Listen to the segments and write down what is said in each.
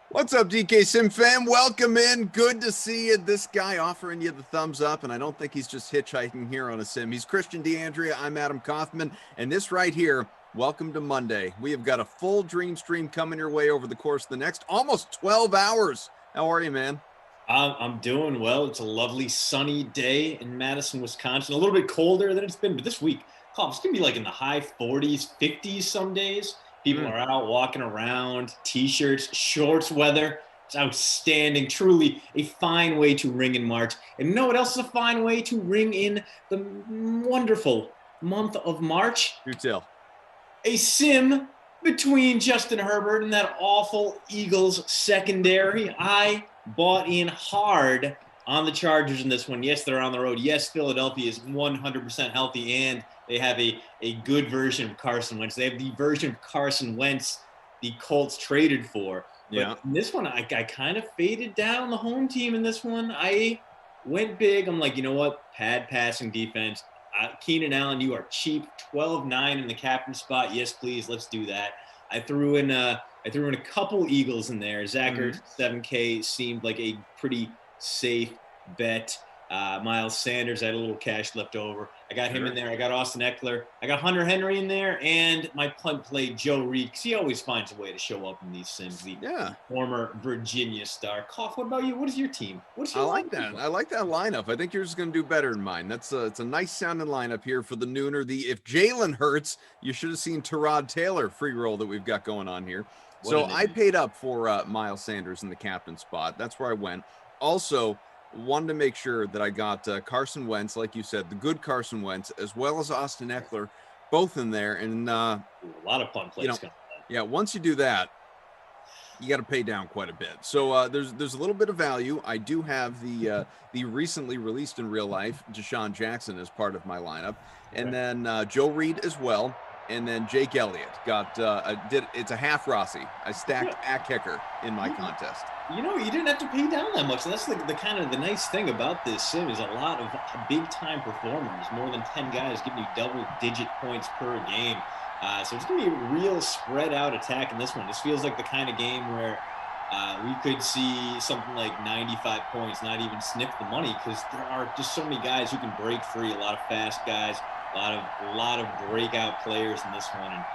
What's up, DK Sim fam? Welcome in. Good to see you. This guy offering you the thumbs up, and I don't think he's just hitchhiking here on a sim. He's Christian DeAndrea. I'm Adam Kaufman, and this right here, welcome to Monday. We have got a full dream stream coming your way over the course of the next almost 12 hours. How are you, man? I'm doing well. It's a lovely sunny day in Madison, Wisconsin. A little bit colder than it's been, but this week, it's going to be like in the high 40s, 50s some days. People are out walking around, T-shirts, shorts weather. It's outstanding. Truly a fine way to ring in March. And you know what else is a fine way to ring in the wonderful month of March? Do tell. A sim between Justin Herbert and that awful Eagles secondary. I bought in hard on the Chargers in this one. Yes, they're on the road. Yes, Philadelphia is 100% healthy, and they have a good version of Carson Wentz. They have the version of Carson Wentz the Colts traded for. But in this one, I kind of faded down the home team in this one. I went big. I'm like, you know what? Pad passing defense. Keenan Allen, you are cheap. 12-9 in the captain spot. Yes, please. Let's do that. I threw in a couple Eagles in there. Zach Ertz, 7K seemed like a pretty safe bet. Miles Sanders, I had a little cash left over. I got him in there. I got Austin Eckler. I got Hunter Henry in there, and my punt play Joe Reed, because he always finds a way to show up in these sims. The former Virginia star. Koff, what about you? What is your team? I like that. I like that lineup. I think yours is going to do better than mine. It's a nice sounding lineup here for the nooner. If Jalen hurts, you should have seen Tyrod Taylor free roll that we've got going on here. So I paid up for Miles Sanders in the captain spot. That's where I went. Also, wanted to make sure that I got Carson Wentz, like you said, the good Carson Wentz, as well as Austin Eckler, both in there. And a lot of fun plays. Yeah, once you do that, you got to pay down quite a bit. So there's a little bit of value. I do have the recently released in real life Deshaun Jackson as part of my lineup, and then Joe Reed as well, and then Jake Elliott got it's a half Rossi. I stacked a kicker in my contest. You know, you didn't have to pay down that much. That's the kind of the nice thing about this sim is a lot of big-time performers, more than 10 guys giving you double-digit points per game. So it's going to be a real spread-out attack in this one. This feels like the kind of game where we could see something like 95 points, not even sniff the money, because there are just so many guys who can break free, a lot of fast guys, a lot of breakout players in this one. And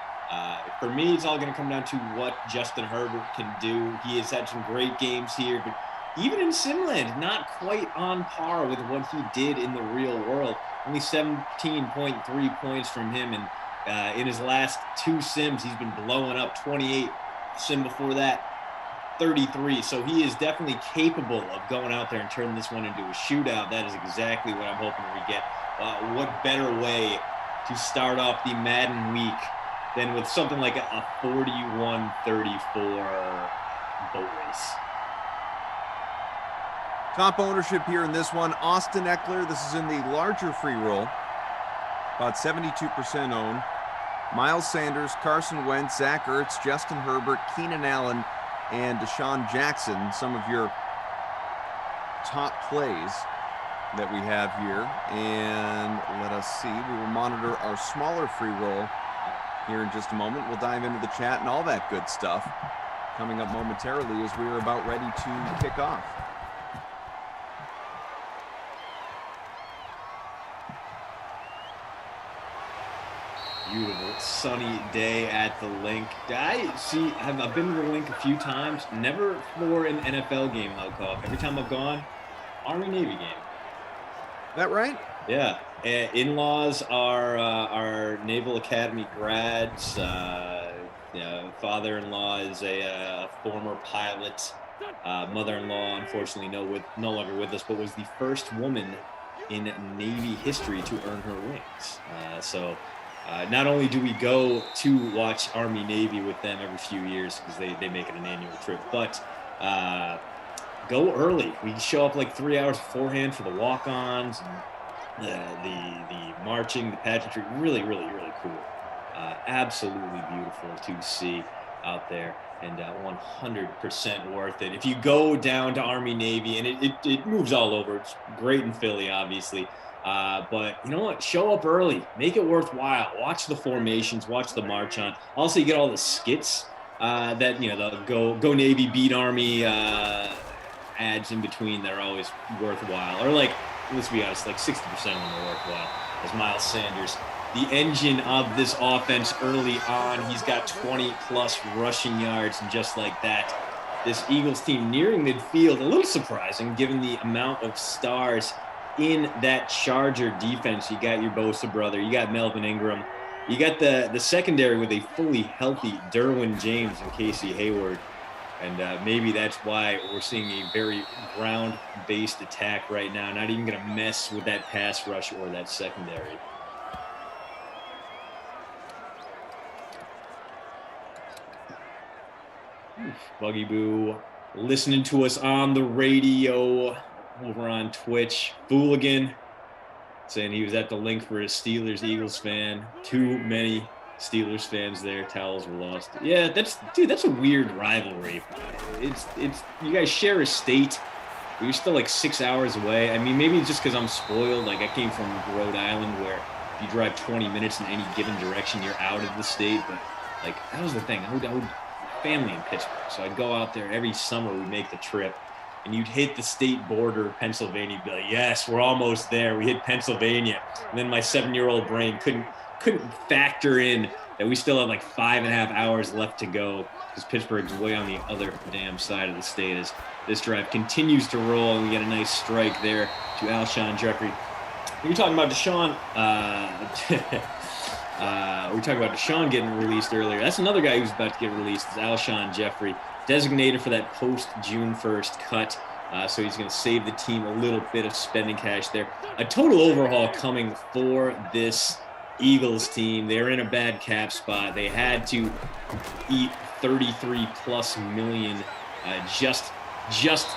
for me, it's all going to come down to what Justin Herbert can do. He has had some great games here, but even in Simland, not quite on par with what he did in the real world. Only 17.3 points from him, and in his last two sims, he's been blowing up. 28, sim before that, 33. So he is definitely capable of going out there and turning this one into a shootout. That is exactly what I'm hoping we get. What better way to start off the Madden week than with something like a 41-34 boat race. Top ownership here in this one. Austin Eckler, this is in the larger free roll. About 72% owned. Miles Sanders, Carson Wentz, Zach Ertz, Justin Herbert, Keenan Allen, and Deshaun Jackson. Some of your top plays that we have here. And let us see. We will monitor our smaller free roll here in just a moment. We'll dive into the chat and all that good stuff coming up momentarily as we are about ready to kick off. Beautiful sunny day at the link. I've been to the link a few times, never for an NFL game, Koff. Every time I've gone, Army-Navy game. That right? Yeah. In-laws are Naval Academy grads. Father-in-law is a former pilot. Mother-in-law, unfortunately, no longer with us, but was the first woman in Navy history to earn her wings. So not only do we go to watch Army-Navy with them every few years because they make it an annual trip, but go early. We show up like 3 hours beforehand for the walk-ons, and the marching, the pageantry. Really, really, really cool. Absolutely beautiful to see out there, and 100% worth it. If you go down to Army Navy, and it moves all over. It's great in Philly, obviously. But you know what? Show up early. Make it worthwhile. Watch the formations. Watch the march on. Also, you get all the skits that, the go Navy, beat Army ads in between that are always worthwhile. Or let's be honest, 60% of them are worthwhile. As Miles Sanders, the engine of this offense early on, he's got 20-plus rushing yards, and just like that, this Eagles team nearing midfield, a little surprising given the amount of stars in that Charger defense. You got your Bosa brother, you got Melvin Ingram, you got the secondary with a fully healthy Derwin James and Casey Hayward. And maybe that's why we're seeing a very ground-based attack right now, not even going to mess with that pass rush or that secondary. Buggy Boo listening to us on the radio over on Twitch. Fooligan saying he was at the link for a Steelers-Eagles fan. Too many Steelers fans there. Towels were lost. Yeah, that's a weird rivalry. It's you guys share a state, but you're still 6 hours away. I mean, maybe it's just because I'm spoiled. I came from Rhode Island, where if you drive 20 minutes in any given direction, you're out of the state. But that was the thing. I would family in Pittsburgh, so I'd go out there every summer. We'd make the trip, and you'd hit the state border of Pennsylvania. You'd be like, yes, we're almost there. We hit Pennsylvania. And then my 7-year-old brain couldn't factor in that we still have 5.5 hours left to go, because Pittsburgh's way on the other damn side of the state as this drive continues to roll, and we get a nice strike there to Alshon Jeffrey. You're talking about Deshaun. We were talking about Deshaun getting released earlier. That's another guy who's about to get released, is Alshon Jeffrey, designated for that post-June 1st cut. So he's going to save the team a little bit of spending cash there. A total overhaul coming for this Eagles team. They're in a bad cap spot. They had to eat $33+ million just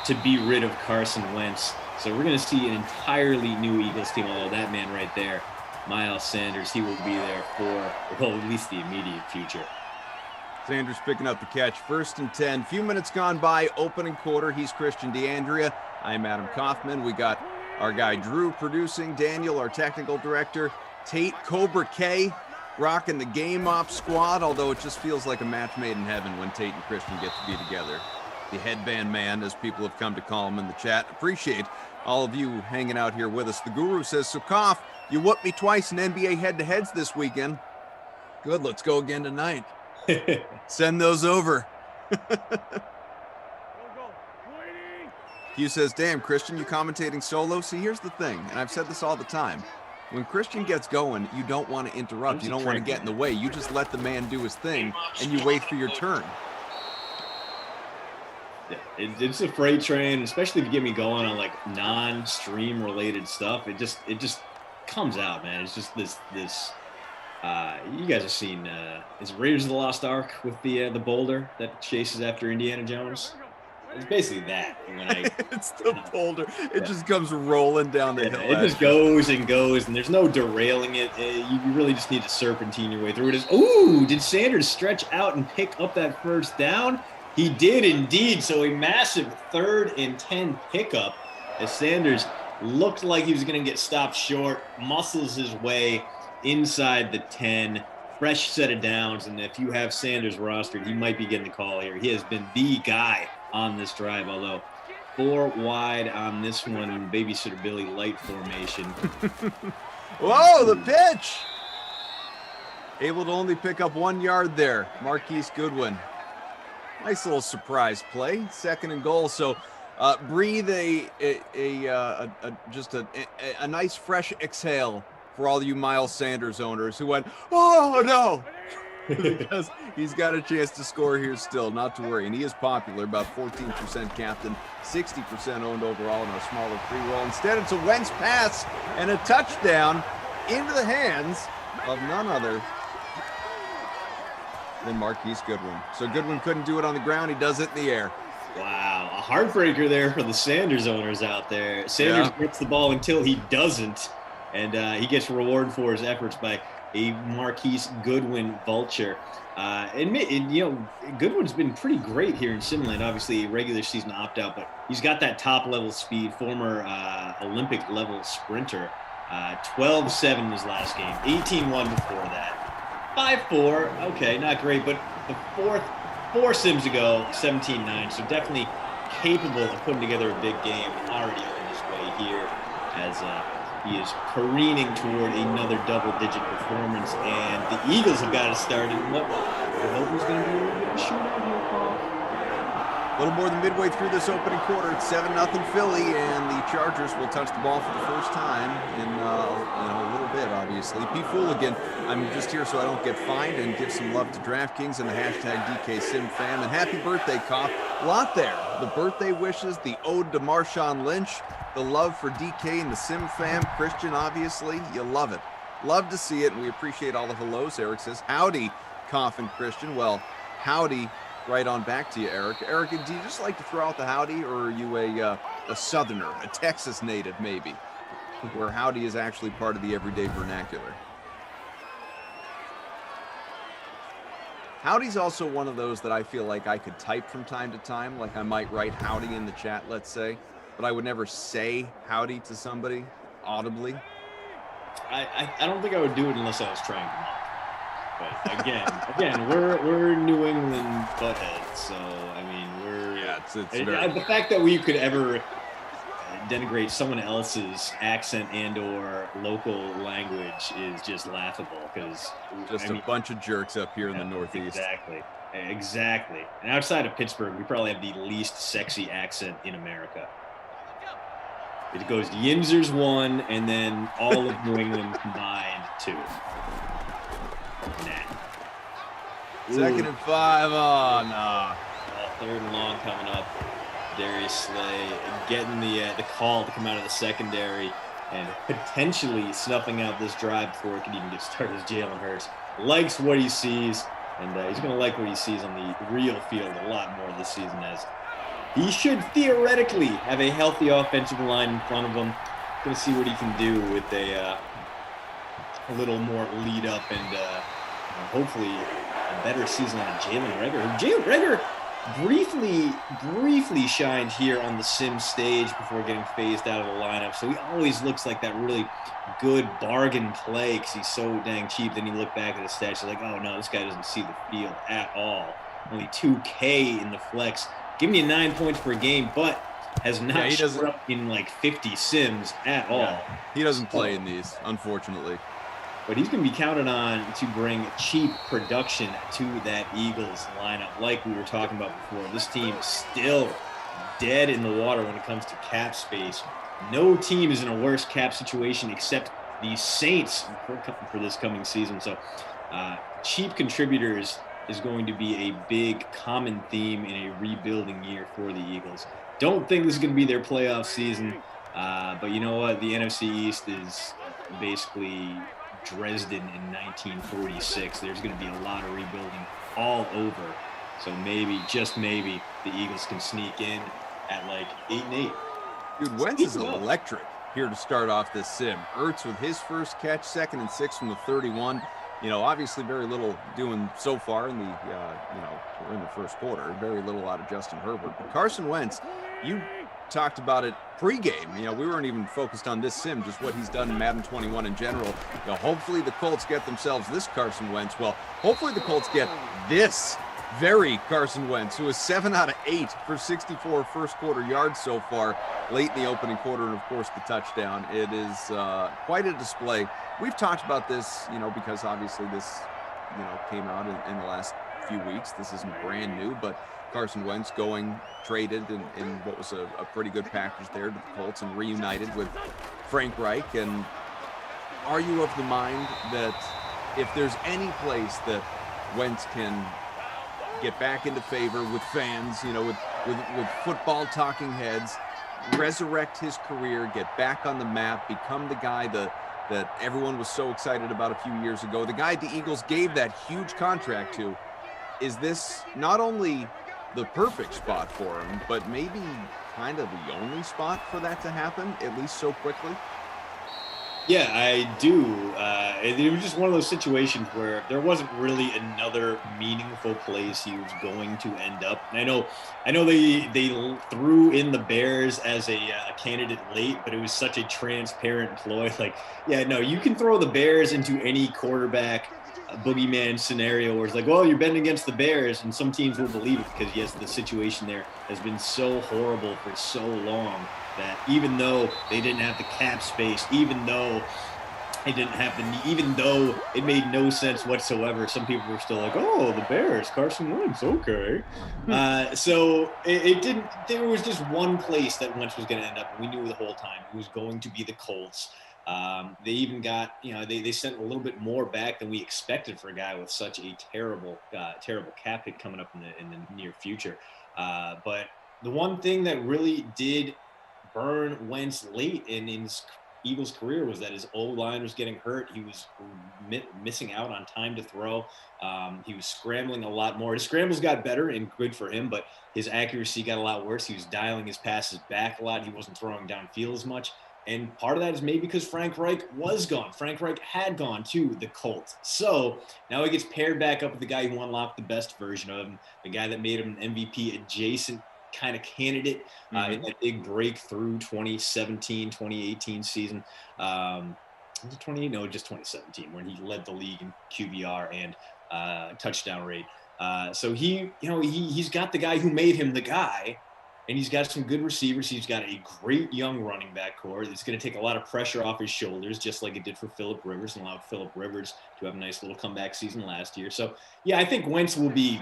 to be rid of Carson Wentz. So we're going to see an entirely new Eagles team, although that man right there, Miles Sanders, he will be there for, well, at least the immediate future. Sanders picking up the catch. 1st and 10. Few minutes gone by. Opening quarter. He's Christian DeAndrea. I'm Adam Kaufman. We got our guy Drew producing. Daniel, our technical director. Tate, Cobra K, rocking the game op squad, although it just feels like a match made in heaven when Tate and Christian get to be together. The headband man, as people have come to call him in the chat. Appreciate all of you hanging out here with us. The Guru says, so Koff, you whooped me twice in NBA head-to-heads this weekend. Good, let's go again tonight. Send those over. Hugh says, damn, Christian, you commentating solo? See, here's the thing, and I've said this all the time. When Christian gets going, you don't want to interrupt. You don't want to get in the way. You just let the man do his thing, and you wait for your turn. Yeah, it's a freight train, especially if you get me going on non-stream related stuff. It just comes out, man. It's just this. You guys have seen is it Raiders of the Lost Ark with the boulder that chases after Indiana Jones? It's basically that. It's the boulder. It just comes rolling down the hill. It just goes and goes, and there's no derailing it. You really just need to serpentine your way through it. Ooh, did Sanders stretch out and pick up that first down? He did indeed. So a massive 3rd and 10 pickup as Sanders looked like he was going to get stopped short, muscles his way inside the 10. Fresh set of downs, and if you have Sanders rostered, he might be getting the call here. He has been the guy on this drive, although 4 wide on this one, Babysitter Billy light formation. Whoa, the pitch! Able to only pick up 1 yard there. Marquise Goodwin. Nice little surprise play. 2nd and goal. So breathe just a nice fresh exhale for all you Miles Sanders owners who went, oh no, because he's got a chance to score here still, not to worry. And he is popular, about 14% captain, 60% owned overall in a smaller free roll. Instead, it's a Wentz pass and a touchdown into the hands of none other than Marquise Goodwin. So Goodwin couldn't do it on the ground. He does it in the air. Wow, a heartbreaker there for the Sanders owners out there. Sanders gets the ball until he doesn't. And he gets rewarded for his efforts by a Marquise Goodwin vulture. Goodwin's been pretty great here in Simland. Obviously, a regular season opt-out, but he's got that top-level speed, former Olympic-level sprinter. 12-7 in his last game, 18-1 before that. 5-4, okay, not great, but the 4th 4 sims ago, 17-9. So definitely capable of putting together a big game. Already on his way here as he is careening toward another double-digit performance. And the Eagles have got it started. What we're hoping is going to be a little bit of a shootout here, Paul. A little more than midway through this opening quarter. It's 7-0 Philly, and the Chargers will touch the ball for the first time in a little bit, obviously. P. Fooligan, I'm just here so I don't get fined, and give some love to DraftKings and the hashtag DKSimFam. And happy birthday, Koff. A lot there. The birthday wishes, the ode to Marshawn Lynch, the love for DK and the Sim fam. Christian, obviously, you love it. Love to see it, and we appreciate all the hellos. Eric says, howdy, Koff and Christian. Well, howdy. Right on back to you, Eric. Eric, do you just like to throw out the howdy, or are you a Southerner, a Texas native maybe, where howdy is actually part of the everyday vernacular? Howdy's also one of those that I feel like I could type from time to time. Like I might write howdy in the chat, let's say, but I would never say howdy to somebody audibly. I don't think I would do it unless I was trying to. But again, we're New England buttheads, so I mean the fact that we could ever denigrate someone else's accent and/or local language is just laughable because a bunch of jerks up here in the Northeast. Exactly. And outside of Pittsburgh, we probably have the least sexy accent in America. It goes Yinzers 1, and then all of New England combined 2. Second and 5. Oh, no. 3rd and long coming up. Darius Slay getting the call to come out of the secondary and potentially snuffing out this drive before it could even get started. As Jalen Hurts likes what he sees, and he's going to like what he sees on the real field a lot more this season, as he should theoretically have a healthy offensive line in front of him. Going to see what he can do with a little more lead up and hopefully a better season on Jalen Reagor. Jalen Reagor briefly shined here on the sim stage before getting phased out of the lineup. So he always looks like that really good bargain play because he's so dang cheap. Then you look back at the stats, you're like, oh no, this guy doesn't see the field at all. Only 2K in the flex, giving you 9 points per game, but has not showed up in like 50 sims at all. Yeah, he doesn't play in these, unfortunately. But he's going to be counted on to bring cheap production to that Eagles lineup. Like we were talking about before, this team is still dead in the water when it comes to cap space. No team is in a worse cap situation except the Saints for this coming season. So cheap contributors is going to be a big common theme in a rebuilding year for the Eagles. Don't think this is going to be their playoff season, but you know what? The NFC East is basically Dresden in 1946. There's going to be a lot of rebuilding all over. So maybe, just maybe, the Eagles can sneak in at like 8-8. Dude, Wentz is electric here to start off this sim. Ertz with his first catch, 2nd and 6 from the 31. You know, obviously very little doing so far in the, we're in the first quarter. Very little out of Justin Herbert. But Carson Wentz, you talked about it pregame. You know, we weren't even focused on this sim, just what he's done in Madden 21 in general. You know, hopefully the Colts get themselves this Carson Wentz. Well, hopefully the Colts get this very Carson Wentz, who is 7 out of 8 for 64 first quarter yards so far, late in the opening quarter, and of course the touchdown. It is quite a display. We've talked about this, you know, because obviously this, you know, came out in the last few weeks. This isn't brand new, but Carson Wentz going traded in what was a pretty good package there to the Colts and reunited with Frank Reich. And are you of the mind that if there's any place that Wentz can get back into favor with fans, you know, with football talking heads, resurrect his career, get back on the map, become the guy that everyone was so excited about a few years ago, the guy the Eagles gave that huge contract to, is this not only the perfect spot for him, but maybe kind of the only spot for that to happen, at least so quickly? Yeah, I do. It was just one of those situations where there wasn't really another meaningful place he was going to end up. And I know they threw in the Bears as a candidate late, but it was such a transparent ploy. Like, yeah, no, you can throw the Bears into any quarterback boogeyman scenario where it's like, well, you're betting against the Bears, and some teams will believe it because, yes, the situation there has been so horrible for so long that even though they didn't have the cap space, even though it made no sense whatsoever, some people were still like, oh, the Bears, Carson Wentz, okay. So it didn't. There was just one place that Wentz was going to end up, and we knew the whole time it was going to be the Colts. They even got, they sent a little bit more back than we expected for a guy with such a terrible cap hit coming up in the near future. But the one thing that really did burn Wentz late in his Eagles career was that his O-line was getting hurt. He was missing out on time to throw. He was scrambling a lot more. His scrambles got better and good for him, but his accuracy got a lot worse. He was dialing his passes back a lot. He wasn't throwing downfield as much. And part of that is maybe because Frank Reich was gone. Frank Reich had gone to the Colts. So now he gets paired back up with the guy who unlocked the best version of him, the guy that made him an MVP adjacent kind of candidate in that big breakthrough 2017, 2018 season. Was it 20? No, just 2017, when he led the league in QBR and touchdown rate. So he's got the guy who made him the guy, and he's got some good receivers. He's got a great young running back core. It's going to take a lot of pressure off his shoulders, just like it did for Phillip Rivers, and allowed Phillip Rivers to have a nice little comeback season last year. So, yeah, I think Wentz will be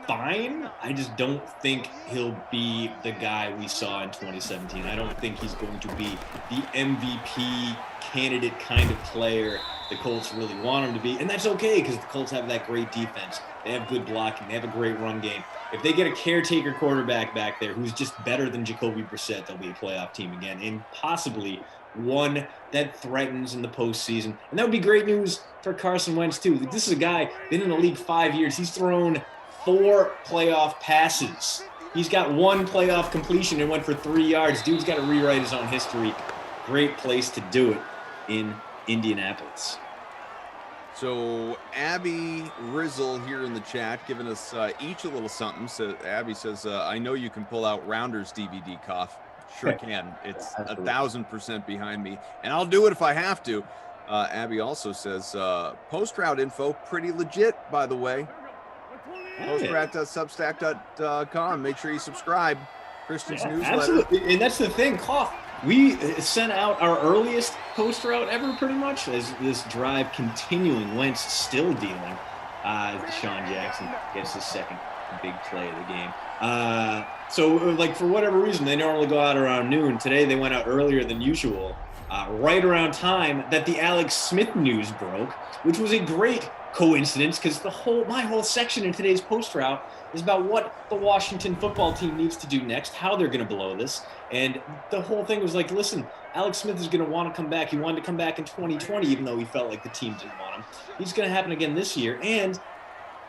fine. I just don't think he'll be the guy we saw in 2017. I don't think he's going to be the MVP candidate kind of player the Colts really want him to be. And that's okay, because the Colts have that great defense. They have good blocking. They have a great run game. If they get a caretaker quarterback back there who's just better than Jacoby Brissett, they'll be a playoff team again, and possibly one that threatens in the postseason. And that would be great news for Carson Wentz, too. This is a guy, been in the league 5 years. He's thrown 4 playoff passes. He's got 1 playoff completion and went for 3 yards. Dude's got to rewrite his own history. Great place to do it in Indianapolis. So Abby Rizzle here in the chat giving us each a little something. So Abby says, I know you can pull out Rounders DVD cough. Sure can. It's 1,000% behind me, and I'll do it if I have to. Abby also says, post-route info, pretty legit, by the way. Post-route.substack.com. Make sure you subscribe. Christian's newsletter. Absolutely. And that's the thing, Cough. We sent out our earliest post route ever, pretty much, as this drive continuing. Wentz still dealing. Deshaun Jackson gets his second big play of the game. So, like, for whatever reason, they normally go out around noon. Today, they went out earlier than usual, right around time that the Alex Smith news broke, which was a great coincidence, because my whole section in today's post route is about what the Washington football team needs to do next, how they're going to blow this. And the whole thing was like, listen, Alex Smith is going to want to come back. He wanted to come back in 2020, even though he felt like the team didn't want him. It's going to happen again this year. And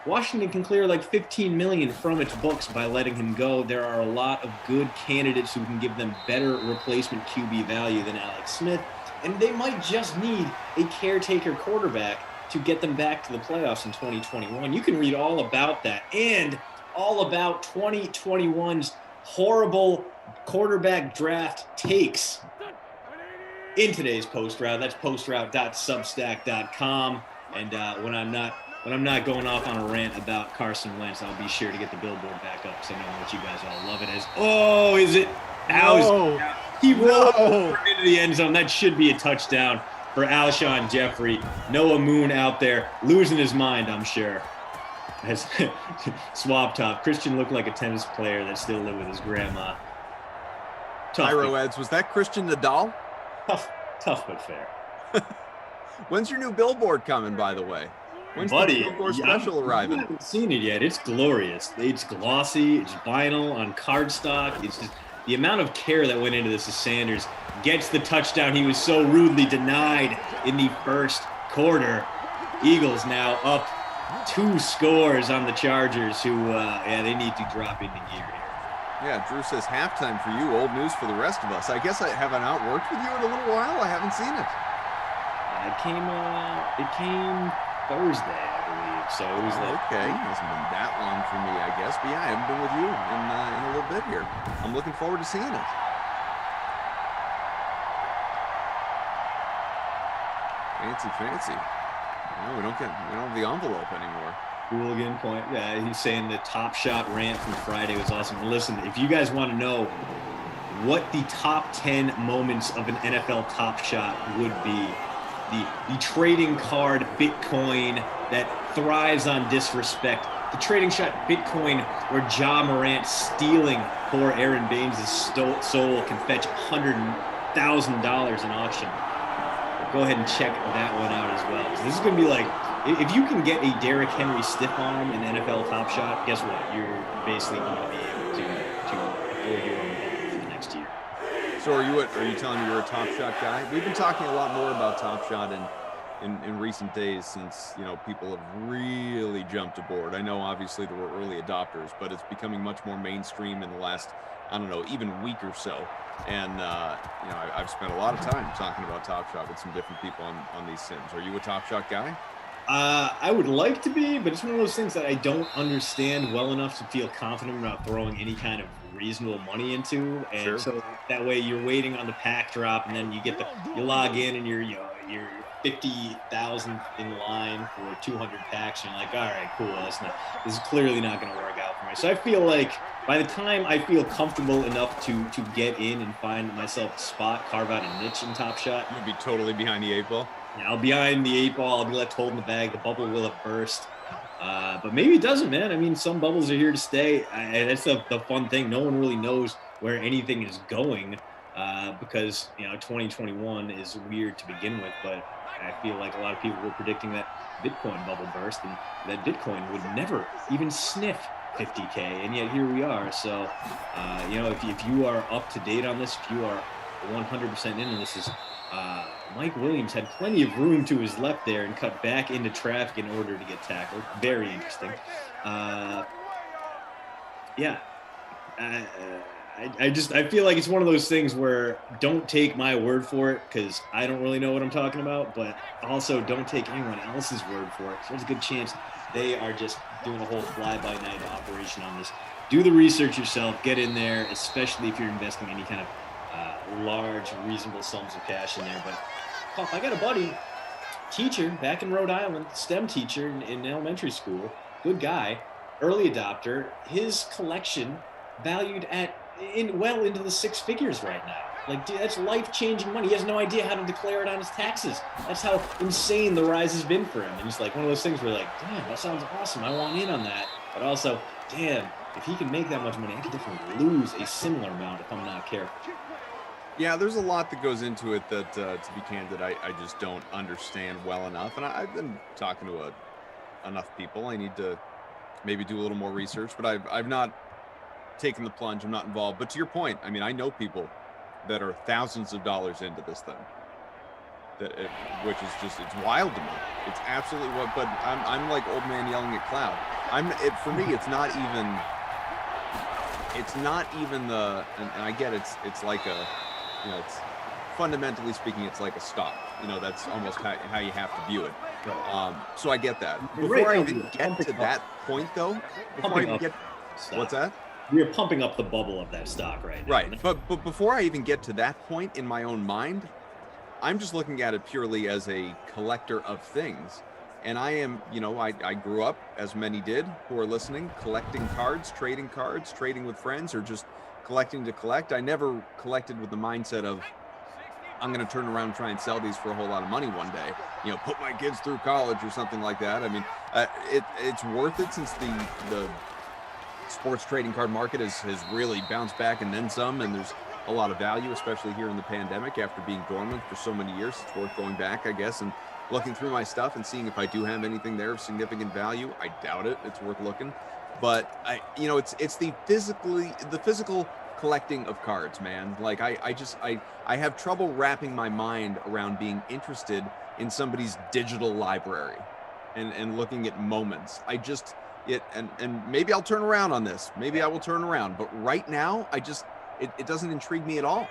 Washington can clear like $15 million from its books by letting him go. There are a lot of good candidates who can give them better replacement QB value than Alex Smith. And they might just need a caretaker quarterback to get them back to the playoffs in 2021. You can read all about that and all about 2021's horrible quarterback draft takes in today's post route. That's postroute.substack.com. And when I'm not going off on a rant about Carson Wentz, I'll be sure to get the billboard back up, so I know what you guys all love it as. Oh, is it? No. He rolled into the end zone. That should be a touchdown for Alshon Jeffrey. Noah Moon out there losing his mind, I'm sure. As swap top. Christian looked like a tennis player that still lived with his grandma. Pyro Eds, was that Christian Nadal? Tough but fair. When's your new billboard coming, by the way? When's the billboard special arriving? I haven't seen it yet. It's glorious. It's glossy. It's vinyl on cardstock. It's just the amount of care that went into this as Sanders gets the touchdown he was so rudely denied in the first quarter. Eagles now up 2 scores on the Chargers, who, they need to drop into gear here. Yeah, Drew says halftime for you, old news for the rest of us. I guess I haven't outworked with you in a little while. I haven't seen it. It came Thursday, I believe. So it was like, okay, it hasn't been that long for me, I guess. But yeah, I haven't been with you in a little bit here. I'm looking forward to seeing it. Fancy. No, we don't have the envelope anymore. Hooligan point. Yeah, he's saying the Top Shot rant from Friday was awesome. Listen, if you guys want to know what the top 10 moments of an NFL Top Shot would be, the trading card Bitcoin that thrives on disrespect, the trading shot Bitcoin where Ja Morant stealing poor Aaron Baines' soul can fetch $100,000 in auction. Go ahead and check that one out as well. So this is going to be like, if you can get a Derrick Henry stiff arm in NFL Top Shot, guess what? You're basically going to be able to afford your own bubble for the next year. So are you telling me you're a Top Shot guy? We've been talking a lot more about Top Shot in recent days since, people have really jumped aboard. I know obviously there were early adopters, but it's becoming much more mainstream in the last, I don't know, even week or so. And, I've spent a lot of time talking about Top Shot with some different people on these sims. Are you a Top Shot guy? I would like to be, but it's one of those things that I don't understand well enough to feel confident about throwing any kind of reasonable money into. And Sure. So that way you're waiting on the pack drop, and then you log in and you're 50,000th in line for 200 packs. And you're like, all right, cool. This is clearly not going to work out for me. So I feel like by the time I feel comfortable enough to get in and find myself a spot, carve out a niche in Top Shot, You'd be totally behind the 8 ball. I'll be behind the 8 ball. I'll be left holding the bag. The bubble will have burst. But maybe it doesn't, man. I mean, some bubbles are here to stay. That's the fun thing. No one really knows where anything is going because, 2021 is weird to begin with. But I feel like a lot of people were predicting that Bitcoin bubble burst and that Bitcoin would never even sniff 50K. And yet here we are. So, if you are up to date on this, if you are 100% into this, Mike Williams had plenty of room to his left there and cut back into traffic in order to get tackled. Very interesting. I feel like it's one of those things where don't take my word for it because I don't really know what I'm talking about, but also don't take anyone else's word for it. So there's a good chance they are just doing a whole fly-by-night operation on this. Do the research yourself. Get in there, especially if you're investing any kind of large, reasonable sums of cash in there. But I got a buddy, teacher back in Rhode Island, STEM teacher in elementary school, good guy, early adopter. His collection valued well into the 6 figures right now. Like, dude, that's life-changing money. He has no idea how to declare it on his taxes. That's how insane the rise has been for him. And it's like one of those things where like, damn, that sounds awesome. I want in on that. But also, damn, if he can make that much money, I could definitely lose a similar amount if I'm not careful. Yeah, there's a lot that goes into it that, to be candid, I just don't understand well enough. And I've been talking to enough people. I need to maybe do a little more research, but I've not taken the plunge. I'm not involved. But to your point, I mean, I know people that are thousands of dollars into this thing, which is just, it's wild to me. It's absolutely what. But I'm like old man yelling at cloud. For me, it's not even the. And I get it's like a. It's fundamentally speaking, it's like a stock. That's almost how you have to view it. So I get that. Before I even get to that point, though, what's that? We're pumping up the bubble of that stock right now. Right, but before I even get to that point in my own mind, I'm just looking at it purely as a collector of things. And I am, I grew up, as many did who are listening, collecting cards, trading with friends, or just collecting to collect. I never collected with the mindset of I'm going to turn around and try and sell these for a whole lot of money one day, put my kids through college or something like that. I mean, it's worth it since the sports trading card market has really bounced back and then some, and there's a lot of value, especially here in the pandemic after being dormant for so many years. It's worth going back, I guess, and looking through my stuff and seeing if I do have anything there of significant value. I doubt it. It's worth looking. But it's the physical collecting of cards, man. Like I have trouble wrapping my mind around being interested in somebody's digital library and looking at moments. And maybe I'll turn around on this. Maybe I will turn around. But right now, it doesn't intrigue me at all.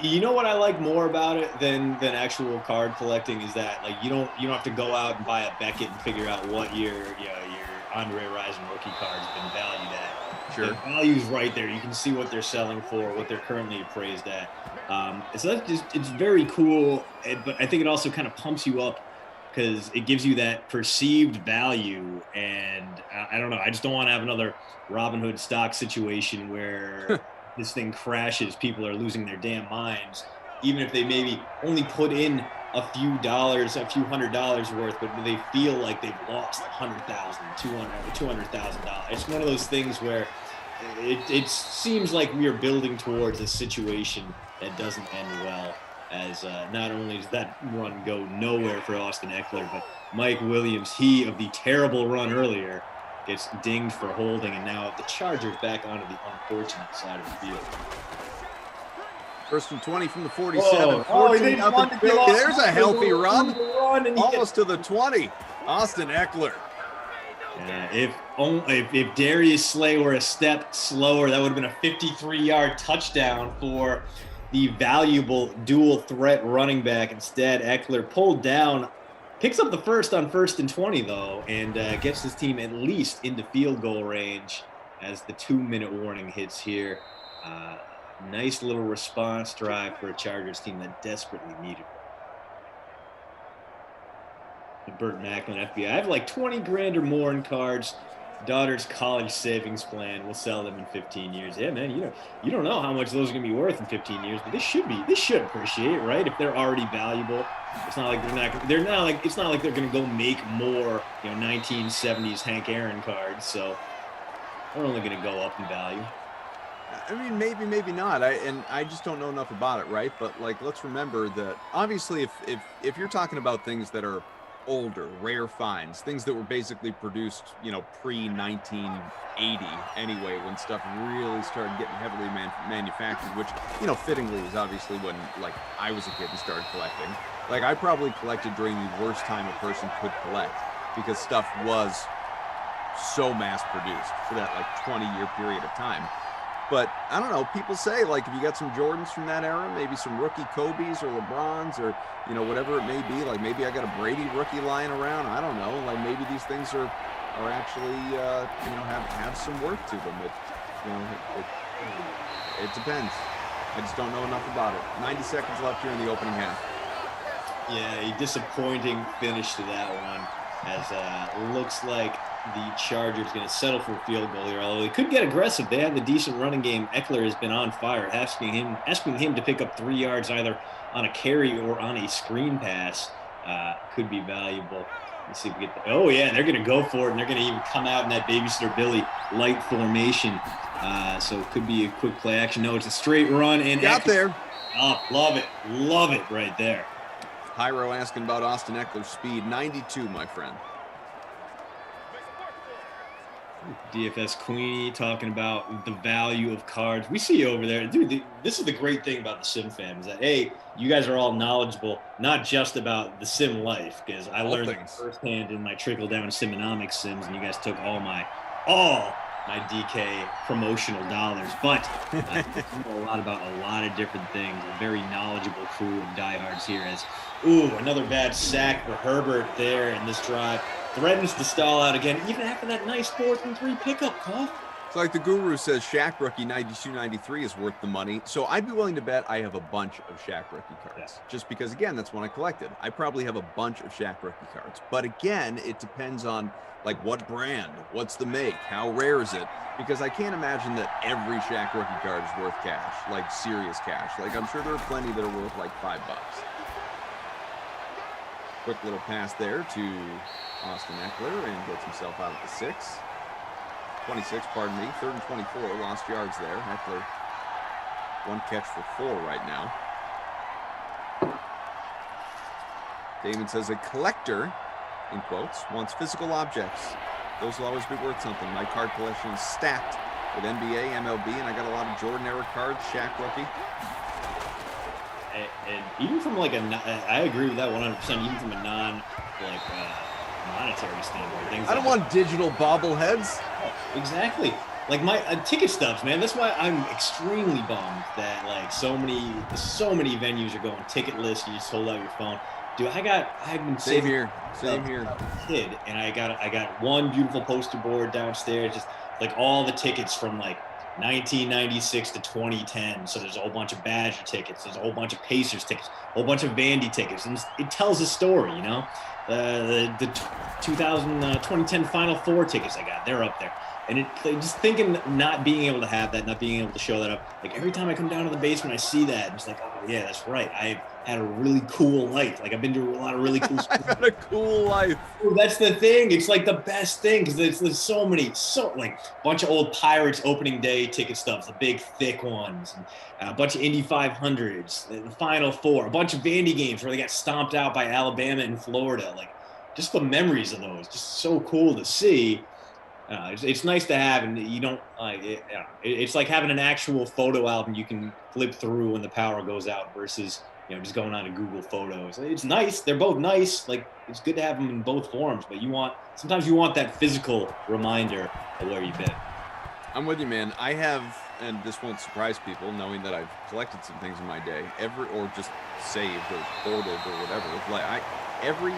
You know what I like more about it than actual card collecting is that like you don't have to go out and buy a Beckett and figure out what your Andre Rison rookie card's been valued at. Sure. The value's right there. You can see what they're selling for, what they're currently appraised at. So that's it's very cool, but I think it also kind of pumps you up because it gives you that perceived value. And I don't know. I just don't want to have another Robin Hood stock situation where this thing crashes. People are losing their damn minds, even if they maybe only put in a few $100 worth, but they feel like they've lost $100,000, $200,000. It's one of those things where it seems like we are building towards a situation that doesn't end well, as not only does that run go nowhere for Austin Eckler, but Mike Williams, he of the terrible run earlier, gets dinged for holding, and now the Chargers back onto the unfortunate side of the field. First and 20 from the 47. 14 up and 50. There's a healthy run. Almost to the 20. Austin Eckler. If Darius Slay were a step slower, that would have been a 53-yard touchdown for the valuable dual threat running back. Instead, Eckler pulled down, picks up the first on 1st and 20, though, and gets his team at least into field goal range as the 2-minute warning hits here. Nice little response drive for a Chargers team that desperately needed it. Burt Macklin, FBI. I have like 20 grand or more in cards. Daughter's college savings plan. We'll sell them in 15 years. Yeah, man, you don't know how much those are going to be worth in 15 years, but they should appreciate, right? If they're already valuable. It's not like it's not like they're going to go make more, 1970s Hank Aaron cards. So they're only going to go up in value. I mean, maybe not. I just don't know enough about it, right? But like, let's remember that obviously, if you're talking about things that are older, rare finds, things that were basically produced, pre-1980 anyway, when stuff really started getting heavily manufactured, which, fittingly was obviously when like I was a kid and started collecting. Like, I probably collected during the worst time a person could collect, because stuff was so mass produced for that like 20-year period of time. But I don't know, people say, like, if you got some Jordans from that era, maybe some rookie Kobe's or LeBron's or, whatever it may be, like maybe I got a Brady rookie lying around. I don't know. Like, maybe these things are actually, have some worth to them. It depends. I just don't know enough about it. 90 seconds left here in the opening half. Yeah, a disappointing finish to that one, as looks like the Chargers going to settle for a field goal here, although they could get aggressive. They have the decent running game. Eckler has been on fire, asking him to pick up 3 yards either on a carry or on a screen pass. Could be valuable. Let's see if we get the, oh yeah, they're going to go for it, and they're going to even come out in that Babysitter Billy light formation. So it could be a quick play action. No, it's a straight run, and got there. Oh, love it right there. Pyro asking about Austin Eckler's speed. 92, my friend. DFS Queenie talking about the value of cards. We see you over there. Dude, this is the great thing about the Sim fam, is that, hey, you guys are all knowledgeable, not just about the Sim life, because I learned firsthand in my trickle-down Simonomics Sims, and you guys took all my DK promotional dollars. But I know a lot about a lot of different things. A very knowledgeable crew of diehards here. As, another bad sack for Herbert there in this drive. Threatens to stall out again, even after that nice 4th and 3 pickup, Cuff. It's like the guru says, Shaq rookie 92-93 is worth the money. So I'd be willing to bet I have a bunch of Shaq rookie cards, just because, again, that's when I collected. I probably have a bunch of Shaq rookie cards. But again, it depends on like what brand, what's the make, how rare is it? Because I can't imagine that every Shaq rookie card is worth cash, like serious cash. Like, I'm sure there are plenty that are worth like $5. Quick little pass there to Austin Eckler, and gets himself out at the 26, pardon me. 3rd and 24, lost yards there. Eckler, 1 catch for 4 right now. Damon says a collector, in quotes, wants physical objects. Those will always be worth something. My card collection is stacked with NBA, MLB, and I got a lot of Jordan era cards, Shaq rookie. And even from like I agree with that 100%. Even from a monetary standpoint, I don't want digital bobbleheads. Exactly. Like my ticket stubs, man. That's why I'm extremely bummed that like so many venues are going ticketless. You just hold out your phone. Dude, I've been same here. Kid, and I got one beautiful poster board downstairs, just like all the tickets from like 1996 to 2010. So there's a whole bunch of Badger tickets. There's a whole bunch of Pacers tickets, a whole bunch of Vandy tickets. And it tells a story, the 2010 Final Four tickets I got, they're up there. And just thinking, not being able to have that, not being able to show that up. Like every time I come down to the basement, I see that. It's like, oh yeah, that's right. I've had a really cool life. Like I've been to a lot of really cool I've had a cool life. That's the thing. It's like the best thing because there's so many, like a bunch of old Pirates opening day ticket stubs, the big thick ones, and a bunch of Indy 500s, the Final Four, a bunch of Vandy games where they got stomped out by Alabama and Florida. Like just the memories of those, just so cool to see. It's nice to have, and you don't it's like having an actual photo album you can flip through when the power goes out versus just going on to Google Photos. It's nice. They're both nice. Like it's good to have them in both forms, but sometimes you want that physical reminder of where you've been. I'm with you, man. I have, and this won't surprise people, knowing that I've collected some things in my day, or just saved or hoarded or whatever. Like every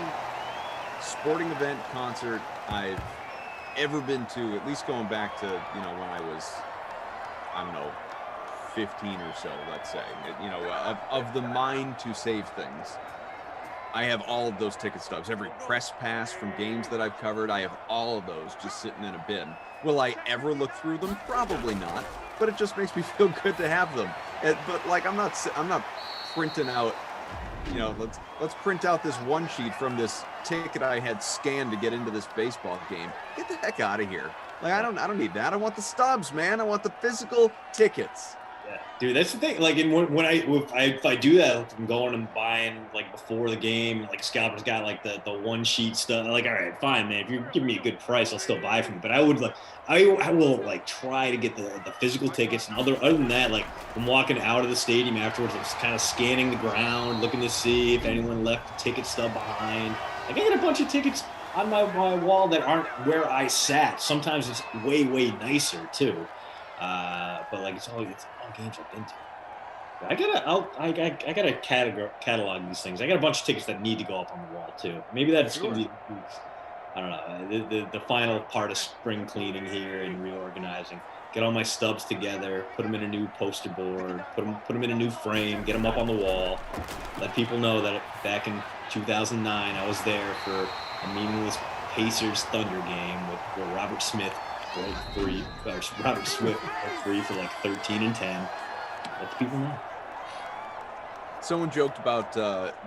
sporting event, concert I've ever been to, at least going back to when I was, I don't know, 15 or so, let's say, of the mind to save things, I have all of those ticket stubs. Every press pass from games that I've covered, I have all of those just sitting in a bin. Will I ever look through them? Probably not, but it just makes me feel good to have them. But like I'm not printing out, let's print out this one sheet from this ticket I had scanned to get into this baseball game. Get the heck out of here. Like I don't need that. I want the stubs, man. I want the physical tickets. Yeah, dude, that's the thing. Like, if I do that, I'm going and buying like before the game. Like, Scalper's got like the one sheet stuff. Like, all right, fine, man. If you give me a good price, I'll still buy from you. But I will like try to get the physical tickets. And other than that, like, I'm walking out of the stadium afterwards. I'm just kind of scanning the ground, looking to see if anyone left a ticket stub behind. Like, I got a bunch of tickets on my wall that aren't where I sat. Sometimes it's way nicer too. But like it's all games I've been to. I gotta catalog these things. I got a bunch of tickets that need to go up on the wall too. Maybe that's gonna be, I don't know, the final part of spring cleaning here and reorganizing. Get all my stubs together, put them in a new poster board, put them in a new frame, get them up on the wall. Let people know that back in 2009 I was there for a meaningless Pacers Thunder game where Robert Smith broke free. Robert Swift broke free for like 13 and 10. Let the people know. Someone joked about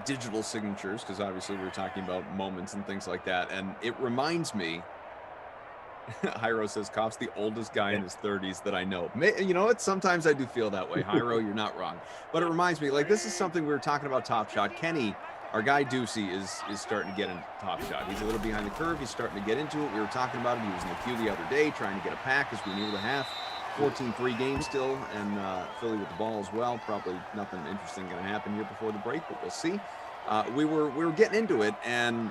digital signatures because obviously we were talking about moments and things like that, and it reminds me. Hyro says Koff's the oldest guy in his 30s that I know. Sometimes I do feel that way. Hyro, you're not wrong, but it reminds me. Like this is something we were talking about. Top Shot. Kenny, our guy Ducey, is starting to get into Top Shot. He's a little behind the curve. He's starting to get into it. We were talking about it. He was in the queue the other day trying to get a pack as we near the half. 14-3 game still, and Philly with the ball as well. Probably nothing interesting going to happen here before the break, but we'll see. We were getting into it, and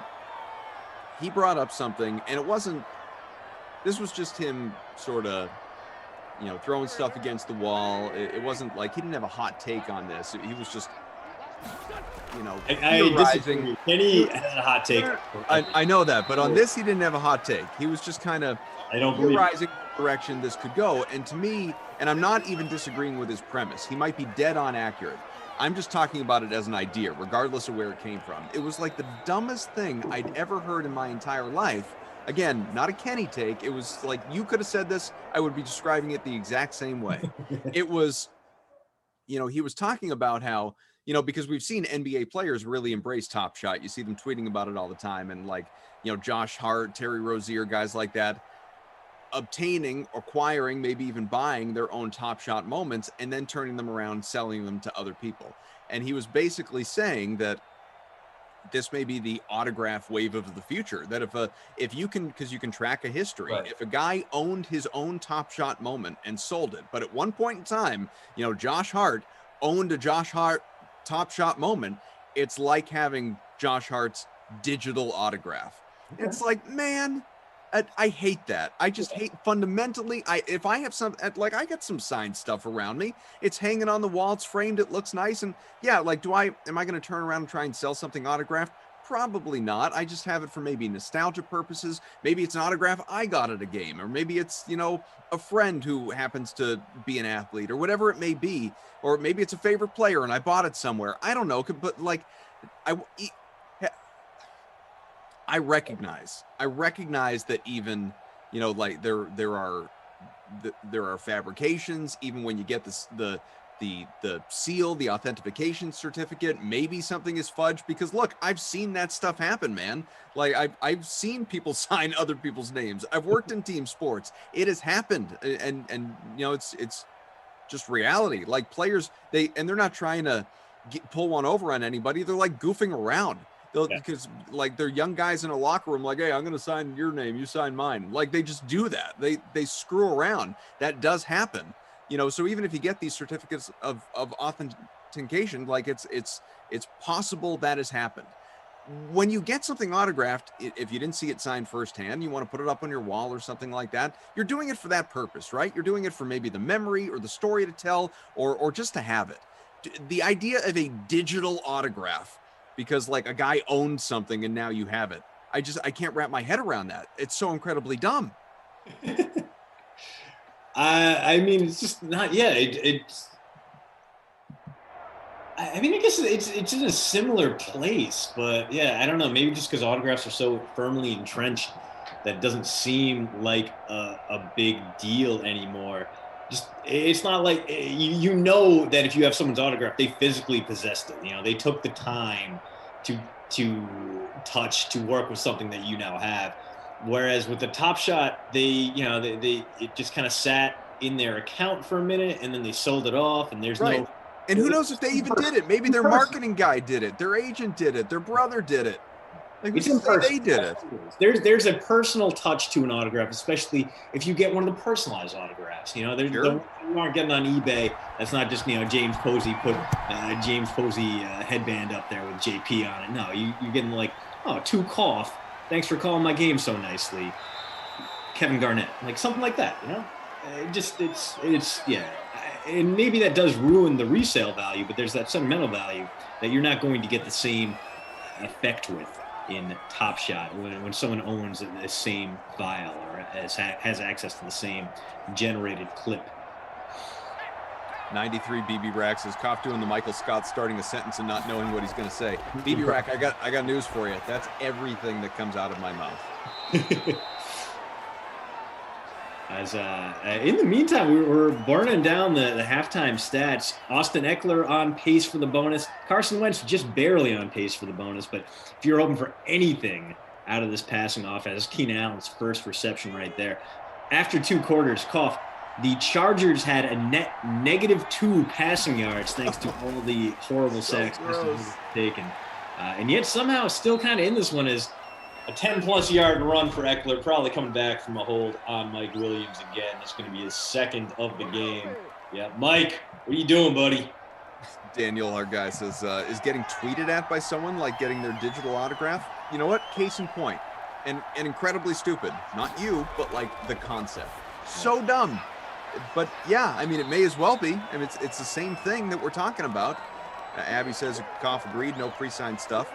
he brought up something, and it wasn't. This was just him sort of, throwing stuff against the wall. It wasn't like he didn't have a hot take on this. He was just, theorizing. Kenny had a hot take. I know that, but on this he didn't have a hot take. He was just kind of theorizing the direction this could go. And to me, and I'm not even disagreeing with his premise. He might be dead on accurate. I'm just talking about it as an idea, regardless of where it came from. It was like the dumbest thing I'd ever heard in my entire life. Again, not a Kenny take. It was like, you could have said this, I would be describing it the exact same way. It was, he was talking about how, because we've seen NBA players really embrace Top Shot. You see them tweeting about it all the time. And like, Josh Hart, Terry Rozier, guys like that, obtaining, acquiring, maybe even buying their own Top Shot moments and then turning them around, selling them to other people. And he was basically saying that this may be the autograph wave of the future, that if you can, because you can track a history, right. If a guy owned his own Top Shot moment and sold it, but at one point in time, Josh Hart owned a Josh Hart Top Shot moment, it's like having Josh Hart's digital autograph. Okay. It's like, man, I hate that. I just hate fundamentally. If I have some, like I got some signed stuff around me, it's hanging on the wall, it's framed, it looks nice. And yeah, like, am I going to turn around and try and sell something autographed? Probably not. I just have it for maybe nostalgia purposes. Maybe it's an autograph I got at a game, or maybe it's, a friend who happens to be an athlete or whatever it may be. Or maybe it's a favorite player and I bought it somewhere. I don't know. But like, I recognize that even, you know, like there are fabrications, even when you get the seal, the authentication certificate, maybe something is fudged, because look, I've seen that stuff happen, man. Like I've seen people sign other people's names. I've worked in team sports. It has happened. And you know, it's just reality. Like players, they're not trying to pull one over on anybody. They're like goofing around. Because like they're young guys in a locker room, like, hey, I'm going to sign your name, you sign mine. Like they just do that. They screw around. That does happen, you know. So even if you get these certificates of authentication, like it's possible that has happened. When you get something autographed, if you didn't see it signed firsthand, you want to put it up on your wall or something like that. You're doing it for that purpose, right? You're doing it for maybe the memory or the story to tell, or just to have it. The idea of a digital autograph, because like a guy owned something and now you have it, I can't wrap my head around that. It's so incredibly dumb. I mean, it's just not. Yeah, I mean, I guess it's in a similar place, but yeah, I don't know. Maybe just because autographs are so firmly entrenched that it doesn't seem like a big deal anymore. Just it's not like you know that if you have someone's autograph, they physically possessed it. You know, they took the time to touch, to work with something that you now have. Whereas with the Top Shot, it just kind of sat in their account for a minute and then they sold it off, and there's right. no. And who knows if they even did it? Maybe their marketing guy did it, their agent did it, their brother did it. Like, who's to say they did it? There's a personal touch to an autograph, especially if you get one of the personalized autographs. You know, you aren't getting on eBay. That's not just, you know, James Posey put James Posey headband up there with JP on it. No, you're getting like, oh, to cough. Thanks for calling my game so nicely, Kevin Garnett, like something like that. You know, it's yeah. And maybe that does ruin the resale value, but there's that sentimental value that you're not going to get the same effect with in Top Shot when someone owns the same file or has access to the same generated clip. 93 BB Rack says, Koff doing the Michael Scott starting a sentence and not knowing what he's going to say. BB Rack, I got news for you. That's everything that comes out of my mouth. As in the meantime, we're burning down the halftime stats. Austin Eckler on pace for the bonus. Carson Wentz just barely on pace for the bonus. But if you're hoping for anything out of this passing offense, Keenan Allen's first reception right there. After 2 quarters, Koff, the Chargers had a net -2 passing yards thanks to all the horrible sacks taken. And yet somehow still kind of in this one is a 10-plus yard run for Eckler, probably coming back from a hold on Mike Williams again. It's going to be his second of the game. Yeah, Mike, what are you doing, buddy? Daniel, our guy, says, is getting tweeted at by someone like getting their digital autograph? You know what? Case in point. And incredibly stupid. Not you, but like the concept. So dumb. But yeah, I mean, it may as well be. I mean, it's the same thing that we're talking about. Abby says, Koff agreed, no pre-signed stuff.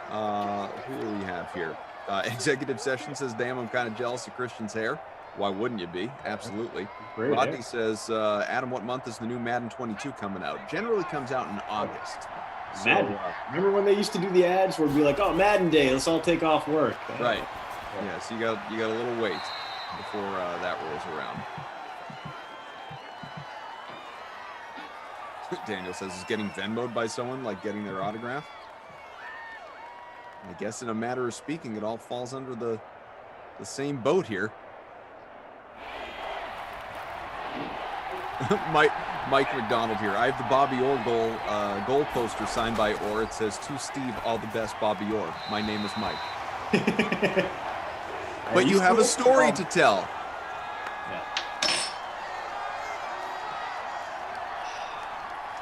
Who do we have here? Executive Session says, damn, I'm kind of jealous of Christian's hair. Why wouldn't you be? Absolutely. Great, Rodney says, Adam, what month is the new Madden 22 coming out? Generally comes out in August. So, Madden. Remember when they used to do the ads where it'd be like, oh, Madden Day, let's all take off work. Right. Yeah, so you got a little wait before that rolls around. Daniel says, is getting Venmo'd by someone like getting their autograph? I guess in a matter of speaking, it all falls under the same boat here. Mike McDonald here. I have the Bobby Orr goal poster signed by Orr. It says, to Steve, all the best, Bobby Orr. My name is Mike. But you have a story to tell.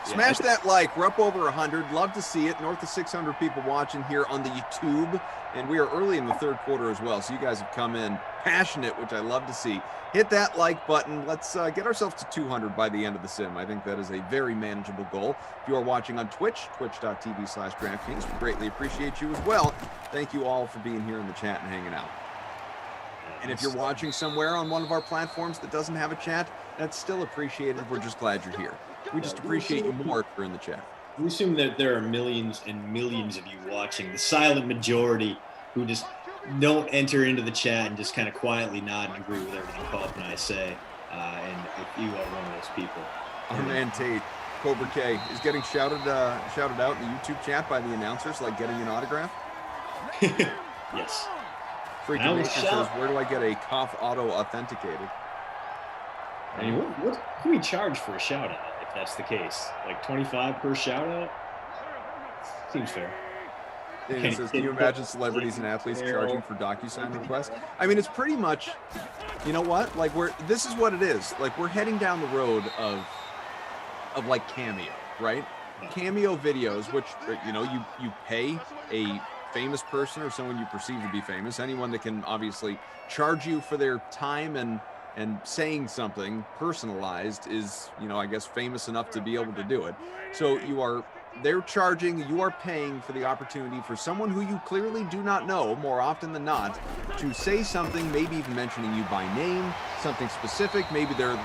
Smash that like. We're up over 100. Love to see it. North of 600 people watching here on the YouTube. And we are early in the third quarter as well. So you guys have come in passionate, which I love to see. Hit that like button. Let's get ourselves to 200 by the end of the sim. I think that is a very manageable goal. If you are watching on Twitch, twitch.tv/DraftKings, we greatly appreciate you as well. Thank you all for being here in the chat and hanging out. And if you're watching somewhere on one of our platforms that doesn't have a chat, that's still appreciated. We're just glad you're here. We just appreciate you more if you're in the chat. We assume that there are millions and millions of you watching, the silent majority who just don't enter into the chat and just kind of quietly nod and agree with everything Cough and I say. And if you are one of those people. Our man Tate, Cobra K, is getting shouted out in the YouTube chat by the announcers, like getting an autograph. Yes. Freaking Nature says, where do I get a Cough auto authenticated? I mean, what can we charge for a shout out if that's the case? Like $25 per shout out? Seems fair. It says, can you imagine celebrities and athletes charging for DocuSign requests? I mean, it's pretty much, you know what? Like this is what it is. Like we're heading down the road of like Cameo, right? Cameo videos, which, you know, you pay a famous person or someone you perceive to be famous, anyone that can obviously charge you for their time and saying something personalized is, you know, I guess famous enough to be able to do it. So they're charging, you are paying for the opportunity for someone who you clearly do not know, more often than not, to say something, maybe even mentioning you by name, something specific. Maybe you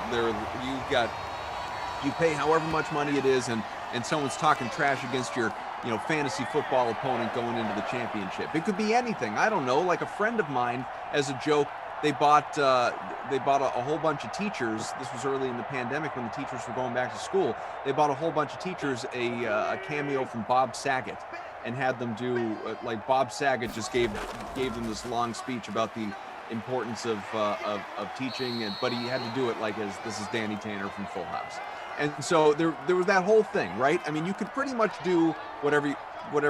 pay however much money it is, and someone's talking trash against your, you know, fantasy football opponent going into the championship. It could be anything. I don't know. Like a friend of mine, as a joke, they bought a whole bunch of teachers. This was early in the pandemic when the teachers were going back to school. They bought a whole bunch of teachers a cameo from Bob Saget, and had them do like Bob Saget just gave them this long speech about the importance of teaching, but he had to do it like as this is Danny Tanner from Full House. And so there was that whole thing, right? I mean, you could pretty much do whatever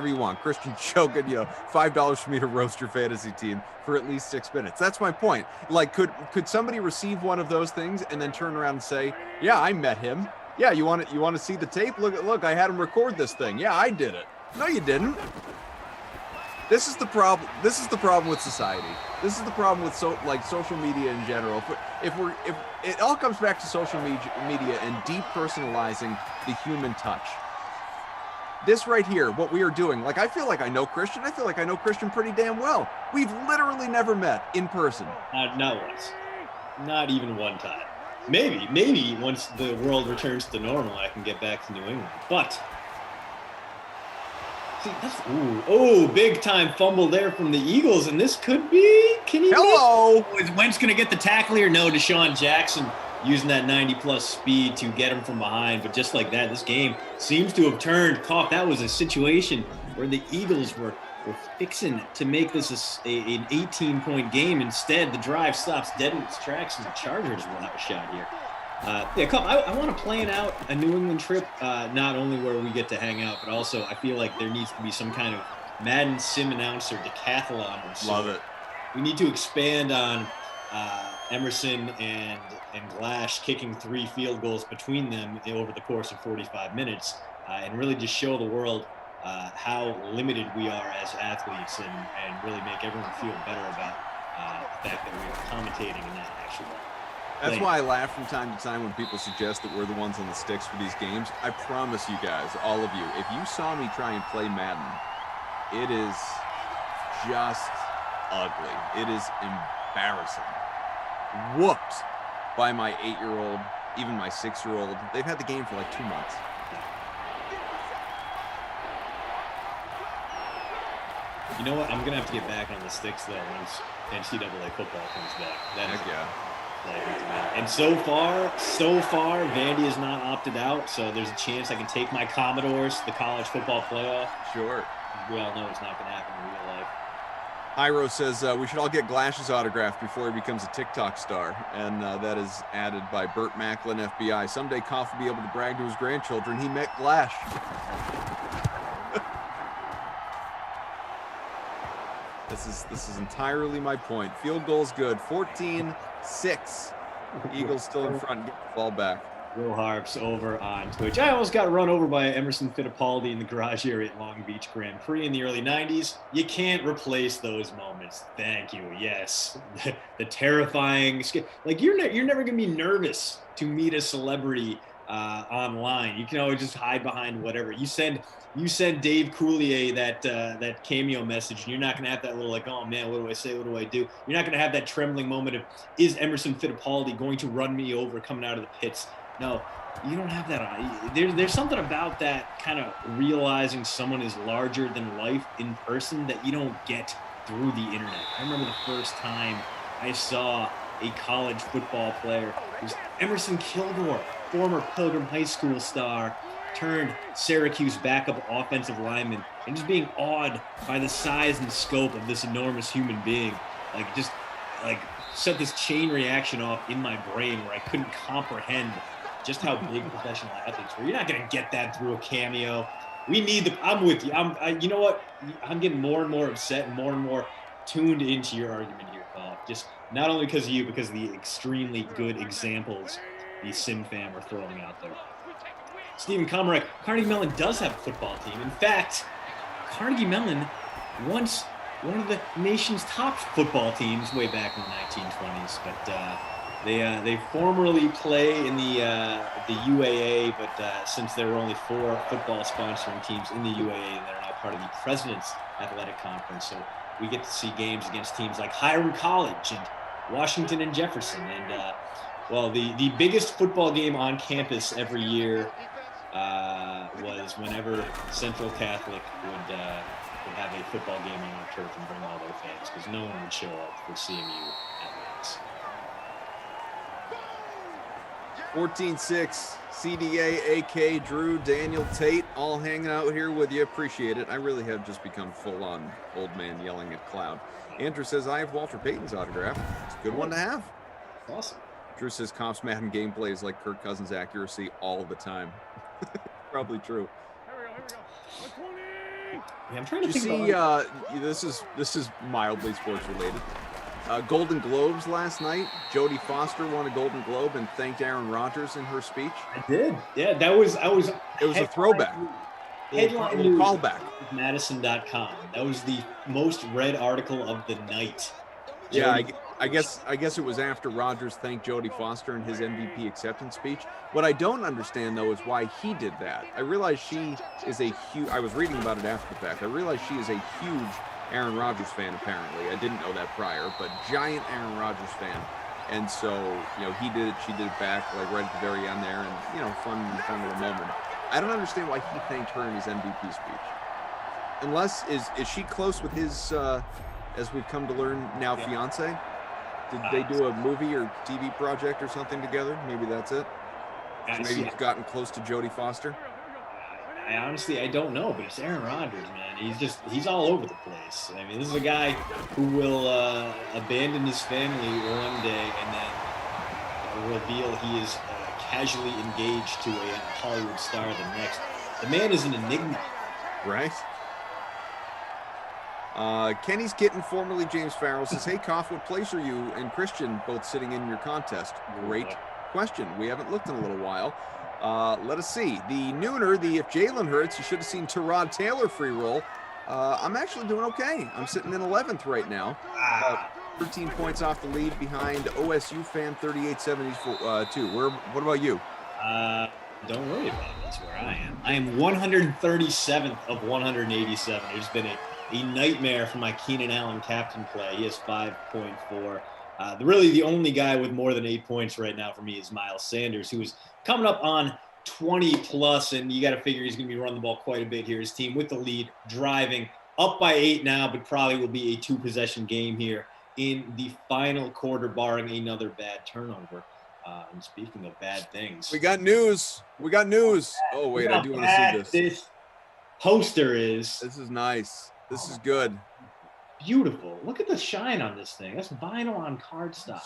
you want. Christian Chokin, you know, $5 for me to roast your fantasy team for at least 6 minutes. That's my point. Like, could somebody receive one of those things and then turn around and say, yeah, I met him. Yeah, you want to see the tape? Look, I had him record this thing. Yeah, I did it. No, you didn't. This is the problem. This is the problem with society. This is the problem with social media in general. If it all comes back to social media and depersonalizing the human touch. This right here, what we are doing, like I feel like I know Christian. I feel like I know Christian pretty damn well. We've literally never met in person. Not once. Not even one time. Maybe once the world returns to normal, I can get back to New England. But see, that's big time fumble there from the Eagles, and this could be. Can you? Hello. Is Wentz going to get the tackle here? No, Deshaun Jackson using that 90+ speed to get him from behind. But just like that, this game seems to have turned. Cough, that was a situation where the Eagles were fixing to make this an 18-point game. Instead, the drive stops dead in its tracks, and the Chargers will have a shot here. Cough, I want to plan out a New England trip, not only where we get to hang out, but also I feel like there needs to be some kind of Madden sim announcer decathlon. So love it. We need to expand on Emerson and Glash kicking 3 field goals between them over the course of 45 minutes, and really just show the world how limited we are as athletes, and really make everyone feel better about the fact that we are commentating and not actually. That's why I laugh from time to time when people suggest that we're the ones on the sticks for these games. I promise you guys, all of you, if you saw me try and play Madden, it is just ugly. It is embarrassing. Whooped by my 8-year-old, even my 6-year-old. They've had the game for like 2 months. You know what? I'm going to have to get back on the sticks, though, once NCAA football comes back. Heck yeah. And so far, Vandy has not opted out, so there's a chance I can take my Commodores to the college football playoff. Sure. We all know it's not going to happen in real life. Iro says we should all get Glash's autograph before he becomes a TikTok star, and that is added by Burt Macklin, FBI. Someday Koff will be able to brag to his grandchildren he met Glash. This is entirely my point. Field goal's good. 14-6. Eagles still in front. Get the ball back. Will Harps over on Twitch. I almost got run over by Emerson Fittipaldi in the garage area at Long Beach Grand Prix in the early 90s. You can't replace those moments. Thank you. Yes. The terrifying, like you're never going to be nervous to meet a celebrity online. You can always just hide behind whatever. You send Dave Coulier that cameo message, and you're not going to have that little like, oh man, what do I say? What do I do? You're not going to have that trembling moment of, is Emerson Fittipaldi going to run me over coming out of the pits? No, you don't have that on. There's something about that kind of realizing someone is larger than life in person that you don't get through the internet. I remember the first time I saw a college football player. It was Emerson Kilgore, former Pilgrim High School star, turned Syracuse backup offensive lineman, and just being awed by the size and scope of this enormous human being. Just set this chain reaction off in my brain where I couldn't comprehend just how big professional athletes were. You're not going to get that through a cameo. We need I'm with you. You know what? I'm getting more and more upset and more tuned into your argument here, Paul. Just not only because of you, because of the extremely good examples the Sim fam are throwing out there. Stephen Comerick, Carnegie Mellon does have a football team. In fact, Carnegie Mellon once one of the nation's top football teams way back in the 1920s, but they formerly play in the UAA, but since there were only 4 football sponsoring teams in the UAA, they're now part of the President's Athletic Conference. So we get to see games against teams like Hiram College and Washington and Jefferson. And the biggest football game on campus every year was whenever Central Catholic would have a football game on our turf and bring all their fans, because no one would show up for CMU athletics. 14-6, CDA, AK, Drew, Daniel, Tate, all hanging out here with you. Appreciate it. I really have just become full-on old man yelling at cloud. Andrew says, I have Walter Payton's autograph. It's a good one to have. Awesome. Drew says, Comps Madden gameplay is like Kirk Cousins' accuracy all the time. Probably true. Yeah, I'm trying to think this is mildly sports related. Golden Globes last night. Jodie Foster won a Golden Globe and thanked Aaron Rodgers in her speech. I did. Yeah, it was a throwback. Headline news callback. Madison.com. That was the most read article of the night. Yeah, I guess it was after Rodgers thanked Jodie Foster in his MVP acceptance speech. What I don't understand, though, is why he did that. I realize she is I was reading about it after the fact. I realize she is a huge Aaron Rodgers fan, apparently. I didn't know that prior, but giant Aaron Rodgers fan. And so, he did it, she did it back, right at the very end there, and, fun little moment. I don't understand why he thanked her in his MVP speech. Unless, is she close with his, as we've come to learn now, fiance? Did they do a movie or TV project or something together? Maybe that's it. So maybe he's gotten close to Jodie Foster. I honestly don't know, but it's Aaron Rodgers, man. He's all over the place. I mean, this is a guy who will abandon his family one day and then reveal he is casually engaged to a Hollywood star the next. The man is an enigma. Right? Kenny's Kitten, formerly James Farrell, says, hey, Koff, what place are you and Christian both sitting in your contest? Great question. We haven't looked in a little while. Let us see. The nooner, if Jalen hurts, you should have seen Tyrod Taylor free roll. I'm actually doing okay. I'm sitting in 11th right now. 13 points off the lead behind OSU fan 38-72. What about you? Don't worry about it. That's where I am. I am 137th of 187. There's been a nightmare for my Keenan Allen captain play. He has 5.4. Really, the only guy with more than 8 points right now for me is Miles Sanders, who is coming up on 20 plus, and you got to figure he's going to be running the ball quite a bit here. His team with the lead, driving up by 8 now, but probably will be a 2-possession game here in the final quarter, barring another bad turnover. And speaking of bad things, we got news. Oh wait, I do want to see this. This poster is. This is nice. This is good. Beautiful. Look at the shine on this thing. That's vinyl on cardstock.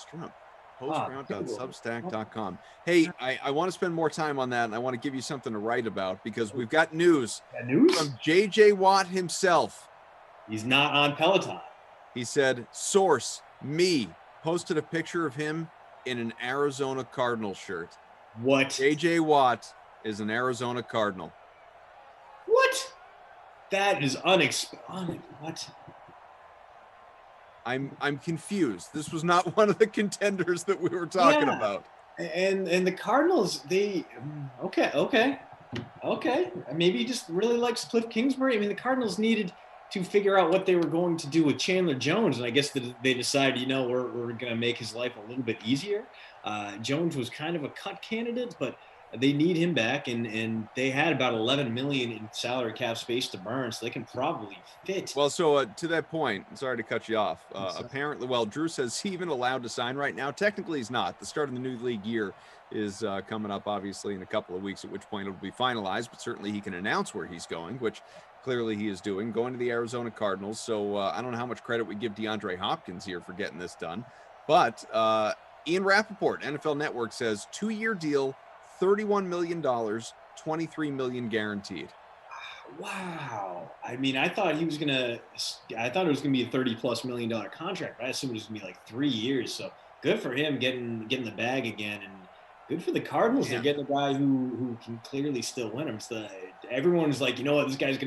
Postground.substack.com. Hey, I want to spend more time on that, and I want to give you something to write about because we've got news from J.J. Watt himself. He's not on Peloton. He said, source, me, posted a picture of him in an Arizona Cardinal shirt. What? J.J. Watt is an Arizona Cardinal. What? That is unexpected. What? I'm confused. This was not one of the contenders that we were talking about. And the Cardinals, okay. Maybe he just really likes Cliff Kingsbury. I mean, the Cardinals needed to figure out what they were going to do with Chandler Jones, and I guess they decided, we're going to make his life a little bit easier. Jones was kind of a cut candidate, but they need him back, and they had about $11 million in salary cap space to burn, so they can probably fit. Well, so to that point, sorry to cut you off. Apparently, well, Drew says he even allowed to sign right now. Technically, he's not. The start of the new league year is coming up, obviously, in a couple of weeks, at which point it'll be finalized. But certainly, he can announce where he's going, which clearly he is doing, going to the Arizona Cardinals. So I don't know how much credit we give DeAndre Hopkins here for getting this done, but Ian Rappaport, NFL Network, says 2-year deal. $31 million, $23 million guaranteed. Wow. I mean, I thought it was gonna be a $30+ million contract, but I assumed it was gonna be like 3 years. So good for him getting the bag again, and good for the Cardinals. They're getting a guy who can clearly still win them. So everyone's like, you know what, this guy's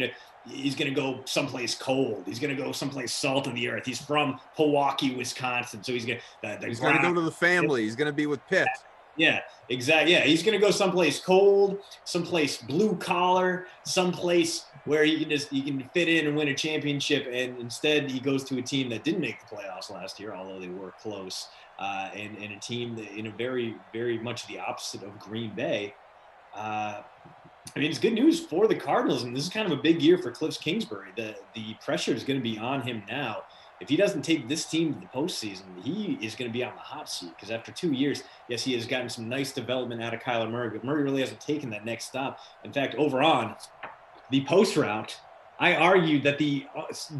he's gonna go someplace cold. He's gonna go someplace salt of the earth. He's from Milwaukee, Wisconsin, so he's gonna go to the family. He's gonna be with Pitt. Yeah, exactly. Yeah, he's going to go someplace cold, someplace blue collar, someplace where he can fit in and win a championship. And instead, he goes to a team that didn't make the playoffs last year, although they were close, and a team that, very, very much the opposite of Green Bay. I mean, it's good news for the Cardinals, and this is kind of a big year for Cliff Kingsbury. The pressure is going to be on him now. If he doesn't take this team to the postseason, he is going to be on the hot seat, because after 2 years, yes, he has gotten some nice development out of Kyler Murray, but Murray really hasn't taken that next stop. In fact, over on the post route, I argued that the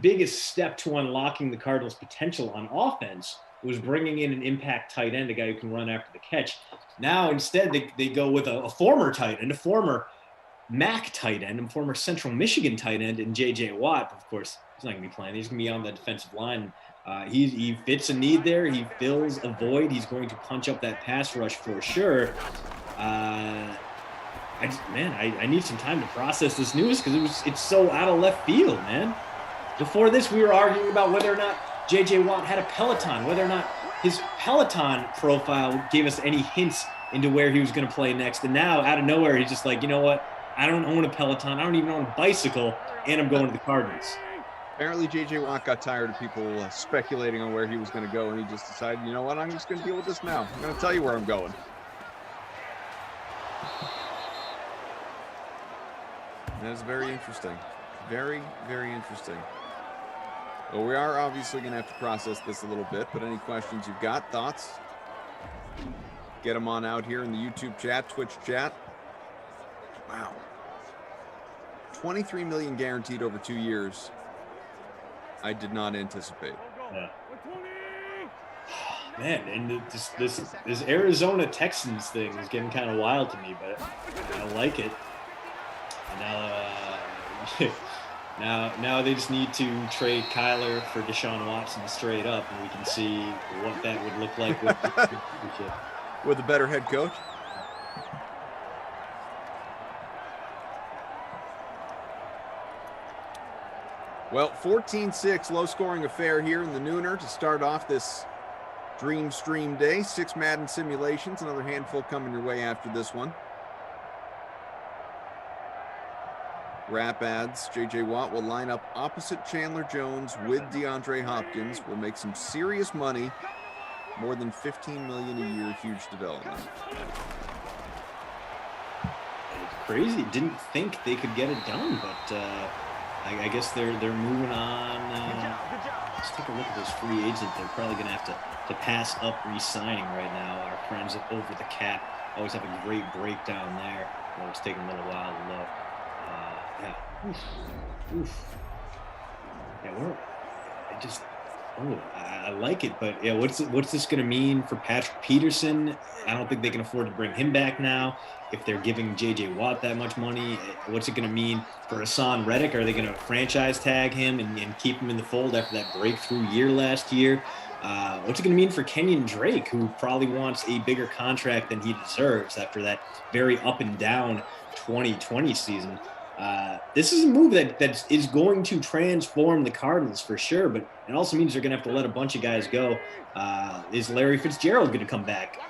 biggest step to unlocking the Cardinals' potential on offense was bringing in an impact tight end, a guy who can run after the catch. Now, instead, they go with a former tight end, a former MAC tight end, and former Central Michigan tight end in J.J. Watt. Of course, he's not going to be playing. He's going to be on the defensive line. He fits a need there. He fills a void. He's going to punch up that pass rush for sure. I need some time to process this news, because it's so out of left field, man. Before this, we were arguing about whether or not J.J. Watt had a Peloton, whether or not his Peloton profile gave us any hints into where he was going to play next. And now, out of nowhere, he's just like, you know what? I don't own a Peloton. I don't even own a bicycle, and I'm going to the Cardinals. Apparently, J.J. Watt got tired of people speculating on where he was going to go, and he just decided, you know what, I'm just going to deal with this now. I'm going to tell you where I'm going. That is very interesting. Very, very interesting. Well, we are obviously going to have to process this a little bit, but any questions you've got, thoughts, get them on out here in the YouTube chat, Twitch chat. Wow. $23 million guaranteed over 2 years. I did not anticipate. Yeah. Man, and this Arizona Texans thing is getting kind of wild to me, but I like it. And now they just need to trade Kyler for Deshaun Watson straight up, and we can see what that would look like with a better head coach. Well, 14-6, low-scoring affair here in the Nooner to start off this Dream Stream day. 6 Madden simulations, another handful coming your way after this one. Rap ads, J.J. Watt will line up opposite Chandler Jones with DeAndre Hopkins. Will make some serious money, more than $15 million a year, huge development. It's crazy. Didn't think they could get it done, but I guess they're moving on. Let's take a look at those free agents. They're probably going to have to pass up re-signing right now. Our friends at Over the Cap always have a great breakdown there. Well, it's taking a little while to look. Oof. Yeah, I like it, but yeah, what's this going to mean for Patrick Peterson? I don't think they can afford to bring him back now. If they're giving J.J. Watt that much money, what's it going to mean for Hassan Reddick? Are they going to franchise tag him and keep him in the fold after that breakthrough year last year? What's it going to mean for Kenyon Drake, who probably wants a bigger contract than he deserves after that very up and down 2020 season? This is a move that is going to transform the Cardinals for sure, but it also means they're going to have to let a bunch of guys go. Is Larry Fitzgerald going to come back?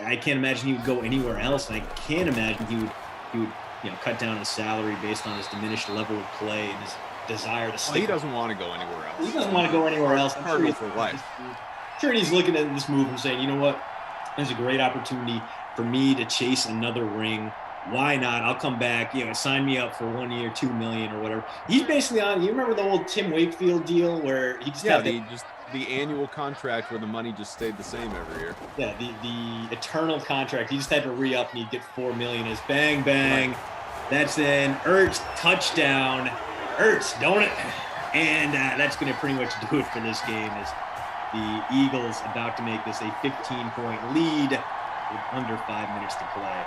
I can't imagine he would go anywhere else, and I can't imagine he would cut down his salary based on his diminished level of play and his desire to stay. He doesn't want to go anywhere else. He doesn't want to go anywhere else. Cardinal for life. Sure, he's looking at this move and saying, you know what? It's a great opportunity for me to chase another ring. Why not? I'll come back. Sign me up for 1 year, $2 million or whatever. He's basically on. You remember the old Tim Wakefield deal where he just had the annual contract where the money just stayed the same every year. Yeah, the eternal contract. He just had to re-up and he'd get $4 million. As bang bang, right. That's in. Ertz touchdown. Ertz, don't it? And that's going to pretty much do it for this game. As the Eagles about to make this a 15-point lead with under 5 minutes to play.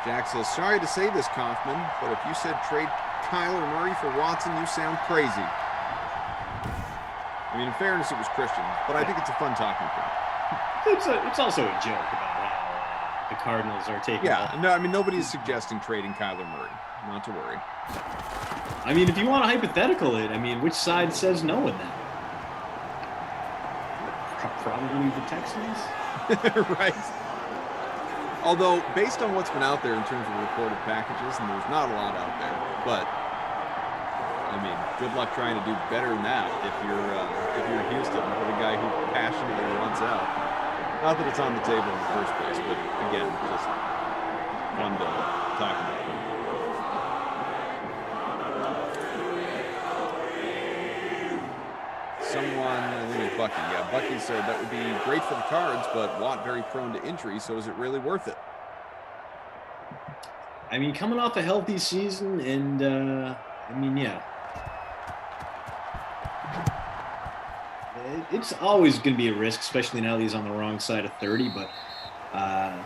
Jack says, sorry to say this, Kaufman, but if you said trade Kyler Murray for Watson, you sound crazy. I mean, in fairness, it was Christian, but I think it's a fun talking point. It's also a joke about how the Cardinals are taking. Yeah, no, I mean, nobody's suggesting trading Kyler Murray. Not to worry. I mean, if you want to hypothetical it, I mean, which side says no in that? Probably the Texans. Right. Although, based on what's been out there in terms of reported packages, and there's not a lot out there, but I mean, good luck trying to do better than that if you're Houston with a guy who passionately wants out. Not that it's on the table in the first place, but again, just fun to talk about. Someone, I think it's Bucky. Yeah, Bucky said that would be great for the Cards, but Watt very prone to injury, so is it really worth it? I mean, coming off a healthy season, and I mean, yeah. It's always going to be a risk, especially now that he's on the wrong side of 30, but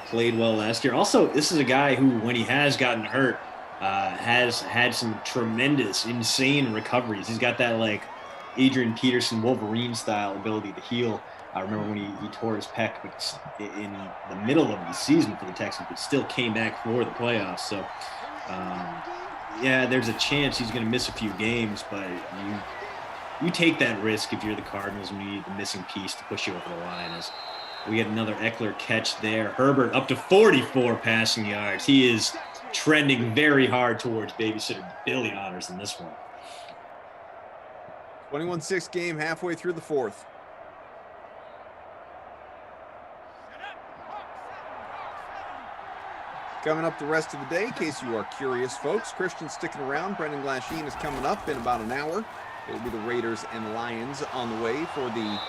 played well last year. Also, this is a guy who, when he has gotten hurt, has had some tremendous, insane recoveries. He's got that, like, Adrian Peterson Wolverine-style ability to heal. I remember when he tore his pec but in the middle of the season for the Texans, but still came back for the playoffs. So, yeah, there's a chance he's going to miss a few games, but you take that risk if you're the Cardinals and you need the missing piece to push you over the line. As we get another Eckler catch there. Herbert up to 44 passing yards. He is trending very hard towards babysitter Billy honors in this one. 21-6 game, halfway through the fourth. Coming up the rest of the day, in case you are curious, folks, Christian sticking around. Brendan Glasheen is coming up in about an hour. It'll be the Raiders and Lions on the way for the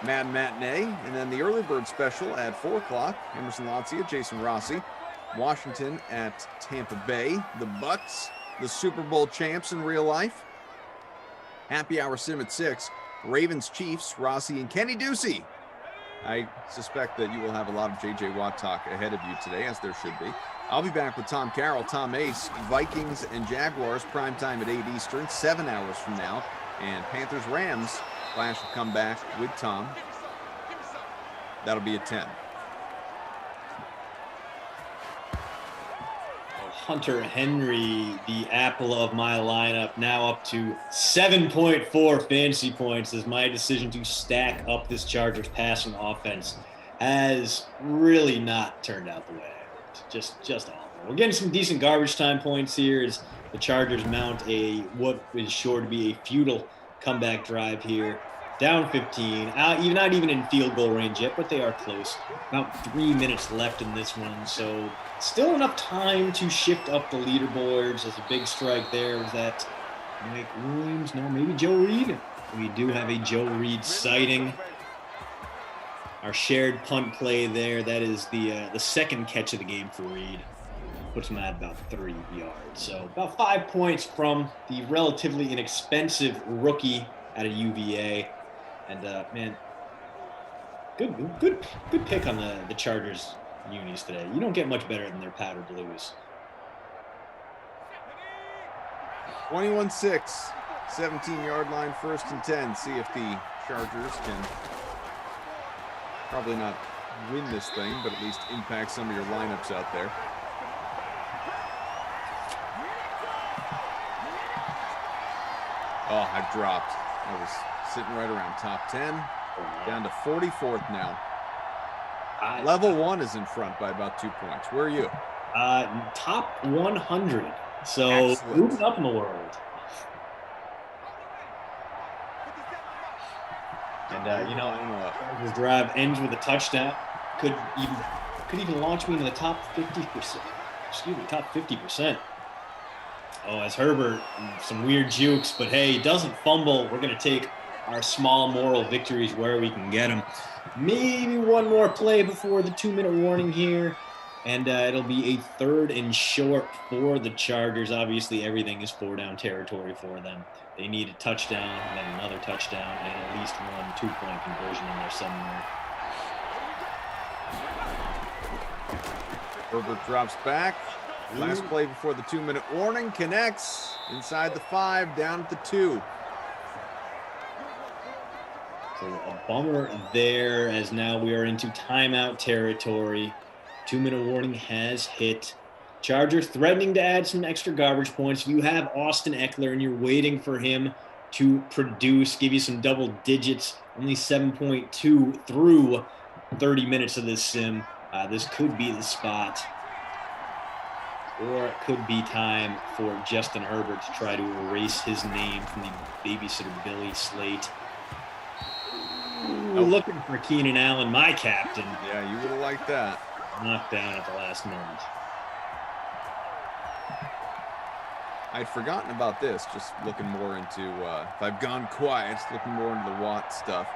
Madden Matinee. And then the early bird special at 4 o'clock. Emerson Lancia, Jason Rossi. Washington at Tampa Bay. The Bucks, the Super Bowl champs in real life. Happy Hour Sim at 6. Ravens, Chiefs, Rossi and Kenny Ducey. I suspect that you will have a lot of J.J. Watt talk ahead of you today, as there should be. I'll be back with Tom Carroll, Tom Ace, Vikings and Jaguars, primetime at 8 Eastern, 7 hours from now. And Panthers, Rams, Flash will come back with Tom. That'll be at 10. Hunter Henry, the apple of my lineup, now up to 7.4 fantasy points, as my decision to stack up this Chargers passing offense has really not turned out the way I hoped. Just awful. We're getting some decent garbage time points here as the Chargers mount what is sure to be a futile comeback drive here. Down 15, not even in field goal range yet, but they are close. About 3 minutes left in this one, so still enough time to shift up the leaderboards. As a big strike there was that Mike Williams, no, maybe Joe Reed. We do have a Joe Reed sighting. Our shared punt play there, that is the second catch of the game for Reed. Puts him at about 3 yards. So about 5 points from the relatively inexpensive rookie out of UVA. And, man, good pick on the Chargers unis today. You don't get much better than their powder blues. 21-6, 17-yard line, 1st and 10. See if the Chargers can probably not win this thing, but at least impact some of your lineups out there. Oh, I've dropped. I was sitting right around top 10, down to 44th now. Level 1 is in front by about 2 points. Where are you? Top 100. So excellent. Moving up in the world. And this drive ends with a touchdown. Could even launch me into the top 50%. Excuse me, top 50%. Oh, as Herbert, some weird jukes, but hey, he doesn't fumble. We're going to take our small moral victories where we can get them. Maybe one more play before the 2-minute warning here, and it'll be a 3rd and short for the Chargers. Obviously, everything is 4-down territory for them. They need a touchdown, and then another touchdown, and at least one 2-point conversion in there somewhere. Herbert drops back. Last play before the 2-minute warning. Connects inside the 5, down at the 2. So a bummer there, as now we are into timeout territory. 2-minute warning has hit. Chargers threatening to add some extra garbage points. If you have Austin Eckler and you're waiting for him to produce, give you some double digits, only 7.2 through 30 minutes of this sim, this could be the spot. Or it could be time for Justin Herbert to try to erase his name from the Babysitter Billy slate. Ooh, looking for Keenan Allen, my captain. Yeah, you would have liked that. Knocked down at the last moment. I'd forgotten about this, just looking more into, if I've gone quiet, looking more into the Watt stuff.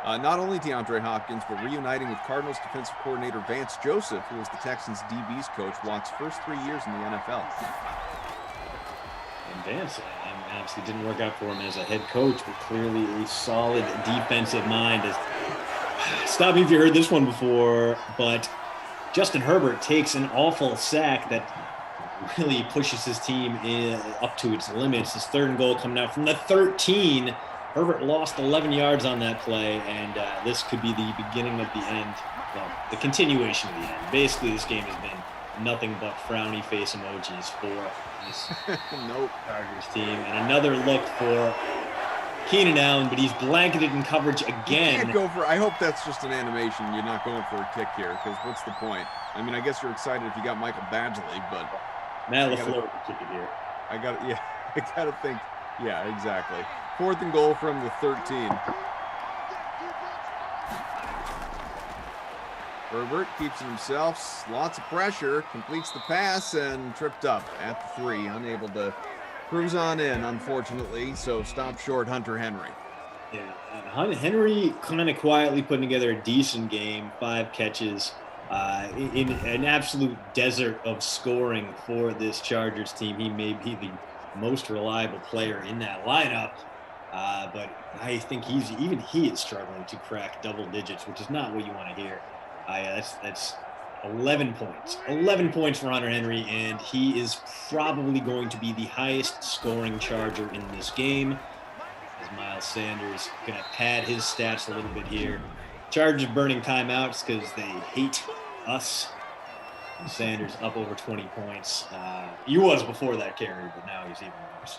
Not only DeAndre Hopkins, but reuniting with Cardinals defensive coordinator Vance Joseph, who was the Texans' DB's coach, Watt's first 3 years in the NFL. And Vance obviously didn't work out for him as a head coach, but clearly a solid defensive mind. Stop me if you heard this one before, but Justin Herbert takes an awful sack that really pushes his team up to its limits. His 3rd and goal coming out from the 13. Herbert lost 11 yards on that play, and this could be the beginning of the end, well, the continuation of the end. Basically, this game has been nothing but frowny face emojis for this Chargers team. And another look for Keenan Allen, but he's blanketed in coverage again. You can't go for, I hope that's just an animation. You're not going for a kick here, because what's the point? I mean, I guess you're excited if you got Michael Badgley, but Matt LaFleur would kick it here. I gotta think. Yeah, exactly. 4th and goal from the 13. Herbert keeps it himself. Lots of pressure. Completes the pass and tripped up at the 3. Unable to cruise on in, unfortunately. So stopped short Hunter Henry. Yeah, Henry kind of quietly putting together a decent game. 5 catches. In an absolute desert of scoring for this Chargers team. He may be the most reliable player in that lineup, but I think he is struggling to crack double digits, which is not what you want to hear. That's 11 points. 11 points for Hunter Henry, and he is probably going to be the highest scoring Charger in this game, as Miles Sanders going to pad his stats a little bit here. Chargers burning timeouts because they hate us. And Sanders up over 20 points. He was before that carry, but now he's even worse.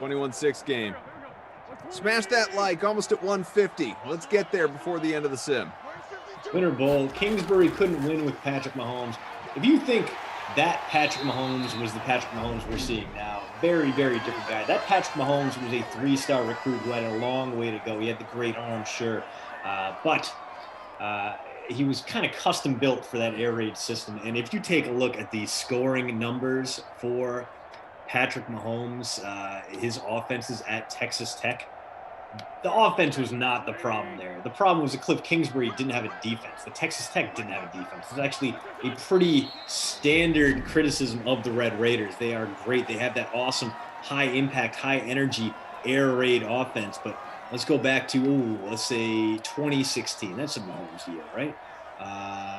(21-6) game. Smash that like, almost at 150. Let's get there before the end of the sim. Winter Bowl. Kingsbury couldn't win with Patrick Mahomes. If you think that Patrick Mahomes was the Patrick Mahomes we're seeing now, very, very different guy. That Patrick Mahomes was a 3-star recruit who had a long way to go. He had the great arm, sure, but he was kind of custom built for that air raid system. And if you take a look at the scoring numbers for Patrick Mahomes, his offenses at Texas Tech, the offense was not the problem there. The problem was that Cliff Kingsbury didn't have a defense. The Texas Tech didn't have a defense. It's actually a pretty standard criticism of the Red Raiders. They are great. They have that awesome high impact, high energy air raid offense. But let's go back to, let's say 2016. That's a Mahomes year, right?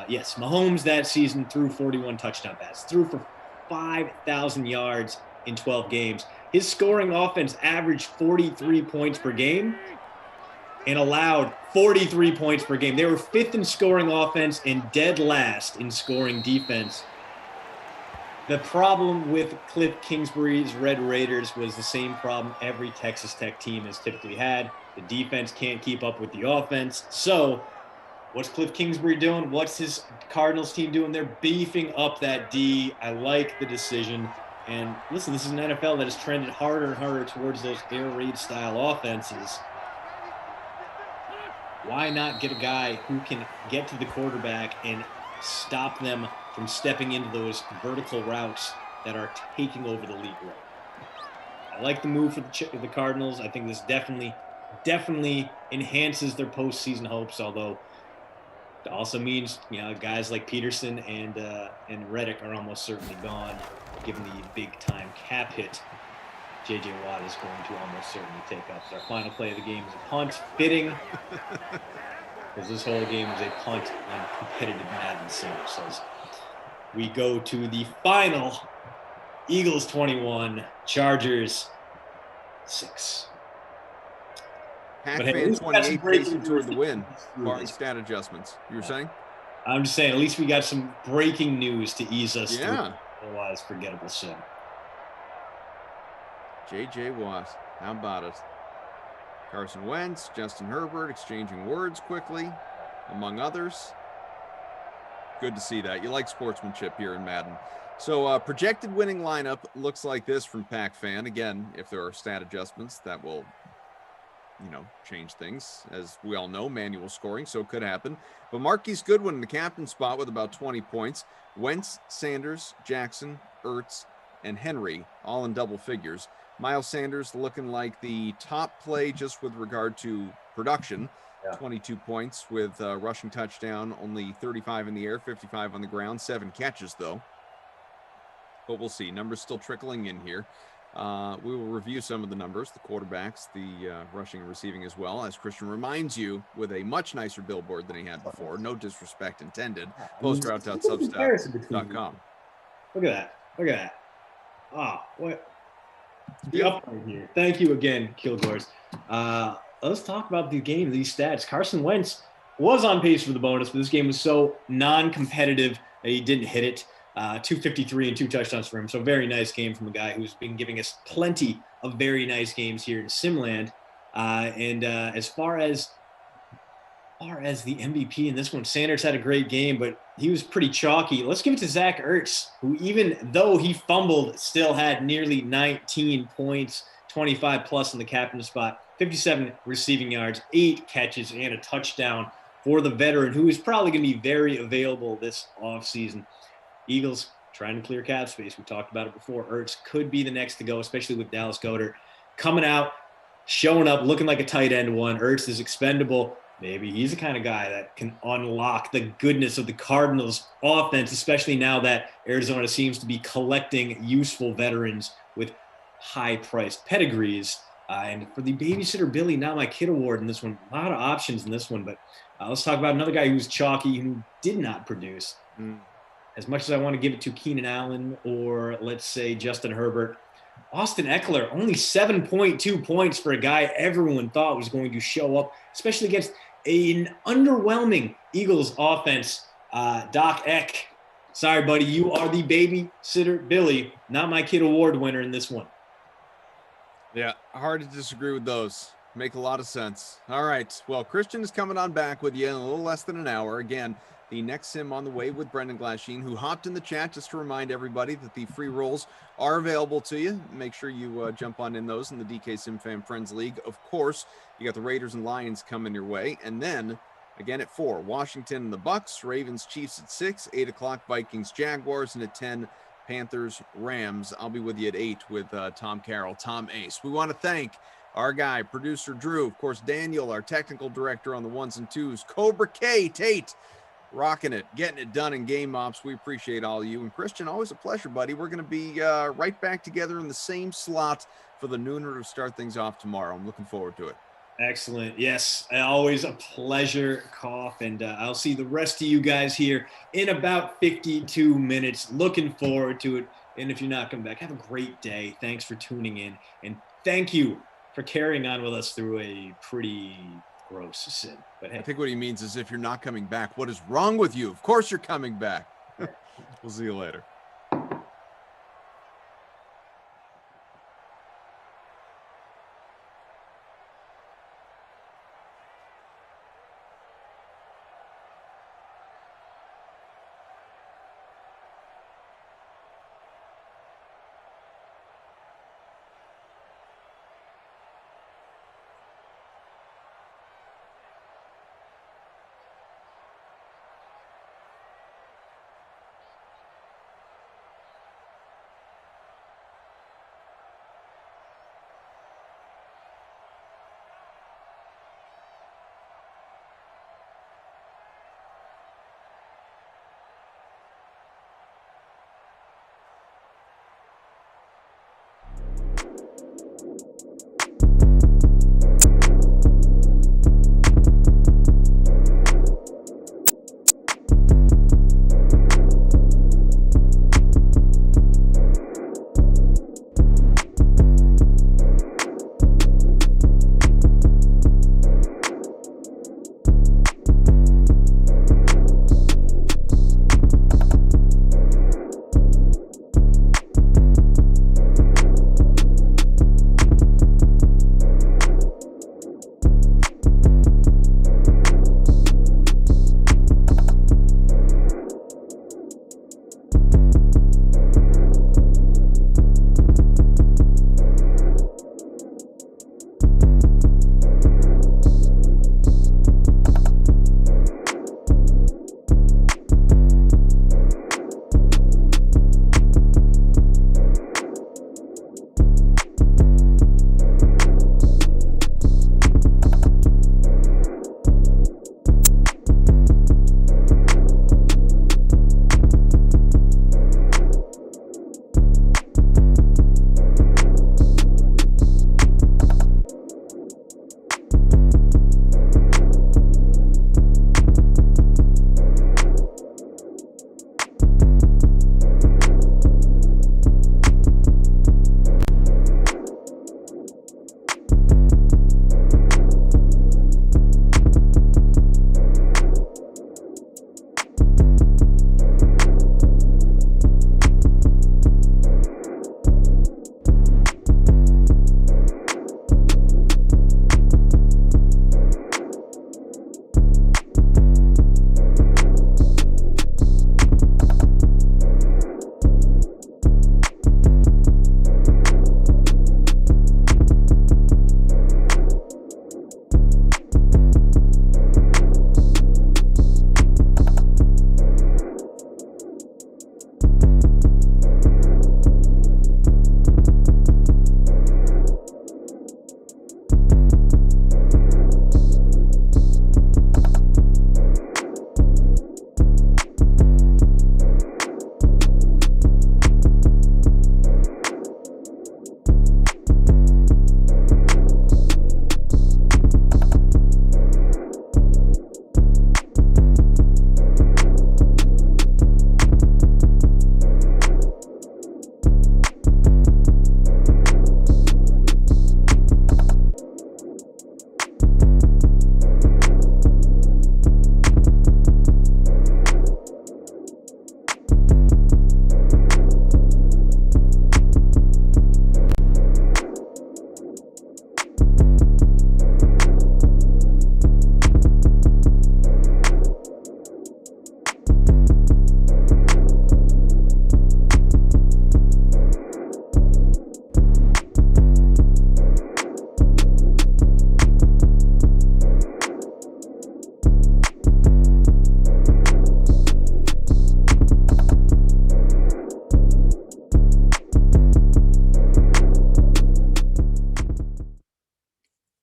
Yes, Mahomes that season threw 41 touchdown passes, threw for 5,000 yards in 12 games. His scoring offense averaged 43 points per game and allowed 43 points per game. They were 5th in scoring offense and dead last in scoring defense. The problem with Cliff Kingsbury's Red Raiders was the same problem every Texas Tech team has typically had. The defense can't keep up with the offense. So What's Cliff Kingsbury doing? What's his Cardinals team doing? They're beefing up that D. I like the decision. And listen, this is an NFL that has trended harder and harder towards those air raid style offenses. Why not get a guy who can get to the quarterback and stop them from stepping into those vertical routes that are taking over the league right now? I like the move for the Cardinals. I think this definitely enhances their postseason hopes, although it also means guys like Peterson and Reddick are almost certainly gone, given the big time cap hit J.J. Watt is going to almost certainly take up. Our final play of the game is a punt, fitting, because this whole game is a punt on competitive Madden Sim. So we go to the final. Eagles 21, Chargers 6. Pac-Man 28 pacing toward the win, barring stat adjustments. You were saying? I'm just saying, at least we got some breaking news to ease us through otherwise forgettable sim. J.J. Watt, how about it? Carson Wentz, Justin Herbert exchanging words quickly, among others. Good to see that. You like sportsmanship here in Madden. So projected winning lineup looks like this from PacFan. Again, if there are stat adjustments, that will, change things. As we all know, manual scoring, so it could happen. But Marquise Goodwin in the captain spot with about 20 points. Wentz, Sanders, Jackson, Ertz, and Henry, all in double figures. Miles Sanders looking like the top play just with regard to production. 22 points with rushing touchdown, only 35 in the air, 55 on the ground, 7 catches though. But we'll see. Numbers still trickling in here. We will review some of the numbers, the quarterbacks, the rushing and receiving as well, as Christian reminds you, with a much nicer billboard than he had before. No disrespect intended. Postroute.substack.com. Look at that. Oh, what? The upgrade here. Thank you again, Kilgores. Let's talk about the game, these stats. Carson Wentz was on pace for the bonus, but this game was so non-competitive that he didn't hit it. 253 and 2 touchdowns for him. So very nice game from a guy who's been giving us plenty of very nice games here in Simland. As far as the MVP in this one, Sanders had a great game, but he was pretty chalky. Let's give it to Zach Ertz, who even though he fumbled, still had nearly 19 points, 25 plus in the captain spot, 57 receiving yards, 8 catches, and a touchdown for the veteran, who is probably going to be very available this offseason. Eagles trying to clear cap space. We talked about it before. Ertz could be the next to go, especially with Dallas Goedert coming out, showing up, looking like a tight end one. Ertz is expendable. Maybe he's the kind of guy that can unlock the goodness of the Cardinals offense, especially now that Arizona seems to be collecting useful veterans with high-priced pedigrees. And for the Babysitter Billy, Not My Kid award in this one, a lot of options in this one. But let's talk about another guy who's chalky, who did not produce. As much as I want to give it to Keenan Allen or, let's say, Justin Herbert, Austin Eckler, only 7.2 points for a guy everyone thought was going to show up, especially against an underwhelming Eagles offense. Doc Eck, sorry, buddy, you are the Babysitter Billy, Not My Kid award winner in this one. Yeah, hard to disagree with those. Make a lot of sense. All right, well, Christian is coming on back with you in a little less than an hour. Again, the next sim on the way with Brendan Glasheen, who hopped in the chat just to remind everybody that the free rolls are available to you. Make sure you jump on in those in the DK Sim Fan Friends League. Of course, you got the Raiders and Lions coming your way. And then, again at 4, Washington and the Bucks, Ravens, Chiefs at 6, 8 o'clock, Vikings, Jaguars, and at 10, Panthers, Rams. I'll be with you at 8 with Tom Carroll, Tom Ace. We want to thank our guy, producer Drew, of course, Daniel, our technical director on the 1s and 2s, Cobra K, Tate, rocking it, getting it done in game ops. We appreciate all of you. And Christian, always a pleasure, buddy. We're going to be right back together in the same slot for the nooner to start things off tomorrow. I'm looking forward to it. Excellent. Yes, always a pleasure, Koff. And I'll see the rest of you guys here in about 52 minutes. Looking forward to it. And if you're not coming back, have a great day. Thanks for tuning in. And thank you for carrying on with us through a pretty gross sin. But hey, I think what he means is if you're not coming back, what is wrong with you? Of course you're coming back. We'll see you later.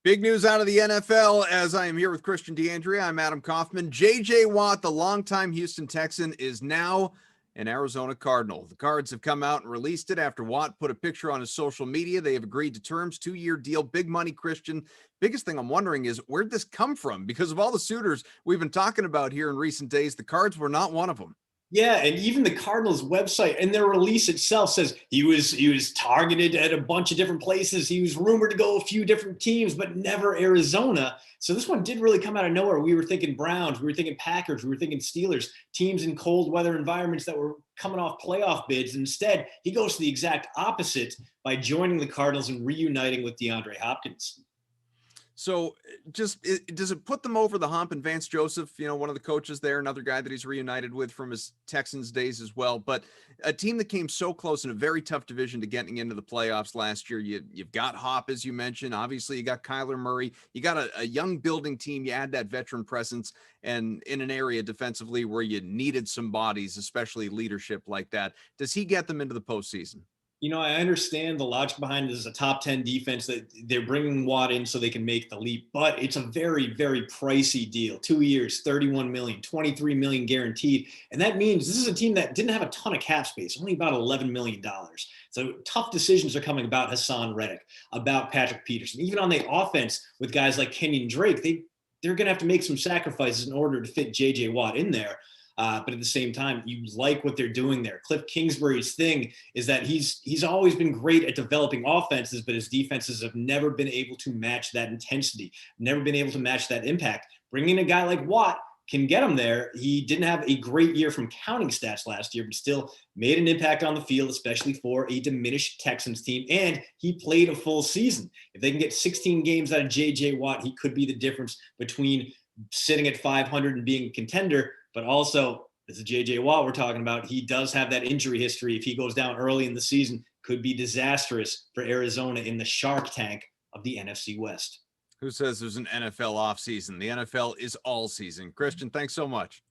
Big news out of the NFL as I am here with Christian DeAndrea. I'm Adam Kaufman. J.J. Watt, the longtime Houston Texan, is now an Arizona Cardinal. The Cards have come out and released it after Watt put a picture on his social media. They have agreed to terms, 2-year deal, big money, Christian. Biggest thing I'm wondering is where'd this come from? Because of all the suitors we've been talking about here in recent days, the Cards were not one of them. Yeah, and even the Cardinals website and their release itself says he was targeted at a bunch of different places. He was rumored to go a few different teams, but never Arizona. So this one did really come out of nowhere. We were thinking Browns, we were thinking Packers, we were thinking Steelers, teams in cold weather environments that were coming off playoff bids. Instead, he goes to the exact opposite by joining the Cardinals and reuniting with DeAndre Hopkins. So does it put them over the hump? And Vance Joseph, one of the coaches there, another guy that he's reunited with from his Texans days as well. But a team that came so close in a very tough division to getting into the playoffs last year. You've got Hop, as you mentioned. Obviously, you got Kyler Murray. You got a young building team. You add that veteran presence, and in an area defensively where you needed some bodies, especially leadership like that. Does he get them into the postseason? I understand the logic behind this is a top 10 defense that they're bringing Watt in so they can make the leap, but it's a very, very pricey deal. 2 years, $31 million, $23 million guaranteed. And that means this is a team that didn't have a ton of cap space, only about $11 million. So tough decisions are coming about Hassan Reddick, about Patrick Peterson. Even on the offense with guys like Kenyon Drake, they're going to have to make some sacrifices in order to fit J.J. Watt in there. But at the same time, you like what they're doing there. Cliff Kingsbury's thing is that he's always been great at developing offenses, but his defenses have never been able to match that intensity, never been able to match that impact. Bringing a guy like Watt can get him there. He didn't have a great year from counting stats last year, but still made an impact on the field, especially for a diminished Texans team. And he played a full season. If they can get 16 games out of J.J. Watt, he could be the difference between sitting at 500 and being a contender. But also, this is J.J. Watt we're talking about. He does have that injury history. If he goes down early in the season, could be disastrous for Arizona in the shark tank of the NFC West. Who says there's an NFL offseason? The NFL is all season. Christian, thanks so much.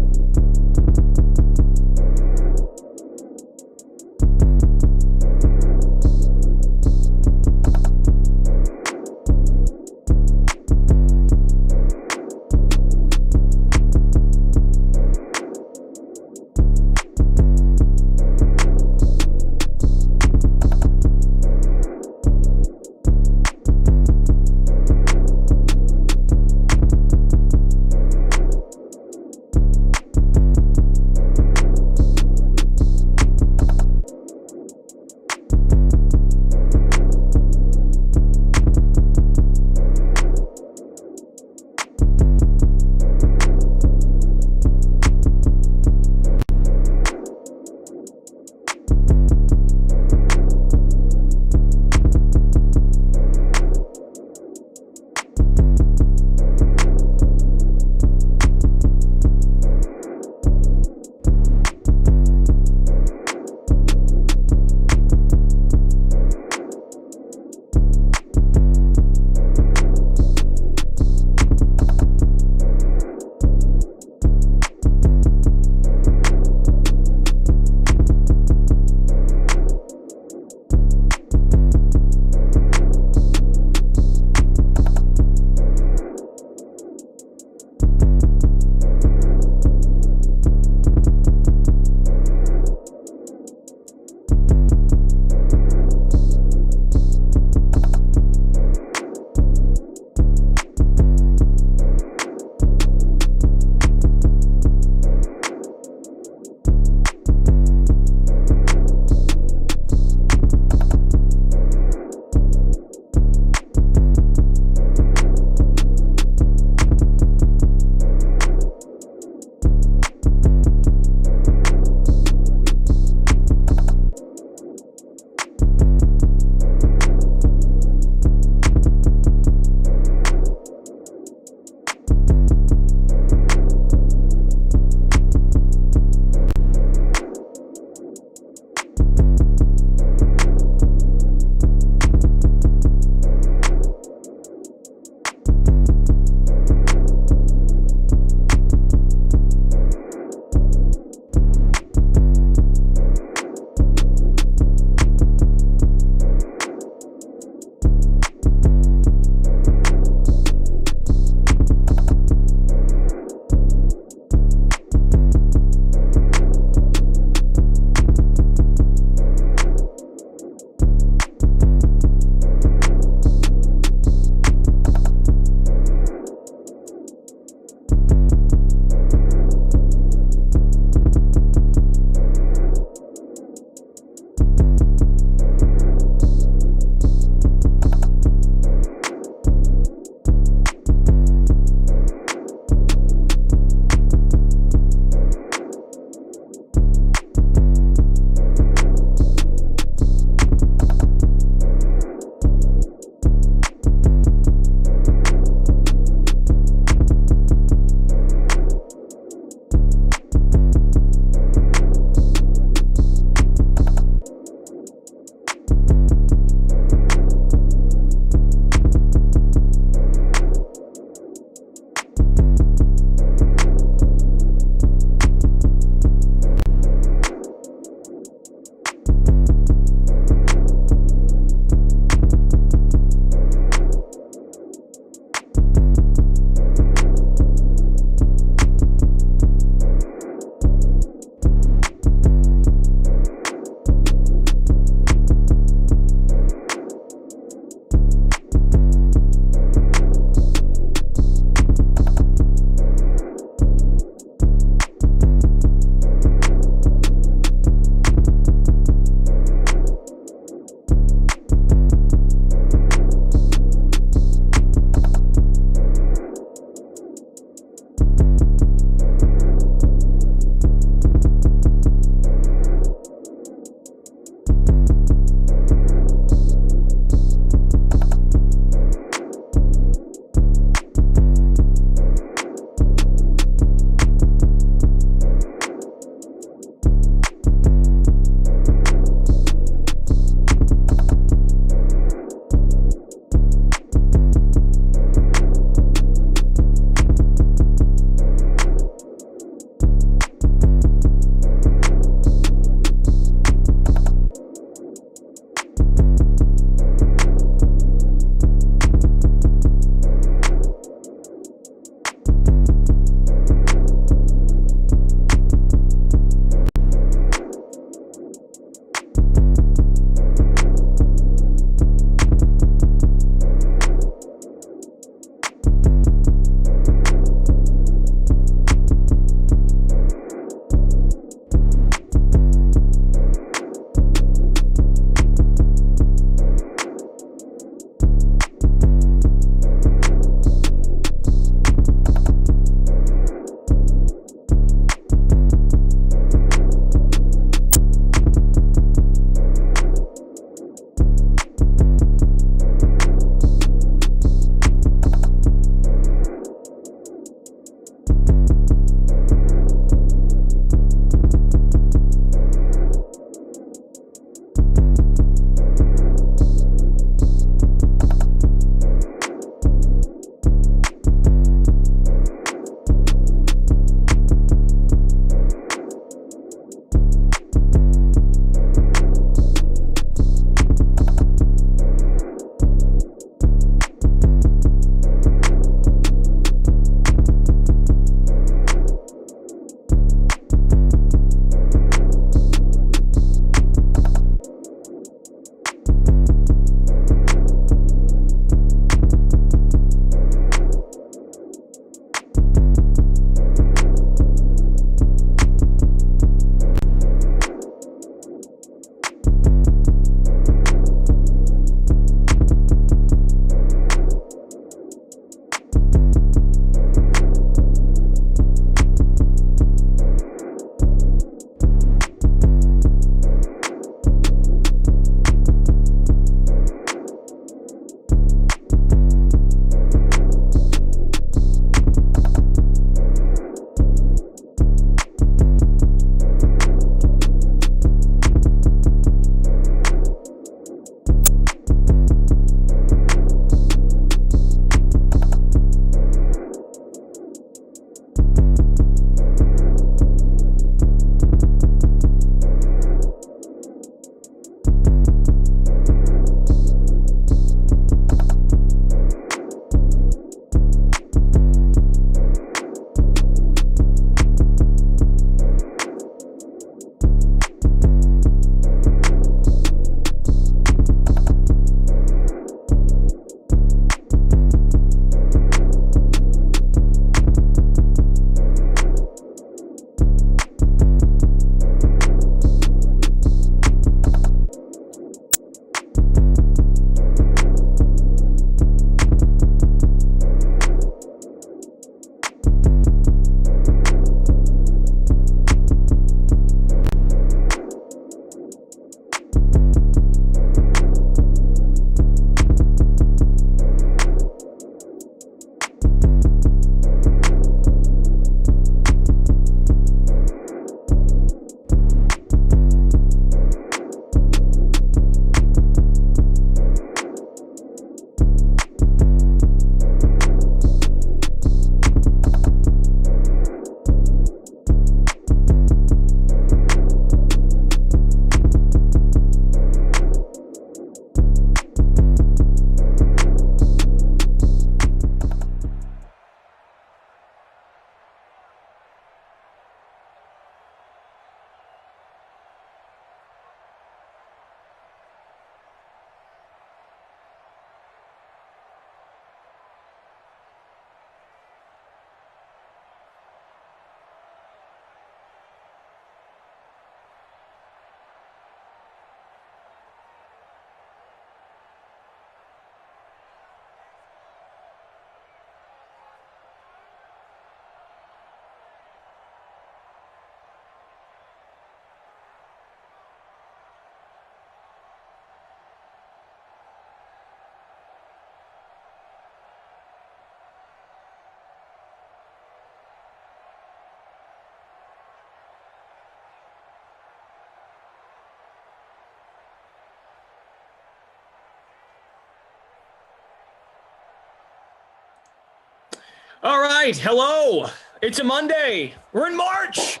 All right, hello. It's a Monday. We're in March.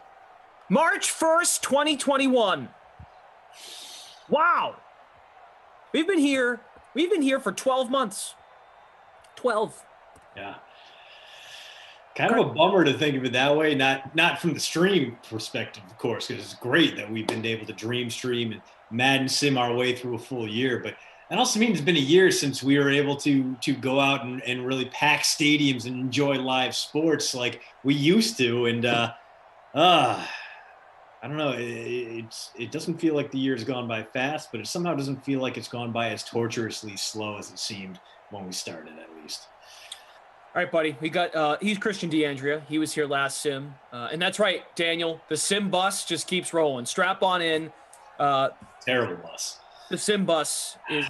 March 1st, 2021. Wow. We've been here for 12 months. 12. Yeah. Kind of a bummer to think of it that way. Not from the stream perspective, of course, because it's great that we've been able to dream stream and Madden sim our way through a full year. But that also means it's been a year since we were able to go out and really pack stadiums and enjoy live sports like we used to. And I don't know. It doesn't feel like the year's gone by fast, but it somehow doesn't feel like it's gone by as torturously slow as it seemed when we started, at least. All right, buddy. We got he's Christian DeAndrea. He was here last sim, and that's right, Daniel. The sim bus just keeps rolling. Strap on in. Terrible bus. The sim bus is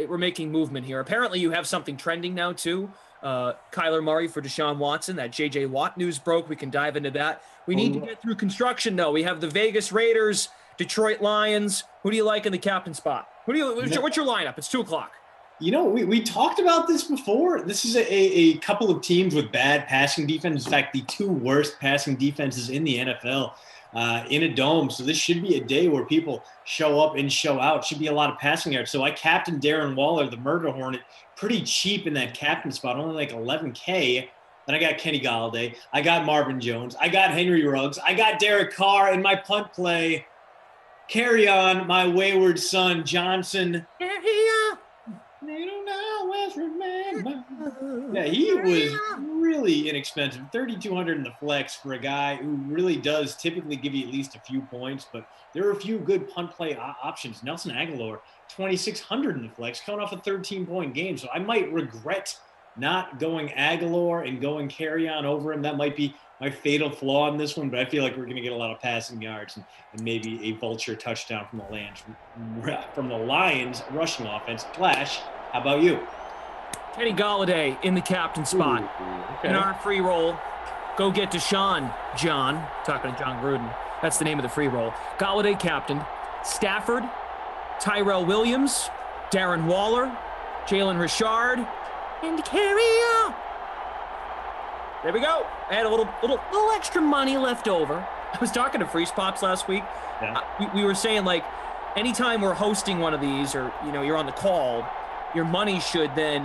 we're making movement here. Apparently, you have something trending now too. Kyler Murray for Deshaun Watson. That J.J. Watt news broke. We can dive into that. We need to get through construction, though. We have the Vegas Raiders, Detroit Lions. Who do you like in the captain spot? What's your lineup? It's 2:00. You know, we talked about this before. This is a couple of teams with bad passing defense. In fact, the two worst passing defenses in the NFL in a dome. So this should be a day where people show up and show out. Should be a lot of passing yards. So I captained Darren Waller, the Murder Hornet, pretty cheap in that captain spot, only like $11K. Then I got Kenny Galladay. I got Marvin Jones. I got Henry Ruggs. I got Derek Carr in my punt play. Carry on, my wayward son, Johnson. They don't always remember. Yeah, he was really inexpensive. 3,200 in the flex for a guy who really does typically give you at least a few points, but there are a few good punt play options. Nelson Aguilar, 2,600 in the flex, coming off a 13-point game. So I might regret not going Aguilar and going Carry On over him. That might be my fatal flaw in this one, but I feel like we're going to get a lot of passing yards and maybe a vulture touchdown from the Lions rushing offense. Flash, how about you? Kenny Galladay in the captain spot. Okay. In our free roll, go get Deshaun, John. Talking to John Gruden. That's the name of the free roll. Galladay captain. Stafford, Tyrell Williams, Darren Waller, Jalen Richard, and Carry On. There we go. I had a little extra money left over. I was talking to Freeze Pops last week. Yeah. We were saying, like, anytime we're hosting one of these or, you're on the call, your money should then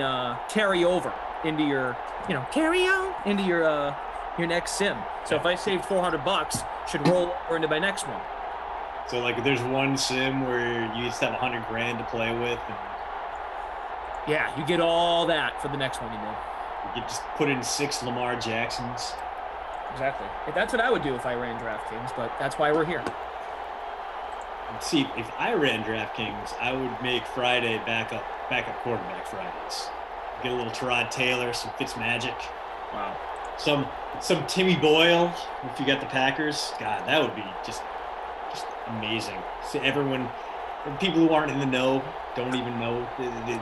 carry over into your, carry on into your next sim. So if I saved $400, should roll over into my next one. So, like, there's one sim where you just have $100,000 to play with. And yeah, you get all that for the next one you do. you just put in 6 Lamar Jacksons. Exactly. That's what I would do if I ran DraftKings, but that's why we're here. See, if I ran DraftKings, I would make Friday backup quarterback Fridays. Get a little Tyrod Taylor, some Fitzmagic. Wow. Some Timmy Boyle, if you got the Packers. God, that would be just amazing. So people who aren't in the know, don't even know.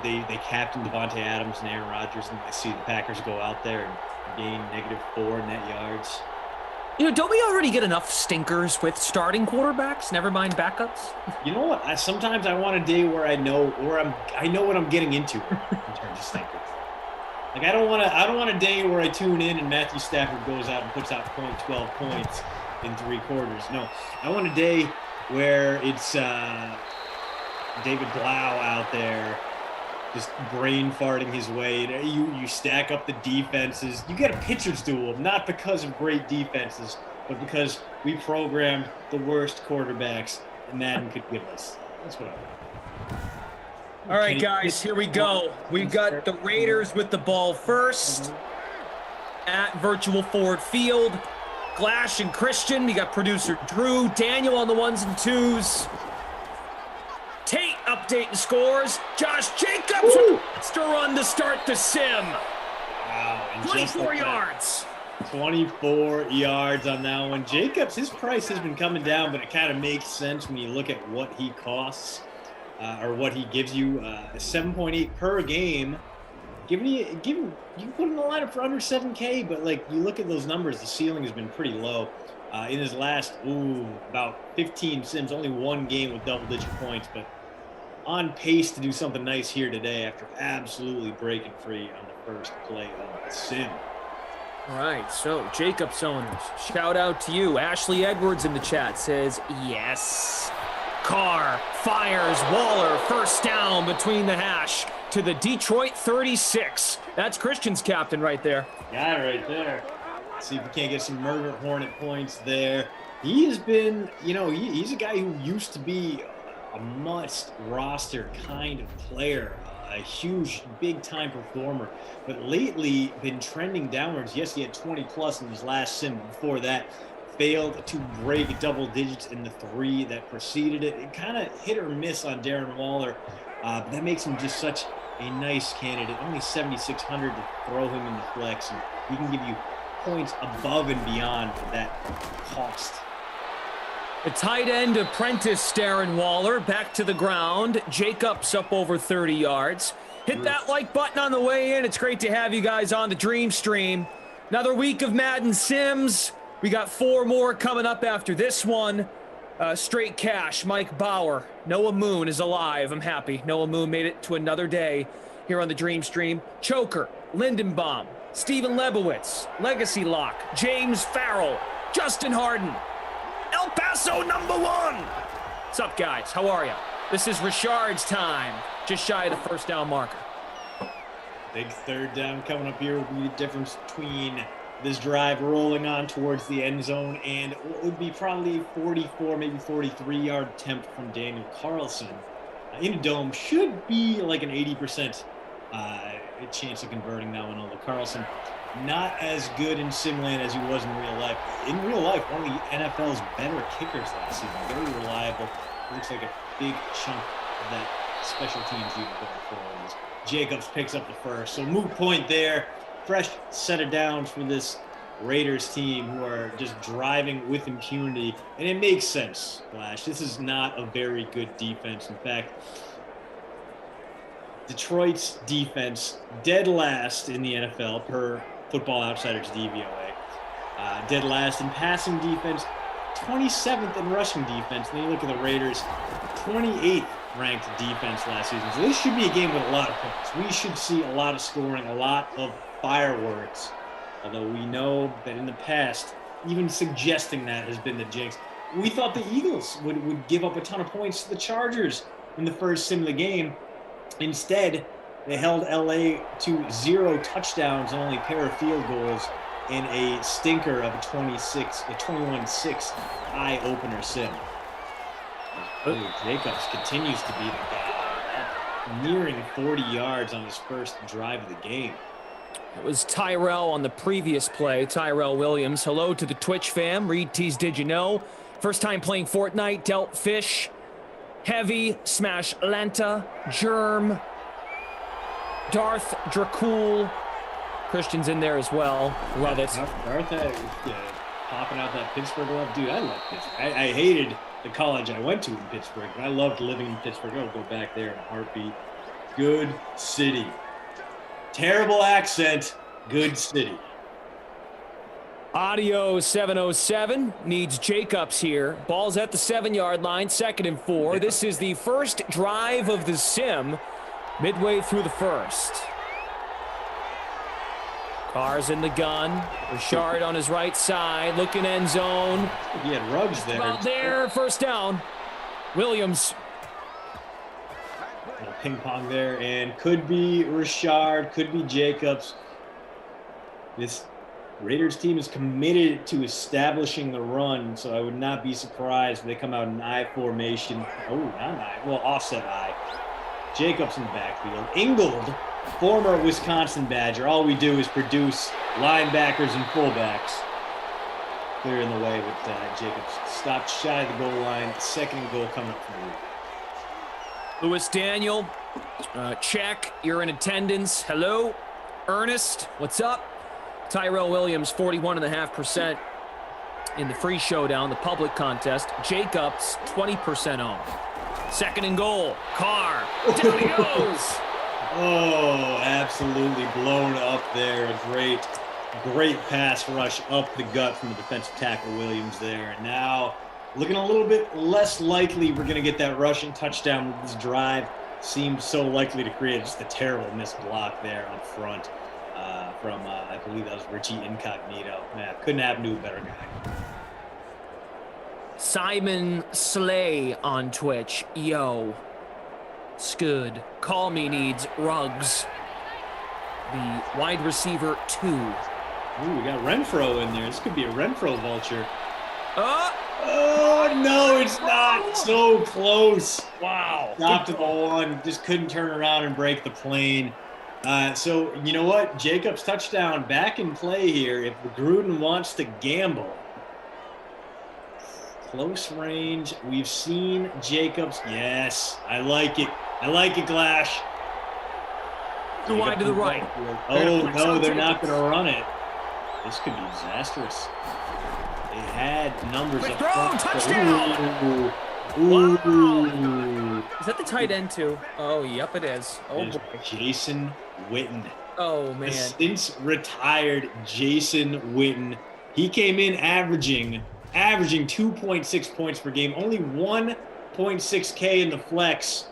They captain Devontae Adams and Aaron Rodgers, and they see the Packers go out there and gain -4 net yards. Don't we already get enough stinkers with starting quarterbacks? Never mind backups. You know what? Sometimes I want a day where I know what I'm getting into in terms of stinkers. Like I don't want a day where I tune in and Matthew Stafford goes out and puts out 12 points in 3 quarters. No, I want a day where it's David Blau out there just brain farting his way. You stack up the defenses. You get a pitcher's duel, not because of great defenses, but because we programmed the worst quarterbacks Madden could give us. That's what I want. All right, guys, here we go. We've got the Raiders with the ball first at Virtual Ford Field. Glash and Christian. We got producer Drew, Daniel on the 1s and 2s. Tate updating scores. Josh Jacobs wants to run to start the sim. Wow. And 24 yards. 24 yards on that one. Jacobs, his price has been coming down, but it kind of makes sense when you look at what he costs or what he gives you. 7.8 per game. You can put him in the lineup for under 7K, but like you look at those numbers, the ceiling has been pretty low. In his last, about 15 sims, only 1 game with double-digit points, but on pace to do something nice here today after absolutely breaking free on the first play of the sim. All right, so Jacobs owners, shout out to you. Ashley Edwards in the chat says, yes. Carr fires Waller, first down between the hash to the Detroit 36. That's Christian's captain right there. Got it right there. See if we can't get some murder hornet points there. He has been, he's a guy who used to be a must roster kind of player, a huge big time performer, but lately been trending downwards. Yes, he had 20 plus in his last sim. Before that, failed to break double digits in the 3 that preceded it. It kind of hit or miss on Darren Waller. That makes him just such a nice candidate. Only 7,600 to throw him in the flex, and he can give you points above and beyond that cost. The tight end apprentice Darren Waller back to the ground. Jacobs up over 30 yards. Hit that like button on the way in. It's great to have you guys on the Dream Stream. Another week of Madden Sims. We got 4 more coming up after this one. Straight cash, Mike Bauer. Noah Moon is alive. I'm happy. Noah Moon made it to another day here on the Dream Stream. Choker, Lindenbaum, Steven Lebowitz, Legacy Lock, James Farrell, Justin Harden, El Paso #1. What's up, guys? How are you? This is Richard's time. Just shy of the first down marker. Big third down coming up here will be the difference between this drive rolling on towards the end zone and what would be probably a 44, maybe 43-yard attempt from Daniel Carlson. In a dome should be like an 80% chance of converting that one, although Carlson not as good in Simland as he was in real life. In real life, one of the NFL's better kickers last season. Very reliable. Looks like a big chunk of that special teams unit going forward. Jacobs picks up the first. So moot point there. Fresh set of downs for this Raiders team who are just driving with impunity. And it makes sense, Flash. This is not a very good defense. In fact, Detroit's defense dead last in the NFL per Football Outsiders DVOA. Dead last in passing defense, 27th in rushing defense. And then you look at the Raiders, 28th ranked defense last season. So this should be a game with a lot of points. We should see a lot of scoring, a lot of fireworks. Although we know that in the past, even suggesting that has been the jinx. We thought the Eagles would give up a ton of points to the Chargers in the first sim of the game. Instead, they held LA to 0 touchdowns and only a pair of field goals in a stinker of a 21-6 eye-opener sim. Jacobs continues to be the guy, nearing 40 yards on his first drive of the game. It was Tyrell on the previous play, Tyrell Williams. Hello to the Twitch fam. Reed T's Did You Know? First time playing Fortnite, dealt Fish, Heavy, Smash Lanta, Germ, Darth Dracul. Christian's in there as well. Love it. Darth popping out that Pittsburgh love. Dude, I love Pittsburgh. I hated the college I went to in Pittsburgh, but I loved living in Pittsburgh. I'll go back there in a heartbeat. Good city. Terrible accent. Good city. Audio 707 needs Jacobs here. Ball's at the 7-yard line, 2nd and 4. This is the first drive of the sim, midway through the first. Carr's in the gun. Richard on his right side, looking end zone. He had Ruggs there. Out there, first down. Williams. Ping pong there, and could be Richard, could be Jacobs. This Raiders team is committed to establishing the run, so I would not be surprised if they come out in I formation. Oh, not I. Well, offset I. Jacobs in the backfield. Ingold, former Wisconsin Badger. All we do is produce linebackers and fullbacks. Clearing the way with Jacobs. Stopped shy of the goal line. 2nd and goal coming up from the lead. Lewis Daniel, check. You're in attendance. Hello. Ernest, what's up? Tyrell Williams, 41.5% in the free showdown, the public contest. Jacobs, 20% owned. 2nd and goal. Carr. Down he goes. Oh, absolutely blown up there. A great pass rush up the gut from the defensive tackle Williams there. And now looking a little bit less likely we're going to get that rushing touchdown with this drive. Seems so likely to create just a terrible missed block there up front. from, I believe that was Richie Incognito. Man, couldn't happen to a better guy. Simon Slay on Twitch. Yo. Scud. Call me needs Ruggs. The wide receiver 2. Ooh, we got Renfro in there. This could be a Renfro vulture. Oh, no, it's not. So close. wow. Stopped at the 1. Just couldn't turn around and break the plane. So, you know what? Jacobs' touchdown back in play here. If Gruden wants to gamble. Close range. We've seen Jacobs. Yes, I like it. I like it, Glash. The wide to the right. Oh, no, they're not going to run it. This could be disastrous. They had numbers up front. Touchdown! Ooh. Wow. Is that the tight end, too? Oh, yep, it is. Oh, boy. Jason Witten. Oh, man. The since retired Jason Witten. He came in averaging 2.6 points per game, only 1.6K in the flex.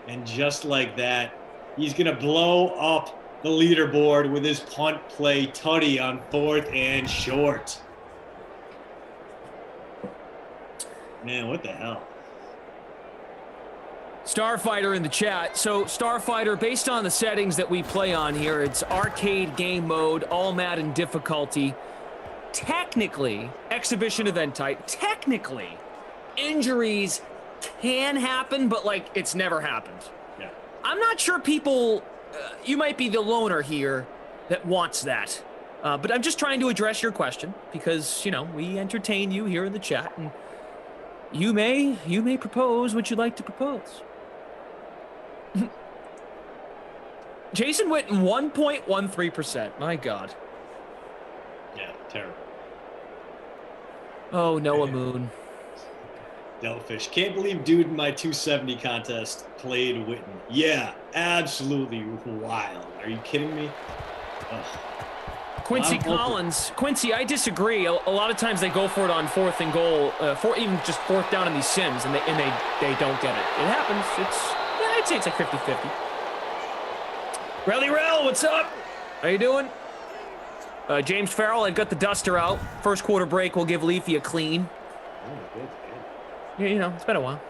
And just like that, he's going to blow up the leaderboard with his punt play tutty on 4th and short. Man, what the hell? Starfighter in the chat. So, Starfighter, based on the settings that we play on here, it's arcade game mode, all Madden difficulty. Technically, exhibition event type, technically, injuries can happen, but, like, it's never happened. Yeah. I'm not sure people, you might be the loner here that wants that. But I'm just trying to address your question because, you know, we entertain you here in the chat, and you may propose what you'd like to propose. Jason Witten, 1.13%. My God. Yeah, terrible. Oh, Noah Moon. Delfish. Can't believe dude in my 270 contest played Witten. Yeah, absolutely wild. Are you kidding me? Ugh. Quincy Collins. Quincy, I disagree. A lot of times they go for it on 4th and goal, even just 4th down in these sims, and they don't get it. It happens. I'd say it's like 50-50. Rally Rel, what's up? How you doing? James Farrell, I got the duster out. First quarter break, we'll give Leafy a clean. Oh, good. Yeah, you know, it's been a while.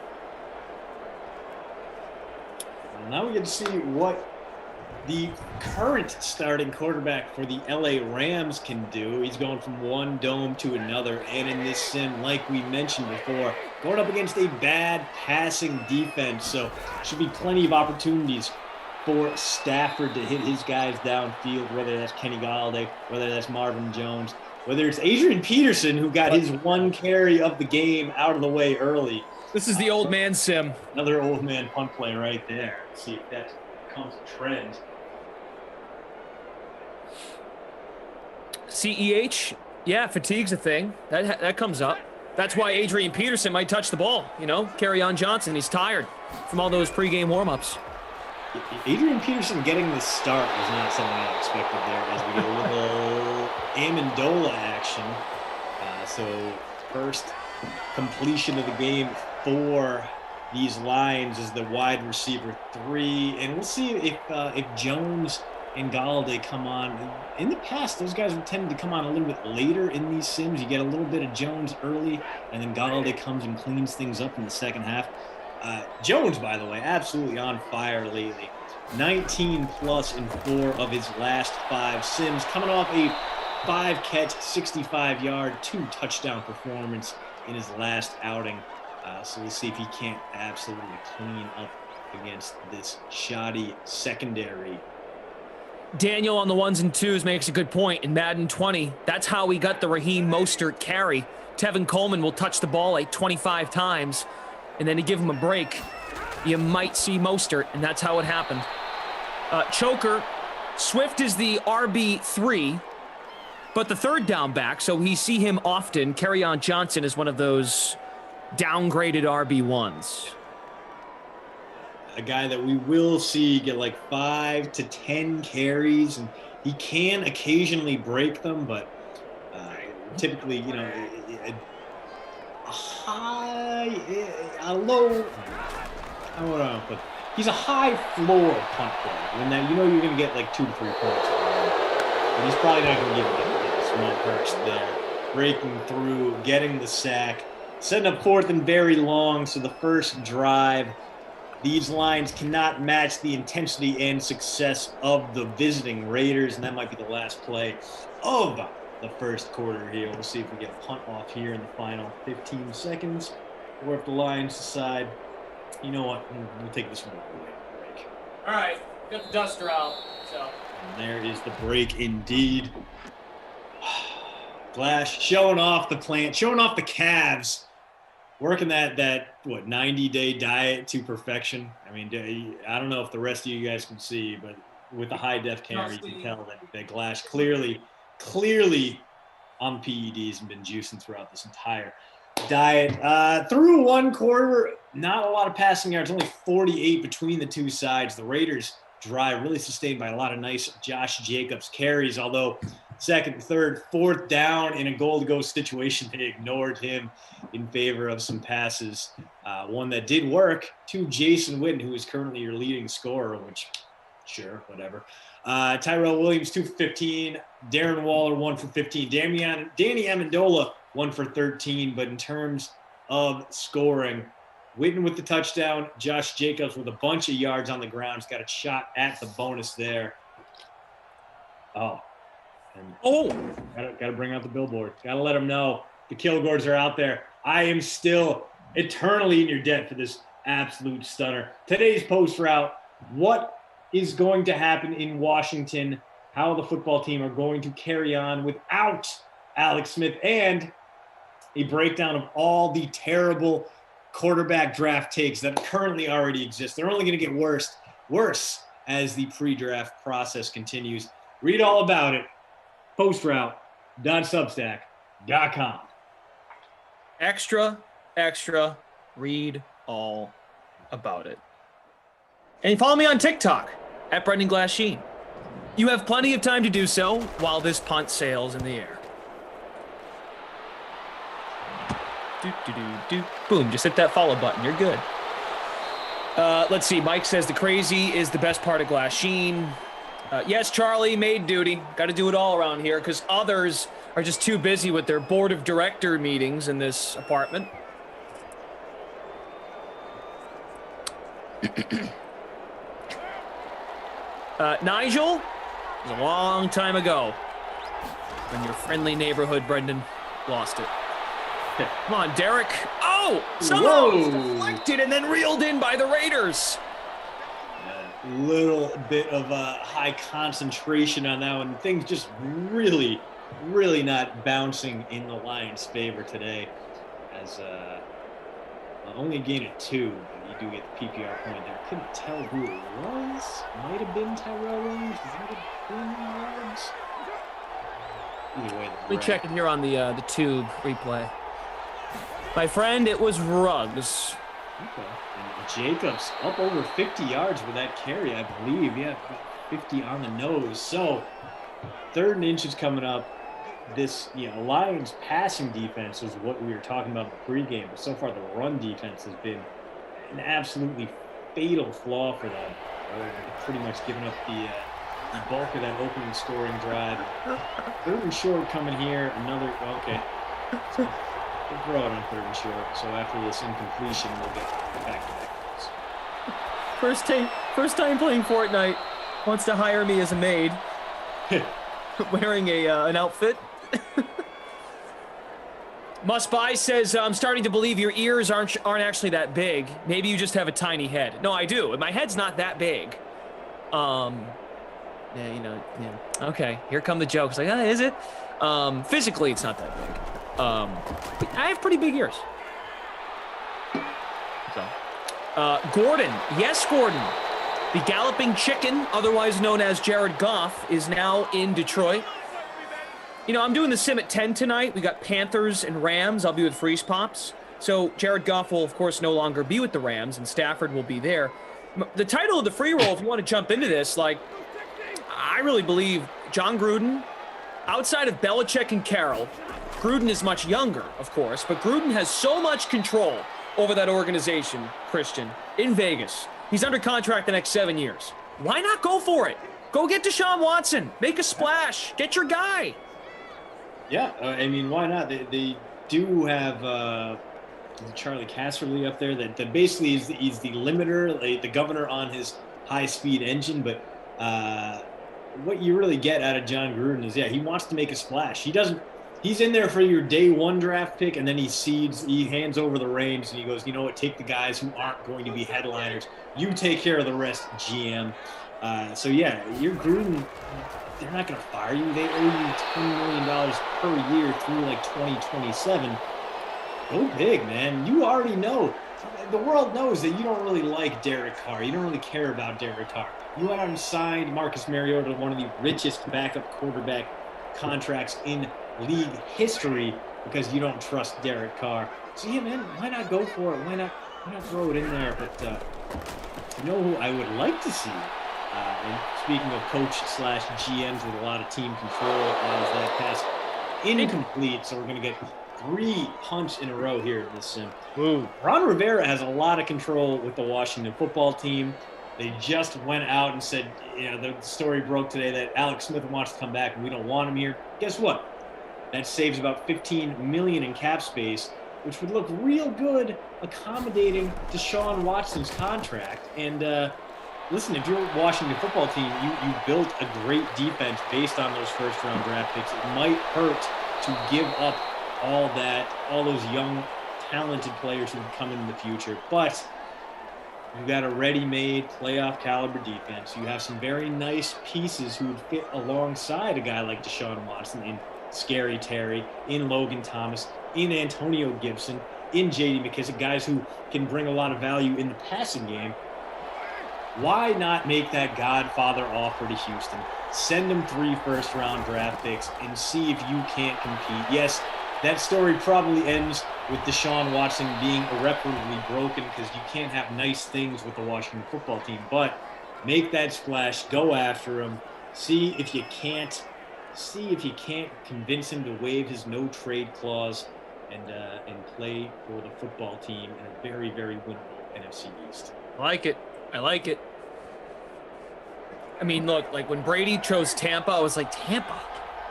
Well, now we get to see what the current starting quarterback for the LA Rams can do. He's going from one dome to another, and in this sim, like we mentioned before, going up against a bad passing defense, so should be plenty of opportunities for Stafford to hit his guys downfield, whether that's Kenny Galladay, whether that's Marvin Jones, whether it's Adrian Peterson, who got his one carry of the game out of the way early. This is the old man sim. Another old man punt play right there. Let's see if that becomes a trend. CEH, yeah, fatigue's a thing. That comes up. That's why Adrian Peterson might touch the ball. You know, Kerryon Johnson, he's tired from all those pregame warm-ups. Adrian Peterson getting the start was not something I expected there as we get a little Amendola action. So first completion of the game for these Lions is the wide receiver 3. And we'll see if Jones and Galladay come on. In the past, those guys have tended to come on a little bit later in these sims. You get a little bit of Jones early, and then Galladay comes and cleans things up in the second half. Jones, by the way, absolutely on fire lately. 19 plus in 4 of his last 5 sims, coming off a 5-catch, 65-yard, 2-touchdown performance in his last outing. So we'll see if he can't absolutely clean up against this shoddy secondary. Daniel on the 1s and 2s makes a good point. In Madden 20, that's how we got the Raheem Mostert carry. Tevin Coleman will touch the ball like 25 times, and then to give him a break, you might see Mostert, and that's how it happened. Choker, Swift is the RB3, but the third down back, so we see him often. Kerryon Johnson is one of those downgraded RB1s. A guy that we will see get like 5 to 10 carries, and he can occasionally break them, but typically, you know, he's a high floor punt player. When that, you know, you're going to get like 2 to 3 points. but he's probably not going to give it up. Smallhurst there, breaking through, getting the sack, setting up 4th and very long. So the first drive, these lines cannot match the intensity and success of the visiting Raiders, and that might be the last play of the first quarter here. We'll see if we get a punt off here in the final 15 seconds, or if the Lions decide, you know what, we'll take this one break. All right, got the duster out. So. And there is the break indeed. Glash showing off the plant, showing off the calves, working that 90-day diet to perfection. I mean, I don't know if the rest of you guys can see, but with the high def camera, you can tell that Glash clearly on PEDs and been juicing throughout this entire diet. Through one quarter, not a lot of passing yards, only 48 between the two sides. The Raiders drive really sustained by a lot of nice Josh Jacobs carries, although second, third, fourth down in a goal-to-go situation, they ignored him in favor of some passes. One that did work to Jason Witten, who is currently your leading scorer, which, sure, whatever. Tyrell Williams, 2 for 15. Darren Waller, 1 for 15. Danny Amendola, 1 for 13. But in terms of scoring, Witten with the touchdown, Josh Jacobs with a bunch of yards on the ground. He's got a shot at the bonus there. Got to bring out the billboard. Got to let them know the Kilgores are out there. I am still eternally in your debt for this absolute stunner. Today's post route, what is going to happen in Washington, how the football team are going to carry on without Alex Smith, and a breakdown of all the terrible quarterback draft takes that currently already exist. They're only going to get worse as the pre-draft process continues. Read all about it. Postroute.substack.com. Extra, read all about it. And follow me on TikTok at Brendan Glasheen. You have plenty of time to do so while this punt sails in the air. Boom, just hit that follow button. You're good. Let's see. Mike says the crazy is the best part of Glasheen. Yes, Charlie, maid duty. Got to do it all around here because others are just too busy with their board of director meetings in this apartment. Nigel, it was a long time ago when your friendly neighborhood Brendan lost it. Come on, Derek. Oh, somehow deflected and then reeled in by the Raiders. A little bit of a high concentration on that one. Things just really not bouncing in the Lions' favor today. As only a gain of 2, but you do get the PPR point there. Couldn't tell who it was. Might have been Tyrell Williams. Might have been Ruggs. Either way, we check it here on the tube replay. My friend, it was Ruggs. Okay. And Jacobs up over 50 yards with that carry, I believe. Yeah, 50 on the nose. So, 3rd and inches coming up. This, Lions passing defense was what we were talking about in the pregame. But so far, the run defense has been an absolutely fatal flaw for them. They've pretty much given up the bulk of that opening scoring drive. 3rd and short coming here. Another, okay. So, we'll throw it on 3rd and short. So after this incompletion, we'll get back-to-back goals. First time playing Fortnite. Wants to hire me as a maid. Wearing an outfit. Must Buy says, I'm starting to believe your ears aren't actually that big. Maybe you just have a tiny head. No, I do. My head's not that big. Okay, here come the jokes. Like, is it? Physically, it's not that big. But I have pretty big ears. So, Gordon. Yes, Gordon. The Galloping Chicken, otherwise known as Jared Goff, is now in Detroit. I'm doing the sim at 10 tonight. We got Panthers and Rams. I'll be with Freeze Pops. So Jared Goff will, of course, no longer be with the Rams, and Stafford will be there. The title of the free roll, if you want to jump into this, I really believe John Gruden, outside of Belichick and Carroll, Gruden is much younger, of course, but Gruden has so much control over that organization, Christian, in Vegas. He's under contract the next 7 years. Why not go for it? Go get Deshaun Watson. Make a splash. Get your guy. Yeah, I mean, why not? They do have Charlie Casserly up there that basically is the limiter, like the governor on his high-speed engine. But what you really get out of John Gruden is, he wants to make a splash. He's in there for your day one draft pick, and then he hands over the reins, and he goes, you know what, take the guys who aren't going to be headliners. You take care of the rest, GM. You're Gruden. They're not going to fire you. They owe you $20 million per year through like 2027. Go big, man. You already know. The world knows that you don't really like Derek Carr. You don't really care about Derek Carr. You went out and signed Marcus Mariota to one of the richest backup quarterback contracts in league history because you don't trust Derek Carr. So, yeah, man, why not go for it? Why not throw it in there? But you know who I would like to see? And speaking of coach/GMs with a lot of team control, is that pass incomplete. So we're going to get 3 punts in a row here in this sim. Ooh. Ron Rivera has a lot of control with the Washington football team. They just went out and said, the story broke today that Alex Smith wants to come back and we don't want him here. Guess what? That saves about $15 million in cap space, which would look real good accommodating Deshaun Watson's contract. And listen, if you're a Washington football team, you built a great defense based on those first-round draft picks. It might hurt to give up all those young, talented players who can come in the future. But you've got a ready-made playoff caliber defense. You have some very nice pieces who would fit alongside a guy like Deshaun Watson in Scary Terry, in Logan Thomas, in Antonio Gibson, in J.D. McKissic, guys who can bring a lot of value in the passing game. Why not make that Godfather offer to Houston? Send them 3 first-round draft picks and see if you can't compete. Yes, that story probably ends with Deshaun Watson being irreparably broken because you can't have nice things with the Washington football team. But make that splash, go after him, see if you can't convince him to waive his no-trade clause and play for the football team in a very, very winnable NFC East. I like it. I mean, look, like when Brady chose Tampa, I was like, Tampa?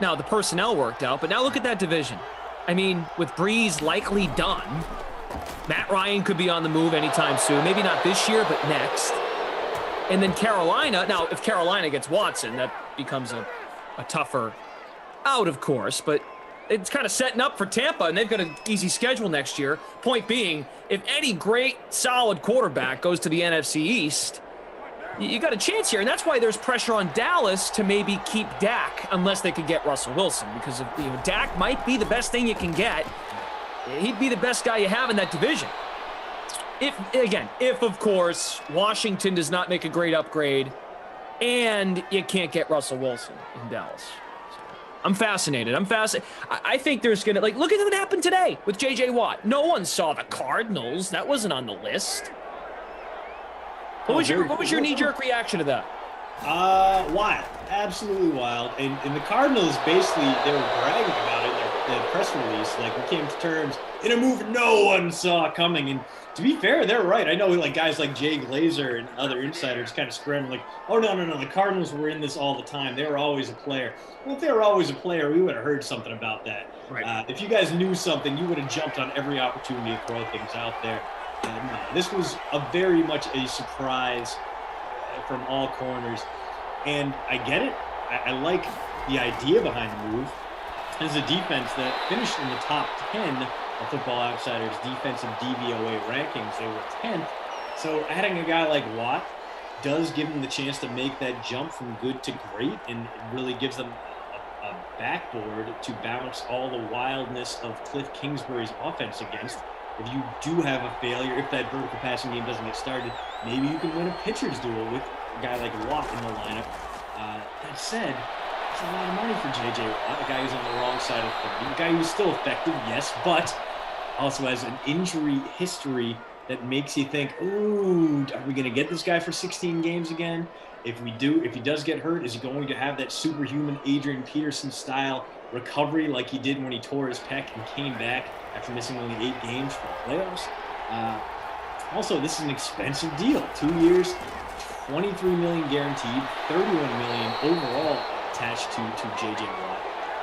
Now, the personnel worked out, but now look at that division. I mean, with Breeze likely done, Matt Ryan could be on the move anytime soon. Maybe not this year, but next. And then Carolina. Now, if Carolina gets Watson, that becomes a tougher out, of course, but it's kind of setting up for Tampa, and they've got an easy schedule next year. Point being, if any great, solid quarterback goes to the NFC East, you got a chance here, and that's why there's pressure on Dallas to maybe keep Dak unless they could get Russell Wilson, because Dak might be the best thing you can get. He'd be the best guy you have in that division. If of course, Washington does not make a great upgrade and you can't get Russell Wilson in Dallas. I'm fascinated. I think there's going to, look at what happened today with J.J. Watt. No one saw the Cardinals. That wasn't on the list. What was your knee-jerk reaction to that? Wild. Absolutely wild. And the Cardinals, basically, they were bragging about it in their press release. Like, we came to terms in a move no one saw coming. And to be fair, they're right. I know guys like Jay Glazer and other insiders kind of scrambling oh, no. The Cardinals were in this all the time. They were always a player. Well, if they were always a player, we would have heard something about that. Right. If you guys knew something, you would have jumped on every opportunity to throw things out there. No, this was very much a surprise from all corners. And I get it. I like the idea behind the move. As a defense that finished in the top 10 of Football Outsiders' defensive DVOA rankings, they were 10th. So adding a guy like Watt does give them the chance to make that jump from good to great, and it really gives them a backboard to bounce all the wildness of Cliff Kingsbury's offense against. If you do have a failure, if that vertical passing game doesn't get started, maybe you can win a pitcher's duel with a guy like Watt in the lineup. That said, it's a lot of money for J.J. Watt, a guy who's on the wrong side of 30, a guy who's still effective, yes, but also has an injury history that makes you think, ooh, are we going to get this guy for 16 games again? If he does get hurt, is he going to have that superhuman Adrian Peterson style recovery like he did when he tore his pec and came back after missing only 8 games for the playoffs? Also, this is an expensive deal. 2 years, $23 million guaranteed, $31 million overall attached to J.J. Watt.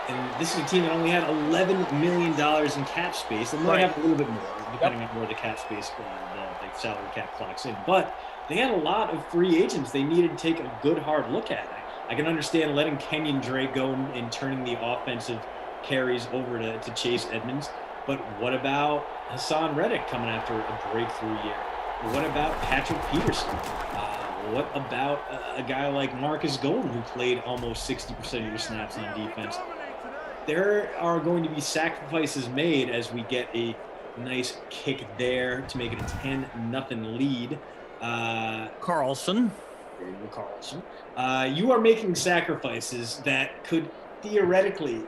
And this is a team that only had $11 million in cap space. They might have a little bit more, depending on where the cap space, the salary cap clocks in. But they had a lot of free agents they needed to take a good, hard look at. I can understand letting Kenyon Drake go and turning the offensive carries over to Chase Edmonds. But what about Hassan Reddick coming after a breakthrough year? What about Patrick Peterson? What about a guy like Marcus Golden, who played almost 60% of your snaps on defense? There are going to be sacrifices made as we get a nice kick there to make it a 10-0 lead. Carlson. You are making sacrifices that could theoretically,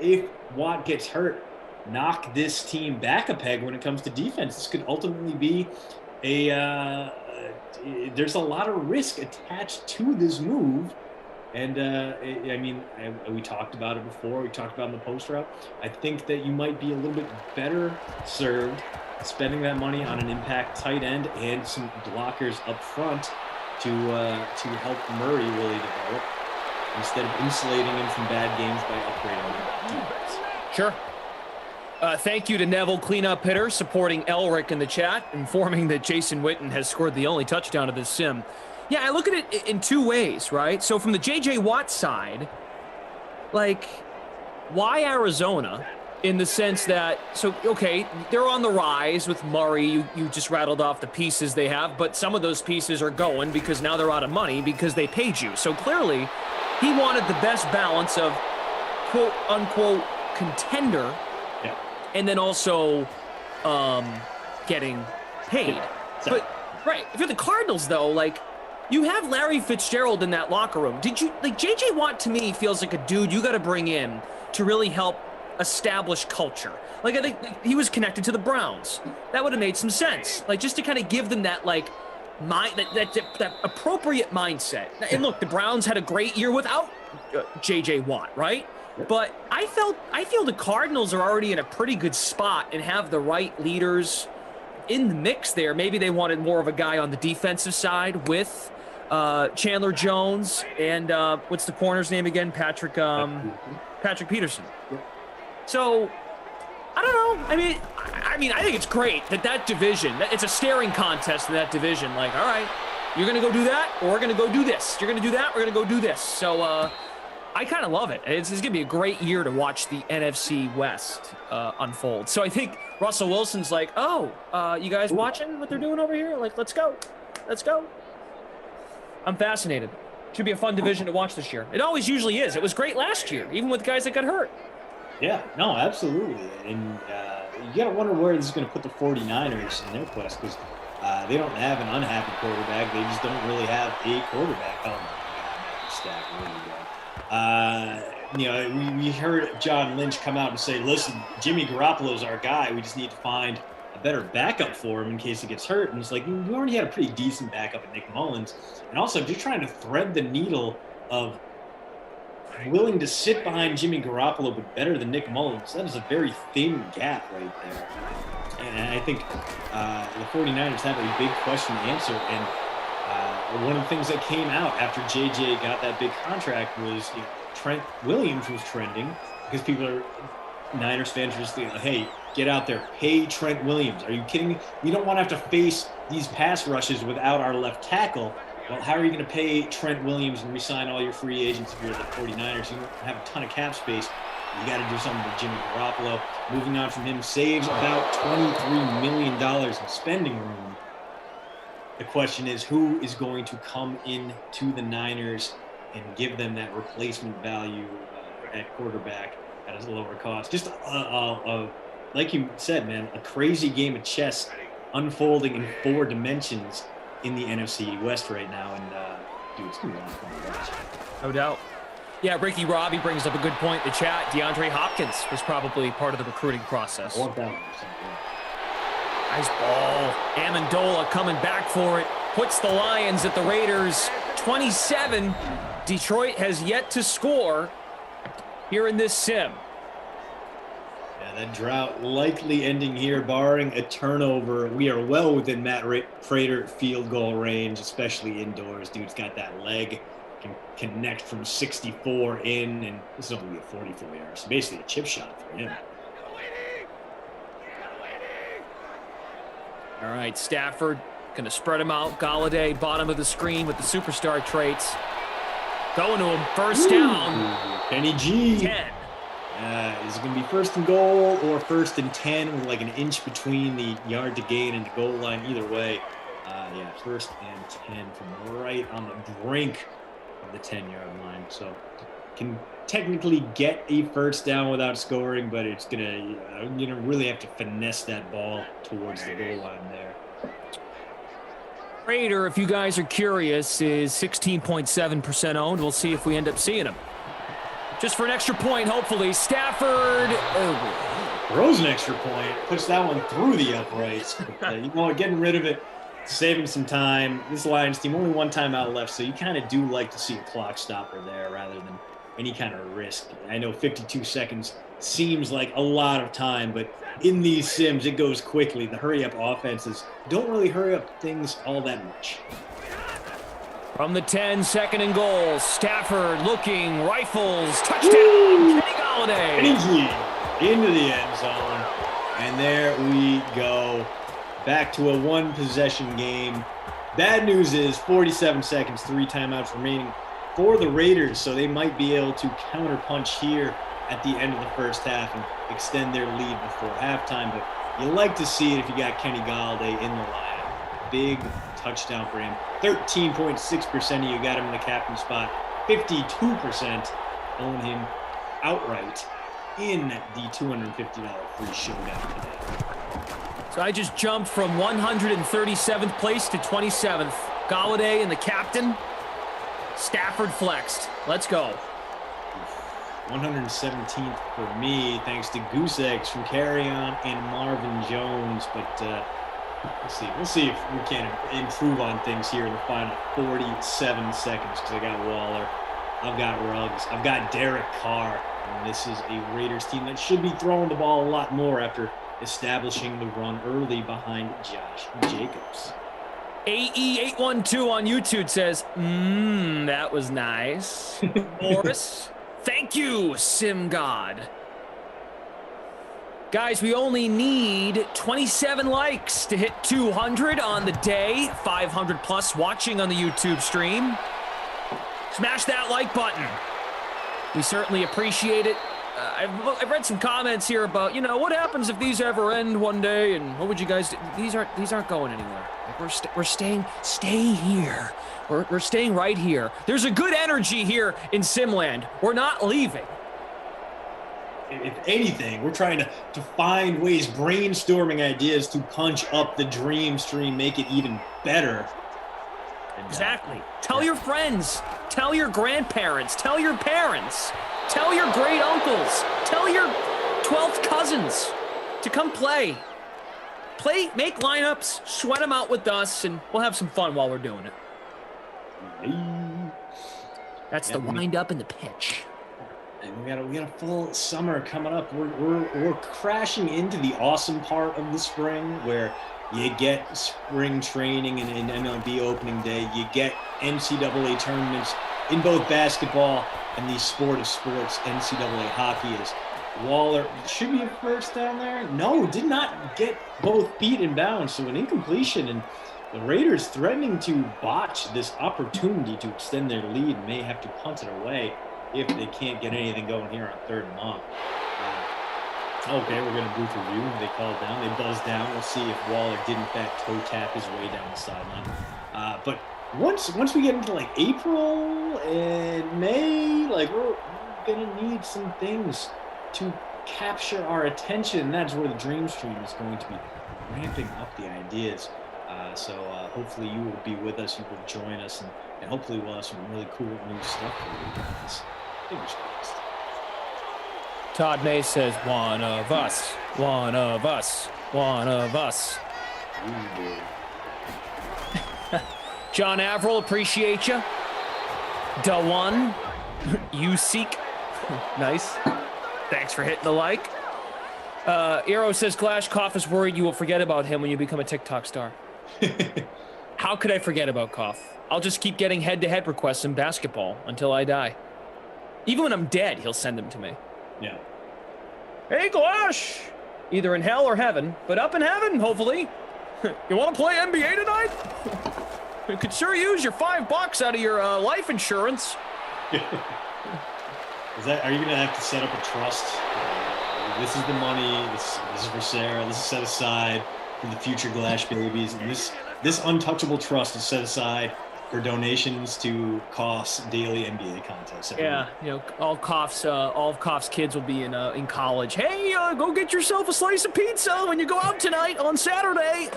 if Watt gets hurt, knock this team back a peg when it comes to defense. This could ultimately be there's a lot of risk attached to this move. And, we talked about it before. We talked about it in the post route. I think that you might be a little bit better served spending that money on an impact tight end and some blockers up front to help Murray really develop instead of insulating him from bad games by upgrading him defense. Sure. Thank you to Neville Cleanup Hitter supporting Elric in the chat, informing that Jason Witten has scored the only touchdown of this sim. Yeah, I look at it in two ways, right? So from the J.J. Watt side, like, why Arizona? In the sense that, so, okay, they're on the rise with Murray. You just rattled off the pieces they have, but some of those pieces are going because now they're out of money because they paid you. So clearly, he wanted the best balance of quote-unquote contender and then also getting paid. But, right, if you're the Cardinals, though, like, you have Larry Fitzgerald in that locker room. J.J. Watt, to me, feels like a dude you got to bring in to really help establish culture. Like, I think he was connected to the Browns. That would have made some sense. Like, just to kind of give them that, like, that appropriate mindset. And look, the Browns had a great year without J.J. Watt, right? But I feel the Cardinals are already in a pretty good spot and have the right leaders in the mix there. Maybe they wanted more of a guy on the defensive side with Chandler Jones and what's the corner's name again? Patrick Peterson. So I don't know. I mean, I think it's great that division. It's a staring contest in that division. Like, all right, you're gonna go do that, or we're gonna go do this. You're gonna do that, we're gonna go do this. So I kind of love it. It's going to be a great year to watch the NFC West unfold. So I think Russell Wilson's like, you guys watching what they're doing over here? Like, let's go. I'm fascinated. Should be a fun division to watch this year. It always usually is. It was great last year, even with guys that got hurt. Yeah, no, absolutely. And you got to wonder where this is going to put the 49ers in their quest, because they don't have an unhappy quarterback. They just don't really have a quarterback. Oh, my God, stack really good. We heard John Lynch come out and say, listen, Jimmy Garoppolo's our guy. We just need to find a better backup for him in case he gets hurt. And it's like, we already had a pretty decent backup in Nick Mullins. And also, if you're trying to thread the needle of willing to sit behind Jimmy Garoppolo but better than Nick Mullins, that is a very thin gap right there. And I think the 49ers have a big question to answer. And one of the things that came out after JJ got that big contract was Trent Williams was trending because Niners fans were just thinking, hey, get out there, pay Trent Williams. Are you kidding me? We don't want to have to face these pass rushes without our left tackle. Well, how are you going to pay Trent Williams and re-sign all your free agents if you're the 49ers? You don't have a ton of cap space. You got to do something with Jimmy Garoppolo. Moving on from him saves about $23 million in spending room. The question is, who is going to come in to the Niners and give them that replacement value at quarterback at a lower cost? Just like you said, man, a crazy game of chess unfolding in 4 dimensions in the NFC West right now. And, dude, it's going to be a lot of fun to watch. No doubt. Yeah, Ricky Robbie brings up a good point in the chat. DeAndre Hopkins was probably part of the recruiting process. 1,000%. Nice ball. Amendola coming back for it. Puts the Lions at the Raiders 27. Detroit has yet to score here in this sim. Yeah, That drought likely ending here, barring a turnover. We are well within Matt Prater field goal range, especially indoors. Dude's got that leg, can connect from 64 in, and this is only a 44 yard, so basically a chip shot for him. All right, Stafford going to spread him out. Galladay, bottom of the screen with the superstar traits. Going to him, first down. Kenny G. 10. Is it going to be first and goal or first and 10 with like an inch between the yard to gain and the goal line? Either way, yeah, first and 10 from right on the brink of the 10-yard line. So can technically get a first down without scoring, but it's going to really have to finesse that ball towards the goal line there. Prater, if you guys are curious, is 16.7% owned. We'll see if we end up seeing him. Just for an extra point, hopefully. Stafford. Throws an extra point. Puts that one through the uprights. But, you know what? Getting rid of it, saving some time. This Lions team, only one timeout left, so you kind of do like to see a clock stopper there rather than any kind of risk. I know 52 seconds seems like a lot of time, but in these sims, it goes quickly. The hurry-up offenses don't really hurry up things all that much. From the 10, second and goal. Stafford looking, rifles, touchdown, Kenny Galladay. Into the end zone. And there we go. Back to a one-possession game. Bad news is 47 seconds, 3 timeouts remaining for the Raiders, so they might be able to counterpunch here at the end of the first half and extend their lead before halftime. But you like to see it if you got Kenny Galladay in the lineup. Big touchdown for him. 13.6% of you got him in the captain spot. 52% own him outright in the $250 free showdown today. So I just jumped from 137th place to 27th. Galladay and the captain. Stafford flexed. Let's go. 117th for me, thanks to Goose Eggs from Carry-On and Marvin Jones. But we'll see if we can improve on things here in the final 47 seconds, because I got Waller, I've got Ruggs, I've got Derek Carr, and this is a Raiders team that should be throwing the ball a lot more after establishing the run early behind Josh Jacobs. AE812 on YouTube says, that was nice. Morris, thank you, Sim God. Guys, we only need 27 likes to hit 200 on the day. 500 plus watching on the YouTube stream. Smash that like button. We certainly appreciate it. I've read some comments here about, what happens if these ever end one day, and what would you guys do? These aren't going anywhere. Like we're staying here. We're staying right here. There's a good energy here in Simland. We're not leaving. If anything, we're trying to find ways, brainstorming ideas to punch up the dream stream, make it even better. Exactly. Tell your friends. Tell your grandparents. Tell your parents. Tell your great uncles. Tell your 12th cousins to come play. Make lineups, sweat them out with us, and we'll have some fun while we're doing it. That's the wind up and the pitch. And we got a full summer coming up. We're crashing into the awesome part of the spring where you get spring training and MLB opening day. You get NCAA tournaments in both basketball and the sport of sports. NCAA hockey is Waller should be first down there. No, did not get both feet in bounds. So an incompletion, and the Raiders threatening to botch this opportunity to extend their lead, may have to punt it away if they can't get anything going here on 3rd and long. Okay, we're going to booth review. They call it down. They buzz down. We'll see if Waller did, in fact, toe tap his way down the sideline. But once we get into, like, April and May, like, we're going to need some things to capture our attention. That's where the Dream Stream is going to be ramping up the ideas. So hopefully you will be with us. You will join us, and hopefully we'll have some really cool new stuff for you guys. Fingers crossed. Todd May says, one of us, one of us, one of us. John Averill, appreciate you. Dawan, you seek. Nice. Thanks for hitting the like. Eero says, Koff is worried you will forget about him when you become a TikTok star. How could I forget about Koff? I'll just keep getting head-to-head requests in basketball until I die. Even when I'm dead, he'll send them to me. Yeah. Hey, Glash! Either in hell or heaven, but up in heaven, hopefully. You want to play NBA tonight? You could sure use your $5 out of your life insurance. Are you going to have to set up a trust? This is the money. This is for Sarah. This is set aside for the future Glash babies. And this untouchable trust is set aside for donations to Koff's daily NBA contests. Yeah, all of Koff's kids will be in college. Hey, go get yourself a slice of pizza when you go out tonight on Saturday.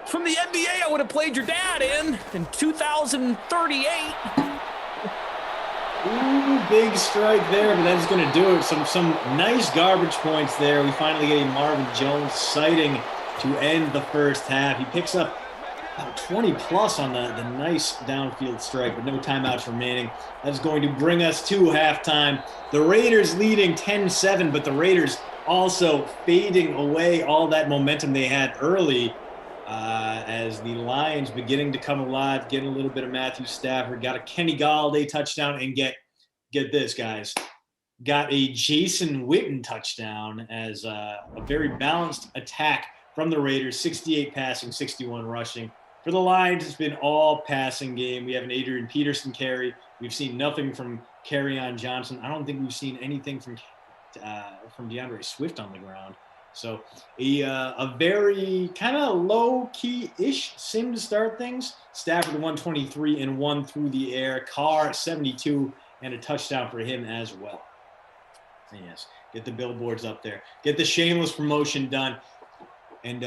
From the NBA, I would have played your dad in 2038. Ooh, big strike there, but that's going to do it. Some nice garbage points there. We finally get a Marvin Jones sighting to end the first half. He picks up about 20 plus on the nice downfield strike, but no timeouts remaining. That's going to bring us to halftime. The Raiders leading 10-7, but the Raiders also fading away all that momentum they had early as the Lions beginning to come alive, getting a little bit of Matthew Stafford, got a Kenny Galladay touchdown, and get this, guys, got a Jason Witten touchdown as a very balanced attack from the Raiders, 68 passing, 61 rushing. For the Lions, it's been all passing game. We have an Adrian Peterson carry. We've seen nothing from Kerryon Johnson. I don't think we've seen anything from DeAndre Swift on the ground. So a very kind of low-key-ish sim to start things. Stafford 123 and 1 through the air. Carr 72 and a touchdown for him as well. Yes, get the billboards up there. Get the shameless promotion done. And,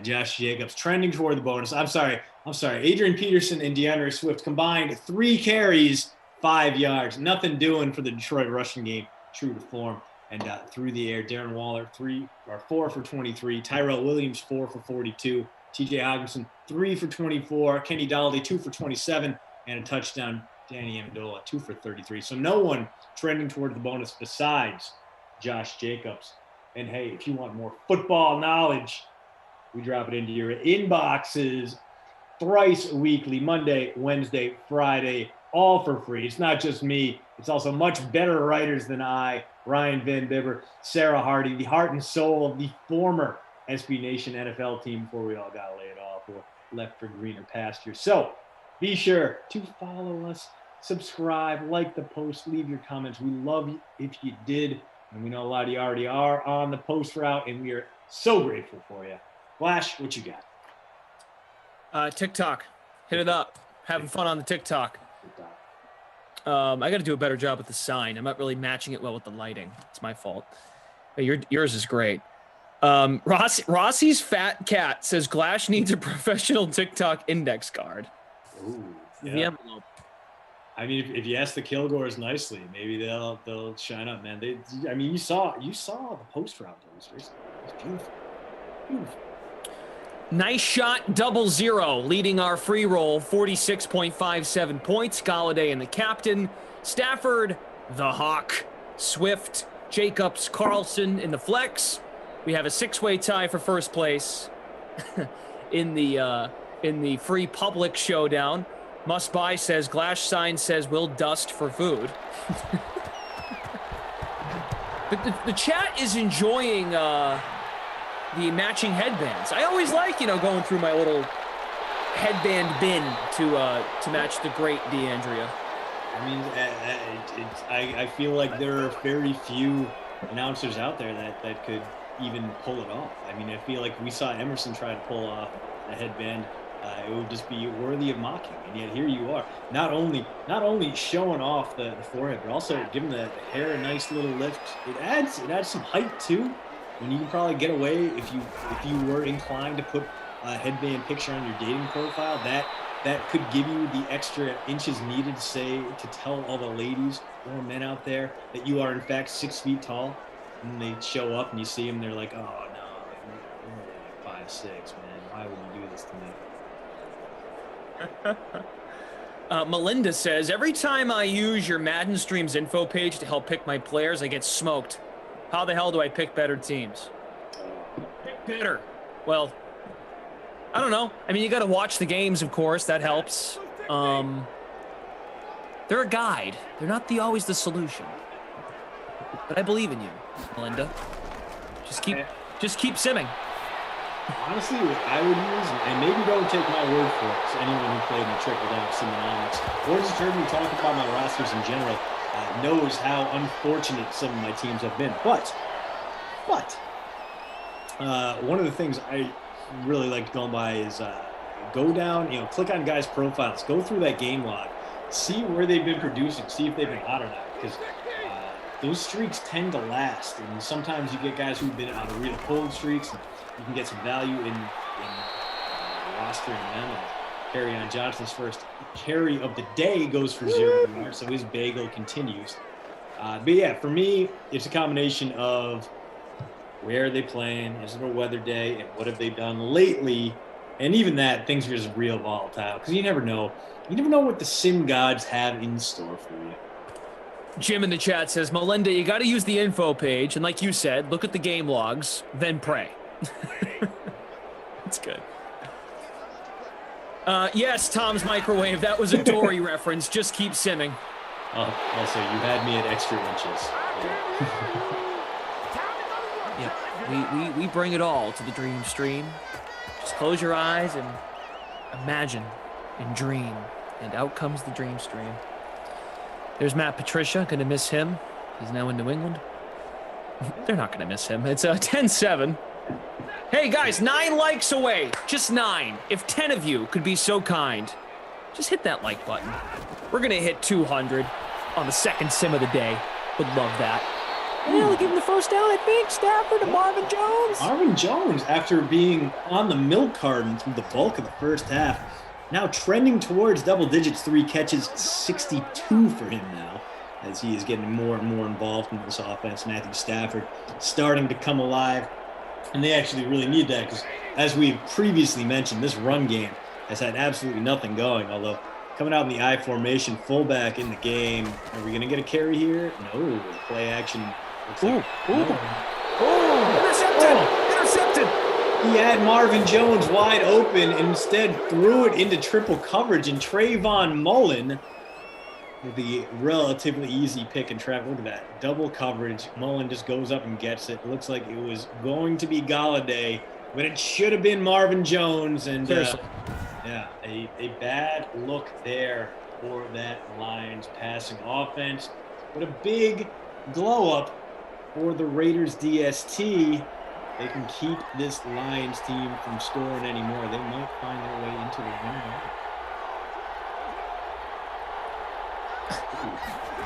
Josh Jacobs trending toward the bonus. I'm sorry. Adrian Peterson and DeAndre Swift combined 3 carries, 5 yards. Nothing doing for the Detroit rushing game. True to form. And through the air, Darren Waller 4 for 23. Tyrell Williams 4 for 42. TJ Hawkinson 3 for 24. Kenny Galladay 2 for 27 and a touchdown. Danny Amendola 2 for 33. So no one trending toward the bonus besides Josh Jacobs. And hey, if you want more football knowledge, we drop it into your inboxes thrice weekly, Monday, Wednesday, Friday, all for free. It's not just me. It's also much better writers than I, Ryan Van Bibber, Sarah Hardy, the heart and soul of the former SB Nation NFL team before we all got laid off or left for greener pastures. So be sure to follow us, subscribe, like the post, leave your comments. We love you if you did. And we know a lot of you already are on the post route, and we are so grateful for you. Flash, what you got? TikTok. Hit it up. Having fun on the TikTok. I got to do a better job with the sign. I'm not really matching it well with the lighting. It's my fault. But yours is great. Rossi's fat cat says Glash needs a professional TikTok index card. Ooh, yeah. The envelope. I mean, if you ask the Kilgores nicely, maybe they'll shine up, man. You saw the post route demonstration. It's beautiful. Beautiful. Nice shot, 0-0, leading our free roll, 46.57 points. Galladay and the captain. Stafford, the Hawk. Swift, Jacobs, Carlson in the flex. We have a 6-way tie for first place in the free public showdown. Must Buy says, Glash sign says, will dust for food. the chat is enjoying the matching headbands. I always like, going through my little headband bin to match the great DeAndrea. I mean, I feel like there are very few announcers out there that could even pull it off. I mean, I feel like we saw Emerson try to pull off a headband. It would just be worthy of mocking, and yet here you are, not only showing off the forehead, but also giving the hair a nice little lift. It adds some height too. And you can probably get away if you were inclined to put a headband picture on your dating profile. That could give you the extra inches needed to tell all the ladies or men out there that you are in fact 6 feet tall. And they show up and you see them, they're like, oh no, you're like 5'6", man. Why would you do this to me? Melinda says, every time I use your Madden Streams info page to help pick my players, I get smoked. How the hell do I pick better teams? Pick better. Well, I don't know. I mean, you got to watch the games, of course. That helps. They're a guide. They're not always the solution. But I believe in you, Melinda. Just keep simming. Honestly, what I would use, and maybe don't take my word for it, because anyone who played in the trickle-down Simonomics, or just heard me talk about my rosters in general, knows how unfortunate some of my teams have been. But one of the ththings I really like going by is go down, click on guys' profiles, go through that game log, see where they've been producing, see if they've been hot or not, because those streaks tend to last, and sometimes you get guys who've been on real cold streaks, and you can get some value in rostering them. And Kerryon Johnson's first carry of the day goes for 0 yards, so his bagel continues. But yeah, for me, it's a combination of where are they playing, is it a weather day, and what have they done lately? And even that, things are just real volatile, because you never know. You never know what the sim gods have in store for you. Jim in the chat says, Melinda, you got to use the info page, and like you said, look at the game logs, then pray. That's good. Yes, Tom's microwave. That was a Dory reference. Just keep simming. Oh, also, you had me at extra inches. Yeah, we bring it all to the dream stream. Just close your eyes and imagine and dream, and out comes the dream stream. There's Matt Patricia. Gonna miss him. He's now in New England. They're not gonna miss him. It's 10-7. Hey guys, 9 likes away. Just 9. If 10 of you could be so kind, just hit that like button. We're gonna hit 200 on the second sim of the day. Would love that. And they'll give him the first down, I think. Stafford to Marvin Jones. Marvin Jones, after being on the milk carton through the bulk of the first half, now trending towards double digits, 3 catches, 62 for him now, as he is getting more and more involved in this offense. Matthew Stafford starting to come alive, and they actually really need that, because as we've previously mentioned, this run game has had absolutely nothing going, although coming out in the I formation, fullback in the game. Are we going to get a carry here? No, play action. Intercepted! He had Marvin Jones wide open and instead threw it into triple coverage, and Trayvon Mullen with the relatively easy pick and trap. Look at that. Double coverage. Mullen just goes up and gets it. Looks like it was going to be Galladay, but it should have been Marvin Jones. And yeah, a bad look there for that Lions passing offense. But a big glow up for the Raiders DST. They can keep this Lions team from scoring anymore. They might find their way into the win.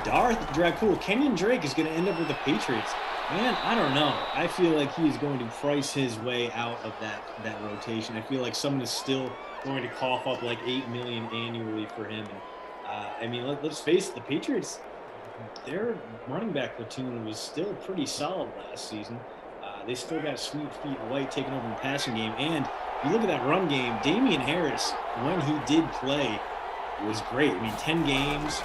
Darth Dracul. Kenyon Drake is going to end up with the Patriots. Man, I don't know. I feel like he is going to price his way out of that rotation. I feel like someone is still going to cough up like $8 million annually for him. And, I mean, let's face it, the Patriots, their running back platoon was still pretty solid last season. They still got Sweet Feet White taking over the passing game. And you look at that run game, Damian Harris, when he did play, was great. I mean, 10 games,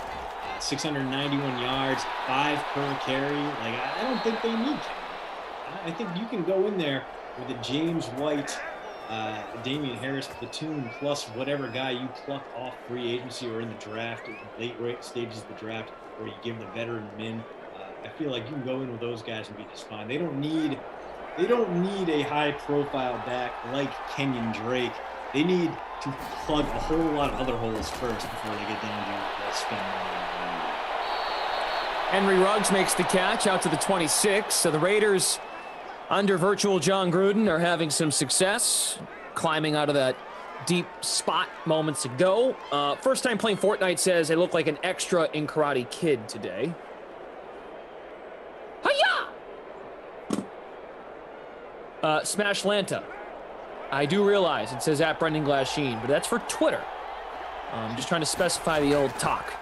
691 yards, 5 per carry. Like, I don't think they need Kenny. I think you can go in there with a James White, Damian Harris platoon, plus whatever guy you pluck off free agency or in the draft, late stages of the draft, where you give the veteran min. I feel like you can go in with those guys and be just fine. They don't need a high-profile back like Kenyon Drake. They need to plug a whole lot of other holes first before they get down to spend money. Henry Ruggs makes the catch out to the 26. So the Raiders, under virtual John Gruden, are having some success climbing out of that deep spot moments ago. First time playing Fortnite says I look like an extra in Karate Kid today. Hiya! Smash Lanta. I do realize it says at Brendan Glasheen, but that's for Twitter. I'm just trying to specify the old talk.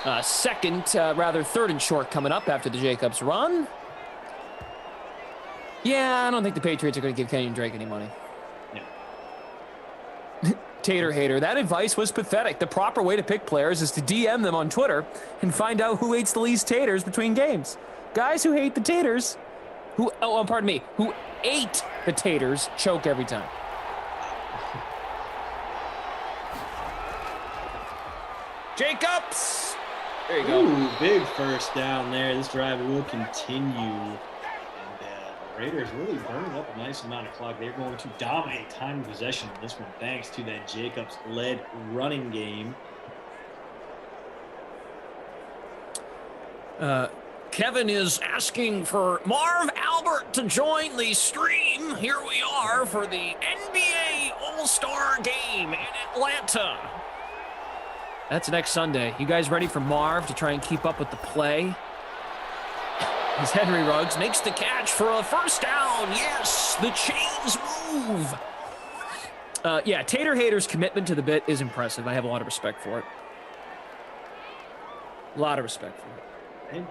Third and short coming up after the Jacobs run. Yeah, I don't think the Patriots are going to give Kenyon Drake any money. Yeah. Tater hater. That advice was pathetic. The proper way to pick players is to DM them on Twitter and find out who hates the least taters between games. Guys who hate the taters, who ate the taters, choke every time. Jacobs! There you go. Ooh, big first down there. This drive will continue. And the Raiders really burning up a nice amount of clock. They're going to dominate time of possession in this one thanks to that Jacobs-led running game. Kevin is asking for Marv Albert to join the stream. Here we are for the NBA All-Star Game in Atlanta. That's next Sunday. You guys ready for Marv to try and keep up with the play? As Henry Ruggs makes the catch for a first down. Yes, the chains move. Yeah, Tater Hater's commitment to the bit is impressive. I have a lot of respect for it. A lot of respect for it. And,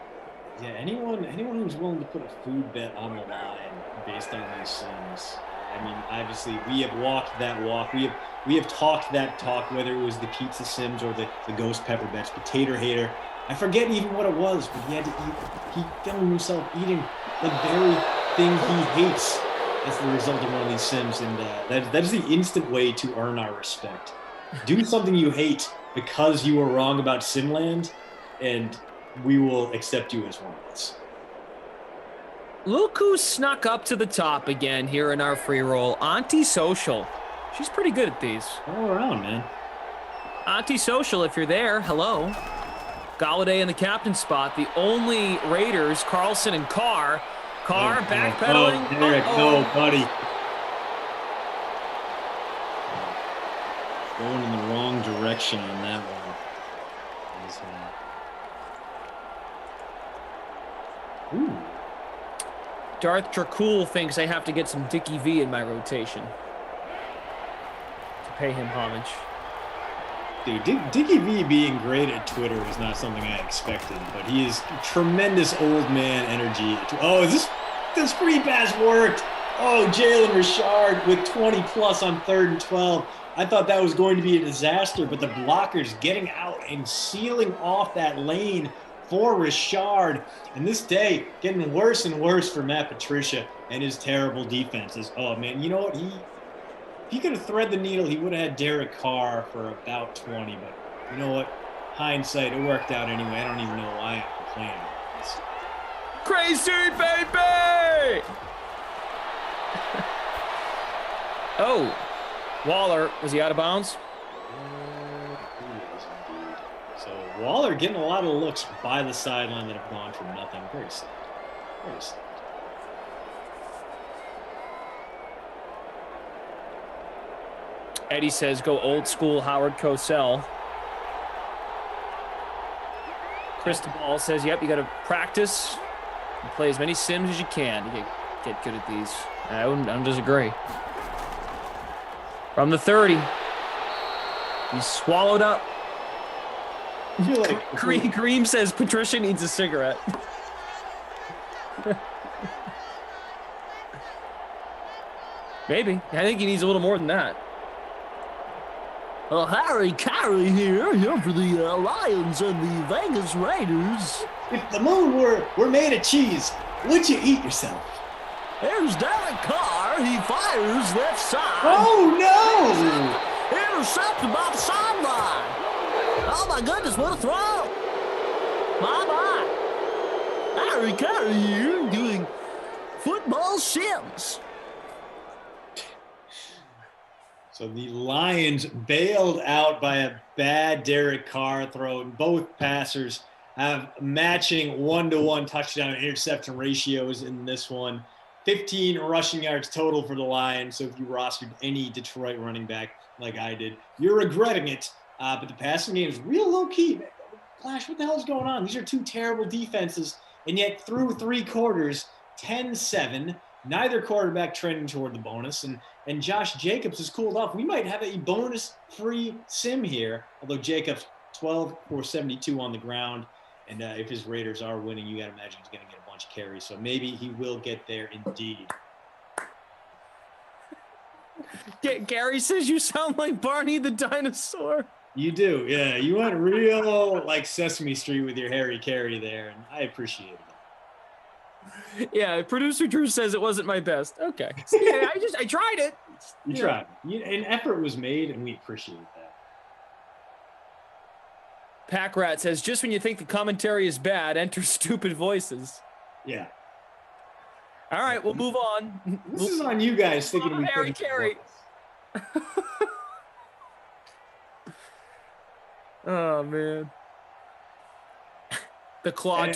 yeah, anyone who's willing to put a food bet on the line based on these Sims. I mean, obviously, we have walked that walk. We have talked that talk, whether it was the pizza Sims or the ghost pepper bets. But Tater Hater, I forget even what it was, but he had to eat. He filmed himself eating the very thing he hates as the result of one of these Sims, and that is the instant way to earn our respect. Do something you hate because you were wrong about Simland, and we will accept you as one of us. Look who snuck up to the top again here in our free roll. Auntie Social. She's pretty good at these. All around, man. Auntie Social, if you're there, hello. Galladay in the captain spot. The only Raiders, Carlson and Carr. Carr backpedaling. Oh, Derek, no, buddy. Going in the wrong direction on that one. Ooh. Darth Dracul thinks I have to get some Dickie V in my rotation to pay him homage. Dude, Dickie V being great at Twitter was not something I expected, but he is tremendous old man energy. Oh, is this free pass worked? Oh, Jalen Richard with 20 plus on 3rd and 12. I thought that was going to be a disaster, but the blockers getting out and sealing off that lane for Richard. And this day getting worse and worse for Matt Patricia and his terrible defenses. Oh man, you know what? If he could have threaded the needle, he would have had Derek Carr for about 20. But you know what? Hindsight, it worked out anyway. I don't even know why I'm complaining about this. Crazy baby! Oh, Waller, was he out of bounds? So Waller getting a lot of looks by the sideline that have gone for nothing. Very sad. Very sad. Eddie says go old school Howard Cosell. Cristobal says, yep, you got to practice and play as many Sims as you can to get good at these. I don't disagree. From the 30. He's swallowed up. Kareem says Patricia needs a cigarette. Maybe. I think he needs a little more than that. Harry Carey here for the Lions and the Vegas Raiders. If the moon were made of cheese, would you eat yourself? There's Derek Carr. He fires left side. Oh, no! Intercepted by the sideline. Oh, my goodness, what a throw. My. Harry Carey here doing football Sims. So the Lions bailed out by a bad Derek Carr throw. Both passers have matching 1-to-1 touchdown and interception ratios in this one. 15 rushing yards total for the Lions. So if you rostered any Detroit running back like I did, you're regretting it. But the passing game is real low-key. Flash, what the hell is going on? These are two terrible defenses. And yet through 3 quarters, 10-7. Neither quarterback trending toward the bonus. And Josh Jacobs has cooled off. We might have a bonus-free sim here. Although Jacobs, 12 for 72 on the ground. And if his Raiders are winning, you got to imagine he's going to get a bunch of carries. So maybe he will get there indeed. Gary says you sound like Barney the dinosaur. You do, yeah. You went real like Sesame Street with your Harry Carey there, and I appreciate it. Yeah, producer Drew says it wasn't my best. Okay. So, yeah, I tried it. You tried. An effort was made, and we appreciate that. Pack Rat says, just when you think the commentary is bad, enter stupid voices. Yeah. All right, we'll move on. This is on you guys thinking we Harry Carey. Oh, man. The claw.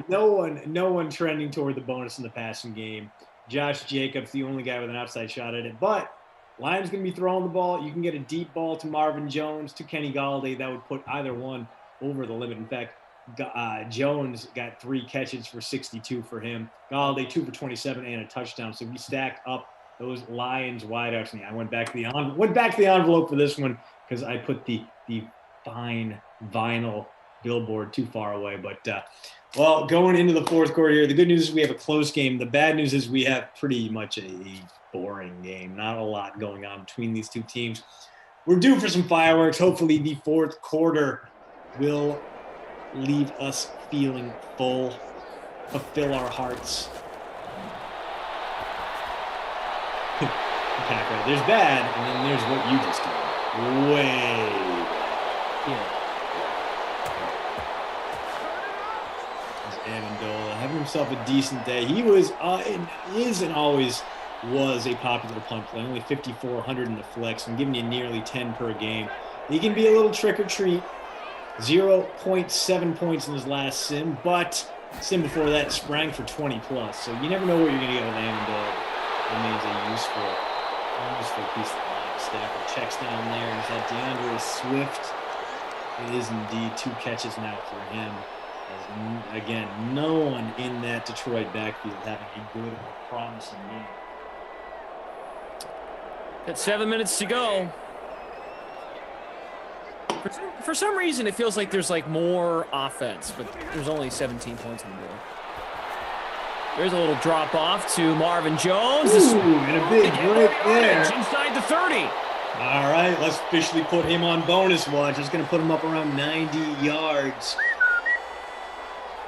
No one trending toward the bonus in the passing game. Josh Jacobs, the only guy with an outside shot at it. But Lions going to be throwing the ball. You can get a deep ball to Marvin Jones, to Kenny Galladay. That would put either one over the limit. In fact, Jones got 3 catches for 62 for him. Galladay 2 for 27 and a touchdown. So we stacked up those Lions wideouts. And I went back to the envelope for this one because I put the fine vinyl billboard too far away. But well, going into the fourth quarter here, the good news is we have a close game. The bad news is we have pretty much a boring game. Not a lot going on between these two teams. We're due for some fireworks. Hopefully the fourth quarter will leave us feeling full, fulfill our hearts. Okay, there's bad, and then there's what you just did. Way bad. Amendola having himself a decent day. He was, is and always was a popular punt play. Only 5,400 in the flex and giving you nearly 10 per game. He can be a little trick or treat. 0.7 points in his last sim, but sim before that sprang for 20 plus. So you never know what you're going to get with Amendola. Remains a useful piece of line. Stafford checks down there. Is that DeAndre Swift? It is indeed 2 catches now for him. As, again, no one in that Detroit backfield having a good or promising game. Got 7 minutes to go. For some reason, it feels like there's like more offense, but there's only 17 points on the board. There's a little drop off to Marvin Jones. Ooh, and a big break there. Inside the 30. All right, let's officially put him on bonus watch. It's going to put him up around 90 yards.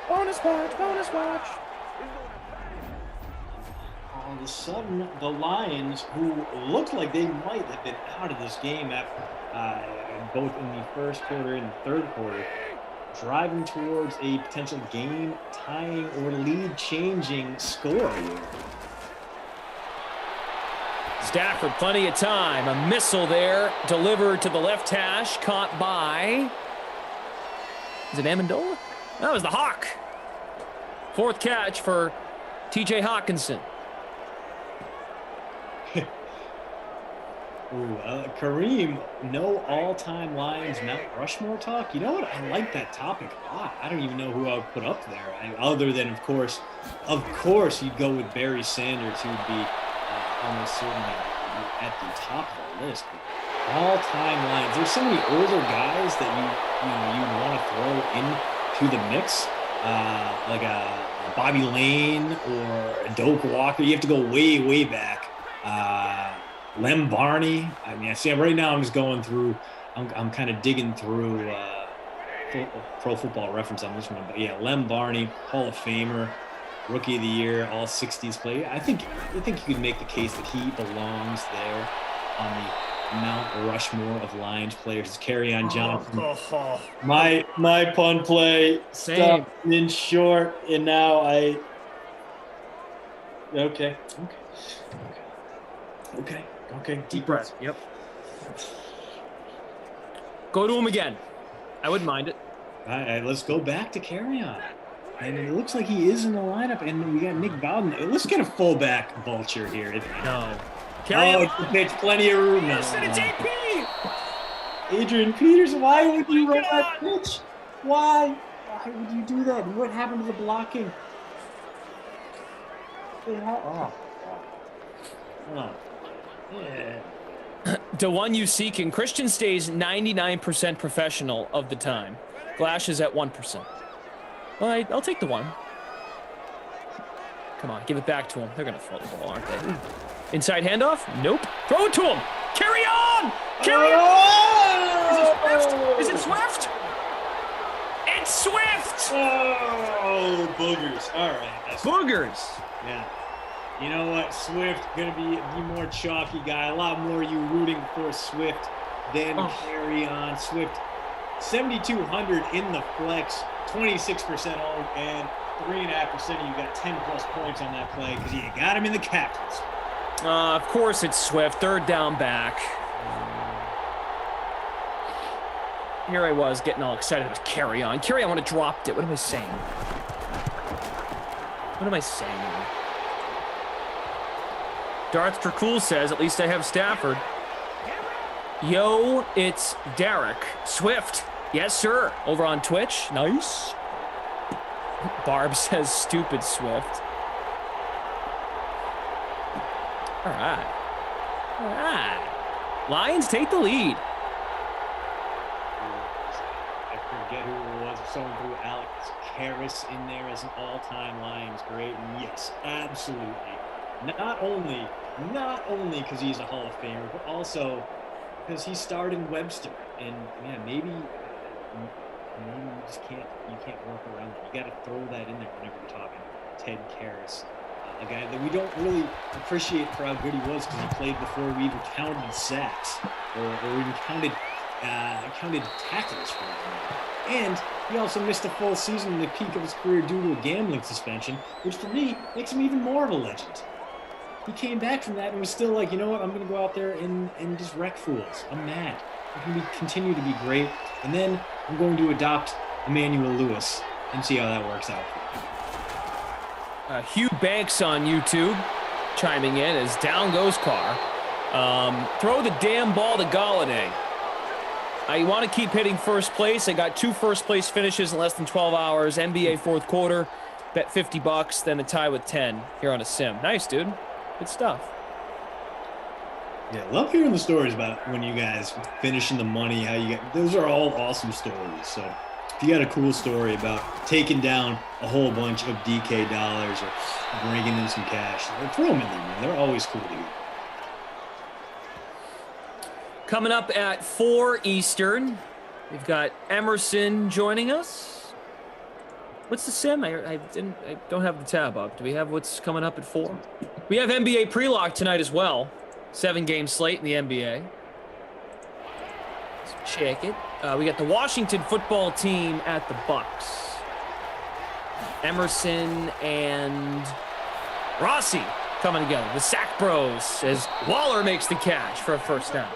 Bonus watch, bonus watch. All of a sudden, the Lions, who looked like they might have been out of this game after both in the first quarter and the third quarter, driving towards a potential game-tying or lead-changing score here. Stafford, plenty of time. A missile there, delivered to the left hash, caught by... Is it Amendola? That was the Hawk. 4th catch for T.J. Hawkinson. Kareem, no all-time Lions Mount Rushmore talk. You know what? I like that topic a lot. I don't even know who I would put up there. Other than, of course, you'd go with Barry Sanders, who would be almost certainly at the top of the list. But all-time Lions. There's so many older guys that you want to throw into the mix, like a Bobby Lane or a Doak Walker. You have to go way, way back. Lem Barney. I mean, I see right now I'm just going through, I'm kind of digging through Pro Football Reference on this one. But yeah, Lem Barney, Hall of Famer, Rookie of the Year, all 60s player. I think you could make the case that he belongs there on the Mount Rushmore of Lions players. Kerryon Johnson. My pun play stopped in short, and now Okay. Deep breath. Yep. Go to him again. I wouldn't mind it. All right, let's go back to Kerryon. And it looks like he is in the lineup, and we got Nick Bowden. Let's get a fullback vulture here. No. It's plenty of room now. Listen, it's AP! Adrian Peterson, why would you run that pitch? Why would you do that? What happened to the blocking? Oh. Yeah. The one you seek, and Christian stays 99% professional of the time. Glash is at 1%. All right, I'll take the one. Come on, give it back to him. They're going to throw the ball, aren't they? Inside handoff? Nope. Throw it to him. Carry on! Carry on! Is it Swift? Is it Swift? It's Swift! Oh, boogers. All right. Boogers. Yeah. You know what? Swift going to be the more chalky guy. A lot more you rooting for Swift than carry on. Swift, 7,200 in the flex, 26% owned, and 3.5% you got 10-plus points on that play because you got him in the captains. Of course it's Swift. Third down back. Here I was getting all excited with carry on. Carry on when it dropped it. What am I saying? What am I saying? Darth Dracul says, at least I have Stafford. Yo, it's Derek. Swift. Yes, sir. Over on Twitch. Nice. Barb says, stupid Swift. All right. All right. Lions take the lead. I forget who it was. Someone threw Alex Karras in there as an all-time Lions great. And yes, absolutely. Not only because he's a Hall of Famer, but also because he starred in Webster. And yeah, maybe you just can't work around that. You got to throw that in there whenever you're talking Ted Karras, a guy that we don't really appreciate for how good he was because he played before we even counted sacks or even counted tackles for him. And he also missed a full season in the peak of his career due to a gambling suspension, which for me makes him even more of a legend. He came back from that and was still like, you know what, I'm going to go out there and just wreck fools. I'm mad. I'm going to continue to be great. And then I'm going to adopt Emmanuel Lewis and see how that works out. Hugh Banks on YouTube chiming in as down goes Carr. Throw the damn ball to Galladay. I want to keep hitting first place. I got 2 first-place finishes in less than 12 hours. NBA fourth quarter, bet $50, then a tie with 10 here on a sim. Nice, dude. Good stuff. Yeah, love hearing the stories about when you guys finish in the money, how you get. Those are all awesome stories. So if you got a cool story about taking down a whole bunch of DK dollars or bringing in some cash, throw them in there, man. They're always cool to hear. Coming up at 4 Eastern, we've got Emerson joining us. What's the sim? I don't have the tab up. Do we have what's coming up at 4? We have NBA pre-lock tonight as well. 7-game slate in the NBA. Let's check it. We got the Washington football team at the Bucks. Emerson and Rossi coming together. The Sack Bros as Waller makes the catch for a first down.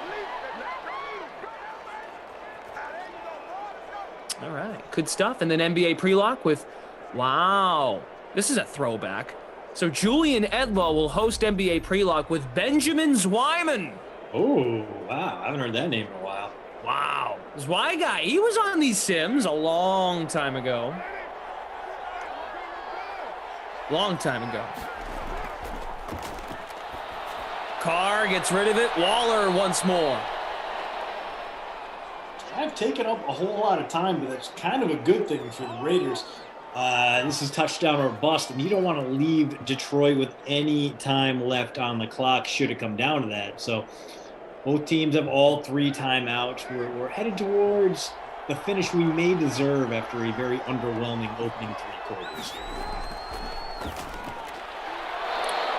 All right, good stuff. And then NBA pre-lock with, wow, this is a throwback. So Julian Edlow will host NBA pre-lock with Benjamin Zwyman. Oh, wow. I haven't heard that name in a while. Wow. Zwy guy, he was on these sims a long time ago. Long time ago. Carr gets rid of it. Waller once more. I've taken up a whole lot of time, but that's kind of a good thing for the Raiders. This is touchdown or bust, and you don't want to leave Detroit with any time left on the clock should it come down to that. So both teams have all 3 timeouts. We're headed towards the finish we may deserve after a very underwhelming opening 3 quarters.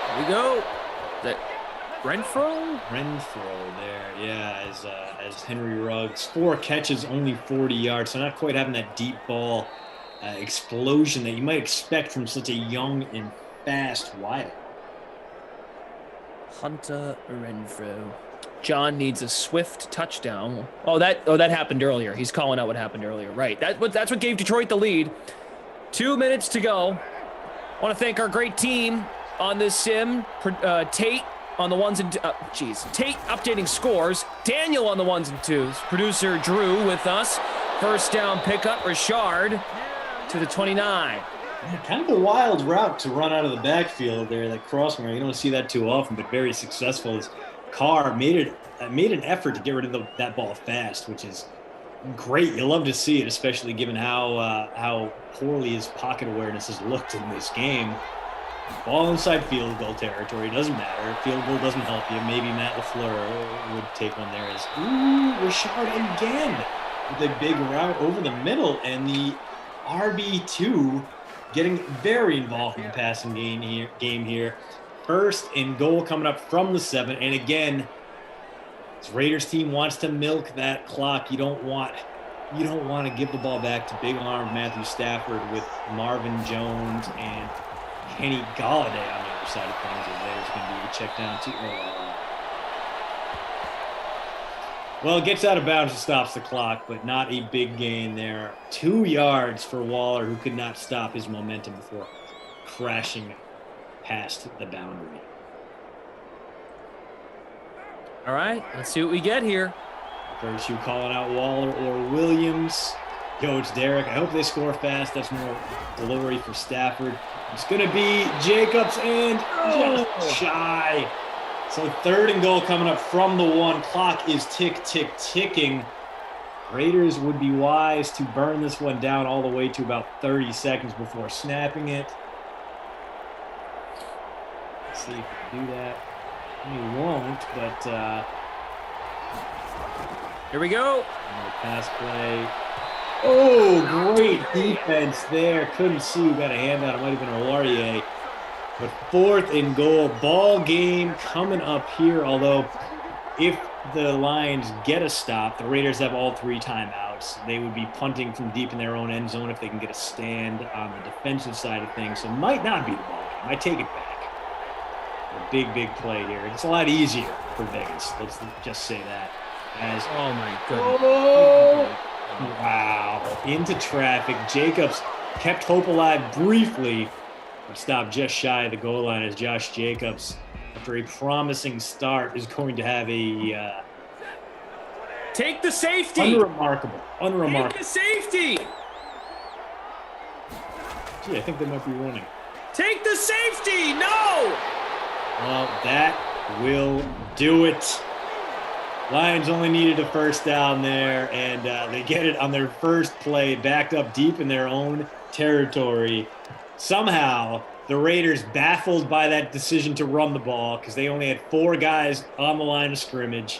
Here we go. That Renfro there, yeah, as Henry Ruggs. 4 catches, only 40 yards, so not quite having that deep ball explosion that you might expect from such a young and fast wide. Hunter Renfro. John needs a swift touchdown. Oh, that happened earlier. He's calling out what happened earlier. Right. That's what gave Detroit the lead. 2 minutes to go. I want to thank our great team on this sim. Tate on the ones and Tate updating scores. Daniel on the 1s and 2s. Producer Drew with us. First down pickup. Richard to the 29. Yeah, kind of a wild route to run out of the backfield there, that crossing. You don't see that too often, but very successful. As Carr made an effort to get rid of that ball fast, which is great. You love to see it, especially given how poorly his pocket awareness has looked in this game. Ball inside field goal territory. Doesn't matter. Field goal doesn't help you. Maybe Matt LaFleur would take one there. Richard again with a big route over the middle. And the RB2 getting very involved in the passing game here. First and goal coming up from the 7. And again, this Raiders team wants to milk that clock. You don't want to give the ball back to big arm Matthew Stafford with Marvin Jones and Kenny Galladay on the other side of things. And there's going to be a check down too. Well, it gets out of bounds and stops the clock, but not a big gain there. 2 yards for Waller, who could not stop his momentum before crashing past the boundary. All right, let's see what we get here. First, you calling out Waller or Williams. Coach Derek, I hope they score fast. That's more glory for Stafford. It's going to be Jacobs and just shy. So 3rd and goal coming up from the 1. Clock is ticking. Raiders would be wise to burn this one down all the way to about 30 seconds before snapping it. Let's see if we can do that. We won't, but here we go. Pass play. Oh, great defense there. Couldn't see who got a handout. It might have been Olarie. But 4th and goal. Ball game coming up here. Although, if the Lions get a stop, the Raiders have all 3 timeouts. They would be punting from deep in their own end zone if they can get a stand on the defensive side of things. So, might not be the ball game. I take it back. A big play here. It's a lot easier for Vegas. Let's just say that. Oh, my goodness. Oh, wow. Into traffic. Jacobs kept hope alive briefly, but stopped just shy of the goal line as Josh Jacobs, after a promising start, is going to have a... take the safety. Unremarkable. Take the safety. Gee, I think they might be running. Take the safety. No. Well, that will do it. Lions only needed a first down there, and they get it on their first play, backed up deep in their own territory. Somehow, the Raiders, baffled by that decision to run the ball, because they only had 4 guys on the line of scrimmage,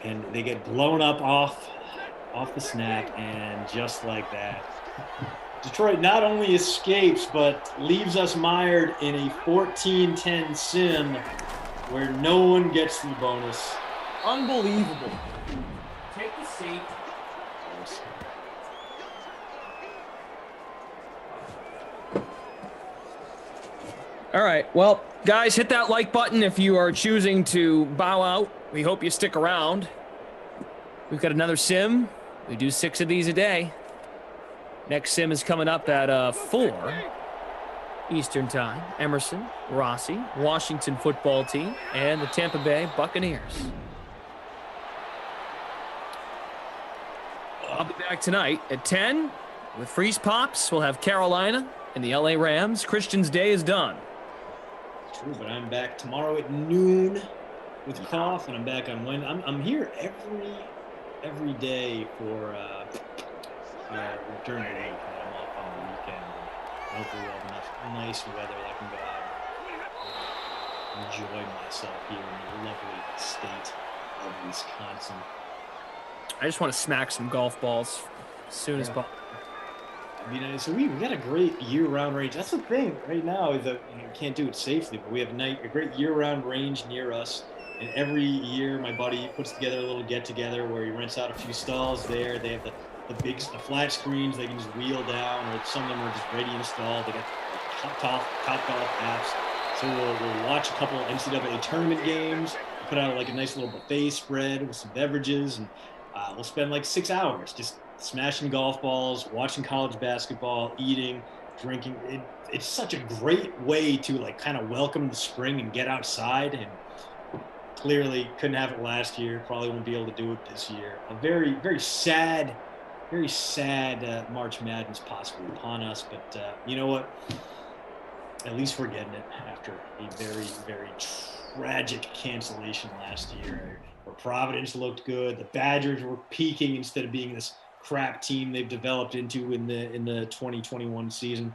and they get blown up off the snap, and just like that, Detroit not only escapes, but leaves us mired in a 14-10 sim where no one gets the bonus. Unbelievable. Take the seat. All right. Well, guys, hit that like button if you are choosing to bow out. We hope you stick around. We've got another sim. We do 6 of these a day. Next sim is coming up at 4 Eastern Time. Emerson, Rossi, Washington football team, and the Tampa Bay Buccaneers. I'll be back tonight at 10 with Freeze Pops. We'll have Carolina and the LA Rams. Christian's day is done. True, but I'm back tomorrow at noon with Kickoff, and I'm back on Wednesday. I'm here every day for during the week, and I'm off on the weekend. Hopefully we'll have enough nice weather that I can go out and enjoy myself here in the lovely state of Wisconsin. I just want to smack some golf balls as soon as possible. Be nice. So we got a great year-round range. That's the thing right now is that you can't do it safely, but we have a great year-round range near us. And every year, my buddy puts together a little get-together where he rents out a few stalls there. They have the flat screens they can just wheel down, or some of them are just ready installed. They got top golf apps. So we'll watch a couple of NCAA tournament games, put out like a nice little buffet spread with some beverages, and we'll spend like 6 hours just smashing golf balls, watching college basketball, eating, drinking. It's such a great way to like kind of welcome the spring and get outside. And clearly couldn't have it last year. Probably won't be able to do it this year. A very, very sad March Madness possibly upon us. But you know what? At least we're getting it after a very, very tragic cancellation last year, where Providence looked good. The Badgers were peaking instead of being this crap team they've developed into in the 2021 season.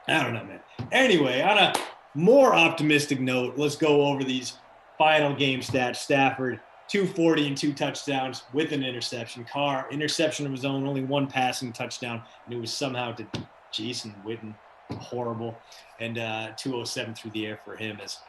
I don't know, man. Anyway, on a more optimistic note, let's go over these final game stats. Stafford, 240 and 2 touchdowns with an interception. Carr, interception of his own, only 1 passing touchdown, and it was somehow to Jason Witten. Horrible. And 207 through the air for him. Let's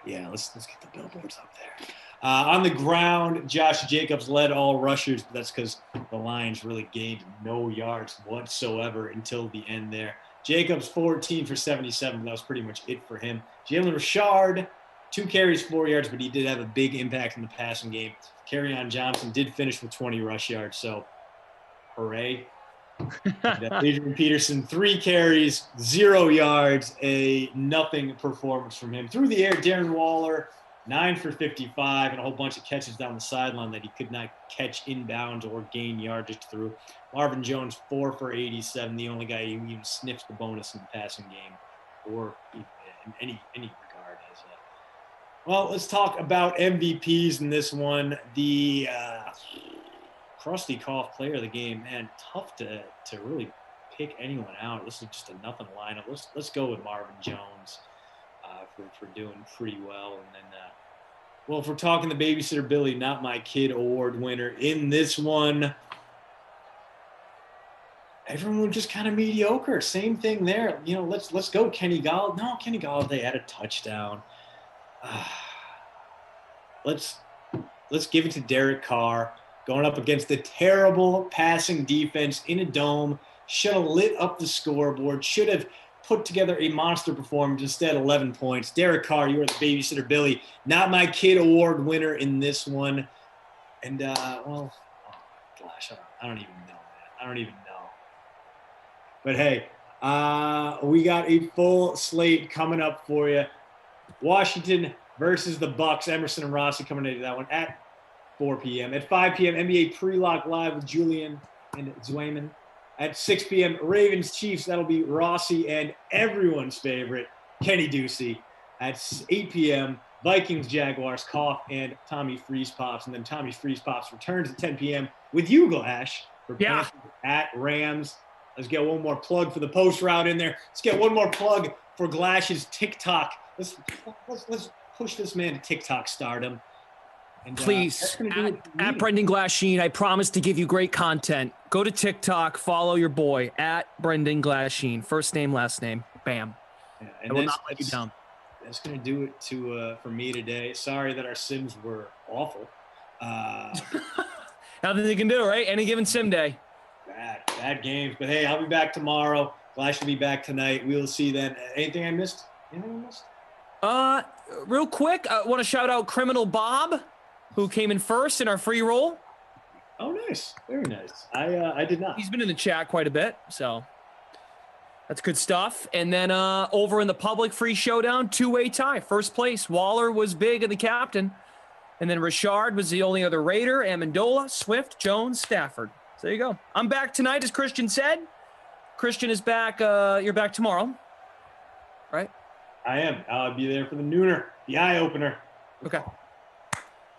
get the billboards up there. On the ground, Josh Jacobs led all rushers, but that's because the Lions really gained no yards whatsoever until the end there. Jacobs, 14 for 77. That was pretty much it for him. Jalen Richard, 2 carries, 4 yards, but he did have a big impact in the passing game. Kerryon Johnson did finish with 20 rush yards, so hooray. Adrian Peterson, 3 carries, 0 yards, a nothing performance from him. Through the air, Darren Waller, 9 for 55, and a whole bunch of catches down the sideline that he could not catch inbounds or gain yardage through. Marvin Jones, 4 for 87, the only guy who even sniffs the bonus in the passing game or in any regard. Well, let's talk about MVPs in this one. The Krusty Cough player of the game, man, tough to really pick anyone out. This is just a nothing lineup. Let's go with Marvin Jones for doing pretty well. And then, well, if we're talking the Babysitter Billy, Not My Kid award winner in this one, everyone was just kind of mediocre. Same thing there. You know, let's go Kenny Galladay. No, Kenny Galladay had a touchdown. Let's give it to Derek Carr. Going up against the terrible passing defense in a dome, should have lit up the scoreboard, should have put together a monster performance, instead 11 points. Derek Carr, you are the Babysitter Billy, Not My Kid award winner in this one. And, I don't even know, man. I don't even know. But, hey, we got a full slate coming up for you. Washington versus the Bucs. Emerson and Rossi coming into that one at 4 p.m. At 5 p.m., NBA Pre-Lock Live with Julian and Zwayman. At 6 p.m., Ravens Chiefs. That'll be Rossi and everyone's favorite, Kenny Ducey. At 8 p.m., Vikings Jaguars, Koff and Tommy Freeze Pops. And then Tommy Freeze Pops returns at 10 p.m. with you, Glash, for Panthers at Rams. Let's get one more plug for the post route in there. Let's get one more plug for Glash's TikTok. Let's push this man to TikTok stardom. And, please, at Brendan Glasheen, I promise to give you great content. Go to TikTok, follow your boy, at Brendan Glasheen. First name, last name, bam. Yeah, I will not let you down. That's going to do it for me today. Sorry that our sims were awful. Nothing they can do, right? Any given sim day. Bad games. But, hey, I'll be back tomorrow. Glash will be back tonight. We will see then. Anything I missed? Real quick, I want to shout out Criminal Bob, who came in first in our free roll. Oh, nice. Very nice. I did not. He's been in the chat quite a bit, so that's good stuff. And then over in the public free showdown, 2-way tie. First place, Waller was big in the captain. And then Richard was the only other Raider. Amendola, Swift, Jones, Stafford. So there you go. I'm back tonight, as Christian said. Christian is back. You're back tomorrow, right? I am. I'll be there for the nooner, the eye opener. Okay.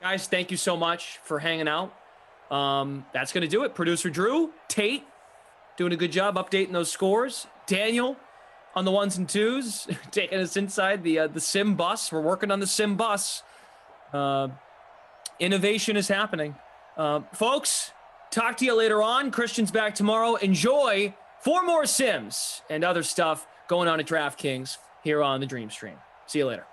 Guys, thank you so much for hanging out. That's going to do it. Producer Drew, Tate, doing a good job updating those scores. Daniel on the 1s and 2s, taking us inside the sim bus. We're working on the sim bus. Innovation is happening. Folks, talk to you later on. Christian's back tomorrow. Enjoy 4 more sims and other stuff going on at DraftKings here on the Dream Stream. See you later.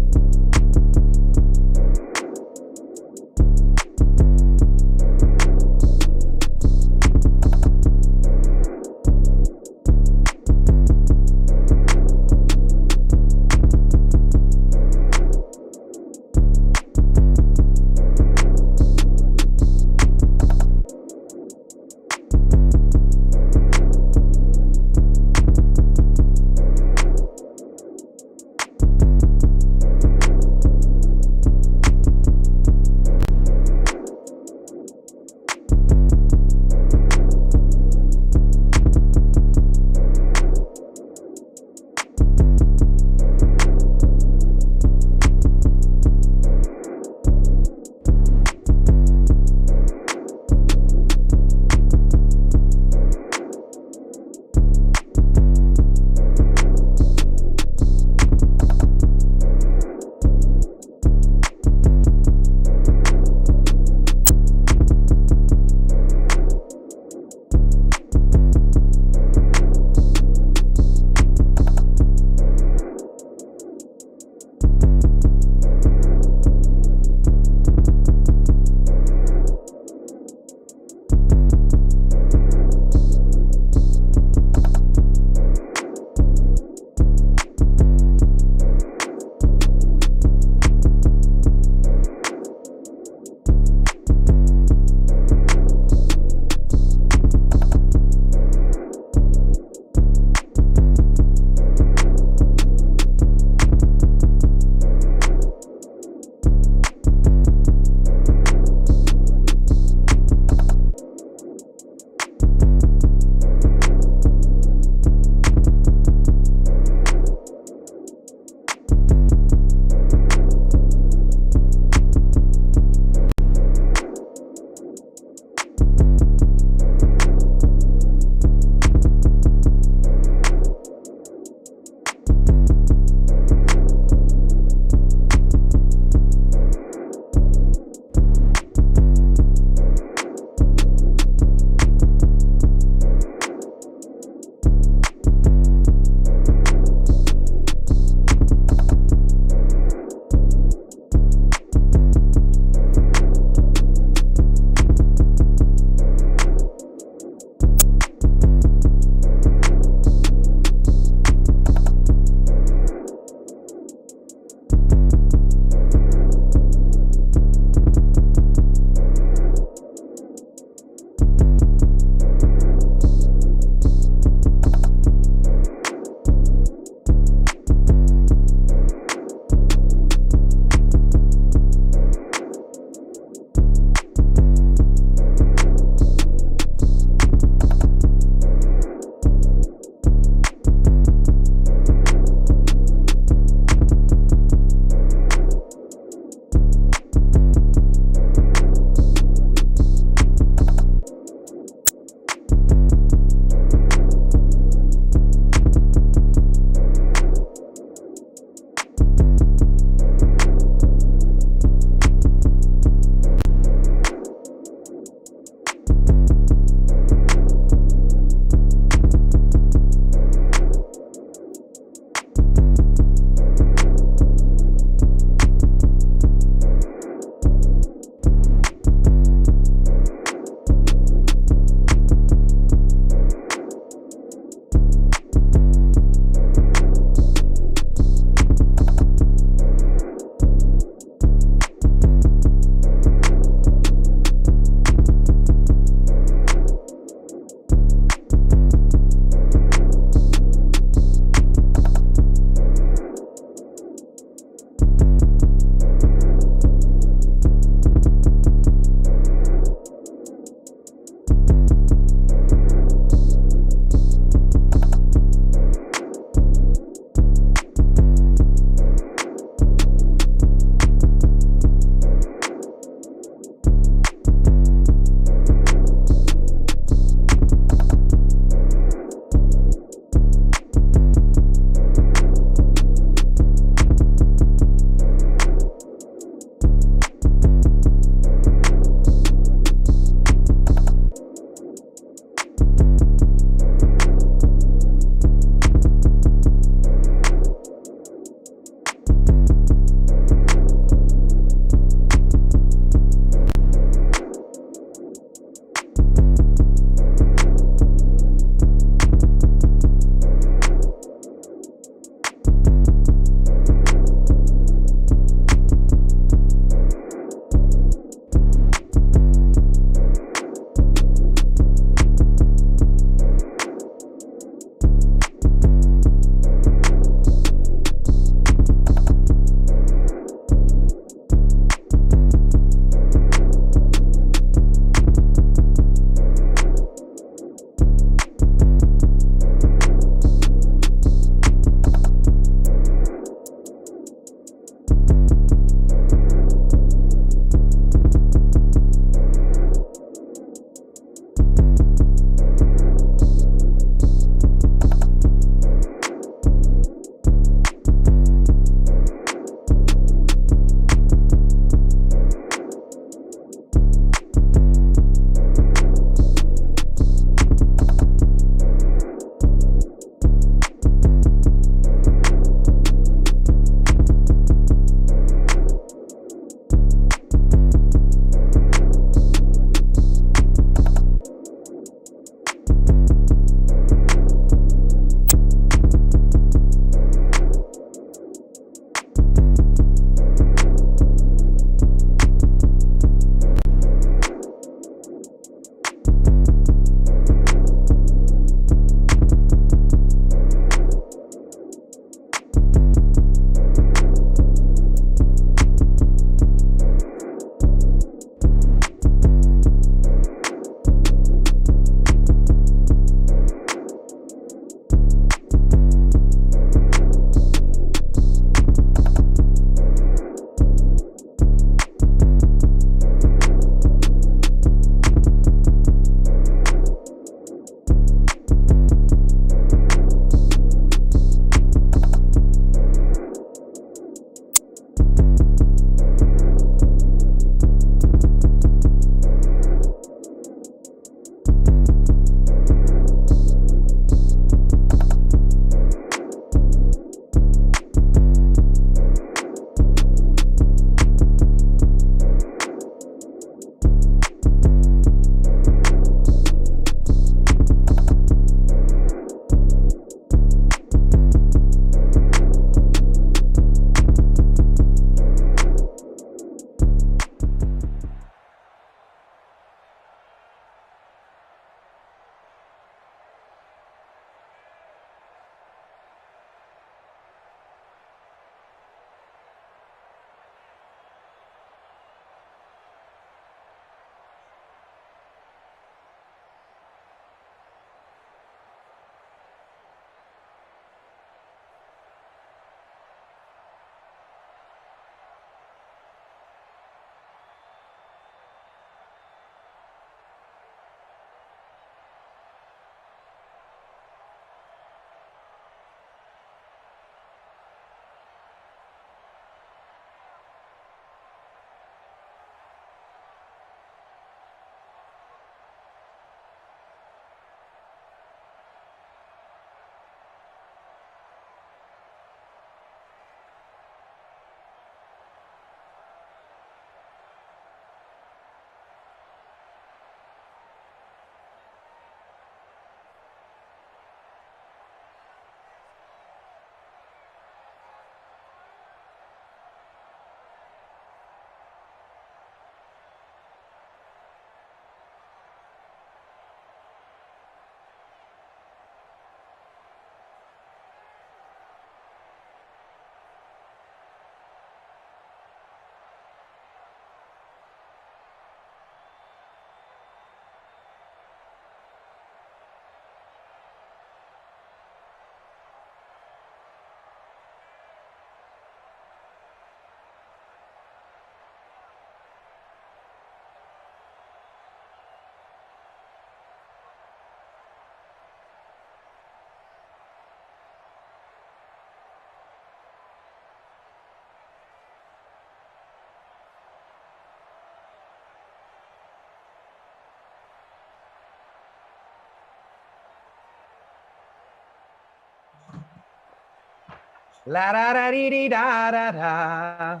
La da da dee dee da da da.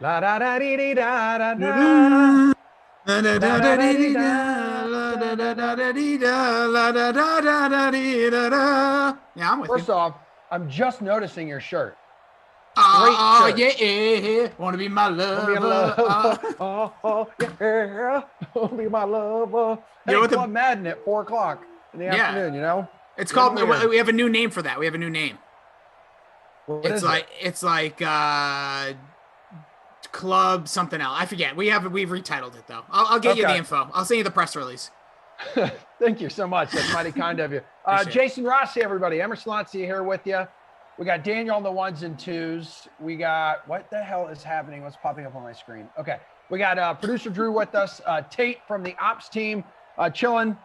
La da da dee dee da da da. Yeah, I'm with First you. off, I'm just noticing your shirt. Oh, Great yeah. Want to be my lover. Be a lover. Oh, yeah. Be my lover. Hey, You know what Club Madden at 4 o'clock in the afternoon, you know? It's Getting called, weird. we have a new name for that. We have a new name. What is it? It's like Club something else. I forget. We've retitled it though. I'll get you the info. I'll send you the press release. Thank you so much. That's mighty kind of you. Jason Rossi, everybody. Emerson Lotzi here with you. We got Daniel on the 1s and 2s. We got, what the hell is happening? What's popping up on my screen? Okay. We got producer Drew with us. Tate from the ops team chilling,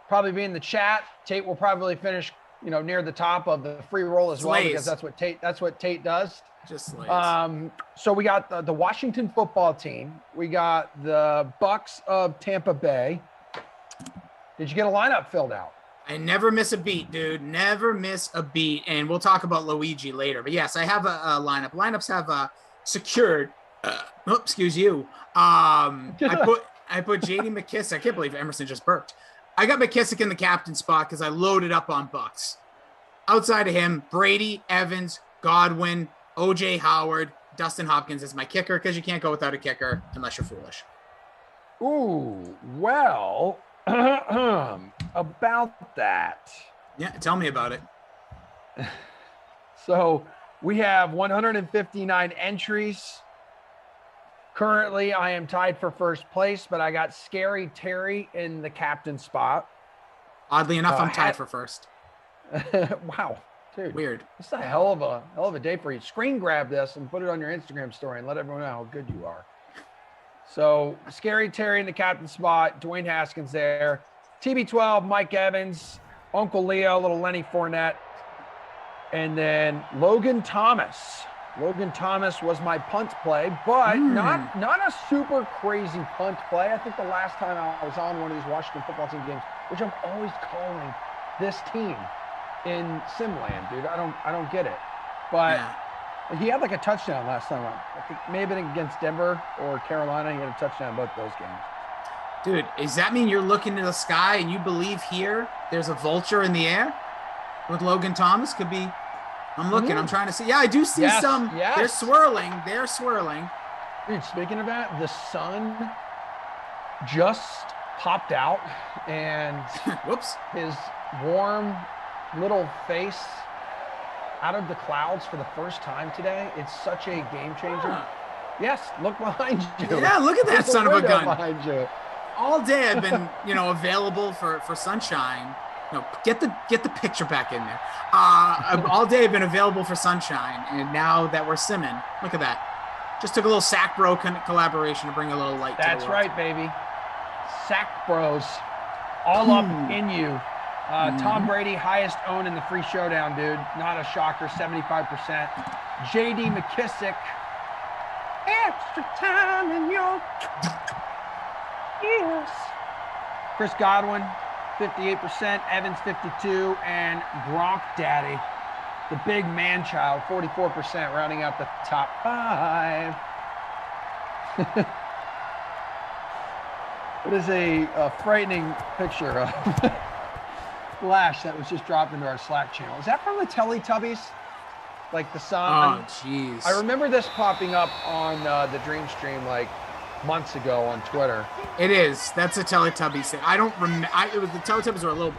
probably be in the chat. Tate will probably finish, near the top of the free roll as well, because that's what Tate does. Just slays. So we got the Washington football team. We got the Bucks of Tampa Bay. Did you get a lineup filled out? I never miss a beat, dude. Never miss a beat. And we'll talk about Luigi later. But yes, I have a lineup. Lineups have secured. Excuse you. I put JD McKissick. I can't believe Emerson just burped. I got McKissick in the captain spot because I loaded up on Bucks. Outside of him, Brady, Evans, Godwin, OJ Howard, Dustin Hopkins is my kicker, because you can't go without a kicker unless you're foolish. Ooh, well, about that. Yeah, tell me about it. So we have 159 entries. Currently, I am tied for first place, but I got Scary Terry in the captain spot. Oddly enough, I'm tied for first. Wow, dude. Weird. It's a hell of a day for you. Screen grab this and put it on your Instagram story and let everyone know how good you are. So Scary Terry in the captain spot, Dwayne Haskins there, TB12, Mike Evans, Uncle Leo, little Lenny Fournette, and then Logan Thomas. Logan Thomas was my punt play, but not a super crazy punt play. I think the last time I was on one of these Washington football team games, which I'm always calling this team in Simland, dude. I don't get it. But he had like a touchdown last time. I think maybe against Denver or Carolina. He had a touchdown in both those games. Dude, does that mean you're looking to the sky and you believe here there's a vulture in the air with Logan Thomas? Could be. I'm looking. I'm trying to see. Yeah, I do see some. Yes. They're swirling. Dude, speaking of that, the sun just popped out, and whoops, his warm little face out of the clouds for the first time today. It's such a game changer. Yes, look behind you. Yeah, look at that son of a gun. Behind you. All day I've been, available for sunshine. No, get the picture back in there. All day I've been available for sunshine, and now that we're simming, look at that. Just took a little Sack Bro collaboration to bring a little light to the world. That's right, baby. Sack Bros, all up in you. Tom Brady, highest owned in the free showdown, dude. Not a shocker, 75%. JD McKissick, extra time in your ears. Chris Godwin, 58%, Evans 52%, and Gronk Daddy, the big man child, 44%, rounding out the top 5. It is a frightening picture of Flash that was just dropped into our Slack channel. Is that from the Teletubbies? Like the song? Oh, jeez. I remember this popping up on the Dream Stream like months ago on Twitter. It is. That's a Teletubbies thing. I don't remember. It was the Teletubbies were a little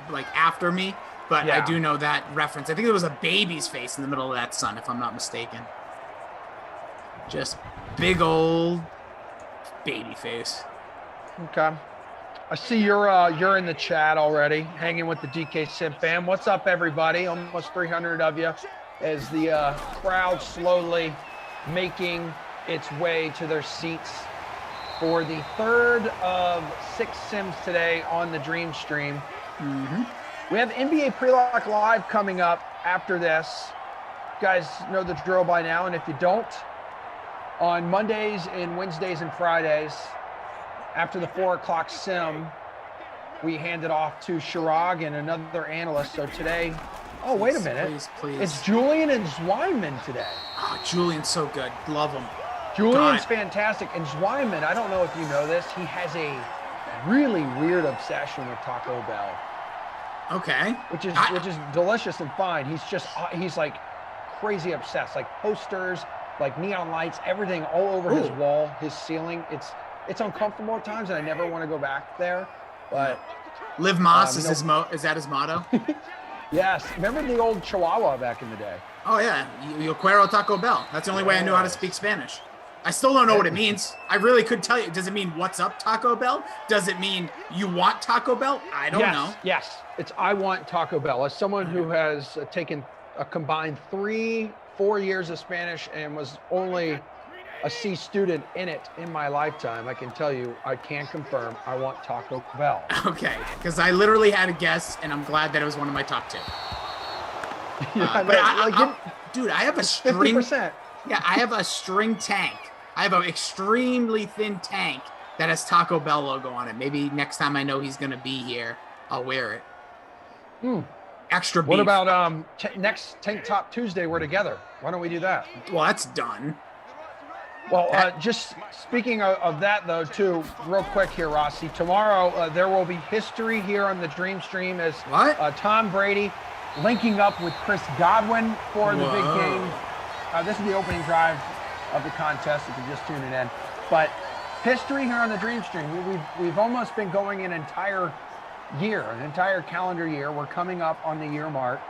like after me, but I do know that reference. I think there was a baby's face in the middle of that sun, if I'm not mistaken. Just big old baby face. Okay. I see you're in the chat already, hanging with the DK Sim fam. What's up, everybody? Almost 300 of you as the crowd slowly making its way to their seats for the third of 6 sims today on the Dream Stream. We have NBA Pre-Lock Live coming up after this. You guys know the drill by now, and if you don't, on Mondays and Wednesdays and Fridays, after the 4 o'clock sim, we hand it off to Shirag and another analyst. So today, Oh, wait a minute. Please. It's Julian and Zweiman today. Oh, Julian's so good. Love him. Julian's fantastic. And Zweiman, I don't know if you know this, he has a really weird obsession with Taco Bell. Okay. Which is delicious and fine. He's like crazy obsessed. Like posters, like neon lights, everything all over his wall, his ceiling. It's uncomfortable at times, and I never want to go back there. But Live Más is that his motto? Yes. Remember the old Chihuahua back in the day? Oh yeah, Yo quiero Taco Bell. That's the only way I knew how to speak Spanish. I still don't know what it means. I really could tell you. Does it mean what's up Taco Bell? Does it mean you want Taco Bell? I don't know. Yes. It's I want Taco Bell. As someone who has taken a combined 3-4 years of Spanish and was only a C student in it in my lifetime, I can tell you, I can confirm, I want Taco Bell. Okay, because I literally had a guess, and I'm glad that it was one of my top 2. Dude, I have a string. 50%. Yeah, I have a string tank. I have an extremely thin tank that has Taco Bell logo on it. Maybe next time I know he's going to be here, I'll wear it. Extra beef. What about next Tank Top Tuesday? We're together. Why don't we do that? Well, that's done. Well, just speaking of that, though, too, real quick here, Rossi. Tomorrow, there will be history here on the Dream Stream as Tom Brady linking up with Chris Godwin for the big game. This is the opening drive of the contest if you're just tuning in. But history here on the Dream Stream. We've almost been going an entire year, an entire calendar year. We're coming up on the year mark.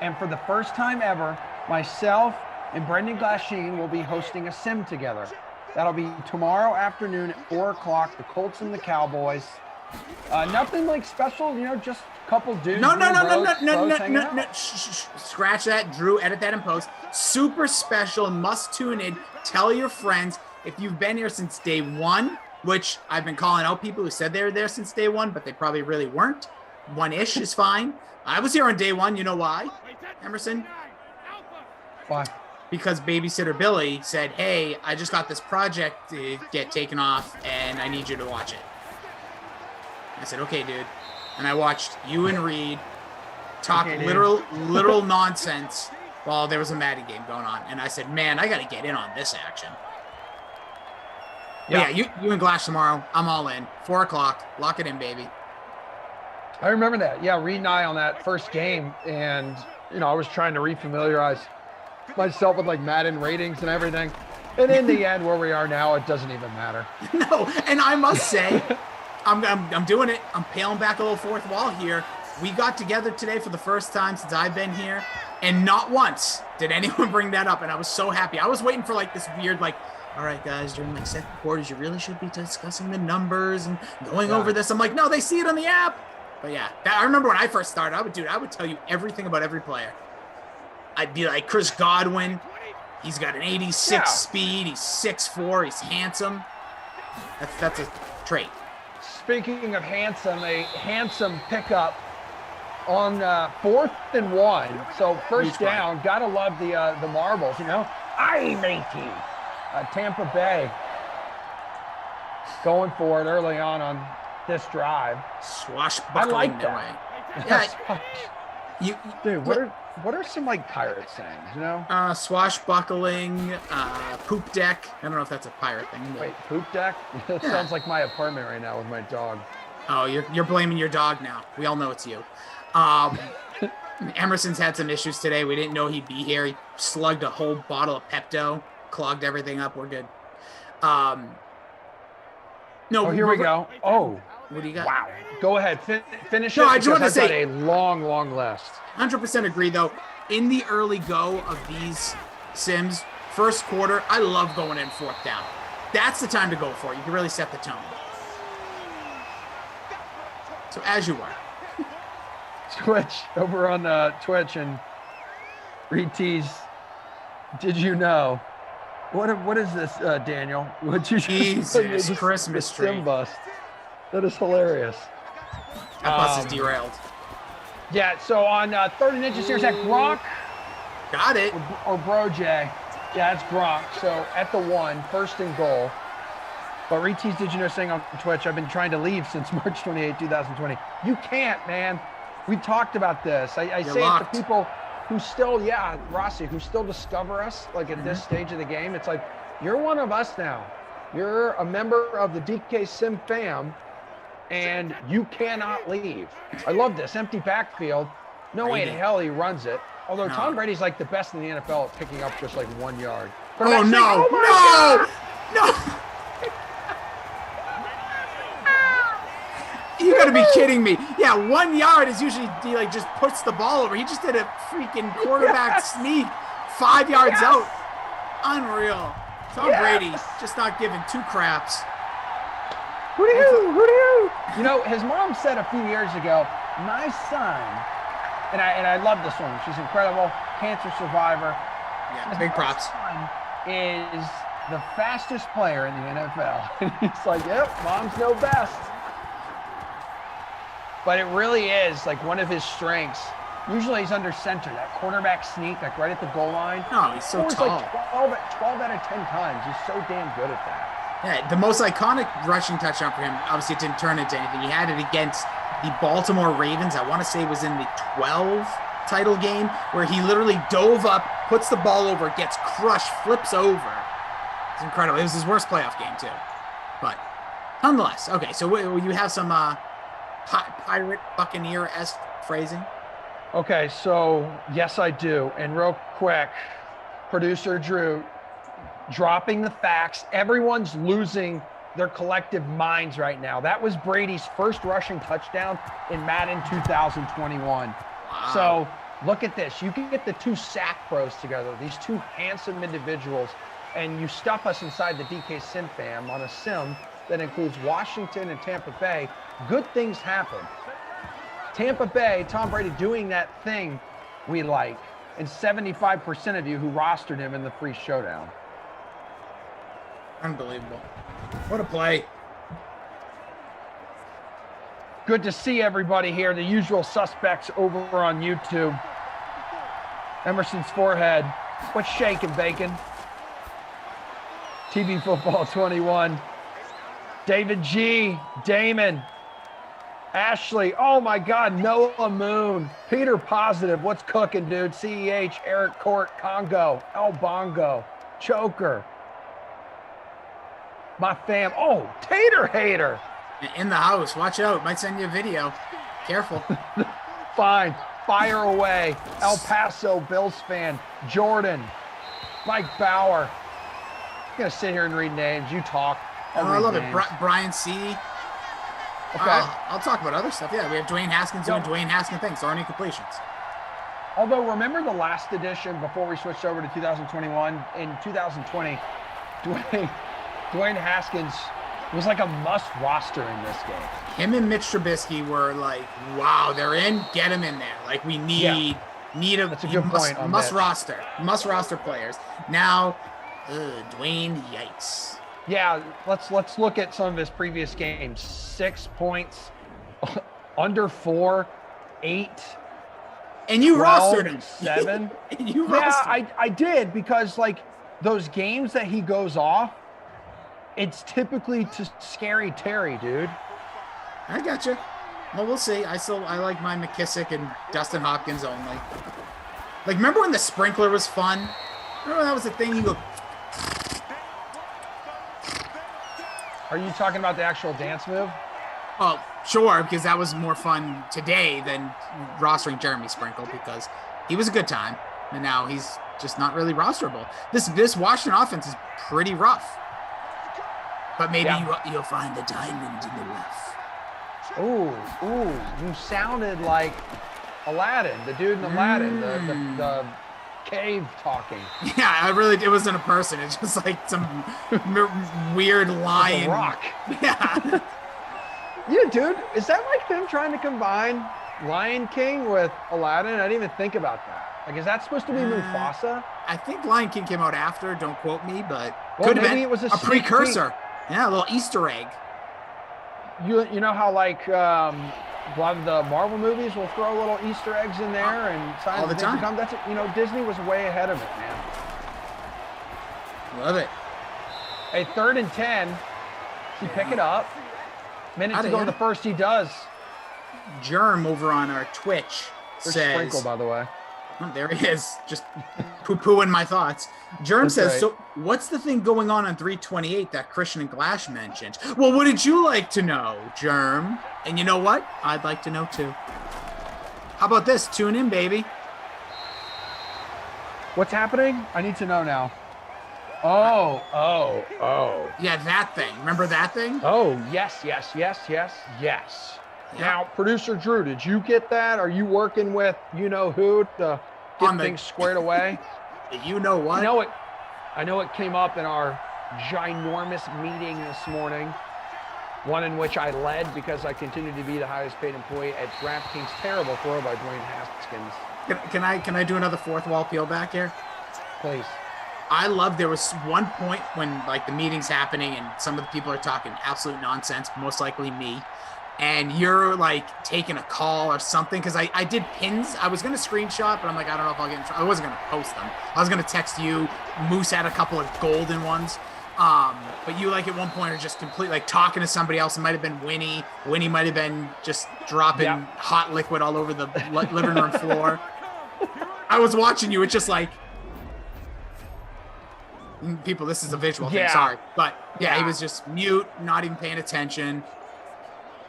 And for the first time ever, myself and Brendan Glasheen will be hosting a sim together. That'll be tomorrow afternoon at 4 o'clock, the Colts and the Cowboys. Nothing like special, just a couple dudes. No. Scratch that. Drew, edit that in post. Super special, must tune in. Tell your friends. If you've been here since day one, which I've been calling out people who said they were there since day one, but they probably really weren't. One-ish is fine. I was here on day one. You know why, Emerson? Why? Because Babysitter Billy said, hey, I just got this project to get taken off, and I need you to watch it. I said, okay, dude. And I watched you and Reed talk literal nonsense while there was a Madden game going on. And I said, man, I got to get in on this action. Yeah, you and Glash tomorrow. I'm all in. 4 o'clock. Lock it in, baby. I remember that. Yeah, Reed and I on that first game. And, I was trying to refamiliarize myself with like Madden ratings and everything. And in the end, where we are now, it doesn't even matter. No, and I must say, I'm doing it. I'm peeling back a little fourth wall here. We got together today for the first time since I've been here, and not once did anyone bring that up, and I was so happy. I was waiting for like this weird, like, all right, guys, during like second quarters, you really should be discussing the numbers and going over this. I'm like, no, they see it on the app. But yeah, I remember when I first started, I would tell you everything about every player. I'd be like, Chris Godwin, he's got an 86 speed, he's 6'4", he's handsome. That's a trait. Speaking of handsome, a handsome pickup on 4th and 1. So first down, gotta love the marbles, Aye, matey. Tampa Bay going for it early on this drive. Swashbuckling I like that. Away. Yeah. Dude, what are some like pirate sayings, Swashbuckling, poop deck. I don't know if that's a pirate thing. But... Wait, poop deck? That sounds like my apartment right now with my dog. Oh, you're blaming your dog now. We all know it's you. Emerson's had some issues today. We didn't know he'd be here. He slugged a whole bottle of Pepto, clogged everything up. We're good. Here we go. Oh. What do you got? Wow. Go ahead. Finish it. No, I just want to say a long list. 100% agree, though. In the early go of these sims, first quarter, I love going in 4th down. That's the time to go for it. You can really set the tone. So as you are. Twitch, over on Twitch, and Retease, did you know? What is this, Daniel? What you Jesus, Christmas tree. Sim bust. That is hilarious. That bus is derailed. Yeah, so on 3rd and inches, here's that Gronk. Got it. Or Bro J. Yeah, it's Gronk. So at the 1, 1st and goal. But Retease, did you know, saying on Twitch, I've been trying to leave since March 28, 2020. You can't, man. We talked about this. I say it to people who still, Rossi, who still discover us like at this stage of the game. It's like, you're one of us now. You're a member of the DK Sim fam, and you cannot leave. I love this empty backfield. No way in hell he runs it. Although Tom Brady's like the best in the NFL at picking up just like 1 yard. Oh, no. You gotta be kidding me. Yeah, 1 yard is usually he like just puts the ball over. He just did a freaking quarterback sneak 5 yards out. Unreal. Tom Brady just not giving two craps. Who do you? You know, his mom said a few years ago, my son, and I love this woman. She's incredible, cancer survivor. Yeah, big props. My son is the fastest player in the NFL. And he's like, yep, moms know best. But it really is like one of his strengths. Usually he's under center, that quarterback sneak, like right at the goal line. No, he's so tall. Like 12 out of 10 times. He's so damn good at that. Yeah, the most iconic rushing touchdown for him, obviously it didn't turn into anything. He had it against the Baltimore Ravens. I want to say it was in the 12 title game where he literally dove up, puts the ball over, gets crushed, flips over. It's incredible. It was his worst playoff game too. But nonetheless, okay, so you have some pirate Buccaneer-esque phrasing? Okay, so yes, I do. And real quick, producer Drew, dropping the facts. Everyone's losing their collective minds right now. That was Brady's first rushing touchdown in Madden 2021. Wow. So look at this. You can get the two sack pros together, these two handsome individuals, and you stuff us inside the DK Sim fam on a sim that includes Washington and Tampa Bay. Good things happen. Tampa Bay, Tom Brady doing that thing we like, and 75% of you who rostered him in the free showdown. Unbelievable. What a play. Good to see everybody here, the usual suspects over on YouTube. Emerson's forehead. What's shaking, Bacon? TV Football 21. David G. Damon. Ashley. Oh, my God. Noah Moon. Peter Positive. What's cooking, dude? CEH. Eric Court. Congo. El Bongo. Choker. My fam. Oh, Tater Hater. In the house. Watch out. Might send you a video. Careful. Fine. Fire away. El Paso Bills fan. Jordan. Mike Bauer. I'm going to sit here and read names. You talk. I love it. Brian C. Okay. I'll talk about other stuff. Yeah, we have Dwayne Haskins doing Dwayne Haskins things. There aren't any completions. Although, remember the last edition before we switched over to 2021? In 2020, Dwayne Haskins was like a must roster in this game. Him and Mitch Trubisky were like, wow, they're in. Get them in there. Like, we need That's a good point on must roster players. Now, Dwayne, yikes. Yeah, let's look at some of his previous games. 6 points, under 4, 8. And you 12, rostered him. 7. And you Yeah, rostered him. I did, because like those games that he goes off, it's typically to Scary Terry, dude. I gotcha. Well, we'll see. I like my McKissick and Dustin Hopkins only. Like, remember when the sprinkler was fun? Remember that was the thing? You go. Are you talking about the actual dance move? Well, sure, because that was more fun today than rostering Jeremy Sprinkle, because he was a good time, and now he's just not really rosterable. This Washington offense is pretty rough. But maybe you'll find the diamond in the rough. Ooh, you sounded like Aladdin, the dude in Aladdin, the cave talking. Yeah, it wasn't a person. It's just like some weird lion. Like a rock. Yeah. Yeah, dude, is that like them trying to combine Lion King with Aladdin? I didn't even think about that. Like, is that supposed to be Mufasa? I think Lion King came out after. Don't quote me, but Well, could have maybe been it was a sneak precursor. Yeah, a little Easter egg. You know how like a lot of the Marvel movies will throw little Easter eggs in there and signs all the of things to time. come? That's Disney was way ahead of it, man. Love it. A 3rd and 10. He pick it up. Minutes Outta to go in here. the first, he does. Germ over on our Twitch There's says, Sprinkle, by the way. oh, there he is, just poo-pooing my thoughts. Germ That's says, right. so what's the thing going on 328 that Christian and Glash mentioned? Well, wouldn't you like to know, Germ? And you know what? I'd like to know too. How about this? Tune in, baby. What's happening? I need to know now. Oh. Yeah, that thing. Remember that thing? Oh, yes. Now, producer Drew, did you get that? Are you working with who to get things squared away? You know what? I know it came up in our ginormous meeting this morning, one in which I led because I continue to be the highest paid employee at DraftKings. Terrible throw by Dwayne Haskins. Can I do another fourth wall peel back here? Please. I love, there was one point when like the meeting's happening and some of the people are talking absolute nonsense, most likely me, and you're like taking a call or something, because I did pins. I was going to screenshot, but I'm like, I don't know if I'll get in trouble. I wasn't going to post them. I was going to text you. Moose had a couple of golden ones. But you like at one point are just completely like talking to somebody else. It might have been Winnie. Winnie might have been just dropping hot liquid all over the living room floor. I was watching you. It's just like, people, this is a visual thing, sorry. But yeah, he was just mute, not even paying attention.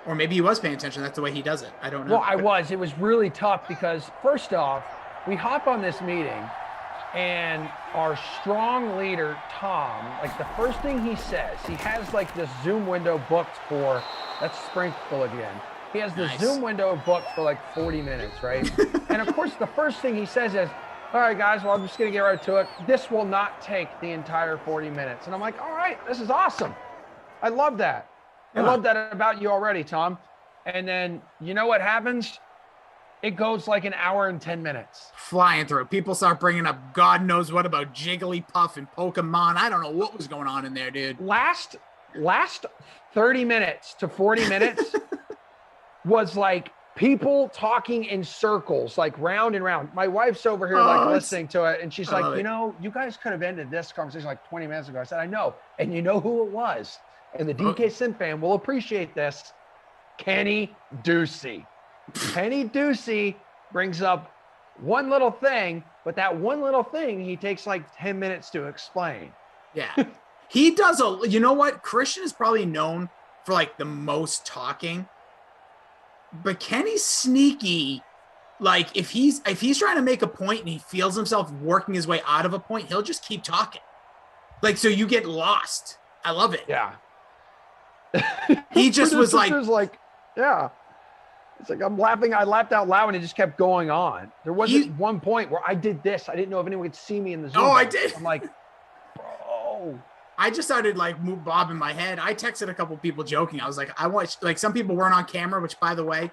Or maybe he was paying attention. That's the way he does it. I don't know. Well, I was. It was really tough because, first off, we hop on this meeting and our strong leader, Tom, like the first thing he says, he has like this Zoom window booked for, that's Sprinkle again. He has the Zoom window booked for like 40 minutes, right? And of course, the first thing he says is, all right, guys, well, I'm just going to get right to it. This will not take the entire 40 minutes. And I'm like, all right, this is awesome. I love that. I love that about you already, Tom. And then you know what happens? It goes like an hour and 10 minutes. Flying through. People start bringing up God knows what about Jigglypuff and Pokemon. I don't know what was going on in there, dude. Last 30 minutes to 40 minutes was like people talking in circles, like round and round. My wife's over here listening to it, and she's like, you guys could have ended this conversation like 20 minutes ago. I said, I know. And you know who it was? And the DK Sim fan will appreciate this. Kenny Ducey. Kenny Ducey brings up one little thing, but that one little thing he takes like 10 minutes to explain. Yeah. He does you know what? Christian is probably known for like the most talking. But Kenny's sneaky. Like if he's trying to make a point and he feels himself working his way out of a point, he'll just keep talking. Like, so you get lost. I love it. Yeah. He just was like, yeah. It's like I'm laughing. I laughed out loud and it just kept going on. There wasn't one point where I did this. I didn't know if anyone could see me in the Zoom. Oh, I did. I'm like, bro. I just started like bobbing my head. I texted a couple people joking. I was like, I want, like, some people weren't on camera, which by the way,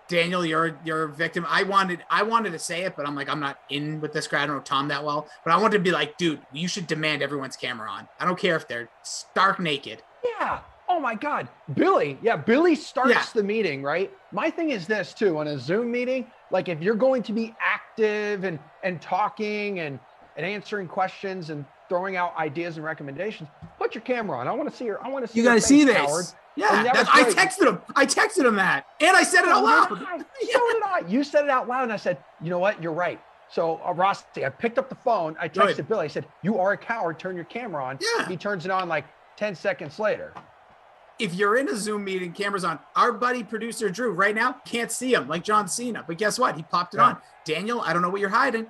Daniel, you're a victim. I wanted to say it, but I'm like, I'm not in with this crowd. I don't know Tom that well, but I wanted to be like, dude, you should demand everyone's camera on. I don't care if they're stark naked. Yeah. Oh my God. Billy. Yeah. Billy starts the meeting, right? My thing is this too, on a Zoom meeting, like if you're going to be active and talking and answering questions and throwing out ideas and recommendations, put your camera on. I want to see I want to see you guys see this. Howard. Yeah. I texted him that. And I said it out loud. So did I. You said it out loud and I said, you know what? You're right. So Rossi, I picked up the phone. I texted Billy. I said, you are a coward. Turn your camera on. Yeah. He turns it on like 10 seconds later. If you're in a Zoom meeting, camera's on. Our buddy producer Drew right now can't see him like John Cena, but guess what? He popped it on. Daniel, I don't know what you're hiding.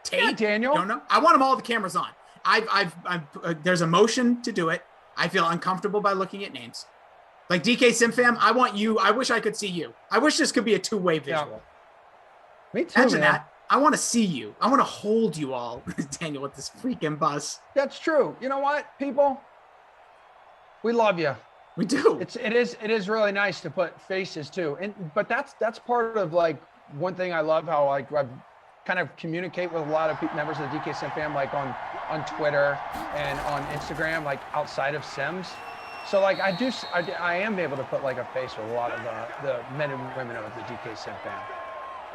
Tate, Daniel. Don't know. I want them all the cameras on. There's a motion to do it. I feel uncomfortable by looking at names. Like DK Simfam, I want you. I wish I could see you. I wish this could be a two-way visual. Yeah. Me too. Imagine man. that. I want to see you. I want to hold you all, Daniel, with this freaking bus. That's true. You know what, people? We love you. We do. It is really nice to put faces too. But that's part of like one thing I love, how like I've kind of communicate with a lot of members of the DK Sim fam, like on Twitter and on Instagram, like outside of Sims. So like I am able to put like a face with a lot of the men and women of the DK Sim fam.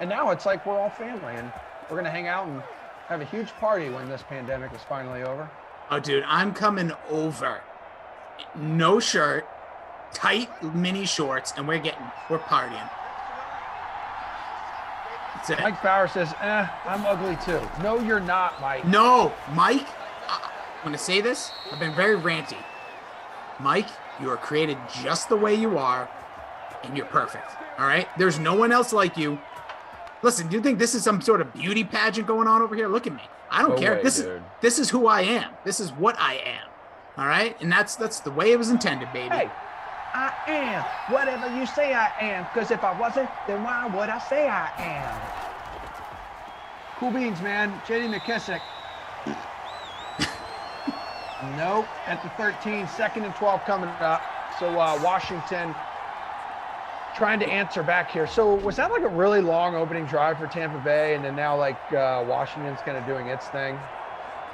And now it's like we're all family and we're gonna hang out and have a huge party when this pandemic is finally over. Oh, dude, I'm coming over. No shirt, tight mini shorts, and we're partying. That's it. Mike Bauer says, I'm ugly too. No, you're not, Mike. No, Mike, I'm going to say this. I've been very ranty. Mike, you are created just the way you are, and you're perfect. All right? There's no one else like you. Listen, do you think this is some sort of beauty pageant going on over here? Look at me. I don't care. This is who I am. This is what I am. All right? And that's the way it was intended, baby. Hey, I am whatever you say I am. Because if I wasn't, then why would I say I am? Cool beans, man. JD McKissick. Nope. At the 13, 2nd and 12 coming up. So Washington trying to answer back here. So was that like a really long opening drive for Tampa Bay, and then now like Washington's kind of doing its thing?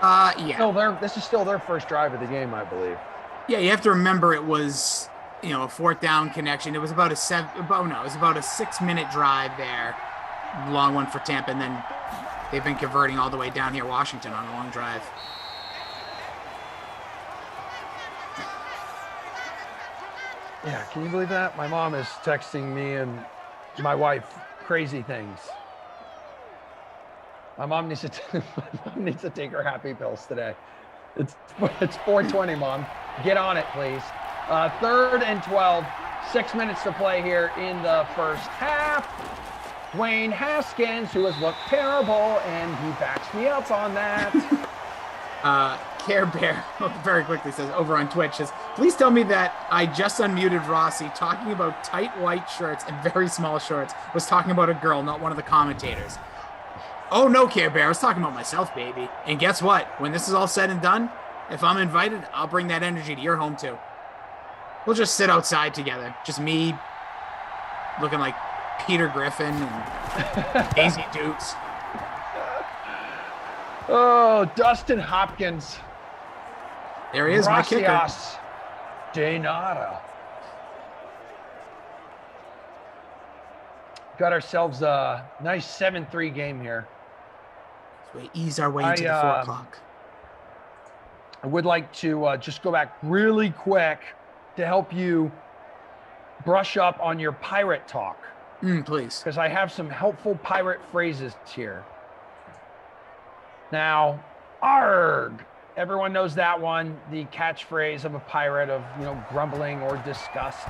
Yeah. No, this is still their first drive of the game, I believe. Yeah, you have to remember it was, a 4th down connection. It was about a 6-minute drive there. Long one for Tampa, and then they've been converting all the way down here, Washington, on a long drive. Yeah, can you believe that? My mom is texting me and my wife crazy things. My mom needs to take her happy pills today. It's 4:20, Mom. Get on it, please. 3rd and 12, 6 minutes to play here in the first half. Dwayne Haskins, who has looked terrible, and he backs me up on that. Care Bear very quickly says over on Twitch says, please tell me that I just unmuted Rossi talking about tight white shirts and very small shorts was talking about a girl, not one of the commentators. Oh no, Care Bear, I was talking about myself, baby. And guess what? When this is all said and done, if I'm invited, I'll bring that energy to your home too. We'll just sit outside together. Just me looking like Peter Griffin and Daisy Dukes. Oh, Dustin Hopkins. There he is, my kicker. Gracias de nada. Got ourselves a nice 7-3 game here. So we ease our way into the 4 o'clock. I would like to just go back really quick to help you brush up on your pirate talk. Please. Because I have some helpful pirate phrases here. Now, arg. Everyone knows that one, the catchphrase of a pirate of, grumbling or disgust.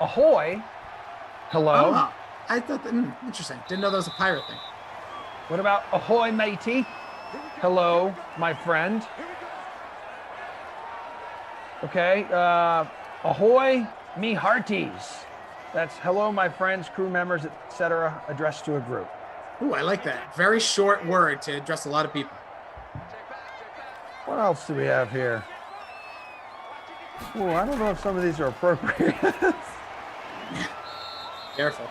Ahoy. Hello. Oh, I thought that, interesting. Didn't know that was a pirate thing. What about ahoy, matey? Hello, my friend. Okay. Ahoy, me hearties. That's hello, my friends, crew members, etc., addressed to a group. Ooh, I like that. Very short word to address a lot of people. What else do we have here? Ooh, I don't know if some of these are appropriate. Careful.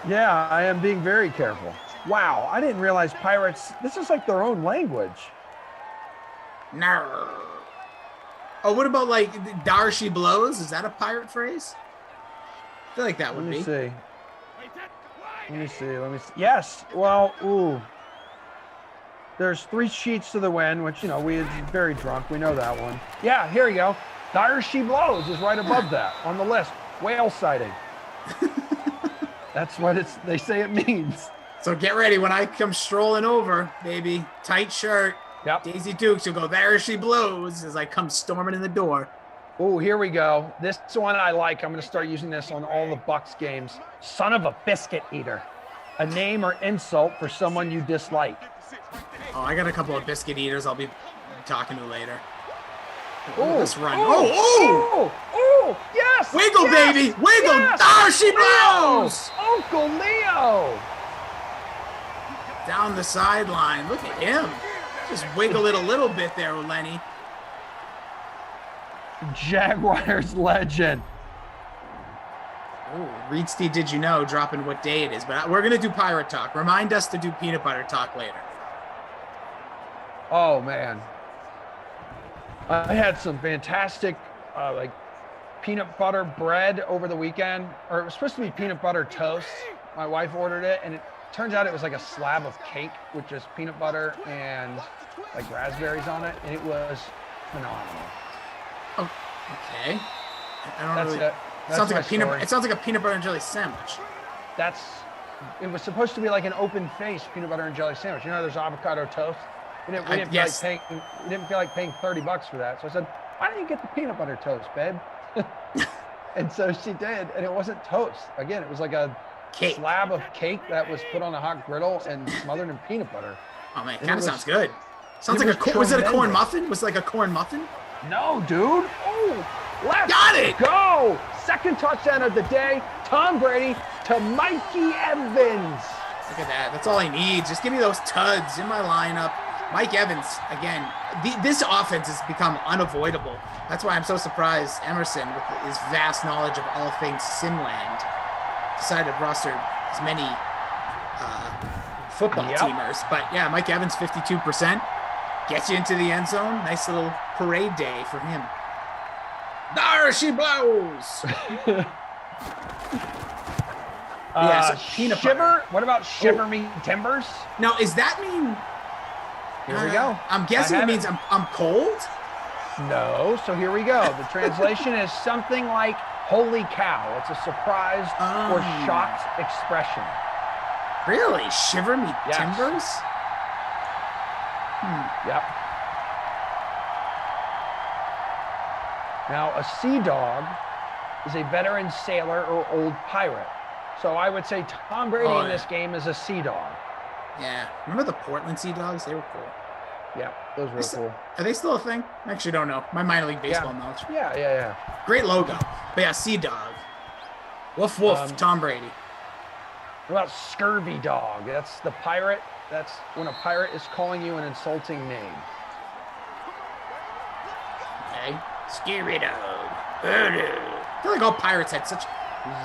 Yeah, I am being very careful. Wow, I didn't realize pirates, this is like their own language. No. Oh, what about like Dar she blows? Is that a pirate phrase? I feel like that would be. Let me see. Yes. Well, ooh. There's 3 sheets to the wind, which, we are very drunk. We know that one. Yeah, here you go. Dire she blows is right above that on the list. Whale sighting. That's what they say it means. So get ready when I come strolling over, baby. Tight shirt. Yep. Daisy Dukes will go, there she blows, as I come storming in the door. Oh, here we go. This one I like. I'm going to start using this on all the Bucks games. Son of a biscuit eater. A name or insult for someone you dislike. Oh, I got a couple of biscuit eaters I'll be talking to later. Oh, let's run. Oh, yes. Wiggle, yes, baby. Wiggle. Yes. There she blows. Uncle Leo. Down the sideline. Look at him. Just wiggle it a little bit there, Lenny. Jaguars legend. Oh, Reed Steve, did you know, dropping what day it is. But we're going to do pirate talk. Remind us to do peanut butter talk later. Oh, man. I had some fantastic, peanut butter bread over the weekend. Or it was supposed to be peanut butter toast. My wife ordered it, and it turns out it was like a slab of cake with just peanut butter and, raspberries on it. And it was phenomenal. Oh, okay. I don't That's really. it. It sounds like story. it sounds like a peanut butter and jelly sandwich. It was supposed to be like an open face peanut butter and jelly sandwich. You know, there's avocado toast. We didn't feel like paying $30 for that. So I said, why don't you get the peanut butter toast, babe? And so she did, and it wasn't toast. Again, it was like a slab of cake that was put on a hot griddle and smothered in peanut butter. Oh man, kind of sounds good. Sounds like was it a corn muffin? Was it like a corn muffin? No, dude. Oh, let's got it. Go. Second touchdown of the day. Tom Brady to Mikey Evans. Look at that. That's all I need. Just give me those tuds in my lineup. Mike Evans, again, this offense has become unavoidable. That's why I'm so surprised Emerson, with his vast knowledge of all things Simland, decided to roster as many football teamers. But yeah, Mike Evans, 52%. Gets you into the end zone. Nice little parade day for him. There she blows. So peanut butter. What about Shiver Me Timbers? Now, does that mean? Here we go. I'm guessing it means I'm cold. No. So here we go. The translation is something like "Holy cow!" It's a surprised or shocked expression. Really? Shiver me timbers? Yep. Now, a sea dog is a veteran sailor or old pirate. So I would say Tom Brady in this game is a sea dog. Yeah. Remember the Portland Sea Dogs? They were cool. Yeah, those were cool. Are they still a thing? I actually don't know. My minor league baseball knowledge. Yeah. Great logo. But yeah, Sea Dog. Woof woof, Tom Brady. What about Scurvy Dog? That's the pirate. That's when a pirate is calling you an insulting name. Okay. Scurvy Dog. I feel like all pirates had such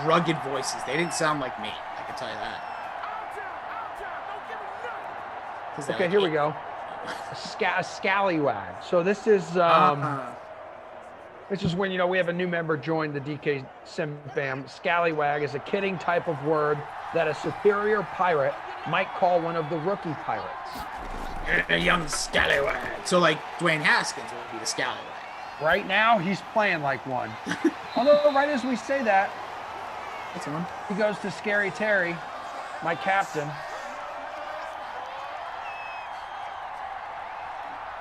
rugged voices. They didn't sound like me. I can tell you that. Okay, here we go. A scallywag. So this is when we have a new member join the DK Sim Fam. Scallywag is a kidding type of word that a superior pirate might call one of the rookie pirates. A young scallywag. So like Dwayne Haskins would be the scallywag. Right now, he's playing like one. Although right as we say that, that's one. He goes to Scary Terry, my captain.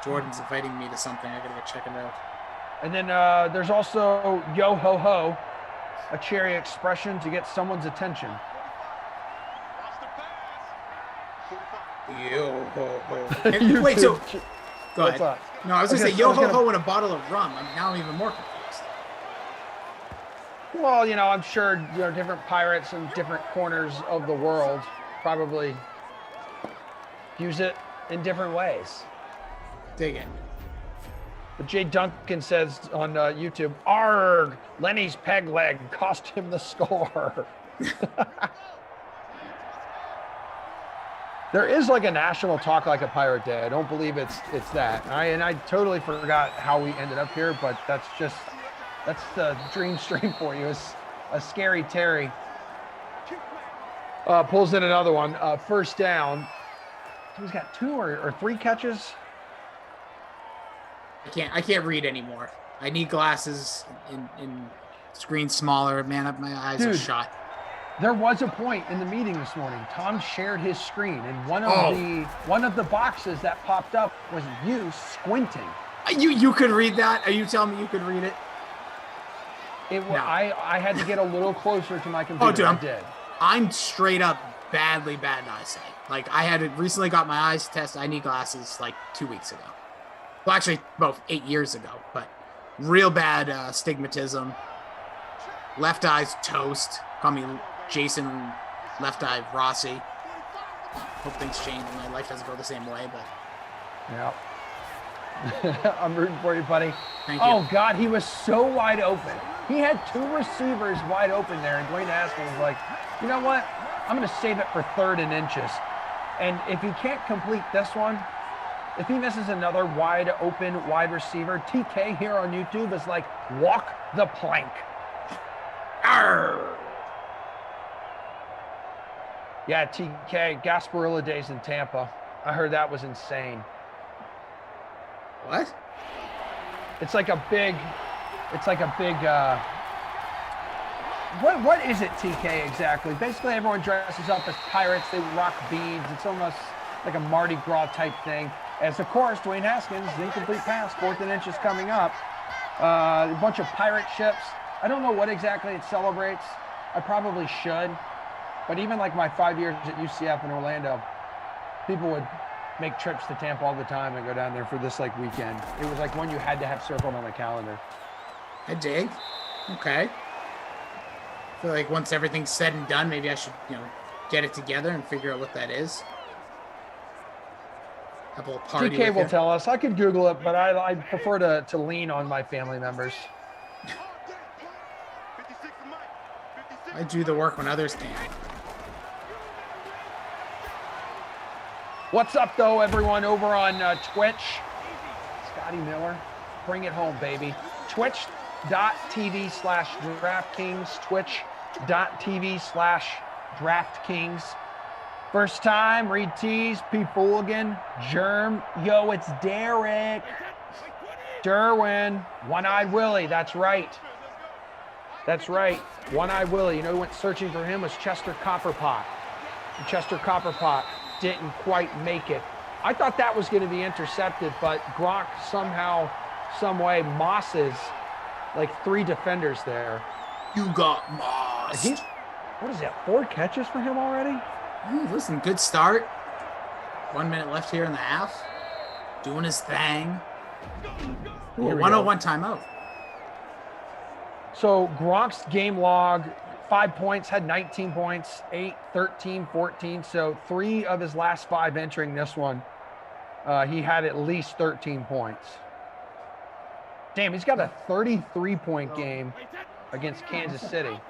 Jordan's inviting me to something. I gotta go check it out. And then there's also yo ho ho, a cherry expression to get someone's attention. Yo ho ho. Wait, so go ahead. Up? No, I was gonna say yo ho ho and a bottle of rum. I'm even more confused. Well, I'm sure different pirates in different corners of the world probably use it in different ways. Dig it. But Jay Duncan says on YouTube, "Arg, Lenny's peg leg cost him the score." There is like a national Talk Like a Pirate Day. I don't believe it's that. I totally forgot how we ended up here, but that's the dream stream for you. It's a Scary Terry pulls in another one. First down. He's got 2 or 3 catches. I can't read anymore. I need glasses in screen smaller. Man, my eyes are shot. There was a point in the meeting this morning. Tom shared his screen, and one of the boxes that popped up was you squinting. You could read that? Are you telling me you could read it? No. I had to get a little closer to my computer. Oh, dude, I'm straight up bad eyesight. Like I had recently got my eyes tested. I need glasses like 2 weeks ago. Well, actually, about 8 years ago, but real bad stigmatism. Left eye's toast. Call me Jason Left Eye Rossi. Hope things change. My life doesn't go the same way, but. Yeah. I'm rooting for you, buddy. Thank you. Oh, God, he was so wide open. He had 2 receivers wide open there, and Dwayne Haskins was like, you know what? I'm going to save it for 3rd and inches. And if he can't complete this one, if he misses another wide open wide receiver, TK here on YouTube is like, walk the plank. Arr! Yeah, TK, Gasparilla Days in Tampa. I heard that was insane. What? It's like a big what is it, TK, exactly? Basically, everyone dresses up as pirates. They rock beads. It's almost like a Mardi Gras type thing. As, of course, Dwayne Haskins, incomplete pass, 4th and inches coming up. A bunch of pirate ships. I don't know what exactly it celebrates. I probably should. But even like my 5 years at UCF in Orlando, people would make trips to Tampa all the time and go down there for this like weekend. It was like one you had to have circled on the calendar. I dig. Okay. I feel like once everything's said and done, maybe I should, get it together and figure out what that is. Have a little party. TK will tell us. I could Google it, but I prefer to lean on my family members. I do the work when others can't. What's up, though, everyone over on Twitch? Scotty Miller, bring it home, baby. Twitch.tv/DraftKings, Twitch.tv/DraftKings. First time, Reed Tees, P. Fooligan, Germ. Yo, it's Derek. Derwin, One-Eyed Willie, that's right. That's right, One-Eyed Willie. You know who went searching for him was Chester Copperpot. And Chester Copperpot didn't quite make it. I thought that was going to be intercepted, but Gronk somehow, some way, mosses like 3 defenders there. You got mossed. What is that, 4 catches for him already? Listen, good start. 1 minute left here in the half. Doing his thing. Ooh, 101 timeout. So Gronk's game log, 5 points, had 19 points, 8, 13, 14. So 3 of his last 5 entering this one, he had at least 13 points. Damn, he's got a 33-point game against Kansas City.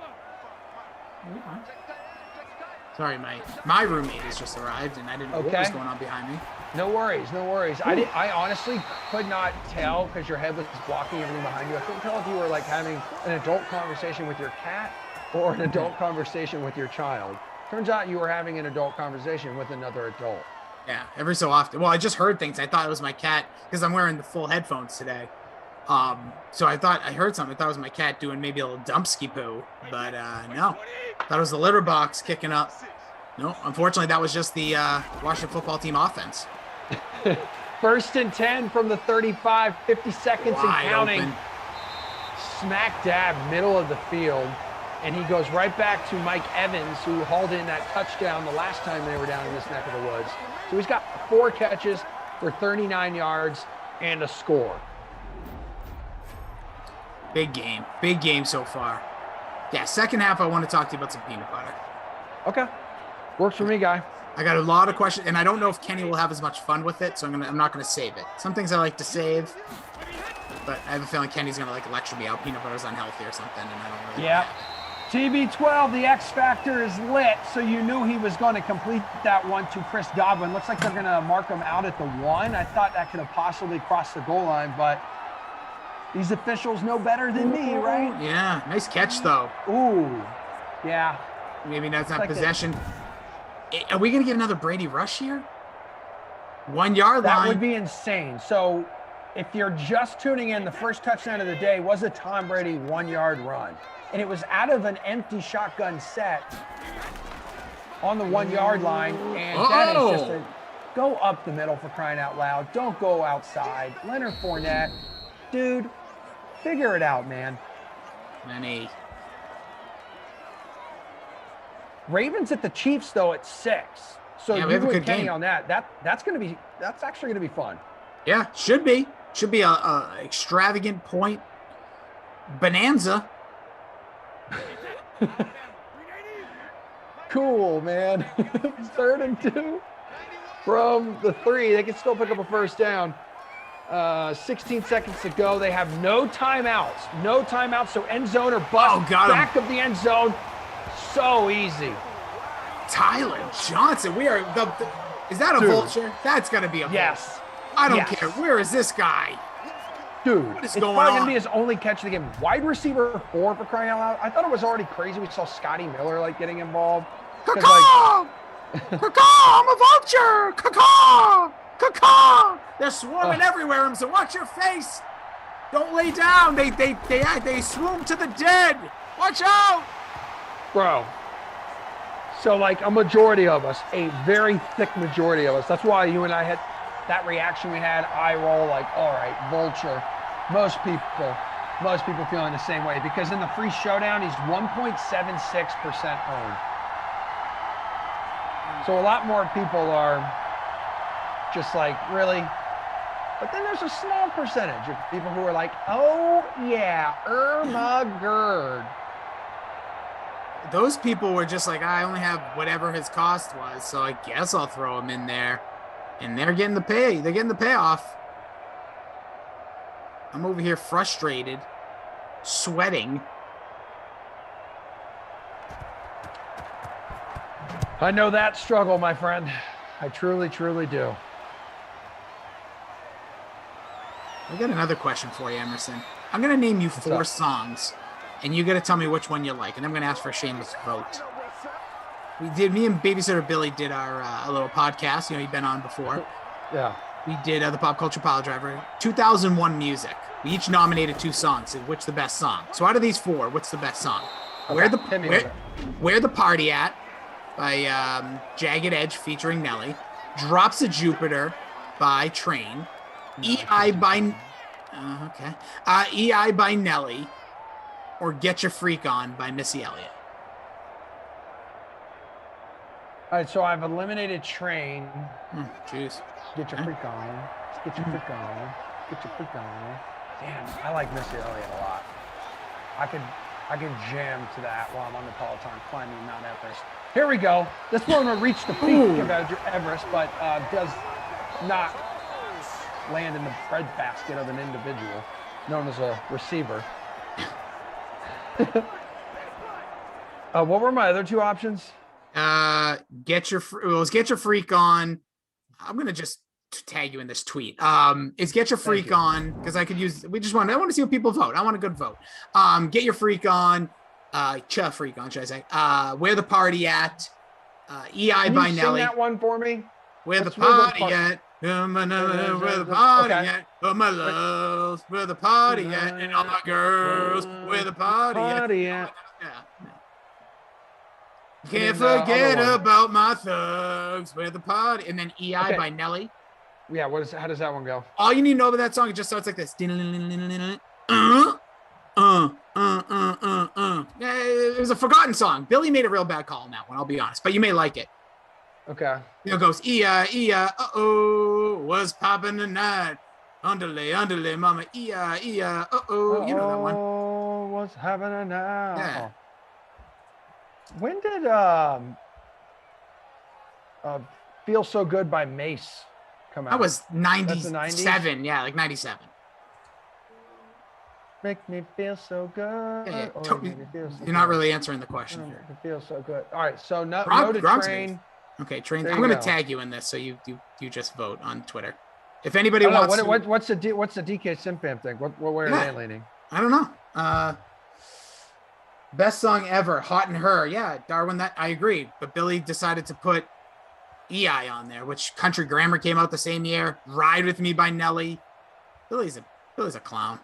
Sorry, my roommate has just arrived, and I didn't know what was going on behind me. No worries, no worries. I honestly could not tell because your head was blocking everything behind you. I couldn't tell if you were like having an adult conversation with your cat or an adult conversation with your child. Turns out you were having an adult conversation with another adult. Yeah, every so often. Well, I just heard things. I thought it was my cat because I'm wearing the full headphones today. So I thought I heard something. I thought it was my cat doing maybe a little dumpski poo, but no. Thought it was the litter box kicking up. No, unfortunately, that was just the Washington football team offense. 1st and 10 from the 35, 50 seconds and counting. Open. Smack dab, middle of the field. And he goes right back to Mike Evans, who hauled in that touchdown the last time they were down in this neck of the woods. So he's got 4 catches for 39 yards and a score. Big game so far. Yeah, second half, I want to talk to you about some peanut butter. Okay. Works for me, guy. I got a lot of questions, and I don't know if Kenny will have as much fun with it, so I'm not gonna save it. Some things I like to save, but I have a feeling Kenny's gonna like lecture me out. Peanut butter's unhealthy or something, and I don't really. Yeah. TB12, the X Factor is lit, so you knew he was going to complete that one to Chris Godwin. Looks like they're going to mark him out at the 1. I thought that could have possibly crossed the goal line, but these officials know better than me, right? Yeah, nice catch, though. Ooh, yeah. Maybe that's not like possession. Are we going to get another Brady rush here? 1 yard line. That would be insane. So if you're just tuning in, the first touchdown of the day was a Tom Brady 1 yard run. And it was out of an empty shotgun set on the 1 yard line. And that is just go up the middle for crying out loud. Don't go outside. Leonard Fournette, dude, figure it out, man. Lenny. Ravens at the Chiefs, though, at 6. So yeah, you and Kenny on that. That's actually going to be fun. Yeah, should be. Should be a extravagant point bonanza. Cool, man. 3rd and 2 from the 3. They can still pick up a first down. 16 seconds to go. They have no timeouts. No timeouts. So end zone or bust. Back of the end zone. So easy. Tyler Johnson. We are is that a vulture? That's gonna be a vulture. Yes. I don't care. Where is this guy? Dude, what is it's going probably on? Gonna be his only catch of the game. Wide receiver 4 for crying out loud. I thought it was already crazy. We saw Scotty Miller like getting involved. Caw! Caw! I'm a vulture! Caw! Caw! They're swarming everywhere, so watch your face. Don't lay down. They swoon to the dead. Watch out. Bro. So like a majority of us, a very thick majority of us. That's why you and I had that reaction we had, eye roll, like, all right, vulture. Most people feeling the same way because in the free showdown, he's 1.76% owned. So a lot more people are just like, really? But then there's a small percentage of people who are like, oh yeah, Irma Gerd. Those people were just like, I only have whatever his cost was, so I guess I'll throw him in there. And they're getting the pay. They're getting the payoff. I'm over here frustrated, sweating. I know that struggle, my friend. I truly, truly do. I got another question for you, Emerson. I'm going to name you 4 songs, and you got to tell me which one you like, and I'm going to ask for a shameless vote. Me and Babysitter Billy did our a little podcast. You know, he'd been on before. Yeah. We did the Pop Culture Pile Driver. 2001 music. We each nominated 2 songs. Which the best song? So out of these 4, what's the best song? Okay, Where the Party At by Jagged Edge featuring Nelly. Drops of Jupiter by Train. EI by EI by Nelly, or Get Your Freak On by Missy Elliott. All right, so I've eliminated Train. Jeez. Get your freak on. Get your freak on. Get your freak on. Damn, I like Missy Elliott a lot. I could jam to that while I'm on the Peloton climbing Mount Everest. Here we go. This one will reach the peak of Everest, but does not land in the breadbasket of an individual known as a receiver. What were my other 2 options? Get Your Freak On. I'm gonna just tag you in this tweet. It's Get Your Freak On, because I want to see what people vote. I want a good vote. Get Your Freak On, Freak On, should I say? Where the Party At, EI by Nelly. Sing that one for me. Where the Party At. Where the party at? Oh my loves, where the party at? And all my girls, where the party at? Yeah. Can't forget about my thugs, where the party. And then EI by Nelly. Yeah, how does that one go? All you need to know about that song, it just starts like this. It was a forgotten song. Billy made a real bad call on that one, I'll be honest, but you may like it. Okay. It goes, E-I, uh-oh, what's poppin' tonight? Underlay, mama, E-I, uh-oh. You know that one. Oh, what's happening now? Yeah. When did Feel So Good by Mace come out? That was 97. Yeah, like 97. Make me feel so good. Yeah. You're not really answering the question here. It feels so good. All right, so no to Train. Okay, Train. I'm going to tag you in this, so you just vote on Twitter. If anybody wants, what's the DK Simpam thing? What way are they leaning? I don't know. Best song ever, Hot in Her. Yeah, Darwin. That I agree. But Billy decided to put EI on there, which Country Grammar came out the same year. Ride with Me by Nelly. Billy's a clown.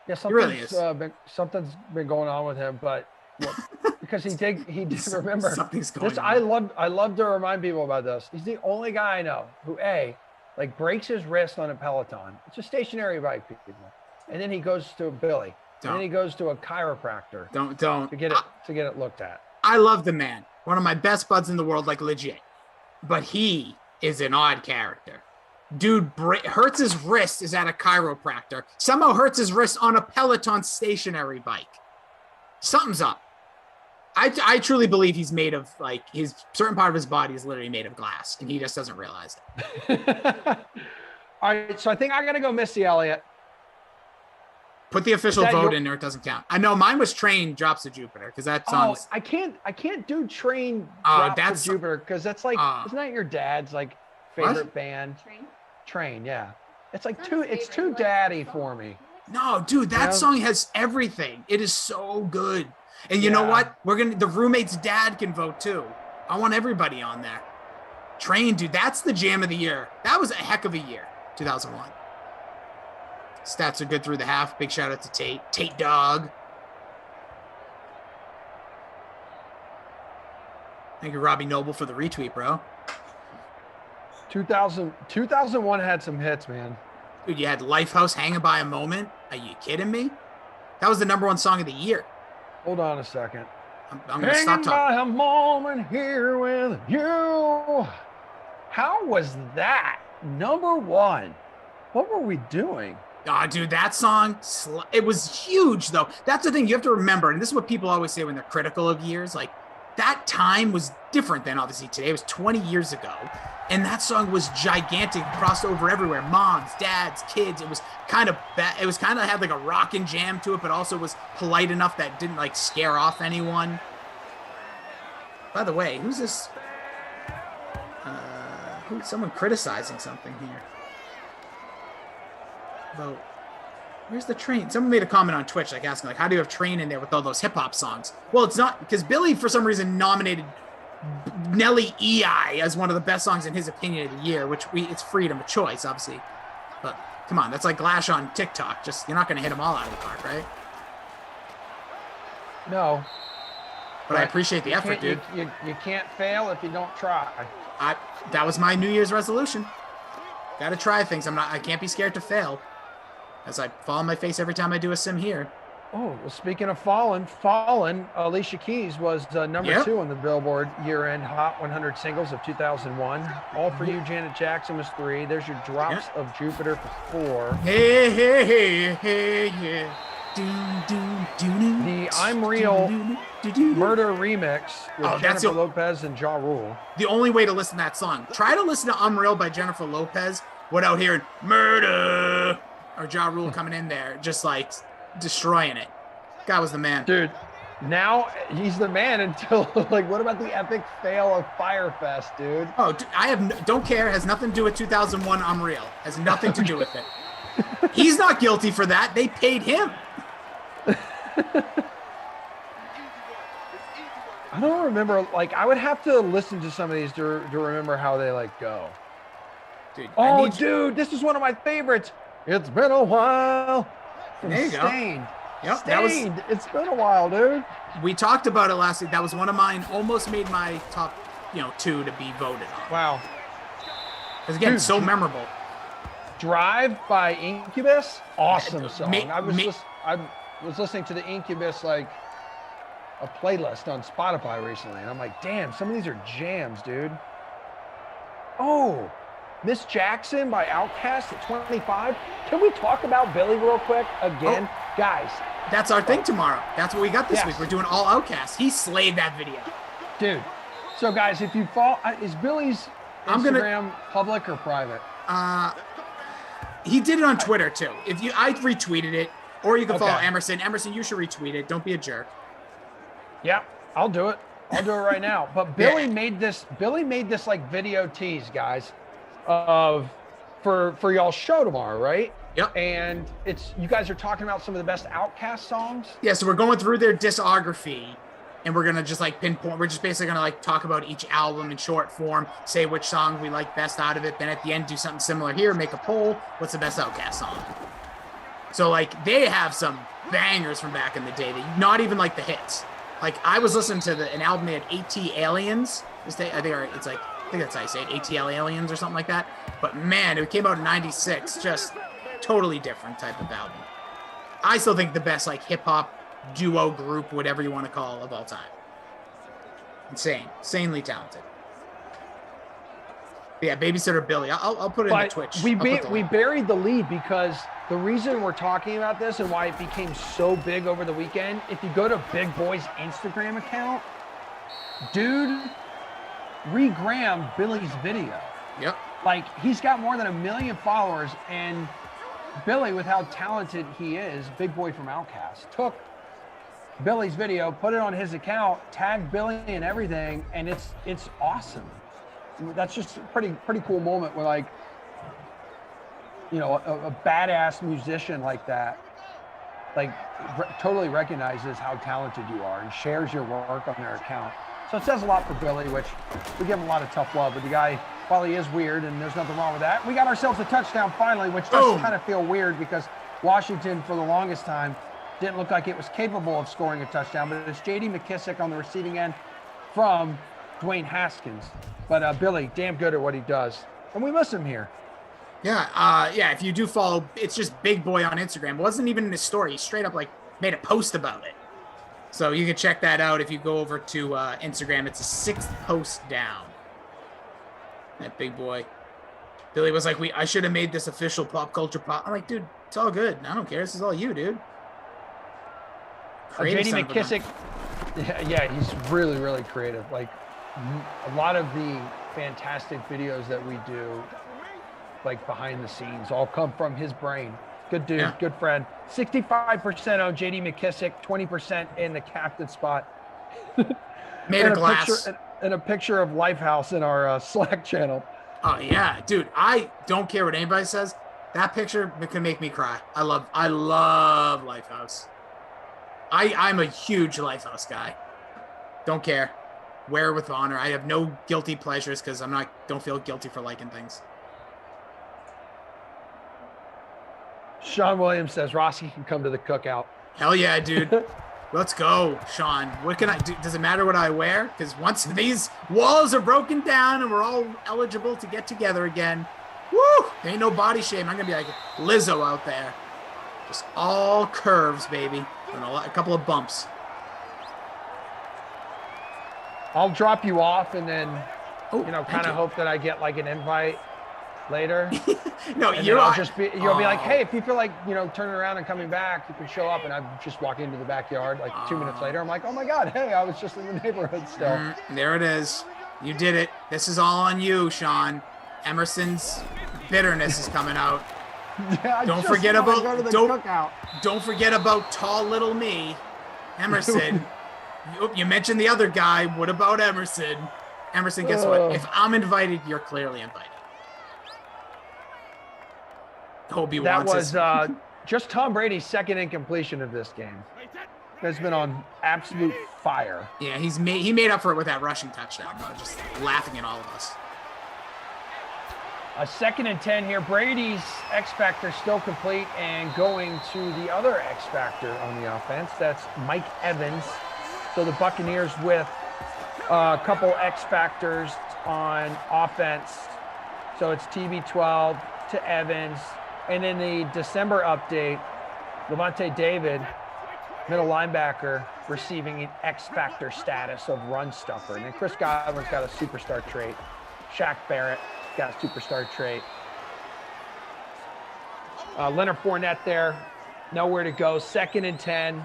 Yeah, something's been going on with him, but because he did remember something's going on. I love to remind people about this. He's the only guy I know who breaks his wrist on a Peloton. It's a stationary bike, people. And then he goes to Billy. And then he goes to a chiropractor. Don't to get it looked at. I love the man. One of my best buds in the world, like legit. But he is an odd character. Dude hurts his wrist is at a chiropractor. Somehow hurts his wrist on a Peloton stationary bike. Something's up. I truly believe he's made of, like, his certain part of his body is literally made of glass, and he just doesn't realize it. All right, so I think I got to go Missy Elliott. Put the official vote in there. It doesn't count. I know mine was Train Drops of Jupiter, because that song. Oh, I can't do Train Drops of Jupiter, because that's like, isn't that your dad's like favorite band? Train, yeah. It's like too daddy for me. No, dude, that song has everything. It is so good. And you know what? The roommate's dad can vote too. I want everybody on there. Train, dude, that's the jam of the year. That was a heck of a year, 2001. Stats are good through the half. Big shout out to Tate. Tate Dog. Thank you, Robbie Noble, for the retweet, bro. 2001 had some hits, man. Dude, you had Lifehouse, Hanging by a Moment. Are you kidding me? That was the #1 song of the year. Hold on a second. I'm going to stop talking. By a moment here with you. How was that #1? What were we doing? Oh, dude, that song, it was huge, though. That's the thing you have to remember, and this is what people always say when they're critical of years. Like, that time was different than obviously today. It was 20 years ago, and that song was gigantic, crossed over everywhere. Moms, dads, kids. It was kind of bad. It was kind of had like a rockin' jam to it, but also was polite enough that didn't like scare off anyone. By the way, who's this? Someone criticizing something here. About where's the train? Someone made a comment on Twitch, like asking, like, how do you have Train in there with all those hip hop songs? Well, it's not because Billy, for some reason, nominated Nelly EI as one of the best songs in his opinion of the year, which it's freedom of choice, obviously. But come on, that's like Glash on TikTok. Just you're not going to hit them all out of the park, right? No. But I appreciate the effort, dude. You can't fail if you don't try. That was my New Year's resolution. Got to try things. I can't be scared to fail. As I fall on my face every time I do a sim here. Oh, well, speaking of fallen, Alicia Keys was number 2 on the Billboard year-end Hot 100 Singles of 2001. All For You, Janet Jackson was 3. There's your Drops of Jupiter for 4. Hey, hey, hey, hey, yeah. The I'm Real Murder remix with Jennifer Lopez and Ja Rule. The only way to listen to that song. Try to listen to I'm Real by Jennifer Lopez without hearing Murder or Ja Rule coming in there, just like destroying it. Guy was the man. Dude, now he's the man until, like, what about the epic fail of Firefest, dude? Oh, don't care. Has nothing to do with 2001 I'm Real. Has nothing to do with it. He's not guilty for that. They paid him. I don't remember. Like, I would have to listen to some of these to remember how they like go. Dude, dude, this is one of my favorites. It's been a while. There you Stained. Go. Yep, Stained. It's been a while, dude. We talked about it last week. That was one of mine. Almost made my top, 2 to be voted on. Wow. Because again, dude, so memorable. Drive by Incubus. Awesome song. I was listening to the Incubus like a playlist on Spotify recently, and I'm like, damn, some of these are jams, dude. Oh, Miss Jackson by Outkast at 25. Can we talk about Billy real quick again? Guys. That's our thing tomorrow. That's what we got this week. We're doing all Outkast. He slayed that video. Dude. So, guys, if you follow, is Billy's Instagram public or private? He did it on Twitter, too. I retweeted it, or you can follow Emerson. Emerson, you should retweet it. Don't be a jerk. Yeah, I'll do it. I'll do it right now. But Billy made this like video tease, guys, for y'all's show tomorrow, right? Yep. And you guys are talking about some of the best Outkast songs. Yeah, so we're going through their discography, and we're gonna just like pinpoint. We're just basically gonna like talk about each album in short form, say which song we like best out of it. Then at the end, do something similar here, make a poll. What's the best Outkast song? So like they have some bangers from back in the day that not even like the hits. Like I was listening to an album they had AT Aliens. I think that's how you say it, ATL Aliens or something like that. But man, it came out in '96. Just totally different type of album. I still think the best like hip hop duo group, whatever you want to call, of all time. Insanely talented. But yeah, Babysitter Billy. I'll put it in the Twitch. We buried the lead because the reason we're talking about this and why it became so big over the weekend, if you go to Big Boy's Instagram account, dude regrammed Billy's video. Yep. Like, he's got more than 1 million followers, and Billy, with how talented he is, Big Boy from Outkast, took Billy's video, put it on his account, tagged Billy and everything, and it's awesome. That's just a pretty cool moment where, like, a badass musician like that, like, totally recognizes how talented you are and shares your work on their account. So it says a lot for Billy, which we give him a lot of tough love. But the guy, while he is weird, and there's nothing wrong with that, we got ourselves a touchdown finally, which does kind of feel weird because Washington, for the longest time, didn't look like it was capable of scoring a touchdown. But it's J.D. McKissick on the receiving end from Dwayne Haskins. But Billy, damn good at what he does. And we miss him here. Yeah, if you do follow, it's just Big Boy on Instagram. It wasn't even in his story. He straight up like made a post about it. So you can check that out if you go over to Instagram. It's a 6th post down. That Big Boy. Billy was like, I should have made this official pop culture pop. I'm like, dude, it's all good. I don't care. This is all you, dude. J.D. McKissick, yeah, he's really, really creative. Like a lot of the fantastic videos that we do, like behind the scenes, all come from his brain. Good dude, good friend. 65% on J.D. McKissick, 20% in the captain spot. Made a glass. And a picture of Lifehouse in our Slack channel. Oh yeah, dude. I don't care what anybody says. That picture can make me cry. I love Lifehouse. I'm a huge Lifehouse guy. Don't care. Wear it with honor. I have no guilty pleasures because don't feel guilty for liking things. Sean Williams says Rossi can come to the cookout. Hell yeah, dude. Let's go, Sean. What can I do? Does it matter what I wear? Because once these walls are broken down and we're all eligible to get together again, woo! There ain't no body shame. I'm going to be like Lizzo out there. Just all curves, baby. And a couple of bumps. I'll drop you off and then, Oh, kind of hope that I get like an invite later. No, and you'll be like, hey, if you feel like, turning around and coming back, you can show up. And I just walk into the backyard like 2 minutes later. I'm like, oh my God, hey, I was just in the neighborhood still. There it is. You did it. This is all on you, Sean. Emerson's bitterness is coming out. Yeah, don't forget about tall little me, Emerson. You mentioned the other guy. What about Emerson? Emerson, guess what? If I'm invited, you're clearly invited. That was just Tom Brady's second incompletion of this game. Has been on absolute fire. Yeah, he made up for it with that rushing touchdown. Just laughing at all of us. A 2nd and 10 here. Brady's X Factor still complete and going to the other X Factor on the offense. That's Mike Evans. So the Buccaneers with a couple X Factors on offense. So it's TB12 to Evans. And in the December update, Levante David, middle linebacker, receiving an X Factor status of run stuffer. And then Chris Godwin's got a superstar trait. Shaq Barrett got a superstar trait. Leonard Fournette there, nowhere to go. 2nd and 10,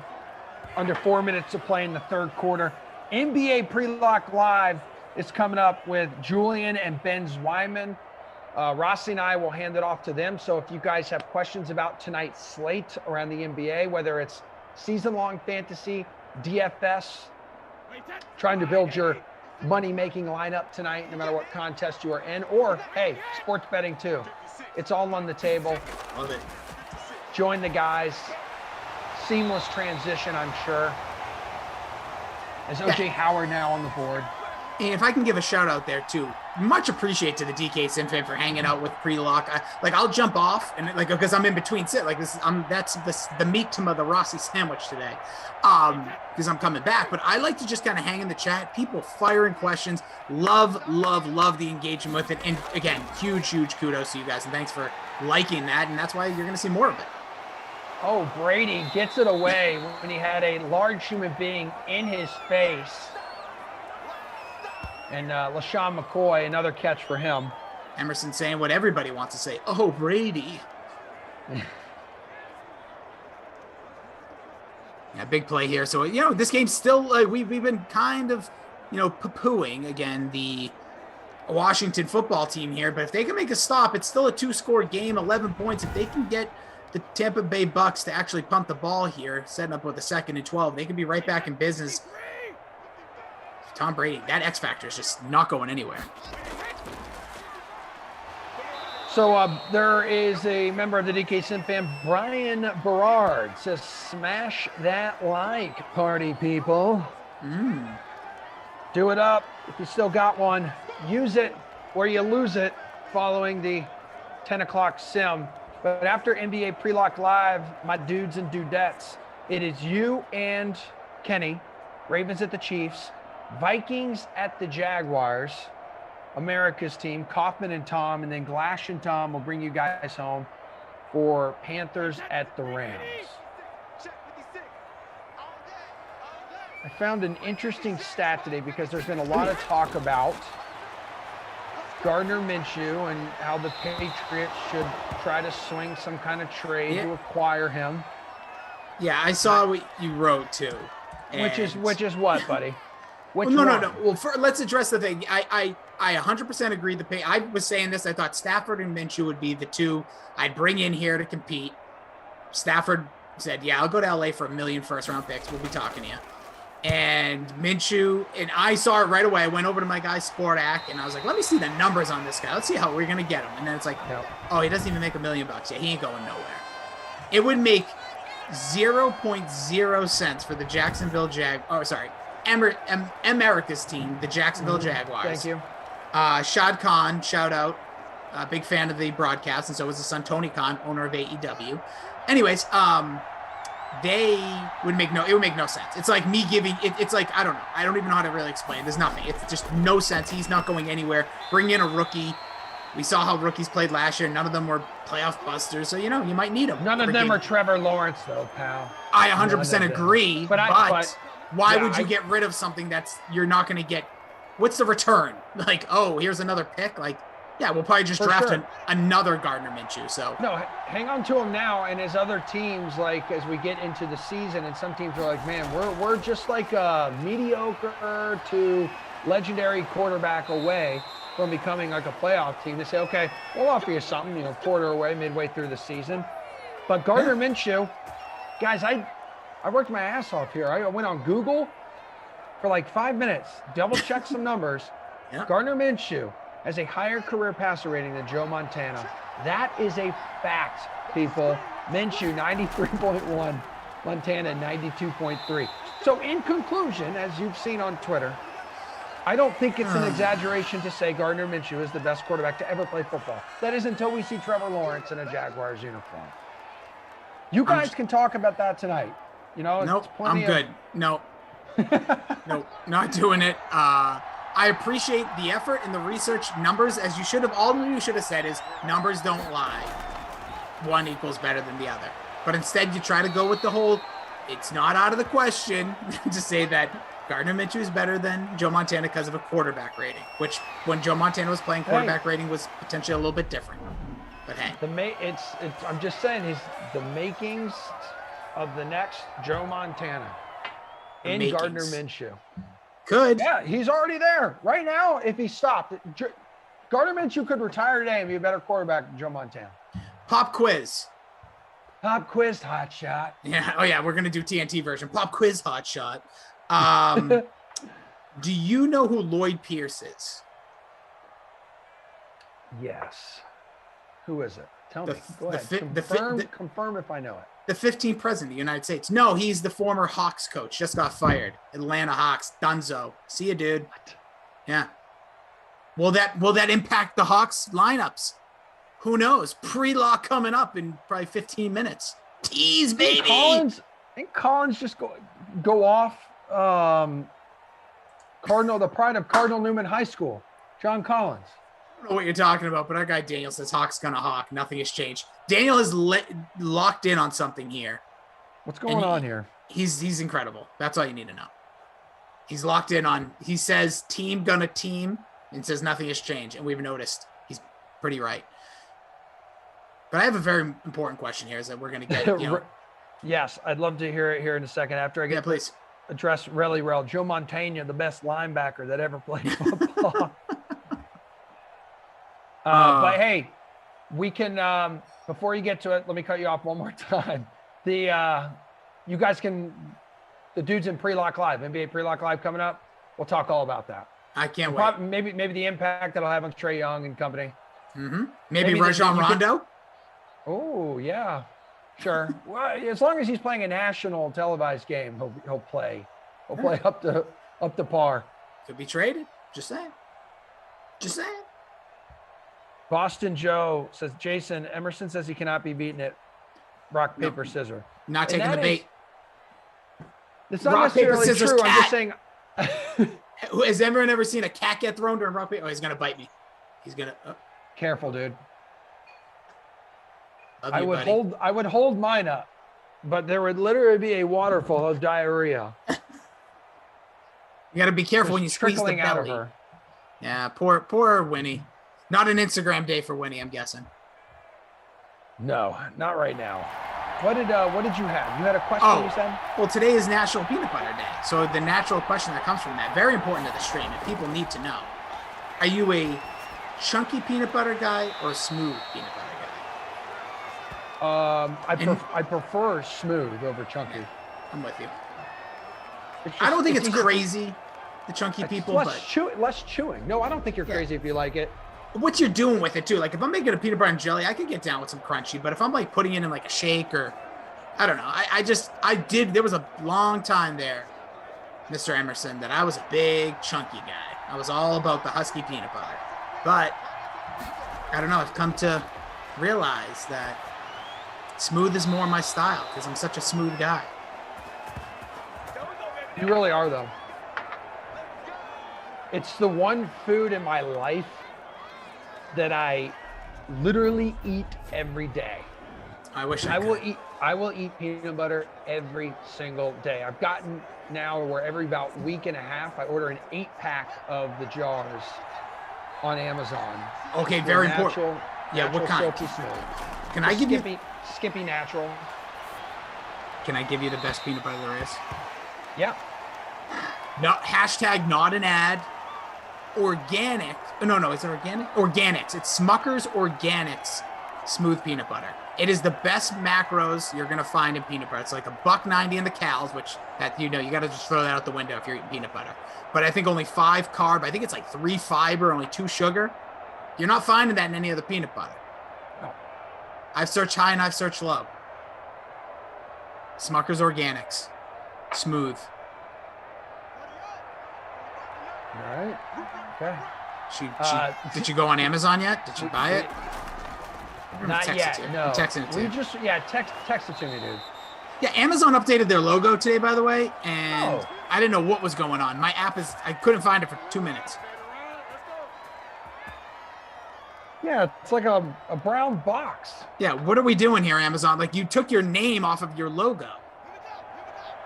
under 4 minutes to play in the third quarter. NBA Pre-Lock Live is coming up with Julian and Ben Zwyman. Rossi and I will hand it off to them. So if you guys have questions about tonight's slate around the NBA, whether it's season-long fantasy, DFS, trying to build your money-making lineup tonight, no matter what contest you are in, or, hey, sports betting too. It's all on the table. Love it. Join the guys. Seamless transition, I'm sure. As O.J. Howard now on the board. And if I can give a shout out there too, much appreciate to the DK Sim fan for hanging out with pre-lock. I'll jump off and because I'm in between sit that's the meat to the Rossi sandwich today, because I'm coming back. But I like to just kind of hang in the chat. People firing questions. Love the engagement with it. And again, huge kudos to you guys and thanks for liking that. And that's why you're going to see more of it. Oh, Brady gets it away when he had a large human being in his face. And LaShawn McCoy, another catch for him. Emerson saying what everybody wants to say. Oh, Brady. Yeah, big play here. So, this game's still, we've been kind of, poo-pooing, again, the Washington football team here. But if they can make a stop, it's still a 2-score game, 11 points. If they can get the Tampa Bay Bucks to actually pump the ball here, setting up with a 2nd and 12, they can be right back in business. Tom Brady, that X Factor is just not going anywhere. So there is a member of the DK Sim fan, Brian Berard, says, smash that like, party people. Do it up if you still got one. Use it or you lose it following the 10 o'clock sim. But after NBA Pre-Lock Live, my dudes and dudettes, it is you and Kenny, Ravens at the Chiefs, Vikings at the Jaguars, America's team, Kaufman and Tom, and then Glash and Tom will bring you guys home for Panthers at the Rams. I found an interesting stat today because there's been a lot of talk about Gardner Minshew and how the Patriots should try to swing some kind of trade to acquire him. Yeah, I saw what you wrote too. Which is what, buddy? No. Well, let's address the thing. I 100% agree. I was saying this. I thought Stafford and Minshew would be the two I'd bring in here to compete. Stafford said, "Yeah, I'll go to LA for $1 million first-round picks. We'll be talking to you." And Minshew, and I saw it right away. I went over to my guy Sportac, and I was like, "Let me see the numbers on this guy. Let's see how we're gonna get him." And then it's like, "Oh, he doesn't even make $1 million bucks. Yeah, he ain't going nowhere." It would make 0.0 sense for the Jacksonville America's team, the Jacksonville Jaguars. Thank you. Shad Khan, shout out, big fan of the broadcast, and so is his son Tony Khan, owner of AEW. Anyways, it would make no sense. It's like me giving it's like, I don't know. I don't even know how to really explain. There's nothing. It's just no sense. He's not going anywhere. Bring in a rookie. We saw how rookies played last year. None of them were playoff busters, so you might need them. None of them are Trevor Lawrence, though, pal. I 100% agree. But why would you get rid of something that's you're not going to get? What's the return? Like, oh, here's another pick. Like, yeah, we'll probably just draft another Gardner Minshew. So no, hang on to him now, and his other teams, like as we get into the season, and some teams are like, man, we're just like a mediocre to legendary quarterback away from becoming like a playoff team. They say, okay, we'll offer you something, quarter away, midway through the season. But Gardner Minshew, guys, I worked my ass off here. I went on Google for like 5 minutes, double checked some numbers. Yeah. Gardner Minshew has a higher career passer rating than Joe Montana. That is a fact, people. Minshew 93.1, Montana 92.3. So in conclusion, as you've seen on Twitter, I don't think it's an exaggeration to say Gardner Minshew is the best quarterback to ever play football. That is until we see Trevor Lawrence in a Jaguars uniform. You guys can talk about that tonight. Nope, I'm good. No, not doing it. I appreciate the effort and the research numbers, as you should have. All you should have said is numbers don't lie. One equals better than the other. But instead, you try to go with the whole, it's not out of the question to say that Gardner Minshew is better than Joe Montana because of a quarterback rating, which when Joe Montana was playing, quarterback rating was potentially a little bit different. But hey, I'm just saying, he's the makings of the next Joe Montana in Gardner Minshew. Could. Yeah, he's already there right now. If he stopped, Gardner Minshew could retire today and be a better quarterback than Joe Montana. Pop quiz, hot shot. Yeah. Oh yeah, we're gonna do TNT version. Pop quiz, hot shot. Do you know who Lloyd Pierce is? Yes. Who is it? Tell me. Go ahead. Confirm if I know it. The 15th president of the United States. No, he's the former Hawks coach. Just got fired. Atlanta Hawks. Dunzo. See you, dude. What? Yeah. Will that impact the Hawks lineups? Who knows? Pre-law coming up in probably 15 minutes. Tease, baby. Collins just go off. The pride of Cardinal Newman High School. John Collins. I don't know what you're talking about, but our guy Daniel says Hawks gonna hawk. Nothing has changed. Daniel is locked in on something here. What's going on here? He's incredible. That's all you need to know. He's locked in on. He says team gonna team and says nothing has changed, and we've noticed. He's pretty right. But I have a very important question here. Is that we're gonna get? Yes, I'd love to hear it here in a second after I get please address really well. Joe Montana, the best linebacker that ever played football. But hey, we can, before you get to it, let me cut you off one more time. You guys can, the dudes in Pre-Lock Live, NBA Pre-Lock Live coming up. We'll talk all about that. I can't wait. Maybe the impact that'll have on Trae Young and company. Mm-hmm. Maybe Rajon Rondo. Oh yeah, sure. Well, as long as he's playing a national televised game, he'll play. He'll play up to par. Could be traded. Just saying. Boston Joe says, Jason, Emerson says he cannot be beaten at rock, paper, scissors. Not taking the bait. It's not necessarily true. I'm just saying. Has everyone ever seen a cat get thrown to a rock? Oh, he's gonna bite me. He's gonna. Careful, dude. Love I you, would buddy. hold mine up, but there would literally be a waterfall of diarrhea. You got to be careful when you just squeeze the trickling out of belly. her. Yeah, poor Winnie. Not an Instagram day for Winnie, I'm guessing. No, not right now. What did you have? You had a question, Oh. you said? Well, today is National Peanut Butter Day, so the natural question that comes from that, very important to the stream, and people need to know: are you a chunky peanut butter guy or a smooth peanut butter guy? I prefer smooth over chunky. I'm with you. It's I don't think just it's easier- crazy, the chunky people, but less chewing. No, I don't think you're crazy if you like it. what you're doing with it too. Like if I'm making a peanut butter and jelly, I could get down with some crunchy, but if I'm like putting it in like a shake or I don't know, there was a long time there, Mr. Emerson, that I was a big chunky guy. I was all about the husky peanut butter, but I don't know, I've come to realize that smooth is more my style because I'm such a smooth guy. You really are, though. It's the one food in my life that I literally eat every day. I wish I will eat peanut butter every single day. I've gotten now where every about week and a half I order an 8-pack of the jars on Amazon. Okay, very Natural- important. Yeah, what natural, kind? Silky smooth. Can I give you? Skippy natural? Can I give you the best peanut butter there is? Yeah. No, hashtag not an ad. Organic. No, is it organic? Organics. It's Smucker's Organics smooth peanut butter. It is the best macros you're gonna find in peanut butter. It's like $1.90 in the calories, which that you got to just throw that out the window if you're eating peanut butter. But I think only 5 carb. I think it's like 3 fiber, only 2 sugar. You're not finding that in any other peanut butter. No. I've searched high and I've searched low. Smucker's Organics, smooth. All right. Okay. Did you go on Amazon yet? Did you buy it? Not yet. No. I'm texting it to you. Text it to me, dude. Yeah, Amazon updated their logo today, by the way, and Oh. I didn't know what was going on. My app I couldn't find it for 2 minutes. Yeah, it's like a brown box. Yeah, what are we doing here, Amazon? Like, you took your name off of your logo.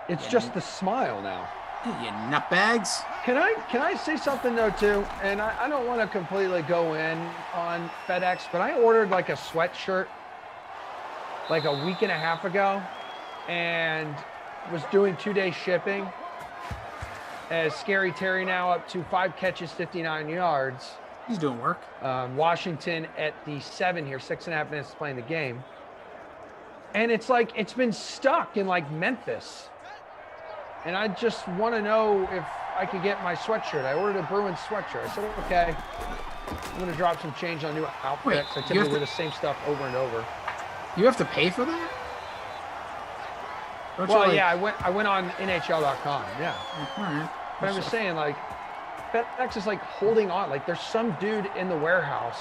It's just the smile now. You nutbags. Can I say something though too? And I don't want to completely go in on FedEx, but I ordered like a sweatshirt like a week and a half ago and was doing 2-day shipping. As Scary Terry now up to 5 catches, 59 yards. He's doing work. Washington at the 7 here, 6.5 minutes playing the game. And it's like, it's been stuck in like Memphis. And I just want to know if I could get my sweatshirt. I ordered a Bruins sweatshirt. I said, okay, I'm going to drop some change on new outfits. I typically wear the same stuff over and over. You have to pay for that? Well, yeah, I went on NHL.com, yeah. All right. But I'm just saying, like, FedEx is like holding on. Like, there's some dude in the warehouse,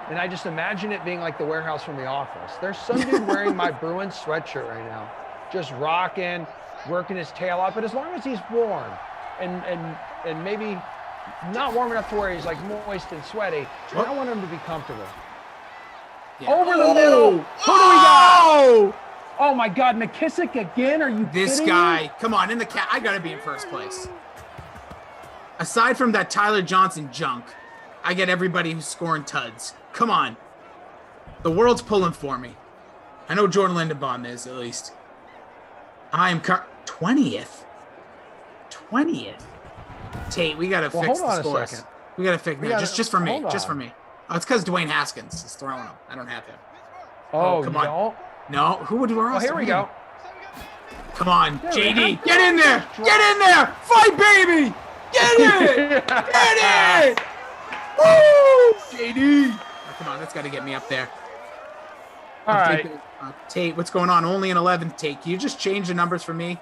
and I just imagine it being like the warehouse from The Office. There's some dude wearing my Bruins sweatshirt right now, just rocking, working his tail off. But as long as he's warm and maybe not warm enough to where he's like moist and sweaty, I want him to be comfortable. Yeah. Over the middle. Who do we got? Oh my God, McKissick again? Are you This kidding guy, me? come on, I gotta be in first place. Aside from that Tyler Johnson junk, I get everybody who's scoring tuds. Come on. The world's pulling for me. I know Jordan Lindenbaum is, at least. I am 20th. 20th. Tate, we gotta fix the scores. Second. We gotta fix that. Just for me. hold Just on. for me. Oh, it's because Dwayne Haskins is throwing him. I don't have him. Oh, come you on. don't? No, who would you Oh, here we go. Come on, Yeah, JD, get in there! Get in there! Fight, baby! Get it! Get it! Woo! JD! Oh, come on, that's got to get me up there. All right. Tate, what's going on? Only an 11, Tate. Can you just change the numbers for me?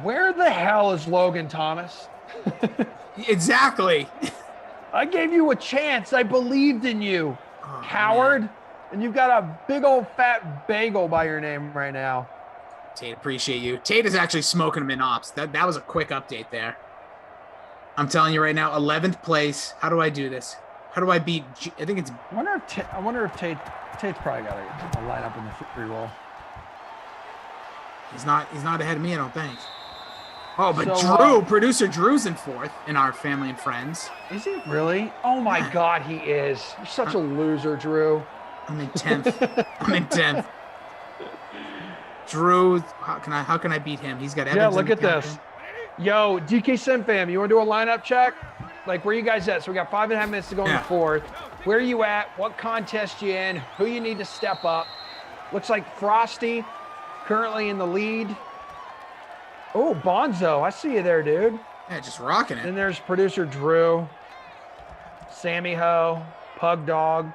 Where the hell is Logan Thomas? Exactly. I gave you a chance. I believed in you, Oh, coward. man. And you've got a big old fat bagel by your name right now. Tate, appreciate you. Tate is actually smoking him in ops. That was a quick update there. I'm telling you right now, 11th place. How do I do this? How do I beat? I think it's. I wonder if Tate's probably got a lineup in the free roll. He's not ahead of me, I don't think. Oh, but So, producer Drew's in 4th in our family and friends. Is he really? Oh my God, he is. You're such a loser, Drew. I'm in 10th. I'm in 10th. Drew, how can I beat him? He's got Evans. Yeah, look at this. Yo, DK Sim fam, you want to do a lineup check? Like, where you guys at? So we got 5.5 minutes to go in the fourth. Where are you at? What contest you in? Who you need to step up? Looks like Frosty currently in the lead. Oh, Bonzo, I see you there, dude. Yeah, just rocking it. Then there's producer Drew, Sammy Ho, Pug Dog,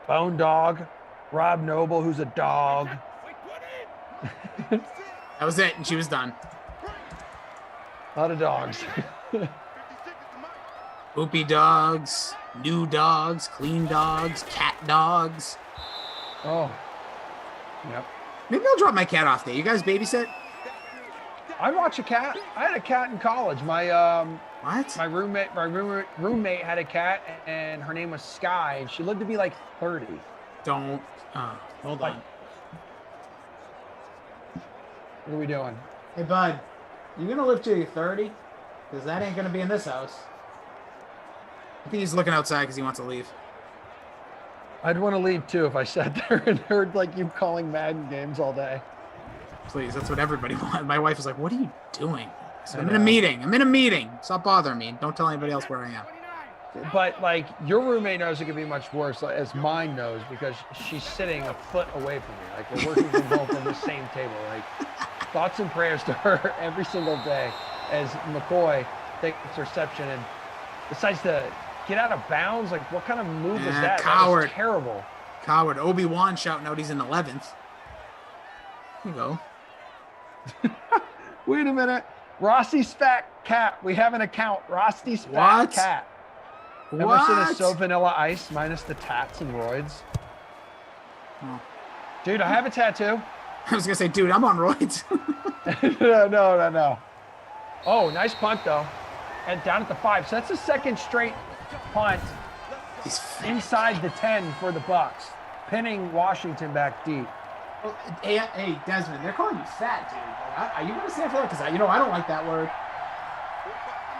Bone Dog, Rob Noble, who's a dog. That was it, and she was done. A lot of dogs. Poopy dogs, new dogs, clean dogs, cat dogs. Oh, yep. Maybe I'll drop my cat off there. You guys babysit? I watch a cat. I had a cat in college. My What? my roommate had a cat, and her name was Sky, and she lived to be like 30. Don't. Hold on. What are we doing? Hey, bud, you gonna live till you're 30? Because that ain't gonna be in this house. I think he's looking outside because he wants to leave. I'd want to leave too if I sat there and heard like you calling Madden games all day. Please, that's what everybody wants. My wife was like, "What are you doing?" I said, I'm in a meeting. Stop bothering me. Don't tell anybody else where I am. But like your roommate knows it could be much worse, like, as mine knows, because she's sitting a foot away from me. Like we're working from home from the same table. Like thoughts and prayers to her every single day as McCoy takes reception and decides to get out of bounds. Like what kind of move was that? Coward. That was terrible. Coward. Obi-Wan shouting out he's in 11th. Here you go. Wait a minute. Rossi's Fat Cat. We have an account. Rossi's Fat What? Cat. Emerson is so vanilla ice minus the tats and roids. Oh. Dude, I have a tattoo. I was going to say, dude, I'm on roids. No. Oh, nice punt, though. And down at the 5. So that's the second straight punt He's fat. inside the 10 for the Bucks, pinning Washington back deep. Well, hey, Desmond, they're calling you fat, dude. Like, are you going to stand for that? Because I don't like that word.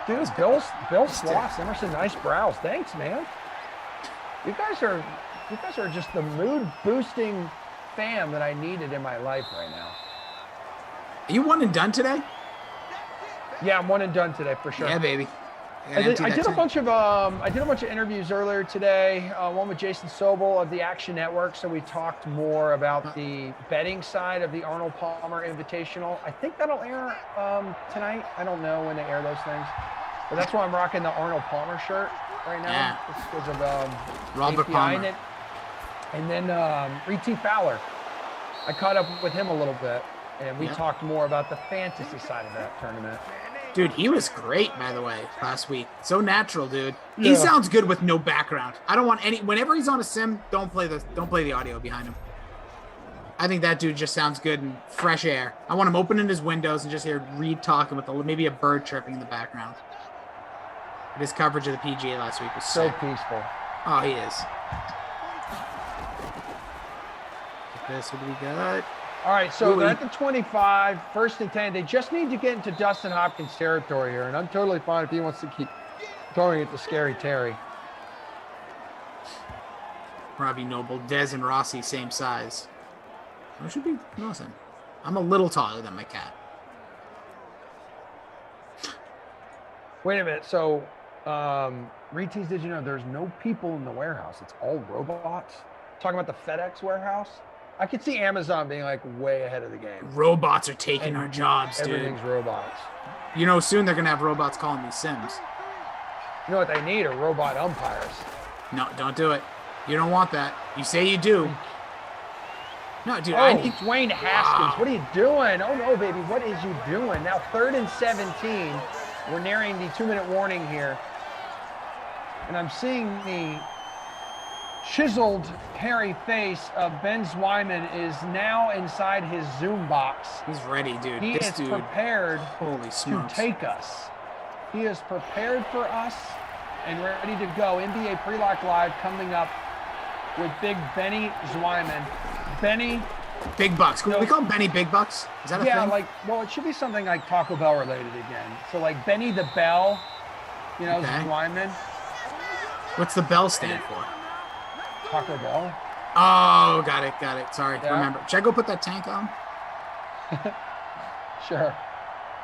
Dude, Bill Sloss, Emerson, nice brows. Thanks, man. You guys are just the mood boosting fam that I needed in my life right now. Are you one and done today? Yeah, I'm one and done today for sure. Yeah, baby. I did a bunch of interviews earlier today. One with Jason Sobel of the Action Network. So we talked more about the betting side of the Arnold Palmer Invitational. I think that'll air tonight. I don't know when they air those things, but that's why I'm rocking the Arnold Palmer shirt right now. Yeah. It's because of Robert API Palmer. in it. And then Reed T. Fowler. I caught up with him a little bit, and we talked more about the fantasy side of that tournament. Dude, he was great, by the way, last week. So natural, dude. Yeah. He sounds good with no background. I don't want any. Whenever he's on a sim, don't play the audio behind him. I think that dude just sounds good and fresh air. I want him opening his windows and just hear Reed talking with maybe a bird chirping in the background. But his coverage of the PGA last week was So sick. peaceful. Oh, he is. This, what do we got? All right, so Ooh, they're at the 25, 1st and 10. They just need to get into Dustin Hopkins territory here, and I'm totally fine if he wants to keep throwing it to Scary Terry. Robbie Noble, Dez, and Rossi, same size. That should be awesome. I'm a little taller than my cat. Wait a minute. So, Retees, did you know there's no people in the warehouse? It's all robots? Talking about the FedEx warehouse? I could see Amazon being like way ahead of the game. Robots are taking And our jobs, dude. Everything's robots. You know, soon they're going to have robots calling these Sims. You know what they need are robot umpires. No, don't do it. You don't want that. You say you do. No, dude, Oh, I need... Dwayne Haskins, what are you doing? Oh no, baby, what is you doing? Now 3rd and 17. We're nearing the 2-minute warning here. And I'm seeing the chiseled, hairy face of Ben Zwyman is now inside his Zoom box. He's ready, dude. He This is dude, prepared holy to smokes. take us. He is prepared for us and ready to go. NBA Pre-Lock Live coming up with Big Benny Zweiman. Benny. Big Bucks. Can we call him Benny Big Bucks? Is that a thing? Yeah, well, it should be something like Taco Bell related again. So like Benny the Bell, Zweiman. What's the bell stand for? Taco Bell. Oh, got it. Sorry, Yeah. remember. Should I go put that tank on? Sure.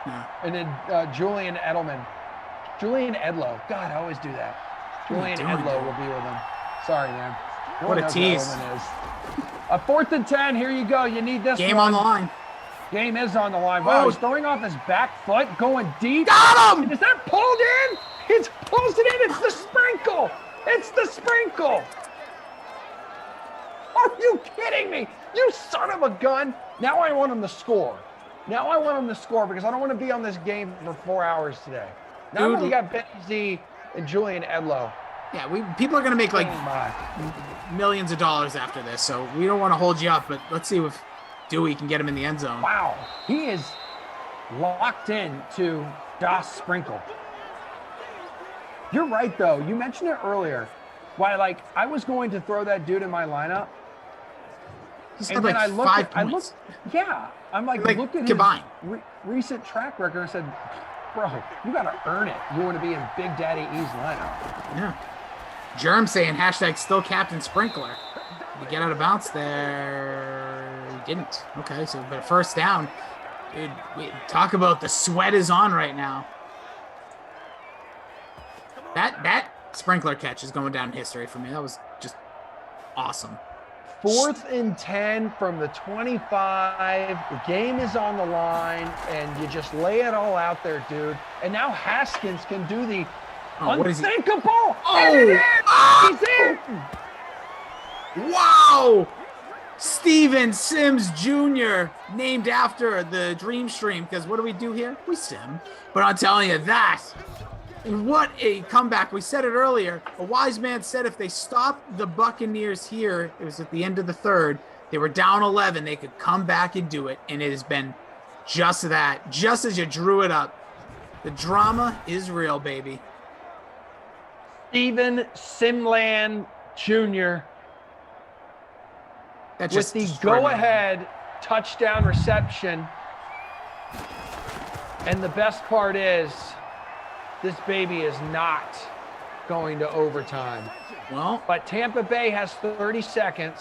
Yeah. And then Julian Edelman. Julian Edlow. God, I always do that. Julian Edlow will be with him. Sorry, man. What a tease. Edelman is. 4th and 10. Here you go. You need this Game one. on the line. Game is on the line. Wow, Oh. he's throwing off his back foot, going deep. Got him! Is that pulled in? It's pulls it in. It's the sprinkle. It's the sprinkle. Are you kidding me? You son of a gun. Now I want him to score. Now I want him to score because I don't want to be on this game for 4 hours today. Now Dude. we got Benny Z and Julian Edlow. Yeah, people are going to make like Oh my. millions of dollars after this, so we don't want to hold you up, but let's see if Dewey can get him in the end zone. Wow. He is locked in to Das Sprinkle. You're right, though. You mentioned it earlier. Why, I was going to throw that dude in my lineup. He's And had then I looked 5 at, points. yeah. I'm Like, looked at combined. his recent track record and I said, bro, you got to earn it. You want to be in Big Daddy E's lineup. Yeah. Germ saying hashtag still Captain Sprinkler. You get out of bounds there. He didn't. Okay, so but first down. Dude, talk about the sweat is on right now. That Sprinkler catch is going down in history for me. That was just awesome. 4th and 10 from the 25. The game is on the line, and you just lay it all out there, dude. And now Haskins can do the what is he- unthinkable. Oh! And it is! Ah! He's in! Wow! Steven Sims Jr., named after the Dream Stream, because what do we do here? We sim. But I'm telling you that, what a comeback. We said it earlier. A wise man said if they stopped the Buccaneers here, it was at the end of the third, they were down 11, they could come back and do it, and it has been just that. Just as you drew it up. The drama is real, baby. Steven Simland Jr. That with just the destroyed my mind. go-ahead touchdown reception. And the best part is, this baby is not going to overtime. Well, But Tampa Bay has 30 seconds.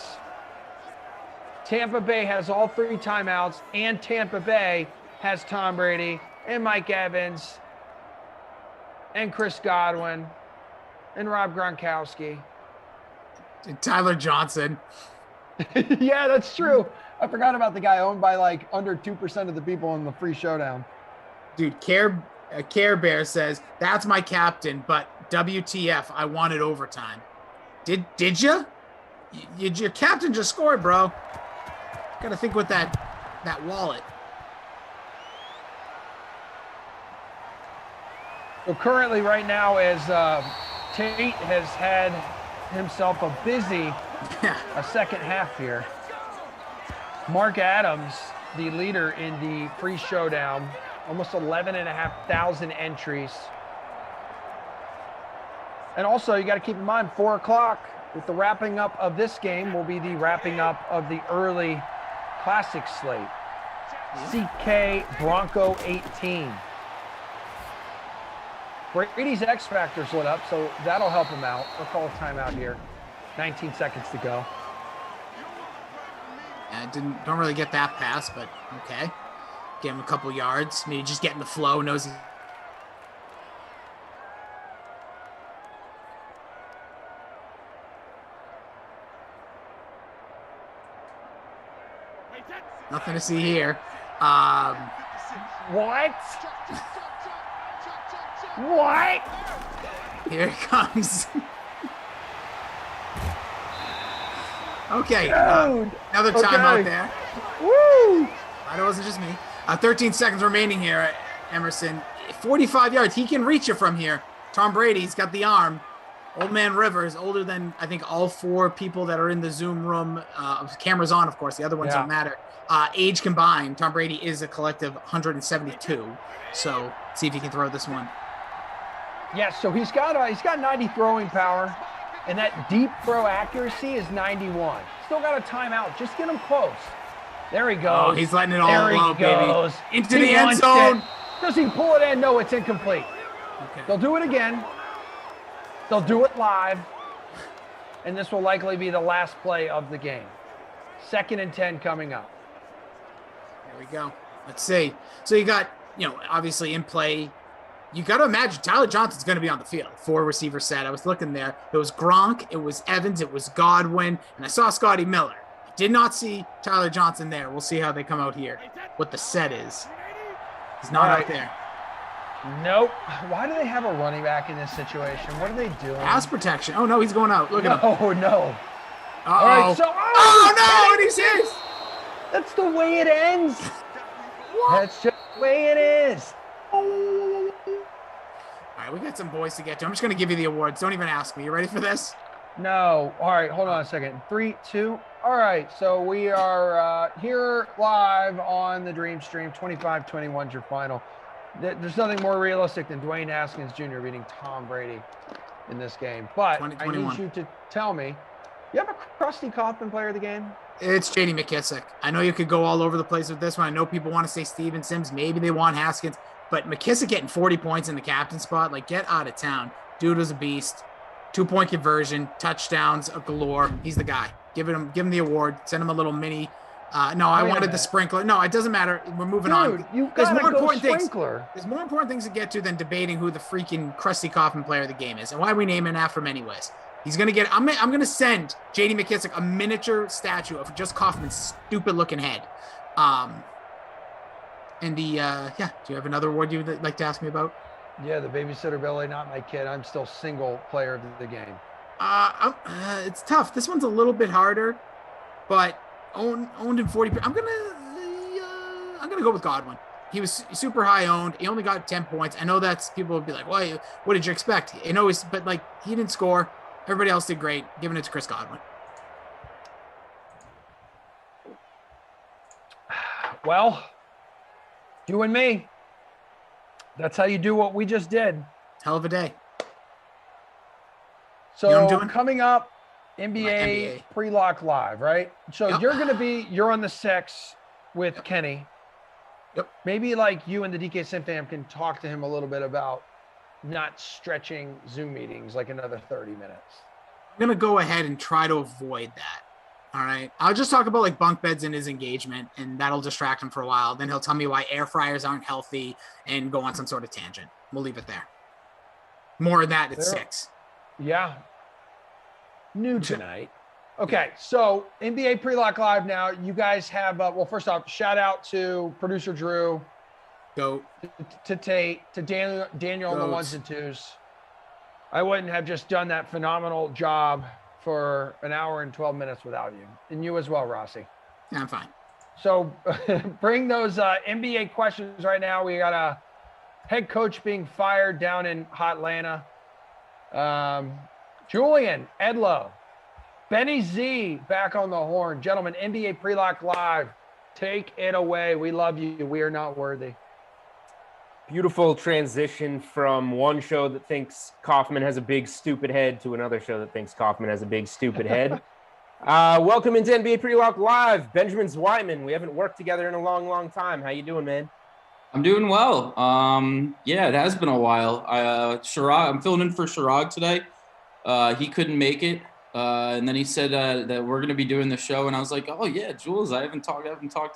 Tampa Bay has all 3 timeouts, and Tampa Bay has Tom Brady and Mike Evans and Chris Godwin and Rob Gronkowski. Tyler Johnson. Yeah, that's true. I forgot about the guy owned by under 2% of the people in the free showdown. Dude, Care Bear says, that's my captain, but WTF, I wanted overtime. Did you? Your captain just scored, bro. Got to think with that wallet. So currently right now, as Tate has had himself a busy second half here. Mark Adams, the leader in the free showdown, almost 11,500 entries. And also, you got to keep in mind, 4 o'clock with the wrapping up of this game will be the wrapping up of the early classic slate. CK Bronco 18. Brady's X Factor's lit up, so that'll help him out. We'll call a timeout here. 19 seconds to go. Yeah, don't really get that pass, but okay. Give him a couple yards. Maybe just get in the flow. Knows he. Nothing to see here. What? What? Here it comes. Okay. Dude. Another Okay. timeout there. Woo! It wasn't just me. 13 seconds remaining here, Emerson. 45 yards. He can reach you from here. Tom Brady's got the arm. Old man Rivers, older than, I think, all 4 people that are in the Zoom room. Cameras on, of course. The other ones don't matter. Age combined, Tom Brady is a collective 172. So see if he can throw this one. Yeah, so he's got 90 throwing power, and that deep throw accuracy is 91. Still got a timeout. Just get him close. There he goes. Oh, he's letting it all there out, goes. baby. Into the end zone. Does he pull it in? No, it's incomplete. Okay. They'll do it again. They'll do it live. And this will likely be the last play of the game. 2nd and 10 coming up. There we go. Let's see. So you got, obviously in play, you got to imagine Tyler Johnson's going to be on the field. 4 receiver set. I was looking there. It was Gronk, it was Evans, it was Godwin, and I saw Scotty Miller. I did not see Tyler Johnson there. We'll see how they come out here, what the set is. He's not out there. Nope. Why do they have a running back in this situation? What are they doing? Pass protection. Oh, no, he's going out. Look at him. Oh, no. Uh-oh. All right, so, no, and he's his. That's the way it ends. That's just the way it is. All right, we got some boys to get to. I'm just going to give you the awards. Don't even ask me. You ready for this? No. All right, hold on a second. 3, 2. All right, so we are here live on the Dream Stream. 25-21 is your final. There's nothing more realistic than Dwayne Haskins Jr. beating Tom Brady in this game. But I need you to tell me, you have a crusty Kaufman player of the game? It's J.D. McKissick. I know you could go all over the place with this one. I know people want to say Steven Sims. Maybe they want Haskins. But McKissick getting 40 points in the captain spot, get out of town. Dude was a beast. 2-point conversion, touchdowns galore. He's the guy. Give him the award. Send him a little mini. I wanted the sprinkler. No, it doesn't matter. We're moving on. There's more important sprinkler. There's more important things to get to than debating who the freaking crusty Kaufman player of the game is and why we name him after him anyways. He's gonna get. I'm gonna send J.D. McKissick a miniature statue of just Kaufman's stupid looking head. Do you have another award you'd like to ask me about? Yeah, the babysitter Billy, not my kid. I'm still single player of the game. It's tough. This one's a little bit harder, but owned in 40. I'm gonna go with Godwin. He was super high owned. He only got 10 points. I know that's people would be like, "Well, what did you expect?" He didn't score. Everybody else did great. Giving it to Chris Godwin. Well, you and me. That's how you do what we just did. Hell of a day. So coming up, NBA pre-lock live, right? So you're on the 6 with Kenny. Yep. Maybe you and the DK Sim fam can talk to him a little bit about not stretching Zoom meetings another 30 minutes. I'm going to go ahead and try to avoid that. All right. I'll just talk about bunk beds in his engagement, and that'll distract him for a while. Then he'll tell me why air fryers aren't healthy and go on some sort of tangent. We'll leave it there. More of that at 6. Yeah. New tonight. Okay, so NBA Pre-Lock Live now. You guys have, first off, shout out to producer Drew. Go. To Tate, to Daniel on the 1s and 2s. I wouldn't have just done that phenomenal job for an hour and 12 minutes without you. And you as well, Rossi. Yeah, I'm fine. So bring those NBA questions right now. We got a head coach being fired down in Hotlanta. Julian Edlow, Benny Z back on the horn. Gentlemen, NBA Pre-Lock Live, take it away. We love you. We are not worthy. Beautiful transition from one show that thinks Kaufman has a big, stupid head to another show that thinks Kaufman has a big, stupid head. Welcome into NBA Pre-Lock Live. Benjamin Zwyman. We haven't worked together in a long, long time. How you doing, man? I'm doing well. It has been a while. I'm filling in for Shirag today. He couldn't make it. And then he said that we're going to be doing the show. And I was like, oh, yeah, Jules, I haven't talked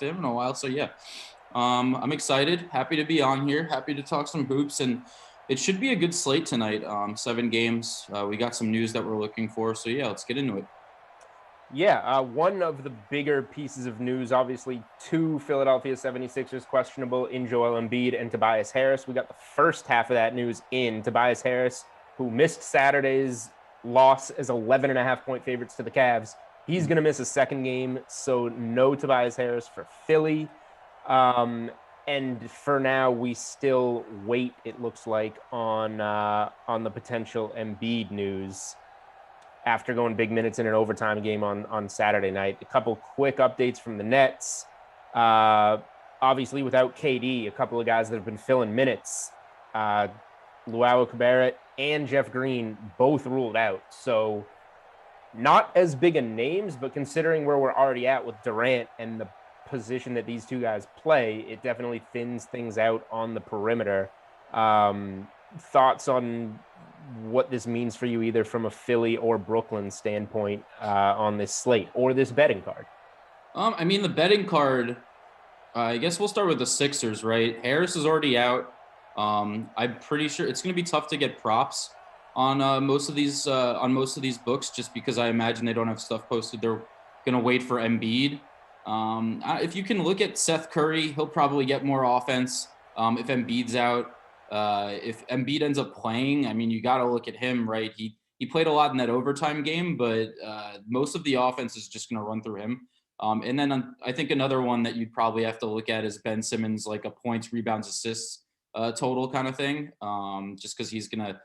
to him in a while. So, yeah, I'm excited. Happy to be on here. Happy to talk some hoops. And it should be a good slate tonight. 7 games. We got some news that we're looking for. So, yeah, let's get into it. Yeah, one of the bigger pieces of news, obviously, 2 Philadelphia 76ers questionable in Joel Embiid and Tobias Harris. We got the first half of that news in. Tobias Harris, who missed Saturday's loss as 11.5-point favorites to the Cavs. He's going to miss a second game, so no Tobias Harris for Philly. And for now, we still wait, it looks like, on the potential Embiid news after going big minutes in an overtime game on Saturday night. A couple quick updates from the Nets. Obviously, without KD, a couple of guys that have been filling minutes. Luau Cabarrett and Jeff Green both ruled out. So not as big a names, but considering where we're already at with Durant and the position that these two guys play, it definitely thins things out on the perimeter. Thoughts on what this means for you, either from a Philly or Brooklyn standpoint, on this slate or this betting card? I mean, the betting card, I guess we'll start with the Sixers, right? Harris is already out. I'm pretty sure it's going to be tough to get props on most of these books, just because I imagine they don't have stuff posted. They're going to wait for Embiid. If you can look at Seth Curry, he'll probably get more offense if Embiid's out. If Embiid ends up playing, I mean, you got to look at him, right? He played a lot in that overtime game, but most of the offense is just going to run through him. And then I think another one that you'd probably have to look at is Ben Simmons, like a points, rebounds, assists total kind of thing, just because he's gonna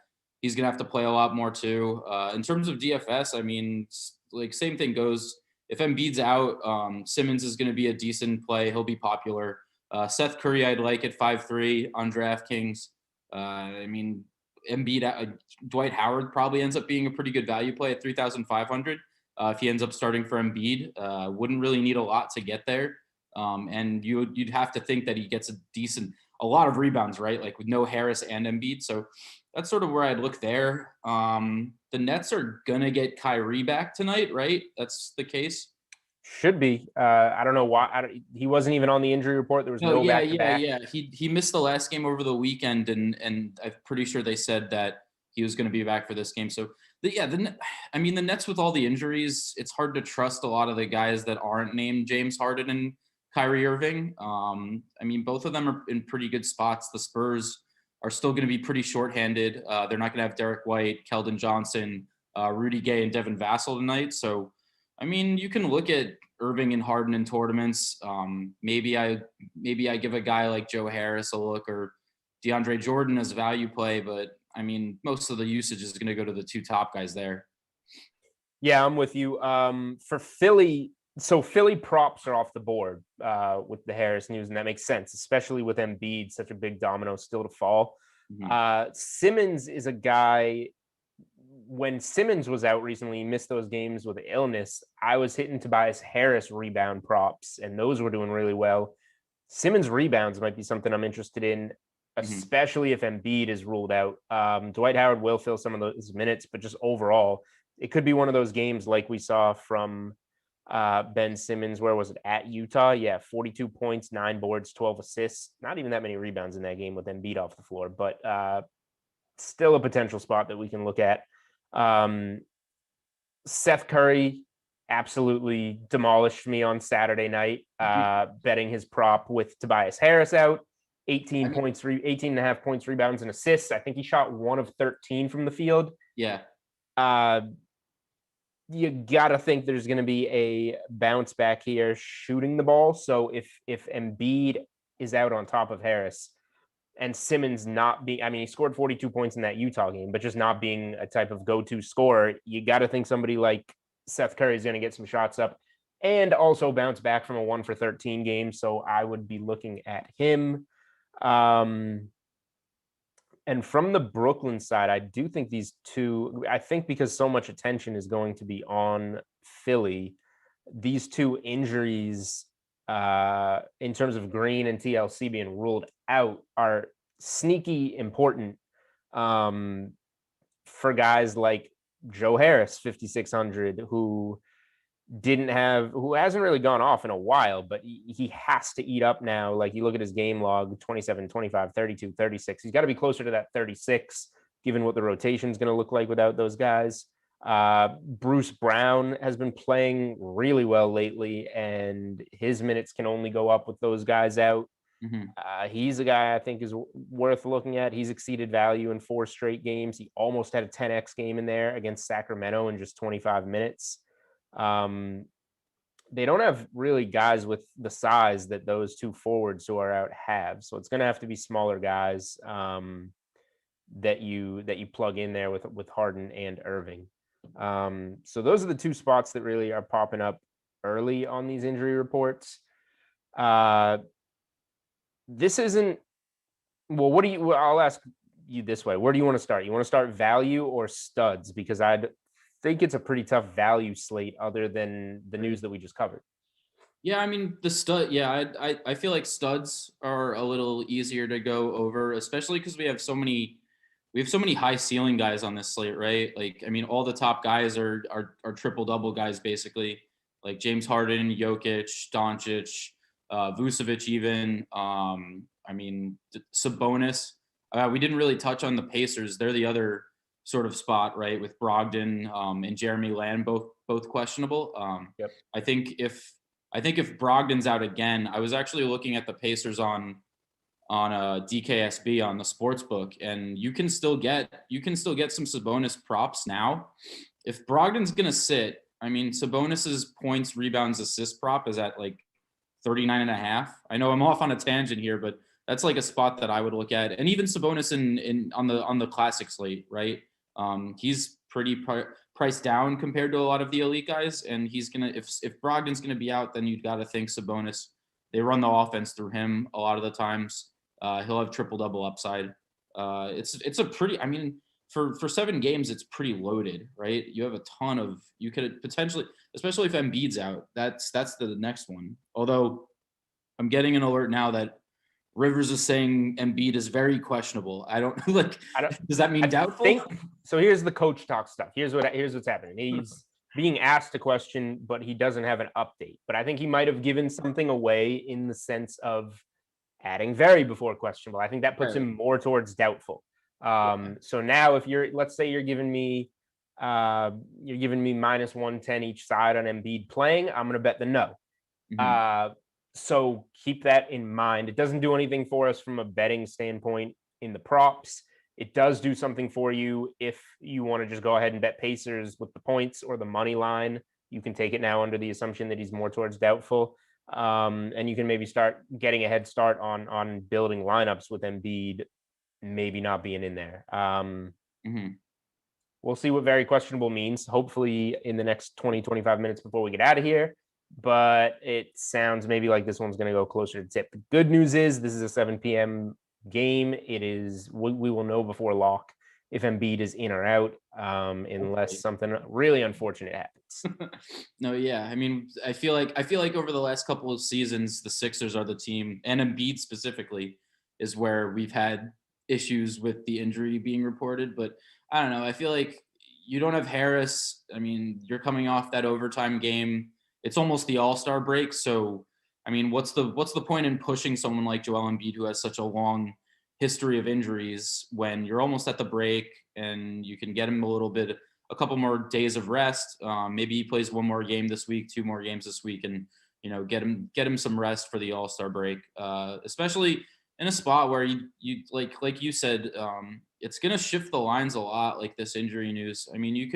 have to play a lot more too. In terms of DFS, I mean, like same thing goes. If Embiid's out, Simmons is going to be a decent play. He'll be popular. Seth Curry, I'd like at 5.3 on DraftKings. I mean, Embiid, Dwight Howard probably ends up being a pretty good value play at 3,500. If he ends up starting for Embiid, wouldn't really need a lot to get there. And you'd have to think that he gets a lot of rebounds, right? Like with no Harris and Embiid. So that's sort of where I'd look there. The Nets are going to get Kyrie back tonight, right? That's the case. Should be. I don't know why. He wasn't even on the injury report. There was no back-to-back. Yeah. He missed the last game over the weekend, and I'm pretty sure they said that he was going to be back for this game. So, the Nets with all the injuries, it's hard to trust a lot of the guys that aren't named James Harden and Kyrie Irving. I mean, both of them are in pretty good spots. The Spurs are still going to be pretty shorthanded. They're not going to have Derek White, Keldon Johnson, Rudy Gay, and Devin Vassell tonight. So, I mean, you can look at Irving and Harden in tournaments. Maybe I give a guy like Joe Harris a look, or DeAndre Jordan as value play, but I mean, most of the usage is going to go to the two top guys there. Yeah, I'm with you. For Philly, so Philly props are off the board with the Harris news, and that makes sense, especially with Embiid, such a big domino still to fall. Mm-hmm. Simmons is a guy. When Simmons was out recently, he missed those games with illness. I was hitting Tobias Harris rebound props, and those were doing really well. Simmons rebounds might be something I'm interested in, especially if Embiid is ruled out. Dwight Howard will fill some of those minutes, but just overall, it could be one of those games like we saw from Ben Simmons. Where was it? At Utah? Yeah, 42 points, 9 boards, 12 assists. Not even that many rebounds in that game with Embiid off the floor, but still a potential spot that we can look at. Seth Curry absolutely demolished me on Saturday night, betting his prop with Tobias Harris out. 18 and a half points, rebounds, and assists. I think he shot 1 of 13 from the field. Yeah. You got to think there's going to be a bounce back here shooting the ball. So if Embiid is out on top of Harris and Simmons not being, I mean, he scored 42 points in that Utah game, but just not being a type of go-to scorer, you got to think somebody like Seth Curry is going to get some shots up and also bounce back from a 1 for 13 game. So I would be looking at him. And from the Brooklyn side, I do think these two, I think because so much attention is going to be on Philly, these two injuries in terms of Green and TLC being ruled out are sneaky important for guys like Joe Harris, 5,600, who hasn't really gone off in a while, but he has to eat up now. Like you look at his game log, 27, 25, 32, 36. He's got to be closer to that 36, given what the rotation is going to look like without those guys. Bruce Brown has been playing really well lately, and his minutes can only go up with those guys out. He's a guy I think is worth looking at. He's exceeded value in 4 straight games. He almost had a 10x game in there against Sacramento in just 25 minutes. They don't have really guys with the size that those two forwards who are out have. So it's going to have to be smaller guys that you plug in there with Harden and Irving. So those are the 2 spots that really are popping up early on these injury reports. This isn't, well, I'll ask you this way. Where do you want to start? You want to start value or studs? Because I'd think it's a pretty tough value slate other than the news that we just covered. Yeah, I mean the stud. Yeah, I feel like studs are a little easier to go over, especially because we have so many high ceiling guys on this slate, right? Like, I mean, all the top guys are triple double guys basically, like James Harden, Jokic, Doncic, Vucevic, even. I mean, Sabonis. We didn't really touch on the Pacers. They're the other sort of spot, right, with Brogdon and Jeremy Lamb both questionable. Yep. I think if Brogdon's out again, I was actually looking at the Pacers on DKSB on the sports book, and you can still get some Sabonis props now. If Brogdon's gonna sit, I mean, Sabonis's points, rebounds, assist prop is at like 39.5. I know I'm off on a tangent here, but that's like a spot that I would look at. And even Sabonis on the classic slate, right? He's pretty priced down compared to a lot of the elite guys, and he's gonna if Brogdon's gonna be out, then you've got to think Sabonis. They run the offense through him a lot of the times. He'll have triple double upside. It's a pretty. I mean, for 7 games, it's pretty loaded, right? You have a ton of. You could potentially, especially if Embiid's out. That's the next one. Although I'm getting an alert now that Rivers is saying Embiid is very questionable. I don't. Does that mean doubtful? So here's the coach talk stuff. Here's what's happening. He's being asked a question, but he doesn't have an update. But I think he might have given something away in the sense of adding very before questionable. I think that puts him more towards doubtful. So now if let's say you're giving me minus 110 each side on Embiid playing, I'm going to bet the no. Mm-hmm. So keep that in mind. It doesn't do anything for us from a betting standpoint in the props. It does do something for you if you want to just go ahead and bet Pacers with the points or the money line. You can take it now under the assumption that he's more towards doubtful. And you can maybe start getting a head start on building lineups with Embiid maybe not being in there. Mm-hmm. We'll see what very questionable means, hopefully in the next 20, 25 minutes before we get out of here. But it sounds maybe like this one's going to go closer to tip. The good news is this is a 7 p.m. game. It is, we will know before lock if Embiid is in or out, unless something really unfortunate happens. No, yeah. I mean, I feel like over the last couple of seasons, the Sixers are the team, and Embiid specifically is where we've had issues with the injury being reported. But I don't know. I feel like you don't have Harris. I mean, you're coming off that overtime game. It's almost the All-Star break. So, I mean, what's the point in pushing someone like Joel Embiid, who has such a long history of injuries, when you're almost at the break and you can get him a couple more days of rest. Maybe he plays one more game this week, 2 more games this week, and, you know, get him some rest for the All-Star break, especially in a spot where you like you said, it's going to shift the lines a lot, like this injury news. I mean, you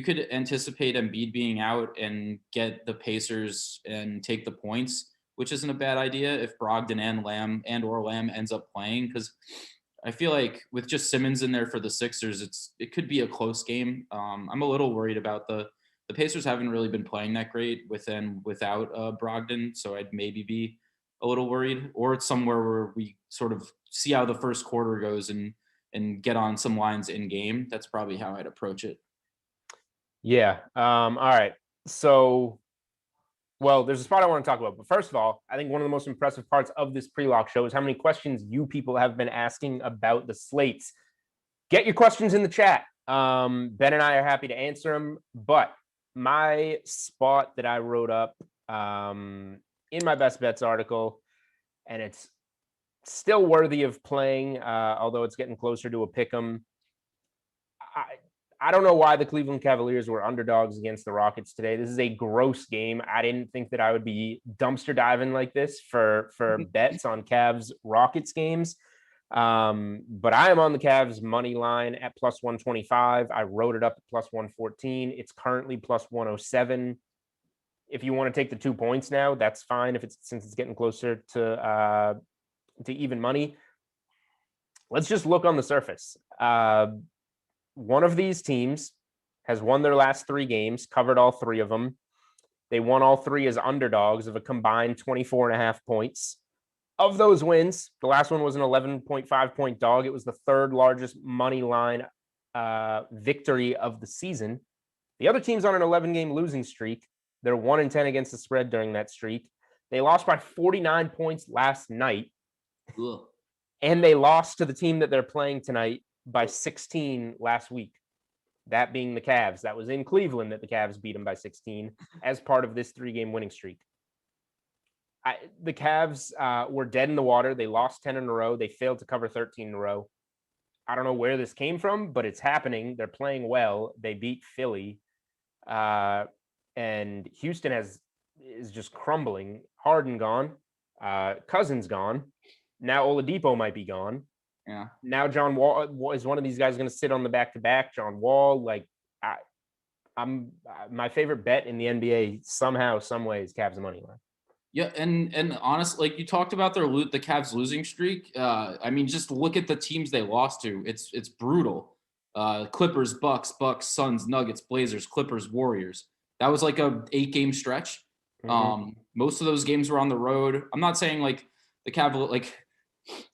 could anticipate Embiid being out and get the Pacers and take the points, which isn't a bad idea if Brogdon and Lamb ends up playing, because I feel like with just Simmons in there for the Sixers, it could be a close game. I'm a little worried about the Pacers haven't really been playing that great without Brogdon, so I'd maybe be a little worried. Or it's somewhere where we sort of see how the first quarter goes and get on some lines in game. That's probably how I'd approach it. Yeah. All right. So, well, there's a spot I want to talk about. But first of all, I think one of the most impressive parts of this pre-lock show is how many questions you people have been asking about the slates. Get your questions in the chat. Ben and I are happy to answer them. But my spot that I wrote up in my best bets article, and it's still worthy of playing, although it's getting closer to a pick 'em. I don't know why the Cleveland Cavaliers were underdogs against the Rockets today. This is a gross game. I didn't think that I would be dumpster diving like this for bets on Cavs Rockets games. But I am on the Cavs money line at plus 125. I wrote it up at plus 114. It's currently plus 107. If you want to take the 2 points now, that's fine. Since it's getting closer to even money. Let's just look on the surface. One of these teams has won their last 3 games, covered all 3 of them. They won all 3 as underdogs of a combined 24.5 points. Of those wins, the last one was an 11.5 point dog. It was the third largest money line victory of the season. The other team's on an 11-game losing streak. They're 1-10 against the spread during that streak. They lost by 49 points last night. Ugh. And they lost to the team that they're playing tonight by 16 last week. That being the Cavs. That was in Cleveland that the Cavs beat them by 16 as part of this 3-game winning streak. The Cavs were dead in the water. They lost 10 in a row. They failed to cover 13 in a row. I don't know where this came from, but it's happening. They're playing well. They beat Philly. And Houston is just crumbling. Harden gone. Cousins gone. Now Oladipo might be gone. Yeah. Now John Wall is one of these guys going to sit on the back-to-back. John Wall, I'm my favorite bet in the NBA somehow, some way is Cavs money line. Yeah, and honestly, like you talked about the Cavs losing streak. I mean, just look at the teams they lost to. It's brutal. Clippers, Bucks, Suns, Nuggets, Blazers, Clippers, Warriors. That was like a 8-game stretch. Mm-hmm. Most of those games were on the road. I'm not saying like the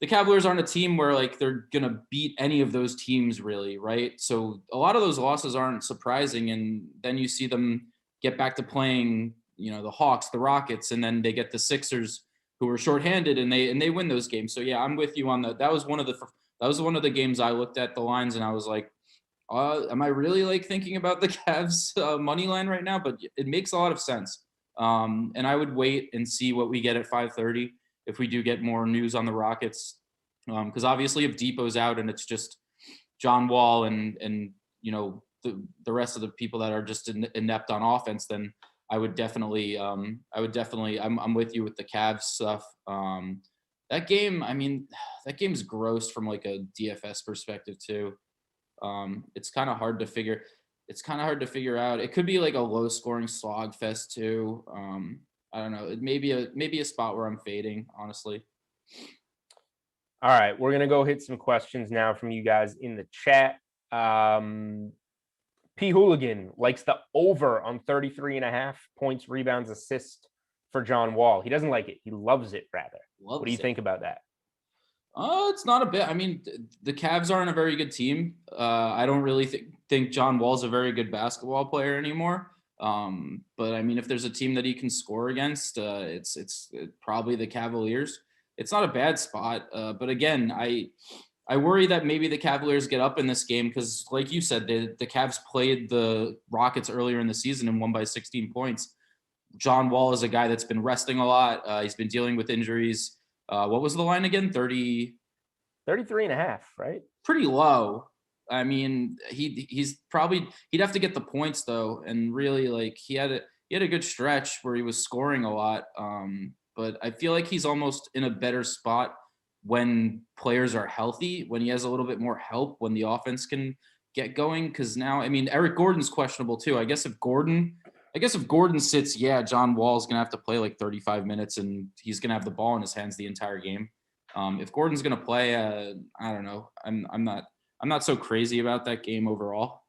Cavaliers aren't a team where like they're gonna beat any of those teams really, right? So a lot of those losses aren't surprising, and then you see them get back to playing, the Hawks, the Rockets, and then they get the Sixers who were shorthanded and they win those games. So yeah, I'm with you on that. That was one of the games I looked at the lines and I was like, am I really like thinking about the Cavs money line right now? But it makes a lot of sense. And I would wait and see what we get at 5:30 if we do get more news on the Rockets. Because obviously if Depot's out and it's just John Wall and the rest of the people that are just inept on offense, then I'm with you with the Cavs stuff. That game's gross from like a DFS perspective too. It's kind of hard to figure out. It could be like a low scoring slog fest too. I don't know. It may be a spot where I'm fading, honestly. All right, we're gonna go hit some questions now from you guys in the chat. P. Hooligan likes the over on 33.5 points, rebounds, assists for John Wall. He doesn't like it. He loves it, rather. What do you think about that? It's not a bit. I mean, the Cavs aren't a very good team. I don't really think John Wall's a very good basketball player anymore. But I mean, if there's a team that he can score against, it's probably the Cavaliers. It's not a bad spot. But again, I worry that maybe the Cavaliers get up in this game because, like you said, the Cavs played the Rockets earlier in the season and won by 16 points. John Wall is a guy that's been resting a lot. He's been dealing with injuries. What was the line again? 33.5, right? Pretty low. I mean, he'd have to get the points though, and really like he had a good stretch where he was scoring a lot. But I feel like he's almost in a better spot when players are healthy, when he has a little bit more help, when the offense can get going. Because now, I mean, Eric Gordon's questionable too. I guess if Gordon sits, John Wall's gonna have to play like 35 minutes, and he's gonna have the ball in his hands the entire game. If Gordon's gonna play, I don't know. I'm not so crazy about that game overall.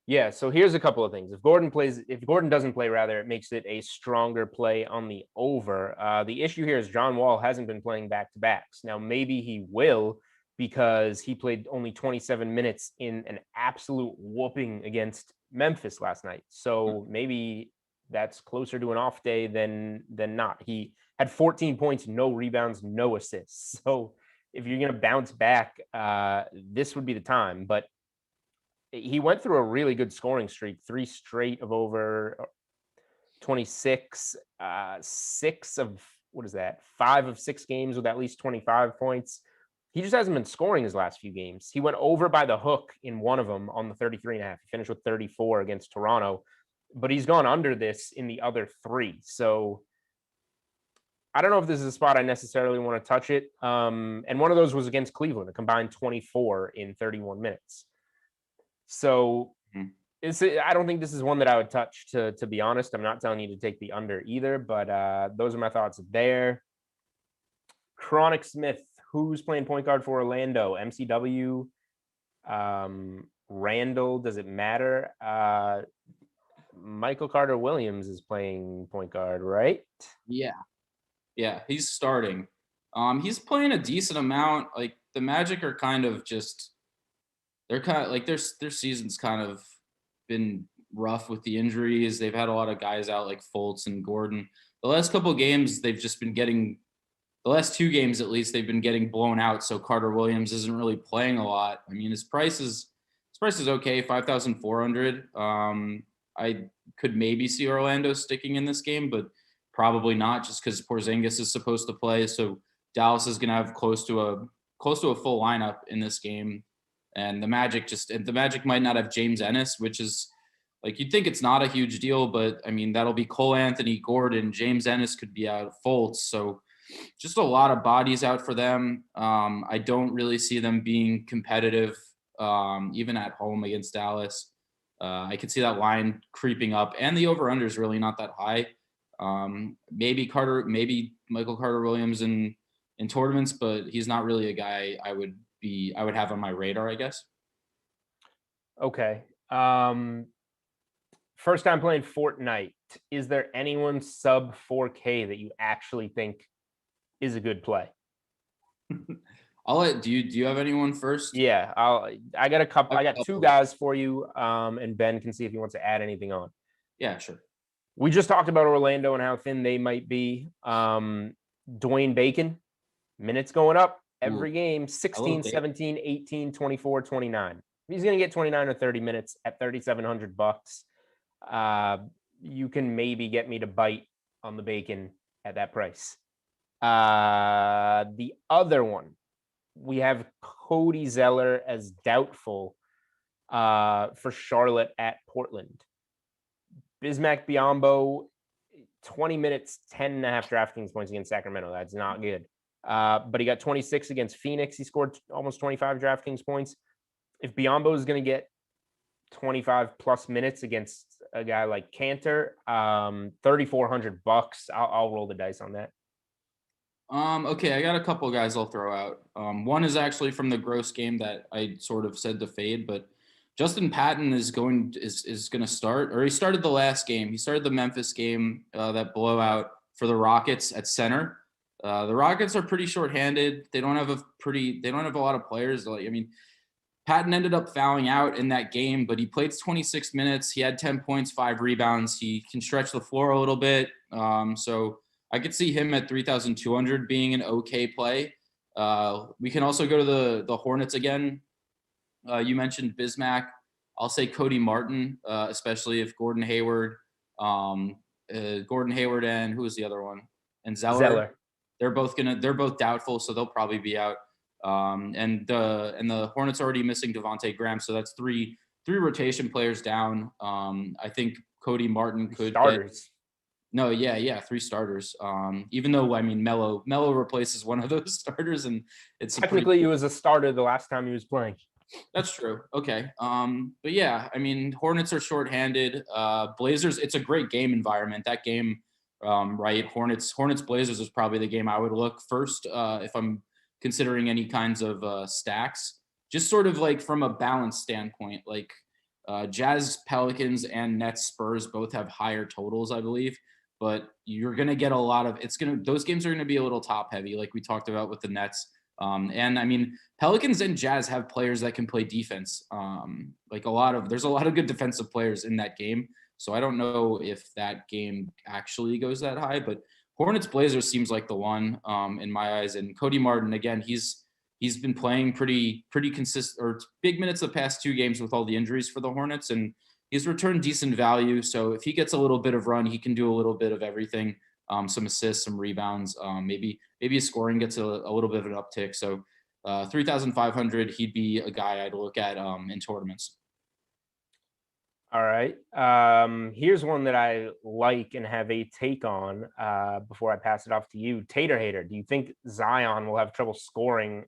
Yeah, so here's a couple of things. If Gordon doesn't play, rather, it makes it a stronger play on the over. The issue here is John Wall hasn't been playing back-to-backs. Now, maybe he will because he played only 27 minutes in an absolute whooping against Memphis last night. So maybe that's closer to an off day than not. He had 14 points, no rebounds, no assists. So if you're going to bounce back, this would be the time. But he went through a really good scoring streak, 3 straight of over 26, 5 of 6 games with at least 25 points. He just hasn't been scoring his last few games. He went over by the hook in one of them on the 33.5. He finished with 34 against Toronto, but he's gone under this in the other 3. So I don't know if this is a spot I necessarily want to touch it. And one of those was against Cleveland, a combined 24 in 31 minutes. So I don't think this is one that I would touch, to be honest. I'm not telling you to take the under either, but those are my thoughts there. Chronic Smith, who's playing point guard for Orlando? MCW, Randall, does it matter? Michael Carter-Williams is playing point guard, right? Yeah, he's starting. He's playing a decent amount. Like the Magic are kind of just they're kind of like their season's kind of been rough with the injuries. They've had a lot of guys out like Fultz and Gordon. The last couple of games they've just been getting the last 2 games at least they've been getting blown out. So Carter Williams isn't really playing a lot. I mean his price is okay, 5,400. I could maybe see Orlando sticking in this game, but probably not just because Porzingis is supposed to play. So Dallas is going to have close to a full lineup in this game, and the Magic might not have James Ennis, which is like you'd think it's not a huge deal, but I mean that'll be Cole Anthony, Gordon, James Ennis could be out, Fultz, so just a lot of bodies out for them. I don't really see them being competitive, even at home against Dallas. I could see that line creeping up, and the over/under is really not that high. Maybe Michael Carter Williams in tournaments, but he's not really a guy I would have on my radar, I guess. Okay. First time playing Fortnite. Is there anyone sub 4K that you actually think is a good play? Do you have anyone first? Yeah, I got a couple. I got 2 guys for you, and Ben can see if he wants to add anything on. Yeah, sure. We just talked about Orlando and how thin they might be. Dwayne Bacon, minutes going up every game, 16, 17, 18, 24, 29. He's going to get 29 or 30 minutes at $3,700. You can maybe get me to bite on the Bacon at that price. The other one, we have Cody Zeller as doubtful for Charlotte at Portland. Bismack Biyombo, 20 minutes, 10.5 DraftKings points against Sacramento. That's not good. But he got 26 against Phoenix. He scored almost 25 DraftKings points. If Biyombo is going to get 25 plus minutes against a guy like Cantor, $3,400, I'll roll the dice on that. Okay, I got a couple of guys I'll throw out. One is actually from the gross game that I sort of said to fade, but Justin Patton is going to start, or he started the last game. He started the Memphis game, that blowout for the Rockets at center. The Rockets are pretty shorthanded. They don't have a lot of players. I mean, Patton ended up fouling out in that game, but he played 26 minutes. He had 10 points, 5 rebounds. He can stretch the floor a little bit. So I could see him at 3,200 being an okay play. We can also go to the Hornets again. You mentioned Bismack. I'll say Cody Martin, especially if Gordon Hayward and who was the other one? And Zeller. They're both doubtful, so they'll probably be out. And the Hornets already missing Devontae Graham, so that's three rotation players down. I think Cody Martin could starters. 3 starters. Even though I mean Melo replaces one of those starters, and it's technically he was a starter the last time he was playing. That's true. Okay. But yeah, I mean, Hornets are shorthanded. Blazers, it's a great game environment. That game, right? Hornets Blazers is probably the game I would look first if I'm considering any kinds of stacks. Just sort of like from a balance standpoint, like Jazz, Pelicans, and Nets, Spurs both have higher totals, I believe. But you're gonna get a lot of those games are gonna be a little top heavy, like we talked about with the Nets. And I mean, Pelicans and Jazz have players that can play defense. There's a lot of good defensive players in that game. So I don't know if that game actually goes that high, but Hornets Blazers seems like the one in my eyes. And Cody Martin, again, he's been playing pretty consistent or big minutes the past 2 games with all the injuries for the Hornets, and he's returned decent value. So if he gets a little bit of run, he can do a little bit of everything. Some assists, some rebounds, maybe his scoring gets a little bit of an uptick. So 3,500, he'd be a guy I'd look at in tournaments. All right. Here's one that I like and have a take on before I pass it off to you. Tater Hater, do you think Zion will have trouble scoring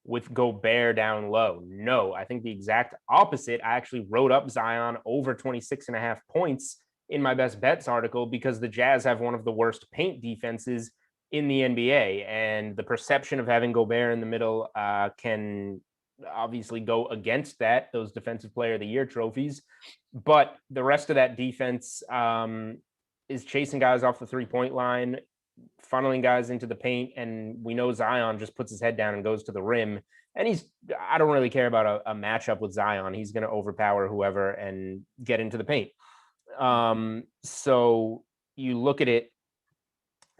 with Gobert down low? No, I think the exact opposite. I actually wrote up Zion over 26.5 points in my best bets article because the Jazz have one of the worst paint defenses in the NBA, and the perception of having Gobert in the middle can obviously go against those defensive player of the year trophies. But the rest of that defense is chasing guys off the 3-point line. funneling guys into the paint, and we know Zion just puts his head down and goes to the rim. And I don't really care about a matchup with Zion. He's going to overpower whoever and get into the paint. So you look at it,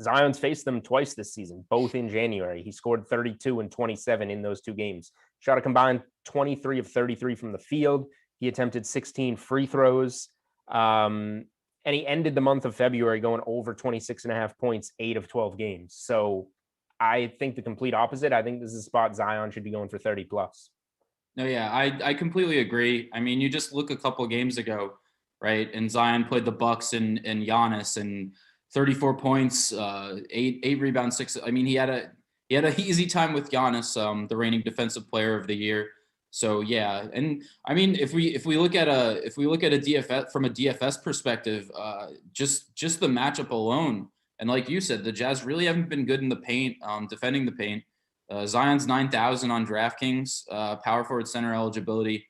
Zion's faced them twice this season, both in January. He scored 32 and 27 in those 2 games. Shot a combined 23 of 33 from the field. He attempted 16 free throws. And he ended the month of February going over 26.5 points, 8 of 12 games. So I think the complete opposite. I think this is a spot Zion should be going for 30 plus. No, yeah, I completely agree. I mean, you just look a couple of games ago, right? And Zion played the Bucks and Giannis, and 34 points, 8 rebounds, 6. I mean, he had a easy time with Giannis, the reigning defensive player of the year. So yeah, and I mean, if we look at a DFS from a DFS perspective, just the matchup alone, and like you said, the Jazz really haven't been good in the paint, defending the paint. Zion's 9,000 on DraftKings, power forward center eligibility.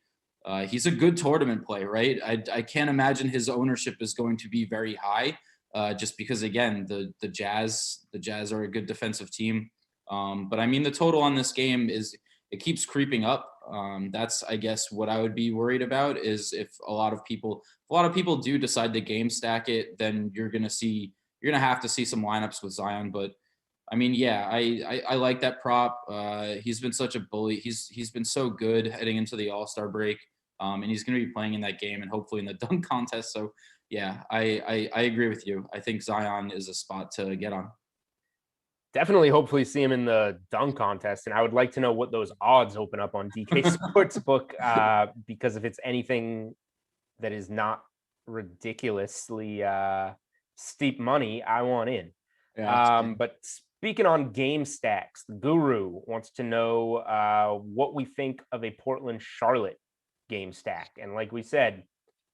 He's a good tournament play, right? I can't imagine his ownership is going to be very high, just because again, the Jazz are a good defensive team. But I mean, the total on this game it keeps creeping up. That's, I guess, what I would be worried about is if a lot of people do decide to game stack it, then you're gonna have to see some lineups with Zion. But I mean, yeah, I like that prop. He's been such a bully. He's been so good heading into the All-Star break, and he's gonna be playing in that game and hopefully in the dunk contest. So yeah, I agree with you. I think Zion is a spot to get on. Definitely, hopefully see him in the dunk contest. And I would like to know what those odds open up on DK Sportsbook, because if it's anything that is not ridiculously steep money, I want in. Yeah, but speaking on game stacks, the Guru wants to know what we think of a Portland-Charlotte game stack. And like we said,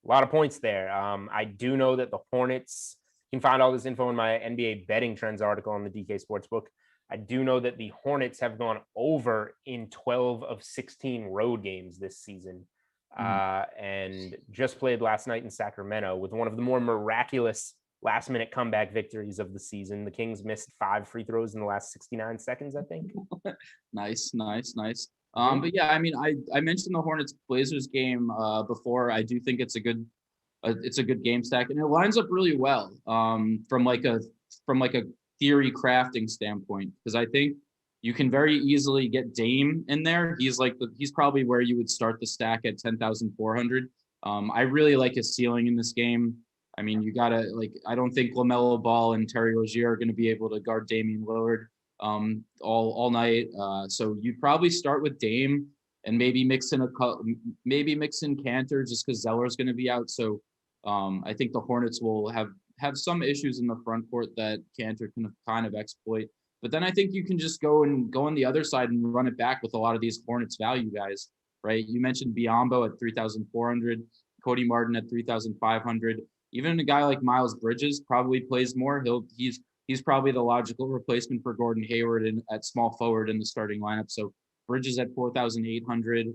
a lot of points there. I do know that the Hornets, you can find all this info in my NBA betting trends article on the DK Sportsbook. I do know that the Hornets have gone over in 12 of 16 road games this season, and just played last night in Sacramento with one of the more miraculous last-minute comeback victories of the season. The Kings missed 5 free throws in the last 69 seconds, I think. Nice. But yeah, I mean, I mentioned the Hornets Blazers game before. I do think it's a good game stack, and it lines up really well from like a theory crafting standpoint, because I think you can very easily get Dame in there. He's probably where you would start the stack at 10,400. I really like his ceiling in this game. I mean, you gotta I don't think LaMelo Ball and Terry Rozier are going to be able to guard Damian Lillard all night. So you'd probably start with Dame and maybe mix in Cantor just because Zeller's going to be out. So I think the Hornets will have some issues in the front court that Cantor can kind of exploit. But then I think you can just go on the other side and run it back with a lot of these Hornets value guys, right? You mentioned Biyombo at 3,400, Cody Martin at 3,500. Even a guy like Miles Bridges probably plays more. He's probably the logical replacement for Gordon Hayward at small forward in the starting lineup. So Bridges at 4,800.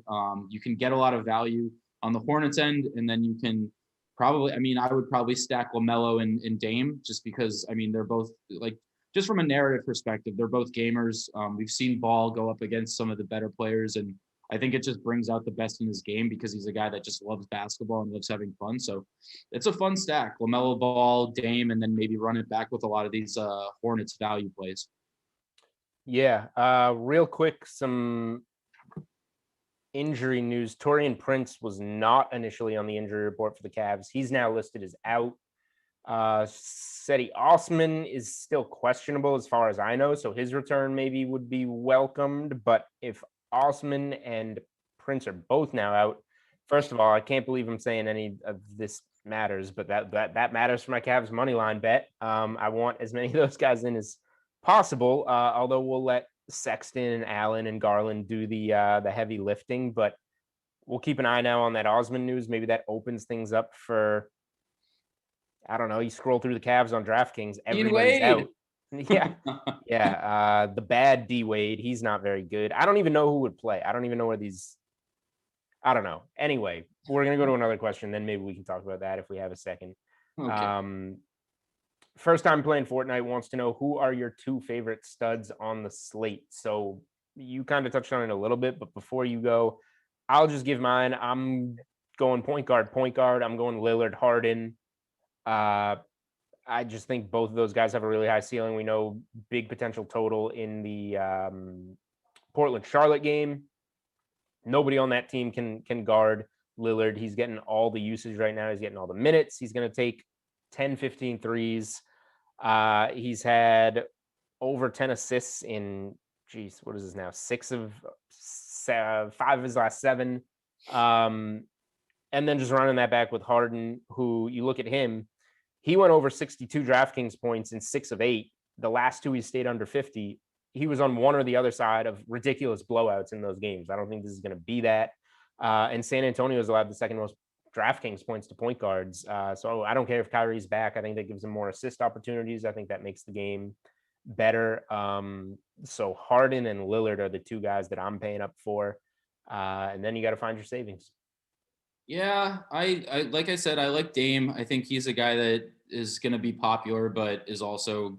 You can get a lot of value on the Hornets end, and then you can probably, I mean, I would probably stack LaMelo and Dame just because, I mean, they're both just from a narrative perspective, they're both gamers. We've seen Ball go up against some of the better players, and I think it just brings out the best in his game because he's a guy that just loves basketball and loves having fun. So it's a fun stack. LaMelo Ball, Dame, and then maybe run it back with a lot of these Hornets value plays. Yeah. Real quick, some injury news. Taurean Prince was not initially on the injury report for the Cavs. He's now listed as out. Seti Osman is still questionable as far as I know, so his return maybe would be welcomed. But if Osman and Prince are both now out, first of all, I can't believe I'm saying any of this matters, but that matters for my Cavs money line bet. I want as many of those guys in as possible, although we'll let Sexton and Allen and Garland do the heavy lifting, but we'll keep an eye now on that Osman news. Maybe that opens things up for, I don't know, you scroll through the Cavs on DraftKings, everybody's out. Yeah. The bad D Wade, he's not very good. I don't even know who would play. I don't even know where these, I don't know. Anyway, we're going to go to another question, then maybe we can talk about that if we have a second. Okay. First time playing Fortnite wants to know, who are your 2 favorite studs on the slate? So you kind of touched on it a little bit, but before you go, I'll just give mine. I'm going point guard. I'm going Lillard, Harden. I just think both of those guys have a really high ceiling. We know big potential total in the Portland-Charlotte game. Nobody on that team can guard Lillard. He's getting all the usage right now. He's getting all the minutes. He's going to take 10, 15 threes. He's had over 10 assists in, what is this now? 5 of his last 7. And then just running that back with Harden, who you look at him, he went over 62 DraftKings points in 6 of 8. The last 2 he stayed under 50. He was on one or the other side of ridiculous blowouts in those games. I don't think this is going to be that. And San Antonio has allowed the second most DraftKings points to point guards. So I don't care if Kyrie's back. I think that gives him more assist opportunities. I think that makes the game better. So Harden and Lillard are the 2 guys that I'm paying up for. And then you got to find your savings. Yeah, I like I said, I like Dame. I think he's a guy that is going to be popular, but is also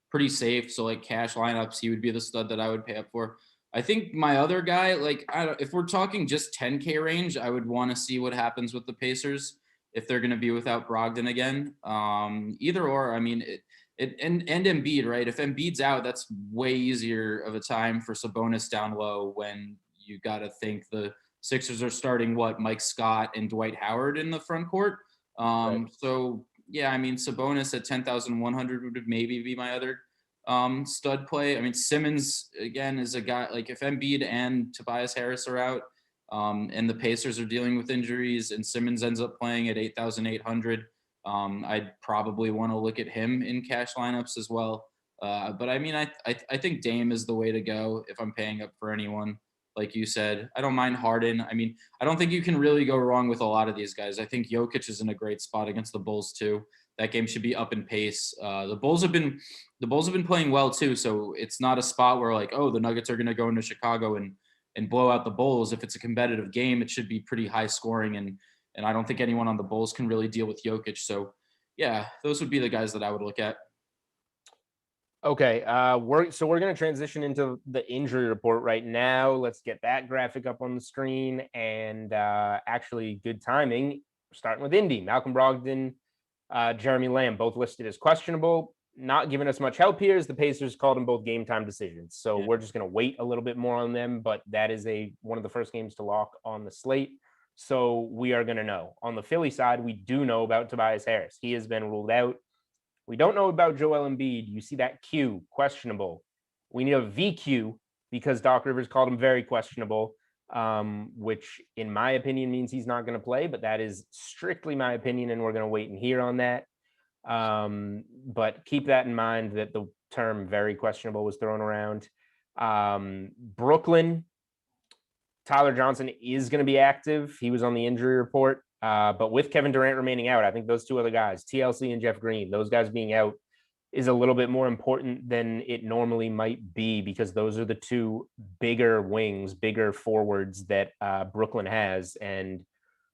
pretty safe. So like cash lineups, he would be the stud that I would pay up for. I think my other guy, like if we're talking just 10K range, I would want to see what happens with the Pacers if they're going to be without Brogdon again. Either or, I mean, and Embiid, right? If Embiid's out, that's way easier of a time for Sabonis down low when you got to think the Sixers are starting Mike Scott and Dwight Howard in the front court. Right. So yeah, I mean, Sabonis at 10,100 would maybe be my other stud play. I mean, Simmons again is a guy, like if Embiid and Tobias Harris are out, and the Pacers are dealing with injuries and Simmons ends up playing at 8,800, I'd probably want to look at him in cash lineups as well. But I mean, I think Dame is the way to go if I'm paying up for anyone. Like you said, I don't mind Harden. I mean, I don't think you can really go wrong with a lot of these guys. I think Jokic is in a great spot against the Bulls too. That game should be up in pace. The Bulls have been playing well too, so it's not a spot where like, oh, the Nuggets are going to go into Chicago and blow out the Bulls. If it's a competitive game, it should be pretty high scoring, and I don't think anyone on the Bulls can really deal with Jokic. So yeah, those would be the guys that I would look at. Okay, we're going to transition into the injury report right now. Let's get that graphic up on the screen. And actually, good timing. Starting with Indy, Malcolm Brogdon, Jeremy Lamb, both listed as questionable. Not giving us much help here, as the Pacers called them both game time decisions. So we're just going to wait a little bit more on them. But that is one of the first games to lock on the slate. So we are going to know. On the Philly side, we do know about Tobias Harris. He has been ruled out. We don't know about Joel Embiid. You see that Q, questionable. We need a VQ because Doc Rivers called him very questionable, which in my opinion means he's not going to play, but that is strictly my opinion, and we're going to wait and hear on that. But keep that in mind that the term very questionable was thrown around. Brooklyn, Tyler Johnson is going to be active. He was on the injury report. But with Kevin Durant remaining out, I think those 2 other guys, TLC and Jeff Green, those guys being out is a little bit more important than it normally might be, because those are the 2 bigger wings, bigger forwards that Brooklyn has. And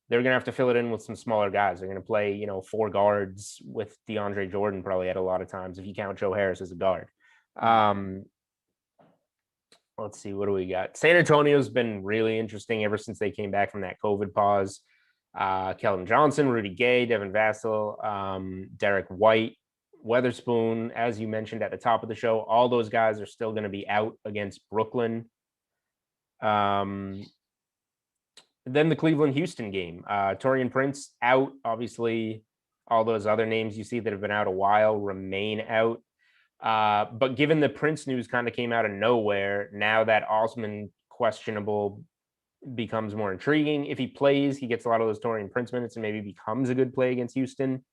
they're going to have to fill it in with some smaller guys. They're going to play, 4 guards with DeAndre Jordan probably at a lot of times, if you count Joe Harris as a guard. Let's see, what do we got? San Antonio's been really interesting ever since they came back from that COVID pause. Keldon Johnson, Rudy Gay, Devin Vassell, Derek White, Weatherspoon, as you mentioned at the top of the show, all those guys are still going to be out against Brooklyn. Then the Cleveland-Houston game, Taurean Prince out. Obviously, all those other names you see that have been out a while remain out. But given the Prince news kind of came out of nowhere, now that Osman questionable becomes more intriguing. If he plays, he gets a lot of those Taurean Prince minutes and maybe becomes a good play against Houston.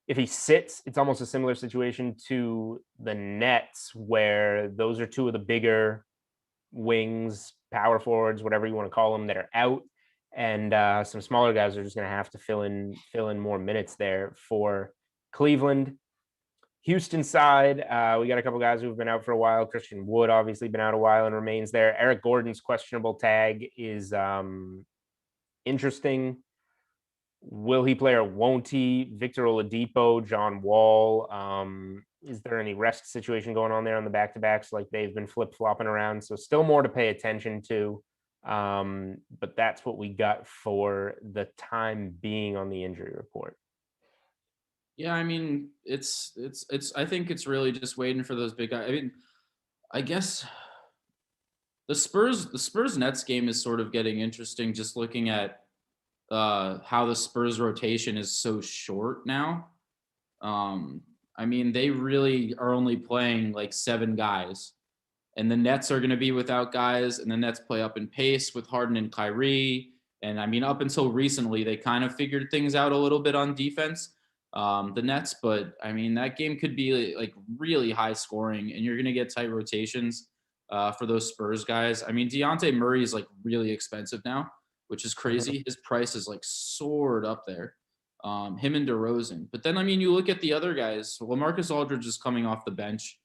If he sits, it's almost a similar situation to the Nets, where those are 2 of the bigger wings, power forwards, whatever you want to call them, that are out, and some smaller guys are just going to have to fill in more minutes there for Cleveland. Houston side, we got a couple guys who've been out for a while. Christian Wood obviously been out a while and remains there. Eric Gordon's questionable tag is interesting. Will he play or won't he? Victor Oladipo, John Wall. Is there any rest situation going on there on the back-to-backs? Like they've been flip-flopping around. So still more to pay attention to. But that's what we got for the time being on the injury report. Yeah, I mean, I think it's really just waiting for those big guys. I mean, I guess the Spurs Nets game is sort of getting interesting just looking at how the Spurs rotation is so short now. I mean, they really are only playing like 7 guys, and the Nets are going to be without guys, and the Nets play up in pace with Harden and Kyrie. And I mean, up until recently, they kind of figured things out a little bit on defense, the Nets. But I mean, that game could be like really high scoring, and you're going to get tight rotations for those Spurs guys. I mean, Dejounte Murray is like really expensive now, which is crazy. His price is like soared up there. Him and DeRozan. But then, I mean, you look at the other guys. LaMarcus Aldridge is coming off the bench,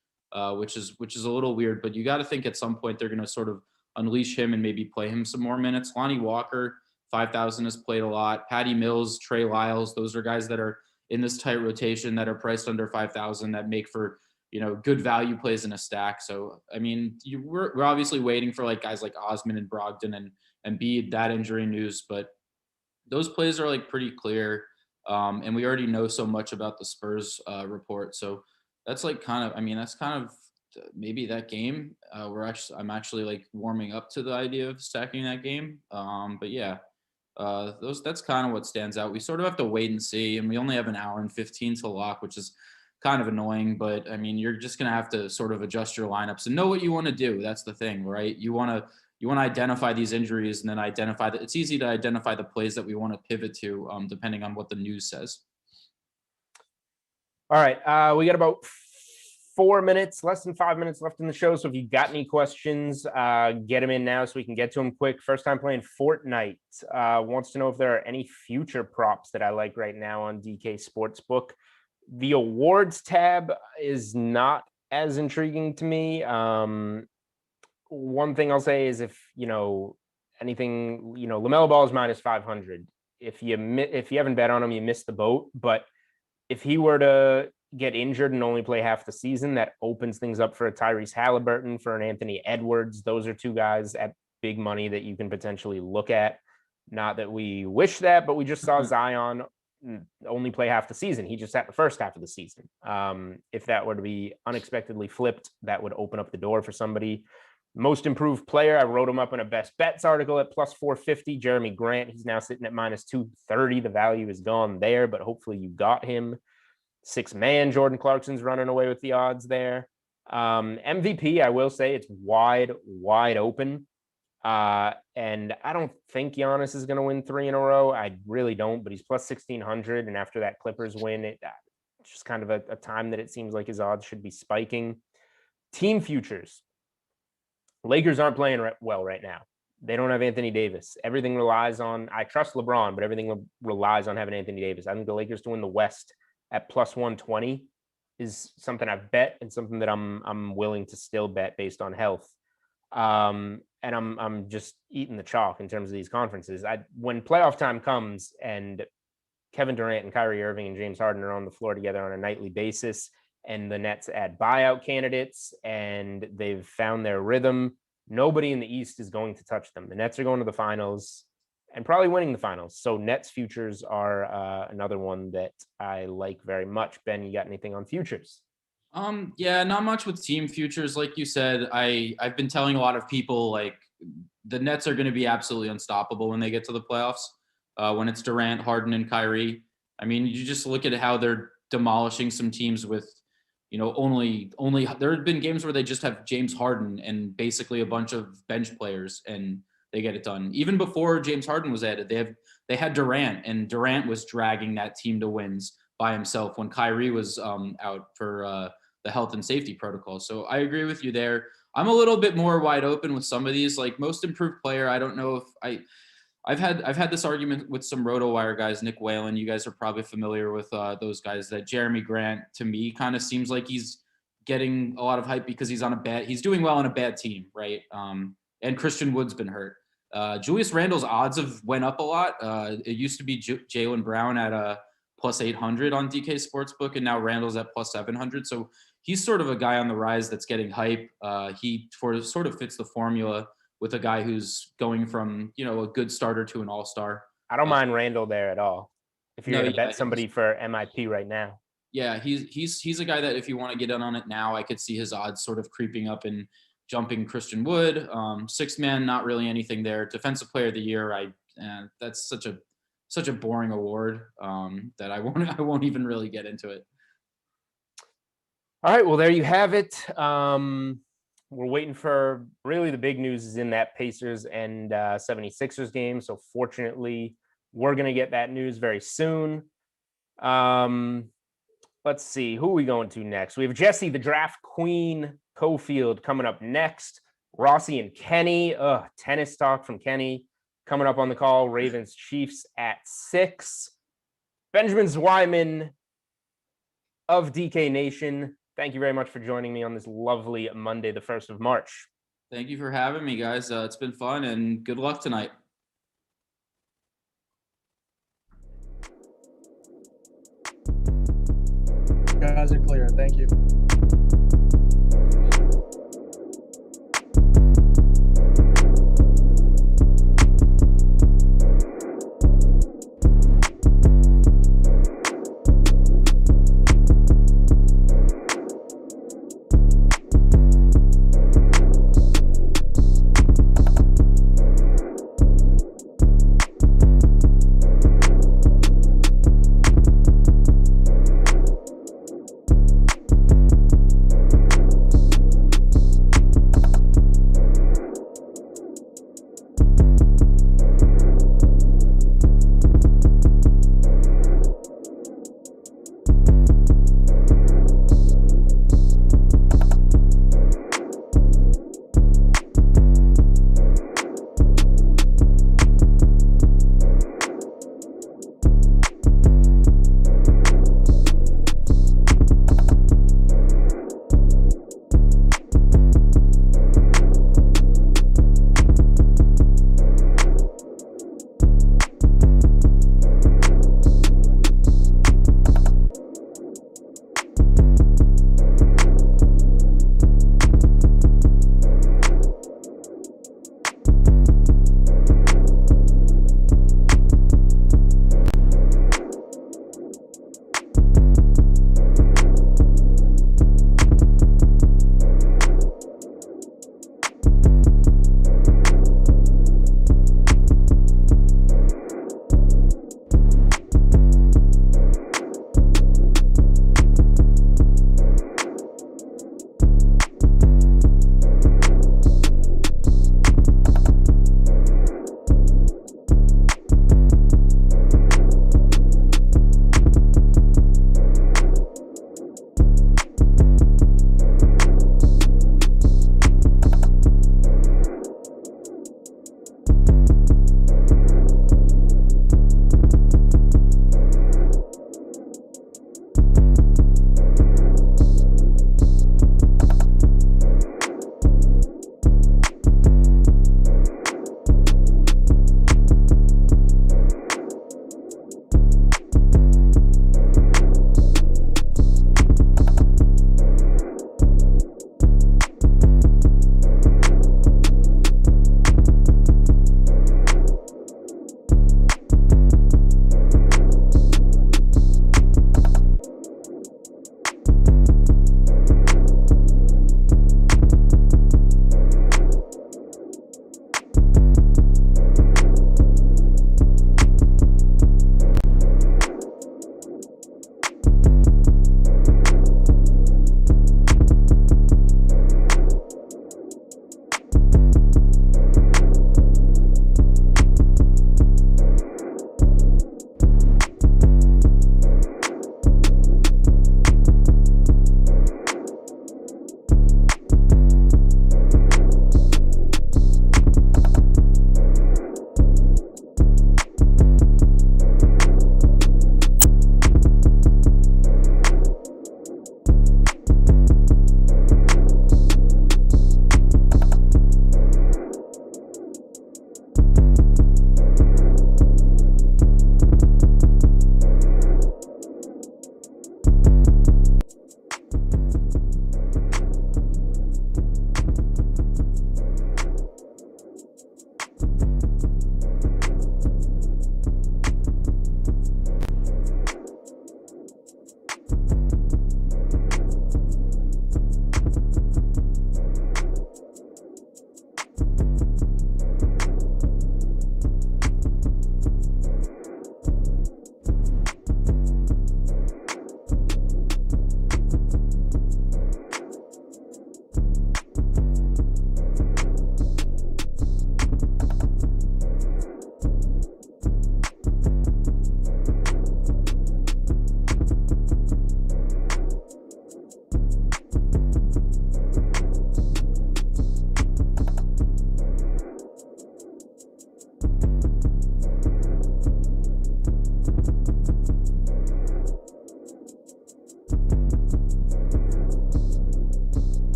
which is a little weird. But you got to think at some point they're going to sort of unleash him and maybe play him some more minutes. Lonnie Walker, 5,000, has played a lot. Patty Mills, Trey Lyles, those are guys that are in this tight rotation that are priced under 5,000 that make for, you know, good value plays in a stack. So, I mean, we're obviously waiting for like guys like Osman and Brogdon and Embiid, that injury news, but those plays are like pretty clear. And we already know so much about the Spurs report. So that's like that's kind of maybe that game. I'm actually like warming up to the idea of stacking that game. But yeah, that's kind of what stands out. We sort of have to wait and see, and we only have an hour and 15 to lock, which is kind of annoying. But I mean, you're just going to have to sort of adjust your lineups and know what you want to do. That's the thing, right? You want to identify these injuries and then identify that it's easy to identify the plays that we want to pivot to, depending on what the news says. All right. We got about 4 minutes, less than 5 minutes left in the show. So if you got any questions, get them in now so we can get to them quick. First time playing Fortnite. Wants to know if there are any future props that I like right now on DK Sportsbook. The awards tab is not as intriguing to me. One thing I'll say is if, anything, LaMelo Ball is minus 500. If you haven't bet on him, you missed the boat. But if he were to get injured and only play half the season, that opens things up for a Tyrese Halliburton, for an Anthony Edwards. Those are 2 guys at big money that you can potentially look at. Not that we wish that, but we just saw Zion only play half the season. He just sat the first half of the season. If that were to be unexpectedly flipped, that would open up the door for somebody. Most improved player, I wrote him up in a best bets article at plus 450. Jeremy Grant, he's now sitting at minus 230. The value is gone there, but hopefully you got him. 6-man, Jordan Clarkson's running away with the odds there. MVP, I will say it's wide open. And I don't think Giannis is going to win 3 in a row. I really don't, but he's plus 1,600. And after that Clippers win, it's just kind of a time that it seems like his odds should be spiking. Team futures. Lakers aren't playing well right now. They don't have Anthony Davis. Everything relies on, I trust LeBron, but everything relies on having Anthony Davis. I think the Lakers to win the West at plus 120 is something I've bet and something that I'm willing to still bet based on health. And I'm just eating the chalk in terms of these conferences. When playoff time comes and Kevin Durant and Kyrie Irving and James Harden are on the floor together on a nightly basis, and the Nets add buyout candidates and they've found their rhythm, nobody in the East is going to touch them. The Nets are going to the finals and probably winning the finals. So Nets futures are another one that I like very much. Ben, you got anything on futures? Yeah, not much with team futures. Like you said, I've been telling a lot of people like the Nets are going to be absolutely unstoppable when they get to the playoffs. When it's Durant, Harden, and Kyrie. I mean, you just look at how they're demolishing some teams with, only there have been games where they just have James Harden and basically a bunch of bench players and they get it done. Even before James Harden was added, they had Durant, and Durant was dragging that team to wins by himself when Kyrie was out for the health and safety protocol. So I agree with you there. I'm a little bit more wide open with some of these, like most improved player. I don't know if I've had this argument with some RotoWire guys, Nick Whalen. You guys are probably familiar with those guys. That Jeremy Grant, to me, kind of seems like he's getting a lot of hype because he's doing well on a bad team, right? And Christian Wood's been hurt. Julius Randle's odds have went up a lot. It used to be Jaylen Brown at a plus 800 on DK Sportsbook, and now Randle's at plus 700. So he's sort of a guy on the rise that's getting hype. He sort of fits the formula with a guy who's going from, a good starter to an all-star. I don't mind Randle there at all. If you're going to bet somebody for MIP right now. Yeah, he's a guy that if you want to get in on it now, I could see his odds sort of creeping up and jumping Christian Wood. Sixth man, not really anything there. Defensive Player of the Year, that's such a boring award that I won't even really get into it. All right, well, there you have it. We're waiting for really the big news is in that Pacers and 76ers game. So fortunately, we're going to get that news very soon. Let's see, who are we going to next? We have Jesse, the draft queen, Cofield coming up next. Rossi and Kenny, tennis talk from Kenny coming up on the call. Ravens Chiefs at 6. Benjamin Zwyman of DK Nation. Thank you very much for joining me on this lovely Monday, the 1st of March. Thank you for having me, guys. It's been fun, and good luck tonight. Guys are clear. Thank you.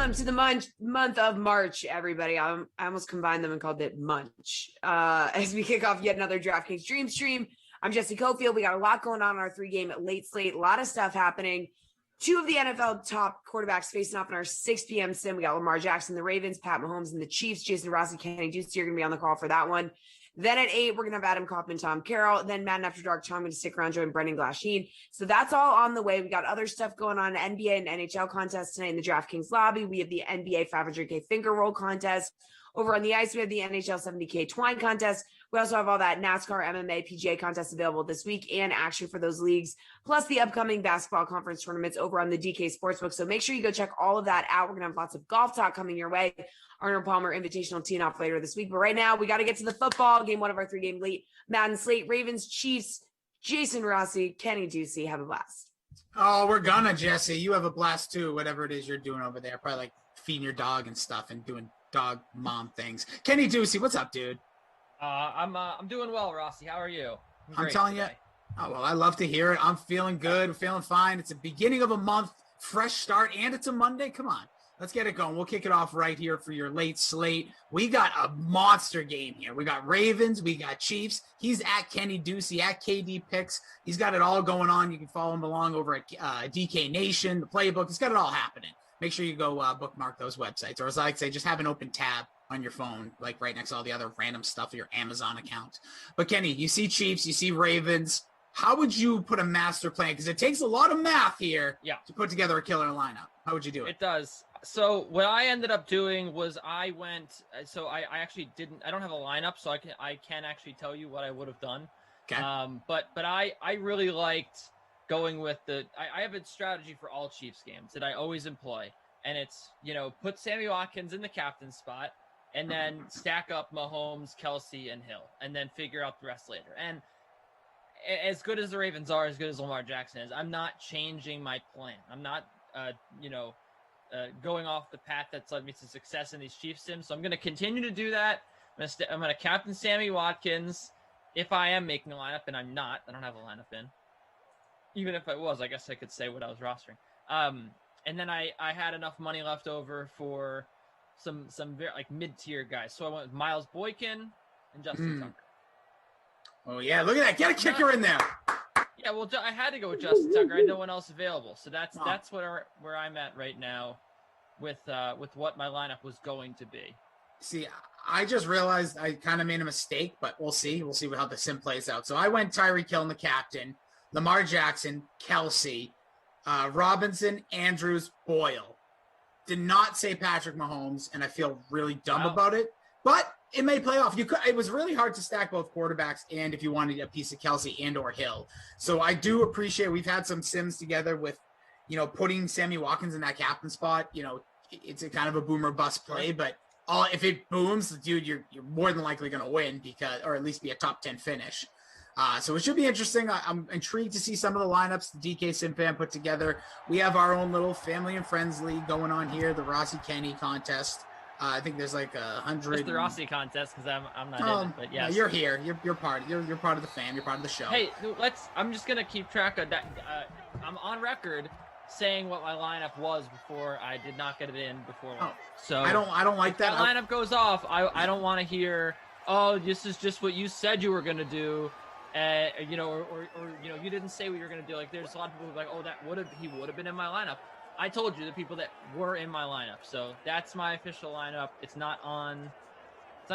Welcome to the month of March, everybody. I almost combined them and called it Munch. As we kick off yet another DraftKings Dream Stream, I'm Jesse Cofield. We got a lot going on in our 3-game late slate. A lot of stuff happening. 2 of the NFL top quarterbacks facing off in our 6 p.m. sim. We got Lamar Jackson, the Ravens, Pat Mahomes, and the Chiefs. Jason Rossi, Kenny Ducey are going to be on the call for that one. Then at 8, we're going to have Adam Kaufman, Tom Carroll. Then Madden After Dark, Tom going to stick around, join Brendan Glasheen. So that's all on the way. We got other stuff going on, NBA and NHL contests tonight in the DraftKings lobby. We have the NBA 500K finger roll contest. Over on the ice, we have the NHL 70K twine contest. We also have all that NASCAR, MMA, PGA contests available this week and action for those leagues, plus the upcoming basketball conference tournaments over on the DK Sportsbook. So make sure you go check all of that out. We're going to have lots of golf talk coming your way. Arnold Palmer Invitational teeing off later this week. But right now, we got to get to the football. Game 1 of our 3-game late Madden slate. Ravens, Chiefs, Jason Rossi, Kenny Ducey. Have a blast. Oh, we're gonna, Jesse. You have a blast too, whatever it is you're doing over there. Probably like feeding your dog and stuff and doing dog mom things. Kenny Ducey, what's up, dude? I'm doing well, Rossi. How are you? I'm telling you. Oh, well, I love to hear it. I'm feeling good. I'm feeling fine. It's the beginning of a month, fresh start, and it's a Monday. Come on. Let's get it going. We'll kick it off right here for your late slate. We got a monster game here. We got Ravens. We got Chiefs. He's at Kenny Ducey, at KD Picks. He's got it all going on. You can follow him along over at DK Nation, the playbook. He's got it all happening. Make sure you go bookmark those websites. Or as I like to say, just have an open tab on your phone, like right next to all the other random stuff of your Amazon account. But Kenny, you see Chiefs, you see Ravens. How would you put a master plan? Because it takes a lot of math here to put together a killer lineup. How would you do it? It does. So what I ended up doing was I actually didn't, I don't have a lineup, so I can't actually tell you what I would have done. Okay. But I really liked going with I have a strategy for all Chiefs games that I always employ. And it's, put Sammy Watkins in the captain spot and then stack up Mahomes, Kelsey, and Hill, and then figure out the rest later. And as good as the Ravens are, as good as Lamar Jackson is, I'm not changing my plan. I'm not, going off the path that's led me to success in these Chiefs sims. So I'm going to continue to do that. I'm going to captain Sammy Watkins if I am making a lineup, and I'm not. I don't have a lineup in. Even if I was, I guess I could say what I was rostering. And then I had enough money left over for some very mid-tier guys. So I went with Miles Boykin and Justin Tucker. Oh yeah, look at that! Get a kicker in there. Yeah, well, I had to go with Justin Tucker. I had no one else available, so that's where I'm at right now, with what my lineup was going to be. See, I just realized I kind of made a mistake, but we'll see. We'll see how the sim plays out. So I went Tyreek Hill in the captain, Lamar Jackson, Kelsey, Robinson, Andrews, Boyle. Did not say Patrick Mahomes, and I feel really dumb about it, but it may play off. It was really hard to stack both quarterbacks, and if you wanted a piece of Kelsey and or Hill. So I do appreciate we've had some sims together with, putting Sammy Watkins in that captain spot. It's a kind of a boomer bust play, but if it booms, dude, you're more than likely going to win or at least be a top 10 finish. So it should be interesting. I'm intrigued to see some of the lineups the DK Sim Fan put together. We have our own little family and friends league going on here, the Rossi Kenny contest. I think there's like 100. It's the Rossi contest because I'm not in it, but yes. No, you're here. You're part of the fam. You're part of the show. Hey, I'm just gonna keep track of that. I'm on record saying what my lineup was before I did not get it in before. So I don't like that. If that lineup goes off, I don't want to hear, oh, this is just what you said you were gonna do. Or you didn't say what you're gonna do. Like, there's a lot of people who are like, oh, he would have been in my lineup. I told you the people that were in my lineup, so that's my official lineup. It's not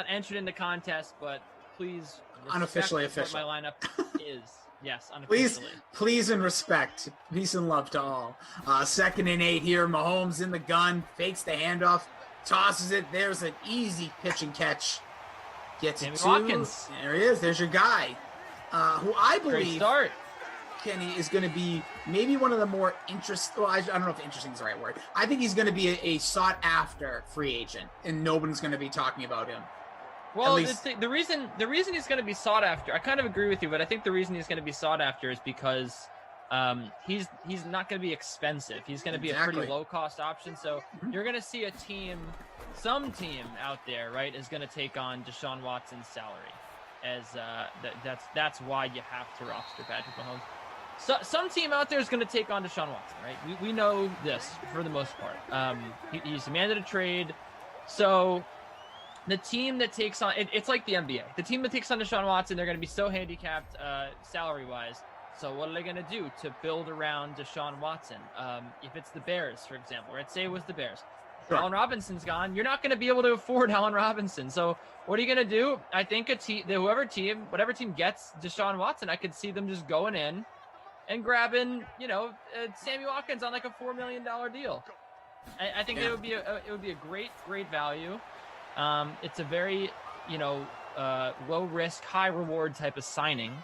entered in the contest, but please unofficially official. What my lineup is. Yes, unofficially. Please and respect, peace and love to all. 2nd and 8 here. Mahomes in the gun, fakes the handoff, tosses it. There's an easy pitch and catch. Gets it to Watkins. There he is. There's your guy. Who I believe, great start, Kenny, is going to be maybe one of the more interesting. Well, I don't know if interesting is the right word. I think he's going to be a sought-after free agent, and nobody's going to be talking about him. Well, the reason he's going to be sought after, I kind of agree with you, but I think the reason he's going to be sought after is because he's not going to be expensive. He's going to be a pretty low-cost option. So you're going to see some team out there, right, is going to take on Deshaun Watson's salary. As that's why you have to roster Patrick Mahomes. some team out there is going to take on Deshaun Watson, right? We know this for the most part. He's demanded a trade. So the team that takes on it's like the NBA. The team that takes on Deshaun Watson, they're going to be so handicapped salary-wise. So what are they going to do to build around Deshaun Watson? If it's the Bears, for example, let's say it was the Bears. Sure. Allen Robinson's gone. You're not going to be able to afford Allen Robinson. So what are you going to do? I think whatever team gets Deshaun Watson, I could see them just going in and grabbing, Sammy Watkins on like a $4 million deal. I think it would be a great value. It's a very, low risk, high reward type of signing.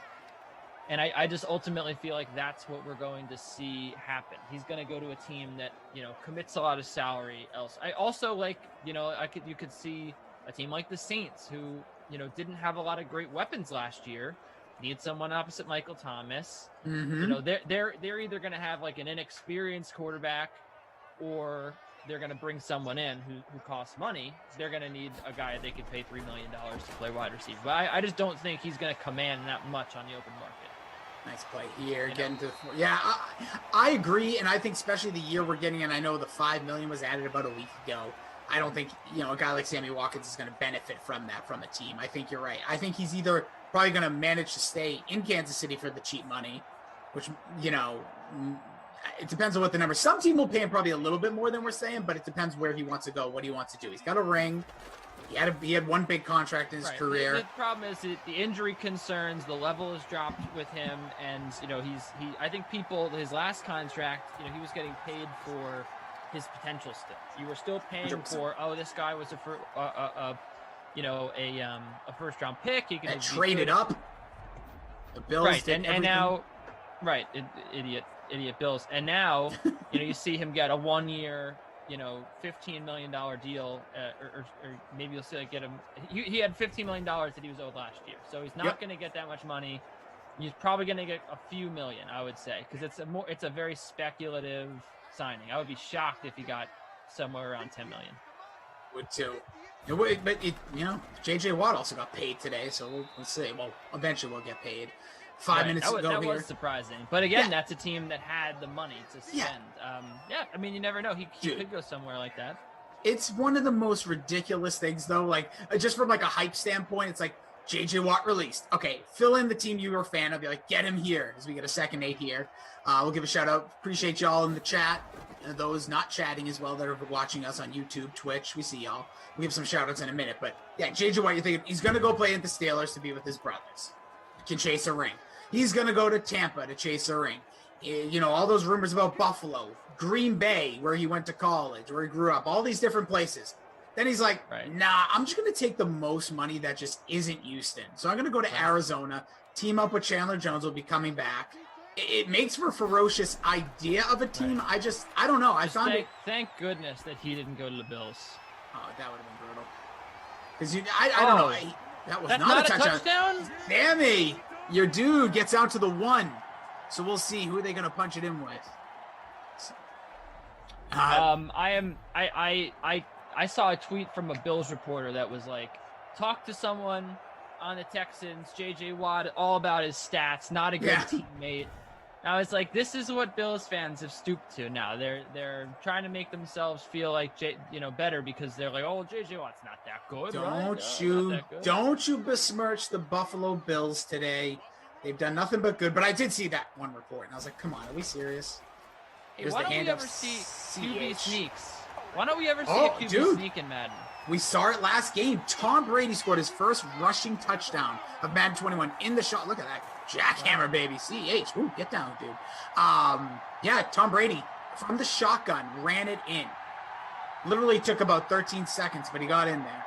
And I just ultimately feel like that's what we're going to see happen. He's going to go to a team that, commits a lot of salary else. I also like, you could see a team like the Saints who, didn't have a lot of great weapons last year, need someone opposite Michael Thomas. Mm-hmm. They're either going to have like an inexperienced quarterback, or they're going to bring someone in who costs money. They're going to need a guy they could pay $3 million to play wide receiver. But I just don't think he's going to command that much on the open market. Nice play here, getting to I agree, and I think especially the year we're getting in. I know the $5 million was added about a week ago. I don't think a guy like Sammy Watkins is going to benefit from that from a team. I think you're right. I think he's either probably going to manage to stay in Kansas City for the cheap money, which it depends on what the number. Some team will pay him probably a little bit more than we're saying, but it depends where he wants to go, what he wants to do. He's got a ring. He had one big contract in his career. The problem is the injury concerns, the level has dropped with him, and I think his last contract, he was getting paid for his potential still. You were still paying 100%. For this guy was a first round pick. He can traded up. The Bills right, did and now idiot Bills, and now you see him get a 1 year. $15 million deal, or maybe you'll see get him. He had $15 million that he was owed last year, so he's not going to get that much money. He's probably going to get a few million, I would say, because it's a very speculative signing. I would be shocked if he got somewhere around 10 million. Would too. But J.J. Watt also got paid today, so we'll see. Well, eventually we'll get paid. 5 minutes ago that here. was surprising. But again, that's a team that had the money to spend. You never know. He could go somewhere like that. It's one of the most ridiculous things, though. Like, just from like a hype standpoint, it's like J.J. Watt released. Okay, fill in the team you were a fan of. You're like, get him here as we get a second 8 here. We'll give a shout out. Appreciate y'all in the chat. And those not chatting as well that are watching us on YouTube, Twitch. We see y'all. We'll give some shout outs in a minute. But yeah, J.J. Watt, you're thinking he's going to go play at the Steelers to be with his brothers. Can chase a ring. He's going to go to Tampa to chase a ring. All those rumors about Buffalo, Green Bay, where he went to college, where he grew up, all these different places. Then he's like, nah, I'm just going to take the most money that just isn't Houston. So I'm going to go to Arizona, team up with Chandler Jones, will be coming back. It makes for a ferocious idea of a team. Right. I don't know. Thank goodness that he didn't go to the Bills. Oh, that would have been brutal. Because I don't know. That was not a touchdown. Sammy, your dude gets out to the 1. So we'll see who are they going to punch it in with. I saw a tweet from a Bills reporter that was like, talk to someone on the Texans, J.J. Watt, all about his stats, not a good teammate. I was like, this is what Bills fans have stooped to now. They're trying to make themselves feel like better because they're like, oh, J.J. Watt's not that good. Don't you besmirch the Buffalo Bills today. They've done nothing but good. But I did see that one report, and I was like, come on, are we serious? Why don't we ever see QB sneaks? Why don't we ever see a QB sneak in Madden? We saw it last game. Tom Brady scored his first rushing touchdown of Madden 21 in the shot. Look at that. Jackhammer, baby. CH. Ooh, get down, dude. Tom Brady, from the shotgun, ran it in. Literally took about 13 seconds, but he got in there.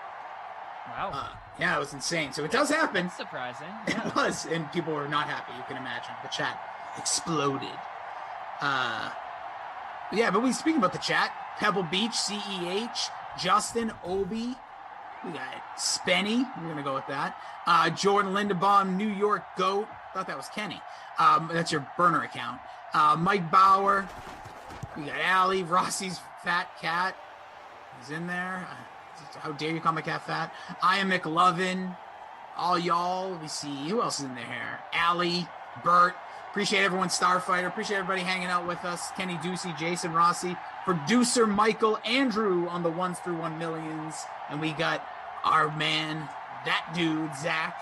Wow. It was insane. So it does happen. That's surprising. Yeah. It was, and people were not happy. You can imagine. The chat exploded. But we speaking about the chat. Pebble Beach, CEH, Justin, Obi. We got Spenny. We're going to go with that. Jordan Lindenbaum, New York Goat. Thought that was Kenny. That's your burner account. Mike Bauer. We got Allie, Rossi's Fat Cat. He's in there. How dare you call my cat fat? I am McLovin. All y'all. We see who else is in there here. Allie, Bert, Appreciate everyone, Starfighter. Appreciate everybody hanging out with us. Kenny Ducey, Jason Rossi, producer Michael, Andrew on the 1s through 1 millions. And we got our man, that dude, Zach,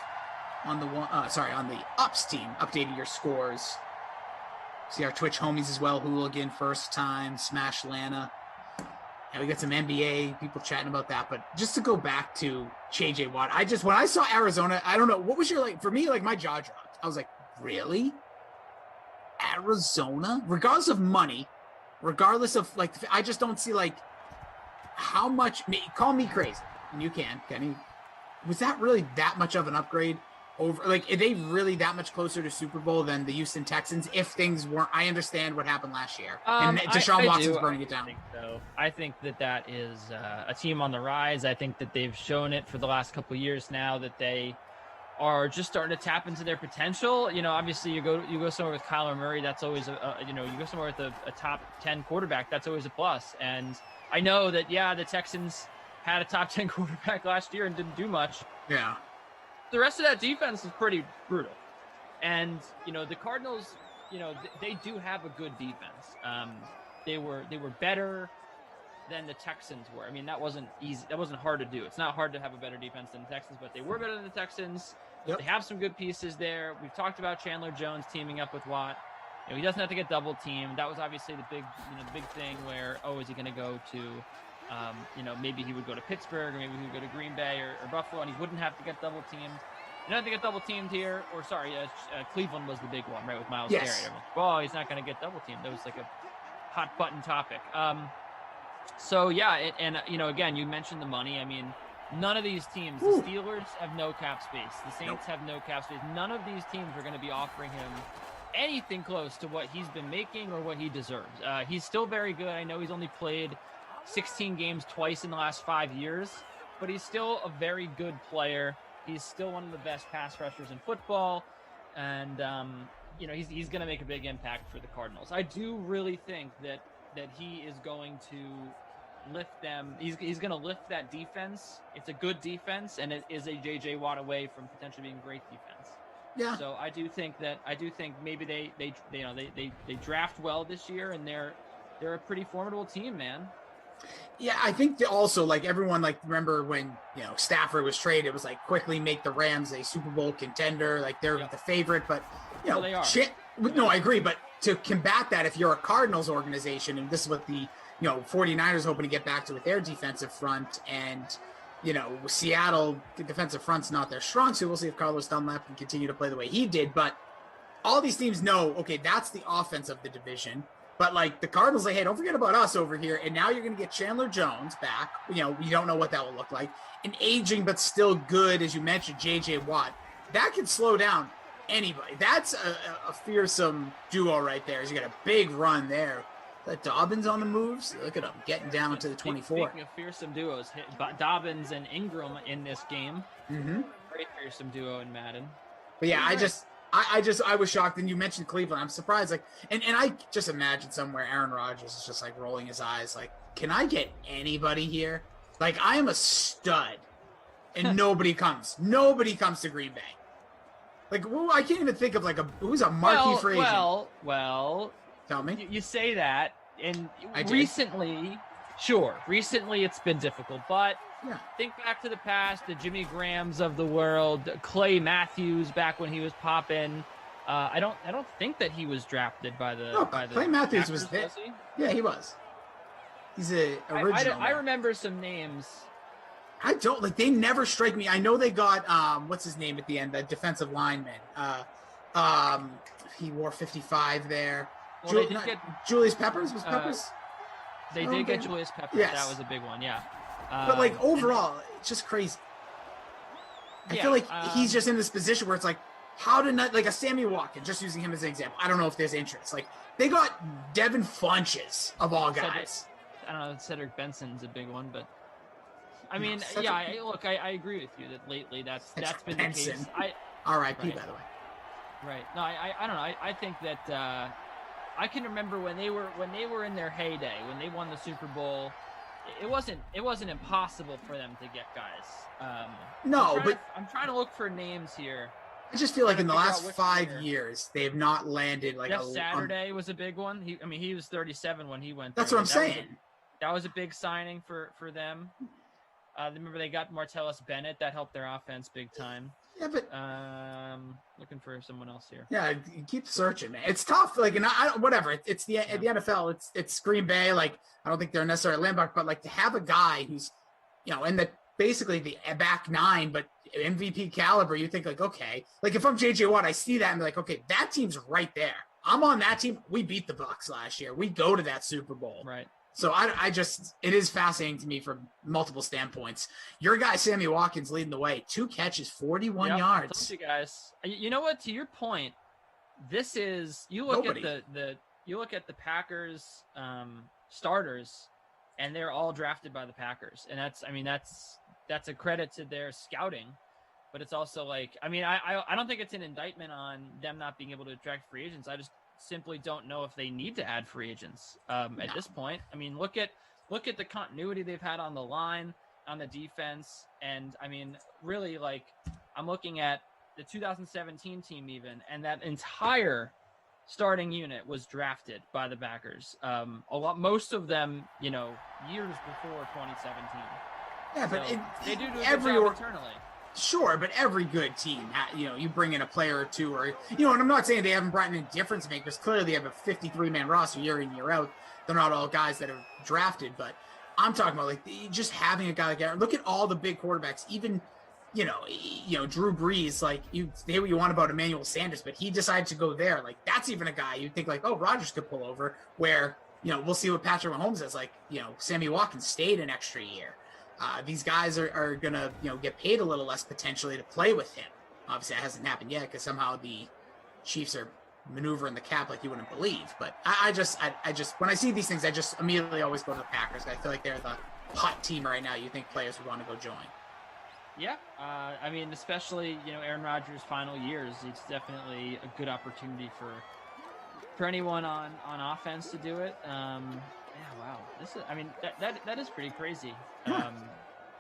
on the on the Ups team, updating your scores. See our Twitch homies as well, Hooligan, First Time, Smash Lana. And we got some NBA people chatting about that. But just to go back to JJ Watt, when I saw Arizona, I don't know, what was your, for me, my jaw dropped. I was like, really? Arizona? Regardless of money, regardless of, I just don't see, how much, call me crazy, and you can, Kenny. Was that really that much of an upgrade? Over, are they really that much closer to Super Bowl than the Houston Texans? If things weren't, I understand what happened last year, and Deshaun Watson's burning it down. I think that is a team on the rise. I think that they've shown it for the last couple of years now that they are just starting to tap into their potential. Obviously you go somewhere with Kyler Murray, that's always you go somewhere with a top 10 quarterback, that's always a plus. And I know that the Texans had a top 10 quarterback last year and didn't do much. Yeah. The rest of that defense is pretty brutal. And, the Cardinals, they do have a good defense. They were better than the Texans were. I mean, that wasn't easy. That wasn't hard to do. It's not hard to have a better defense than the Texans, but they were better than the Texans. Yep. They have some good pieces there. We've talked about Chandler Jones teaming up with Watt. He doesn't have to get double teamed. That was obviously the big thing where, is he going to go to, maybe he would go to Pittsburgh, or maybe he would go to Green Bay or Buffalo, and he wouldn't have to get double teamed. You don't have to get double teamed here, Cleveland was the big one, right, with Miles Garrett. Well, he's not going to get double teamed. That was a hot button topic. Again, you mentioned the money. I mean, none of these teams, the Steelers have no cap space. The Saints have no cap space. None of these teams are going to be offering him anything close to what he's been making or what he deserves. He's still very good. I know he's only played 16 games twice in the last 5 years, but he's still a very good player. He's still one of the best pass rushers in football, and he's going to make a big impact for the Cardinals. I do really think that he is going to lift them. He's going to lift that defense. It's a good defense, and it is a JJ Watt away from potentially being great defense. Yeah. So I do think maybe they draft well this year, and they're a pretty formidable team, man. Yeah, I think also everyone remember when Stafford was traded, it was quickly make the Rams a Super Bowl contender, they're the favorite, but they are. No, I agree, but to combat that, if you're a Cardinals organization, and this is what the 49ers hoping to get back to with their defensive front, and Seattle, the defensive front's not their strong suit. We'll see if Carlos Dunlap can continue to play the way he did, but all these teams know, okay, that's the offense of the division. But the Cardinals, hey, don't forget about us over here. And now you're going to get Chandler Jones back. We don't know what that will look like. An aging but still good, as you mentioned, JJ Watt. That could slow down anybody. That's a fearsome duo right there. As you got a big run there. That Dobbins on the moves. Look at him getting down to the 24. Speaking of fearsome duos, Dobbins and Ingram in this game. Mm-hmm. Great fearsome duo in Madden. But yeah, I was shocked. And you mentioned Cleveland. I'm surprised. And I just imagine somewhere Aaron Rodgers is just rolling his eyes. Can I get anybody here? I am a stud, and nobody comes. Nobody comes to Green Bay. I can't even think of who's a marquee free agent. Well. Tell me. You say that, and recently it's been difficult. But think back to the past, the Jimmy Grahams of the world, Clay Matthews back when he was popping. I don't think that he was drafted by the. Clay Matthews Packers, was there. Yeah, he was. He's a original. I remember some names. I don't they never strike me. I know they got what's his name at the end, the defensive lineman. He wore 55 there. Well, Julius Peppers was Peppers. They did get Julius Peppers. Yes. That was a big one. Yeah. But overall, it's just crazy. I feel he's just in this position where it's how did not a Sammy Watkins, just using him as an example. I don't know if there's interest. They got Devin Funches of all guys. I don't know. Cedric Benson's a big one, but I mean, I agree with you that lately that's been Benson. the case. R.I.P. By the way. Right. No, I don't know. I think that I can remember when they were in their heyday, when they won the Super Bowl. It wasn't impossible for them to get guys. No, I'm trying to look for names here. I just feel like in the last which 5 year. years, they have not landed like Jeff Saturday was a big one. He was 37 when he went there. That's what I'm saying. That was a big signing for them. Remember they got Martellus Bennett. That helped their offense big time. Yeah, but looking for someone else here. yeah, you keep searching, man. It's tough. Like, and whatever. It's the NFL. It's Green Bay. Like, I don't think they're necessarily landmark, but like to have a guy who's, in the basically the back nine, but MVP caliber, you think like, okay, like if I'm JJ Watt, I see that and be like, okay, that team's right there. I'm on that team. We beat the Bucs last year. We go to that Super Bowl. Right. So I just, it is fascinating to me from multiple standpoints. Your guy, Sammy Watkins, leading the way. 2 catches, 41 yards. I told you guys. You know what? To your point, this is, you look at the Packers starters, and they're all drafted by the Packers. And that's a credit to their scouting, but it's also like, I don't think it's an indictment on them not being able to attract free agents. I just simply don't know if they need to add free agents at this point. Look at the continuity they've had on the line, on the defense, and really, like, I'm looking at the 2017 team even, and that entire starting unit was drafted by the Packers. Most of them, years before 2017. Yeah, but so they do a good every job internally. Sure, but every good team, you bring in a player or two, or and I'm not saying they haven't brought in difference makers. Clearly, they have a 53-man roster year in, year out. They're not all guys that are drafted, but I'm talking about like just having a guy like that. Look at all the big quarterbacks, even Drew Brees. Like you say what you want about Emmanuel Sanders, but he decided to go there. Like that's even a guy you'd think like, oh, Rodgers could pull over. Where we'll see what Patrick Mahomes is like. Sammy Watkins stayed an extra year. These guys are gonna, get paid a little less potentially to play with him. Obviously, that hasn't happened yet because somehow the Chiefs are maneuvering the cap like you wouldn't believe. But I just when I see these things, I just immediately always go to the Packers. I feel like they're the hot team right now. You think players would want to go join? Yeah, especially Aaron Rodgers' final years, it's definitely a good opportunity for anyone on offense to do it. Yeah, wow. This is, that is pretty crazy.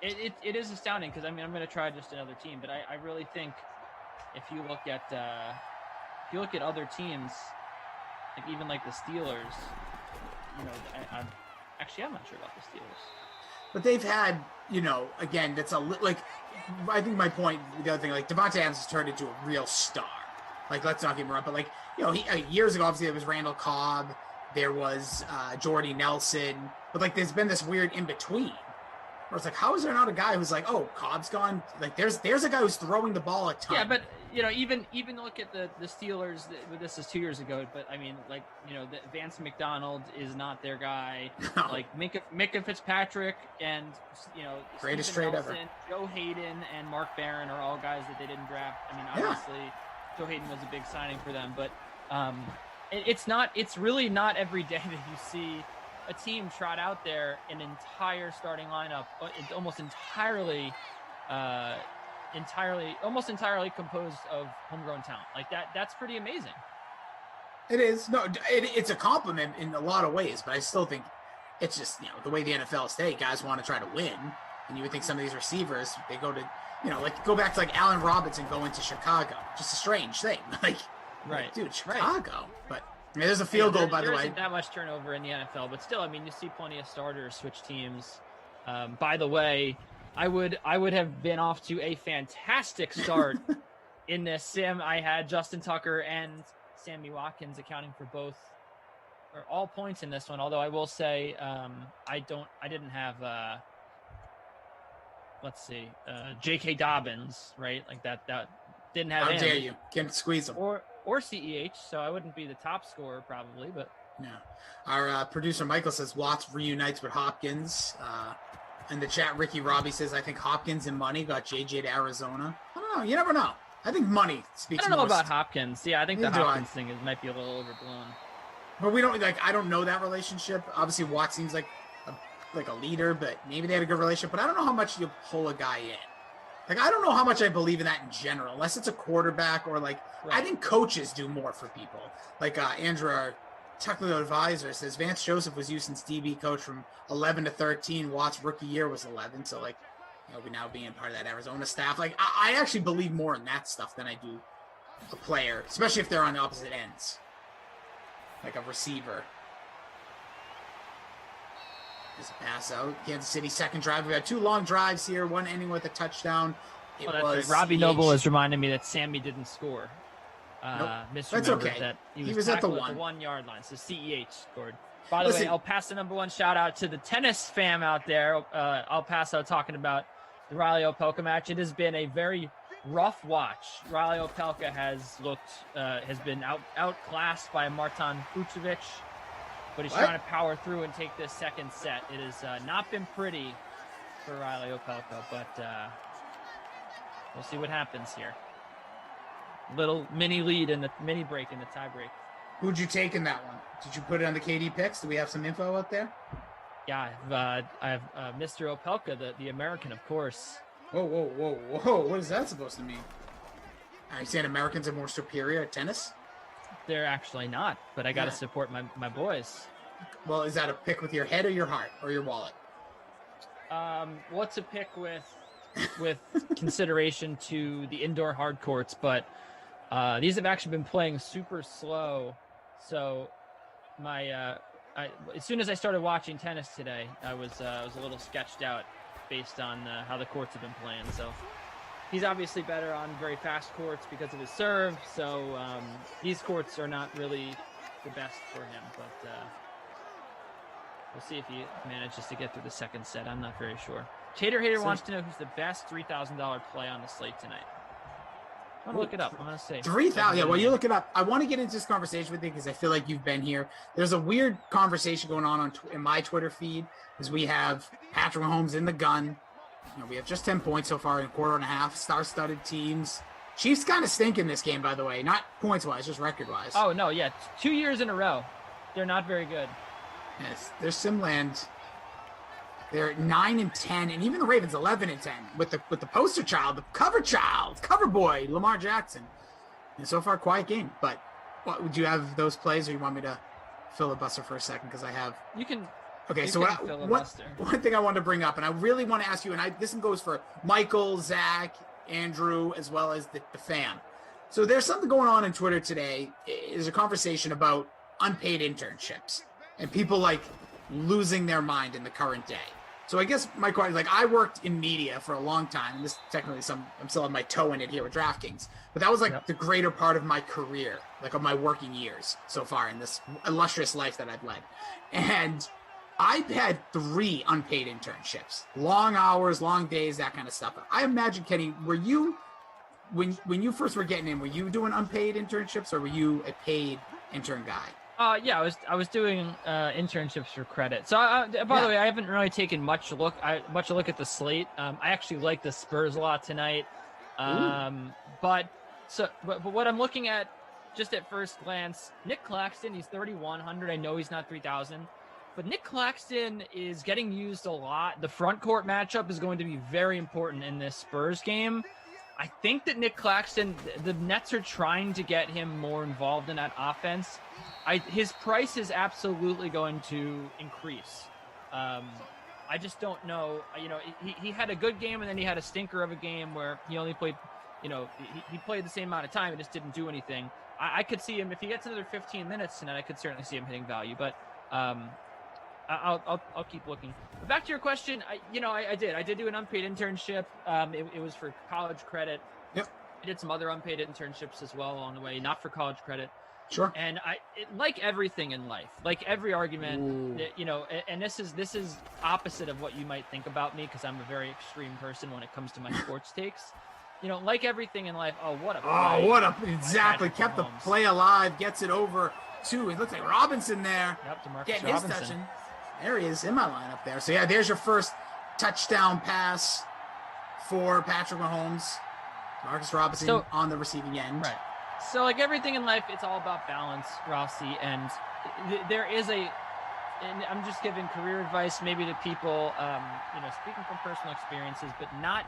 It is astounding because I'm going to try just another team, but I really think if you look at other teams, like even like the Steelers, I'm not sure about the Steelers. But they've had, again, that's I think my point, the other thing, like Devontae Adams has turned into a real star. Like, let's not get me wrong, but like, years ago, obviously there was Randall Cobb. There was Jordy Nelson, but like there's been this weird in between where it's like, how is there not a guy who's like, oh, Cobb's gone? Like there's a guy who's throwing the ball a ton. Yeah, but even look at the Steelers. This is 2 years ago, but the Vance McDonald is not their guy. No. Like Micah Fitzpatrick and greatest Steven trade Nelson, ever. Joe Hayden and Mark Barron are all guys that they didn't draft. Obviously, Joe Hayden was a big signing for them, but. It's really not every day that you see a team trot out there an entire starting lineup, almost entirely composed of homegrown talent. Like that's pretty amazing. It is. No, it's a compliment in a lot of ways, but I still think it's just, the way the NFL is today, guys want to try to win. And you would think some of these receivers, they go to, go back to like Allen Robinson going to Chicago. Just a strange thing. Like, right, dude, Chicago. Right. But there's a field goal, by the way. There isn't that much turnover in the NFL, but still, you see plenty of starters switch teams. By the way, I would have been off to a fantastic start in this sim. I had Justin Tucker and Sammy Watkins accounting for both or all points in this one. Although I will say, I didn't have. Let's see, J.K. Dobbins, right? Like that didn't have. How dare you? Can't squeeze him. Or CEH, so I wouldn't be the top scorer probably, but no. Our producer Michael says Watts reunites with Hopkins. In the chat, Ricky Robbie says, I think Hopkins and money got JJ to Arizona. I don't know. You never know. I think money speaks. I don't know about Hopkins. Yeah, I think the Hopkins thing might be a little overblown. But we don't I don't know that relationship. Obviously, Watts seems like a leader, but maybe they had a good relationship. But I don't know how much you pull a guy in. Like, I don't know how much I believe in that in general, unless it's a quarterback or right. I think coaches do more for people. Like Andrew, our technical advisor, says Vance Joseph was Houston's DB coach from 11 to 13. Watt's rookie year was 11. So, we now being part of that Arizona staff. Like, I actually believe more in that stuff than I do a player, especially if they're on the opposite ends, like a receiver. There's a pass out. Kansas City second drive. We got 2 long drives here, one ending with a touchdown. It that's was right. Robbie CH. Noble has reminded me that Sammy didn't score. Nope. Misremembered That's okay. that He was at the tackled 1 yard line. So CEH scored. By the Listen, way, El Paso #1 shout out to the tennis fam out there. El Paso talking about the Riley Opelka match. It has been a very rough watch. Riley Opelka has been outclassed by Martin Fucsovic, but he's trying to power through and take this second set. It has not been pretty for Riley Opelka, but we'll see what happens here. Little mini lead in the mini break in the tie break. Who'd you take in that one? Did you put it on the KD picks? Do we have some info out there? Yeah, I have Mr. Opelka, the American, of course. Whoa. What is that supposed to mean? Are you saying Americans are more superior at tennis? They're actually not, but I got to support my boys. Well, is that a pick with your head or your heart or your wallet? What's a pick with consideration to the indoor hard courts, but these have actually been playing super slow. So as soon as I started watching tennis today, I was a little sketched out based on how the courts have been playing. So he's obviously better on very fast courts because of his serve. So these courts are not really the best for him, but we'll see if he manages to get through the second set. I'm not very sure. Tater Hater wants to know who's the best $3,000 play on the slate tonight. I'm going to look it up. I'm going to say 3,000. Yeah, well, you look it up. I want to get into this conversation with you because I feel like you've been here. There's a weird conversation going on in my Twitter feed because we have Patrick Mahomes in the gun. We have just 10 points so far in a quarter and a half. Star-studded teams. Chiefs kind of stink in this game, by the way. Not points-wise, just record-wise. Oh, no, yeah. 2 years in a row. They're not very good. Yes, there's Simland. They're 9-10, and even the Ravens 11-10 with the poster child, the cover boy, Lamar Jackson. And so far, quiet game. But would you have those plays, or you want me to filibuster for a second? Because I have. You can. Okay, you so can one thing I wanted to bring up, and I really want to ask you, and this one goes for Michael, Zach, Andrew, as well as the fam. So there's something going on in Twitter today. There's a conversation about unpaid internships and people like losing their mind in the current day. So I guess my question is, I worked in media for a long time, and this technically I'm still on my toe in it here with DraftKings, but that was the greater part of my career, of my working years so far in this illustrious life that I've led. And I've had 3 unpaid internships, long hours, long days, that kind of stuff. I imagine, Kenny, were you, when you first were getting in, were you doing unpaid internships, or were you a paid intern guy? Yeah, I was doing internships for credit. So by the way, I haven't really taken much look at the slate. I actually like the Spurs a lot tonight. But what I'm looking at just at first glance, Nick Claxton, he's 3,100. I know he's not 3,000, but Nick Claxton is getting used a lot. The front court matchup is going to be very important in this Spurs game. I think that Nick Claxton, the Nets are trying to get him more involved in that offense. His price is absolutely going to increase. I just don't know. He had a good game, and then he had a stinker of a game where he only played, he played the same amount of time and just didn't do anything. I could see him, if he gets another 15 minutes tonight, I could certainly see him hitting value. But I'll keep looking. But back to your question, I did do an unpaid internship. It was for college credit. Yep. I did some other unpaid internships as well along the way, not for college credit. Sure. And like everything in life, like every argument, and this is opposite of what you might think about me, because I'm a very extreme person when it comes to my sports takes. Like everything in life. Exactly. Kept the play alive, gets it over to, it looks like Robinson there. Yep, DeMarcus getting Robinson. his touching. There he is in my lineup there. So yeah, there's your first touchdown pass for Patrick Mahomes. Marcus Robinson on the receiving end. Right. So like everything in life, it's all about balance, Rossi, and there is and I'm just giving career advice maybe to people, speaking from personal experiences, but not,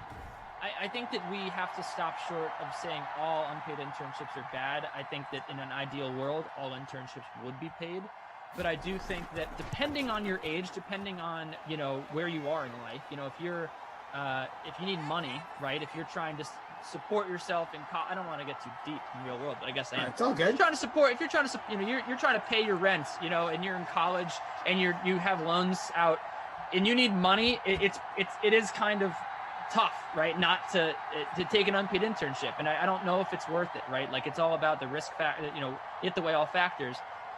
I think that we have to stop short of saying all unpaid internships are bad. I think that in an ideal world, all internships would be paid. But I do think that depending on your age, depending on, where you are in life, if you need money, right? If you're trying to support yourself in I don't want to get too deep in the real world, but I guess I am. It's all good. If you're trying to, you're trying to pay your rent, and you're in college and you have loans out and you need money, it is kind of tough, right? Not to take an unpaid internship. And I don't know if it's worth it, right? Like, it's all about the risk factor, you have to weigh all factors.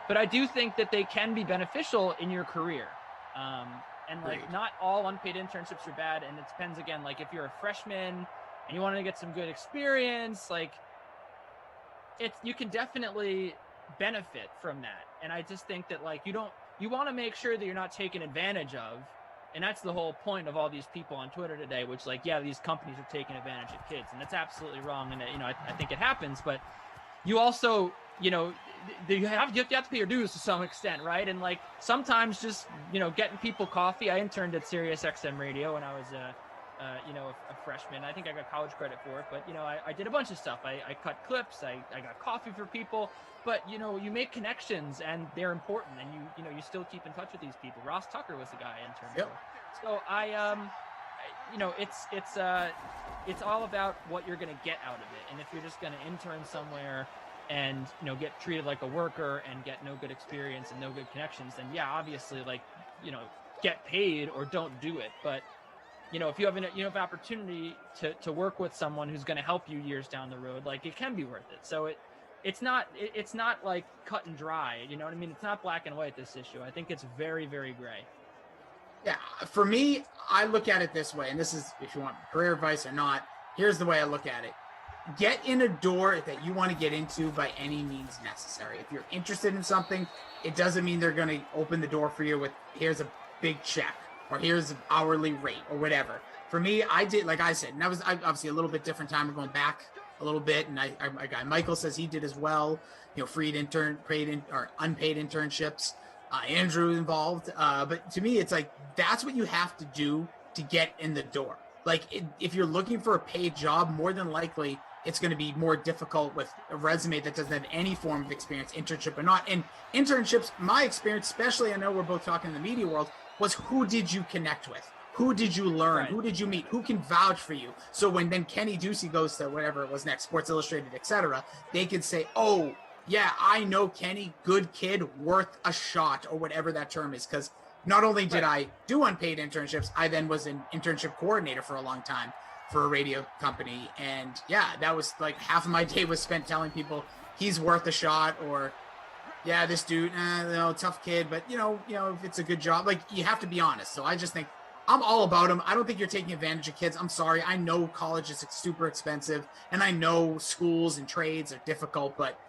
But I do think that they can be beneficial in your career. And like, not all unpaid internships are bad. And it depends, again, like if you're a freshman and you want to get some good experience, like you can definitely benefit from that. And I just think that like, you want to make sure that you're not taken advantage of. And that's the whole point of all these people on Twitter today, which like, yeah, these companies are taking advantage of kids, and that's absolutely wrong. And I think it happens, but you also, you have to pay your dues to some extent, right? And like sometimes just getting people coffee. I interned at Sirius XM Radio when I was a freshman. I think I got college credit for it, but I did a bunch of stuff. I cut clips. I got coffee for people. But you make connections, and they're important, and you still keep in touch with these people. Ross Tucker was the guy I interned for. So it's all about what you're going to get out of it. And if you're just going to intern somewhere and get treated like a worker and get no good experience and no good connections, then yeah, obviously, like, get paid or don't do it. But if you have an opportunity to work with someone who's going to help you years down the road, like, it can be worth it. So it's not like cut and dry. You know what I mean? It's not black and white, this issue. I think it's very, very gray. Yeah, for me, I look at it this way, and this is, if you want career advice or not, here's the way I look at it. Get in a door that you want to get into by any means necessary. If you're interested in something, it doesn't mean they're going to open the door for you with, here's a big check, or here's an hourly rate, or whatever. For me, I did, like I said, and that was obviously a little bit different time. We're going back a little bit, and my guy Michael says he did as well. Paid or unpaid internships. Andrew involved, but to me, it's like that's what you have to do to get in the door. Like, if you're looking for a paid job, more than likely it's going to be more difficult with a resume that doesn't have any form of experience, internship or not. And internships, my experience, especially, I know we're both talking in the media world, was who did you connect with? Who did you learn? Right. Who did you meet? Who can vouch for you? So when then Kenny Ducey goes to whatever it was next, Sports Illustrated, etc., they could say, oh, yeah, I know Kenny, good kid, worth a shot, or whatever that term is. Because not only did I do unpaid internships, I then was an internship coordinator for a long time for a radio company. And yeah, that was like half of my day was spent telling people he's worth a shot, or yeah, this dude, tough kid, but if it's a good job, like, you have to be honest. So I just think I'm all about them. I don't think you're taking advantage of kids. I'm sorry. I know college is super expensive, and I know schools and trades are difficult, but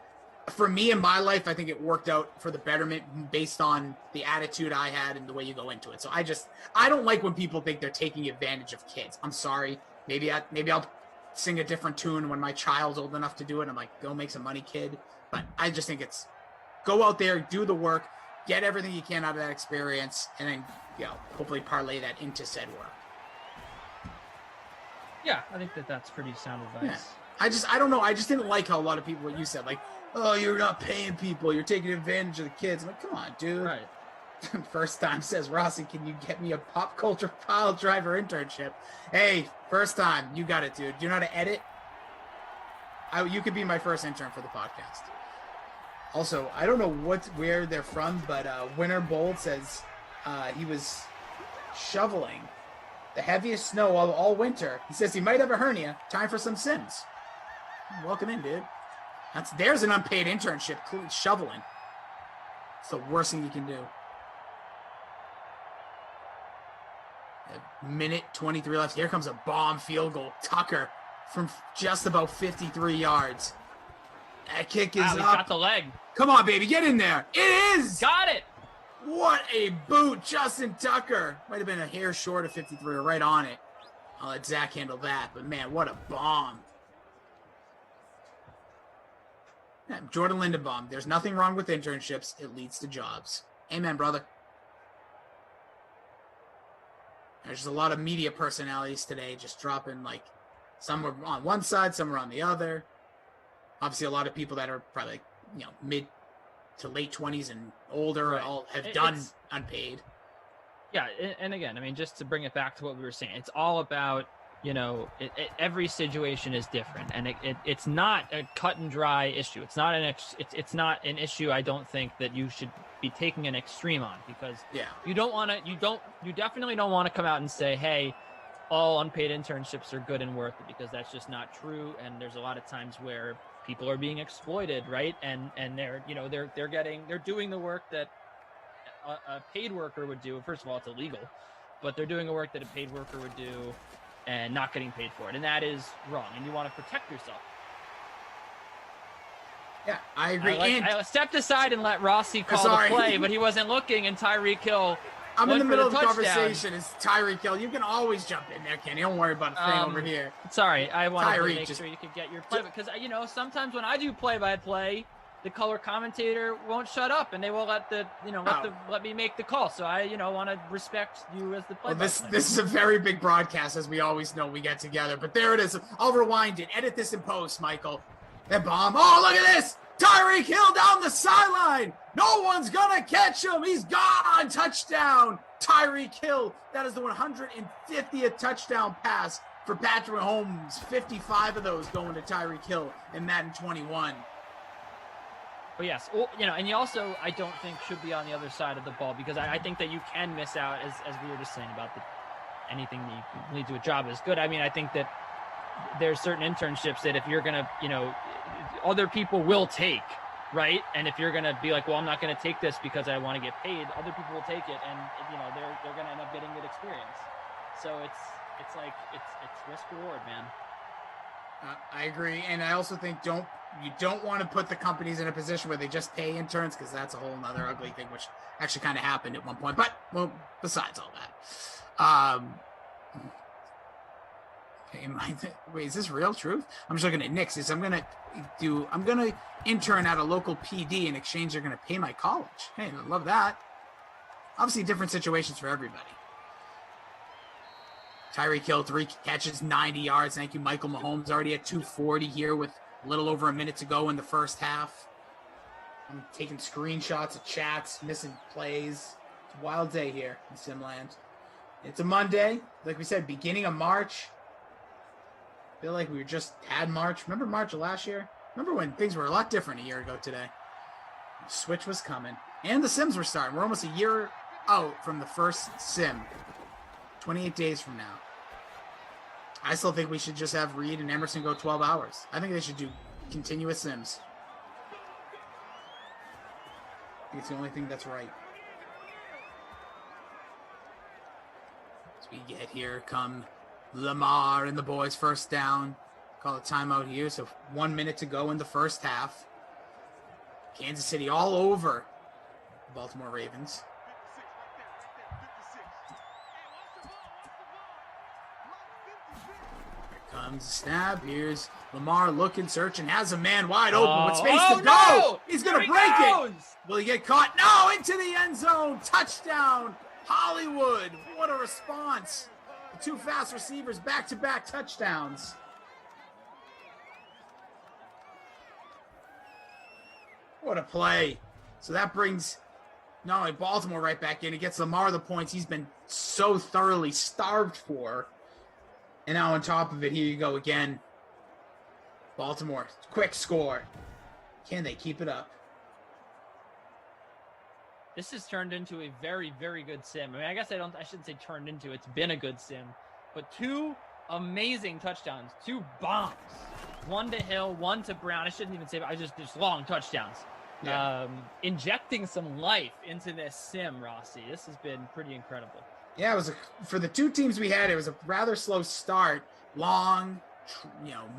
for me in my life, I think it worked out for the betterment based on the attitude I had and the way you go into it. So I don't like when people think they're taking advantage of kids. I'm sorry. Maybe I'll sing a different tune when my child's old enough to do it. I'm like, go make some money, kid. But I just think it's go out there, do the work, get everything you can out of that experience, and then hopefully parlay that into said work. Yeah, I think that's pretty sound advice. Yeah. I don't know. I just didn't like how a lot of people, what you said, like, oh, you're not paying people, you're taking advantage of the kids. I'm like, come on, dude. Right. First time, says Rossi, can you get me a pop culture pile driver internship? Hey, first time, you got it, dude. Do you know how to edit? You could be my first intern for the podcast. Also, I don't know where they're from, but Winter Bold says he was shoveling the heaviest snow all winter. He says he might have a hernia. Time for some Sims. Welcome in, dude. There's an unpaid internship, shoveling. It's the worst thing you can do. A minute 23 left. Here comes a bomb field goal. Tucker from just about 53 yards. That kick is up. Got the leg. Come on, baby. Get in there. It is. Got it. What a boot. Justin Tucker. Might have been a hair short of 53 or right on it. I'll let Zach handle that. But, man, what a bomb. Yeah, Jordan Lindenbaum. There's nothing wrong with internships. It leads to jobs. Amen, brother. There's just a lot of media personalities today just dropping, like, some were on one side, some were on the other. Obviously, a lot of people that are probably, mid to late 20s and older all have done unpaid. Yeah, and again, I mean, just to bring it back to what we were saying, it's all about every situation is different, and it's not a cut and dry issue. It's not an issue I don't think that you should be taking an extreme on, because you definitely don't want to come out and say, hey, all unpaid internships are good and worth it, because that's just not true. And there's a lot of times where people are being exploited, right? And they're doing the work that a paid worker would do. First of all, it's illegal, but they're doing the work that a paid worker would do and not getting paid for it. And that is wrong. And you want to protect yourself. Yeah, I agree. I stepped aside and let Rossi call the play, but he wasn't looking, and Tyreek Hill. I'm in the middle of the touchdown. conversation. It's Tyreek Hill. You can always jump in there, Kenny. Don't worry about a thing over here. Sorry, I wanted to make just, sure you could get your play, because sometimes when I do play-by-play, the color commentator won't shut up, and they will let let me make the call. So I want to respect you as the play-by-play. Well, this is a very big broadcast, as we always know. We get together, but there it is. I'll rewind it. Edit this in post, Michael. That bomb. Oh, look at this! Tyreek Hill down the sideline. No one's gonna catch him. He's gone. Touchdown, Tyreek Hill. That is the 150th touchdown pass for Patrick Mahomes. 55 of those going to Tyreek Hill in Madden 21. But yes, and you also, I don't think, should be on the other side of the ball, because I think that you can miss out, as we were just saying about anything that you lead to a job is good. I mean, I think that there's certain internships that if you're gonna, other people will take, right? And if you're gonna be like, well, I'm not gonna take this because I want to get paid, other people will take it, and they're gonna end up getting good experience. So it's risk reward, man. I agree, and I also think you don't want to put the companies in a position where they just pay interns, because that's a whole nother ugly thing, which actually kind of happened at one point. But besides all that, wait, is this real truth? I'm just looking at Nick's. I'm gonna intern at a local PD. In exchange, they're gonna pay my college. Hey, I love that. Obviously, different situations for everybody. Tyreek Hill, 3 catches, 90 yards. Thank you, Michael Mahomes. Already at 240 here with a little over a minute to go in the first half. I'm taking screenshots of chats, missing plays. It's a wild day here in Simland. It's a Monday. Like we said, beginning of March. I feel like we just had March. Remember March of last year? Remember when things were a lot different a year ago today? The switch was coming. And the Sims were starting. We're almost a year out from the first Sim. 28 days from now. I still think we should just have Reed and Emerson go 12 hours. I think they should do continuous Sims. I think it's the only thing that's right. As we get here, come Lamar and the boys first down. Call a timeout here. So 1 minute to go in the first half. Kansas City all over the Baltimore Ravens. Comes the snap. Here's Lamar looking, searching, has a man wide open with space to go. No! He's going to break it. Will he get caught? No, into the end zone. Touchdown, Hollywood. What a response. The 2 fast receivers, back-to-back touchdowns. What a play. So that brings not only Baltimore right back in, it gets Lamar the points he's been so thoroughly starved for. And now on top of it, here you go again. Baltimore, quick score. Can they keep it up? This has turned into a very, very good sim. I mean, I guess I shouldn't say turned into. It's been a good sim. But 2 amazing touchdowns. 2 bombs. 1 to Hill, 1 to Brown. I shouldn't even say, but just long touchdowns. Yeah. Injecting some life into this sim, Rossi. This has been pretty incredible. Yeah, it was for the 2 teams we had, it was a rather slow start. Long,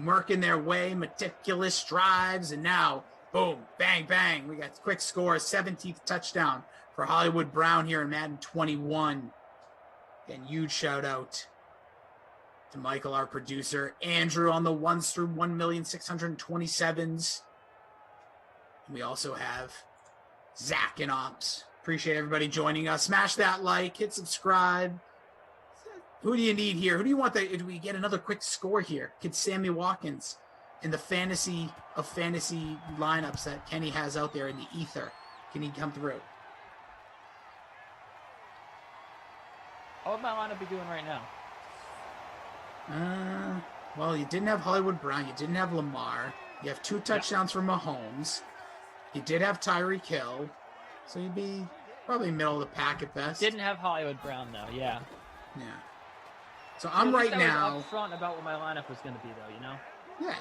murking their way, meticulous drives, and now, boom, bang, bang. We got quick score, 17th touchdown for Hollywood Brown here in Madden 21. And huge shout out to Michael, our producer, Andrew on the 1s through 1,627s. And we also have Zach in Ops. Appreciate everybody joining us. Smash that like, hit subscribe. Who do you need here? Who do you want? Do we get another quick score here? Could Sammy Watkins in the fantasy lineups that Kenny has out there in the ether? Can he come through? What would my lineup be doing right now? Well, you didn't have Hollywood Brown. You didn't have Lamar. You have 2 touchdowns from Mahomes. You did have Tyreek Hill. So you'd be probably middle of the pack at best. Didn't have Hollywood Brown, though, yeah. Yeah. So I'm right now. Was upfront about what my lineup was going to be, though, you know? Yeah.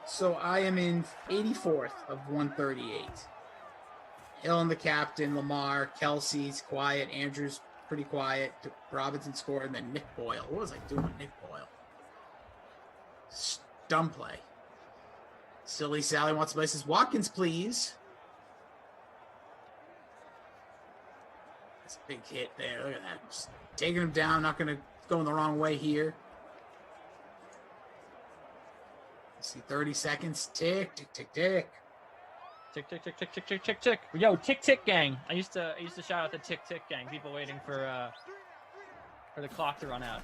So I am in 84th of 138. Hill and the captain, Lamar, Kelsey's quiet, Andrews pretty quiet, Robinson scored, and then Nick Boyle. What was I doing with Nick Boyle? Dumb play. Silly Sally wants to play. Says, Watkins, please. That's a big hit there. Look at that. Just taking him down. Not going to go in the wrong way here. Let's see, 30 seconds. Tick, tick, tick, tick. Tick, tick, tick, tick, tick, tick, tick, tick. Yo, tick, tick gang. I used to shout out the tick, tick gang. People waiting for the clock to run out.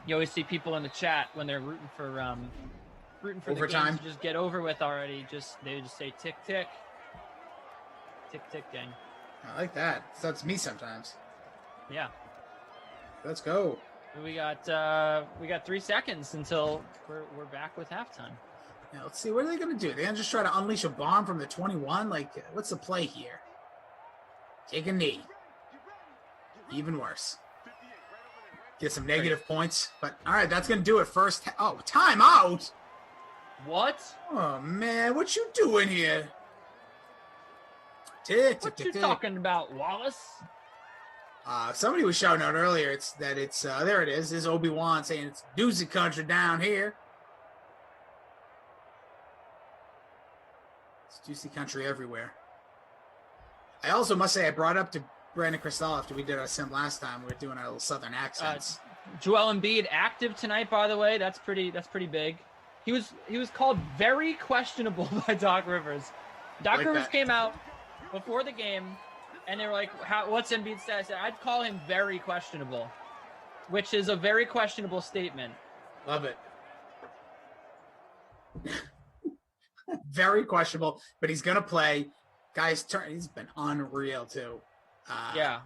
You always see people in the chat when they're rooting for overtime. The games to just get over with already. They just say tick, tick. Tick, tick gang. I like that. That's me sometimes. Yeah. Let's go. We got 3 seconds until we're back with halftime. Yeah, let's see. What are they going to do? They're going to just try to unleash a bomb from the 21? Like, what's the play here? Take a knee. Even worse. Get some negative points. But, all right, that's going to do it first. Oh, timeout? What? Oh, man. What you doing here? Tick, what tick, you tick, talking about, Wallace? Somebody was shouting out earlier. There it is. This is Obi-Wan saying it's doozy country down here. It's juicy country everywhere. I also must say I brought up to Brandon Cristal after we did our sim last time. We were doing our little southern accents. Joel Embiid active tonight, by the way. That's pretty big. He was called very questionable by Doc Rivers. Doc Rivers came out before the game, and they were like, what's Embiid's status? I'd call him very questionable, which is a very questionable statement. Love it. Very questionable, but he's going to play. Guys, he's been unreal, too. Yeah.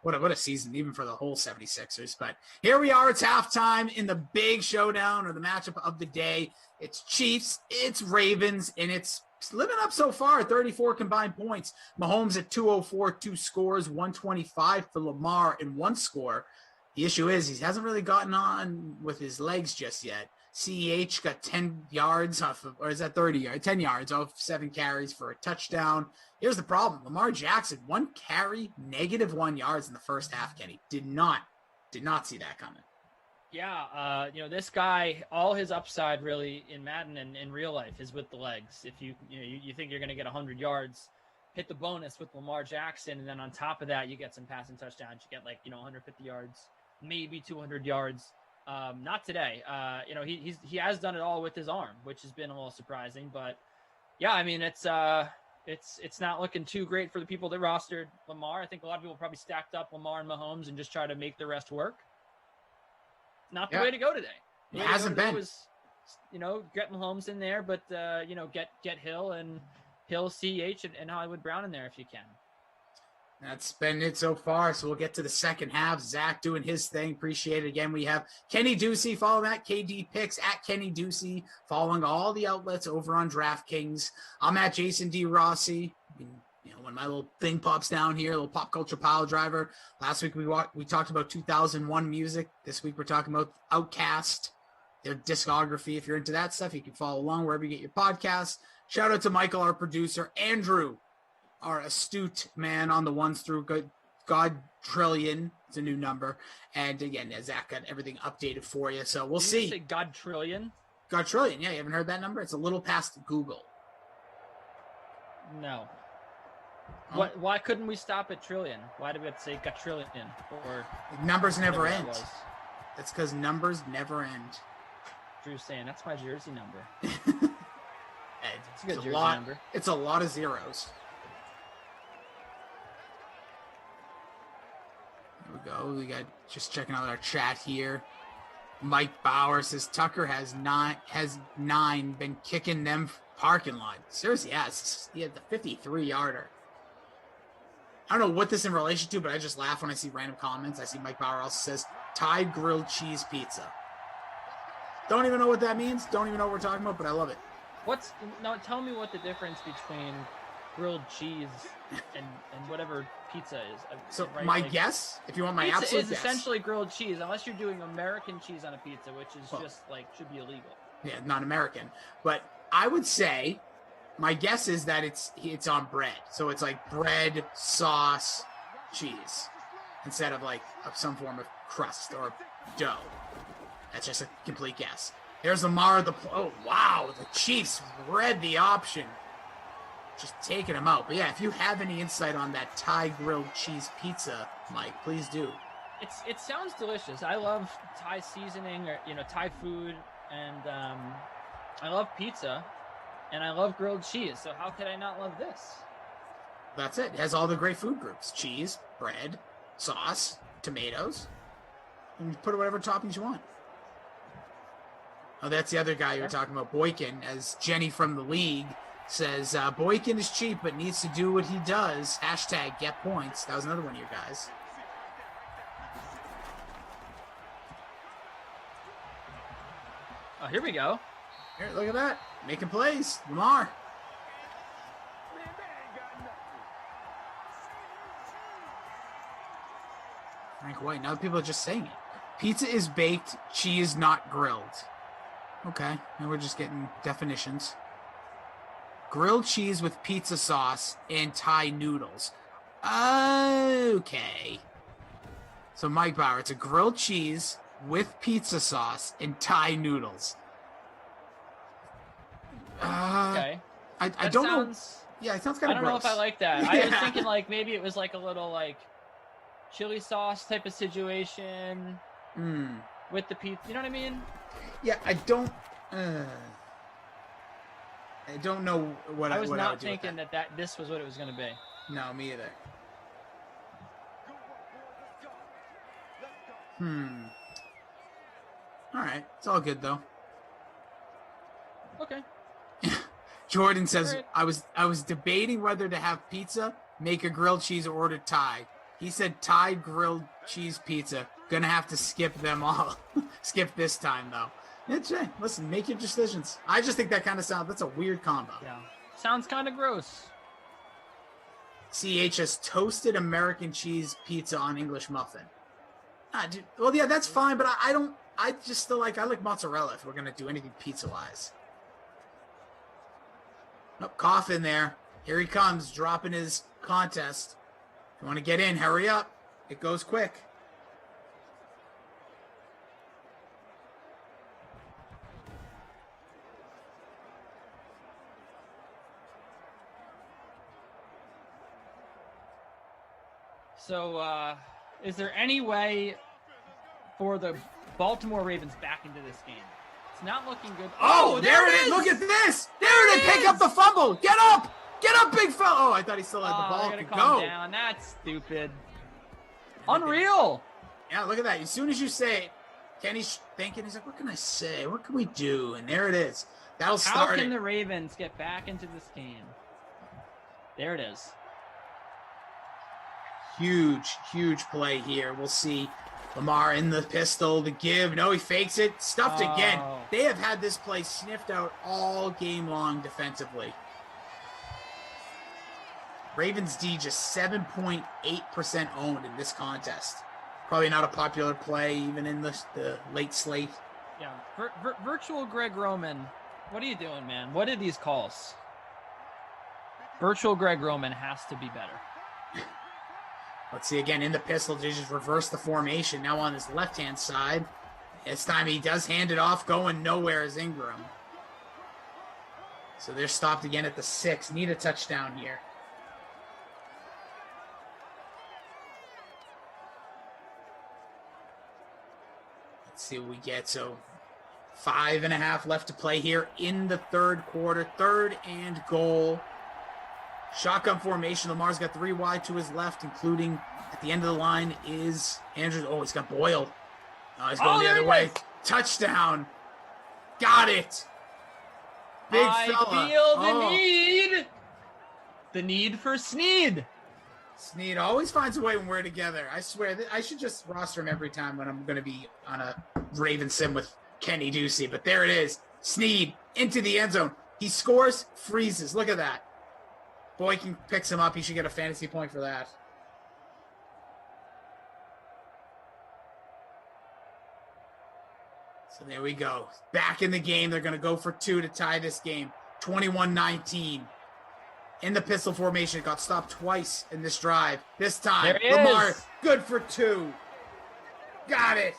What a season, even for the whole 76ers. But here we are. It's halftime in the big showdown or the matchup of the day. It's Chiefs, it's Ravens, and it's living up so far, 34 combined points. Mahomes at 204, 2 scores, 125 for Lamar and 1 score. The issue is he hasn't really gotten on with his legs just yet. CEH got 10 yards off of, or is that 30 yards? 10 yards off 7 carries for a touchdown. Here's the problem. Lamar Jackson, 1 carry, -1 yards in the first half, Kenny. Did not see that coming. Yeah, this guy, all his upside really in Madden and in real life is with the legs. If you think you're going to get 100 yards, hit the bonus with Lamar Jackson, and then on top of that, you get some passing touchdowns. You get 150 yards, maybe 200 yards. Not today. He has done it all with his arm, which has been a little surprising. But yeah, I mean it's not looking too great for the people that rostered Lamar. I think a lot of people probably stacked up Lamar and Mahomes and just try to make the rest work. Not the way to go today. It hasn't been. Was, get Mahomes in there, but get Hill and CH and Hollywood Brown in there if you can. That's been it so far. So we'll get to the second half. Zach doing his thing. Appreciate it. Again, we have Kenny Ducey. Follow that KD Picks at Kenny Ducey. Following all the outlets over on DraftKings. I'm at Jason D. Rossi. When my little thing pops down here, a little pop culture pile driver. Last week we talked about 2001 music. This week we're talking about Outkast, their discography. If you're into that stuff, you can follow along wherever you get your podcasts. Shout out to Michael, our producer. Andrew, our astute man on the ones through God Trillion. It's a new number. And again, Zach got everything updated for you. So we'll see. You say God Trillion? God Trillion. Yeah, you haven't heard that number? It's a little past Google. No. Why couldn't we stop at trillion? Why did we have to say God Trillion? Or numbers never end. That's because numbers never end. Drew's saying that's my jersey number. It's a good jersey number. It's a lot of zeros. Here we go. We got just checking out our chat here. Mike Bauer says Tucker has 9 been kicking them parking lot. Seriously, yes. He had the 53-yarder. I don't know what this in relation to, but I just laugh when I see random comments. I see Mike Bauer also says Thai grilled cheese pizza. Don't even know what that means. Don't even know what we're talking about, but I love it. Tell me what the difference between grilled cheese and whatever pizza is. So right? my Like, guess, if you want my pizza absolute is guess, essentially grilled cheese, unless you're doing American cheese on a pizza, which is just like should be illegal. yeah, not American, but I would say my guess is that it's on bread. So it's like bread, sauce, cheese, instead of like some form of crust or dough. That's just a complete guess. Here's Lamar. Oh, wow. The Chiefs read the option. Just taking them out. But yeah, if you have any insight on that Thai grilled cheese pizza, Mike, please do. It sounds delicious. I love Thai seasoning or Thai food, and I love pizza, and I love grilled cheese. So how could I not love this? That's it. It has all the great food groups: cheese, bread, sauce, tomatoes, and you put whatever toppings you want. Oh, that's the other guy you were talking about, Boykin, as Jenny from the league says, Boykin is cheap but needs to do what he does. Hashtag get points. That was another one of you guys. Oh, here we go. Here, look at that. Making plays. Lamar. Frank White. Now people are just saying it. Pizza is baked, cheese not grilled. Okay, now we're just getting definitions. Grilled cheese with pizza sauce and Thai noodles. Okay. So Mike Bauer, it's a grilled cheese with pizza sauce and Thai noodles. Okay. I don't know. Yeah, it sounds kind of gross. I don't know if I like that. Yeah. I was thinking like maybe it was like a little like chili sauce type of situation with the pizza. You know what I mean? Yeah, I don't know what I was what not would do with thinking that this was what it was going to be. No, me either. All right, it's all good though. Okay. Jordan says, Right. I was debating whether to have pizza, make a grilled cheese, or order Thai. He said Thai grilled cheese pizza. Gonna have to skip them all. Skip this time though. It's listen, make your decisions. I just think that's a weird combo. Yeah. Sounds kind of gross. CH has toasted American cheese pizza on English muffin. Dude, well, yeah, that's fine, but I just still I like mozzarella if we're gonna do anything pizza wise. Nope, cough in there. Here he comes, dropping his contest. If you want to get in, hurry up. It goes quick. So, is there any way for the Baltimore Ravens back into this game? It's not looking good. Oh, there it is! Look at this! There they pick up the fumble! Get up! Get up, big fella! Oh, I thought he still had the ball they're to gonna calm go. down. That's stupid. Unreal. Yeah, look at that. As soon as you say it, Kenny's thinking, he's like, what can I say? What can we do? And there it is. That'll start How can it. the Ravens get back into this game? There it is. Huge play here. We'll see Lamar in the pistol to give. No, he fakes it. Stuffed again. They have had this play sniffed out all game long defensively. Ravens D just 7.8% owned in this contest. Probably not a popular play even in the late slate. Yeah. Virtual Greg Roman, what are you doing, man? What are these calls? Virtual Greg Roman has to be better. Let's see again in the pistol. They just reverse the formation. Now on his left-hand side. This time he does hand it off. Going nowhere is Ingram. So they're stopped again at the 6. Need a touchdown here. Let's see what we get. So 5.5 left to play here in the third quarter. 3rd and goal. Shotgun formation. Lamar's got 3 wide to his left, including at the end of the line is Andrews. Oh, he's got Boyle. Oh, he's going the other way. Touchdown. Got it. Big fella. I feel the need. The need for Sneed. Sneed always finds a way when we're together. I swear that I should just roster him every time when I'm going to be on a Raven sim with Kenny Ducey, but there it is. Snead into the end zone. He scores, freezes. Look at that. Boykin picks him up. He should get a fantasy point for that. So there we go. Back in the game. They're going to go for 2 to tie this game. 21-19. In the pistol formation. Got stopped twice in this drive. This time, Lamar, good for 2. Got it.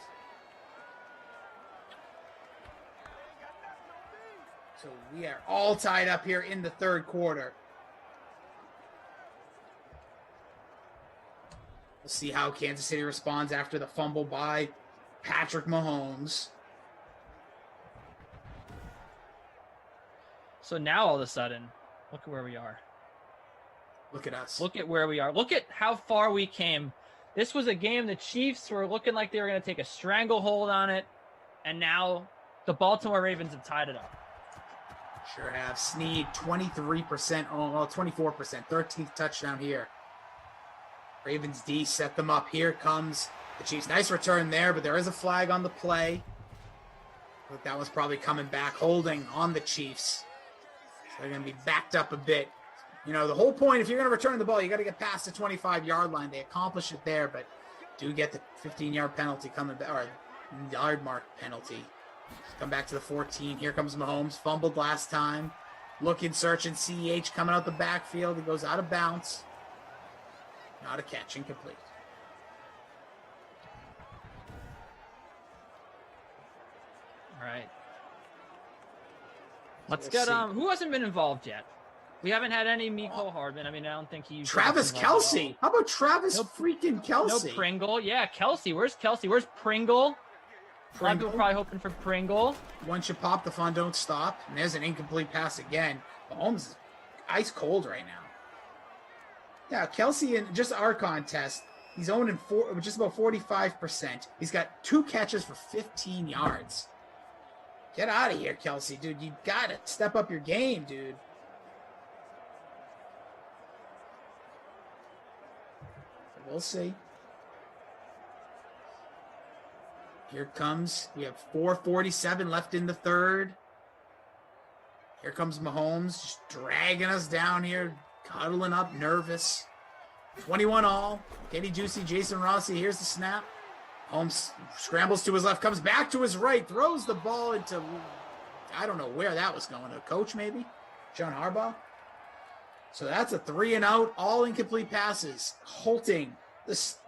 So we are all tied up here in the third quarter. We'll see how Kansas City responds after the fumble by Patrick Mahomes. So now all of a sudden, look at where we are. Look at us. Look at where we are. Look at how far we came. This was a game the Chiefs were looking like they were going to take a stranglehold on it, and now the Baltimore Ravens have tied it up. Sure have. Snead, 23%, oh, well, 24%, 13th touchdown here. Ravens D set them up. Here comes the Chiefs. Nice return there, but there is a flag on the play. But that was probably coming back, holding on the Chiefs. So they're going to be backed up a bit. You know, the whole point, if you're going to return the ball, you got to get past the 25-yard line. They accomplish it there, but do get the 15-yard penalty coming back, or yard mark penalty. Come back to the 14. Here comes Mahomes. Fumbled last time. Looking, searching. CEH coming out the backfield. He goes out of bounds. Not a catch. Incomplete. All right. Let's get who hasn't been involved yet? We haven't had any Mecole Hardman. I mean, I don't think he's Travis Kelce. How about Travis freaking Kelce? No Pringle. Yeah, Kelce. Where's Kelce? Where's Pringle? A lot of people probably hoping for Pringle. Once you pop, the fun don't stop. And there's an incomplete pass again. Mahomes is ice cold right now. Yeah, Kelce in just our contest, he's owned in just about 45%. He's got 2 catches for 15 yards. Get out of here, Kelce, dude. You got to step up your game, dude. We'll see. Here comes, we have 4:47 left in the third. Here comes Mahomes, just dragging us down here, cuddling up, nervous. 21 all. Kenny Juicy, Jason Rossi, here's the snap. Holmes scrambles to his left, comes back to his right, throws the ball into, I don't know where that was going, a coach maybe? John Harbaugh? So that's a 3-and-out, all incomplete passes, halting just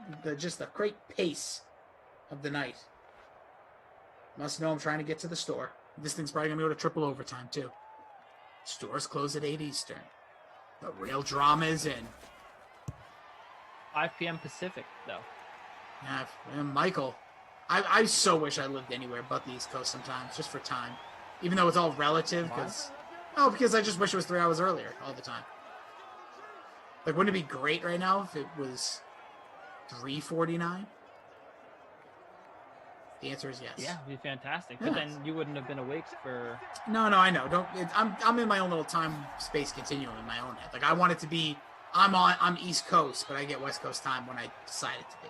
the great pace of the night. Must know I'm trying to get to the store. This thing's probably going to go to triple overtime, too. Stores close at 8 Eastern. The real drama is in. 5 p.m. Pacific, though. Yeah, and Michael, I so wish I lived anywhere but the East Coast sometimes, just for time. Even though it's all relative, because I just wish it was 3 hours earlier all the time. Like, wouldn't it be great right now if it was 3:49? The answer is yes. Yeah, it'd be fantastic. Yes. But then you wouldn't have been awake for. No, I know. I'm in my own little time space continuum in my own head. Like I want it to be. I'm East Coast, but I get West Coast time when I decide it to be.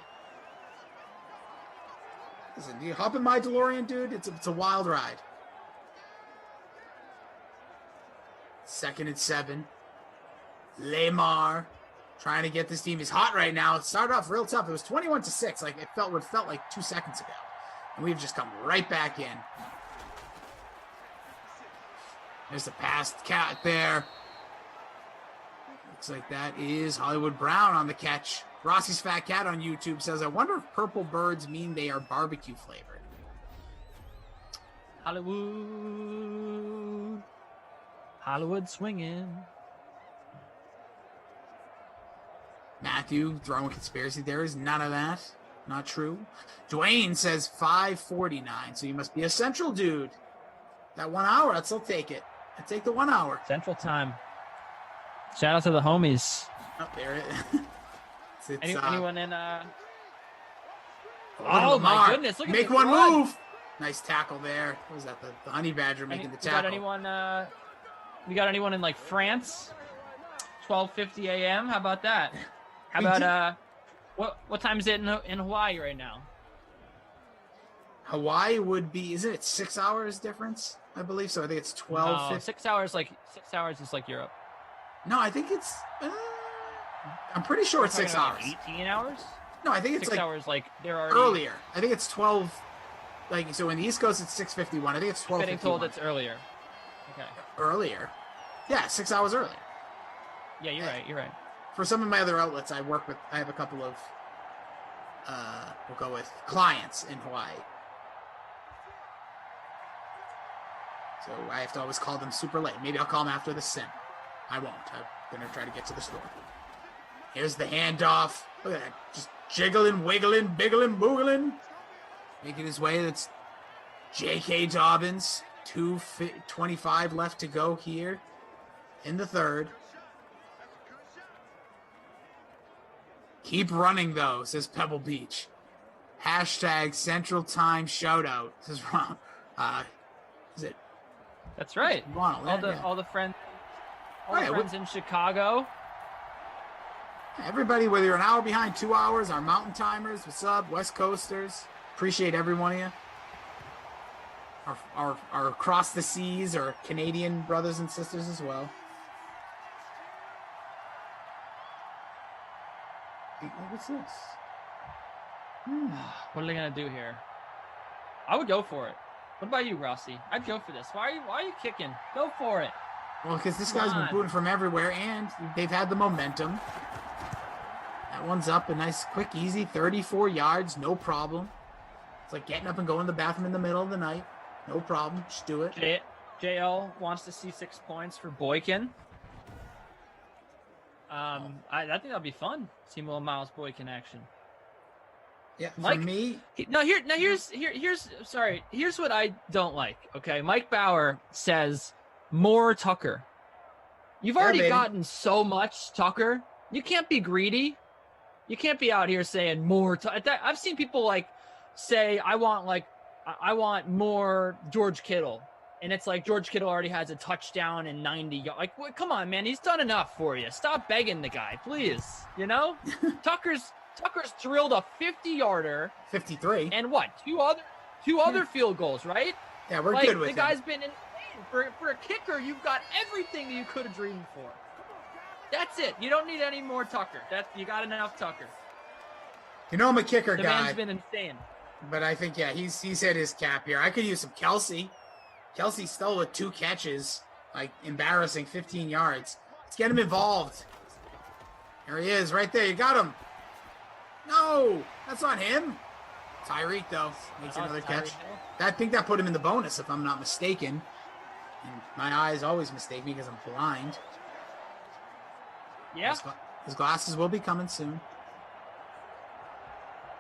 Listen, you hop in my DeLorean, dude. It's a wild ride. 2nd and 7. Lamar trying to get this team. He's hot right now. It started off real tough. It was 21-6. Like it felt like 2 seconds ago. And we've just come right back in. There's the pass cat there. Looks like that is Hollywood Brown on the catch. Rossi's Fat Cat on YouTube says, I wonder if purple birds mean they are barbecue flavored. Hollywood swinging. Matthew throwing conspiracy. There is none of that. Not true. Dwayne says 5:49, so you must be a Central dude. That 1 hour, I'll still take it. I take the 1 hour. Central time. Shout out to the homies. Oh, there it is. Anyone in Oh my goodness! Look at make this one run. move. Nice tackle there. What was that? The honey badger making the tackle. We got anyone in like France? 12:50 a.m. How about that? How about what time is it in Hawaii right now? Hawaii would be, isn't it 6 hours difference? I believe so. I think it's 12. No, 6 hours. Like 6 hours is like Europe. No, I think it's. I'm pretty sure it's 6 hours. 18 hours. No, I think it's 6 like hours. Like they're already earlier. I think it's 12. Like so, in the East Coast, it's 6:51. I think it's 12. Getting told it's earlier. Okay. Earlier. Yeah, 6 hours earlier. Yeah, you're right. You're right. For some of my other outlets, I have a couple of. We'll go with clients in Hawaii. So I have to always call them super late. Maybe I'll call them after the sim. I won't. I'm going to try to get to the store. Here's the handoff. Look at that. Just jiggling, wiggling, biggling, boogling. Making his way. That's J.K. Dobbins. 2:25 left to go here in the third. Keep running, though, says Pebble Beach. Hashtag Central Time Shoutout. This is wrong. Is it? That's right. Ronald, All the friends. Right, friends in Chicago. Everybody, whether you're an hour behind, 2 hours, our mountain timers, what's up, West Coasters, appreciate every one of you. Our across the seas, our Canadian brothers and sisters as well. What's this? What are they gonna do here? I would go for it. What about you, Rossi? I'd go for this. Why are you kicking? Go for it. Well, because this guy's been booting from everywhere, and they've had the momentum. That one's up, a nice, quick, easy 34 yards, no problem. It's like getting up and going to the bathroom in the middle of the night. No problem. Just do it. JL wants to see 6 points for Boykin. I think that'll be fun. See more Miles Boykin action. Yeah, Mike, for me. Here's what I don't like. Okay, Mike Bauer says more Tucker. You've already gotten so much Tucker. You can't be greedy. You can't be out here saying more. I've seen people like say I want more George Kittle. And it's like George Kittle already has a touchdown and 90 yards. Like, well, come on, man. He's done enough for you. Stop begging the guy, please. You know? Tucker's drilled a 50-yarder. 53. And what? Two other field goals, right? Yeah, we're good with the guy's been insane. For a kicker, you've got everything you could have dreamed for. That's it. You don't need any more Tucker. You got enough Tucker. You know I'm a kicker guy. The man's been insane. But I think, yeah, he's hit his cap here. I could use some Kelsey. Kelsey still with 2 catches, like embarrassing 15 yards. Let's get him involved. There he is, right there. You got him. No, that's not him. Tyreek, though, makes another catch. I think that put him in the bonus, if I'm not mistaken. And my eyes always mistake me because I'm blind. Yeah. His glasses will be coming soon.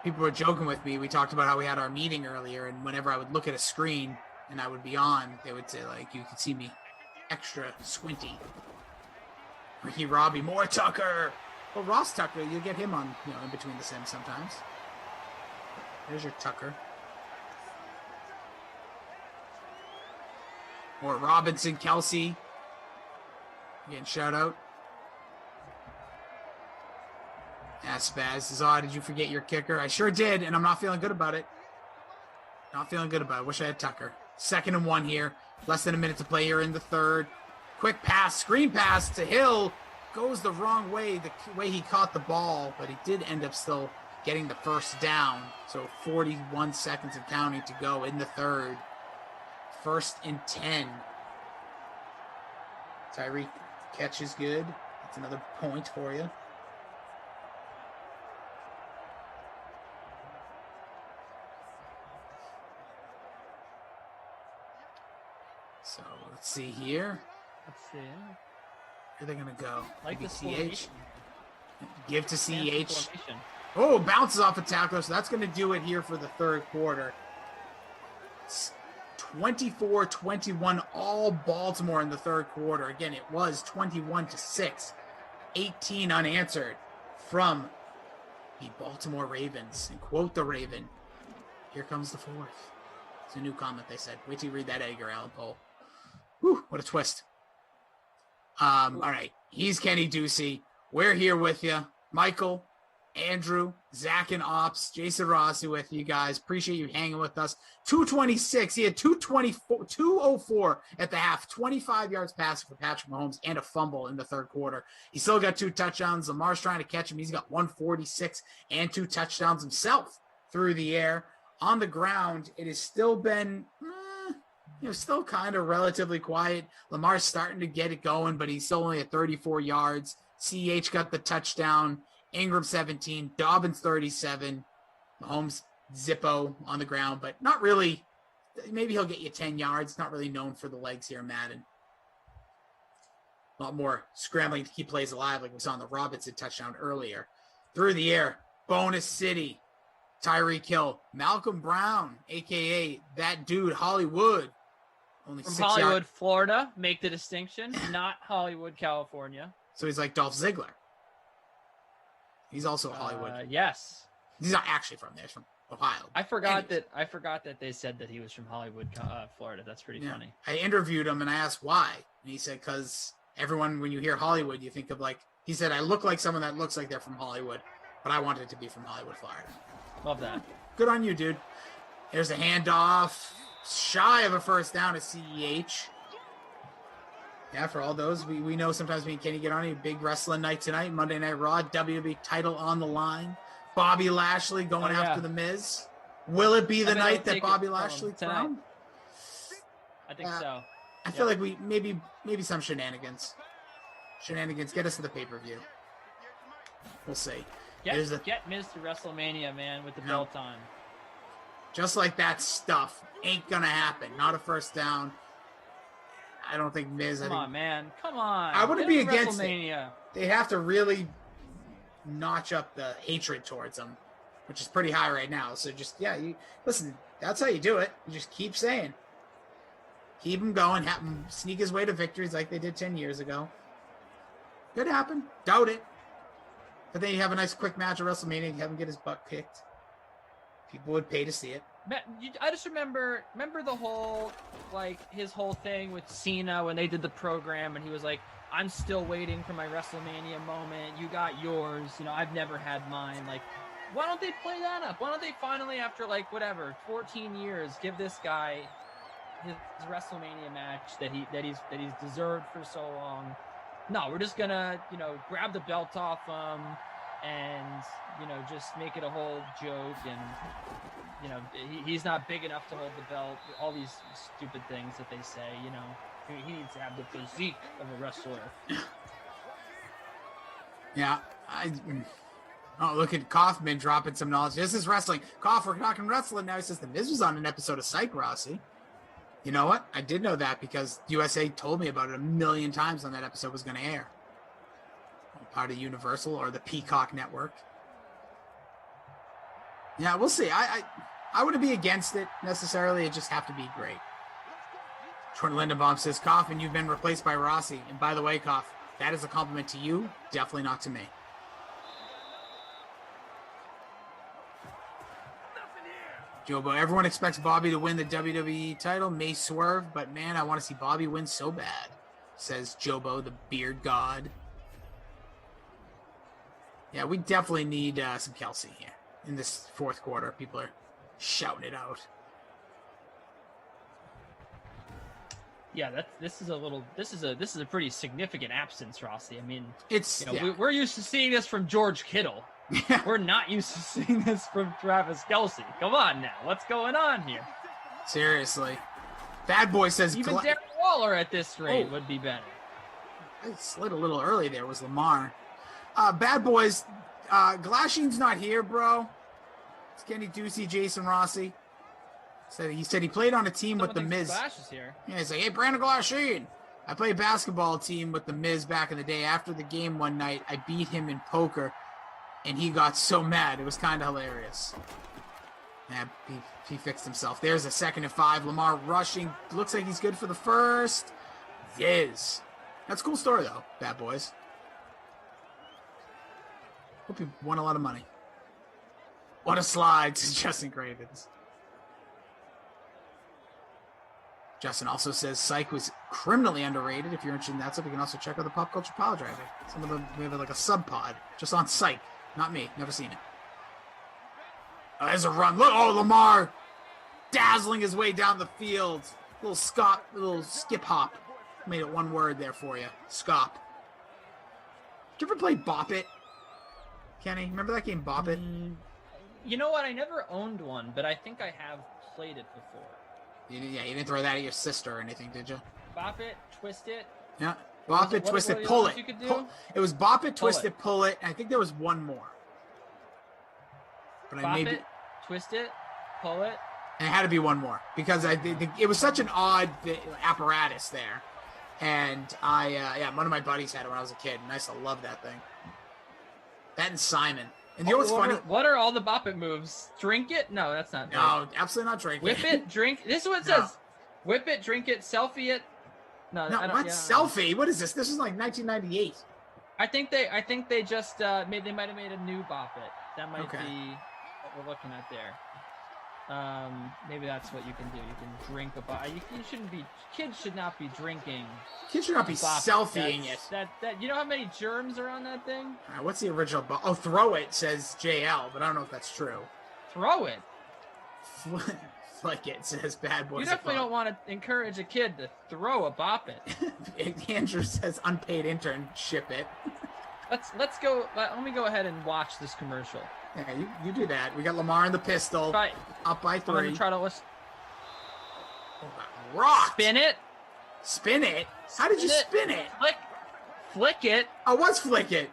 People were joking with me. We talked about how we had our meeting earlier, and whenever I would look at a screen and I would be on, they would say, like, you could see me extra squinty. Ricky Robbie, more Tucker. Well, Ross Tucker, you'll get him on, in between the sims sometimes. There's your Tucker. Or Robinson, Kelsey. Again, shout out. Spaz, Zah, did you forget your kicker? I sure did, and I'm not feeling good about it. Wish I had Tucker. 2nd and 1 here. Less than a minute to play here in the third. Quick pass, screen pass to Hill. Goes the wrong way, the way he caught the ball, but he did end up still getting the first down. So 41 seconds of counting to go in the third. 1st and 10. Tyreek catch is good. That's another point for you. So let's see here. Let's see. Where are they going to go? Like the CH. Give to CH. Formation. Oh, bounces off a tackler. So that's going to do it here for the third quarter. 24-21, all Baltimore in the third quarter. Again, it was 21-6. 18 unanswered from the Baltimore Ravens. And quote the Raven, here comes the fourth. It's a new comment they said. Wait till you read that Edgar Allan Poe. Whew, what a twist. All right. He's Kenny Ducey. We're here with you. Michael, Andrew, Zach, and Ops, Jason Rossi with you guys. Appreciate you hanging with us. 226. He had 204 at the half, 25 yards passing for Patrick Mahomes and a fumble in the third quarter. He still got 2 touchdowns. Lamar's trying to catch him. He's got 146 and 2 touchdowns himself through the air. On the ground, it has still been, still kind of relatively quiet. Lamar's starting to get it going, but he's still only at 34 yards. CH got the touchdown. Ingram 17, Dobbins 37, Mahomes Zippo on the ground, but not really. Maybe he'll get you 10 yards. Not really known for the legs here, Madden. A lot more scrambling to keep plays alive, like we saw on the Robinson touchdown earlier. Through the air, Bonus City, Tyreek Hill, Malcolm Brown, a.k.a. that dude, Hollywood. Only From 6 Hollywood, yards. Florida, make the distinction, not Hollywood, California. So he's like Dolph Ziggler. He's also Hollywood. Yes. He's not actually from there. He's from Ohio. I forgot that they said that he was from Hollywood, Florida. That's pretty funny. I interviewed him and I asked why. And he said, because everyone, when you hear Hollywood, you think of he said, I look like someone that looks like they're from Hollywood, but I wanted to be from Hollywood, Florida. Love that. Good on you, dude. There's a handoff. Shy of a first down to CEH. Yeah, for all those, we know sometimes me and Kenny get on a big wrestling night tonight, Monday Night Raw, WWE title on the line. Bobby Lashley going after The Miz. Will it be the night that Bobby Lashley crowned? I think so. I feel like we maybe some shenanigans. Shenanigans get us to the pay-per-view. We'll see. Get Miz to WrestleMania, man, with the belt on. Just like that stuff ain't gonna happen. Not a first down. I don't think Miz. Come on, man. Come on. I wouldn't be against WrestleMania. it. They have to really notch up the hatred towards him, which is pretty high right now. So just, listen, that's how you do it. You just keep saying. Keep him going. Have him sneak his way to victories like they did 10 years ago. Could happen. Doubt it. But then you have a nice quick match at WrestleMania. You have him get his butt kicked. People would pay to see it. I just remember the whole, his whole thing with Cena when they did the program, and he was like, I'm still waiting for my WrestleMania moment. You got yours. I've never had mine. Why don't they play that up? Why don't they finally, after 14 years, give this guy his WrestleMania match that he's deserved for so long? No, we're just gonna, grab the belt off him and, just make it a whole joke, and he's not big enough to hold the belt. All these stupid things that they say, he needs to have the physique of a wrestler. Yeah. Look at Kaufman dropping some knowledge. This is wrestling. Kauf, we're talking wrestling now. He says the Miz was on an episode of Psych, Rossi. You know what? I did know that because USA told me about it a million times when that episode was going to air. Part of Universal or the Peacock Network. Yeah, we'll see. I wouldn't be against it necessarily. It just have to be great. Jordan Lindenbaum says, Kaufman, you've been replaced by Rossi. And by the way, Kauf, that is a compliment to you, definitely not to me. Jobo, everyone expects Bobby to win the WWE title. May swerve, but man, I want to see Bobby win so bad, says Jobo, the beard god. Yeah, we definitely need some Kelsey here in this fourth quarter. People are shouting it out. Yeah, this is a pretty significant absence, Rossi. I mean, we're used to seeing this from George Kittle. We're not used to seeing this from Travis Kelce. Come on now, what's going on here? Seriously, Bad Boy says even Darren Waller at this rate would be better. I slid a little early there. Was Lamar? Bad Boys, Glashin's not here, bro. It's Kenny Ducey, Jason Rossi. He said he played on a team with the Miz. Glash is here. Yeah, he's like, hey, Brandon Glashin. I played basketball team with the Miz back in the day. After the game one night, I beat him in poker, and he got so mad. It was kind of hilarious. Yeah, he fixed himself. There's a 2nd and 5. Lamar rushing. Looks like he's good for the first. Yes. That's a cool story, though, Bad Boys. Hope he won a lot of money. What a slide to Justin Cravens. Justin also says Psych was criminally underrated. If you're interested in that stuff, you can also check out the Pop Culture Power Drive. Some of them, we have like a sub pod just on Psych. Not me. Never seen it. Oh, there's a run. Look, oh, Lamar dazzling his way down the field. Little skip hop. Made it one word there for you. Scop. Did you ever play Bop It? Kenny, remember that game, Bop It? You know what? I never owned one, but I think I have played it before. You didn't throw that at your sister or anything, did you? Bop it, twist it. Yeah. Bop it, twist it, pull it. You could do? It was bop it, twist it, pull it. And I think there was one more. But Bop it, twist it, pull it. And it had to be one more because it was such an odd apparatus there. And one of my buddies had it when I was a kid, and I used to love that thing. That and Simon. And you know what's funny? What are all the Bop It moves? Drink it? No, that's not. No, absolutely not drink it. Whip it, drink. This is what it says. Whip it, drink it, selfie it. No, what selfie? What is this? This is like 1998. I think they just they might have made a new Bop It. That might be what we're looking at there. Maybe that's what you can do. You can drink a Bop. You shouldn't be. Kids should not be drinking. Kids should not be selfieing it. That you know how many germs are on that thing? What's the original? Oh, throw it says JL, but I don't know if that's true. Throw it. Flick it says bad boy. You definitely don't want to encourage a kid to throw a Bop It. Andrew says unpaid intern, ship it. Let's go. Let me go ahead and watch this commercial. Yeah, you do that. We got Lamar in the pistol. Right. Up by 3. I'm gonna try to listen. Rock. Spin it. Spin it? How did you spin it? Flick it. Oh, what's flick it?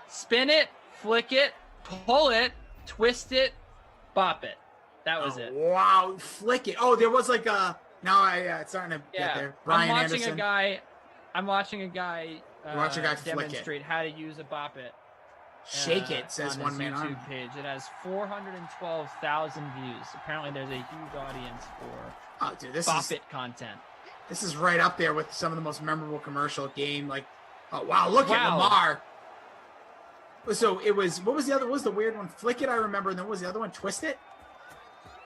Spin it, flick it, pull it, twist it, bop it. That was it. Wow, flick it. Oh, there was like a. Now it's starting to get there. Brian Anderson. I'm watching a guy. Demonstrate it. How to use a bop it. Shake it says on one man YouTube arm. page. It has 412,000 views. Apparently, there's a huge audience for bop it content. This is right up there with some of the most memorable commercial game. Like, oh wow, look at Lamar. So it was. What was the other? What was the weird one? Flick it, I remember. And then what was the other one? Twist it.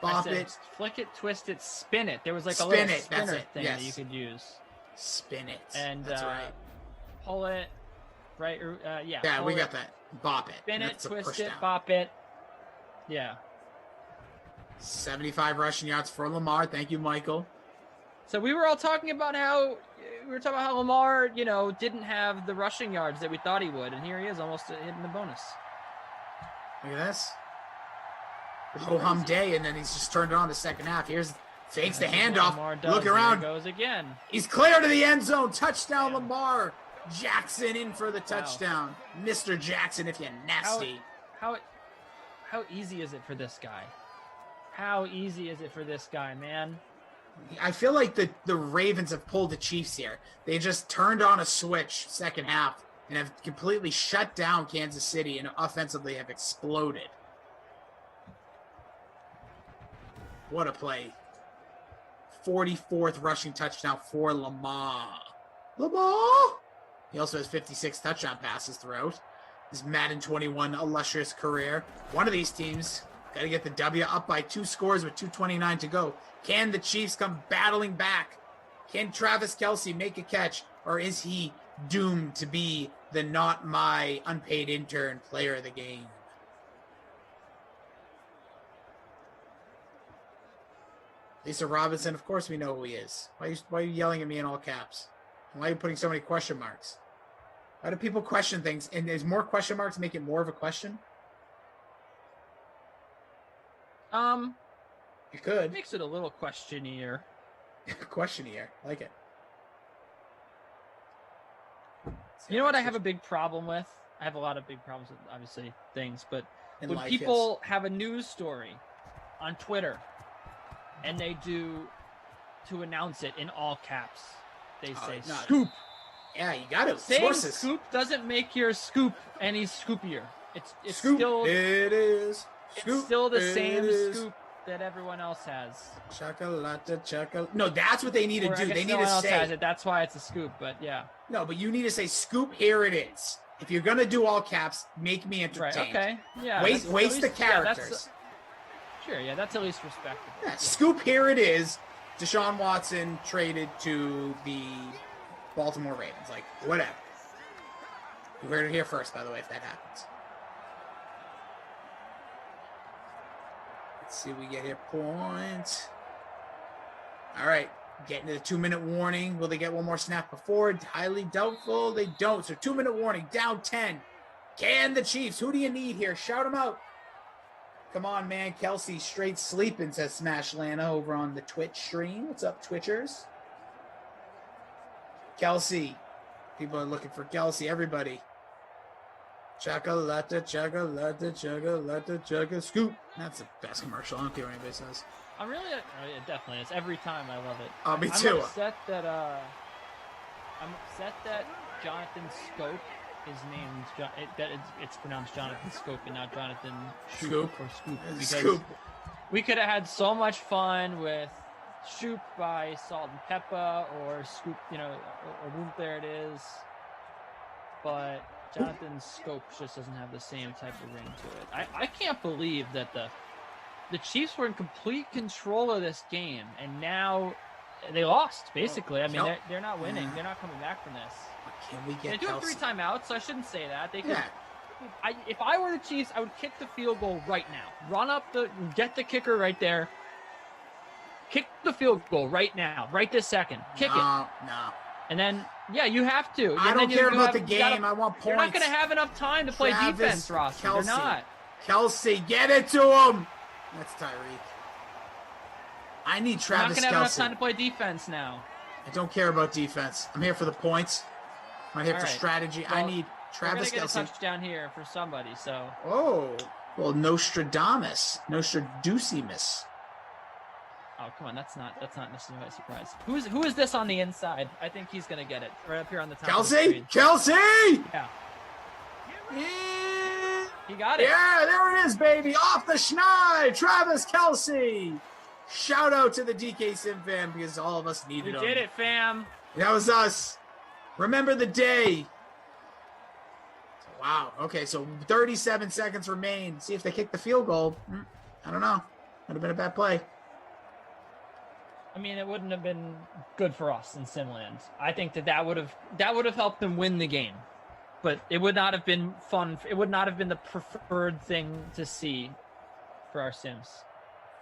Bop it. Flick it, twist it, spin it. There was like a little spinner thing that you could use. Spin it. And that's right. Pull it. Right. Yeah. Yeah, we got that. Bop it. Spin it, twist it, bop it. Yeah. 75 rushing yards for Lamar. Thank you, Michael. So we were all talking about how Lamar, didn't have the rushing yards that we thought he would, and here he is, almost hitting the bonus. Look at this. Ho hum day, and then he's just turned it on the second half. Fakes the handoff. Look around. There he goes again. He's clear to the end zone. Touchdown, Lamar. Jackson in for the touchdown. Wow. Mr. Jackson, if you're nasty. How easy is it for this guy? How easy is it for this guy, man? I feel like the Ravens have pulled the Chiefs here. They just turned on a switch second half and have completely shut down Kansas City and offensively have exploded. What a play. 44th rushing touchdown for Lamar. He also has 56 touchdown passes throughout his Madden 21 illustrious career. One of these teams got to get the W, up by 2 scores with 2:29 to go. Can the Chiefs come battling back? Can Travis Kelce make a catch? Or is he doomed to be the not my unpaid intern player of the game? Lisa Robinson, of course we know who he is. Why are you yelling at me in all caps? Why are you putting so many question marks? Why do people question things? And there's more question marks make it more of a question? You could. It makes it a little questionier. Questionier. Like it. You know what I have a big problem with? I have a lot of big problems with, obviously, things. But when people have a news story on Twitter and they do, to announce it in all caps, they say scoop. Yeah, you got to. Saying sources. Scoop doesn't make your scoop any scoopier. It's scoop. Still it is. Scoop. It's still the same scoop that everyone else has. Chocolate. No, that's what they need to do. They need to say has it. That's why it's a scoop. But yeah. No, but you need to say scoop. Here it is. If you're gonna do all caps, make me entertained. Right. Okay. Yeah. Waste the characters. Sure. Yeah. That's at least respectable. Yeah. Scoop. Here it is. Deshaun Watson traded to the Baltimore Ravens. Like, whatever. You heard it here first, by the way, if that happens. Let's see if we get here. Points. All right. Getting to the 2-minute warning. Will they get one more snap before? Highly doubtful. They don't. So 2-minute warning. Down 10. Can the Chiefs? Who do you need here? Shout them out. Come on, man. Kelsey straight sleeping, says Smash Lana over on the Twitch stream. What's up, Twitchers? Kelsey. People are looking for Kelsey. Everybody. Chocolate, chocolate, chocolate, chocolate, scoop. That's the best commercial. I don't care what anybody says. I'm really, it definitely is. Every time I love it. Oh, me too. I'm upset that Jonathan Scope is named, it's pronounced Jonathan Scope and not Jonathan Shoop or Scoop. Because we could have had so much fun with Shoop by Salt and Pepper or Scoop, or Whoop, there it is. But Jonathan Scope just doesn't have the same type of ring to it. I can't believe that the Chiefs were in complete control of this game, and now they lost, basically. I mean, they're not winning. They're not coming back from this. Can we get They do have 3 timeouts, so I shouldn't say that. They could, if I were the Chiefs, I would kick the field goal right now. Get the kicker right there. Kick the field goal right now, right this second. Kick it. No. And then, you have to. I don't care about the game. I want points. You're not going to have enough time to play defense, Ross. You're not. Kelsey, get it to him. That's Tyreek. I need Travis Kelsey. You're not going to have enough time to play defense now. I don't care about defense. I'm here for the points. I'm here for strategy. Well, I need Travis Kelsey. We're going to get a touchdown here for somebody, so. Oh. Well, Nostradamus. Nostraducimus. Oh, come on. That's not necessarily a surprise. Who is this on the inside? I think he's going to get it. Right up here on the top of the screen. Kelsey! Yeah. Yeah. He got it. Yeah, there it is, baby. Off the schneid. Travis Kelsey. Shout out to the DK Sim fam because all of us needed him. We did it, fam. That was us. Remember the day. Wow. Okay, so 37 seconds remain. See if they kick the field goal. I don't know. Would have been a bad play. I mean, it wouldn't have been good for us in Simland. I think that would have helped them win the game, but it would not have been fun. It would not have been the preferred thing to see for our Sims,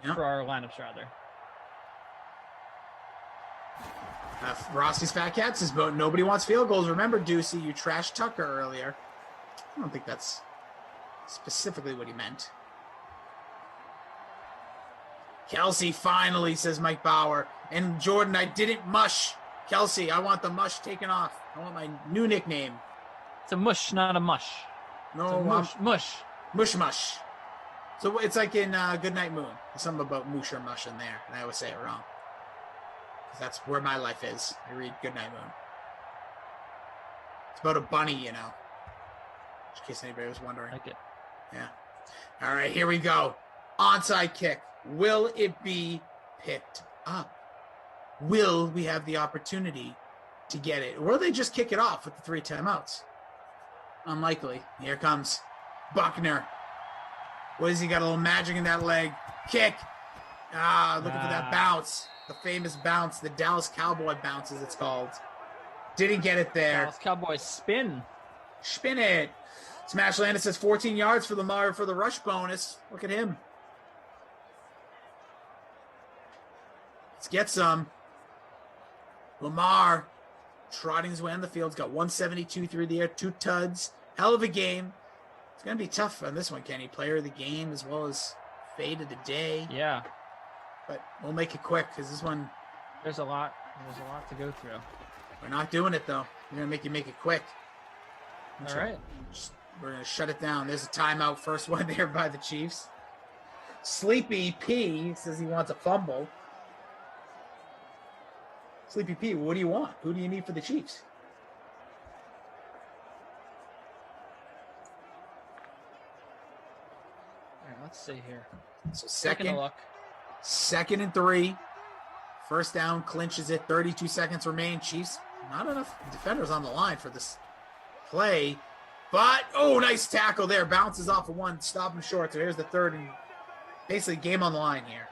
for our lineups rather. Rossi's Fat Cat says, but nobody wants field goals. Remember, Deucey, you trashed Tucker earlier. I don't think that's specifically what he meant. Kelsey, finally, says Mike Bauer. And Jordan, I didn't mush. Kelsey, I want the mush taken off. I want my new nickname. It's a mush, not a mush. No, mush. Mush. So it's like in Goodnight Moon. There's something about mush or mush in there, and I always say it wrong. That's where my life is. I read Goodnight Moon. It's about a bunny, in case anybody was wondering. Like it. Yeah. All right, here we go. Onside kick. Will it be picked up? Will we have the opportunity to get it? Or will they just kick it off with the 3 timeouts? Unlikely. Here comes Buckner. What has he got? A little magic in that leg. Kick. Looking for that bounce. The famous bounce. The Dallas Cowboy bounce, as it's called. Didn't get it there. Dallas Cowboys spin. Spin it. Smash Landis says 14 yards for Lamar for the rush bonus. Look at him. Let's get some. Lamar trotting his way on the field. He's got 172 through the air, 2 tuds. Hell of a game. It's going to be tough on this one, Kenny. Player of the game as well as fade of the day. Yeah. But we'll make it quick because this one. There's a lot to go through. We're not doing it, though. We're going to make it quick. All right. We're going to shut it down. There's a timeout. First one there by the Chiefs. Sleepy P says he wants a fumble. Sleepy P, what do you want? Who do you need for the Chiefs? All right, let's see here. So second and 3. First down, clinches it. 32 seconds remain. Chiefs, not enough defenders on the line for this play. But, nice tackle there. Bounces off of one, stop him short. So here's the third and basically game on the line here.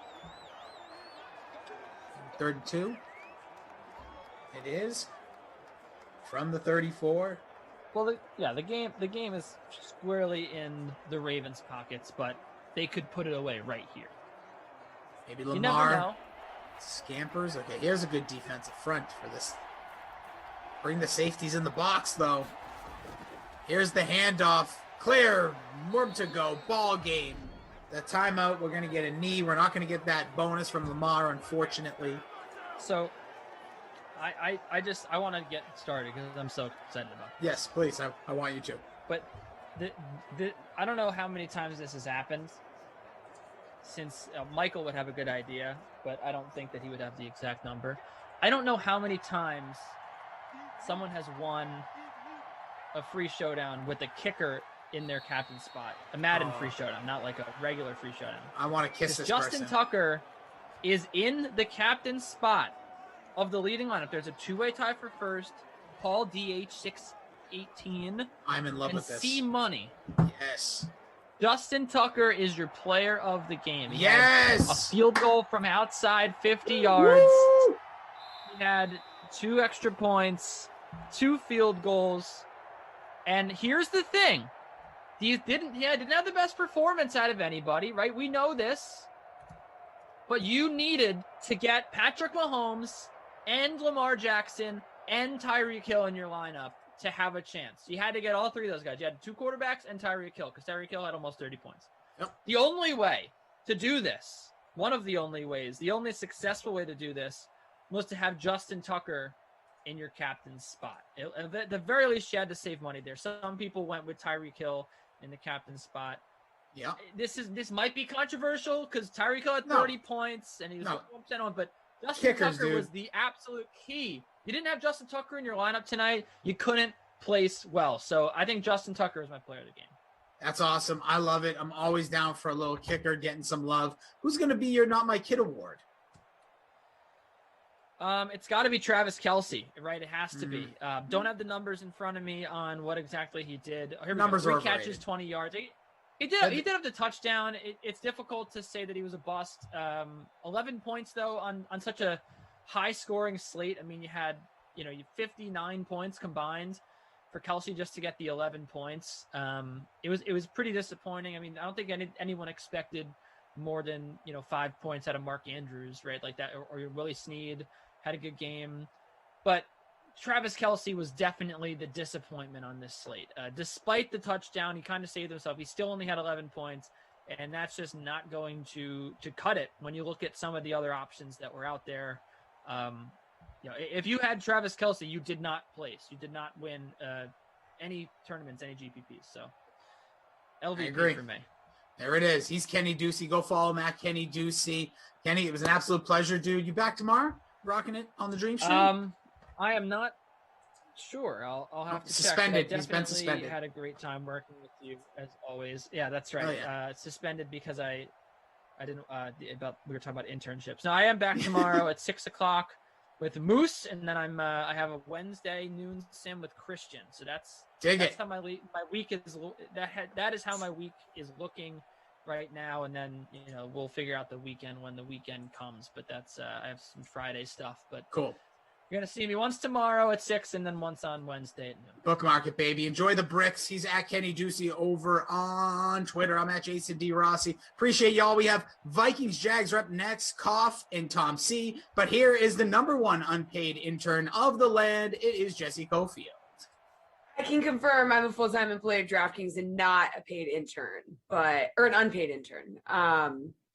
3rd and 2. It is from the 34. Well, the game is squarely in the Ravens' pockets, but they could put it away right here. Maybe You never Lamar know. scampers. Okay, here's a good defensive front for this. Bring the safeties in the box, though. Here's the handoff. Clear. More to go. Ball game. The timeout. We're going to get a knee. We're not going to get that bonus from Lamar, unfortunately. So I want to get started because I'm so excited about it. Yes, please. I want you to. But I don't know how many times this has happened since Michael would have a good idea, but I don't think that he would have the exact number. I don't know how many times someone has won a free showdown with a kicker in their captain spot. A Madden free showdown, not like a regular free showdown. I want to kiss this Justin person. Tucker is in the captain spot of the leading lineup. There's a two-way tie for first. Paul DH 618. I'm in love and with this. C Money. Yes. Justin Tucker is your player of the game. He Yes. had a field goal from outside 50 yards. Woo! He had 2 extra points, 2 field goals. And here's the thing. He didn't have the best performance out of anybody, right? We know this. But you needed to get Patrick Mahomes and Lamar Jackson and Tyreek Hill in your lineup to have a chance. You had to get all 3 of those guys. You had 2 quarterbacks and Tyreek Hill, because Tyreek Hill had almost 30 points. Yep. The only way to do this, one of the only ways, the only successful way to do this, was to have Justin Tucker in your captain's spot. At the very least, you had to save money there. Some people went with Tyreek Hill in the captain's spot. Yeah. This might be controversial because Tyreek Hill had 30 points and he was 1% on, but Justin Tucker was the absolute key. You didn't have Justin Tucker in your lineup tonight, you couldn't place well. So I think Justin Tucker is my player of the game. That's awesome. I love it. I'm always down for a little kicker, getting some love. Who's going to be your Not My Kid award? It's got to be Travis Kelce, right? It has to be. Don't have the numbers in front of me on what exactly he did. Here numbers we go. are 3 catches, 20 yards. He did have the touchdown. It's difficult to say that he was a bust. 11 points though on such a high scoring slate. I mean, you had 59 points combined for Kelce just to get the 11 points. It was pretty disappointing. I mean, I don't think anyone expected more than 5 points out of Mark Andrews, right? Like that, or Willie Snead had a good game, but Travis Kelce was definitely the disappointment on this slate. Despite the touchdown, he kind of saved himself. He still only had 11 points, and that's just not going to cut it when you look at some of the other options that were out there. If you had Travis Kelce, you did not place. You did not win any tournaments, any GPPs. So LVP for me. There it is. He's Kenny Ducey. Go follow him at Kenny Ducey. Kenny, it was an absolute pleasure, dude. You back tomorrow? Rocking it on the Dream Stream? I am not sure. I'll have to suspended. check. He's been suspended. Had a great time working with you as always. Yeah, that's right. Oh, yeah. Suspended because I didn't we were talking about internships. No, I am back tomorrow at 6:00 with Moose, and then I have a Wednesday noon sim with Christian. So that's how my week is. That is how my week is looking right now, and then we'll figure out the weekend when the weekend comes. But that's I have some Friday stuff. But cool. You're gonna see me once tomorrow at 6, and then once on Wednesday at noon. Bookmark it, baby. Enjoy the bricks. He's at Kenny Ducey over on Twitter. I'm at Jason D. Rossi. Appreciate y'all. We have Vikings Jags up next. Koff and Tom C. But here is the #1 unpaid intern of the land. It is Jesse Cofield. I can confirm I'm a full-time employee of DraftKings and not a paid intern, or an unpaid intern,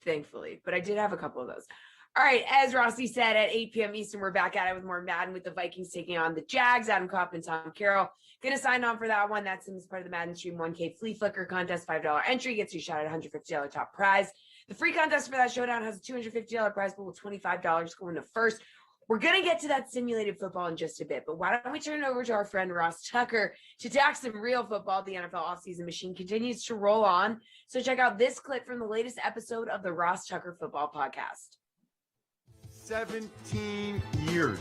thankfully. But I did have a couple of those. All right, as Rossi said, at 8 p.m. Eastern, we're back at it with more Madden with the Vikings taking on the Jags. Adam Kopp and Tom Carroll going to sign on for that one. That's part of the Madden Stream 1K Flea Flicker contest. $5 entry gets you a shot at $150 top prize. The free contest for that showdown has a $250 prize pool with $25 going to first. We're going to get to that simulated football in just a bit, but why don't we turn it over to our friend Ross Tucker to talk some real football. The NFL offseason machine continues to roll on. So check out this clip from the latest episode of the Ross Tucker Football Podcast. 17 years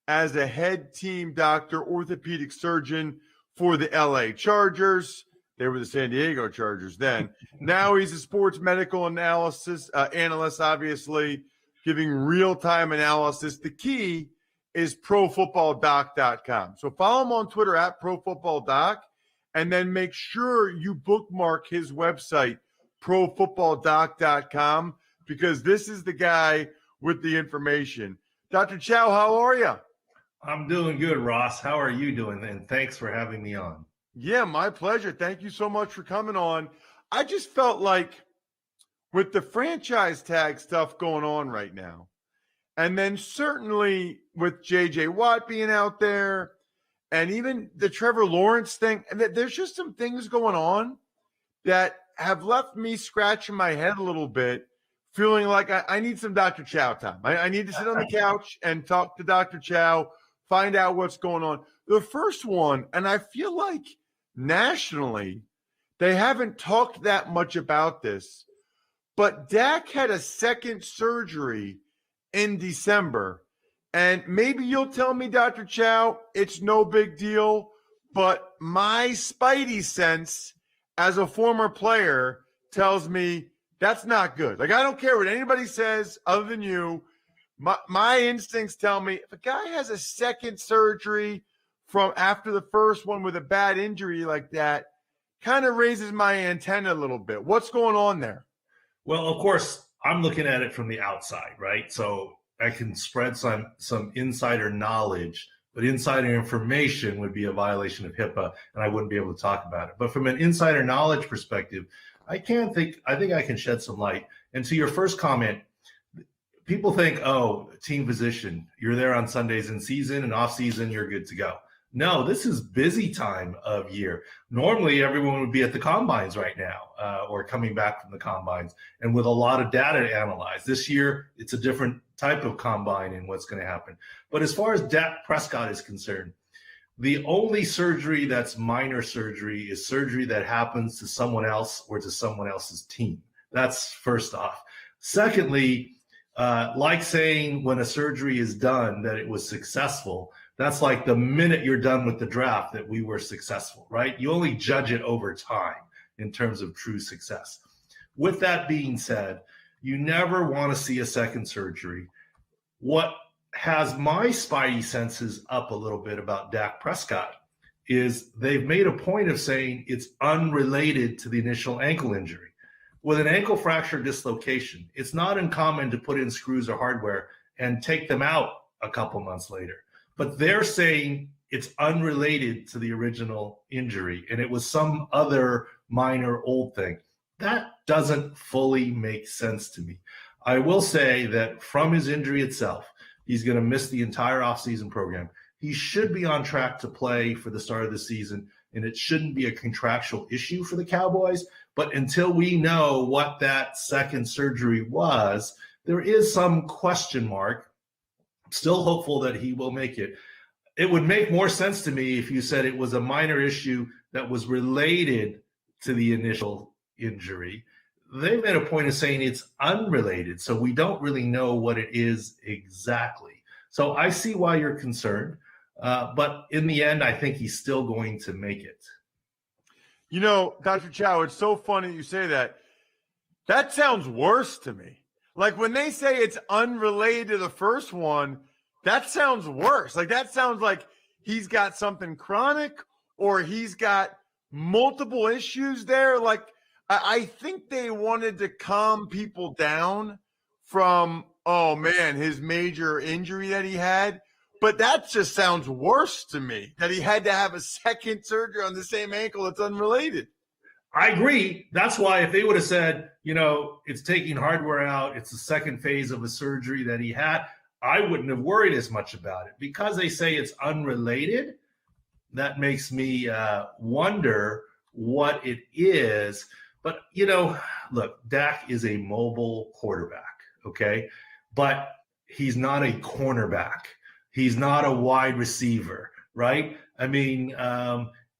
as a head team doctor, orthopedic surgeon for the LA Chargers. They were the San Diego Chargers then. Now he's a sports medical analyst, obviously, giving real-time analysis. The key is profootballdoc.com. So follow him on Twitter at profootballdoc, and then make sure you bookmark his website, profootballdoc.com. because this is the guy with the information. Dr. Chow, how are you? I'm doing good, Ross. How are you doing? And thanks for having me on. Yeah, my pleasure. Thank you so much for coming on. I just felt like with the franchise tag stuff going on right now, and then certainly with J.J. Watt being out there, and even the Trevor Lawrence thing, and there's just some things going on that have left me scratching my head a little bit, feeling like I need some Dr. Chow time. I need to sit on the couch and talk to Dr. Chow, find out what's going on. The first one, and I feel like nationally, they haven't talked that much about this, but Dak had a second surgery in December. And maybe you'll tell me, Dr. Chow, it's no big deal, but my spidey sense as a former player tells me that's not good. Like, I don't care what anybody says other than you. My instincts tell me if a guy has a second surgery from after the first one with a bad injury like that, kind of raises my antenna a little bit. What's going on there? Well, of course, I'm looking at it from the outside, right? So I can spread some insider knowledge, but insider information would be a violation of HIPAA, and I wouldn't be able to talk about it. But from an insider knowledge perspective, I think I can shed some light. And to your first comment, people think, oh, team physician, you're there on Sundays in season, and off season, you're good to go. No, this is busy time of year. Normally, everyone would be at the combines right now or coming back from the combines and with a lot of data to analyze. This year, it's a different type of combine and what's going to happen. But as far as Dak Prescott is concerned, the only surgery that's minor surgery is surgery that happens to someone else or to someone else's team. That's first off. Secondly, like saying when a surgery is done that it was successful, that's like the minute you're done with the draft that we were successful, right? You only judge it over time in terms of true success. With that being said, you never want to see a second surgery. What has my spidey senses up a little bit about Dak Prescott is they've made a point of saying it's unrelated to the initial ankle injury. With an ankle fracture dislocation, it's not uncommon to put in screws or hardware and take them out a couple months later. But they're saying it's unrelated to the original injury and it was some other minor old thing. That doesn't fully make sense to me. I will say that from his injury itself, he's going to miss the entire offseason program. He should be on track to play for the start of the season, and it shouldn't be a contractual issue for the Cowboys. But until we know what that second surgery was, there is some question mark. Still hopeful that he will make it. It would make more sense to me if you said it was a minor issue that was related to the initial injury. They made a point of saying it's unrelated, so we don't really know what it is exactly. So I see why you're concerned, but in the end, I think he's still going to make it. You know, Dr. Chow, it's so funny you say that. That sounds worse to me. Like when they say it's unrelated to the first one, that sounds worse. Like that sounds like he's got something chronic or he's got multiple issues there. Like I think they wanted to calm people down from, oh man, his major injury that he had. But that just sounds worse to me, that he had to have a second surgery on the same ankle that's unrelated. I agree. That's why if they would have said, you know, it's taking hardware out, it's the second phase of a surgery that he had, I wouldn't have worried as much about it. Because they say it's unrelated, that makes me wonder what it is. But, you know, look, Dak is a mobile quarterback, okay? But he's not a cornerback. He's not a wide receiver, right? I mean,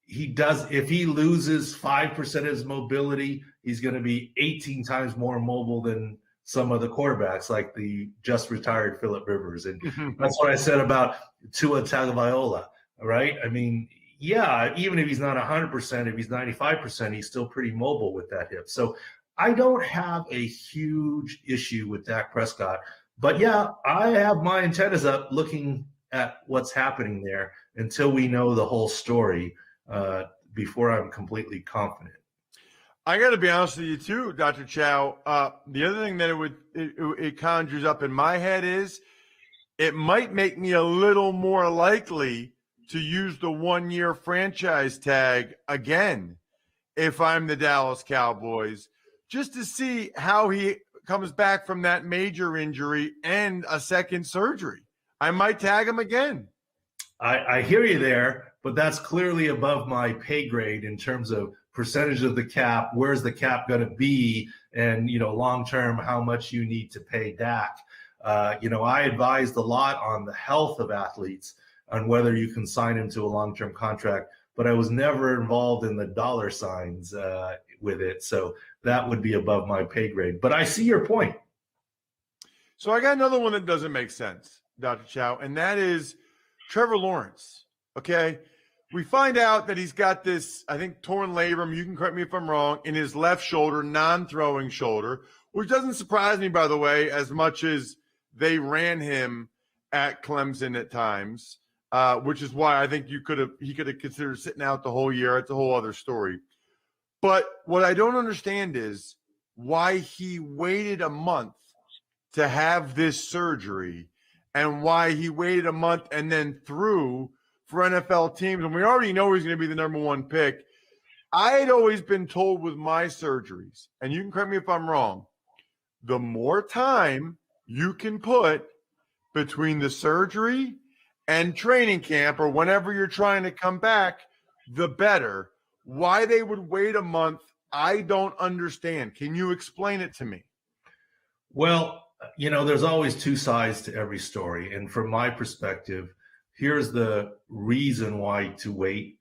he does, if he loses 5% of his mobility, he's going to be 18 times more mobile than some of the quarterbacks, like the just retired Phillip Rivers. And that's what I said about Tua Tagovailoa, right? I mean, yeah, even if he's not 100%, if he's 95%, he's still pretty mobile with that hip. So I don't have a huge issue with Dak Prescott. But yeah, I have my antennas up looking at what's happening there until we know the whole story before I'm completely confident. I got to be honest with you too, Dr. Chow. The other thing that it conjures up in my head is it might make me a little more likely to use the 1-year franchise tag again if I'm the Dallas Cowboys, just to see how he comes back from that major injury and a second surgery. I might tag him again. I hear you there, but that's clearly above my pay grade in terms of percentage of the cap. Where's the cap going to be? And, long term, how much you need to pay Dak. I advised a lot on the health of athletes, on whether you can sign him to a long-term contract, but I was never involved in the dollar signs with it. So that would be above my pay grade. But I see your point. So I got another one that doesn't make sense, Dr. Chow, and that is Trevor Lawrence. Okay. We find out that he's got this, I think, torn labrum, you can correct me if I'm wrong, in his left shoulder, non-throwing shoulder, which doesn't surprise me, by the way, as much as they ran him at Clemson at times, which is why I think he could have considered sitting out the whole year. It's a whole other story. But what I don't understand is why he waited a month to have this surgery and why he waited a month and then threw for NFL teams. And we already know he's going to be the number 1 pick. I had always been told with my surgeries, and you can correct me if I'm wrong, the more time you can put between the surgery and training camp or whenever you're trying to come back, the better. Why they would wait a month, I don't understand. Can you explain it to me? Well, there's always two sides to every story. And from my perspective, here's the reason why to wait,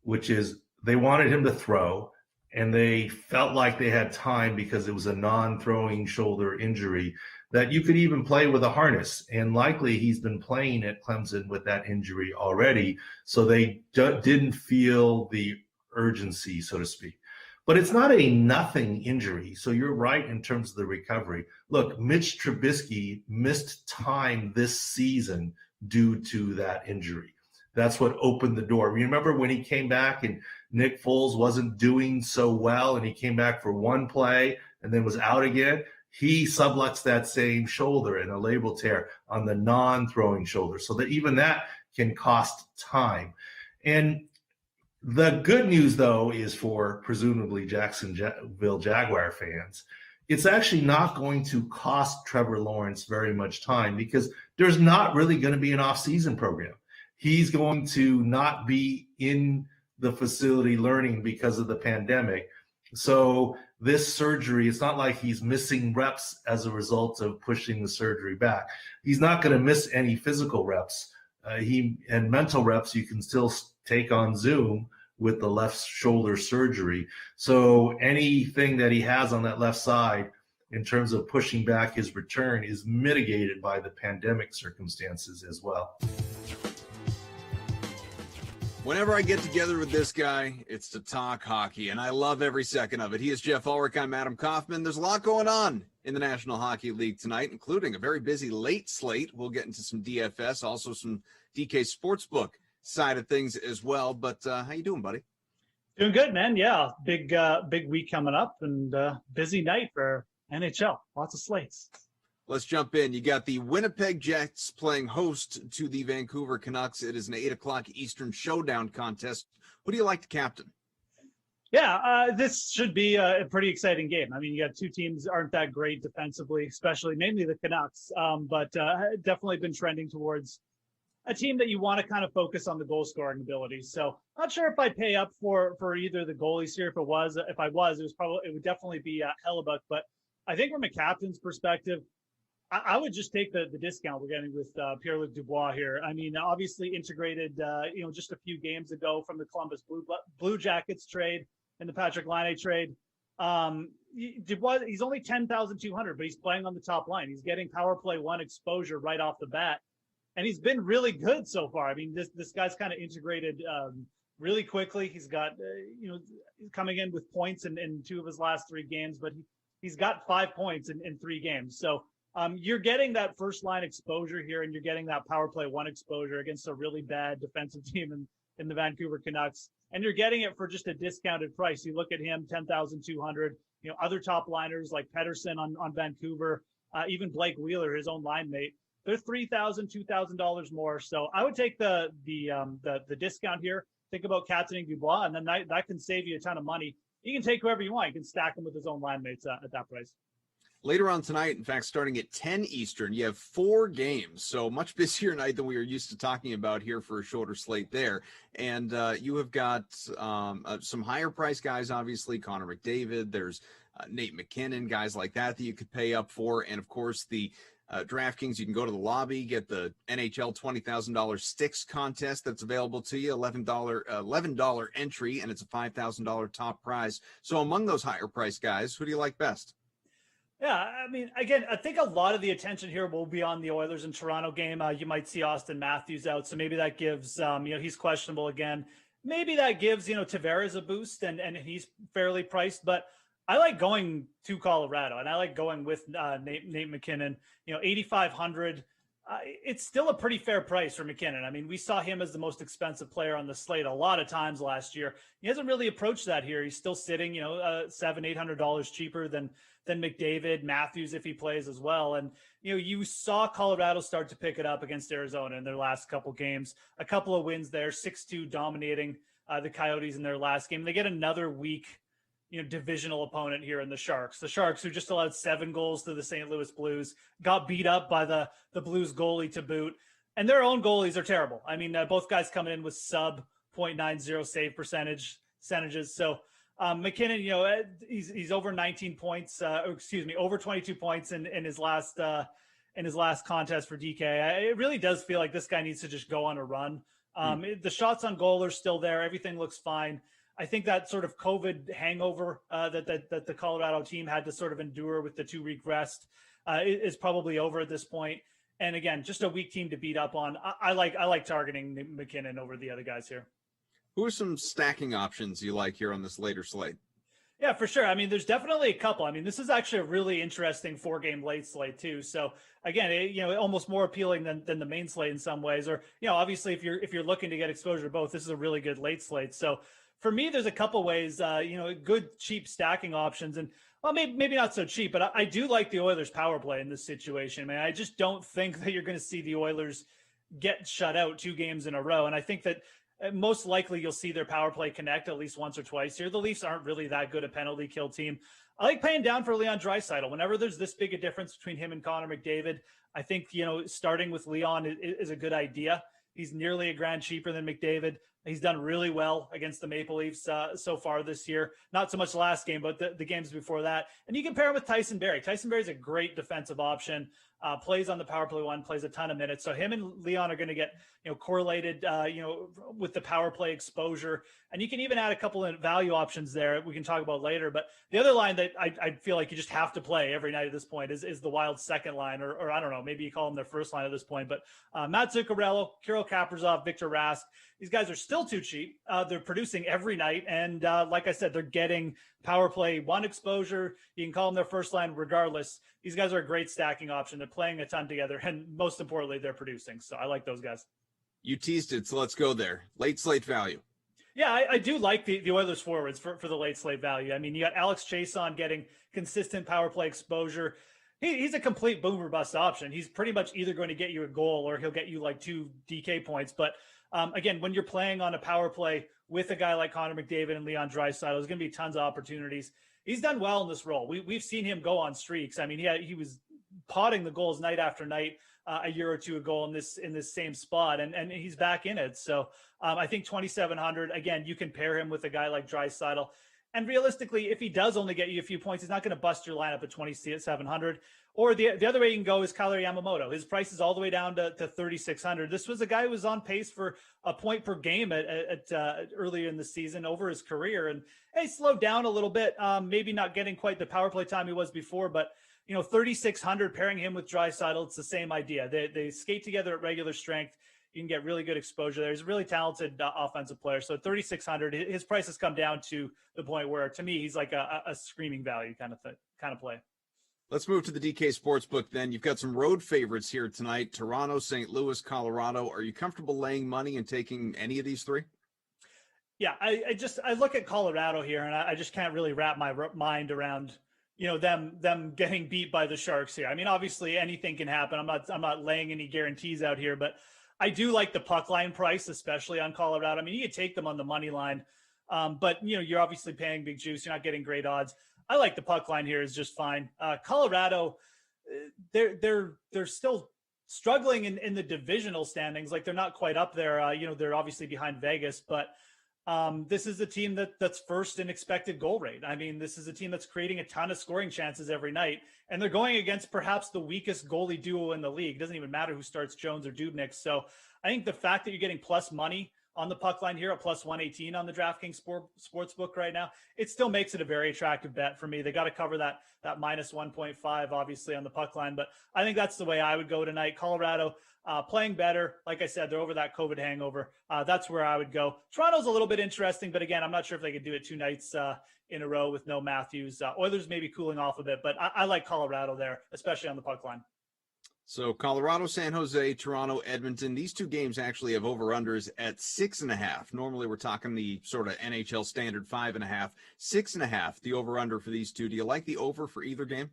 which is they wanted him to throw, and they felt like they had time because it was a non-throwing shoulder injury that you could even play with a harness. And likely he's been playing at Clemson with that injury already. So they didn't feel the urgency, so to speak. But it's not a nothing injury. So you're right in terms of the recovery. Look, Mitch Trubisky missed time this season due to that injury. That's what opened the door. Remember when he came back and Nick Foles wasn't doing so well and he came back for one play and then was out again? He subluxed that same shoulder in a labral tear on the non-throwing shoulder. So that even that can cost time. And the good news, though, is for presumably Jacksonville Jaguar fans, it's actually not going to cost Trevor Lawrence very much time because there's not really going to be an off-season program. He's going to not be in the facility learning because of the pandemic. So this surgery, it's not like he's missing reps as a result of pushing the surgery back. He's not going to miss any physical reps. And mental reps you can still take on Zoom with the left shoulder surgery. So anything that he has on that left side in terms of pushing back his return is mitigated by the pandemic circumstances as well. Whenever I get together with this guy, it's to talk hockey, and I love every second of it. He is Jeff Ulrich. I'm Adam Kaufman. There's a lot going on in the National Hockey League tonight, including a very busy late slate. We'll get into some DFS, also some DK Sportsbook side of things as well. But how you doing, buddy? Doing good, man. Yeah, big week coming up, and busy night for NHL. Lots of slates. Let's jump in. You got the Winnipeg Jets playing host to the Vancouver Canucks. It is an 8 o'clock Eastern showdown contest. Who do you like to captain? Yeah, this should be a pretty exciting game. I mean, you got two teams aren't that great defensively, especially mainly the Canucks, but definitely been trending towards a team that you want to kind of focus on the goal scoring abilities. So not sure if I'd pay up for either the goalies here. If I was, it would definitely be Hellebuck. But I think from a captain's perspective, I would just take the discount we're getting with Pierre-Luc Dubois here. I mean, obviously integrated, just a few games ago from the Columbus Blue Jackets trade and the Patrick Laine trade. Dubois, he's only 10,200, but he's playing on the top line. He's getting power play one exposure right off the bat, and he's been really good so far. I mean, this guy's kind of integrated really quickly. He's got, coming in with points in two of his last three games, but he's got 5 points in 3 games. So you're getting that first line exposure here, and you're getting that power play one exposure against a really bad defensive team in the Vancouver Canucks, and you're getting it for just a discounted price. You look at him, 10,200. Other top liners like Pettersson on Vancouver, even Blake Wheeler, his own line mate, they're $3,000, $2,000 more. So I would take the discount here. Think about Katzenberg Dubois, and then that can save you a ton of money. You can take whoever you want. You can stack them with his own line mates at that price. Later on tonight, in fact, starting at 10 Eastern, you have 4 games. So much busier night than we were used to talking about here for a shorter slate there. And you have got some higher price guys, obviously, Connor McDavid. There's Nate McKinnon, guys like that you could pay up for. And, of course, the DraftKings, you can go to the lobby, get the NHL $20,000 sticks contest that's available to you, $11 entry, and it's a $5,000 top prize. So among those higher price guys, who do you like best? Yeah, I mean, again, I think a lot of the attention here will be on the Oilers and Toronto game. You might see Austin Matthews out, so maybe that gives, he's questionable again. Maybe that gives, Tavares a boost, and he's fairly priced. But I like going to Colorado, and I like going with Nate McKinnon. 8,500. It's still a pretty fair price for McKinnon. I mean, we saw him as the most expensive player on the slate a lot of times last year. He hasn't really approached that here. He's still sitting, $700-800 cheaper than McDavid, Matthews if he plays as well. And you saw Colorado start to pick it up against Arizona in their last couple games. A couple of wins there, 6-2 dominating the Coyotes in their last game. They get another week divisional opponent here in the Sharks. The Sharks, who just allowed 7 goals to the St. Louis Blues, got beat up by the Blues goalie to boot. And their own goalies are terrible. I mean, both guys coming in with sub .90 save percentages. So McKinnon, he's over 19 points, over 22 points in his last contest for DK. It really does feel like this guy needs to just go on a run. The shots on goal are still there. Everything looks fine. I think that sort of COVID hangover that the Colorado team had to sort of endure with the 2-week rest is probably over at this point. And again, just a weak team to beat up on. I like targeting McKinnon over the other guys here. Who are some stacking options you like here on this later slate? Yeah, for sure. I mean, there's definitely a couple. I mean, this is actually a really interesting 4-game late slate too. So again, almost more appealing than the main slate in some ways. Or obviously, if you're looking to get exposure to both, this is a really good late slate. So for me, there's a couple ways, good cheap stacking options, and maybe not so cheap, but I do like the Oilers power play in this situation, man. I just don't think that you're going to see the Oilers get shut out 2 games in a row, and I think that most likely you'll see their power play connect at least once or twice here. The Leafs aren't really that good a penalty kill team. I like paying down for Leon Draisaitl. Whenever there's this big a difference between him and Connor McDavid, I think, starting with Leon is a good idea. He's nearly $1,000 cheaper than McDavid. He's done really well against the Maple Leafs so far this year. Not so much last game, but the games before that. And you can pair him with Tyson Barrie. Tyson Barrie is a great defensive option. Plays on the power play one, plays a ton of minutes. So him and Leon are going to get correlated with the power play exposure. And you can even add a couple of value options there we can talk about later. But the other line that I feel like you just have to play every night at this point is the Wild second line, or I don't know, maybe you call them their first line at this point. But Matt Zuccarello, Kirill Kaprizov, Victor Rask, these guys are still too cheap. They're producing every night. And like I said, they're getting power play one exposure. You can call them their first line regardless. These guys are a great stacking option. They're playing a ton together. And most importantly, they're producing. So I like those guys. You teased it, so let's go there. Late slate value. Yeah, I do like the Oilers forwards for the late slate value. I mean, you got Alex Chason getting consistent power play exposure. He's a complete boom or bust option. He's pretty much either going to get you a goal or he'll get you like 2 DK points. But again, when you're playing on a power play with a guy like Connor McDavid and Leon Draisaitl, there's going to be tons of opportunities. He's done well in this role. We've seen him go on streaks. I mean, he was potting the goals night after night a year or two ago in this same spot, and he's back in it. So I think 2,700, again, you can pair him with a guy like Draisaitl. And realistically, if he does only get you a few points, he's not going to bust your lineup at 2,700. Or the other way you can go is Kailer Yamamoto. His price is all the way down to 3,600. This was a guy who was on pace for a point per game at earlier in the season over his career. And he slowed down a little bit, maybe not getting quite the power play time he was before, but 3,600 pairing him with Draisaitl, it's the same idea. They skate together at regular strength. You can get really good exposure there. He's a really talented offensive player. So 3,600, his price has come down to the point where, to me, he's like a screaming value kind of play. Let's move to the DK Sportsbook then. You've got some road favorites here tonight: Toronto, St. Louis, Colorado. Are you comfortable laying money and taking any of these 3? Yeah, I look at Colorado here, and I just can't really wrap my mind around, them getting beat by the Sharks here. I mean, obviously anything can happen. I'm not laying any guarantees out here, but I do like the puck line price, especially on Colorado. I mean, you could take them on the money line, but you're obviously paying big juice. You're not getting great odds. I like the puck line here is just fine. Colorado, they're still struggling in the divisional standings. Like they're not quite up there. They're obviously behind Vegas, but this is a team that's first in expected goal rate. I mean, this is a team that's creating a ton of scoring chances every night, and they're going against perhaps the weakest goalie duo in the league. It doesn't even matter who starts, Jones or Dubnyk. So I think the fact that you're getting plus money on the puck line here at plus 118 on the DraftKings sportsbook right now, it still makes it a very attractive bet for me. They got to cover that minus 1.5, obviously, on the puck line, but I think that's the way I would go tonight. Colorado playing better. Like I said, they're over that COVID hangover. That's where I would go. Toronto's a little bit interesting, but again, I'm not sure if they could do it 2 nights in a row with no Matthews. Oilers maybe cooling off a bit, but I like Colorado there, especially on the puck line. So Colorado, San Jose, Toronto, Edmonton. These 2 games actually have over-unders at 6.5. Normally we're talking the sort of NHL standard 5.5. 6.5, the over-under for these 2. Do you like the over for either game?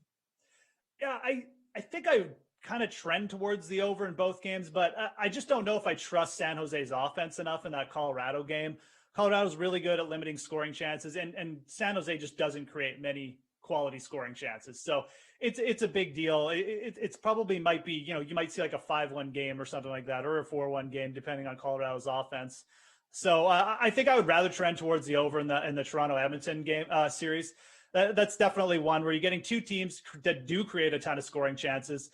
Yeah, I think I kind of trend towards the over in both games, but I just don't know if I trust San Jose's offense enough in that Colorado game. Colorado's really good at limiting scoring chances, and San Jose just doesn't create many quality scoring chances. So it's a big deal. It's probably might be, you might see like a 5-1 game or something like that, or a 4-1 game, depending on Colorado's offense. So I think I would rather trend towards the over in the Toronto Edmonton game series. That's definitely one where you're getting 2 teams that do create a ton of scoring chances.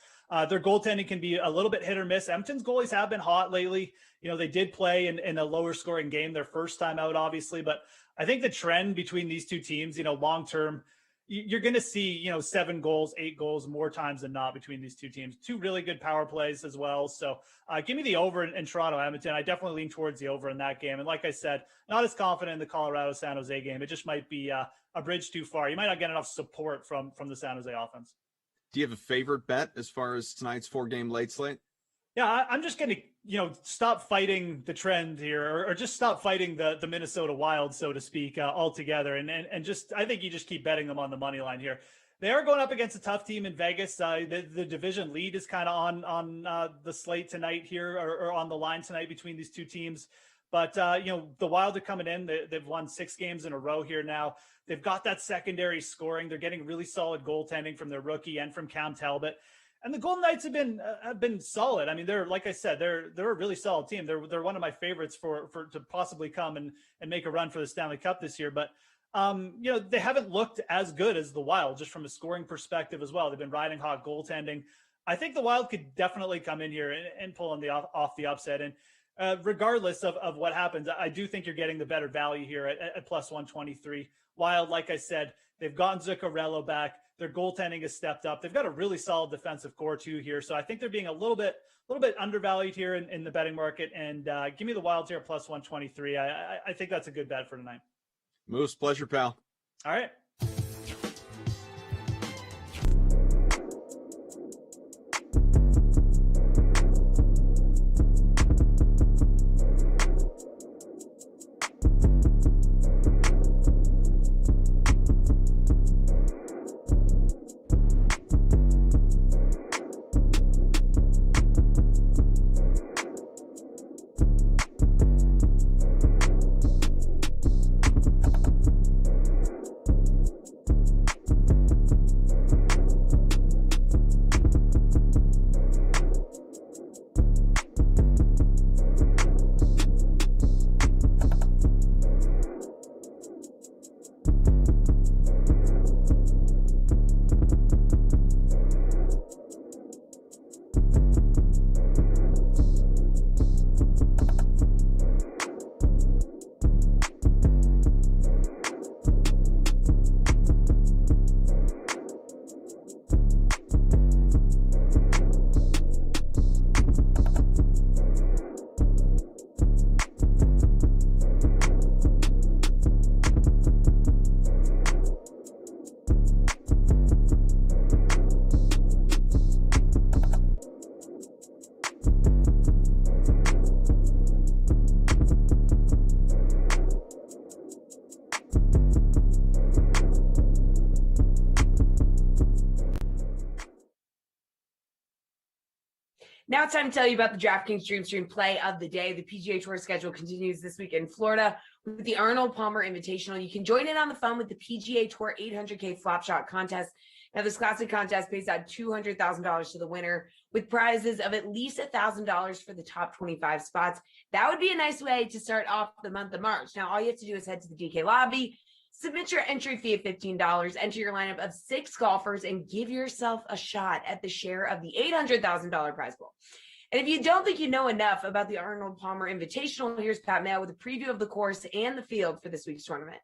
Their goaltending can be a little bit hit or miss. Edmonton's goalies have been hot lately. They did play in a lower scoring game their first time out, obviously, but I think the trend between these 2 teams, long term, you're going to see, 7 goals, 8 goals more times than not between these 2 teams. 2 really good power plays as well. So give me the over in Toronto, Edmonton. I definitely lean towards the over in that game. And like I said, not as confident in the Colorado San Jose game. It just might be a bridge too far. You might not get enough support from the San Jose offense. Do you have a favorite bet as far as tonight's 4-game late slate? Yeah, I'm just going to, stop fighting the trend here, or just stop fighting the Minnesota Wild, so to speak, altogether. And just, I think you just keep betting them on the money line here. They are going up against a tough team in Vegas. The division lead is kind of on the slate tonight here, or on the line tonight between these 2 teams. But, the Wild are coming in. They've won 6 games in a row here now. They've got that secondary scoring. They're getting really solid goaltending from their rookie and from Cam Talbot. And the Golden Knights have been solid. I mean, they're, like I said, they're a really solid team. They're one of my favorites for to possibly come and make a run for the Stanley Cup this year. But they haven't looked as good as the Wild, just from a scoring perspective as well. They've been riding hot goaltending. I think the Wild could definitely come in here and pull off the upset. And regardless of what happens, I do think you're getting the better value here at plus 123. Wild, like I said, they've gotten Zuccarello back. Their goaltending has stepped up. They've got a really solid defensive core too here. So I think they're being a little bit undervalued here in the betting market. And give me the Wild here plus 123. I think that's a good bet for tonight. Moose, pleasure, pal. All right. it's time to tell you about the DraftKings Dream Stream play of the day. The PGA Tour schedule continues this week in Florida with the Arnold Palmer Invitational. You can join in on the fun with the PGA Tour 800K Flop Shot Contest. Now, this classic contest pays out $200,000 to the winner with prizes of at least $1,000 for the top 25 spots. That would be a nice way to start off the month of March. Now, all you have to do is head to the DK lobby, submit your entry fee of $15, enter your lineup of 6 golfers, and give yourself a shot at the share of the $800,000 prize pool. And if you don't think you know enough about the Arnold Palmer Invitational, here's Pat Mayo with a preview of the course and the field for this week's tournament.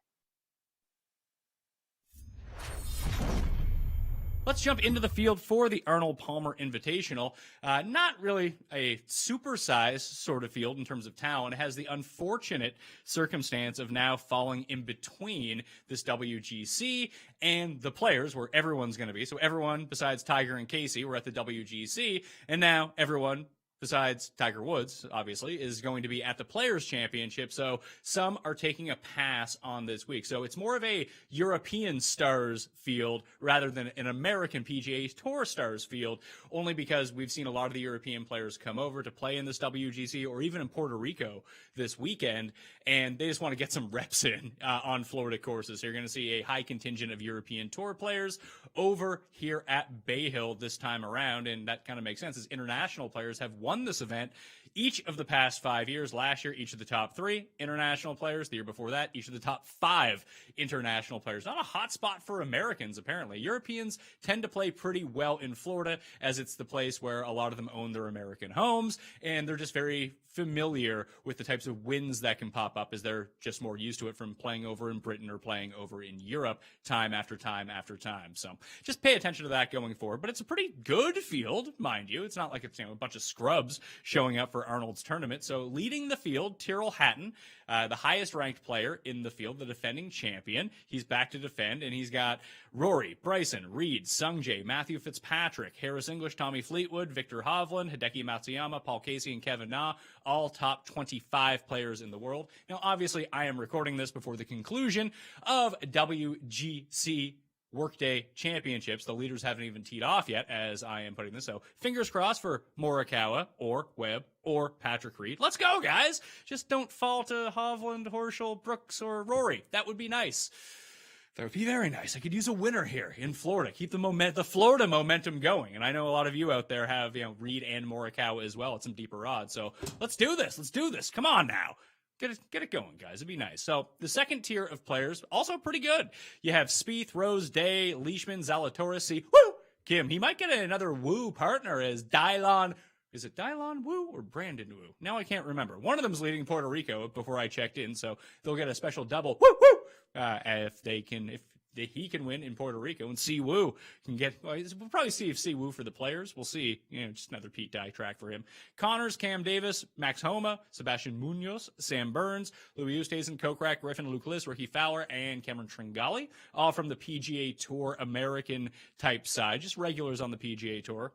Let's jump into the field for the Arnold Palmer Invitational. Not really a supersized sort of field in terms of talent. It has the unfortunate circumstance of now falling in between this WGC and the Players, where everyone's going to be. So everyone besides Tiger and Casey were at the WGC, and now everyone besides Tiger Woods, obviously, is going to be at the Players' Championship. So some are taking a pass on this week. So it's more of a European stars field rather than an American PGA Tour stars field, only because we've seen a lot of the European players come over to play in this WGC or even in Puerto Rico this weekend, and they just want to get some reps in on Florida courses. So you're going to see a high contingent of European Tour players over here at Bay Hill this time around, and that kind of makes sense as international players have won this event each of the past 5 years. Last year, each of the top 3 international players. The year before that, each of the top 5 international players. Not a hot spot for Americans, apparently. Europeans tend to play pretty well in Florida, as it's the place where a lot of them own their American homes, and they're just very familiar with the types of winds that can pop up, as they're just more used to it from playing over in Britain or playing over in Europe time after time after time. So just pay attention to that going forward. But it's a pretty good field, mind you. It's not like it's, a bunch of scrubs showing up for Arnold's tournament. So leading the field, Tyrrell Hatton, the highest ranked player in the field, the defending champion. He's back to defend, and he's got Rory, Bryson, Reed, Sungjae, Matthew Fitzpatrick, Harris English, Tommy Fleetwood, Victor Hovland, Hideki Matsuyama, Paul Casey, and Kevin Na, all top 25 players in the world. Now, obviously, I am recording this before the conclusion of WGC Workday Championships. The leaders haven't even teed off yet as I am putting this. So fingers crossed for Morikawa or Webb or Patrick Reed. Let's go, guys. Just don't fall to Hovland, Horschel, Brooks, or Rory. That would be nice. That would be very nice. I could use a winner here in Florida. Keep the Florida momentum going. And I know a lot of you out there have, Reed and Morikawa as well at some deeper odds. So let's do this. Let's do this. Come on now. Get it going, guys. It'd be nice. So the second tier of players, also pretty good. You have Spieth, Rose, Day, Leishman, Zalatoris, Woo! Kim. He might get another Woo partner as Dylan. Is it Dylan Woo or Brandon Woo? Now I can't remember. One of them's leading Puerto Rico before I checked in, so they'll get a special double. Woo! Woo! If he can win in Puerto Rico, and Si Woo can get, we'll probably see if Si Woo for the players. We'll see, just another Pete Dye track for him. Connors, Cam Davis, Max Homa, Sebastian Munoz, Sam Burns, Louis Oosthuizen, Kokrak, Griffin Lucas, Ricky Fowler, and Cameron Tringali, all from the PGA Tour American type side, just regulars on the PGA Tour.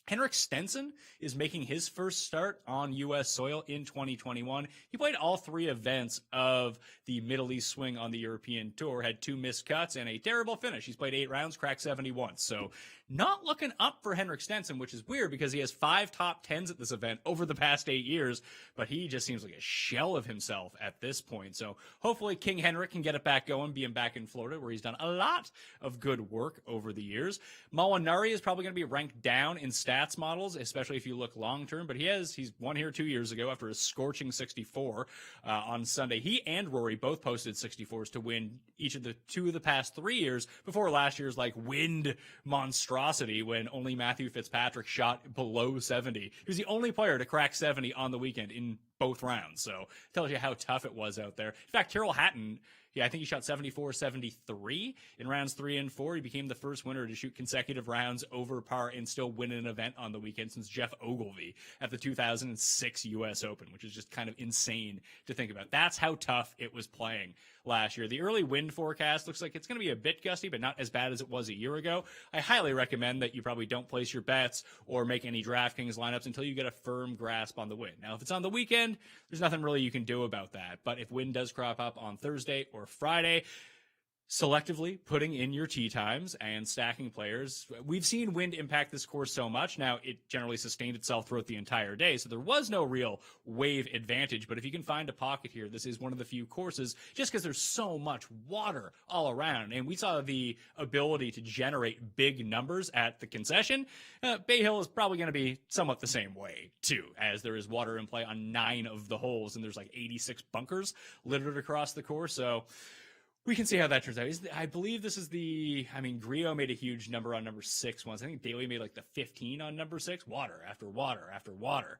Henrik Stenson is making his first start on U.S. soil in 2021. He played all 3 events of the Middle East swing on the European Tour, had 2 missed cuts and a terrible finish. He's played 8 rounds, cracked 70 once. So not looking up for Henrik Stenson, which is weird because he has 5 top 10s at this event over the past 8 years, but he just seems like a shell of himself at this point. So hopefully King Henrik can get it back going, being back in Florida where he's done a lot of good work over the years. Molinari is probably going to be ranked down in stats models, especially if you look long term, but he's won here 2 years ago after a scorching 64 on Sunday. He and Rory both posted 64s to win each of the 2 of the past 3 years before last year's wind monstrosity when only Matthew Fitzpatrick shot below 70. He was the only player to crack 70 on the weekend in both rounds. So tells you how tough it was out there. In fact, Tyrrell Hatton, I think he shot 74-73 in rounds 3 and 4. He became the first winner to shoot consecutive rounds over par and still win an event on the weekend since Jeff Ogilvy at the 2006 U.S. Open, which is just kind of insane to think about. That's how tough it was playing last year. The early wind forecast looks like it's going to be a bit gusty, but not as bad as it was a year ago. I highly recommend that you probably don't place your bets or make any DraftKings lineups until you get a firm grasp on the wind. Now, if it's on the weekend, there's nothing really you can do about that. But if wind does crop up on Thursday or Friday, selectively putting in your tee times and stacking players. We've seen wind impact this course so much. Now, it generally sustained itself throughout the entire day, so there was no real wave advantage. But if you can find a pocket here, this is one of the few courses, just because there's so much water all around. And we saw the ability to generate big numbers at the concession. Bay Hill is probably going to be somewhat the same way, too, as there is water in play on 9 of the holes, and there's like 86 bunkers littered across the course. So we can see how that turns out. I believe this is Griot made a huge number on number 6 once. I think Daly made like the 15 on number 6. Water after water after water.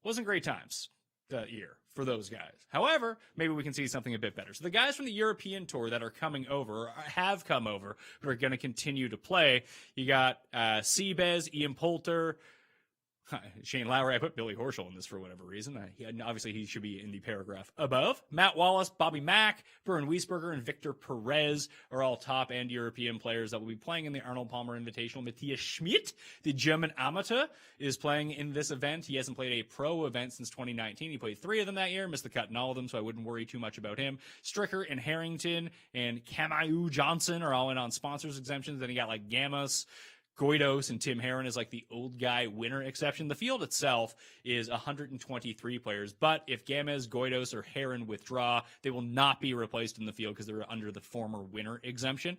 Wasn't great times that year for those guys. However, maybe we can see something a bit better. So the guys from the European Tour that are coming over, or have come over, but are going to continue to play, you got Seabez, Ian Poulter, Shane Lowry. I put Billy Horschel in this for whatever reason. Obviously, he should be in the paragraph above. Matt Wallace, Bobby Mack, Bern Wiesberger, and Victor Perez are all top-end European players that will be playing in the Arnold Palmer Invitational. Matthias Schmidt, the German amateur, is playing in this event. He hasn't played a pro event since 2019. He played 3 of them that year, missed the cut in all of them, so I wouldn't worry too much about him. Stricker and Harrington and Kamaru Johnson are all in on sponsors exemptions. Then you got like Gamas, Goidos, and Tim Herron is like the old guy winner exception. The field itself is 123 players, but if Gamez, Goidos, or Herron withdraw, they will not be replaced in the field because they're under the former winner exemption.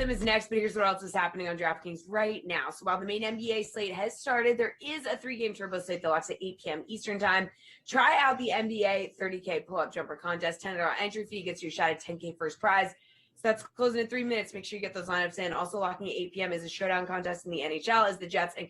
sim is next, but here's what else is happening on DraftKings right now. So while the main NBA slate has started, there is a 3-game turbo slate that locks at 8 p.m. Eastern time. Try out the NBA 30K pull-up jumper contest. $10 entry fee gets you a shot at 10K first prize. So that's closing in 3 minutes. Make sure you get those lineups in. Also locking at 8 p.m. is a showdown contest in the NHL as the Jets and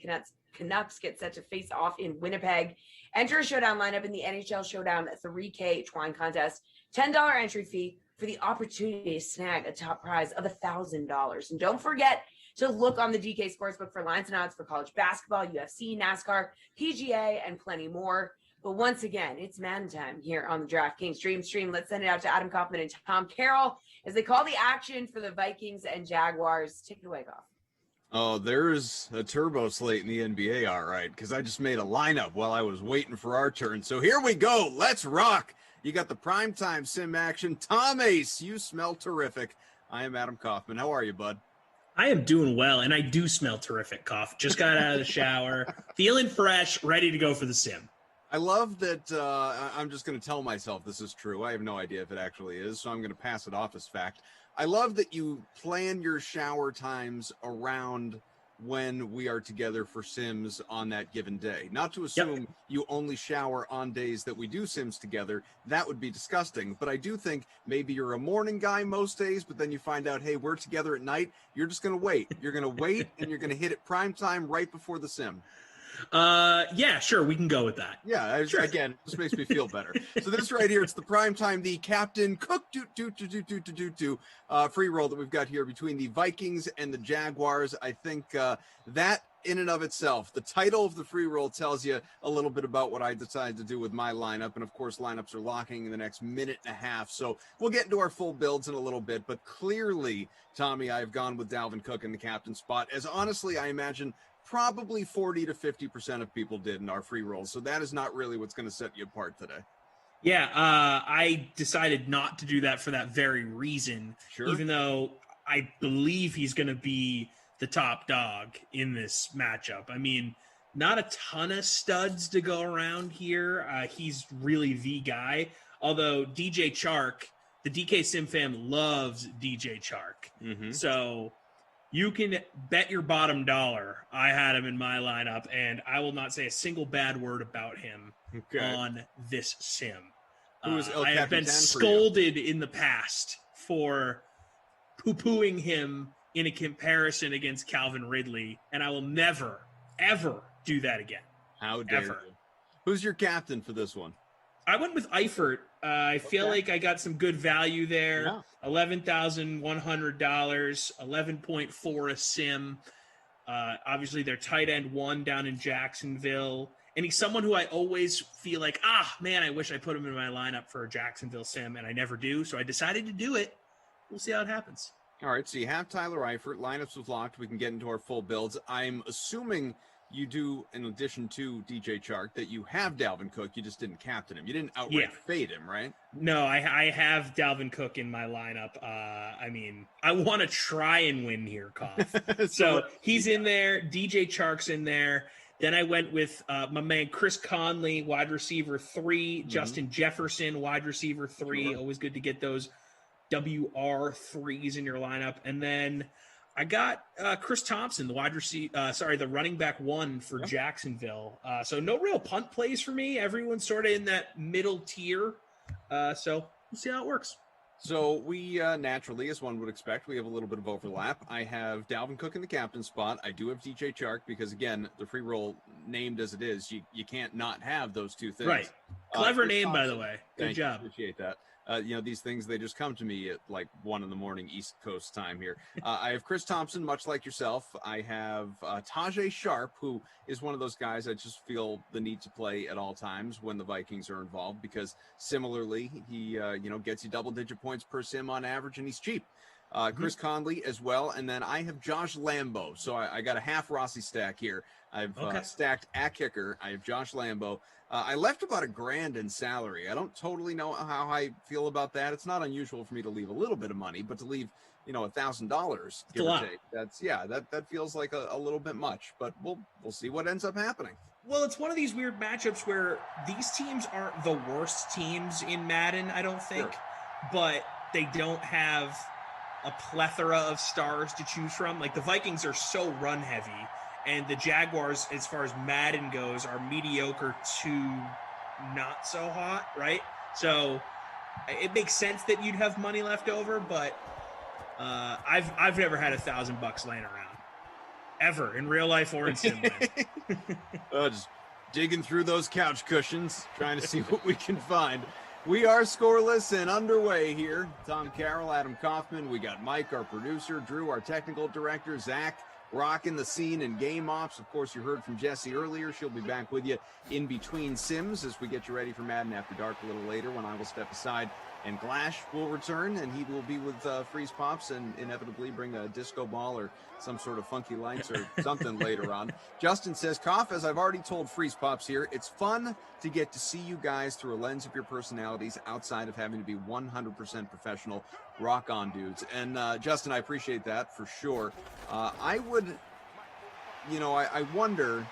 Canucks get set to face off in Winnipeg. Enter a showdown lineup in the NHL Showdown 3K twine contest. $10 entry fee for the opportunity to snag a top prize of $1,000. And don't forget to look on the DK Sportsbook for lines and odds for college basketball, UFC, NASCAR, PGA, and plenty more. But once again, it's Madden time here on the DraftKings Dream Stream. Let's send it out to Adam Kaufman and Tom Carroll as they call the action for the Vikings and Jaguars. Take it away, Goff. Oh, there's a turbo slate in the NBA, all right, because I just made a lineup while I was waiting for our turn. So here we go. Let's rock. You got the primetime sim action. Tom Ace, you smell terrific. I am Adam Kaufman. How are you, bud? I am doing well, and I do smell terrific, Koff. Just got out of the shower, feeling fresh, ready to go for the sim. I love that I'm just going to tell myself this is true. I have no idea if it actually is, so I'm going to pass it off as fact. I love that you plan your shower times around when we are together for sims on that given day. Not to assume you only shower on days that we do sims together. That would be disgusting. But I do think maybe you're a morning guy most days, but then you find out, hey, we're together at night. You're just going to wait. You're going to wait, and you're going to hit it prime time right before the sim. Yeah, sure, we can go with that. Yeah, sure. Again, this makes me feel better. So this right here, it's the prime time, the Captain Cook free roll that we've got here between the Vikings and the Jaguars. I think that in and of itself, the title of the free roll tells you a little bit about what I decided to do with my lineup. And of course, lineups are locking in the next minute and a half. So we'll get into our full builds in a little bit. But clearly, Tommy, I've gone with Dalvin Cook in the captain spot, as honestly, I imagine probably 40 to 50% of people did in our free rolls. So that is not really what's going to set you apart today. Yeah, I decided not to do that for that very reason, even though I believe he's going to be the top dog in this matchup. I mean, not a ton of studs to go around here. He's really the guy, although DJ Chark, the DK Sim fam loves DJ Chark. Mm-hmm. So you can bet your bottom dollar I had him in my lineup, and I will not say a single bad word about him on this sim. I have been scolded in the past for poo-pooing him in a comparison against Calvin Ridley, and I will never, ever do that again. How dare you? Who's your captain for this one? I went with Eifert. I feel like I got some good value there. Yeah. $11,100, 11.4 a sim. Obviously, their tight end one down in Jacksonville. And he's someone who I always feel like, man, I wish I put him in my lineup for a Jacksonville sim, and I never do. So I decided to do it. We'll see how it happens. All right, so you have Tyler Eifert. Lineups was locked. We can get into our full builds. I'm assuming you do, in addition to DJ Chark, that you have Dalvin Cook. You just didn't captain him. You didn't outright fade him, right? No, I have Dalvin Cook in my lineup. I mean, I want to try and win here, Koff. So he's in there. DJ Chark's in there. Then I went with my man Chris Conley, wide receiver 3. Mm-hmm. Justin Jefferson, wide receiver 3. Sure. Always good to get those WR3s in your lineup. And then I got Chris Thompson, the running back 1 for Jacksonville. So no real punt plays for me. Everyone's sort of in that middle tier. So we'll see how it works. So we naturally, as one would expect, we have a little bit of overlap. I have Dalvin Cook in the captain spot. I do have DJ Chark because, again, the free roll named as it is, you can't not have those two things. Right. Clever name, by the way. Good job. Appreciate that. These things, they just come to me at like 1 a.m. East Coast time here. I have Chris Thompson, much like yourself. I have Tajay Sharp, who is one of those guys I just feel the need to play at all times when the Vikings are involved, because similarly, he gets you double-digit points per sim on average, and he's cheap. Chris Conley as well, and then I have Josh Lambo. So I got a half Rossi stack here. I've stacked at kicker. I have Josh Lambo. I left about $1,000 in salary. I don't totally know how I feel about that. It's not unusual for me to leave a little bit of money, but to leave, $1,000, give or take, that feels like a little bit much. But we'll see what ends up happening. Well, it's one of these weird matchups where these teams aren't the worst teams in Madden, I don't think, but they don't have a plethora of stars to choose from. Like the Vikings are so run heavy, and the Jaguars, as far as Madden goes, are mediocre to not so hot, right? So it makes sense that you'd have money left over, but I've never had $1,000 laying around ever in real life or in sim land. Just digging through those couch cushions, trying to see what we can find. We are scoreless and underway here. Tom Carroll, Adam Kaufman. We got Mike, our producer, Drew, our technical director, Zach, rocking the scene and game ops. Of course, you heard from Jessie earlier. She'll be back with you in between sims as we get you ready for Madden After Dark a little later when I will step aside. And Glash will return, and he will be with Freeze Pops and inevitably bring a disco ball or some sort of funky lights or something later on. Justin says, Koff, as I've already told Freeze Pops here, it's fun to get to see you guys through a lens of your personalities outside of having to be 100% professional. Rock on, dudes. And Justin, I appreciate that for sure. I would, I wonder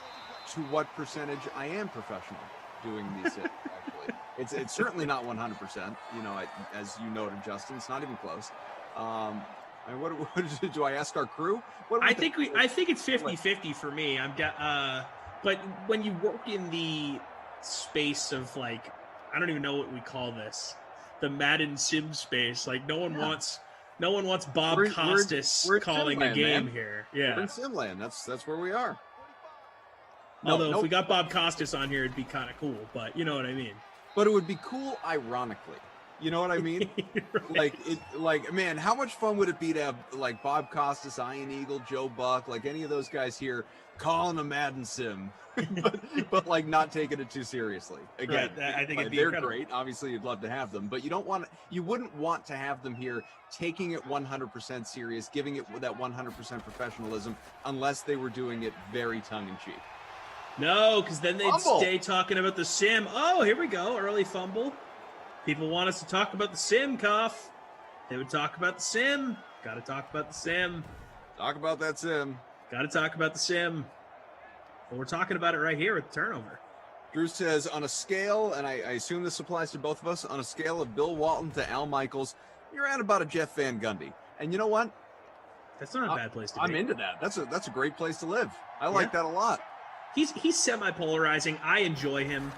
to what percentage I am professional doing these hits, actually. It's certainly not 100%. As you noted, Justin, it's not even close. What do I ask our crew? I think it's 50-50 for me. But when you work in the space of I don't even know what we call this, the Madden sim space. Like no one wants Bob Costas calling a game here. Yeah, we're in Simland. That's where we are. Although if we got Bob Costas on here, it'd be kind of cool. But you know what I mean. But it would be cool, ironically. You know what I mean? Right. Man, how much fun would it be to have Bob Costas, Ian Eagle, Joe Buck, any of those guys here calling a Madden sim, but not taking it too seriously. Again, right. I think it'd be they're incredible. great. Obviously, you'd love to have them, but you wouldn't want to have them here taking it 100% serious, giving it that 100% professionalism, unless they were doing it very tongue in cheek. No, because then they'd stay talking about the sim. Oh, here we go. Early fumble. People want us to talk about the sim, Koff. They would talk about the sim. Got to talk about the sim. Talk about that sim. Got to talk about the sim. Well, we're talking about it right here with the turnover. Drew says, on a scale, and I assume this applies to both of us, on a scale of Bill Walton to Al Michaels, you're at about a Jeff Van Gundy. And you know what? That's not a bad place to be. I'm into that. That's a great place to live. I like that a lot. He's semi-polarizing. I enjoy him.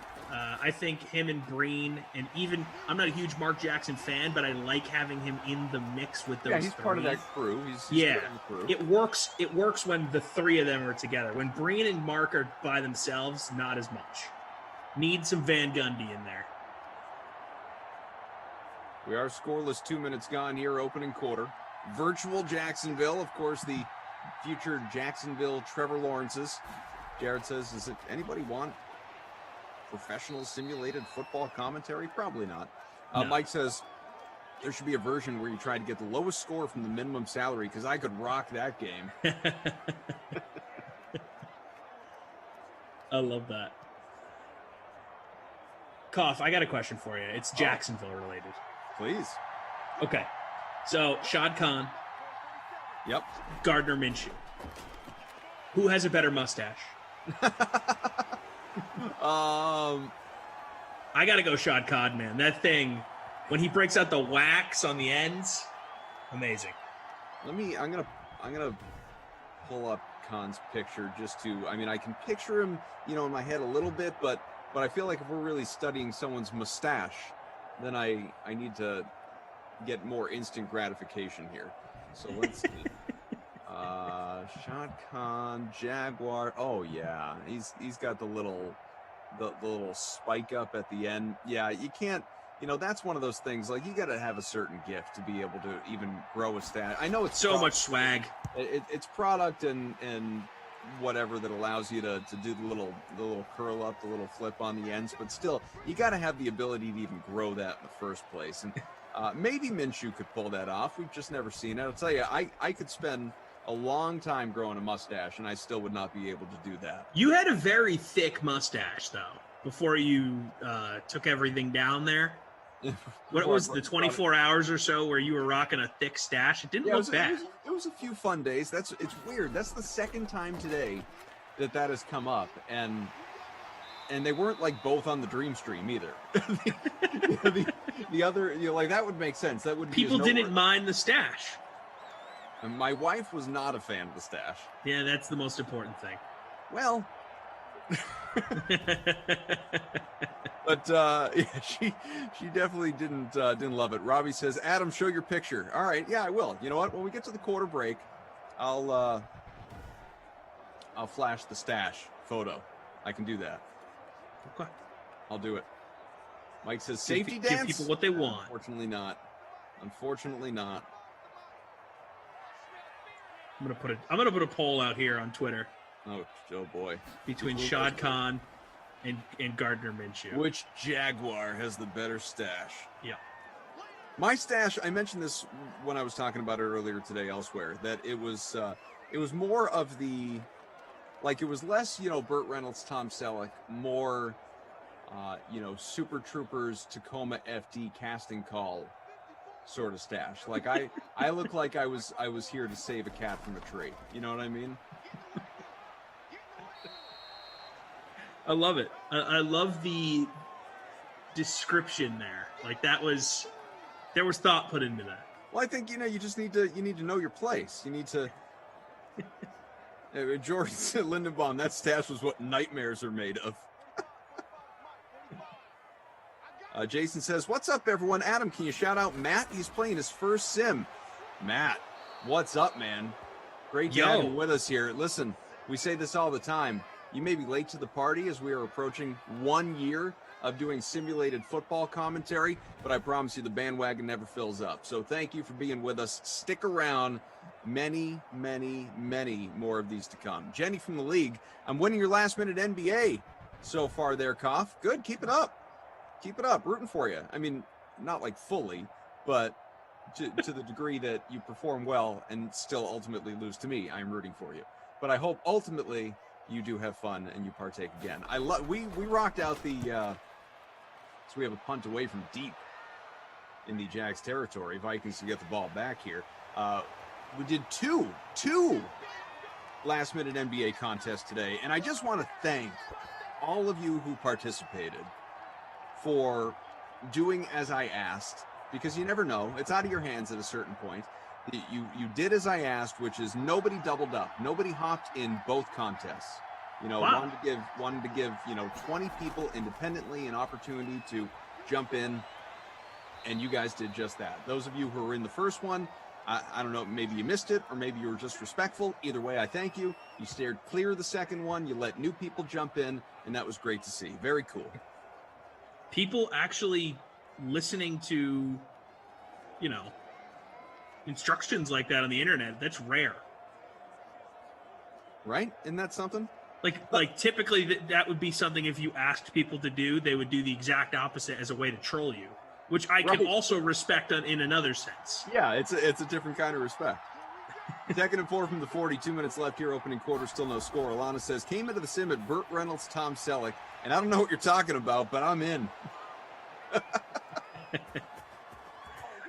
I think him and Breen, and even I'm not a huge Mark Jackson fan, but I like having him in the mix with those. Yeah, he's three. Part of that crew. He's yeah, part of the crew. It works. It works when the three of them are together. When Breen and Mark are by themselves, not as much. Need some Van Gundy in there. We are scoreless. 2 minutes gone here, opening quarter. Virtual Jacksonville, of course, the future Jacksonville Trevor Lawrences. Jared says, does anybody want professional simulated football commentary? Probably not. No. Mike says, there should be a version where you try to get the lowest score from the minimum salary, because I could rock that game. I love that. Koff, I got a question for you. It's Jacksonville related. Please. Okay. So, Shad Khan. Yep. Gardner Minshew. Who has a better mustache? I gotta go Shad Khan, man. That thing, when he breaks out the wax on the ends, amazing. I'm gonna pull up Khan's picture just to, I can picture him, in my head a little bit, but I feel like if we're really studying someone's mustache, then I need to get more instant gratification here. So let's see. Shad Khan, Jaguar. Oh yeah, he's got the little spike up at the end. Yeah, you can't. That's one of those things. You got to have a certain gift to be able to even grow a stat. I know it's so much swag. It's product and whatever that allows you to do the little curl up, the little flip on the ends. But still, you got to have the ability to even grow that in the first place. And maybe Minshew could pull that off. We've just never seen it. I'll tell you, I could spend a long time growing a mustache, and I still would not be able to do that. You had a very thick mustache, though, before you took everything down there. What was the 24 hours or so where you were rocking a thick stash? It didn't look bad. It was a few fun days. It's weird. That's the second time today that has come up, and they weren't both on the Dream Stream either. the other, that would make sense. That would people didn't mind the stash. And my wife was not a fan of the stash. Yeah, that's the most important thing. Well, but yeah, she definitely didn't love it. Robbie says, "Adam, show your picture." All right, yeah, I will. You know what? When we get to the quarter break, I'll flash the stash photo. I can do that. Okay, I'll do it. Mike says, "Safety dance." Give people what they want. Unfortunately not. Unfortunately not. I'm gonna put a poll out here on Twitter. Oh boy. Between Shad Khan and Gardner Minshew. Which Jaguar has the better stash? Yeah. My stash, I mentioned this when I was talking about it earlier today elsewhere, that it was more of the, like, it was less, Burt Reynolds, Tom Selleck, more, Super Troopers, Tacoma FD casting call sort of stash. Like I look like I was here to save a cat from a tree. You know what I mean? I love it. I love the description there. Like there was thought put into that. Well, I think you just need to know your place. You need to. Jordan said, Lindenbaum, that stash was what nightmares are made of. Jason says, "What's up, everyone? Adam, can you shout out Matt? He's playing his first sim." Matt, what's up, man? Great to have you with us here. Listen, we say this all the time. You may be late to the party as we are approaching 1 year of doing simulated football commentary, but I promise you the bandwagon never fills up. So thank you for being with us. Stick around. Many, many, many more of these to come. Jenny from the league, I'm winning your last-minute NBA so far there, Koff. Good, keep it up. Keep it up. Rooting for you. I mean, not like fully, but to the degree that you perform well and still ultimately lose to me, I'm rooting for you. But I hope ultimately you do have fun and you partake again. We rocked out the so we have a punt away from deep in the Jags territory. Vikings to get the ball back here. We did two last-minute NBA contests today, and I just want to thank all of you who participated for doing as I asked, because you never know. It's out of your hands at a certain point. You did as I asked, which is nobody doubled up. Nobody hopped in both contests. Wow. wanted to give 20 people independently an opportunity to jump in, and you guys did just that. Those of you who were in the first one, I don't know, maybe you missed it, or maybe you were just respectful. Either way, I thank you. You steered clear of the second one. You let new people jump in, and that was great to see. Very cool. People actually listening to, instructions like that on the internet, that's rare. Right? Isn't that something? Like typically that would be something if you asked people to do, they would do the exact opposite as a way to troll you, which I can also respect in another sense. Yeah, it's a different kind of respect. Second and 4 from the 40, 2 minutes left here, opening quarter, still no score. Alana says, came into the sim at Burt Reynolds, Tom Selleck, and I don't know what you're talking about, but I'm in.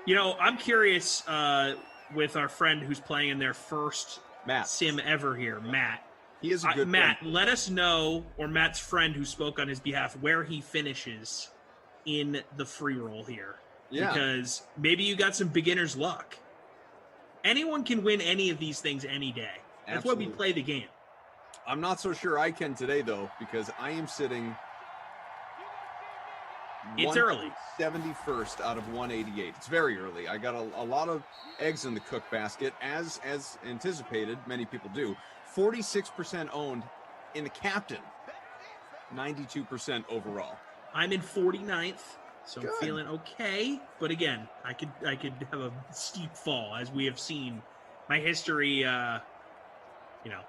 I'm curious with our friend who's playing in their first sim ever here, Matt. He is a good Matt, friend. let us know, or Matt's friend who spoke on his behalf, where he finishes in the free roll here. Yeah. Because maybe you got some beginner's luck. Anyone can win any of these things any day. That's why we play the game. I'm not so sure I can today, though, because I am sitting... It's early. 71st out of 188. It's very early. I got a lot of eggs in the cook basket, as anticipated. Many people do. 46% owned in the captain. 92% overall. I'm in 49th, so Good. I'm feeling okay. But again, I could have a steep fall, as we have seen. My history,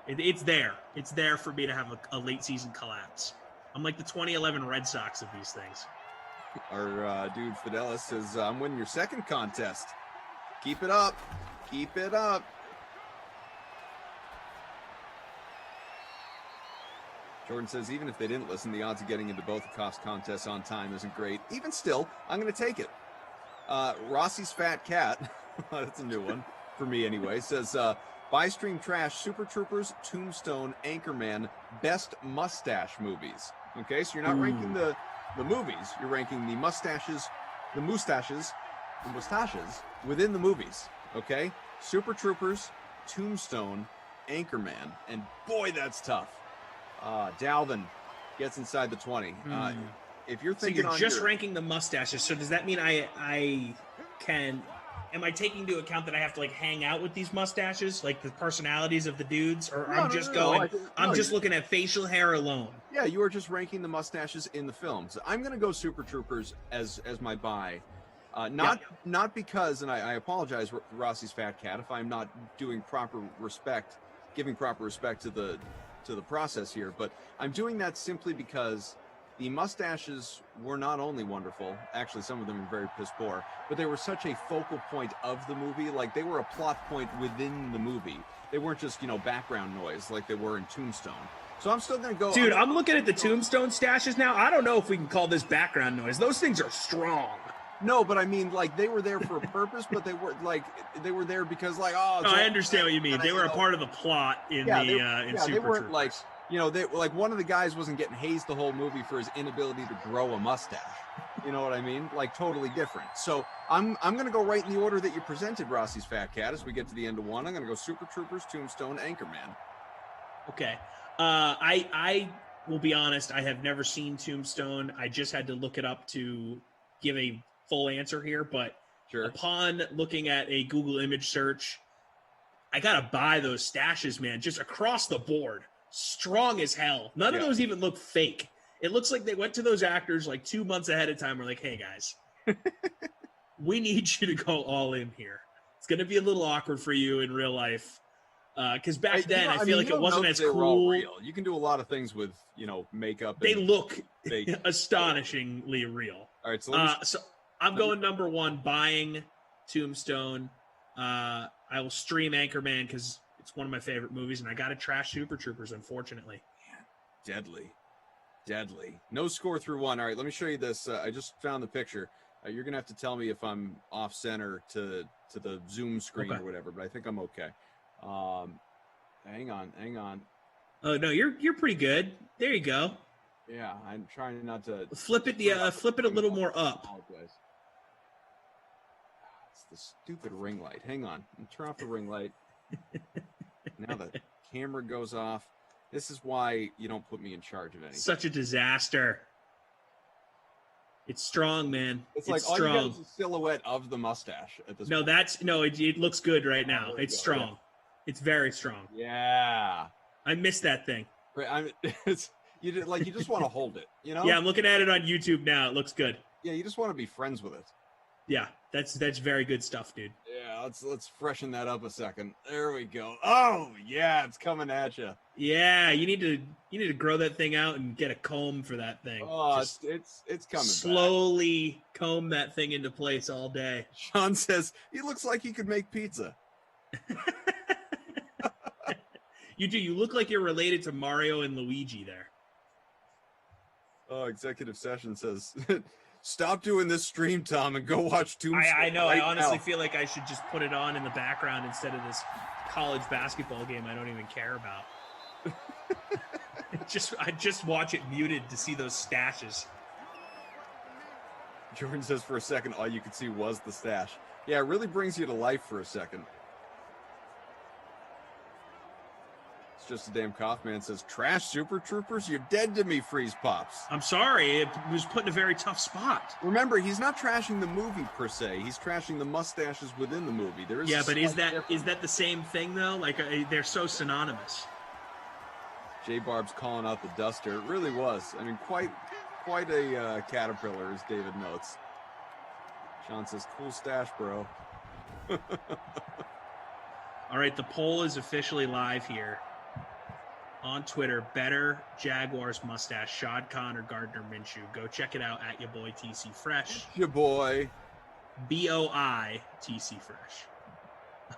it's there. It's there for me to have a late season collapse. I'm like the 2011 Red Sox of these things. Our dude Fidelis says, I'm winning your second contest. Keep it up. Keep it up. Jordan says, even if they didn't listen, the odds of getting into both the cost contests on time isn't great. Even still, I'm going to take it. Rossi's Fat Cat, that's a new one for me anyway, says, buy stream trash, Super Troopers, Tombstone, Anchorman, best mustache movies. Okay, so you're not ranking the movies, you're ranking the mustaches within the movies. Okay? Super Troopers, Tombstone, Anchorman. And boy, that's tough. Dalvin gets inside the 20. If you're So thinking you're on just your, ranking the mustaches. So does that mean I can? Am I taking into account that I have to like hang out with these mustaches, like the personalities of the dudes, or I'm just going? I'm just looking at facial hair alone. Yeah, you are just ranking the mustaches in the films. I'm going to go Super Troopers as my buy. Not because, and I apologize, Rossi's Fat Cat, if I'm not giving proper respect to the process here, but I'm doing that simply because the mustaches were not only wonderful, actually some of them are very piss poor, but they were such a focal point of the movie. Like, they were a plot point within the movie. They weren't just, background noise like they were in Tombstone. So I'm still going to go. Dude, I'm looking at the Tombstone stashes now. I don't know if we can call this background noise. Those things are strong. No, but I mean, like, they were there for a purpose, but they were there because, like, No, I understand what you mean. They were a part of the plot in Super they weren't Troopers. like, they like, one of the guys wasn't getting hazed the whole movie for his inability to grow a mustache. You know what I mean? Like, totally different. So I'm going to go right in the order that you presented, Rossi's Fat Cat, as we get to the end of one. I'm going to go Super Troopers, Tombstone, Anchorman. Okay. I will be honest. I have never seen Tombstone. I just had to look it up to give a full answer here. But upon looking at a Google image search, I got to buy those stashes, man, just across the board. Strong as hell. None of those even look fake. It looks like they went to those actors like 2 months ahead of time. We're like, hey, guys, we need you to go all in here. It's going to be a little awkward for you in real life. Because back then, I feel like it wasn't as cool. Real. You can do a lot of things with, makeup. They look astonishingly real. All right, so I'm going number one, buying Tombstone. I will stream Anchorman because it's one of my favorite movies, and I got to trash Super Troopers, unfortunately. Deadly. No score through one. All right, let me show you this. I just found the picture. You're going to have to tell me if I'm off center to the Zoom screen or whatever, but I think I'm okay. Hang on. Oh no, you're pretty good. There you go. Yeah, I'm trying not to flip it. Flip it a little more up. It's the stupid ring light. Hang on, turn off the ring light. Now the camera goes off. This is why you don't put me in charge of anything. Such a disaster. It's strong, man. It's like strong. All you got is a silhouette of the mustache at this point. It looks good right now. It's strong. Yeah. It's very strong. Yeah. I missed that thing. You just want to hold it, Yeah, I'm looking at it on YouTube now. It looks good. Yeah, you just want to be friends with it. Yeah, that's very good stuff, dude. Yeah, let's freshen that up a second. There we go. Oh yeah, it's coming at you. Yeah, you need to grow that thing out and get a comb for that thing. Oh, it's coming. Slowly comb that thing into place all day. Sean says he looks like he could make pizza. You do. You look like you're related to Mario and Luigi there. Oh, Executive Session says, stop doing this stream, Tom, and go watch Tombstone. I know. I honestly feel like I should just put it on in the background instead of this college basketball game I don't even care about. I just watch it muted to see those stashes. Jordan says for a second, all you could see was the stash. Yeah, it really brings you to life for a second. Just a damn cough man says, trash Super Troopers, you're dead to me, Freeze Pops. I'm sorry, it was put in a very tough spot. Remember, he's not trashing the movie per se, he's trashing the mustaches within the movie. There is but is that the same thing though? Like they're so synonymous. J Barb's calling out the duster. It really was. I mean, quite a caterpillar, as David notes. Sean says, cool stash, bro. All right, the poll is officially live here. On Twitter, better Jaguars mustache, Shad Khan or Gardner Minshew? Go check it out at your boy TC Fresh. Your boy. BOI TC Fresh.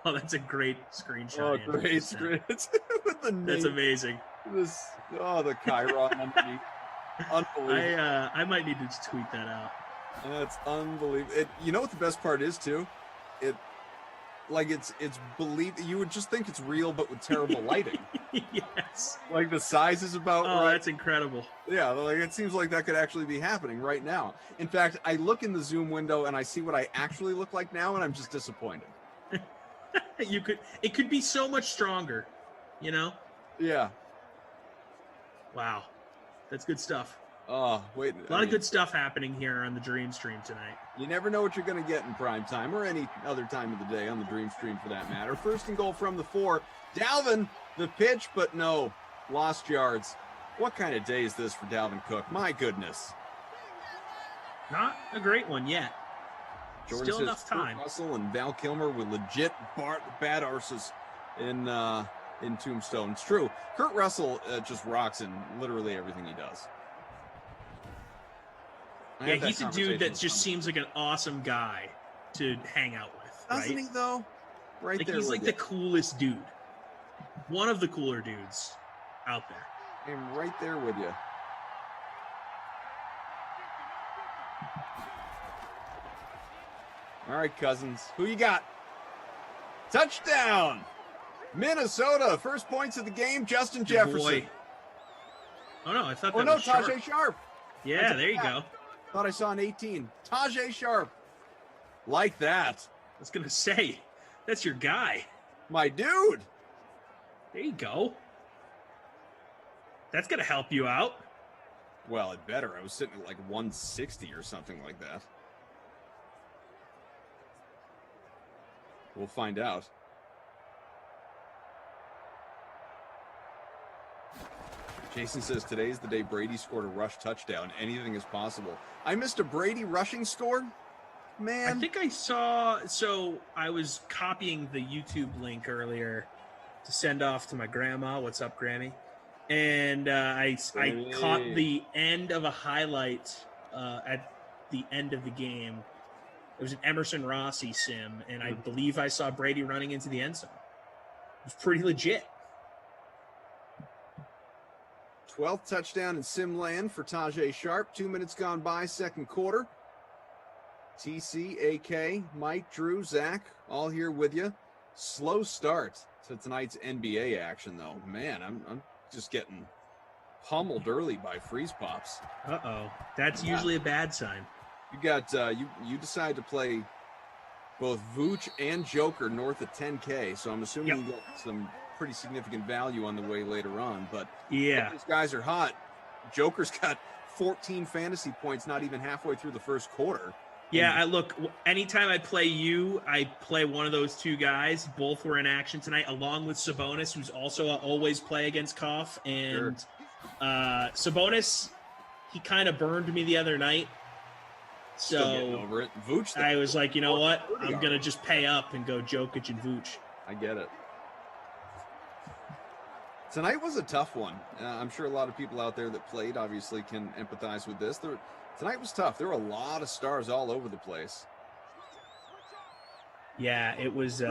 Oh, that's a great screenshot. Oh, great screen. With the name. That's amazing. The Chiron underneath. Unbelievable. I might need to just tweet that out. That's unbelievable. You know what the best part is too? It's believe you would just think it's real, but with terrible lighting. Yes. Like the size is about right. That's incredible. Yeah, like it seems like that could actually be happening right now. In fact, I look in the Zoom window and I see what I actually look like now, and I'm just disappointed. It could be so much stronger, you know? Yeah. Wow. That's good stuff. Oh, wait. A lot of good stuff happening here on the Dream Stream tonight. You never know what you're going to get in prime time or any other time of the day on the Dream Stream for that matter. First and goal from the 4. Dalvin, the pitch, but no. Lost yards. What kind of day is this for Dalvin Cook? My goodness. Not a great one yet. Jordan Still says enough time. Kurt Russell and Val Kilmer with legit bad arses in Tombstone. It's true. Kurt Russell just rocks in literally everything he does. Yeah, he's a dude that just seems like an awesome guy to hang out with. Doesn't right? he, though? Right like there. He's like you. the coolest dude. One of the cooler dudes out there. I'm right there with you. All right, Cousins. Who you got? Touchdown! Minnesota. First points of the game, Justin Jefferson. Boy. Oh, no, I thought that no, was Sharp. Tajay Sharp. Yeah, there you go. Thought I saw an 18. Tajay Sharp. Like that. I was going to say, that's your guy. My dude. There you go. That's going to help you out. Well, it better. I was sitting at like 160 or something like that. We'll find out. Jason says today's the day Brady scored a rush touchdown. Anything is possible. I missed a Brady rushing score? Man. I think I saw, so I was copying the YouTube link earlier to send off to my grandma. What's up, Grammy? And I caught the end of a highlight at the end of the game. It was an Emerson Rossi sim, and I believe I saw Brady running into the end zone. It was pretty legit. 12th touchdown in sim land for Tajay Sharp. 2 minutes gone by, second quarter. TC, AK, Mike, Drew, Zach, all here with you. Slow start to tonight's NBA action, though. Man, I'm just getting pummeled early by freeze pops. Uh-oh. That's usually a bad sign. You got you decide to play both Vooch and Joker north of 10K, so I'm assuming you get some pretty significant value on the way later on. But yeah, these guys are hot. Joker's got 14 fantasy points not even halfway through the first quarter. Yeah, I look, anytime I play you, I play one of those two guys. Both were in action tonight, along with Sabonis, who's also always play against Koff. And Sabonis, he kind of burned me the other night. Still getting over it. Vooch, I was like, you know what? I'm going to just pay up and go Jokic and Vooch. I get it. Tonight was a tough one. I'm sure a lot of people out there that played obviously can empathize with this. Tonight was tough. There were a lot of stars all over the place. Yeah, it was.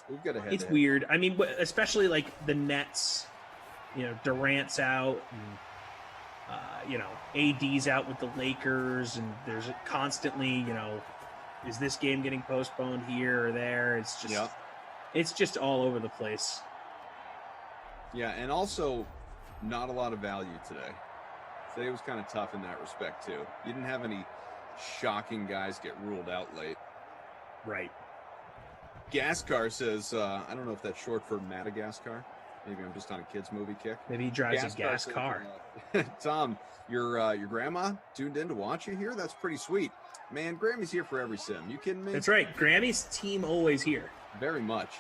We've got a head. It's weird. I mean, especially like the Nets. You know, Durant's out, and AD's out with the Lakers, and there's constantly, is this game getting postponed here or there? It's just, it's just all over the place. Yeah, and also not a lot of value today. Today was kind of tough in that respect, too. You didn't have any shocking guys get ruled out late. Right. Gascar says, I don't know if that's short for Madagascar. Maybe I'm just on a kid's movie kick. Maybe he drives a gas car. Tom, your grandma tuned in to watch you here? That's pretty sweet. Man, Grammy's here for every sim. You kidding me? That's right. Grammy's team always here. Very much.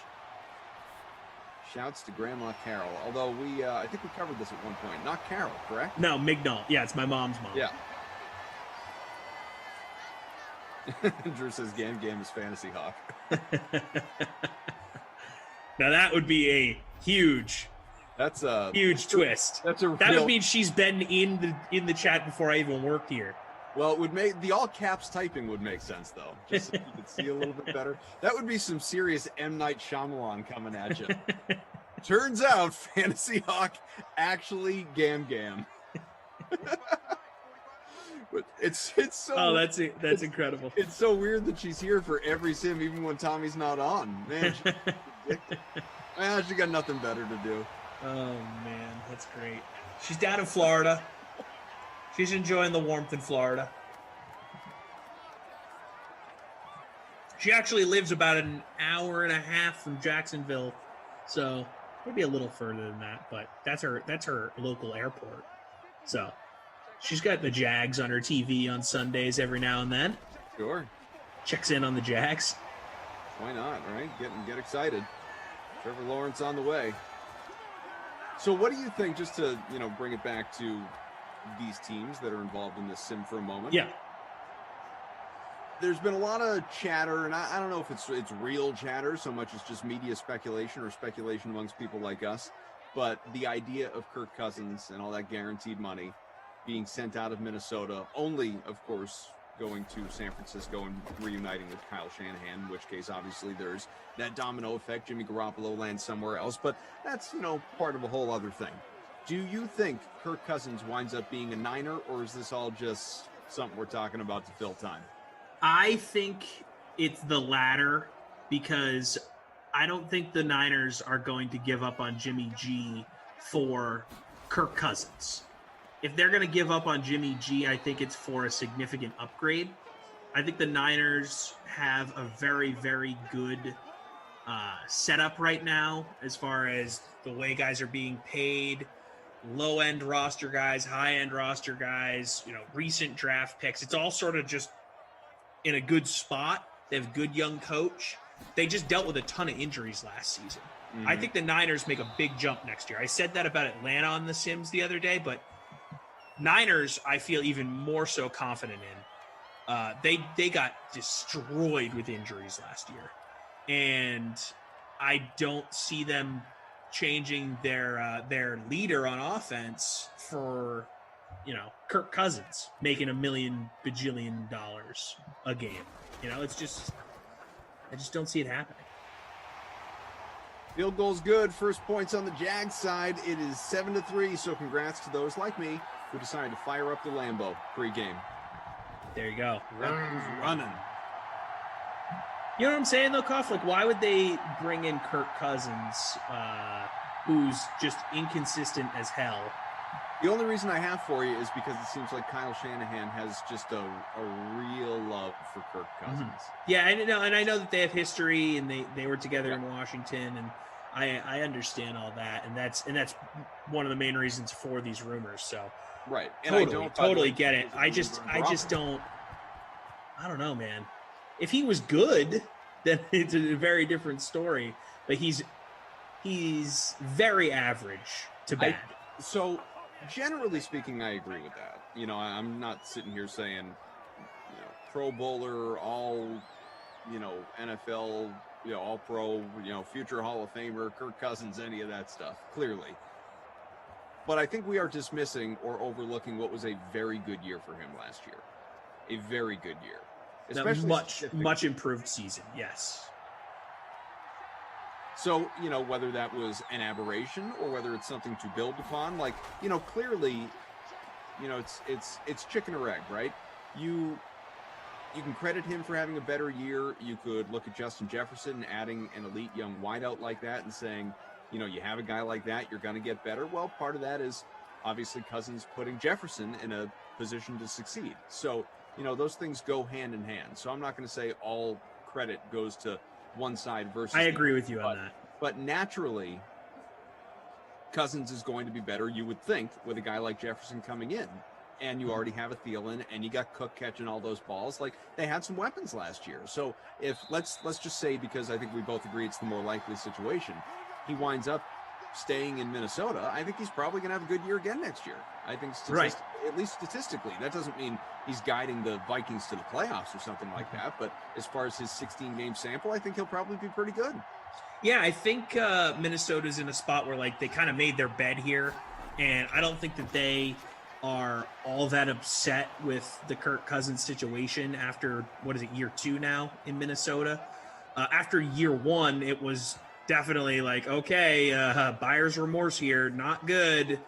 Shouts to Grandma Carol. Although I think we covered this at one point. Not Carol, correct? No, Mignol. Yeah, it's my mom's mom. Yeah. Drew says Game is Fantasy Hawk. Now that would be a huge twist. That would mean she's been in the chat before I even worked here. Well, it would make the all caps typing would make sense though, just so you could see a little bit better. That would be some serious M. Night Shyamalan coming at you. Turns out Fantasy Hawk actually Gam. But it's so. Oh, that's incredible. It's so weird that she's here for every sim, even when Tommy's not on. Man, she got nothing better to do. Oh man, that's great. She's down in Florida. She's enjoying the warmth in Florida. She actually lives about an hour and a half from Jacksonville, so maybe a little further than that. But that's her local airport. So she's got the Jags on her TV on Sundays every now and then. Sure. Checks in on the Jags. Why not, right? Get excited. Trevor Lawrence on the way. So what do you think, just to, bring it back to these teams that are involved in this sim for a moment? Yeah. There's been a lot of chatter, and I don't know if it's real chatter so much as just media speculation or speculation amongst people like us, but the idea of Kirk Cousins and all that guaranteed money being sent out of Minnesota, only, of course, going to San Francisco and reuniting with Kyle Shanahan, in which case, obviously, there's that domino effect. Jimmy Garoppolo lands somewhere else, but that's, part of a whole other thing. Do you think Kirk Cousins winds up being a Niner, or is this all just something we're talking about to fill time? I think it's the latter, because I don't think the Niners are going to give up on Jimmy G for Kirk Cousins. If they're going to give up on Jimmy G, I think it's for a significant upgrade. I think the Niners have a very, very good setup right now as far as the way guys are being paid, low-end roster guys, high-end roster guys, recent draft picks. It's all sort of just in a good spot. They have a good young coach. They just dealt with a ton of injuries last season. Mm-hmm. I think the Niners make a big jump next year. I said that about Atlanta on the Sims the other day, but Niners, I feel even more so confident in. They got destroyed with injuries last year, and I don't see them changing their leader on offense for Kirk Cousins making $1 million bajillion a game. It's just I just don't see it happening. Field goal's good. First points on the Jags side. It is 7-3. So congrats to those like me who decided to fire up the Lambo pregame. There you go. Running. You know what I'm saying, though, Koff? Like, why would they bring in Kirk Cousins, who's just inconsistent as hell? The only reason I have for you is because it seems like Kyle Shanahan has just a real love for Kirk Cousins. Mm-hmm. Yeah, I know that they have history, and they were together in Washington, and I understand all that, and that's one of the main reasons for these rumors. So right, and totally, I totally get it. I just don't. I don't know, man. If he was good, then it's a very different story. But he's very average to bad. So generally speaking, I agree with that. I'm not sitting here saying, Pro Bowler, all, NFL, all pro, future Hall of Famer, Kirk Cousins, any of that stuff, clearly. But I think we are dismissing or overlooking what was a very good year for him last year. A very good year. Especially much improved season, yes. So, whether that was an aberration or whether it's something to build upon, clearly, it's chicken or egg, right? You can credit him for having a better year. You could look at Justin Jefferson adding an elite young wideout like that and saying, you have a guy like that, you're going to get better. Well, part of that is obviously Cousins putting Jefferson in a position to succeed. So, those things go hand in hand. So I'm not going to say all credit goes to one side versus I agree with you on that. But naturally, Cousins is going to be better, you would think, with a guy like Jefferson coming in. And you already have a Thielen, and you got Cook catching all those balls. Like, they had some weapons last year. So if let's just say, because I think we both agree it's the more likely situation, he winds up staying in Minnesota, I think he's probably going to have a good year again next year. I think right. At least statistically. That doesn't mean he's guiding the Vikings to the playoffs or something like that. But as far as his 16-game sample, I think he'll probably be pretty good. Yeah, I think Minnesota's in a spot where, they kind of made their bed here. And I don't think that they are all that upset with the Kirk Cousins situation after, year 2 now in Minnesota. After year 1, it was definitely okay, buyer's remorse here, not good.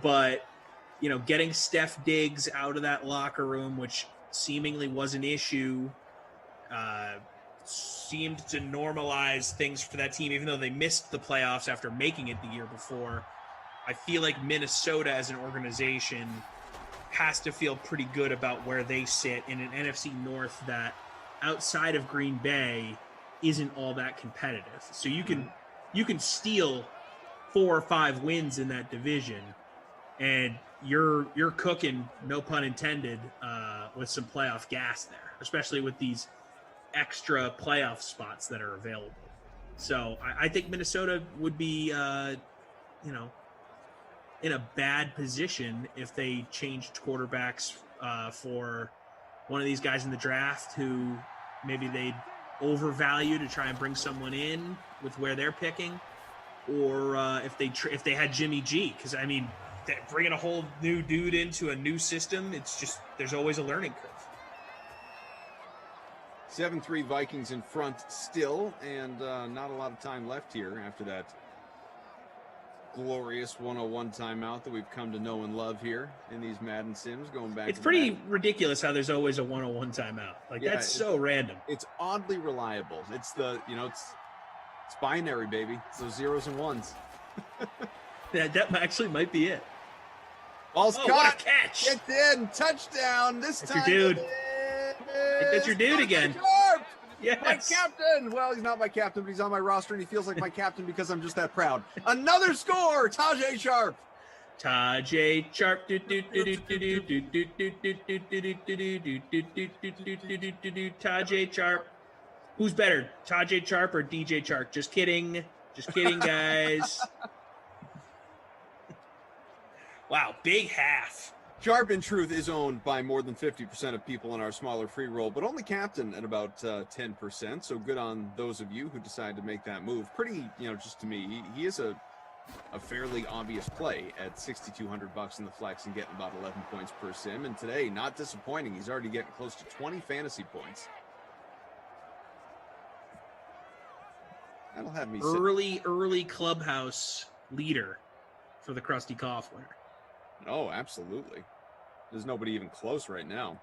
But, getting Steph Diggs out of that locker room, which seemingly was an issue, seemed to normalize things for that team, even though they missed the playoffs after making it the year before. I feel like Minnesota as an organization has to feel pretty good about where they sit in an NFC North that outside of Green Bay isn't all that competitive. So you can steal 4 or 5 wins in that division, and you're cooking, no pun intended, with some playoff gas there, especially with these extra playoff spots that are available. So I think Minnesota would be, in a bad position if they changed quarterbacks for one of these guys in the draft who maybe they'd overvalue to try and bring someone in with where they're picking, or if they had Jimmy G, because I mean, bringing a whole new dude into a new system, it's just there's always a learning curve. 7-3 Vikings in front still, and not a lot of time left here after that glorious 101 timeout that we've come to know and love here in these Madden Sims going back. It's pretty ridiculous how there's always a 101 timeout. Like, yeah, that's so random. It's oddly reliable. It's the, it's binary, baby. It's those zeros and ones. that actually might be it. Ball's caught. What a catch. Gets in. Touchdown. This that's time. Your dude. That's your dude again. Yes. My captain. Well, he's not my captain, but he's on my roster, and he feels like my captain because I'm just that proud. Another score. Tajay Sharp. Tajay Sharp. Tajay Sharp. Who's better, Tajay Sharp or DJ Chark? Just kidding. Just kidding, guys. Wow, big half. Sharp, in truth, is owned by more than 50% of people in our smaller free roll, but only captain at about 10%. So good on those of you who decide to make that move. Pretty, just to me, he is a fairly obvious play at $6,200 in the flex and getting about 11 points per sim. And today, not disappointing. He's already getting close to 20 fantasy points. That'll have me early clubhouse leader for the Krusty Koff winner. Oh, absolutely. There's nobody even close right now.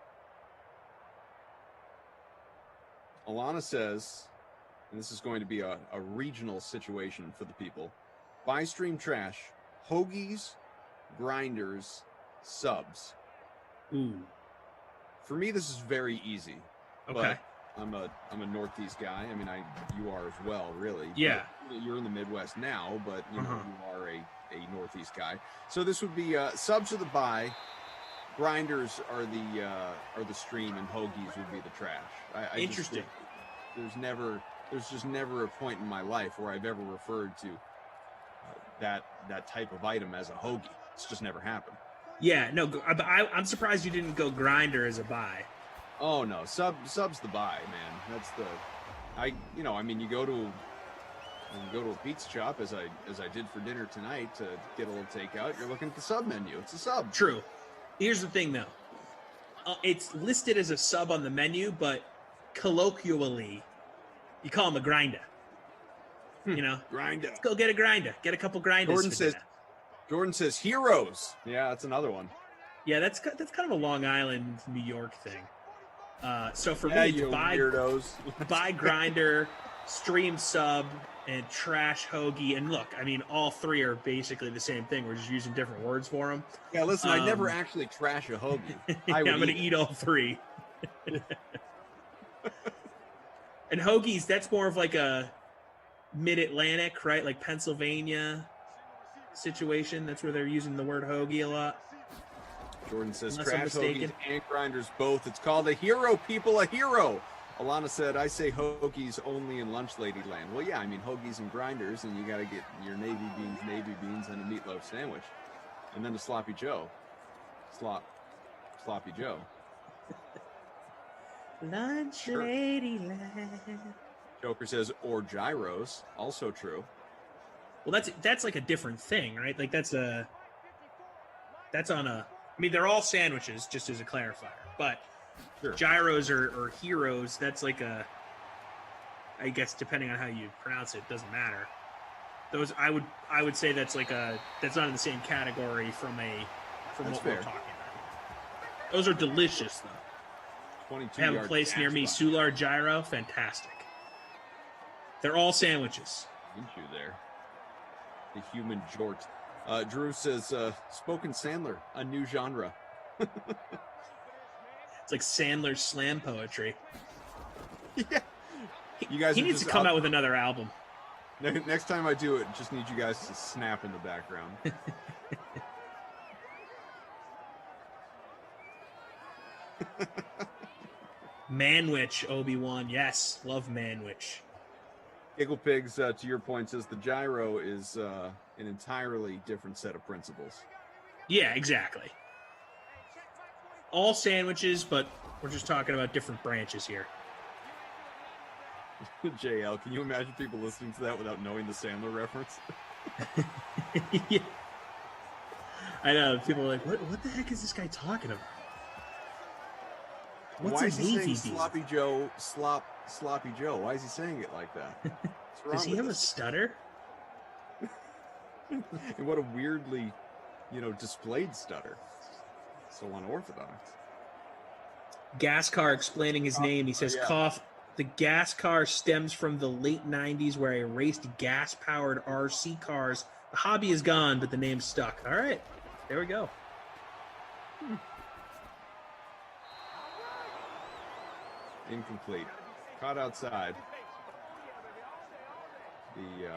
Alana says, and this is going to be a regional situation for the people, buy stream trash, hoagies, grinders, subs. Ooh. For me, this is very easy. Okay. But I'm a Northeast guy. I mean, you are as well, really. Yeah. You're in the Midwest now, but you are a Northeast guy. So this would be subs are the buy, grinders are the stream, and hoagies would be the trash. Interesting. There's just never a point in my life where I've ever referred to that type of item as a hoagie. It's just never happened. Yeah, no, I'm surprised you didn't go grinder as a buy. Oh no, subs the buy, man. That's you go to a pizza shop as I did for dinner tonight to get a little takeout. You're looking at the sub menu. It's a sub. True. Here's the thing though. It's listed as a sub on the menu, but colloquially, you call them a grinder. Grinder. Let's go get a grinder. Get a couple grinders. Jordan says heroes. Yeah, that's another one. Yeah, that's kind of a Long Island, New York thing. So for me, to buy grinder, stream sub, and trash hoagie, and look, I mean, all three are basically the same thing. We're just using different words for them. Yeah, listen, I never actually trash a hoagie. I'm going to eat all three. And hoagies, that's more of like a mid-Atlantic, right? Like Pennsylvania situation. That's where they're using the word hoagie a lot. Jordan says trash hoagies and grinders both. It's called a hero, people, a hero. Alana said, I say hoagies only in lunch lady land. Well, yeah, I mean, hoagies and grinders, and you got to get your navy beans, and a meatloaf sandwich. And then a sloppy Joe. Sloppy Joe. Lunch lady land. Joker says, or gyros. Also true. Well, that's like a different thing, right? Like that's on a, I mean, they're all sandwiches, just as a clarifier, but sure. Gyros or heroes, that's like a, I guess depending on how you pronounce it, doesn't matter. Those I would say that's like that's not in the same category from what we're talking about. Those are delicious though. I have a place near me, Soulard Gyro, fantastic. They're all sandwiches. Didn't you there? The human jort. Drew says, spoken Sandler, a new genre. It's like Sandler's slam poetry. Yeah. You guys He needs to come out with another album. Next time I do it, just need you guys to snap in the background. Manwich, Obi-Wan. Yes, love Manwich. Giggle Pigs, to your point, says the gyro is an entirely different set of principles. Yeah, exactly. All sandwiches, but we're just talking about different branches here. JL, can you imagine people listening to that without knowing the Sandler reference? Yeah. I know. People are like, what the heck is this guy talking about? What's Why is he saying beef? Sloppy Joe, Sloppy Joe? Why is he saying it like that? Does he have a stutter? And what a weirdly, displayed stutter. So unorthodox. Gas car explaining his name. He says, cough. The gas car stems from the late 90s where I raced gas-powered RC cars. The hobby is gone, but the name's stuck. All right. There we go. Incomplete. Caught outside the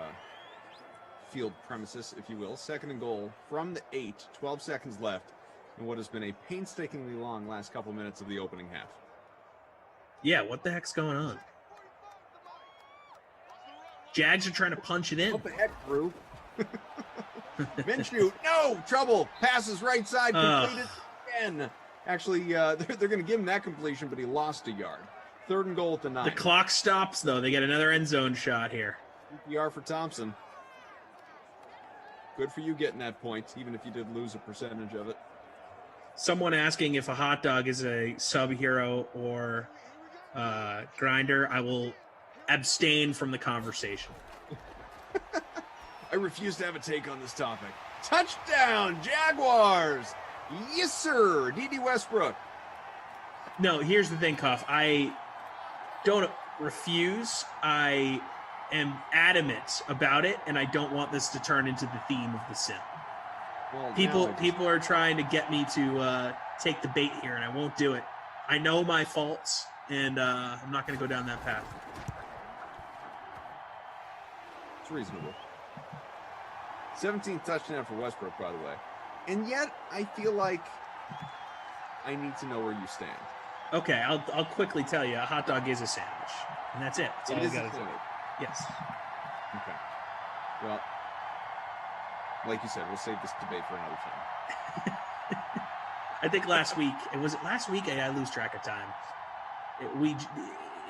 field premises, if you will. 2nd and goal from the 8. 12 seconds left in what has been a painstakingly long last couple minutes of the opening half. Yeah, what the heck's going on? Jags are trying to punch it in. What the heck, Drew? Minshew, no! Trouble! Passes right side, completed again. Actually, they're going to give him that completion, but he lost a yard. 3rd and goal at the 9. The clock stops, though. They get another end zone shot here. PPR for Thompson. Good for you getting that point, even if you did lose a percentage of it. Someone asking if a hot dog is a sub-hero or grinder. I will abstain from the conversation. I refuse to have a take on this topic. Touchdown, Jaguars! Yes, sir. D.D. Westbrook. No, here's the thing, Cuff. I don't refuse. I am adamant about it, and I don't want this to turn into the theme of the sim. Well, people are trying to get me to take the bait here, and I won't do it. I know my faults, and I'm not going to go down that path. It's reasonable. 17th touchdown for Westbrook, by the way. And yet, I feel like I need to know where you stand. Okay, I'll quickly tell you. A hot dog is a sandwich, and that's it. That's all I got to say. Yes. Okay. Well, like you said, we'll save this debate for another time. I think last week, I lose track of time.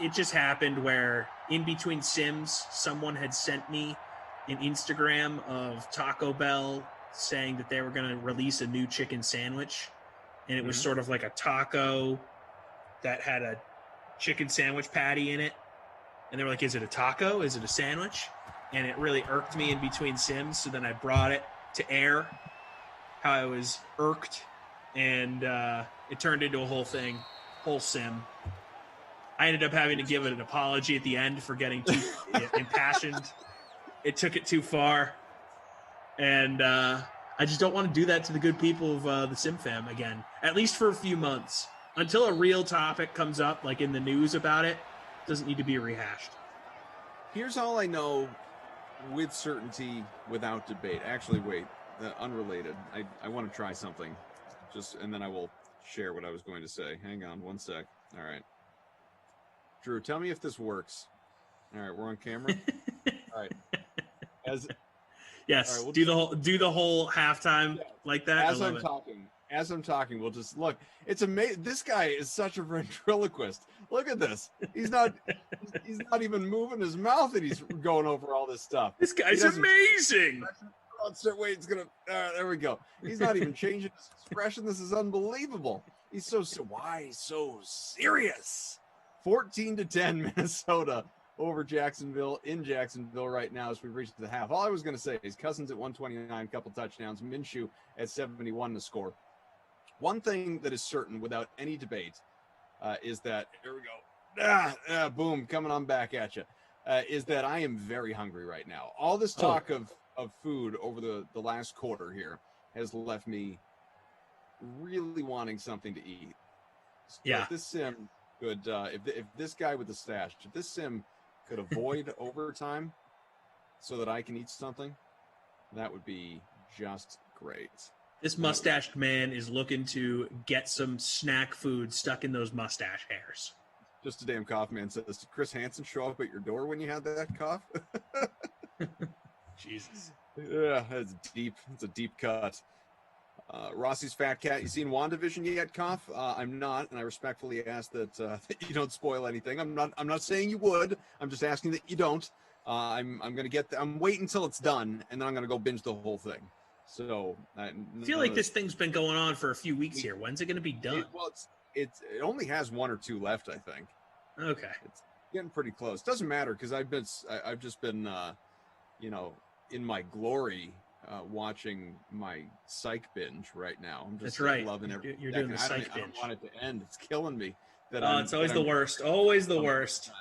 It just happened where in between sims, someone had sent me an Instagram of Taco Bell saying that they were going to release a new chicken sandwich. And it was sort of like a taco that had a chicken sandwich patty in it. And they were like, is it a taco? Is it a sandwich? And it really irked me in between sims. So then I brought it to air, how I was irked. And it turned into a whole sim. I ended up having to give it an apology at the end for getting too impassioned. It took it too far. And I just don't want to do that to the good people of the Sim Fam again, at least for a few months. Until a real topic comes up, like in the news about it, doesn't need to be rehashed. Here's all I know with certainty, without debate. Actually, wait, unrelated. I want to try something, and then I will share what I was going to say. Hang on one sec. All right. Drew, tell me if this works. All right, we're on camera. All right. Yes, right, do the whole halftime like that. As I'm talking, we'll just look. It's amazing. This guy is such a ventriloquist. Look at this. He's not even moving his mouth, and he's going over all this stuff. This guy's amazing. Wait, it's gonna. There we go. He's not even changing his expression. This is unbelievable. He's so why so serious. 14-10, Minnesota over Jacksonville, in Jacksonville right now as we reach the half. All I was going to say is Cousins at 129, couple touchdowns, Minshew at 71 to score. One thing that is certain without any debate is that, here we go, boom, coming on back at you, is that I am very hungry right now. All this talk of food over the last quarter here has left me really wanting something to eat. Yeah. This sim could, if this guy with the stash, if this sim could avoid overtime so that I can eat something, that would be just great. This mustached man is looking to get some snack food stuck in those mustache hairs. Just a damn cough man says, did Chris Hansen show up at your door when you had that cough? Jesus. Yeah, it's deep. It's a deep cut. Rossi's Fat Cat, you seen WandaVision yet, Cough? I'm not, and I respectfully ask that, that you don't spoil anything. I'm not saying you would. I'm just asking that you don't. I'm waiting until it's done, and then I'm gonna go binge the whole thing. So I feel like this thing's been going on for a few weeks here. When's it gonna be done? It only has 1 or 2 left, I think. Okay, it's getting pretty close. Doesn't matter because I've just been in my glory watching my psych binge right now. I'm just loving it. You're doing the psych binge. I don't want it to end. It's killing me. It's always the worst. Always the worst.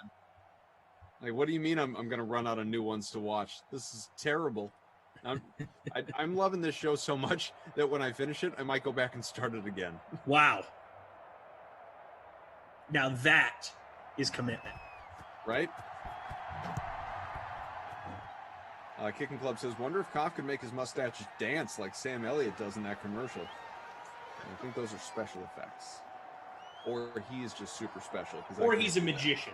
Like, what do you mean I'm going to run out of new ones to watch? This is terrible. I'm loving this show so much that when I finish it, I might go back and start it again. Wow. Now that is commitment. Right? Kicking Club says, wonder if Koff could make his mustache dance like Sam Elliott does in that commercial. I think those are special effects. Or he is just super special. Or he's a magician.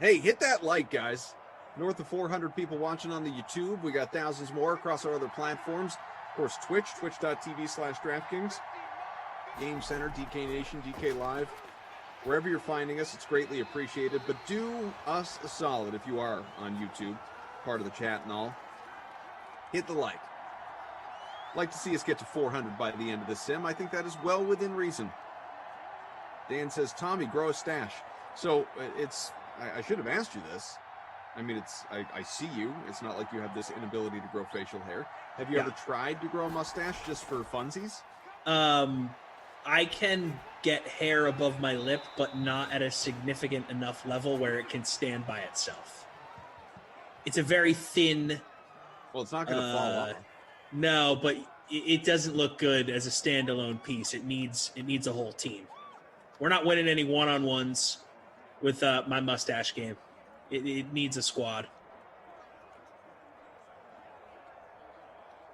Hey, hit that like, guys. North of 400 people watching on the YouTube. We got thousands more across our other platforms. Of course, twitch.tv/DraftKings. Game Center, DK Nation, DK Live. Wherever you're finding us, it's greatly appreciated. But do us a solid if you are on YouTube, part of the chat and all. Hit the like. Like to see us get to 400 by the end of this sim. I think that is well within reason. Dan says, Tommy, grow a stash. So I should have asked you this. I mean, I see you. It's not like you have this inability to grow facial hair. Have you ever tried to grow a mustache just for funsies? I can get hair above my lip, but not at a significant enough level where it can stand by itself. It's a very thin. Well, it's not going to fall off. No, but it doesn't look good as a standalone piece. It needs a whole team. We're not winning any one-on-ones with my mustache game. It needs a squad.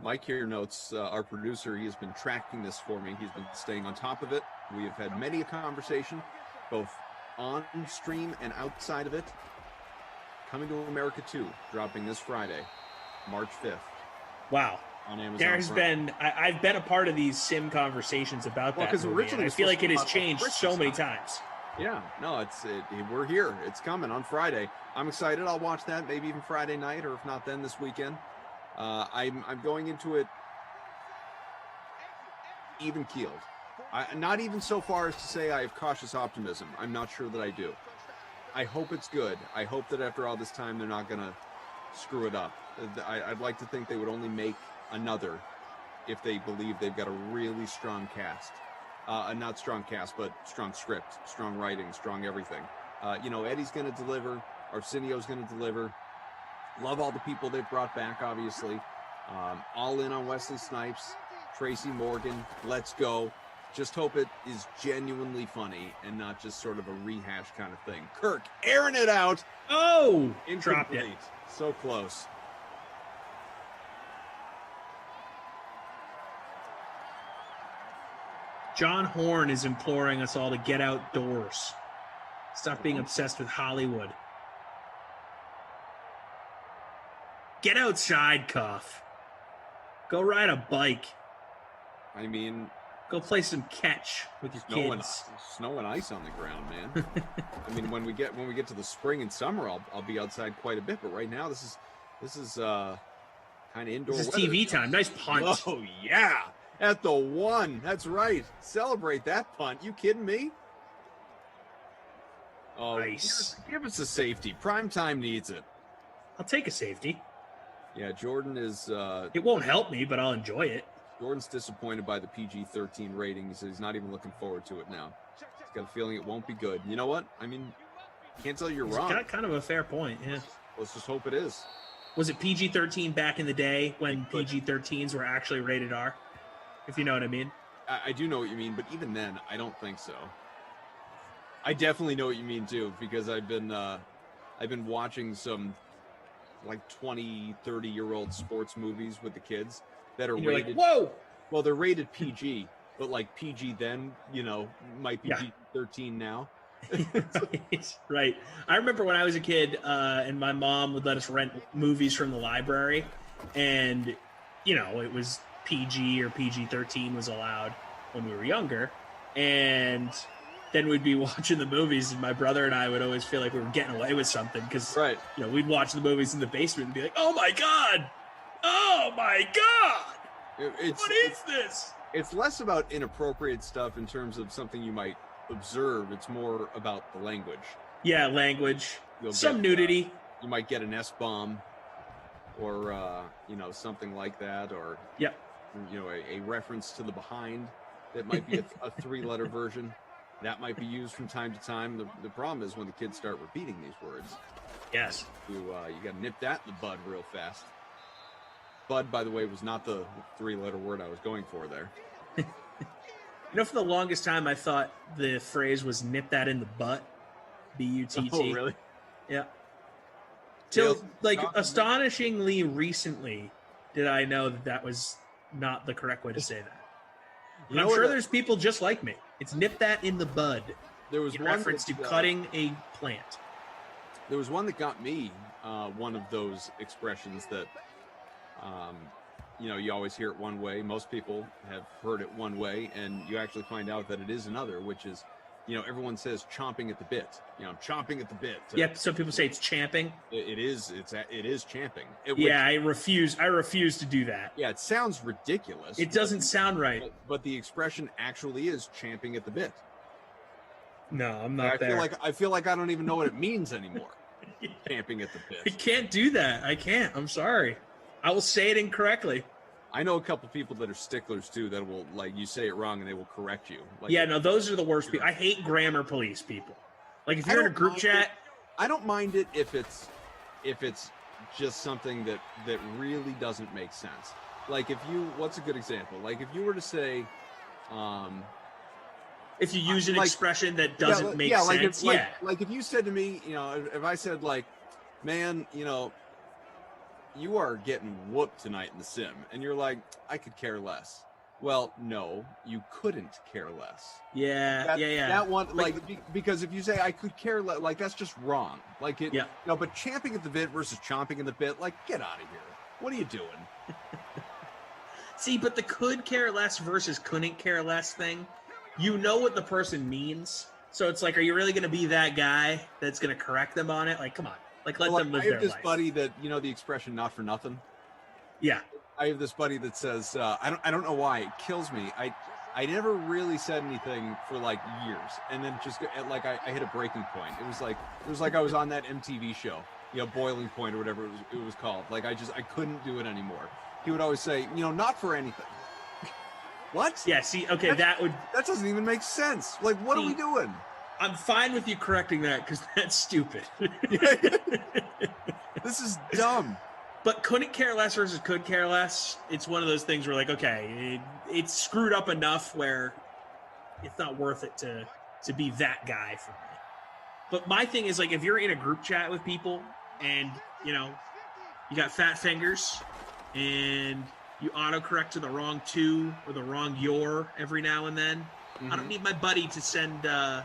Mike here notes, our producer, he has been tracking this for me. He's been staying on top of it. We have had many a conversation, both on stream and outside of it. Coming to America 2, dropping this Friday, March 5th. Wow. On Amazon. There's been, I've been a part of these sim conversations about that movie, originally I feel like it has changed so many times. Yeah, no, we're here. It's coming on Friday. I'm excited. I'll watch that maybe even Friday night, or if not, then this weekend. I'm going into it even keeled. Not even so far as to say I have cautious optimism. I'm not sure that I do. I hope it's good. I hope that after all this time, they're not going to screw it up. I'd like to think they would only make another if they believe they've got a really strong cast. Not strong cast, but strong script, strong writing, strong everything. Eddie's going to deliver. Arsenio's going to deliver. Love all the people they've brought back, obviously. All in on Wesley Snipes, Tracy Morgan. Let's go. Just hope it is genuinely funny and not just sort of a rehash kind of thing. Kirk airing it out. Oh, dropped it. So close. John Horn is imploring us all to get outdoors. Stop being obsessed with Hollywood. Get outside, Cuff. Go ride a bike. I mean, go play some catch with your kids. Snow and ice on the ground, man. I mean, when we get to the spring and summer, I'll be outside quite a bit. But right now, this is kind of indoor. This is TV time. Nice punt. Oh yeah, at the one. That's right. Celebrate that punt. You kidding me? Oh, nice. Give us a safety. Prime time needs it. I'll take a safety. Yeah, Jordan is... it won't help me, but I'll enjoy it. Jordan's disappointed by the PG-13 rating. He says he's not even looking forward to it now. He's got a feeling it won't be good. You know what? I mean, can't tell you're wrong. Got kind of a fair point, yeah. Let's just hope it is. Was it PG-13 back in the day when PG-13s were actually rated R? If you know what I mean. I do know what you mean, but even then, I don't think so. I definitely know what you mean too, because I've been watching some like 20, 30-year-old sports movies with the kids that are rated. Like, whoa! Well, they're rated PG, but like PG then, might be Yeah. PG-13 now. Right. I remember when I was a kid, and my mom would let us rent movies from the library, and it was PG or PG-13 was allowed when we were younger, and then we'd be watching the movies, and my brother and I would always feel like we were getting away with something because we'd watch the movies in the basement and be like, "Oh my god, oh my god, what is this?" It's less about inappropriate stuff in terms of something you might observe. It's more about the language. Yeah, language. Some nudity. You might get an S-bomb, or something like that, or a reference to the behind that might be a three-letter version that might be used from time to time. The problem is when the kids start repeating these words. Yes. You got to nip that in the bud real fast. Bud, by the way, was not the three-letter word I was going for there. For the longest time, I thought the phrase was "nip that in the butt," B-U-T-T. Oh, really? Yeah. Till astonishingly recently, did I know that was not the correct way to say that. And I'm sure there's people just like me. It's "nip that in the bud." There was in one reference to cutting a plant. There was one that got me. One of those expressions that. You always hear it one way. Most people have heard it one way, and you actually find out that it is another, which is, everyone says chomping at the bit. I'm chomping at the bit. Yep. So people say it's champing. It is champing. I refuse to do that. Yeah, it sounds ridiculous. It doesn't sound right. But the expression actually is champing at the bit. No, I'm not there. I feel like I don't even know what it means anymore. Champing at the bit. I can't do that. I can't. I'm sorry. I will say it incorrectly. I know a couple people that are sticklers too that will, you say it wrong and they will correct you. Those are the worst people. I hate grammar police people. Like if you're in a group chat, I don't mind it if it's just something that really doesn't make sense. Like what's a good example? Like if you were to say, if you use an expression that doesn't make sense, like if you said to me, if I said man, you are getting whooped tonight in the sim, and you're like, I could care less. Well, no, you couldn't care less. Yeah. That one, because if you say I could care less, that's just wrong. But champing at the bit versus chomping in the bit, get out of here. What are you doing? See, but the could care less versus couldn't care less thing, what the person means. So it's like, are you really going to be that guy that's going to correct them on it? Come on. Let them live their life. I have this buddy that, the expression "not for nothing." Yeah. I have this buddy that says, I don't know why, it kills me. I never really said anything for years, and then just I hit a breaking point. It was like I was on that MTV show, Boiling Point or whatever it was called. I couldn't do it anymore. He would always say, not for anything. What? Yeah. See, okay, that doesn't even make sense. What are we doing? I'm fine with you correcting that because that's stupid. This is dumb. But couldn't care less versus could care less, it's one of those things where it's screwed up enough where it's not worth it to be that guy for me. But my thing is if you're in a group chat with people and you got fat fingers and you autocorrect to the wrong "to" or the wrong "your" every now and then, I don't need my buddy to send the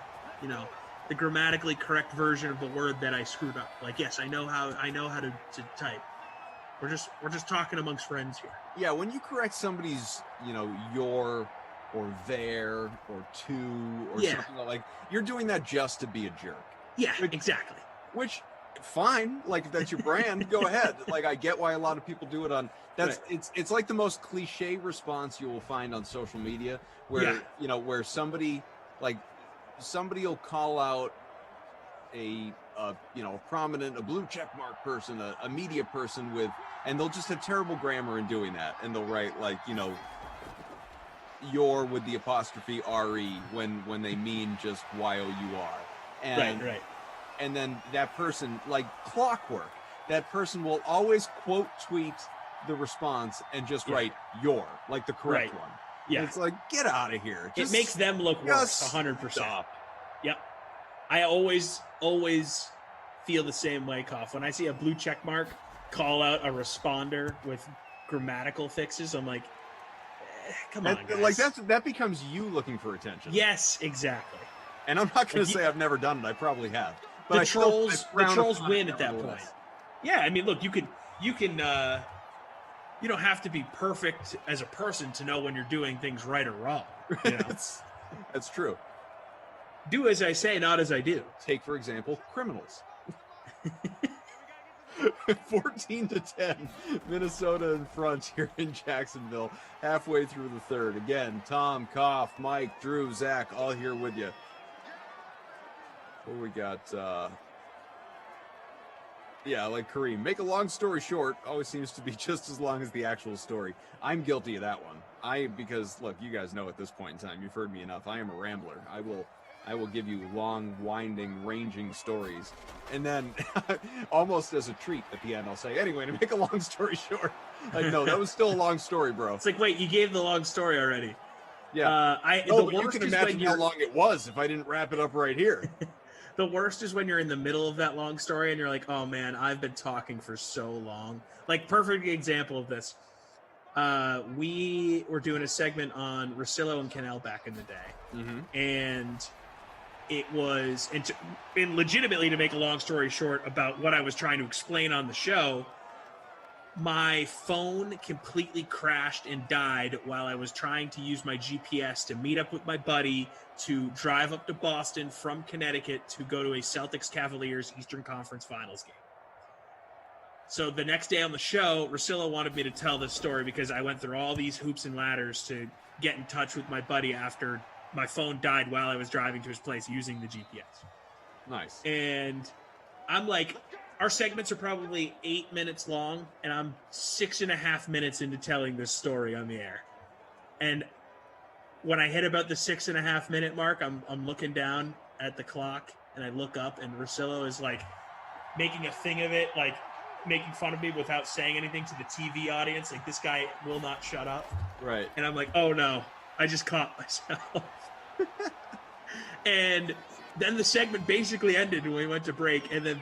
grammatically correct version of the word that I screwed up. Yes, I know how to type. We're just talking amongst friends here. Yeah, when you correct somebody's, your or their or to or something you're doing that just to be a jerk. Yeah, exactly. Which fine, if that's your brand, go ahead. I get why a lot of people do it on that's right. It's the most cliche response you will find on social media where where somebody will call out a prominent, a blue check mark person, a media person and they'll just have terrible grammar in doing that. And they'll write your with the apostrophe RE when they mean just YOUR. And, right. And then that person, like clockwork, that person will always quote tweet the response and just write "your," like the correct one. Yeah. And it's like, get out of here. It makes them look worse, 100%. Yep. I always feel the same way, Koff. When I see a blue check mark call out a responder with grammatical fixes, I'm like, come on, guys. Like that becomes you looking for attention. Yes, exactly. And I'm not going to say I've never done it. I probably have. But The trolls win at that nevertheless. point. Yeah, I mean, look, you can you don't have to be perfect as a person to know when you're doing things right or wrong. You know? That's true. Do as I say, not as I do. Take, for example, criminals. 14-10, Minnesota in front here in Jacksonville, halfway through the third. Again, Tom, Koff, Mike, Drew, Zach, all here with you. What we got? Yeah, like Kareem. Make a long story short always seems to be just as long as the actual story. I'm guilty of that one. Because look, you guys know at this point in time, you've heard me enough. I am a rambler. I will give you long, winding, ranging stories. And then almost as a treat at the end, I'll say, anyway, to make a long story short. Like, no, that was still a long story, bro. It's like, wait, you gave the long story already. Yeah. But you can imagine how long it was if I didn't wrap it up right here. The worst is when you're in the middle of that long story and you're like, oh man, I've been talking for so long. Like, perfect example of this. We were doing a segment on Russillo and Cannell back in the day. And it was, and legitimately, to make a long story short about what I was trying to explain on the show, my phone completely crashed and died while I was trying to use my GPS to meet up with my buddy to drive up to Boston from Connecticut to go to a Celtics Cavaliers Eastern Conference Finals game. So the next day on the show, Russillo wanted me to tell this story because I went through all these hoops and ladders to get in touch with my buddy after my phone died while I was driving to his place using the GPS. Nice. And I'm like, our segments are probably 8 minutes long, and I'm 6.5 minutes into telling this story on the air. And when I hit about the 6.5 minute mark, I'm looking down at the clock, and I look up, and Russillo is like making a thing of it, like making fun of me without saying anything to the TV audience. Like, this guy will not shut up. Right. And I'm like, oh no, I just caught myself. And then the segment basically ended when we went to break, and then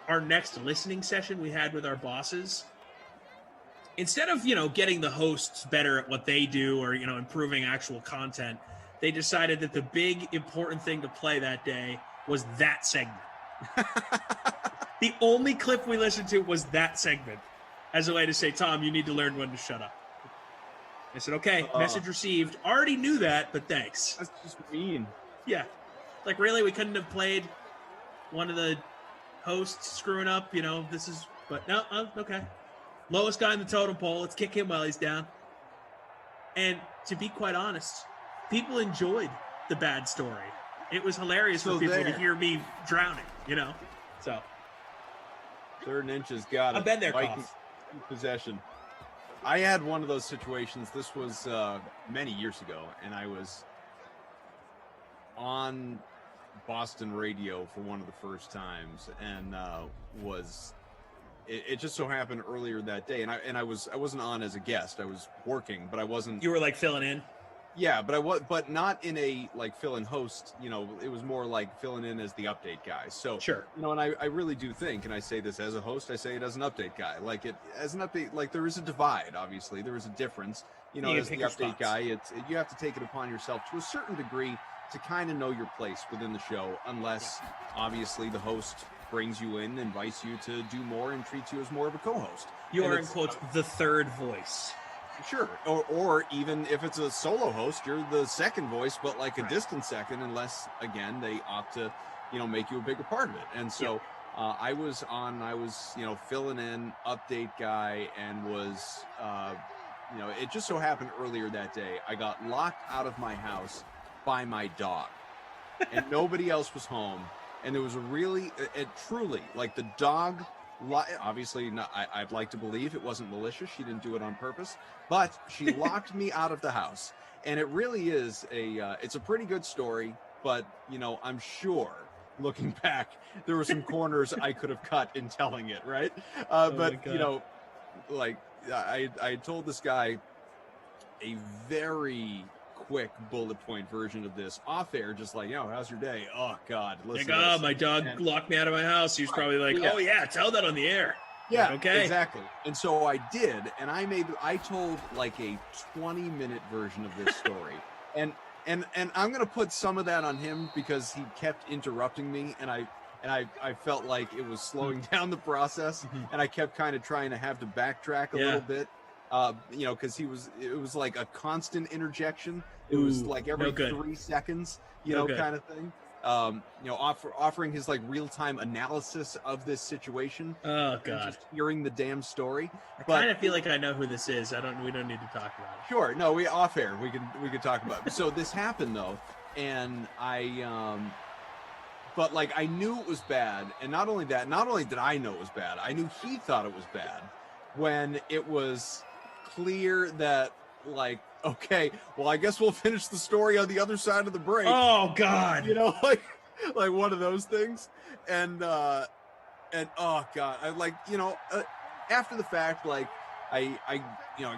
our next listening session we had with our bosses, instead of, getting the hosts better at what they do or, improving actual content, they decided that the big important thing to play that day was that segment. The only clip we listened to was that segment as a way to say, Tom, you need to learn when to shut up. I said, okay, message received. Already knew that, but thanks. That's just mean. Yeah. Like, really? We couldn't have played one of the hosts screwing up, but no, okay. Lowest guy in the totem pole. Let's kick him while he's down. And to be quite honest, people enjoyed the bad story. It was hilarious for people to hear me drowning, So. Third and inch has got it. I've been there, Vikings in possession. I had one of those situations. This was many years ago, and I was on Boston radio for one of the first times, and it just so happened earlier that day, and I wasn't on as a guest. I was working, but I wasn't. You were like filling in. Yeah, but not in a like fill-in host. It was more like filling in as the update guy. So sure, and I really do think, and I say this as a host, I say it as an update guy. Like it as an update, like there is a divide. Obviously, there is a difference. As the update guy, you have to take it upon yourself to a certain degree to kind of know your place within the show, unless obviously the host brings you in, invites you to do more, and treats you as more of a co-host. You are in quotes the third voice. Sure, or even if it's a solo host, you're the second voice, but like a distant second, unless again they opt to, make you a bigger part of it. And so I was filling in update guy, and was it just so happened earlier that day I got locked out of my house by my dog, and nobody else was home, and there was truly like the dog. Obviously, not, I'd like to believe it wasn't malicious. She didn't do it on purpose, but she locked me out of the house. And it really is it's a pretty good story, but I'm sure looking back. There were some corners I could have cut in telling it, right? my But God. you know, like I told this guy a very quick bullet point version of this off air, just like, yo, how's your day? Oh God, listen. Like, to oh, this. my dog And- locked me out of my house. He was probably like, Yeah. oh yeah, tell that on the air. Yeah, Like, okay. exactly. And so I did, and I told like a 20-minute version of this story. and I'm gonna put some of that on him because he kept interrupting me, and I felt like it was slowing down the process, and I kept kind of trying to have to backtrack a little bit. You know, because it was like a constant interjection. It was like every 3 seconds, you know, kind of thing. You know, offering his like real-time analysis of this situation. Oh God! Just hearing the damn story. I kind of feel like I know who this is. We don't need to talk about it. Sure, no, we off air. We could talk about it. So this happened though, and but like I knew it was bad, and not only did I know it was bad, I knew he thought it was bad when it was clear that like, okay, well, I guess we'll finish the story on the other side of the break. Oh God! You know, like one of those things, and oh God, I like, you know, after the fact, like I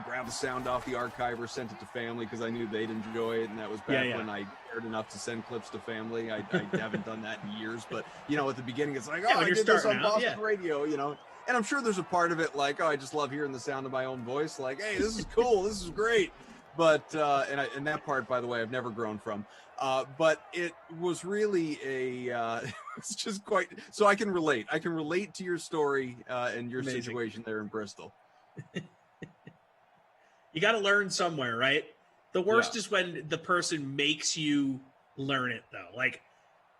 grabbed the sound off the archiver, sent it to family because I knew they'd enjoy it, and that was back when I cared enough to send clips to family. I haven't done that in years, but you know, at the beginning, it's like, oh, I did this on Boston radio, you know. And I'm sure there's a part of it like, oh, I just love hearing the sound of my own voice. Like, hey, this is cool. This is great. But and that part, by the way, I've never grown from. But it was really it's just quite. So I can relate. I can relate to your story and your situation there in Bristol. You got to learn somewhere, right? The worst is when the person makes you learn it, though. Like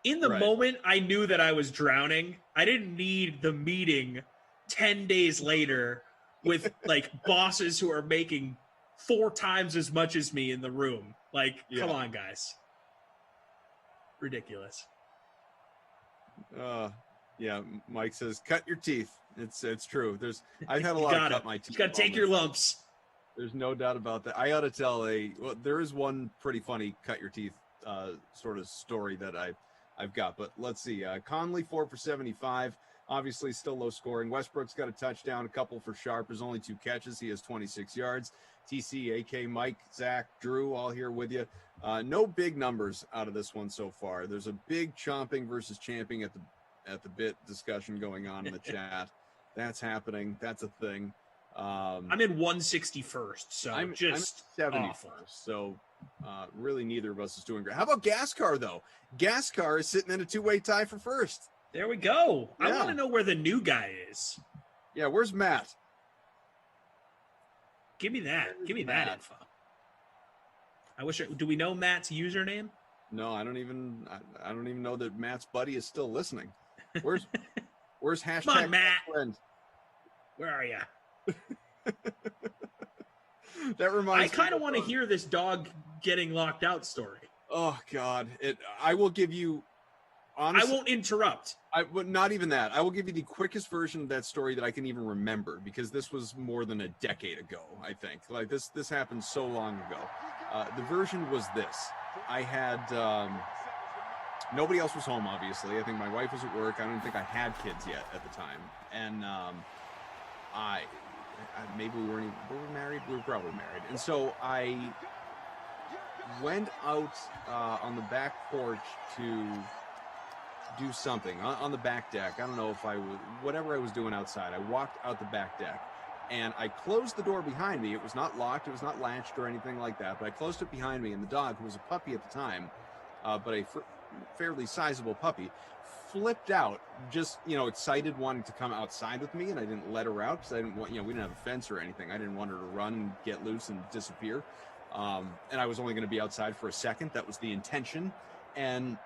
in the moment, I knew that I was drowning. I didn't need the meeting 10 days later with like bosses who are making 4 times as much as me in the room. Like, come on, guys. Ridiculous. Yeah, Mike says, cut your teeth. It's true. I've had a lot of cut my teeth. You got to take your lumps. There's no doubt about that. I ought to tell there is one pretty funny cut your teeth sort of story that I've got, but let's see. Conley 4 for 75. Obviously, still low scoring. Westbrook's got a touchdown, a couple for Sharp. There's only 2 catches. He has 26 yards. TC, AK, Mike, Zach, Drew, all here with you. No big numbers out of this one so far. There's a big chomping versus champing at the bit discussion going on in the chat. That's happening. That's a thing. I'm in 161st, so I'm 71st. So really, neither of us is doing great. How about Gascar though? Gascar is sitting in a 2-way tie for first. There we go. Yeah. I want to know where the new guy is. Yeah, where's Matt? Give me that. Give me that info. Do we know Matt's username? No, I don't even know that Matt's buddy is still listening. Where's hashtag Come on, Matt. friend? Where are you? That reminds me. I kind of want to hear this dog getting locked out story. Oh God! I will give you. Honestly, I won't interrupt. Not even that. I will give you the quickest version of that story that I can even remember because this was more than a decade ago. I think like this happened so long ago. The version was this: I had nobody else was home. Obviously, I think my wife was at work. I don't think I had kids yet at the time, and maybe we weren't even. Were we married? We were probably married, and so I went out on the back porch to do something on the back deck. I don't know if whatever I was doing outside. I walked out the back deck and I closed the door behind me. It was not locked. It was not latched or anything like that, but I closed it behind me, and the dog, who was a puppy at the time, but a fairly sizable puppy, flipped out, just, excited, wanting to come outside with me, and I didn't let her out because I didn't want, we didn't have a fence or anything. I didn't want her to run and get loose and disappear. And I was only going to be outside for a second. That was the intention. And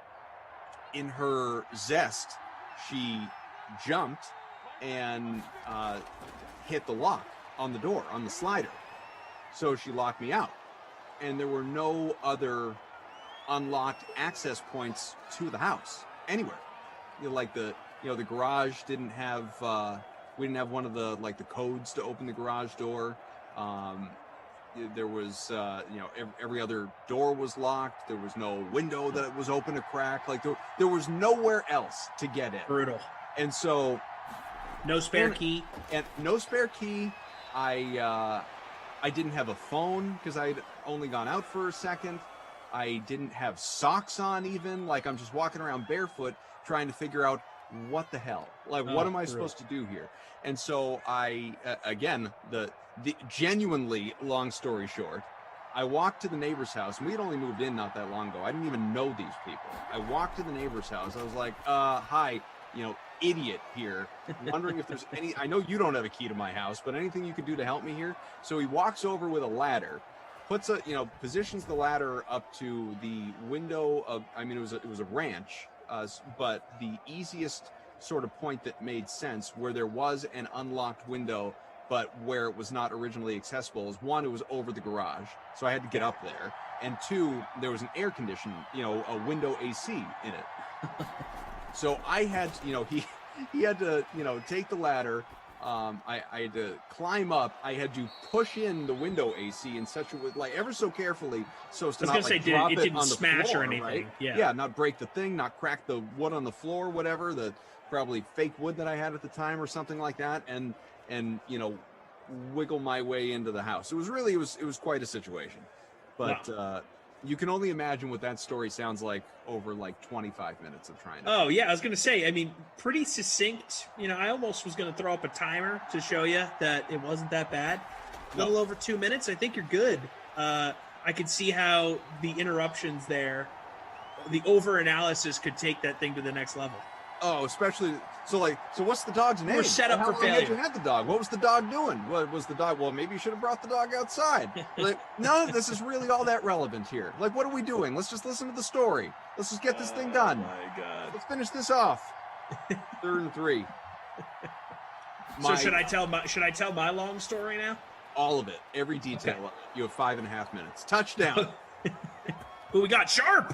in her zest, she jumped and hit the lock on the door, on the slider. So she locked me out. And there were no other unlocked access points to the house anywhere. Like the garage didn't have, we didn't have one of the, like the codes to open the garage door. there was, every other door was locked. There was no window that was open a crack. Like there was nowhere else to get in. Brutal. And so, no spare key. And no spare key. I didn't have a phone because I'd only gone out for a second. I didn't have socks on even. Like, I'm just walking around barefoot trying to figure out what the hell. Like, what am I supposed to do here? And so I, again, the genuinely long story short, I walked to the neighbor's house, and we had only moved in not that long ago. I didn't even know these people. I walked to the neighbor's house. I was like, hi, idiot here, wondering if there's any, I know you don't have a key to my house, but anything you could do to help me here? So he walks over with a ladder, positions the ladder up to the window of, it was a ranch, but the easiest sort of point that made sense where there was an unlocked window, but where it was not originally accessible is, one, it was over the garage, so I had to get up there, and two, there was an air conditioning, a window AC in it. So I had, he had to, take the ladder. I had to climb up. I had to push in the window AC in such a way, like ever so carefully, so as to not drop it on the smash floor, or anything. right? Yeah, not break the thing, not crack the wood on the floor, whatever, the probably fake wood that I had at the time or something like that, and wiggle my way into the house. It was quite a situation, but. Wow. You can only imagine what that story sounds like over like 25 minutes of trying to. Oh, yeah. I was going to say, pretty succinct. I almost was going to throw up a timer to show you that it wasn't that bad. A little over 2 minutes. I think you're good. I could see how the interruptions there, the over-analysis could take that thing to the next level. Oh, especially. So what's the dog's name? We're set up for failure. How long had you had the dog? What was the dog doing? What was the dog? Well, maybe you should have brought the dog outside. Like, none of this is really all that relevant here. Like, what are we doing? Let's just listen to the story. Let's just get this thing done. Oh, my God. Let's finish this off. 3rd and 3. So should I tell my long story now? All of it. Every detail of it. You have 5.5 minutes. Touchdown. Who we got? Sharp.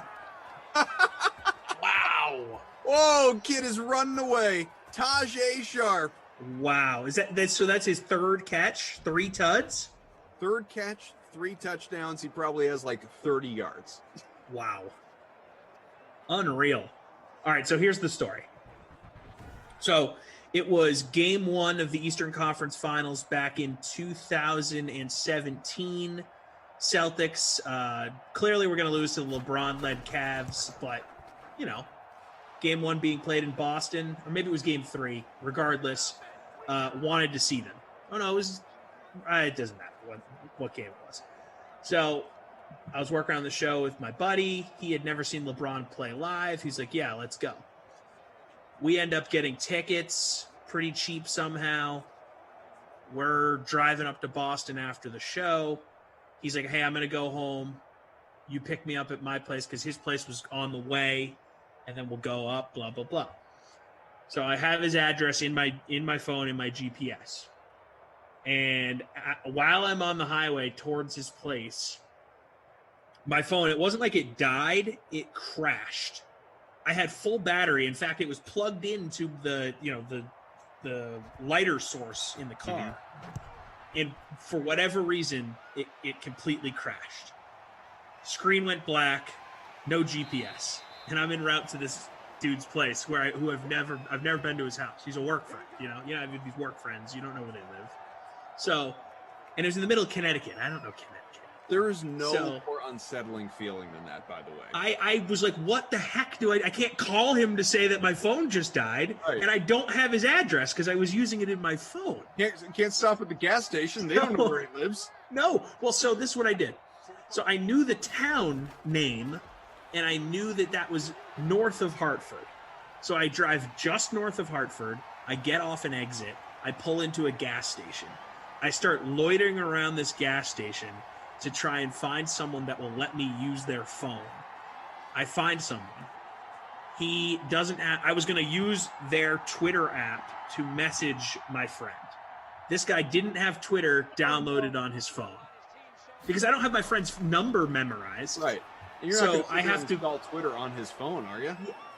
Wow. Whoa, kid is running away. Tajay Sharp. Wow. So that's his 3rd catch, 3 tuds? 3rd catch, 3 touchdowns. He probably has like 30 yards. Wow. Unreal. All right, so here's the story. So it was game 1 of the Eastern Conference Finals back in 2017. Celtics, clearly we're going to lose to the LeBron-led Cavs, but, game 1 being played in Boston, or maybe it was game 3, regardless, wanted to see them. Oh, no, it doesn't matter what game it was. So I was working on the show with my buddy. He had never seen LeBron play live. He's like, yeah, let's go. We end up getting tickets, pretty cheap somehow. We're driving up to Boston after the show. He's like, hey, I'm going to go home. You pick me up at my place because his place was on the way. And then we'll go up, blah, blah, blah. So I have his address in my phone, in my GPS. And while I'm on the highway towards his place, my phone, it wasn't like it died, it crashed. I had full battery. In fact, it was plugged into the lighter source in the car. Mm-hmm. And for whatever reason, it completely crashed. Screen went black, no GPS. And I'm en route to this dude's place I've never been to his house. He's a work friend, I have these work friends. You don't know where they live. So, and it was in the middle of Connecticut. I don't know Connecticut. There is no more unsettling feeling than that, by the way. I was like, what the heck do I can't call him to say that my phone just died, right. And I don't have his address because I was using it in my phone. Can't stop at the gas station. They don't know where he lives. No. Well, so this is what I did. So I knew the town name, and I knew that was north of Hartford. So I drive just north of Hartford. I get off an exit. I pull into a gas station. I start loitering around this gas station to try and find someone that will let me use their phone. I find someone. He doesn't. I was going to use their Twitter app to message my friend. This guy didn't have Twitter downloaded on his phone because I don't have my friend's number memorized. Right. You're not I have to install Twitter on his phone, are you?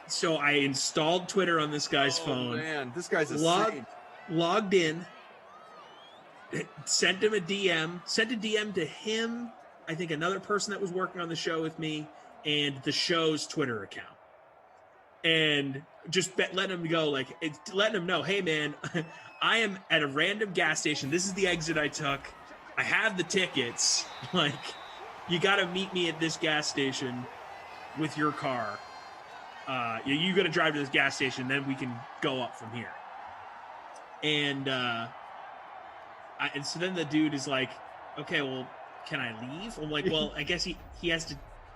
So I installed Twitter on this guy's phone. Man, this guy's a saint. Logged in, sent him a DM, sent a DM to him, I think another person that was working on the show with me, and the show's Twitter account. And just letting him go, like, letting him know, hey, man, I am at a random gas station. This is the exit I took. I have the tickets. Like, you got to meet me at this gas station with your car. You got to drive to this gas station, then we can go up from here. And so then the dude is like, okay, well, can I leave? I'm like, well, I guess he has to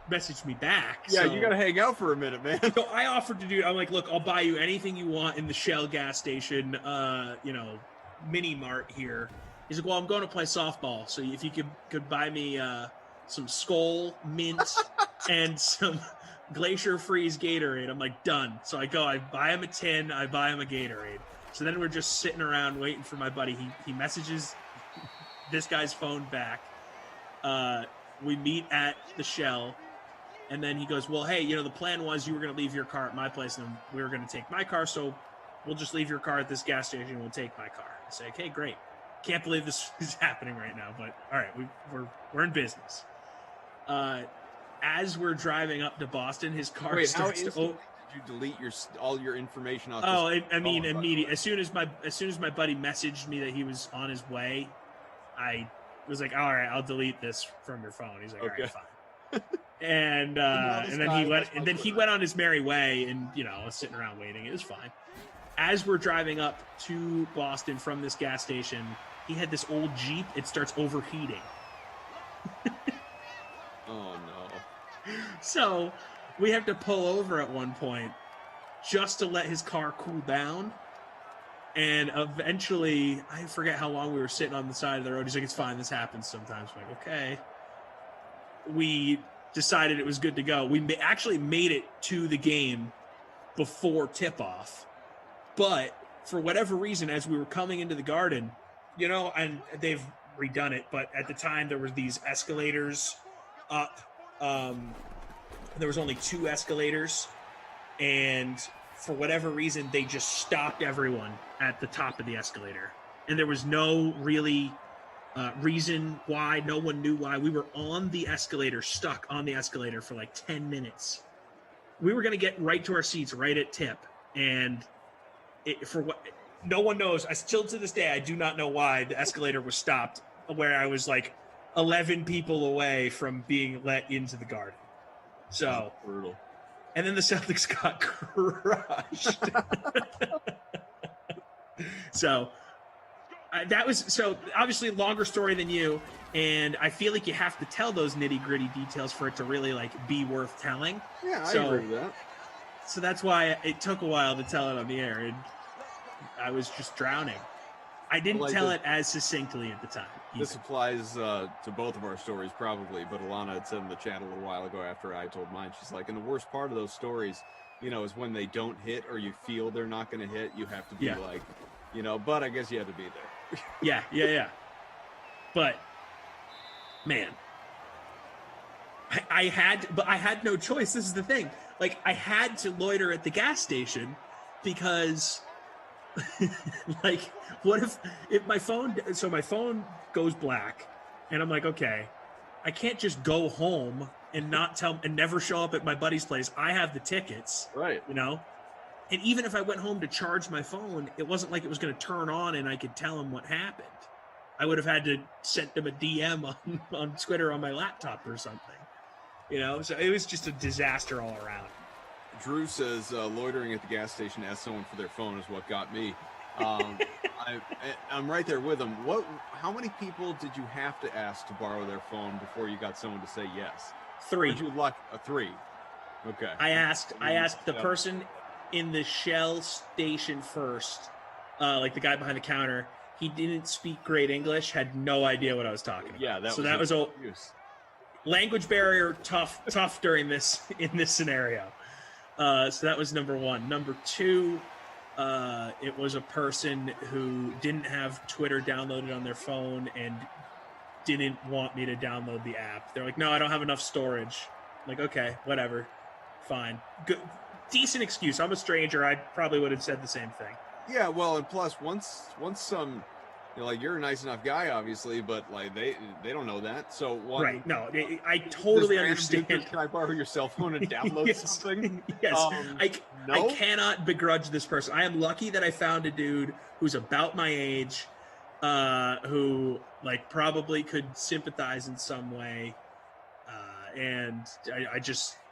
message me back. Yeah, so. you got to hang out for a minute, man. So I offered to do, I'm like, look, I'll buy you anything you want in the Shell gas station, mini mart here. He's like, well, I'm going to play softball. So if you could buy me some Skol, mint, and some Glacier Freeze Gatorade. I'm like, done. So I go, I buy him a tin, I buy him a Gatorade. So then we're just sitting around waiting for my buddy. He messages this guy's phone back. We meet at the Shell. And then he goes, well, hey, the plan was you were going to leave your car at my place and we were going to take my car. So we'll just leave your car at this gas station and we'll take my car. I say, okay, great. Can't believe this is happening right now, but all right, we're in business. As we're driving up to Boston, his car starts to. Did you delete all your information off? Immediately. As soon as my buddy messaged me that he was on his way, I was like, all right, I'll delete this from your phone. He's like, okay. All right, fine. And then he went on his merry way, and I was sitting around waiting. It was fine. As we're driving up to Boston from this gas station, he had this old Jeep. It starts overheating. Oh no! So we have to pull over at one point just to let his car cool down. And eventually, I forget how long we were sitting on the side of the road. He's like, "It's fine. This happens sometimes." I'm like, okay. We decided it was good to go. We actually made it to the game before tip-off. But for whatever reason, as we were coming into the Garden, and they've redone it, but at the time there was these escalators up. There was only 2 escalators, and for whatever reason, they just stopped everyone at the top of the escalator. And there was no really reason why. No one knew why. We were on the escalator, stuck on the escalator for like 10 minutes. We were going to get right to our seats, right at tip. And no one knows. I still to this day, I do not know why the escalator was stopped where I was like 11 people away from being let into the Garden. So brutal. And then the Celtics got crushed. So obviously longer story than you. And I feel like you have to tell those nitty gritty details for it to really be worth telling. Yeah, I agree with that. So that's why it took a while to tell it on the air. And I was just drowning. I didn't tell it as succinctly at the time. This applies to both of our stories probably, but Alana had said in the chat a little while ago after I told mine, she's like, and the worst part of those stories, is when they don't hit or you feel they're not going to hit, you have to be but I guess you had to be there. Yeah. But, man, I had no choice. This is the thing. I had to loiter at the gas station because... what if my phone goes black and I'm like, okay, I can't just go home and not tell and never show up at my buddy's place. I have the tickets, right? And even if I went home to charge my phone, it wasn't like it was going to turn on and I could tell him what happened. I would have had to send him a DM on Twitter on my laptop or something, so it was just a disaster all around. Drew says loitering at the gas station to ask someone for their phone is what got me. I'm right there with him. How many people did you have to ask to borrow their phone before you got someone to say yes? 3. Did you luck 3? Okay. I asked the person in the Shell station first, the guy behind the counter. He didn't speak great English, had no idea what I was talking about. Yeah, that was a language barrier tough during in this scenario. So that was number 1. Number 2, it was a person who didn't have Twitter downloaded on their phone and didn't want me to download the app. They're like, no, I don't have enough storage. I'm like, okay, whatever. Fine. Good. Decent excuse. I'm a stranger. I probably would have said the same thing. Yeah, well, and plus, once Like, you're a nice enough guy, obviously, but like they don't know that. So one, Right. No, I totally random understand. dude goes, can I borrow your cell phone and download Yes. something? Yes. I No? cannot begrudge this person. I am lucky that I found a dude who's about my age, who like probably could sympathize in some way. And I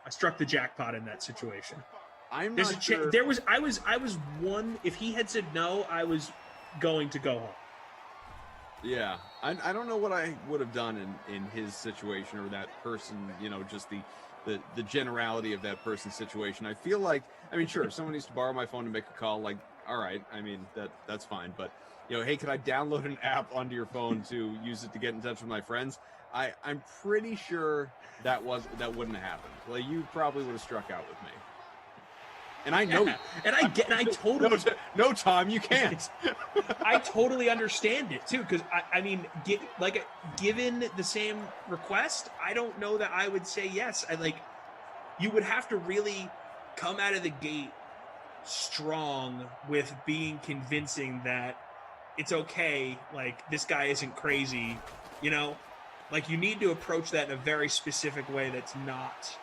struck the jackpot in that situation. I'm There's not sure. I was one. If he had said no, I was going to go home. Yeah, I don't know what I would have done in his situation or that person, just the generality of that person's situation. I feel like, sure, if someone needs to borrow my phone to make a call, like, all right, that's fine. But, hey, can I download an app onto your phone to use it to get in touch with my friends? I'm pretty sure that wouldn't have happened. Like, you probably would have struck out with me. And I know, and I totally no, Tom, you can't. I totally understand it too, because given the same request, I don't know that I would say yes. You would have to really come out of the gate strong with being convincing that it's okay. Like, this guy isn't crazy, Like, you need to approach that in a very specific way. That's not.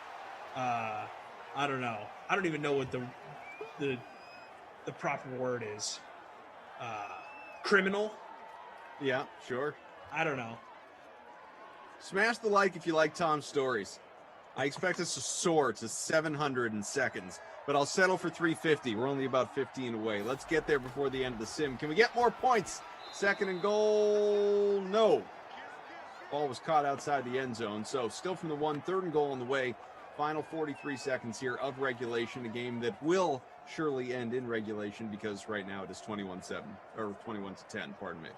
I don't know. I don't even know what the proper word is. Criminal? Yeah, sure. I don't know. Smash the like if you like Tom's stories. I expect us to soar to 700 in seconds, but I'll settle for 350. We're only about 15 away. Let's get there before the end of the sim. Can we get more points? 2nd and goal. No. Ball was caught outside the end zone, so still from the 1, 3rd and goal on the way. Final 43 seconds here of regulation, a game that will surely end in regulation because right now it is 21-7, or 21-10, pardon me.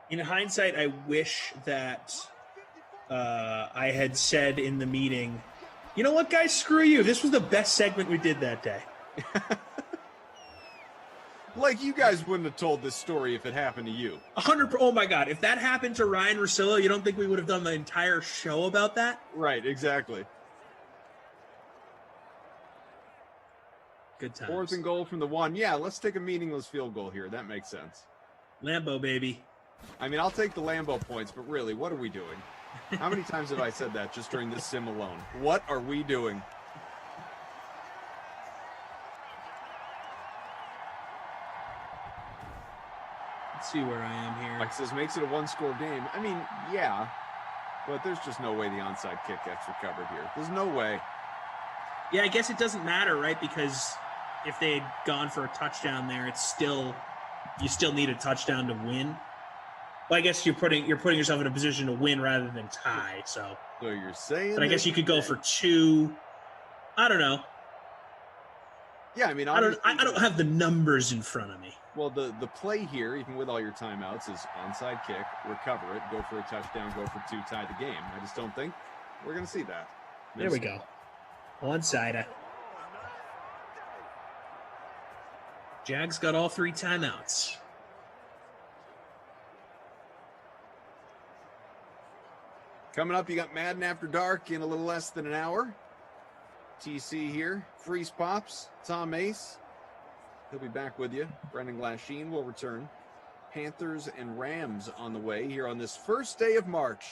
In hindsight, I wish that I had said in the meeting, you know what, guys, screw you. This was the best segment we did that day. Like, you guys wouldn't have told this story if it happened to you. 100%. Oh, my God. If that happened to Ryan Russillo, you don't think we would have done the entire show about that? Right, exactly. Good times. 4th and goal from the 1. Yeah, let's take a meaningless field goal here. That makes sense. Lambeau, baby. I'll take the Lambeau points, but really, what are we doing? How many times have I said that just during this sim alone? What are we doing? Let's see where I am here. Mike says makes it a 1-score game. Yeah, but there's just no way the onside kick gets recovered here. There's no way. Yeah, I guess it doesn't matter, right? Because if they had gone for a touchdown there, you still need a touchdown to win. Well, I guess you're putting yourself in a position to win rather than tie. So you're saying, but I guess you could go for 2. I don't know. Yeah, I don't have the numbers in front of me. Well, the play here, even with all your timeouts, is onside kick, recover it, go for a touchdown, go for 2, tie the game. I just don't think we're going to see that. There we go. Onside. Jags got all 3 timeouts. Coming up, you got Madden After Dark in a little less than an hour. TC here, Freeze Pops, Tom Ace. He'll be back with you. Brendan Glasheen will return. Panthers and Rams on the way here on this first day of March.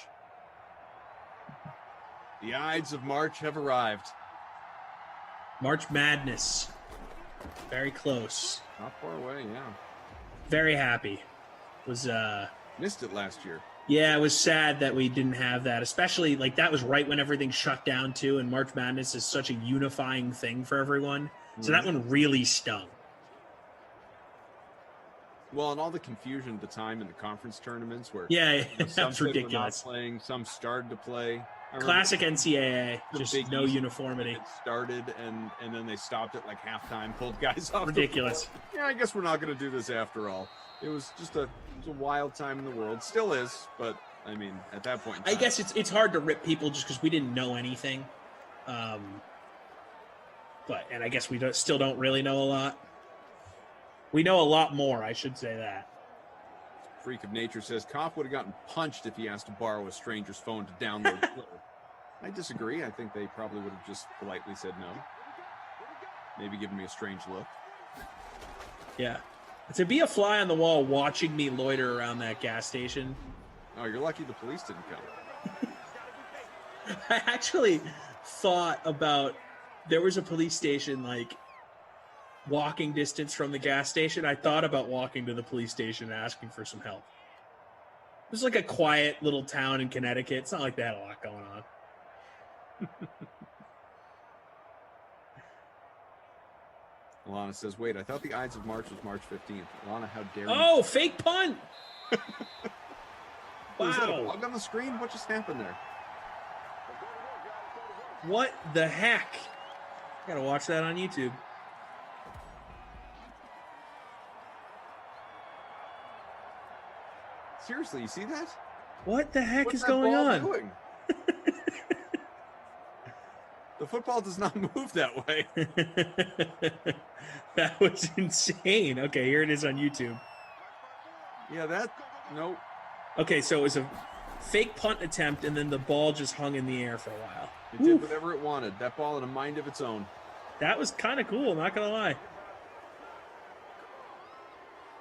The Ides of March have arrived. March Madness. Very close. Not far away, yeah. Very happy. Missed it last year. Yeah, it was sad that we didn't have that, especially that was right when everything shut down too, and March Madness is such a unifying thing for everyone. So that one really stung. Well, and all the confusion at the time in the conference tournaments where that's ridiculous. Were not playing, some started to play. Classic NCAA, just no uniformity. It started and then they stopped at halftime, pulled guys off. Ridiculous. Yeah, I guess we're not going to do this after all. It was just a wild time in the world. Still is, but at that point in time, I guess it's hard to rip people just because we didn't know anything. And I guess we still don't really know a lot. We know a lot more, I should say that. Freak of Nature says Koff would have gotten punched if he asked to borrow a stranger's phone to download Twitter. I disagree. I think they probably would have just politely said no. Maybe given me a strange look. Yeah. To be a fly on the wall watching me loiter around that gas station. Oh, you're lucky the police didn't come. I actually thought about there was a police station like walking distance from the gas station. I thought about walking to the police station and asking for some help. It was like a quiet little town in Connecticut. It's not like they had a lot going on. Alana says, wait, I thought the Ides of March was March 15th. Alana, how dare you? Oh, fake punt! Was that a Wow. bug on the screen? What just happened there? What the heck? Gotta watch that on YouTube. Seriously, you see that? What the heck What's is that going ball on? doing? The football does not move that way. That was insane. Okay, here it is on YouTube. Yeah, nope. Okay, so it was a fake punt attempt, and then the ball just hung in the air for a while. It did whatever it wanted. That ball had a mind of its own. That was kind of cool, not gonna lie.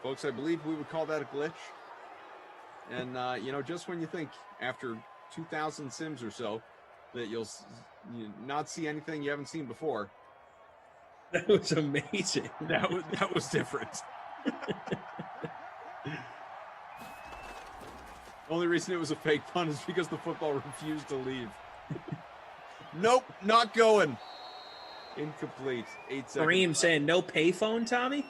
Folks, I believe we would call that a glitch. And, just when you think after 2,000 sims or so that you'll not see anything you haven't seen before. That was amazing. That was different. Only reason it was a fake punt is because the football refused to leave. Nope, not going. Incomplete. 8 seconds. Kareem saying no payphone, Tommy.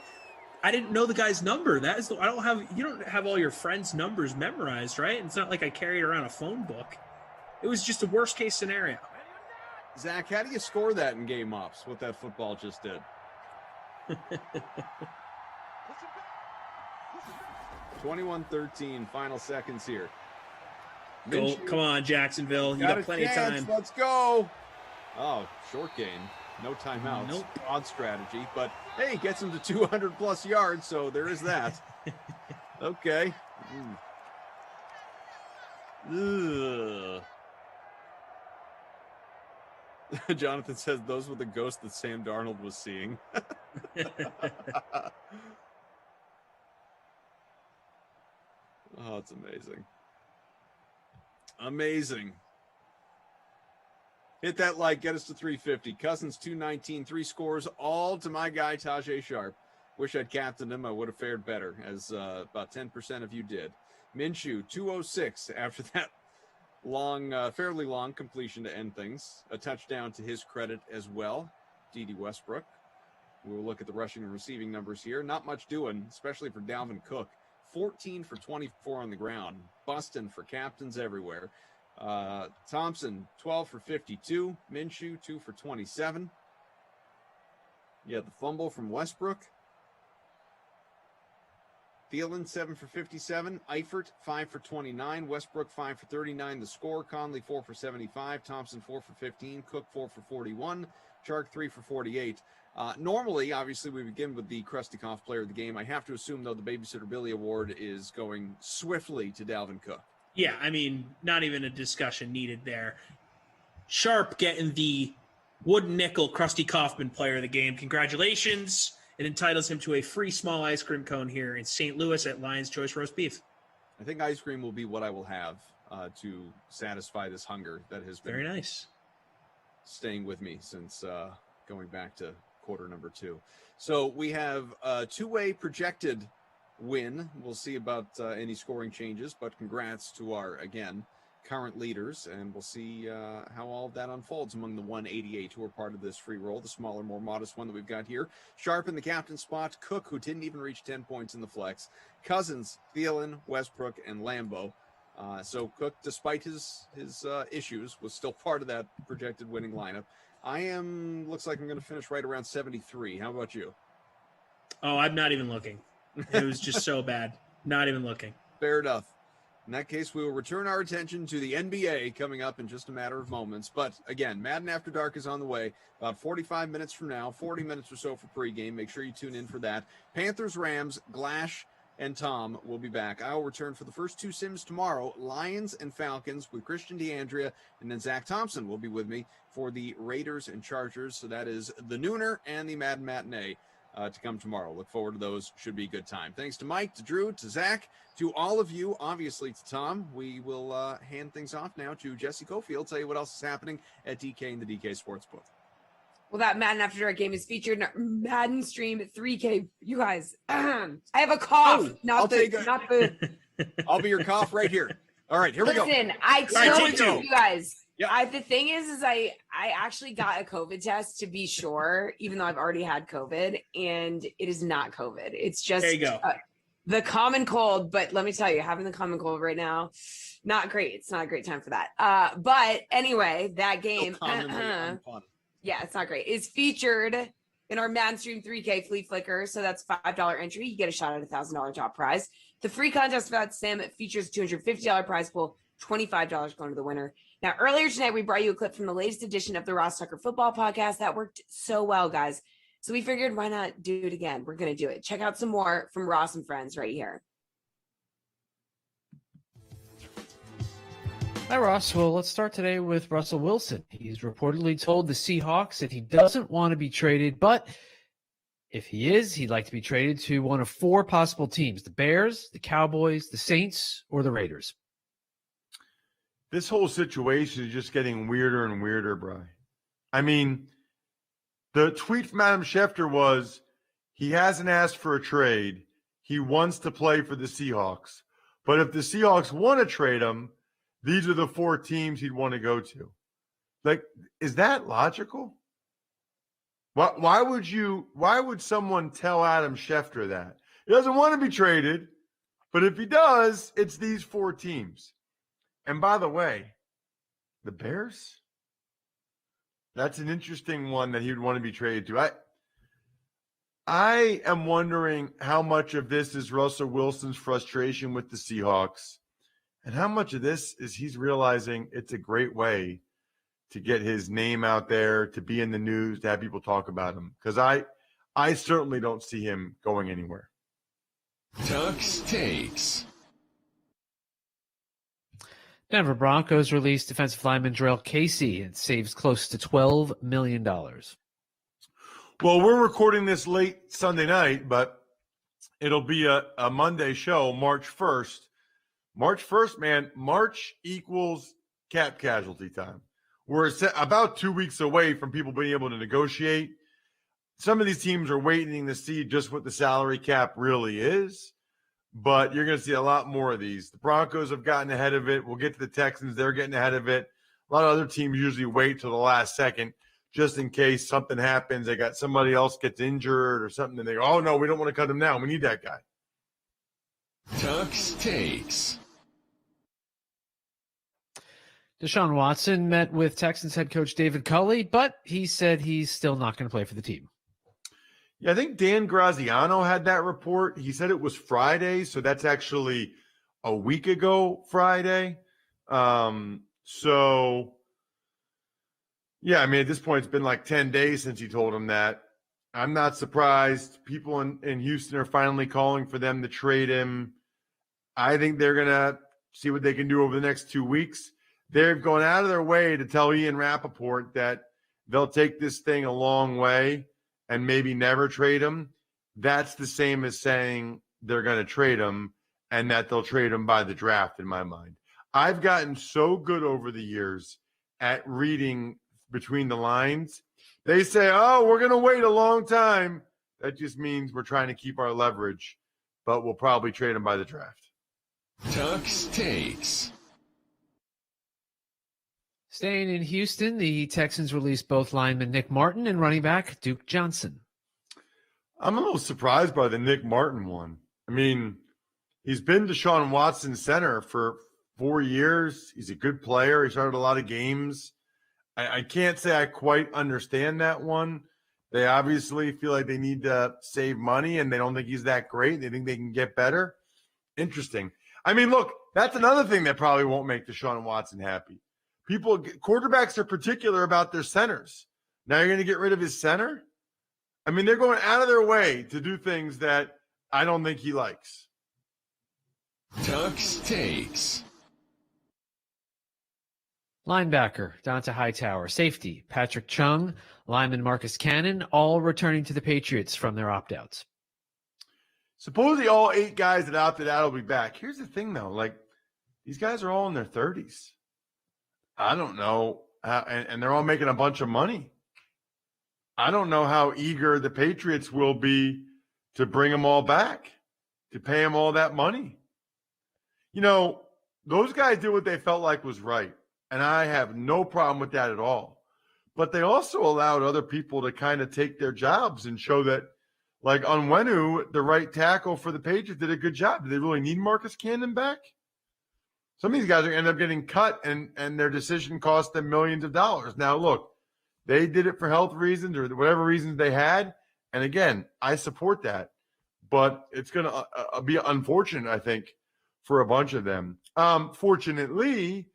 I didn't know the guy's number. You don't have all your friends' numbers memorized, right? It's not like I carried around a phone book. It was just a worst case scenario. Zach, how do you score that in game ops? What that football just did. 21-13, final seconds here. Go, come on, Jacksonville. You got plenty of time. Let's go. Oh, short gain. No timeouts. Nope. Odd strategy. But, hey, gets him to 200-plus yards, so there is that. Okay. Ugh. Jonathan says those were the ghosts that Sam Darnold was seeing. Oh, it's amazing. Amazing. Hit that like, get us to 350. Cousins 219, 3 scores, all to my guy Tajay Sharp. Wish I'd captained him. I would have fared better, as about 10% of you did. Minshew 206 after that fairly long completion to end things. A touchdown to his credit as well. D.D. Westbrook. We'll look at the rushing and receiving numbers here. Not much doing, especially for Dalvin Cook. 14 for 24 on the ground. Busting for captains everywhere. Thompson, 12 for 52. Minshew, 2 for 27. You had the fumble from Westbrook. Thielen, 7 for 57. Eifert, 5 for 29. Westbrook, 5 for 39. The score. Conley, 4 for 75. Thompson, 4 for 15. Cook, 4 for 41. Chark, 3 for 48. Normally, obviously, we begin with the Krustikov player of the game. I have to assume, though, the Babysitter Billy Award is going swiftly to Dalvin Cook. Yeah, I mean, not even a discussion needed there. Sharp getting the wooden nickel Krusty Kaufman player of the game. Congratulations. It entitles him to a free small ice cream cone here in St. Louis at Lion's Choice Roast Beef. I think ice cream will be what I will have to satisfy this hunger that has been very nice staying with me since going back to quarter number 2. So we have a 2-way projected win. We'll see about any scoring changes, but congrats to our, again, current leaders, and we'll see how all of that unfolds among the 188 who are part of this free roll, the smaller, more modest one that we've got here. Sharp in the captain spot, Cook, who didn't even reach 10 points in the flex, Cousins, Thielen, Westbrook, and Lambeau. So Cook, despite his issues, was still part of that projected winning lineup. Looks like I'm going to finish right around 73. How about you? Oh, I'm not even looking. It was just so bad. Not even looking. Fair enough. In that case, we will return our attention to the NBA coming up in just a matter of moments. But again, Madden After Dark is on the way about 45 minutes from now, 40 minutes or so for pregame. Make sure you tune in for that. Panthers, Rams, Glash, and Tom will be back. I will return for the first 2 sims tomorrow, Lions and Falcons with Christian DeAndrea, and then Zach Thompson will be with me for the Raiders and Chargers. So that is the Nooner and the Madden Matinee. to come tomorrow. Look forward to those. Should be a good time. Thanks to Mike, to Drew, to Zach, to all of you, obviously to Tom. We will hand things off now to Jesse Cofield, tell you what else is happening at DK and the DK Sportsbook. Well, that Madden After Dark game is featured in our Madden Stream 3K. You guys, I have a cough. Not the. I'll be your cough right here. All right, here we go. Listen, I told you guys. Yep. The thing is I actually got a COVID test to be sure, even though I've already had COVID, and it is not COVID. It's just there you go. The common cold. But let me tell you, having the common cold right now, not great. It's not a great time for that. But anyway, that game, yeah, it's not great. It's featured in our Madden Stream 3K Flea Flicker. So that's $5 entry. You get a shot at $1,000 top prize. The free contest for that sim features $250 prize pool, $25 going to the winner. Now, earlier tonight, we brought you a clip from the latest edition of the Ross Tucker Football Podcast. That worked so well, guys. So we figured, why not do it again? We're going to do it. Check out some more from Ross and Friends right here. Hi, Ross. Well, let's start today with Russell Wilson. He's reportedly told the Seahawks that he doesn't want to be traded, but if he is, he'd like to be traded to one of 4 possible teams: the Bears, the Cowboys, the Saints, or the Raiders. This whole situation is just getting weirder and weirder, Bri. I mean, the tweet from Adam Schefter was he hasn't asked for a trade. He wants to play for the Seahawks. But if the Seahawks want to trade him, these are the 4 teams he'd want to go to. Like, is that logical? Why would someone tell Adam Schefter that? He doesn't want to be traded, but if he does, it's these 4 teams. And by the way, the Bears? That's an interesting one that he would want to be traded to. I am wondering how much of this is Russell Wilson's frustration with the Seahawks, and how much of this is he's realizing it's a great way to get his name out there, to be in the news, to have people talk about him. Because I certainly don't see him going anywhere. Tuck's Takes. Denver Broncos released defensive lineman Jarrell Casey and saves close to $12 million. Well, we're recording this late Sunday night, but it'll be a Monday show, March 1st. March 1st, man, March equals cap casualty time. We're about 2 weeks away from people being able to negotiate. Some of these teams are waiting to see just what the salary cap really is, but you're going to see a lot more of these. The Broncos have gotten ahead of it. We'll get to the Texans. They're getting ahead of it. A lot of other teams usually wait till the last second just in case something happens. They got somebody else gets injured or something, and they go, oh, no, we don't want to cut him now. We need that guy. Tuck's Takes. Deshaun Watson met with Texans head coach David Culley, but he said he's still not going to play for the team. Yeah, I think Dan Graziano had that report. He said it was Friday, so that's actually a week ago Friday. So, yeah, I mean, at this point, it's been like 10 days since he told him that. I'm not surprised. People in Houston are finally calling for them to trade him. I think they're going to see what they can do over the next 2 weeks. They've gone out of their way to tell Ian Rappaport that they'll take this thing a long way and maybe never trade him. That's the same as saying they're going to trade him and that they'll trade him by the draft, in my mind. I've gotten so good over the years at reading between the lines. They say, oh, we're going to wait a long time. That just means we're trying to keep our leverage, but we'll probably trade him by the draft. Tuck's Takes. Staying in Houston, the Texans released both lineman Nick Martin and running back Duke Johnson. I'm a little surprised by the Nick Martin one. I mean, he's been Deshaun Watson's center for 4 years. He's a good player. He started a lot of games. I can't say I quite understand that one. They obviously feel like they need to save money, and they don't think he's that great. They think they can get better. Interesting. I mean, look, that's another thing that probably won't make Deshaun Watson happy. Quarterbacks are particular about their centers. Now you're going to get rid of his center? I mean, they're going out of their way to do things that I don't think he likes. Tuck's Takes. Linebacker, Donta Hightower. Safety, Patrick Chung. Lineman Marcus Cannon, all returning to the Patriots from their opt-outs. Supposedly all 8 guys that opted out will be back. Here's the thing, though. Like, these guys are all in their 30s. I don't know. And they're all making a bunch of money. I don't know how eager the Patriots will be to bring them all back, to pay them all that money. You know, those guys did what they felt like was right, and I have no problem with that at all. But they also allowed other people to kind of take their jobs and show that, like Onwenu, the right tackle for the Patriots, did a good job. Do they really need Marcus Cannon back? Some of these guys are going to end up getting cut, and their decision cost them millions of dollars. Now, look, they did it for health reasons or whatever reasons they had. And again, I support that. But it's going to be unfortunate, I think, for a bunch of them. Fortunately,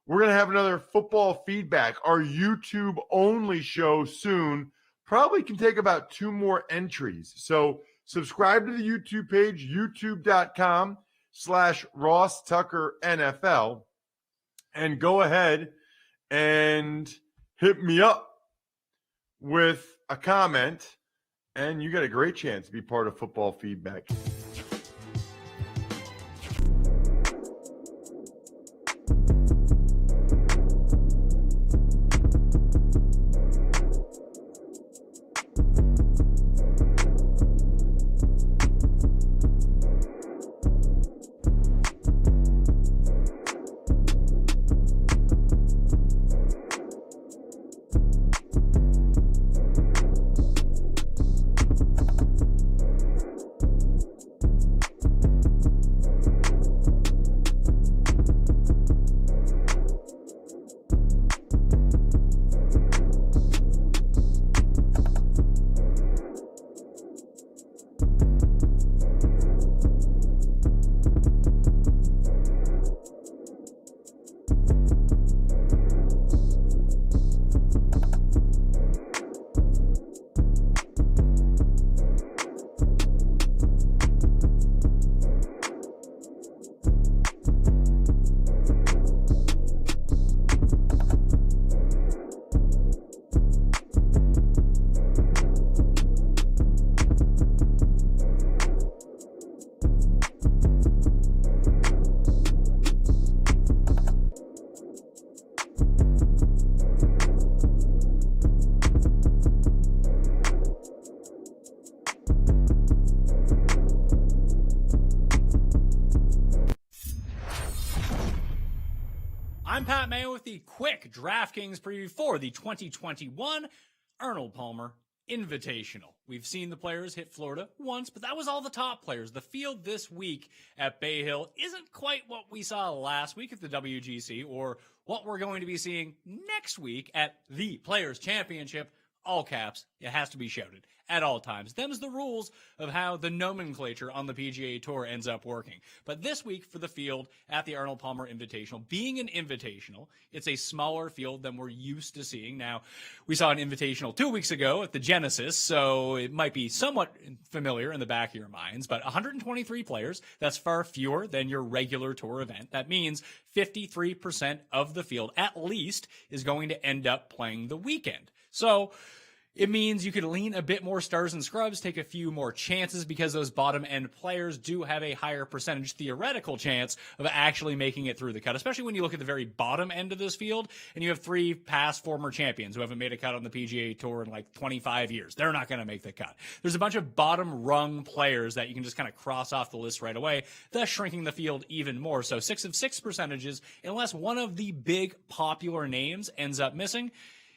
we're going to have another football feedback, our YouTube-only show soon. Probably can take about 2 more entries. So subscribe to the YouTube page, youtube.com/Ross Tucker NFL, and go ahead and hit me up with a comment, and you got a great chance to be part of football feedback. I'm Pat Mayo with the quick DraftKings preview for the 2021 Arnold Palmer Invitational. We've seen the players hit Florida once, but that was all the top players. The field this week at Bay Hill isn't quite what we saw last week at the WGC or what we're going to be seeing next week at the Players Championship. All caps, it has to be shouted at all times. Them's the rules of how the nomenclature on the PGA Tour ends up working. But this week for the field at the Arnold Palmer Invitational, being an invitational, it's a smaller field than we're used to seeing. Now, we saw an invitational 2 weeks ago at the Genesis, so it might be somewhat familiar in the back of your minds, but 123 players, that's far fewer than your regular tour event. That means 53% of the field, at least, is going to end up playing the weekend. So it means you could lean a bit more stars and scrubs, take a few more chances because those bottom end players do have a higher percentage theoretical chance of actually making it through the cut, especially when you look at the very bottom end of this field and you have 3 past former champions who haven't made a cut on the PGA Tour in like 25 years. They're not going to make the cut. There's a bunch of bottom rung players that you can just kind of cross off the list right away, thus shrinking the field even more. So 6 of 6 percentages, unless one of the big popular names ends up missing,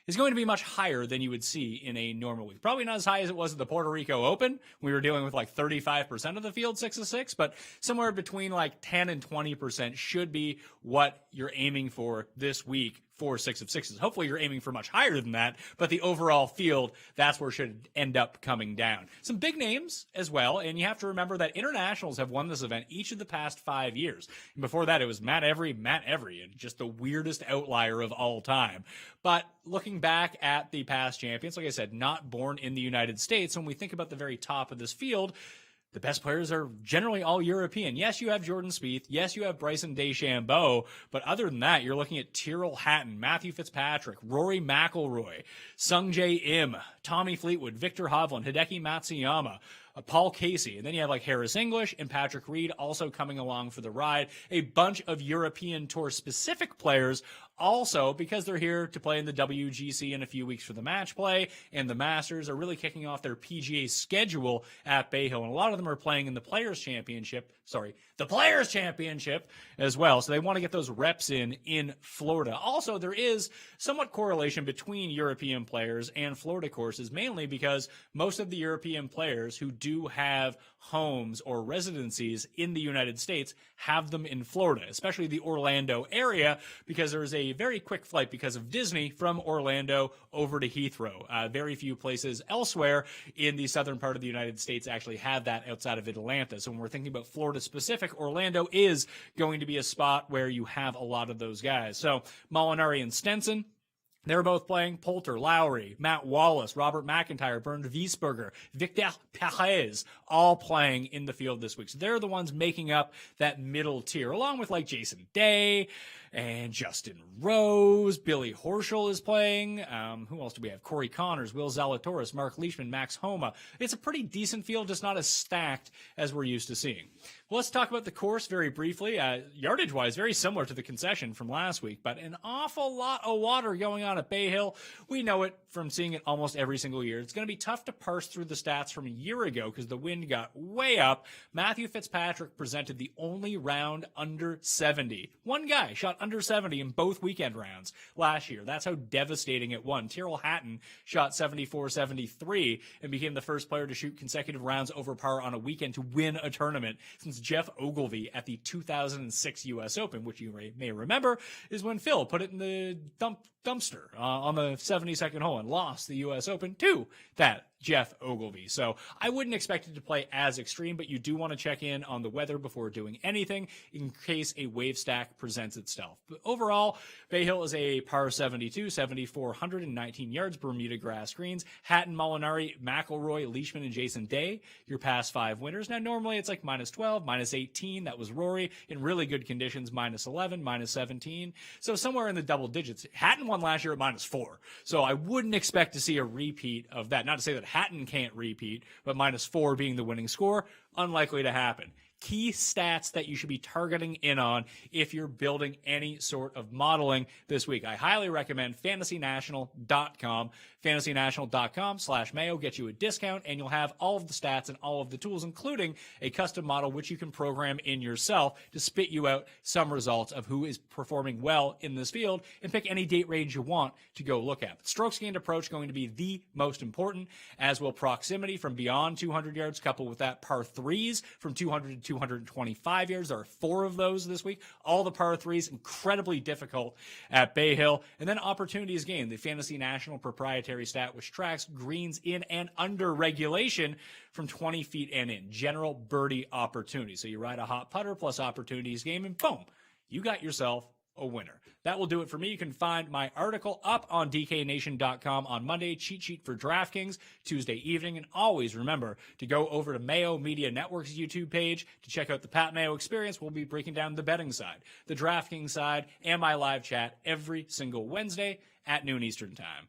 is going to be much higher than you would see in a normal week. Probably not as high as it was at the Puerto Rico Open. We were dealing with like 35% of the field, 6 of 6, but somewhere between like 10 and 20% should be what you're aiming for this week for 6 of 6s. Hopefully you're aiming for much higher than that, but the overall field, that's where it should end up coming down. Some big names as well, and you have to remember that internationals have won this event each of the past 5 years. And before that, it was Matt Every, and just the weirdest outlier of all time. But looking back at the past champions, like I said, not born in the United States, when we think about the very top of this field, the best players are generally all European. Yes, you have Jordan Spieth. Yes, you have Bryson DeChambeau. But other than that, you're looking at Tyrrell Hatton, Matthew Fitzpatrick, Rory McIlroy, Sungjae Im, Tommy Fleetwood, Victor Hovland, Hideki Matsuyama, Paul Casey. And then you have like Harris English and Patrick Reed also coming along for the ride. A bunch of European Tour specific players also, because they're here to play in the WGC in a few weeks for the match play, and the Masters are really kicking off their PGA schedule at Bay Hill. And a lot of them are playing in the Players' Championship as well. So they want to get those reps in Florida. Also, there is somewhat correlation between European players and Florida courses, mainly because most of the European players who do have homes or residencies in the United States have them in Florida, especially the Orlando area, because there's a very quick flight because of Disney from Orlando over to Heathrow. Very few places elsewhere in the southern part of the United States actually have that outside of Atlanta. So when we're thinking about Florida specific, Orlando is going to be a spot where you have a lot of those guys. So Molinari and Stenson, they're both playing. Poulter, Lowry, Matt Wallace, Robert McIntyre, Bernd Wiesberger, Victor Perez, all playing in the field this week. So they're the ones making up that middle tier, along with like Jason Day and Justin Rose. Billy Horschel is playing. Who else do we have? Corey Connors, Will Zalatoris, Mark Leishman, Max Homa. It's a pretty decent field, just not as stacked as we're used to seeing. Well, let's talk about the course very briefly. Yardage-wise, very similar to the concession from last week, but an awful lot of water going on at Bay Hill. We know it from seeing it almost every single year. It's going to be tough to parse through the stats from a year ago because the wind got way up. Matthew Fitzpatrick presented the only round under 70. One guy shot under 70 in both weekend rounds last year. That's how devastating it won. Tyrrell Hatton shot 74-73 and became the first player to shoot consecutive rounds over par on a weekend to win a tournament since Jeff Ogilvy at the 2006 U.S. Open, which you may remember is when Phil put it in the dumpster on the 72nd hole and lost the U.S. Open to that Jeff Ogilvy. So I wouldn't expect it to play as extreme, but you do want to check in on the weather before doing anything in case a wave stack presents itself. But overall, Bay Hill is a par 72, 7,419 yards, Bermuda grass greens. Hatton, Molinari, McIlroy, Leishman, and Jason Day, your past 5 winners. Now, normally it's like minus 12, minus 18. That was Rory. In really good conditions, minus 11, minus 17. So somewhere in the double digits. Hatton won last year at minus 4. So I wouldn't expect to see a repeat of that. Not to say that Hatton can't repeat, but minus 4 being the winning score, unlikely to happen. Key stats that you should be targeting in on if you're building any sort of modeling this week. I highly recommend fantasynational.com. fantasynational.com/Mayo gets you a discount, and you'll have all of the stats and all of the tools, including a custom model, which you can program in yourself to spit you out some results of who is performing well in this field and pick any date range you want to go look at. But strokes gained approach going to be the most important, as will proximity from beyond 200 yards, coupled with that par 3s from 200 to 225 yards. There are 4 of those this week. All the par 3s, incredibly difficult at Bay Hill. And then opportunities gained, the Fantasy National proprietary stat, which tracks greens in and under regulation from 20 feet and in. General birdie opportunity. So you ride a hot putter plus opportunities game, and boom, you got yourself a winner. That will do it for me. You can find my article up on DKNation.com on Monday, cheat sheet for DraftKings Tuesday evening. And always remember to go over to Mayo Media Network's YouTube page to check out the Pat Mayo Experience. We'll be breaking down the betting side, the DraftKings side, and my live chat every single Wednesday at noon Eastern time.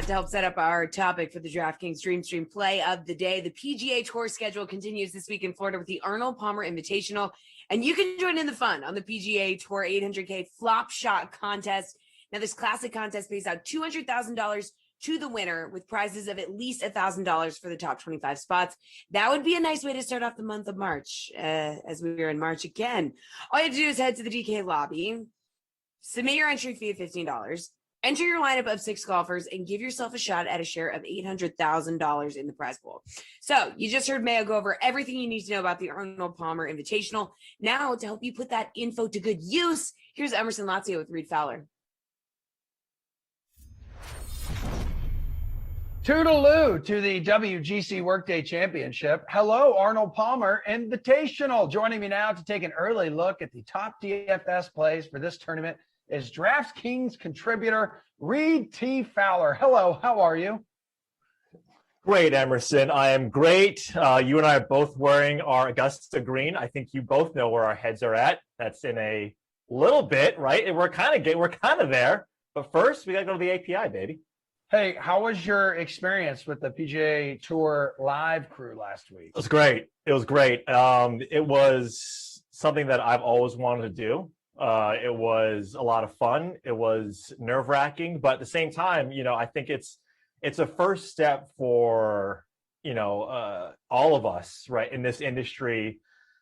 to help set up our topic for the DraftKings Dream Stream play of the day. The PGA Tour schedule continues this week in Florida with the Arnold Palmer Invitational, and you can join in the fun on the PGA Tour 800K Flop Shot Contest. Now, this classic contest pays out $200,000 to the winner with prizes of at least $1,000 for the top 25 spots. That would be a nice way to start off the month of March, as we are in March again. All you have to do is head to the DK lobby, submit your entry fee of $15, enter your lineup of 6 golfers, and give yourself a shot at a share of $800,000 in the prize pool. So you just heard Mayo go over everything you need to know about the Arnold Palmer Invitational. Now, to help you put that info to good use, here's Emerson Lazio with Reed Fowler. Toodaloo to the WGC Workday Championship. Hello, Arnold Palmer Invitational. Joining me now to take an early look at the top DFS plays for this tournament is DraftKings contributor Reed T. Fowler. Hello, how are you? Great, Emerson. I am great. You and I are both wearing our Augusta green. I think you both know where our heads are at. That's in a little bit, right? We're kind of there. But first, we got to go to the API, baby. Hey, how was your experience with the PGA Tour live crew last week? It was great. It was something that I've always wanted to do. It was a lot of fun. It was nerve-wracking, but at the same time, I think it's a first step for, all of us, right, in this industry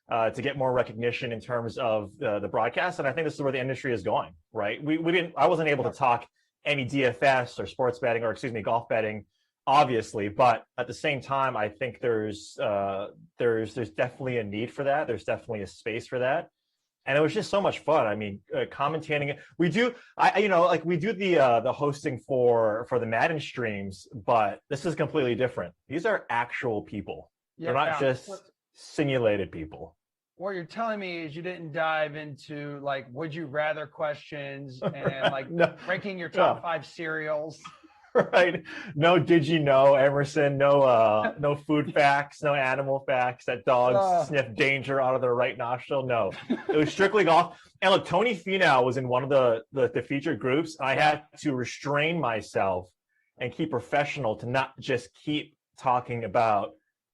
to get more recognition in terms of the broadcast. And I think this is where the industry is going, right? I wasn't able to talk any DFS or sports betting or golf betting, obviously, but at the same time, I think there's definitely a need for that. There's definitely a space for that. And it was just so much fun. I mean, commentating. We do the hosting for the Madden streams, but this is completely different. These are actual people. They're not just simulated people. What you're telling me is you didn't dive into would you rather questions and ranking your top 5 cereals. Right. No, did you know, Emerson? No food facts, no animal facts that dogs sniff danger out of their right nostril. No, it was strictly golf. And look, Tony Finau was in one of the featured groups. I had to restrain myself and keep professional to not just keep talking about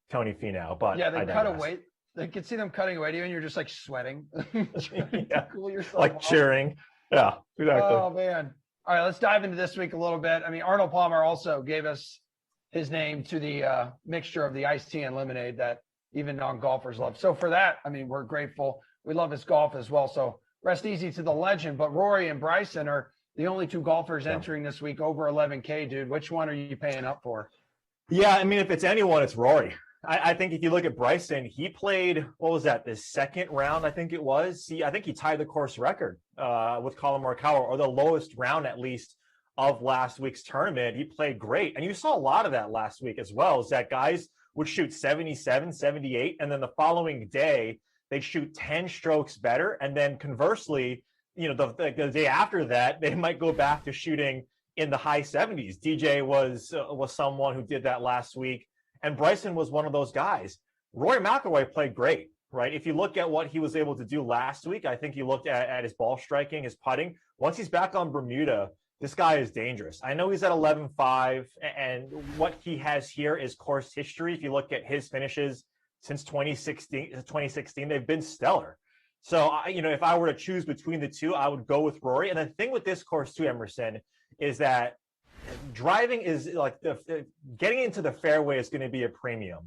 Tony Finau. But yeah, they cut away. They could see them cutting away to you, and you're just sweating, cool yourself off. Cheering. Yeah, exactly. Oh man. All right, let's dive into this week a little bit. I mean, Arnold Palmer also gave us his name to the mixture of the iced tea and lemonade that even non-golfers love. So for that, I mean, we're grateful. We love his golf as well. So rest easy to the legend. But Rory and Bryson are the only 2 golfers entering this week over 11K, dude. Which one are you paying up for? Yeah, I mean, if it's anyone, it's Rory. I think if you look at Bryson, he played, what was that, the second round, I think it was. I think he tied the course record with Colin Morikawa, or the lowest round, at least, of last week's tournament. He played great. And you saw a lot of that last week as well, is that guys would shoot 77, 78, and then the following day, they'd shoot 10 strokes better. And then conversely, the day after that, they might go back to shooting in the high 70s. DJ was someone who did that last week. And Bryson was one of those guys. Rory McIlroy played great, right? If you look at what he was able to do last week, I think you looked at his ball striking, his putting. Once he's back on Bermuda, this guy is dangerous. I know he's at 11.5, and what he has here is course history. If you look at his finishes since 2016, they've been stellar. So, if I were to choose between the 2, I would go with Rory. And the thing with this course too, Emerson, is that driving is getting into the fairway is going to be a premium.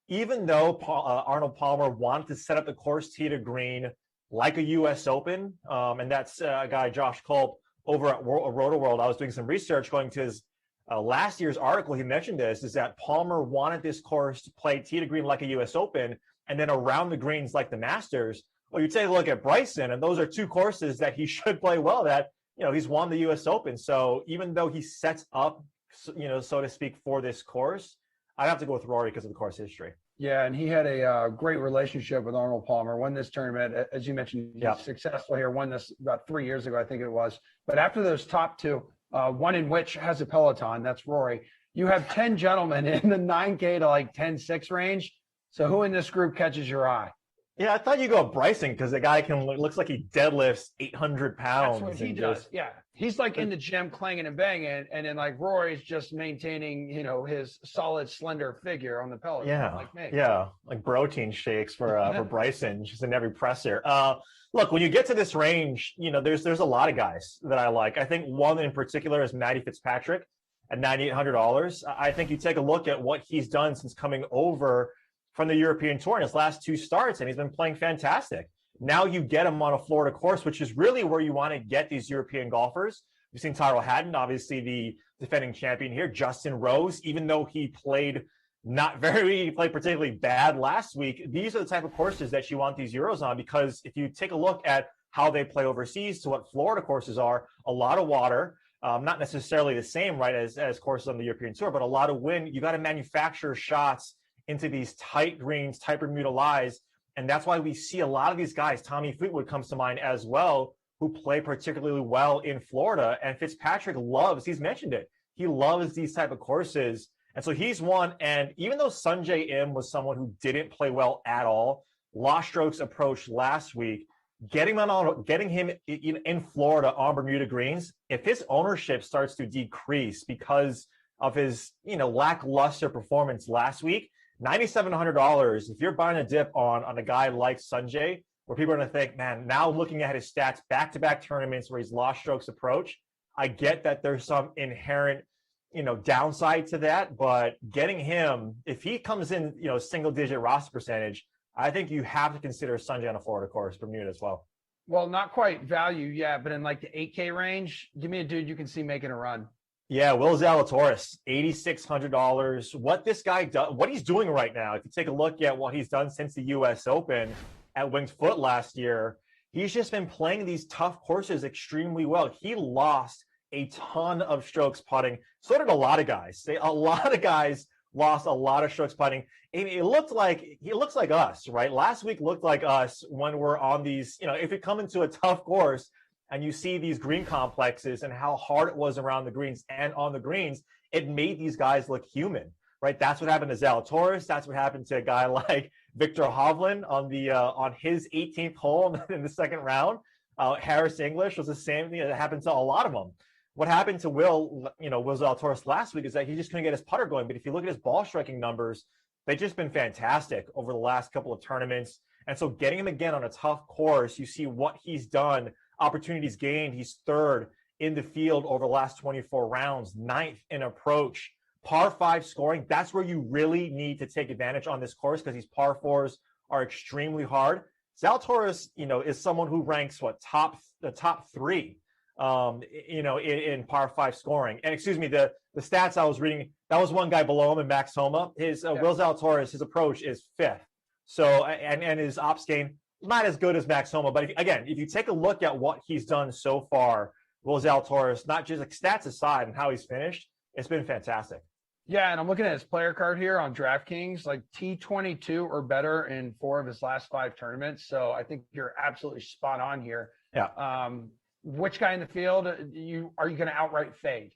Even though Arnold Palmer wanted to set up the course tee to green like a U.S. Open, and that's a guy, Josh Culp, over at RotoWorld. I was doing some research going to his last year's article. He mentioned this, is that Palmer wanted this course to play tee to green like a U.S. Open and then around the greens like the Masters. Well, you take a look at Bryson, and those are 2 courses that he should play well at. He's won the U.S. Open. So even though he sets up, so to speak, for this course, I have to go with Rory because of the course history. Yeah, and he had a great relationship with Arnold Palmer. Won this tournament, as you mentioned, he's successful here. Won this about 3 years ago, I think it was. But after those top 2, one in which has a Peloton, that's Rory. You have 10 gentlemen in the 9K to 10.6 range. So who in this group catches your eye? Yeah, I thought you go Bryson because the guy looks like he deadlifts 800 pounds. That's what he does. Yeah. He's like in the gym clanging and banging, and then like Rory's just maintaining, his solid, slender figure on the pellet. Yeah, like me. Yeah, like protein shakes for Bryson, just in every presser. Look, when you get to this range, there's a lot of guys that I like. I think one in particular is Matty Fitzpatrick at $9,800. I think you take a look at what he's done since coming over from the European Tour in his last 2 starts, and he's been playing fantastic. Now you get him on a Florida course, which is really where you want to get these European golfers. We've seen Tyrell Hatton, obviously the defending champion here. Justin Rose, even though he played particularly bad last week, these are the type of courses that you want these Euros on, because if you take a look at how they play overseas to what Florida courses are, a lot of water, not necessarily the same, right, as courses on the European Tour, but a lot of wind. You got to manufacture shots into these tight greens, tight Bermuda lies. And that's why we see a lot of these guys, Tommy Fleetwood comes to mind as well, who play particularly well in Florida. And Fitzpatrick he's mentioned it, he loves these type of courses. And so he's one. And even though Sungjae Im was someone who didn't play well at all, lost strokes approach last week, getting him in Florida on Bermuda greens, if his ownership starts to decrease because of his lackluster performance last week, $9,700, if you're buying a dip on a guy like Sungjae, where people are going to think, man, now looking at his stats, back-to-back tournaments where he's lost strokes approach, I get that there's some inherent, downside to that, but getting him, if he comes in, single-digit roster percentage, I think you have to consider Sungjae on a Florida course, Bermuda as well. Well, not quite value yet, but in like the 8K range, give me a dude you can see making a run. Yeah, Will Zalatoris, $8,600. What this guy does, what he's doing right now, if you take a look at what he's done since the U.S. Open at Winged Foot last year, he's just been playing these tough courses extremely well. He lost a ton of strokes putting. So did a lot of guys. A lot of guys lost a lot of strokes putting. He looks like us, right? Last week looked like us when we're on these, if you come into a tough course and you see these green complexes and how hard it was around the greens and on the greens, it made these guys look human, right? That's what happened to Zalatoris. That's what happened to a guy like Victor Hovland on his 18th hole in the second round. Harris English was the same thing that happened to a lot of them. What happened to Will Zalatoris last week is that he just couldn't get his putter going. But if you look at his ball striking numbers, they've just been fantastic over the last couple of tournaments. And so getting him again on a tough course, you see what he's done, opportunities gained. He's third in the field over the last 24 rounds, 9th in approach, par 5 scoring. That's where you really need to take advantage on this course because these par 4s are extremely hard. Zalatoris, is someone who ranks the top 3. In par 5 scoring. And excuse me, the stats I was reading, that was one guy below him in Max Homa. Will Zalatoris, his approach is 5th. So, and his ops game, not as good as Max Homa. But if you take a look at what he's done so far, Will Zalatoris, not just like stats aside and how he's finished, it's been fantastic. Yeah, and I'm looking at his player card here on DraftKings, like T22 or better in 4 of his last 5 tournaments. So I think you're absolutely spot on here. Yeah. Which guy in the field are you going to outright fade?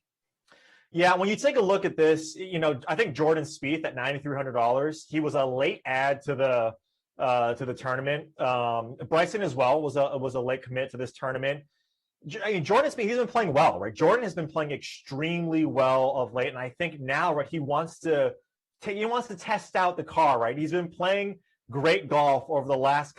Yeah, when you take a look at this, I think Jordan Spieth at $9,300. He was a late add to the tournament. Bryson as well was a late commit to this tournament. Jordan Spieth, he's been playing well, right? Jordan has been playing extremely well of late, and I think now, right, he wants to test out the car, right? He's been playing great golf over the last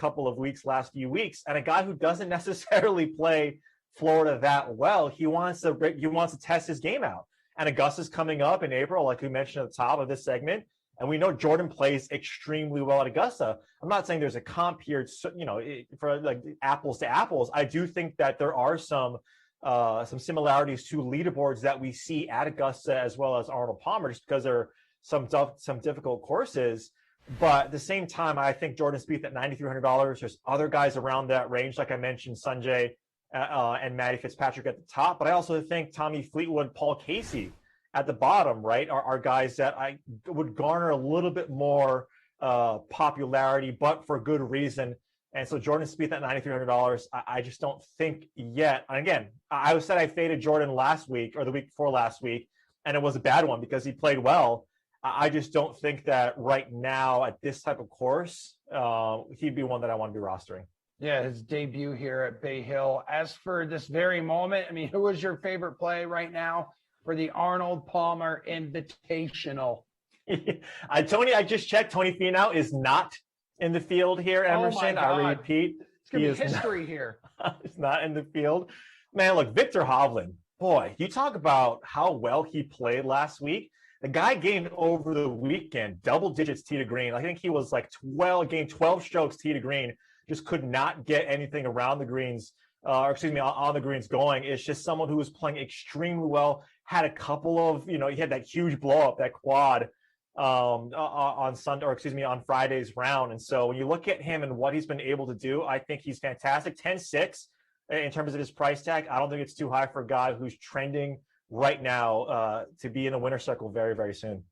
few weeks, and a guy who doesn't necessarily play Florida that well, he wants to test his game out. And Augusta's coming up in April, like we mentioned at the top of this segment, and we know Jordan plays extremely well at Augusta. I'm not saying there's a comp here, for like apples to apples. I do think that there are some similarities to leaderboards that we see at Augusta as well as Arnold Palmer, just because there are some difficult courses. But at the same time, I think Jordan Spieth at $9,300. There's other guys around that range, like I mentioned, Sungjae and Matty Fitzpatrick at the top. But I also think Tommy Fleetwood, Paul Casey at the bottom, right, are guys that I would garner a little bit more popularity, but for good reason. And so Jordan Spieth at $9,300, I just don't think yet. And again, I said I faded Jordan last week or the week before last week, and it was a bad one because he played well. I just don't think that right now at this type of course, he'd be one that I want to be rostering. Yeah, his debut here at Bay Hill. As for this very moment, I mean, who is your favorite play right now for the Arnold Palmer Invitational? Tony, I just checked. Tony Finau is not in the field here, Emerson. Oh my God. I repeat. It's going to be history here. He's not in the field. Man, look, Victor Hovland, boy, you talk about how well he played last week. The guy gained over the weekend double digits tee to green. I think he was like 12 strokes tee to green. Just could not get anything around the greens, on the greens going. It's just someone who was playing extremely well. Had a couple of, he had that huge blow up, that quad on Friday's round. And so when you look at him and what he's been able to do, I think he's fantastic. 10-6 in terms of his price tag. I don't think it's too high for a guy who's trending right now to be in the winner's circle very, very soon.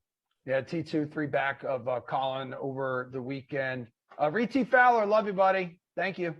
Yeah, T2, 3 back of Colin over the weekend. Reed T. Fowler, love you, buddy. Thank you.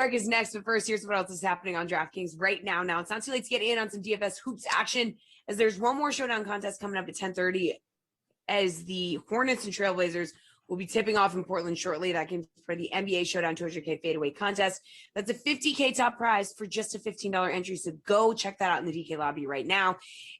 Dark is next, but first, here's what else is happening on DraftKings right now. Now, it's not too late to get in on some DFS hoops action, as there's one more showdown contest coming up at 10:30, as the Hornets and Trailblazers will be tipping off in Portland shortly. That can for the NBA Showdown 200K fadeaway contest. That's a $50K top prize for just a $15 entry. So go check that out in the DK lobby right now.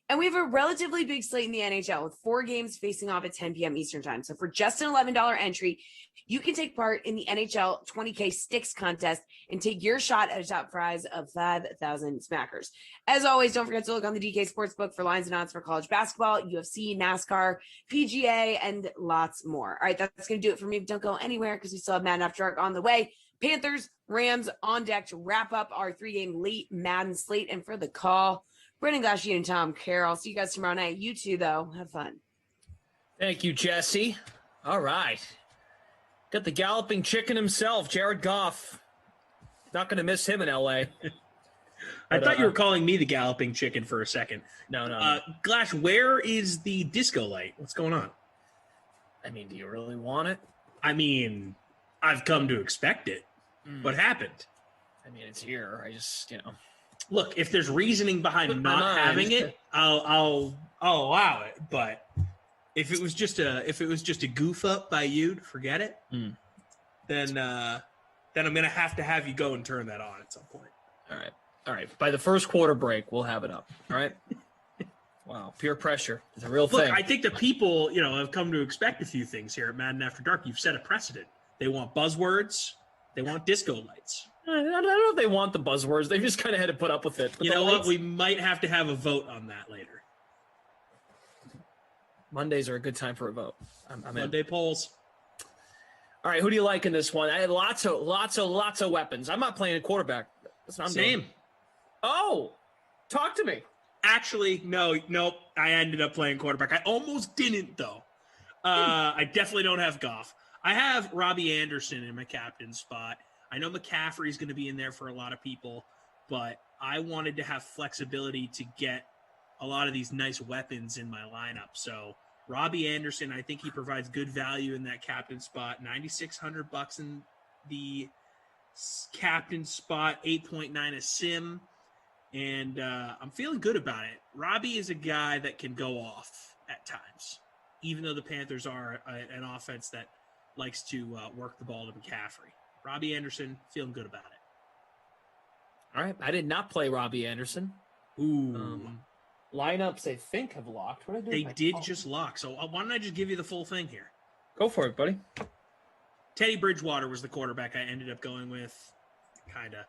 And we have a relatively big slate in the NHL with 4 games facing off at 10 p.m. Eastern time. So for just an $11 entry, you can take part in the NHL 20K Sticks contest and take your shot at a top prize of 5,000 smackers. As always, don't forget to look on the DK Sportsbook for lines and odds for college basketball, UFC, NASCAR, PGA, and lots more. All right, that's going to do it for me. Don't go anywhere because we still have Madden After Dark on the way. Panthers, Rams on deck to wrap up our 3-game late Madden slate. And for the call, Brendan Glashy and Tom Carroll. See you guys tomorrow night. You two, though, have fun. Thank you, Jesse. All right. Got the galloping chicken himself, Jared Goff. Not going to miss him in L.A. I thought you were calling me the galloping chicken for a second. No. Glash, where is the disco light? What's going on? I mean, do you really want it? I mean, I've come to expect it. What happened? I mean, it's here. I just, Look, if there's reasoning behind not having it, I'll allow it. But if it was just a goof up by you to forget it, then I'm gonna have to have you go and turn that on at some point. All right. By the first quarter break, we'll have it up. All right. Wow, peer pressure is a real thing. Look, I think the people, have come to expect a few things here at Madden After Dark. You've set a precedent. They want buzzwords. They want disco lights. I don't know if they want the buzzwords. They've just kind of had to put up with it. You know what? We might have to have a vote on that later. Mondays are a good time for a vote. I'm Monday polls. All right, who do you like in this one? I had lots of weapons. I'm not playing a quarterback. That's what I'm Same. doing. Oh, talk to me. Actually, nope. I ended up playing quarterback. I almost didn't, though. I definitely don't have Goff. I have Robbie Anderson in my captain spot. I know McCaffrey's going to be in there for a lot of people, but I wanted to have flexibility to get a lot of these nice weapons in my lineup. So Robbie Anderson, I think he provides good value in that captain spot. $9,600 in the captain spot, 8.9 a sim. And I'm feeling good about it. Robbie is a guy that can go off at times, even though the Panthers are an offense that likes to work the ball to McCaffrey. Robbie Anderson, feeling good about it. All right. I did not play Robbie Anderson. Ooh. Lineups, I think, have locked. What did I do? They did just lock. So why don't I just give you the full thing here? Go for it, buddy. Teddy Bridgewater was the quarterback I ended up going with. Kind of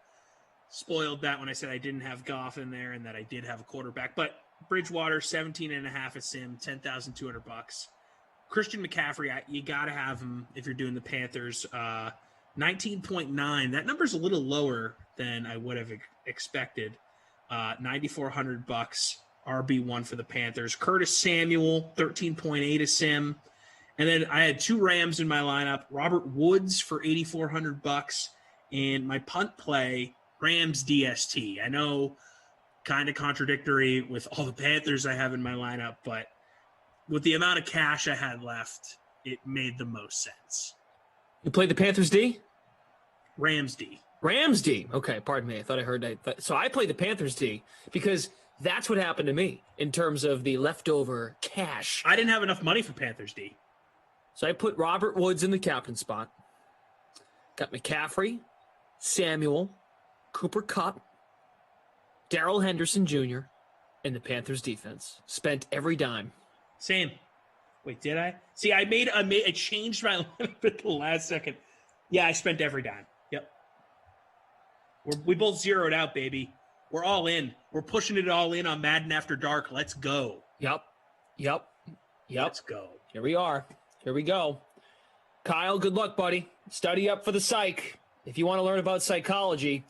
spoiled that when I said I didn't have Goff in there and that I did have a quarterback. But Bridgewater, 17.5 a sim, $10,200. Christian McCaffrey, you got to have him if you're doing the Panthers. 19.9. That number's a little lower than I would have expected. $9,400. RB1 for the Panthers. Curtis Samuel, 13.8 a sim. And then I had 2 Rams in my lineup. Robert Woods for $8,400. And my punt play, Rams DST. I know, kind of contradictory with all the Panthers I have in my lineup, but with the amount of cash I had left, it made the most sense. You played the Panthers D? Rams D. Rams D. Okay, pardon me. I thought I heard that. So I played the Panthers D because that's what happened to me in terms of the leftover cash. I didn't have enough money for Panthers D. So I put Robert Woods in the captain spot. Got McCaffrey, Samuel, Cooper Kupp, Darrell Henderson Jr., and the Panthers defense. Spent every dime. Same. Wait, did I? See, I changed my lineup at the last second. Yeah, I spent every dime. Yep. We both zeroed out, baby. We're all in. We're pushing it all in on Madden After Dark. Let's go. Yep. Let's go. Here we are. Here we go. Kyle, good luck, buddy. Study up for the psych. If you want to learn about psychology,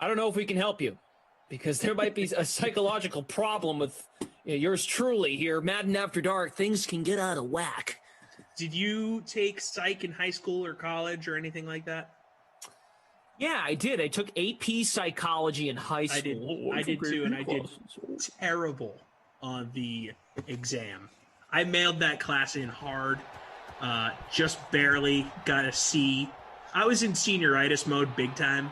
I don't know if we can help you because there might be a psychological problem with yours truly here. Madden After Dark, things can get out of whack. Did you take psych in high school or college or anything like that? Yeah, I did. I took AP psychology in high school. I did too, and I did terrible on the exam. I mailed that class in hard, just barely got a C. I was in senioritis mode big time,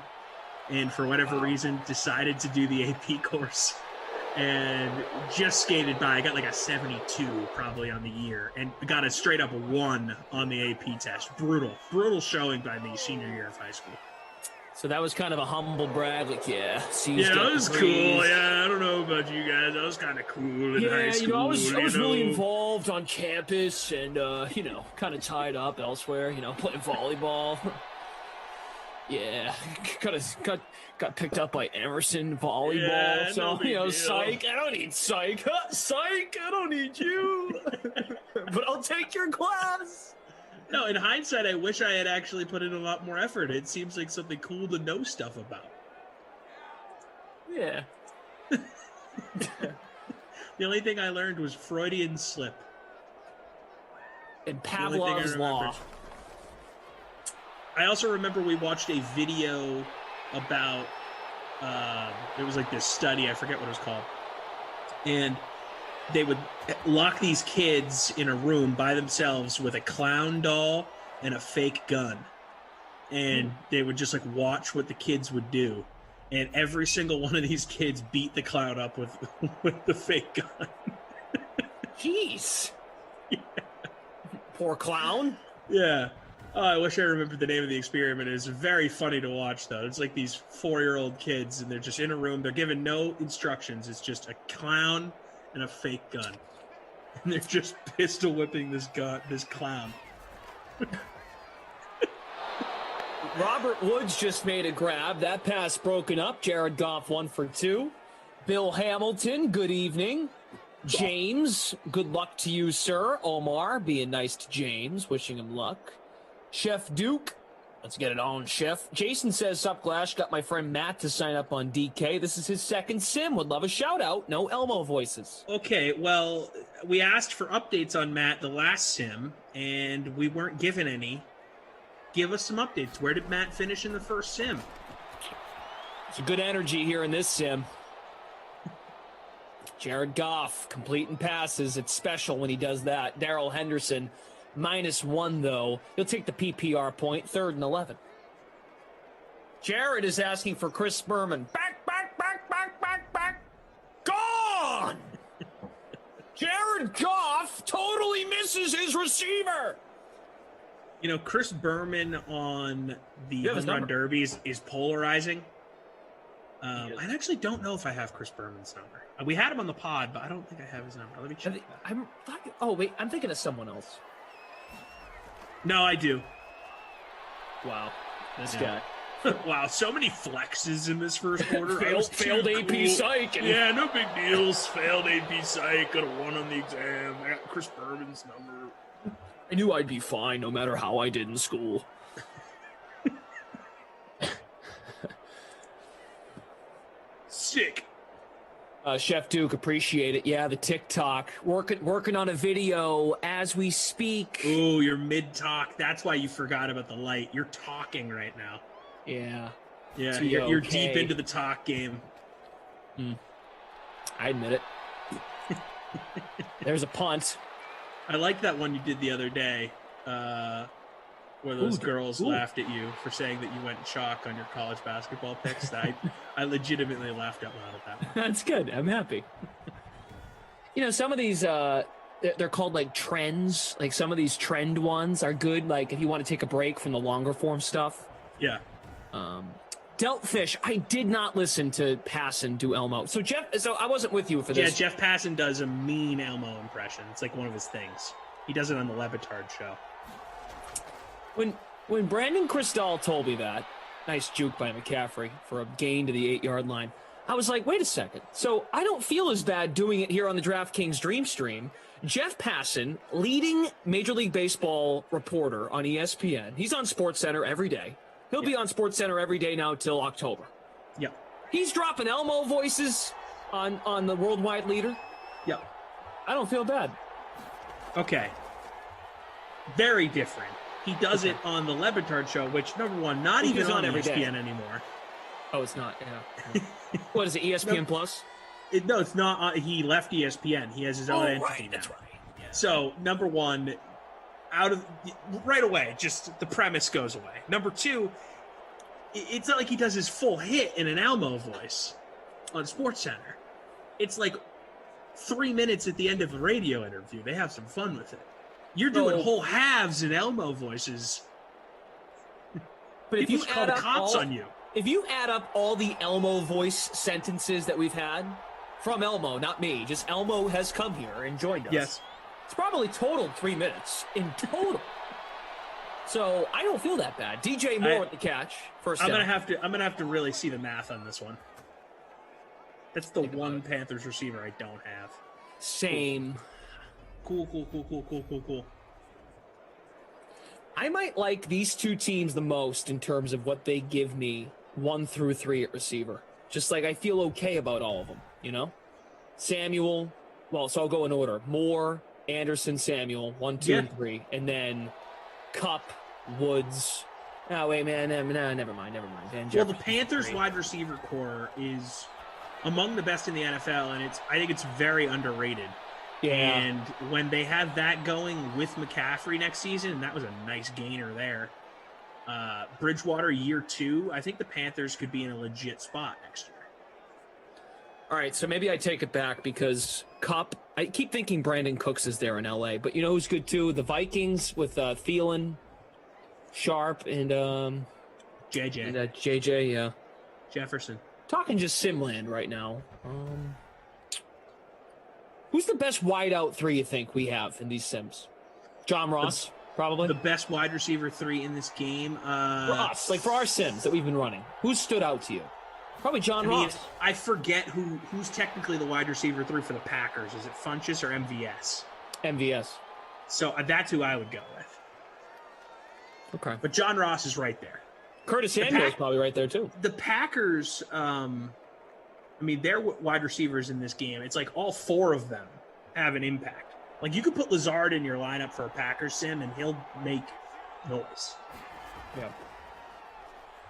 and for whatever reason decided to do the AP course and just skated by. I got like a 72 probably on the year and got a straight up 1 on the AP test. Brutal showing by me senior year of high school. So that was kind of a humble brag, like, yeah, Yeah, that was cool. Yeah, I don't know about you guys. That was kind of cool in high school. I was really involved on campus and, kind of tied up elsewhere, playing volleyball. Yeah, got picked up by Emerson volleyball. Yeah, so, no psych. I don't need psych. Psych, I don't need you. But I'll take your class. No, in hindsight, I wish I had actually put in a lot more effort. It seems like something cool to know stuff about. Yeah. The only thing I learned was Freudian slip. And Pavlov's Law. I also remember we watched a video about, it was like this study, I forget what it was called. And they would lock these kids in a room by themselves with a clown doll and a fake gun. And they would just like watch what the kids would do. And every single one of these kids beat the clown up with the fake gun. Jeez. Yeah. Poor clown. Yeah. Oh, I wish I remembered the name of the experiment. It was very funny to watch, though. It's like these 4-year-old kids, and they're just in a room. They're given no instructions. It's just a clown and a fake gun. And they're just pistol whipping this clown. Robert Woods just made a grab. That pass broken up. Jared Goff 1 for 2. Bill Hamilton, good evening. James, good luck to you, sir. Omar, being nice to James, wishing him luck. Chef Duke, let's get it on, Chef. Jason says, sup, Glash, got my friend Matt to sign up on DK. This is his second sim. Would love a shout out. No Elmo voices. Okay, well, we asked for updates on Matt the last sim, and we weren't given any. Give us some updates. Where did Matt finish in the first sim? It's a good energy here in this sim. Jared Goff completing passes. It's special when he does that. Darrell Henderson, -1, though. He'll take the PPR point, 3rd and 11. Jared is asking for Chris Berman. Back. Gone! Jared Goff totally misses his receiver. Chris Berman on the home run derbies is polarizing. I actually don't know if I have Chris Berman's number. We had him on the pod, but I don't think I have his number. Let me check. I'm thinking of someone else. No, I do. Wow. This guy. Wow, so many flexes in this first quarter. failed AP Psych. Yeah, no big deals. Failed AP Psych. Got a 1 on the exam. I got Chris Berman's number. I knew I'd be fine no matter how I did in school. Sick. Chef Duke, appreciate it. Yeah, the TikTok. Working on a video as we speak. Ooh, you're mid-talk. That's why you forgot about the light. You're talking right now. Yeah. Yeah, you're deep into the talk game. I admit it. There's a punt. I liked that one you did the other day, where those girls laughed at you for saying that you went chalk on your college basketball picks. I legitimately laughed out loud at that one. That's good. I'm happy. Some of these, they're called like trends. Like some of these trend ones are good. Like if you want to take a break from the longer form stuff. Yeah. Deltfish, I did not listen to Passon do Elmo. So I wasn't with you for this. Yeah, Jeff Passon does a mean Elmo impression. It's like one of his things. He does it on the Levitard show. When Brandon Cristal told me that, nice juke by McCaffrey for a gain to the 8-yard line, I was like, wait a second. So I don't feel as bad doing it here on the DraftKings Dream Stream. Jeff Passon, leading Major League Baseball reporter on ESPN. He's on SportsCenter every day. He'll be on SportsCenter every day now till October. Yeah. He's dropping Elmo voices on the worldwide leader. Yeah. I don't feel bad. Okay. Very different. He does it on the Levitard show, which, number one, not even on ESPN anymore. Oh, it's not, yeah. What is it, ESPN Plus? No, it's not. He left ESPN. He has his own entity now. That's right. Yeah. So, number one, right away, just the premise goes away. Number two, it's not like he does his full hit in an Elmo voice on SportsCenter. It's like 3 minutes at the end of a radio interview. They have some fun with it. You're doing whole halves in Elmo voices. But if you call add the up cops on you. If you add up all the Elmo voice sentences that we've had from Elmo, not me, just Elmo has come here and joined us. Yes. It's probably total 3 minutes in total. So I don't feel that bad. DJ Moore with the catch. First I'm down. gonna have to really see the math on this one. That's the one Panthers receiver I don't have. Same. Cool. I might like these two teams the most in terms of what they give me 1 through 3 at receiver. Just like I feel okay about all of them, you know? Samuel, well, so I'll go in order. Moore, Anderson, Samuel, 1, 2, and 3. And then Cup, Woods. Oh, wait, man. No, never mind. Van Well, the Jefferson, Panthers 3. wide receiver core is among the best in the NFL, and I think it's very underrated. Yeah. And when they have that going with McCaffrey next season, that was a nice gainer there. Bridgewater year 2, I think the Panthers could be in a legit spot next year. All right, so maybe I take it back because Cup, I keep thinking Brandon Cooks is there in L.A., but you know who's good too? The Vikings with Thielen, Sharp, and JJ. And, JJ, yeah. Jefferson. Talking just Simland right now. Who's the best wideout 3 you think we have in these Sims? John Ross, probably? The best wide receiver 3 in this game. For us, like for our Sims that we've been running. Who's stood out to you? Probably John Ross. I forget who's technically the wide receiver 3 for the Packers. Is it Funchess or MVS? MVS. So that's who I would go with. Okay. But John Ross is right there. Curtis Samuel is probably right there too. The Packers, their wide receivers in this game, it's like all 4 of them have an impact. Like you could put Lazard in your lineup for a Packers sim and he'll make noise. Yeah.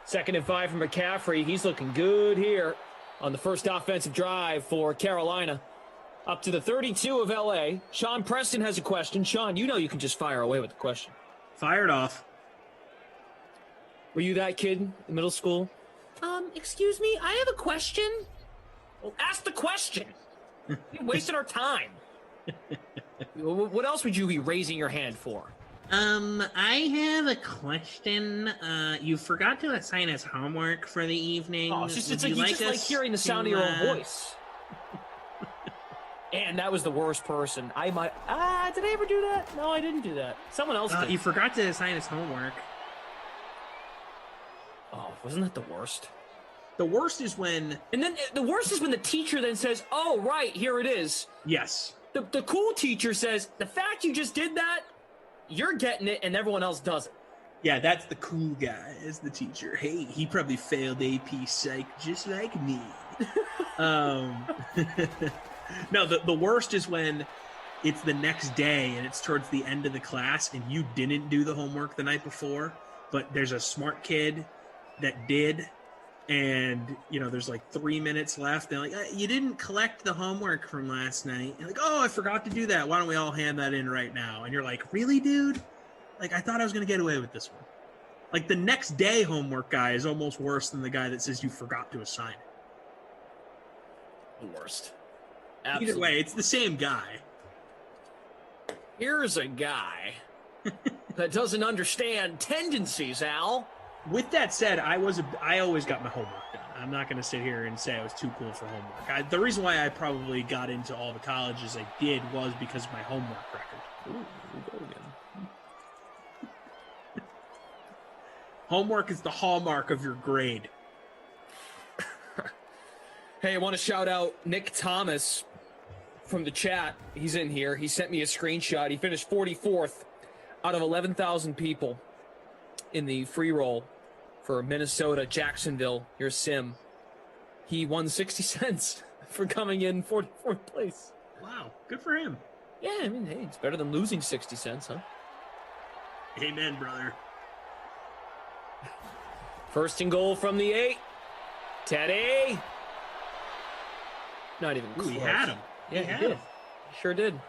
2nd and 5 from McCaffrey. He's looking good here on the first offensive drive for Carolina. Up to the 32 of LA. Sean Preston has a question. Sean, you know you can just fire away with the question. Fire it off. Were you that kid in middle school? Excuse me, I have a question. Well, ask the question. You wasted our time. What else would you be raising your hand for? I have a question. You forgot to assign us homework for the evening. Oh, it's like you just like hearing the sound of your own voice. And that was the worst person. Did I ever do that? No, I didn't do that. Someone else did. You forgot to assign us homework. Oh, wasn't that the worst? The worst is when... And then the worst is when the teacher then says, oh, right, here it is. Yes. The cool teacher says, the fact you just did that, you're getting it and everyone else doesn't. Yeah, that's the cool guy as the teacher. Hey, he probably failed AP Psych just like me. No, the worst is when it's the next day and it's towards the end of the class and you didn't do the homework the night before, but there's a smart kid that did, and there's like 3 minutes left. They're like, you didn't collect the homework from last night. You're like, oh, I forgot to do that. Why don't we all hand that in right now? And you're like, really, dude? Like, I thought I was going to get away with this one. Like, the next day homework guy is almost worse than the guy that says you forgot to assign it. The worst. Absolutely. Either way, it's the same guy. Here's a guy that doesn't understand tendencies, Al. With that said, I always got my homework done. I'm not going to sit here and say I was too cool for homework. The reason why I probably got into all the colleges I did was because of my homework record. Ooh, we go again. Homework is the hallmark of your grade. Hey, I want to shout out Nick Thomas from the chat. He's in here. He sent me a screenshot. He finished 44th out of 11,000 people in the free roll for Minnesota, Jacksonville, your sim. He won 60 cents for coming in 44th place. Wow, good for him. Yeah, I mean, hey, it's better than losing 60 cents, huh? Amen, brother. First and goal from the 8. Teddy. Not even close. Ooh, he had him. Yeah, he did. He sure did.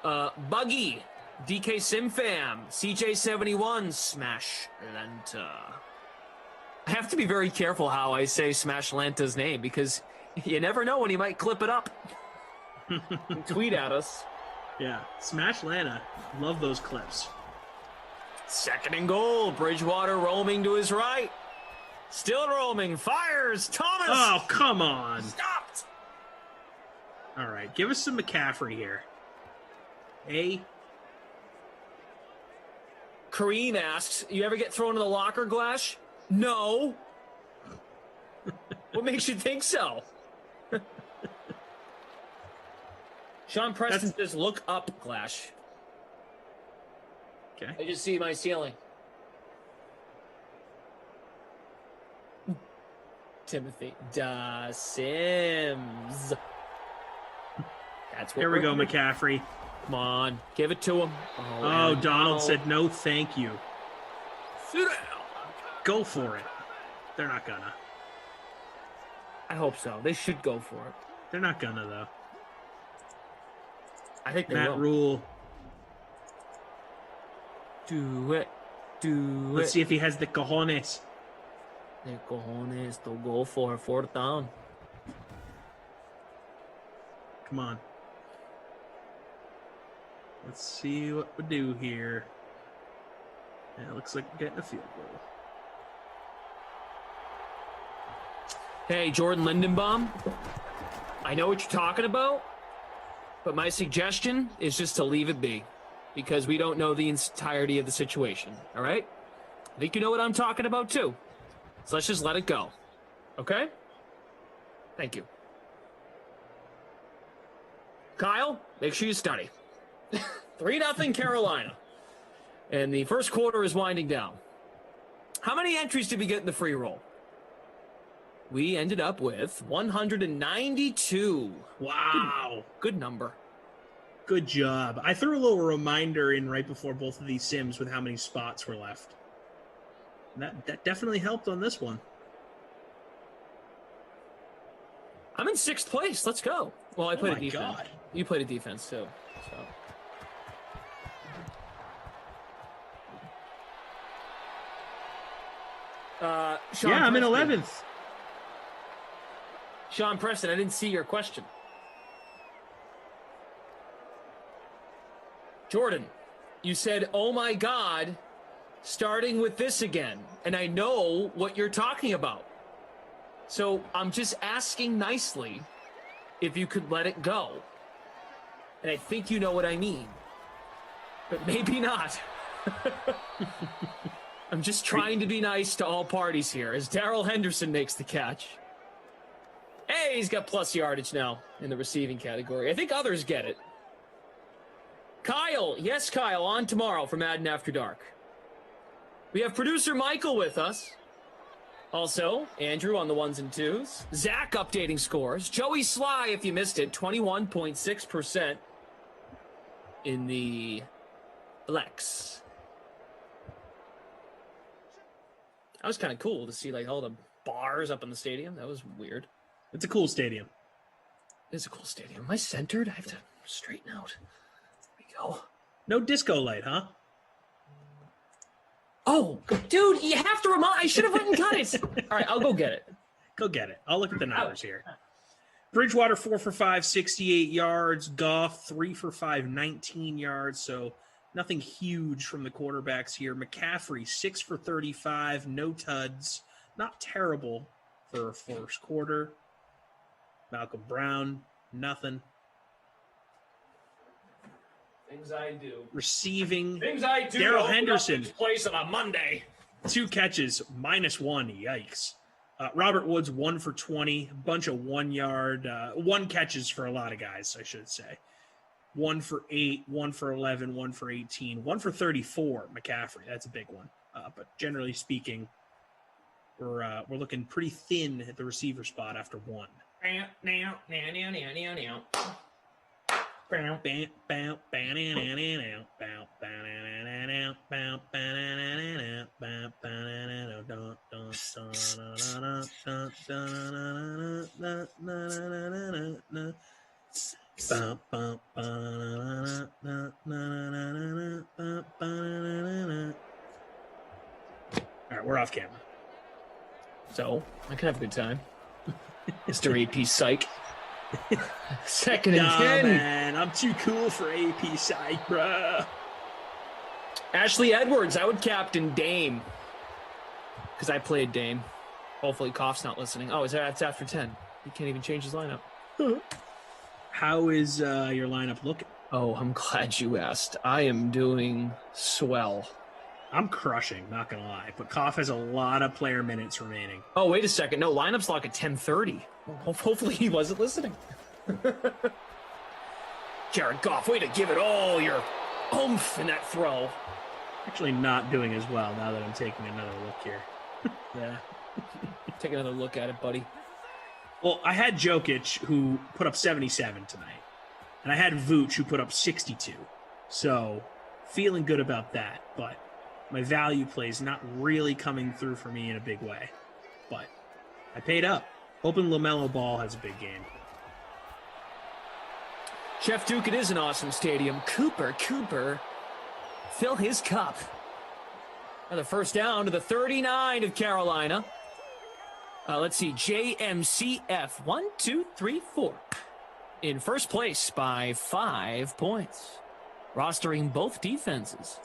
Buggy. DK Sim Fam. CJ71. Smash Lenta. I have to be very careful how I say Smash Lanta's name because you never know when he might clip it up and tweet at us. Yeah, Smash Lanta. Love those clips. 2nd and goal. Bridgewater roaming to his right. Still roaming. Fires. Thomas. Oh, come on. Stopped. All right, give us some McCaffrey here. Hey. Kareem asks, you ever get thrown in the locker, Glash? No. What makes you think so? Sean Preston says, look up, Glash. Okay. I just see my ceiling. Timothy Sims. That's what Here we go, McCaffrey. Come on, give it to him. Oh, Donald said no, thank you. Sit down. Go for it. They're not gonna. I hope so. They should go for it. They're not gonna, though. I think they Matt will. Rule. Do it. Let's see if he has the cojones. The cojones to go for 4th down. Come on. Let's see what we do here. Yeah, it looks like we're getting a field goal. Hey, Jordan Lindenbaum. I know what you're talking about, but my suggestion is just to leave it be because we don't know the entirety of the situation, all right? I think you know what I'm talking about, too. So let's just let it go, okay? Thank you. Kyle, make sure you study. 3-0 Carolina. And the first quarter is winding down. How many entries did we get in the free roll? We ended up with 192. Wow. Good number. Good job. I threw a little reminder in right before both of these sims with how many spots were left. That definitely helped on this one. I'm in 6th place. Let's go. Well, I played a defense. God. You played a defense, too. So. Sean I'm in Preston. 11th. Sean Preston, I didn't see your question. Jordan, you said, oh my God, starting with this again. And I know what you're talking about. So I'm just asking nicely if you could let it go. And I think you know what I mean. But maybe not. I'm just trying to be nice to all parties here as Darrell Henderson makes the catch. Hey, he's got plus yardage now in the receiving category. I think others get it. Kyle, yes, Kyle, on tomorrow for Madden After Dark. We have producer Michael with us. Also, Andrew on the 1s and 2s. Zach updating scores. Joey Sly, if you missed it, 21.6% in the flex. That was kind of cool to see like all the bars up in the stadium. That was weird. It's a cool stadium. It's a cool stadium. Am I centered? I have to straighten out. There we go. No disco light, huh? Oh, dude, you have to remind. I should have went and got it. All right, I'll go get it. Go get it. I'll look at the numbers here. Bridgewater, 4 for 5, 68 yards. Goff, 3 for 5, 19 yards. So nothing huge from the quarterbacks here. McCaffrey, 6 for 35, no tuds. Not terrible for a first quarter. Malcolm Brown, nothing. Things I do. Receiving. Things I do. Darrell Henderson. Place on a Monday. 2 catches, -1. Yikes. Robert Woods, 1 for 20. Bunch of 1 yard, 1 catches for a lot of guys, I should say. 1 for 8, 1 for 11, 1 for 18, 1 for 34. McCaffrey, that's a big one. But generally speaking, we're looking pretty thin at the receiver spot after 1. All right, we're off camera. So I can have a good time. Mr. AP Psych. 2nd and 10. Man, I'm too cool for AP Psych, bruh. Ashley Edwards, I would captain Dame. Because I played Dame. Hopefully Koff's not listening. Oh, it's after 10. He can't even change his lineup. How is your lineup looking? Oh, I'm glad you asked. I am doing swell. I'm crushing, not gonna lie. But Koff has a lot of player minutes remaining. Oh, wait a second. No, lineup's lock at 10:30. Hopefully he wasn't listening. Jared Goff, way to give it all your oomph in that throw. Actually not doing as well now that I'm taking another look here. Yeah. Take another look at it, buddy. Well, I had Jokic, who put up 77 tonight. And I had Vooch, who put up 62. So, feeling good about that. But my value play is not really coming through for me in a big way. But I paid up. Hoping LaMelo Ball has a big game. Chef Duke, it is an awesome stadium. Cooper, fill his cup. Another first down to the 39 of Carolina. Let's see, JMCF, 1, 2, 3, 4. In first place by 5 points. Rostering both defenses.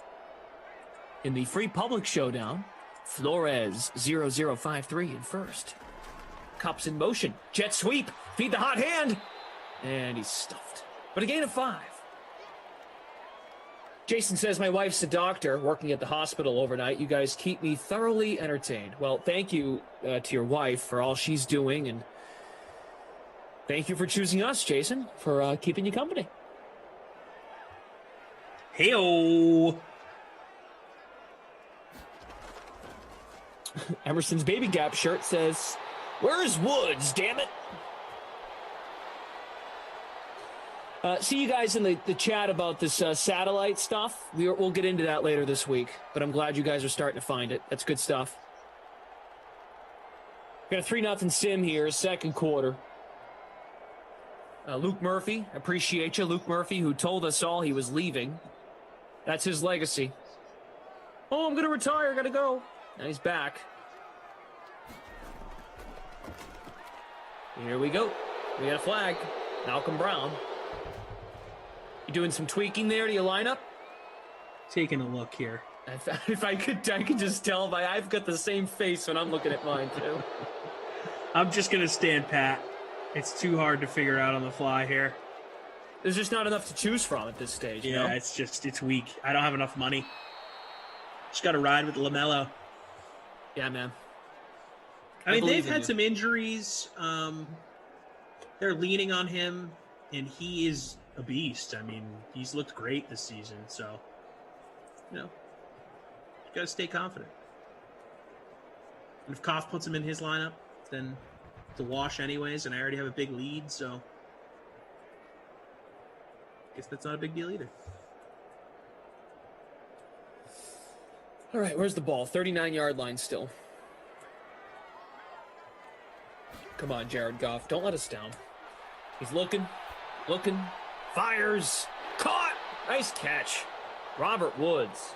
In the free public showdown, Flores, 0053 in first. Cups in motion, jet sweep, feed the hot hand. And he's stuffed. But a gain of 5. Jason says, my wife's a doctor working at the hospital overnight. You guys keep me thoroughly entertained. Well, thank you to your wife for all she's doing. And thank you for choosing us, Jason, for keeping you company. Hey-o. Emerson's Baby Gap shirt says, where's Woods, damn it? See you guys in the chat about this satellite stuff. We'll get into that later this week, but I'm glad you guys are starting to find it. That's good stuff. Got a 3-0 sim here, second quarter. Luke Murphy, appreciate you. Luke Murphy, who told us all he was leaving. That's his legacy. Oh, I'm going to retire. Got to go. Now he's back. Here we go. We got a flag. Malcolm Brown. You doing some tweaking there to your lineup? Taking a look here. If I could just tell I've got the same face when I'm looking at mine too. I'm just going to stand pat. It's too hard to figure out on the fly here. There's just not enough to choose from at this stage. Yeah, you know? it's weak. I don't have enough money. Just got to ride with LaMelo. Yeah, man. I mean, they've had some injuries. They're leaning on him, and he is a beast. I mean, he's looked great this season, so, you got to stay confident. And if Koff puts him in his lineup, then it's a wash anyways, and I already have a big lead, so I guess that's not a big deal either. All right, where's the ball? 39-yard line still. Come on, Jared Goff. Don't let us down. He's looking, fires, caught. Nice catch. Robert Woods.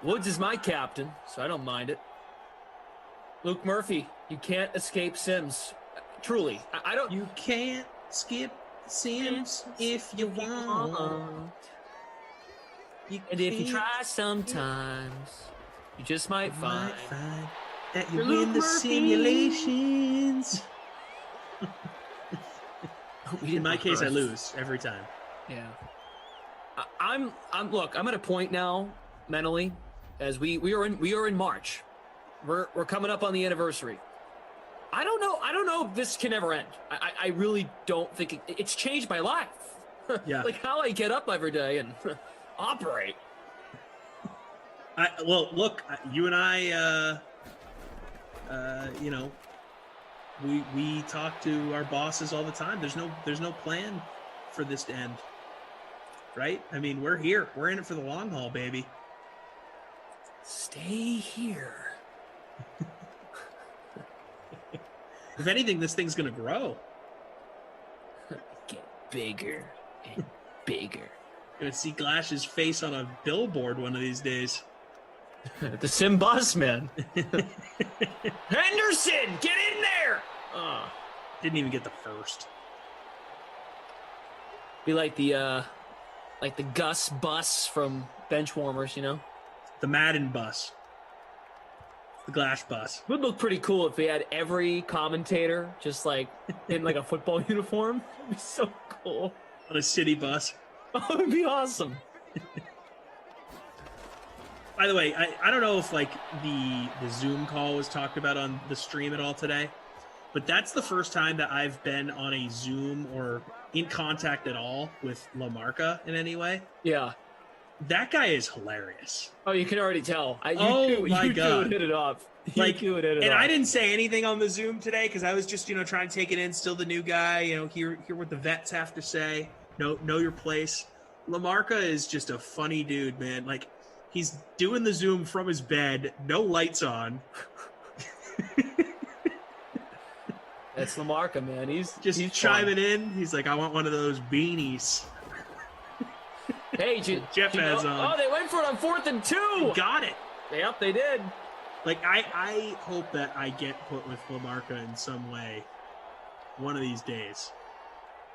Woods is my captain, so I don't mind it. Luke Murphy, you can't escape Sims. Truly, I don't. You can't skip Sims if you want. And if you try sometimes, you just might find that you win the simulations. In my case, I lose every time. Yeah. I'm at a point now mentally, as we are in March. We're coming up on the anniversary. I don't know if this can ever end. I really don't think it's changed my life. Yeah. Like how I get up every day and operate. Well, look, you and I, we talk to our bosses all the time. There's no plan for this to end, right? I mean, we're here. We're in it for the long haul, baby. Stay here. If anything, this thing's gonna grow. Get bigger and bigger. Gonna see Glash's face on a billboard one of these days. The sim bus, man. Henderson, get in there! Didn't even get the first. Be like the Gus bus from Benchwarmers, you know? The Madden bus. The Glash bus. Would look pretty cool if we had every commentator just like in like a football uniform. It'd be so cool. On a city bus. Oh, it would be awesome. By the way, I don't know if like the Zoom call was talked about on the stream at all today, but that's the first time that I've been on a Zoom or in contact at all with LaMarca in any way. Yeah. That guy is hilarious. Oh, you can already tell. My You God. hit it off. Like, You hit it and off. I didn't say anything on the Zoom today because I was just, trying to take it in. Still the new guy, hear what the vets have to say. Know your place. LaMarca is just a funny dude, man. Like, he's doing the Zoom from his bed, no lights on. That's LaMarca, man. He's chiming in. He's like, I want one of those beanies. Hey, Jeff has on. Oh, they went for it on 4th and 2. Got it. Yep, they did. Like, I hope that I get put with LaMarca in some way one of these days.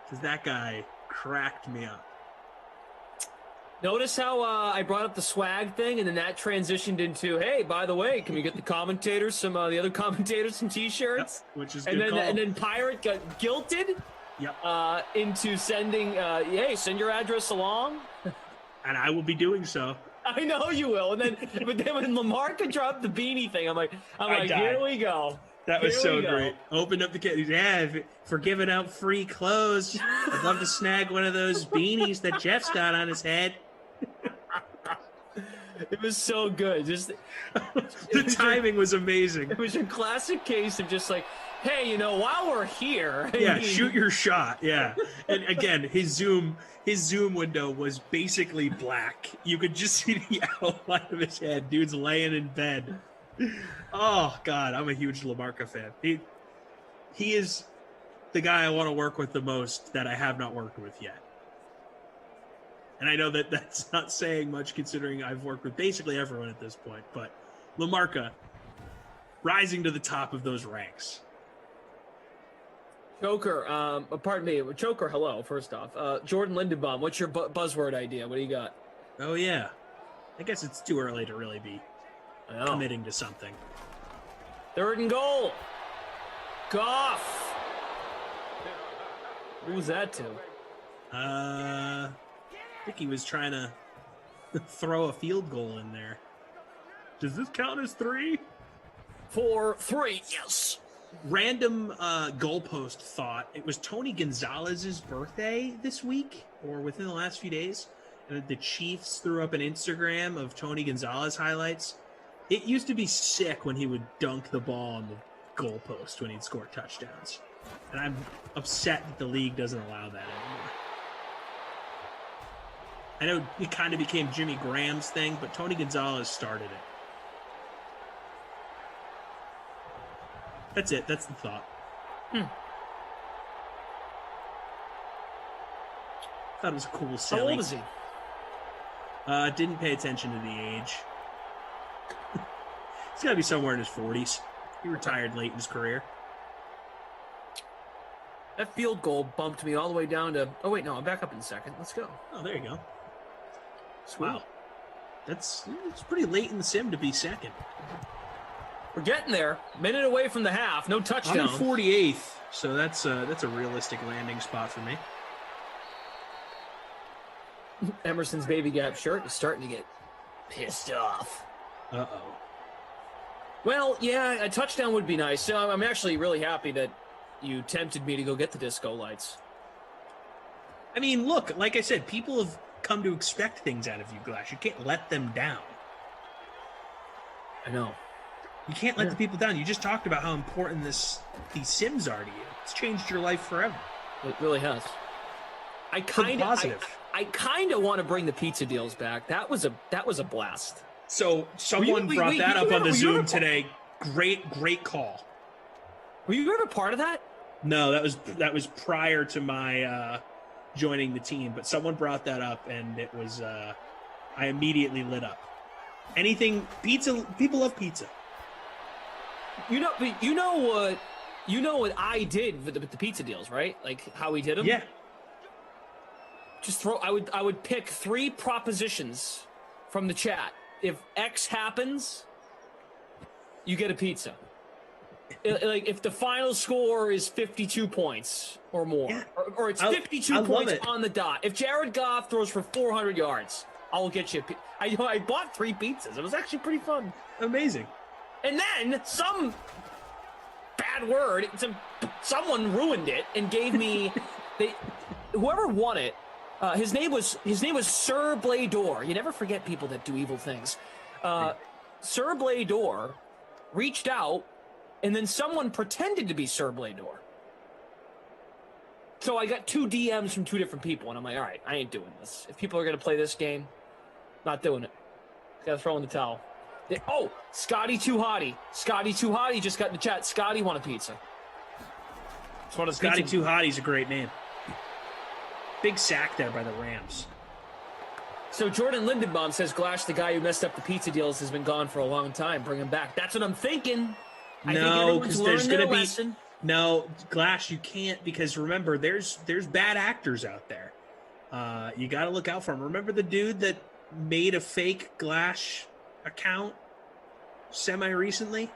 Because that guy cracked me up. Notice how I brought up the swag thing, and then that transitioned into, hey, by the way, can we get the commentators, the other commentators, some T-shirts? Yep, which is and good then call. And then Pirate got guilted. Yep. Into sending, hey, send your address along. And I will be doing so. I know you will. And then, but then when LaMarca dropped the beanie thing, I'm like, died. here we go. That was Here so we go. great. Opened up the case. Yeah, for giving out free clothes. I'd love to snag one of those beanies that Jeff's got on his head. It was so good. The timing was amazing. It was a classic case of just like, hey, while we're here. Yeah, shoot your shot. Yeah. And again, his Zoom window was basically black. You could just see the outline of his head. Dude's laying in bed. Oh God, I'm a huge LaMarca fan. He is the guy I want to work with the most that I have not worked with yet. And I know that that's not saying much considering I've worked with basically everyone at this point, but LaMarca rising to the top of those ranks. Choker, pardon me, Choker, hello, first off. Jordan Lindenbaum, what's your buzzword idea? What do you got? Oh, yeah. I guess it's too early to really be committing to something. 3rd and goal. Goff. Who was that to? I think he was trying to throw a field goal in there. Does this count as 3? 4, 3, yes. Random goalpost thought. It was Tony Gonzalez's birthday this week or within the last few days. And the Chiefs threw up an Instagram of Tony Gonzalez highlights. It used to be sick when he would dunk the ball on the goalpost when he'd score touchdowns. And I'm upset that the league doesn't allow that anymore. I know it kind of became Jimmy Graham's thing, but Tony Gonzalez started it. That's it. That's the thought. Thought it was a cool silly. How old is he? Didn't pay attention to the age. He's got to be somewhere in his 40s. He retired late in his career. That field goal bumped me all the way down to... Oh, wait, no, I'm back up in second. Let's go. Oh, there you go. Sweet. Wow. It's pretty late in the sim to be second. We're getting there. Minute away from the half. No touchdown. I'm in 48th, so that's a realistic landing spot for me. Emerson's baby gap shirt is starting to get pissed off. Uh-oh. Well, yeah, a touchdown would be nice. So I'm actually really happy that you tempted me to go get the disco lights. I mean, look, like I said, people have come to expect things out of you, Glash. You can't let them down. I know. You can't let the people down. You just talked about how important these Sims are to you. It's changed your life forever. It really has. I kind of want to bring the pizza deals back. That was a blast. So someone brought that up on the Zoom today. Great call. Were you ever part of that? No, that was prior to my joining the team, but someone brought that up, and it was I immediately lit up. Anything pizza, people love pizza. You know what I did with the pizza deals, right? Like how we did them. Yeah. I would pick 3 propositions from the chat. If X happens, you get a pizza. Like if the final score is 52 points or more, or it's 52 points on the dot. If Jared Goff throws for 400 yards, I'll get you. I bought 3 pizzas. It was actually pretty fun. Amazing. And then some bad word, someone ruined it and gave me whoever won it. His name was Sir Blador. You never forget people that do evil things. Sir Blador reached out, and then someone pretended to be Sir Blador. So I got 2 DMs from 2 different people, and I'm like, all right, I ain't doing this. If people are going to play this game, not doing it. Got to throw in the towel. Scotty Too Hottie. Scotty Too Hottie just got in the chat. Scotty want a pizza. Scotty Too Hottie's a great name. Big sack there by the Rams. So Jordan Lindenbaum says, Glash, the guy who messed up the pizza deals, has been gone for a long time. Bring him back. That's what I'm thinking. No, because there's going to be... No, Glash, you can't, because remember, there's bad actors out there. You got to look out for them. Remember the dude that made a fake Glash account semi-recently?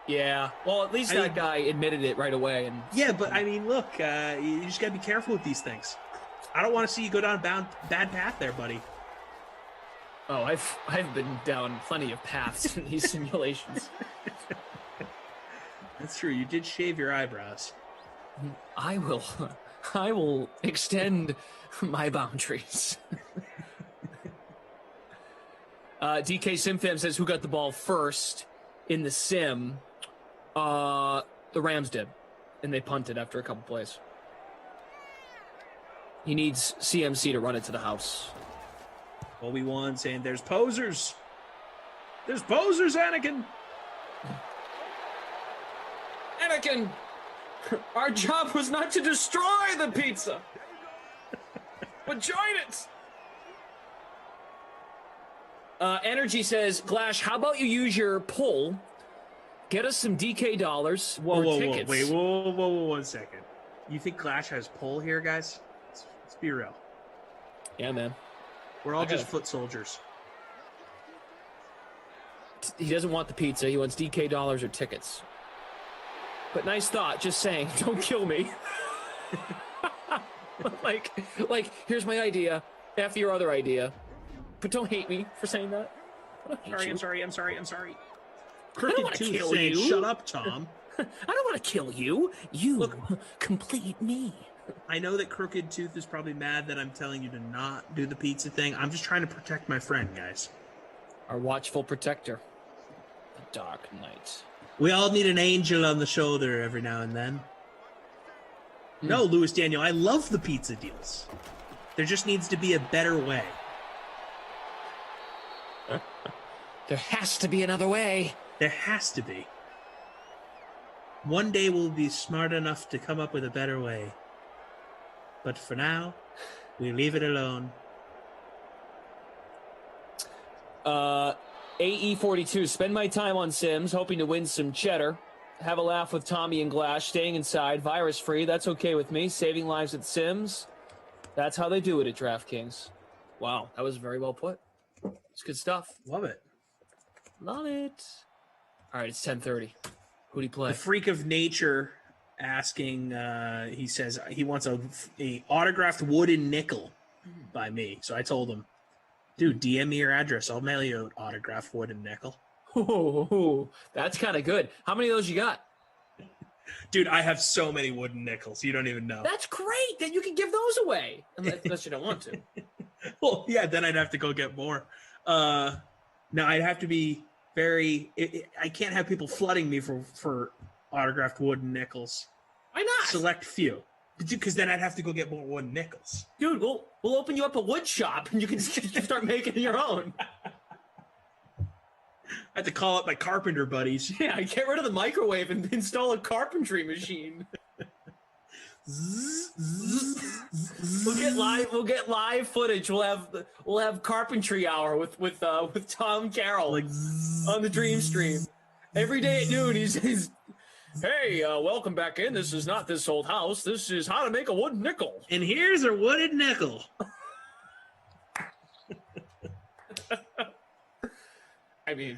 Yeah. Well, at least that guy admitted it right away. Yeah, but I mean, look, you just got to be careful with these things. I don't want to see you go down a bad path there, buddy. Oh, I've been down plenty of paths in these simulations. That's true. You did shave your eyebrows. I will extend my boundaries. DK SimFam says, who got the ball first in the sim? The Rams did, and they punted after a couple plays. He needs CMC to run it to the house. Obi-Wan saying, there's posers. There's posers, Anakin. Anakin, our job was not to destroy the pizza, but join it. Energy says, Glash, how about you use your pull, get us some DK dollars or tickets. Whoa, 1 second. You think Glash has pull here, guys? Let's be real. Yeah, man. We're all just foot soldiers. He doesn't want the pizza. He wants DK dollars or tickets. But nice thought. Just saying, don't kill me. like, here's my idea. After your other idea. But don't hate me for saying that. I'm sorry. Crooked Tooth saying, shut up, Tom. I don't want to kill you. You complete me. I know that Crooked Tooth is probably mad that I'm telling you to not do the pizza thing. I'm just trying to protect my friend, guys. Our watchful protector. The Dark Knight. We all need an angel on the shoulder every now and then. No, Louis Daniel, I love the pizza deals. There just needs to be a better way. There has to be another way. There has to be. One day we'll be smart enough to come up with a better way. But for now, we leave it alone. AE42, spend my time on Sims, hoping to win some cheddar. Have a laugh with Tommy and Glash, staying inside, virus-free. That's okay with me. Saving lives at Sims. That's how they do it at DraftKings. Wow, that was very well put. It's good stuff. Love it. Love it. All right, it's 10:30. Who do you play? The Freak of Nature asking, he says he wants a autographed wooden nickel by me. So I told him, dude, DM me your address. I'll mail you an autographed wooden nickel. Ooh, that's kind of good. How many of those you got? Dude, I have so many wooden nickels. You don't even know. That's great. Then you can give those away. Unless you don't want to. Well, yeah, then I'd have to go get more. Now, I'd have to be very... I can't have people flooding me for autographed wooden nickels. Why not? Select few. Because then I'd have to go get more wooden nickels. Dude, we'll open you up a wood shop and you can start making your own. I have to call up my carpenter buddies. Yeah, get rid of the microwave and install a carpentry machine. We'll get live footage. We'll have carpentry hour with Tom Carroll on the Dream Stream every day at noon. He's hey, welcome back in. This is not This Old House. This is how to make a wooden nickel. And here's a wooden nickel. I mean,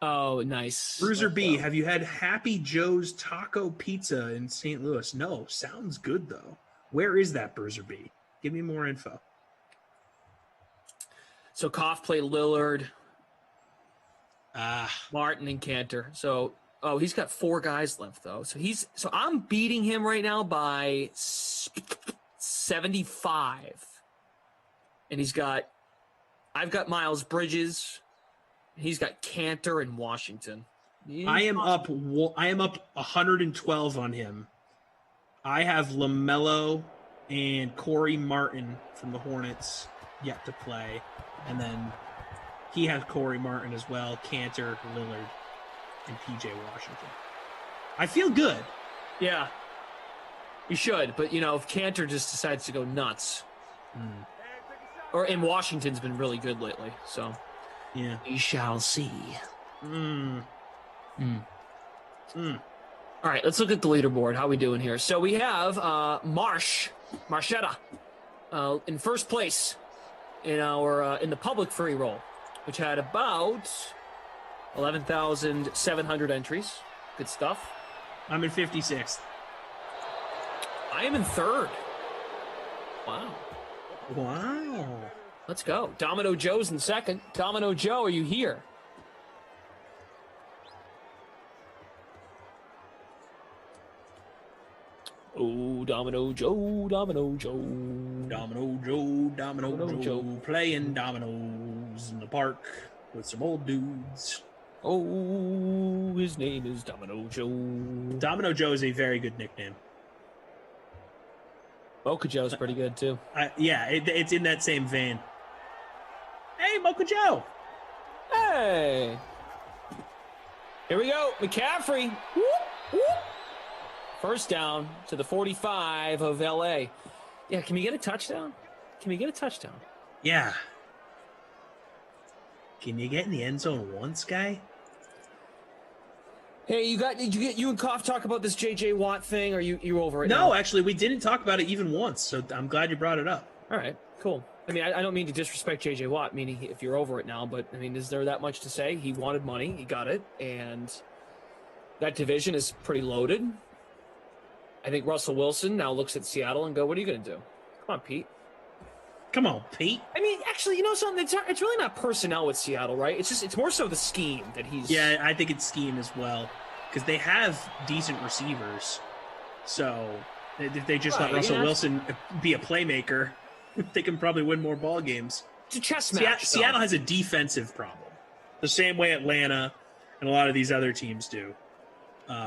oh, nice. Bruiser B, have you had Happy Joe's Taco Pizza in St. Louis? No, sounds good though. Where is that, Bruiser B? Give me more info. So Koff played Lillard, Martin, and Cantor. So he's got 4 guys left though. So I'm beating him right now by 75, and I've got Miles Bridges. He's got Cantor and Washington. I am up 112 on him. I have LaMelo and Corey Martin from the Hornets yet to play. And then he has Corey Martin as well, Cantor, Lillard, and PJ Washington. I feel good. Yeah. You should, but if Cantor just decides to go nuts. And Washington's been really good lately, so yeah, we shall see. All right, let's look at the leaderboard. How we doing here? So we have Marchetta in first place in the public free roll, which had about 11,700 entries. Good stuff. I'm in 56th. I am in third. Wow. Let's go. Domino Joe's in second. Domino Joe, are you here? Oh, Domino Joe, Domino Joe. Domino Joe, Domino Joe, playing dominoes in the park with some old dudes. Oh, his name is Domino Joe. Domino Joe is a very good nickname. Mocha Joe's pretty good, too. It's in that same vein. Hey, Mocha Joe. Hey. Here we go. McCaffrey. Whoop, whoop. First down to the 45 of LA. Yeah, can we get a touchdown? Yeah. Can you get in the end zone once, guy? Hey, you and Koff talk about this J.J. Watt thing? Or you over it? No, now? Actually, we didn't talk about it even once, so I'm glad you brought it up. All right, cool. I mean, I don't mean to disrespect J.J. Watt, meaning if you're over it now, but, I mean, is there that much to say? He wanted money, he got it, and that division is pretty loaded. I think Russell Wilson now looks at Seattle and go, what are you going to do? Come on, Pete. Come on, Pete. I mean, actually, you know something? It's really not personnel with Seattle, right? It's more so the scheme that he's... Yeah, I think it's scheme as well, because they have decent receivers. So if they just let Russell Wilson be a playmaker, they can probably win more ball games. It's a chess match. Seattle has a defensive problem, the same way Atlanta and a lot of these other teams do,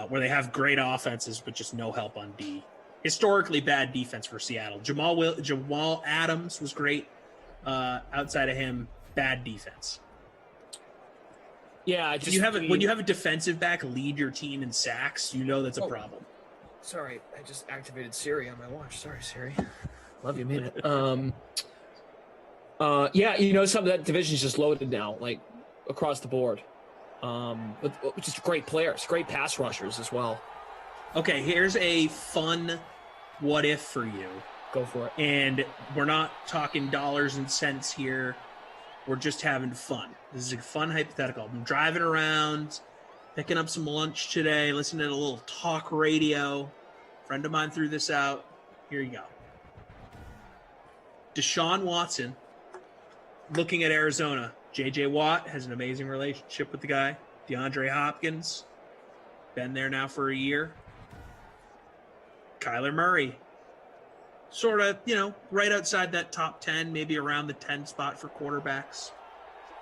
where they have great offenses but just no help on D. Historically bad defense for Seattle. Jamal Adams was great. Outside of him, bad defense. Yeah, when you have a defensive back lead your team in sacks, you know that's a problem. Sorry, I just activated Siri on my watch. Sorry, Siri. Love you, mean it. Yeah, you know, some of that division's just loaded now, like across the board. Which is great players, great pass rushers as well. Okay, here's a fun what if for you. Go for it. And we're not talking dollars and cents here. We're just having fun. This is a fun hypothetical. I'm driving around, picking up some lunch today, listening to a little talk radio. A friend of mine threw this out. Here you go. Deshaun Watson, looking at Arizona. J.J. Watt has an amazing relationship with the guy. DeAndre Hopkins, been there now for a year. Kyler Murray, sort of, right outside that top 10, maybe around the 10 spot for quarterbacks.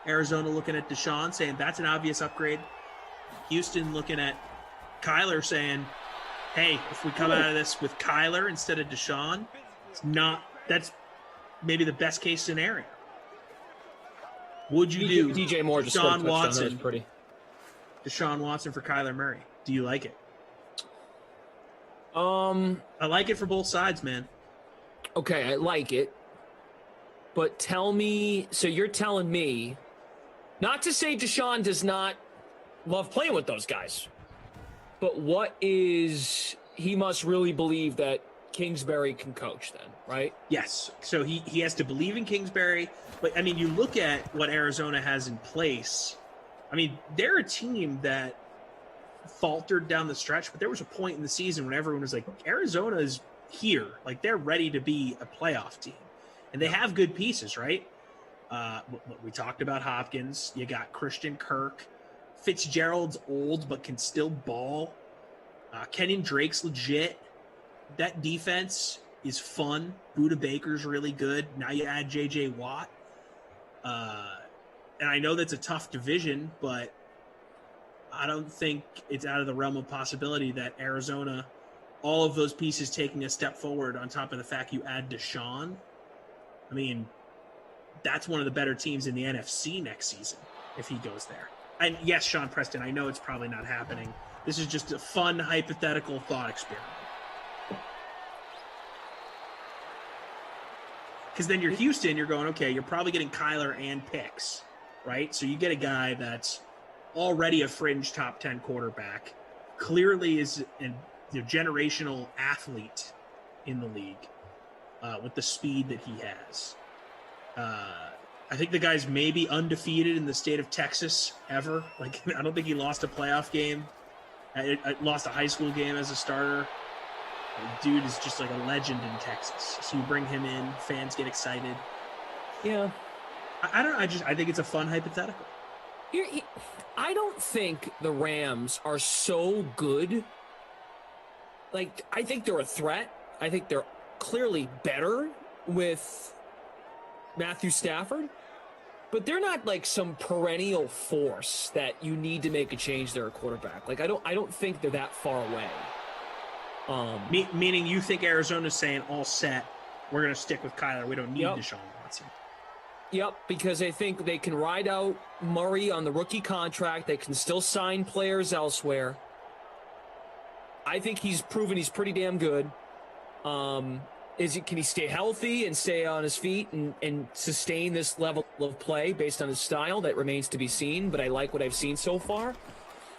Arizona looking at Deshaun, saying that's an obvious upgrade. Houston looking at Kyler, saying, hey, if we come out of this with Kyler instead of Deshaun, that's maybe the best case scenario. Would you do DJ Moore just Deshaun Watson? Pretty. Deshaun Watson for Kyler Murray. Do you like it? I like it for both sides, man. Okay, I like it. But tell me, so you're telling me, not to say Deshaun does not love playing with those guys, but he must really believe that Kingsbury can coach then, right? Yes. So he has to believe in Kingsbury. But, I mean, you look at what Arizona has in place. I mean, they're a team that faltered down the stretch, but there was a point in the season when everyone was like, Arizona is here. Like, they're ready to be a playoff team. And they have good pieces, right? We talked about Hopkins. You got Christian Kirk. Fitzgerald's old but can still ball. Kenyon Drake's legit. That defense is fun. Budda Baker's really good. Now you add J.J. Watt. And I know that's a tough division, but I don't think it's out of the realm of possibility that Arizona, all of those pieces taking a step forward on top of the fact you add Deshaun. I mean, that's one of the better teams in the NFC next season if he goes there. And yes, Sean Preston, I know it's probably not happening. This is just a fun, hypothetical thought experiment. Because then you're Houston, you're going, okay, you're probably getting Kyler and picks, right? So you get a guy that's already a fringe top 10 quarterback, clearly is a generational athlete in the league with the speed that he has. I think the guy's maybe undefeated in the state of Texas ever. Like, I don't think he lost a playoff game. Lost a high school game as a starter. The dude is just like a legend in Texas. So you bring him in, fans get excited. Yeah. I don't know. I think it's a fun hypothetical. I don't think the Rams are so good. Like, I think they're a threat. I think they're clearly better with Matthew Stafford. But they're not like some perennial force that you need to make a change there at quarterback. Like, I don't think they're that far away. Meaning you think Arizona's saying all set, we're going to stick with Kyler. We don't need Deshaun Watson. Yep, because I think they can ride out Murray on the rookie contract. They can still sign players elsewhere. I think he's proven he's pretty damn good. Can he stay healthy and stay on his feet and sustain this level of play based on his style? That remains to be seen, but I like what I've seen so far.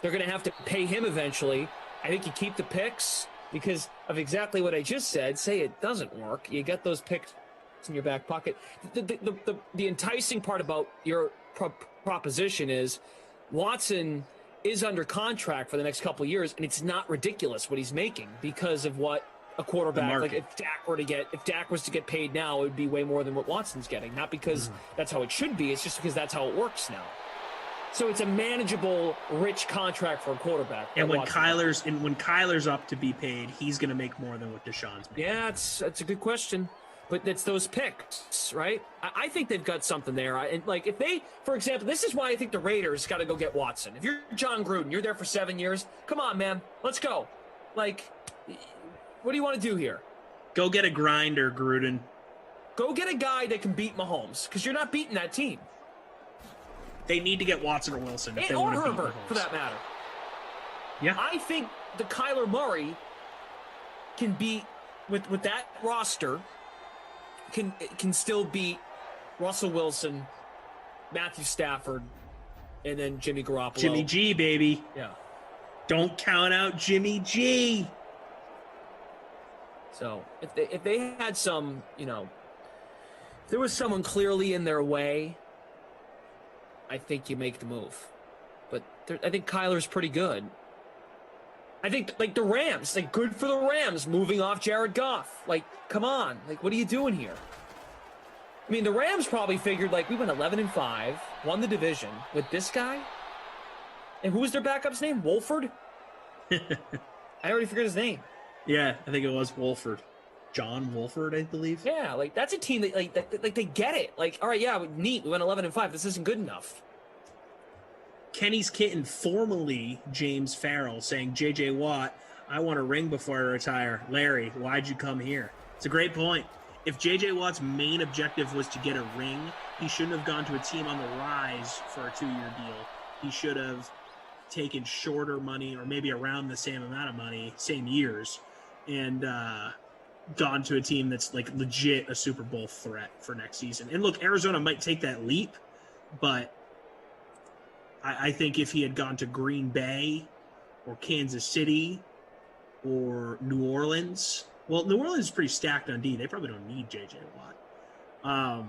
They're going to have to pay him eventually. I think you keep the picks because of exactly what I just said. Say it doesn't work. You got those picks in your back pocket. The enticing part about your proposition is Watson is under contract for the next couple of years, and it's not ridiculous what he's making because of what a quarterback, like if Dak was to get paid now, it would be way more than what Watson's getting. Not because that's how it should be, it's just because that's how it works now. So it's a manageable, rich contract for a quarterback. And when Kyler's up to be paid, he's going to make more than what Deshaun's making. Yeah, that's a good question. But it's those picks, right? I think they've got something there. And like if they, for example, this is why I think the Raiders got to go get Watson. If you're John Gruden, you're there for 7 years. Come on, man, let's go. Like, what do you want to do here? Go get a grinder, Gruden. Go get a guy that can beat Mahomes because you're not beating that team. They need to get Watson or Wilson if they or want to beat Herbert, Mahomes. for that matter. Yeah, I think the Kyler Murray can beat with that roster. Can still beat Russell Wilson, Matthew Stafford, and then Jimmy Garoppolo. Jimmy G, baby. Yeah. Don't count out Jimmy G. So if they had some, if there was someone clearly in their way, I think you make the move. But I think Kyler's pretty good. I think, like, the Rams, like, good for the Rams moving off Jared Goff. Like, come on. Like, what are you doing here? I mean, the Rams probably figured, like, we went 11-5, won the division with this guy. And who was their backup's name? Wolford? I already forgot his name. Yeah, I think it was Wolford. John Wolford, I believe. Yeah, like, that's a team that, like they get it. Like, all right, yeah, neat. We went 11-5. This isn't good enough. Kenny's kitten, formerly James Farrell, saying, J.J. Watt, I want a ring before I retire. Larry, why'd you come here? It's a great point. If J.J. Watt's main objective was to get a ring, he shouldn't have gone to a team on the rise for a 2-year deal. He should have taken shorter money or maybe around the same amount of money, same years, and gone to a team that's like legit a Super Bowl threat for next season. And look, Arizona might take that leap, but I think if he had gone to Green Bay or Kansas City or New Orleans, well, New Orleans is pretty stacked on D. They probably don't need JJ Watt.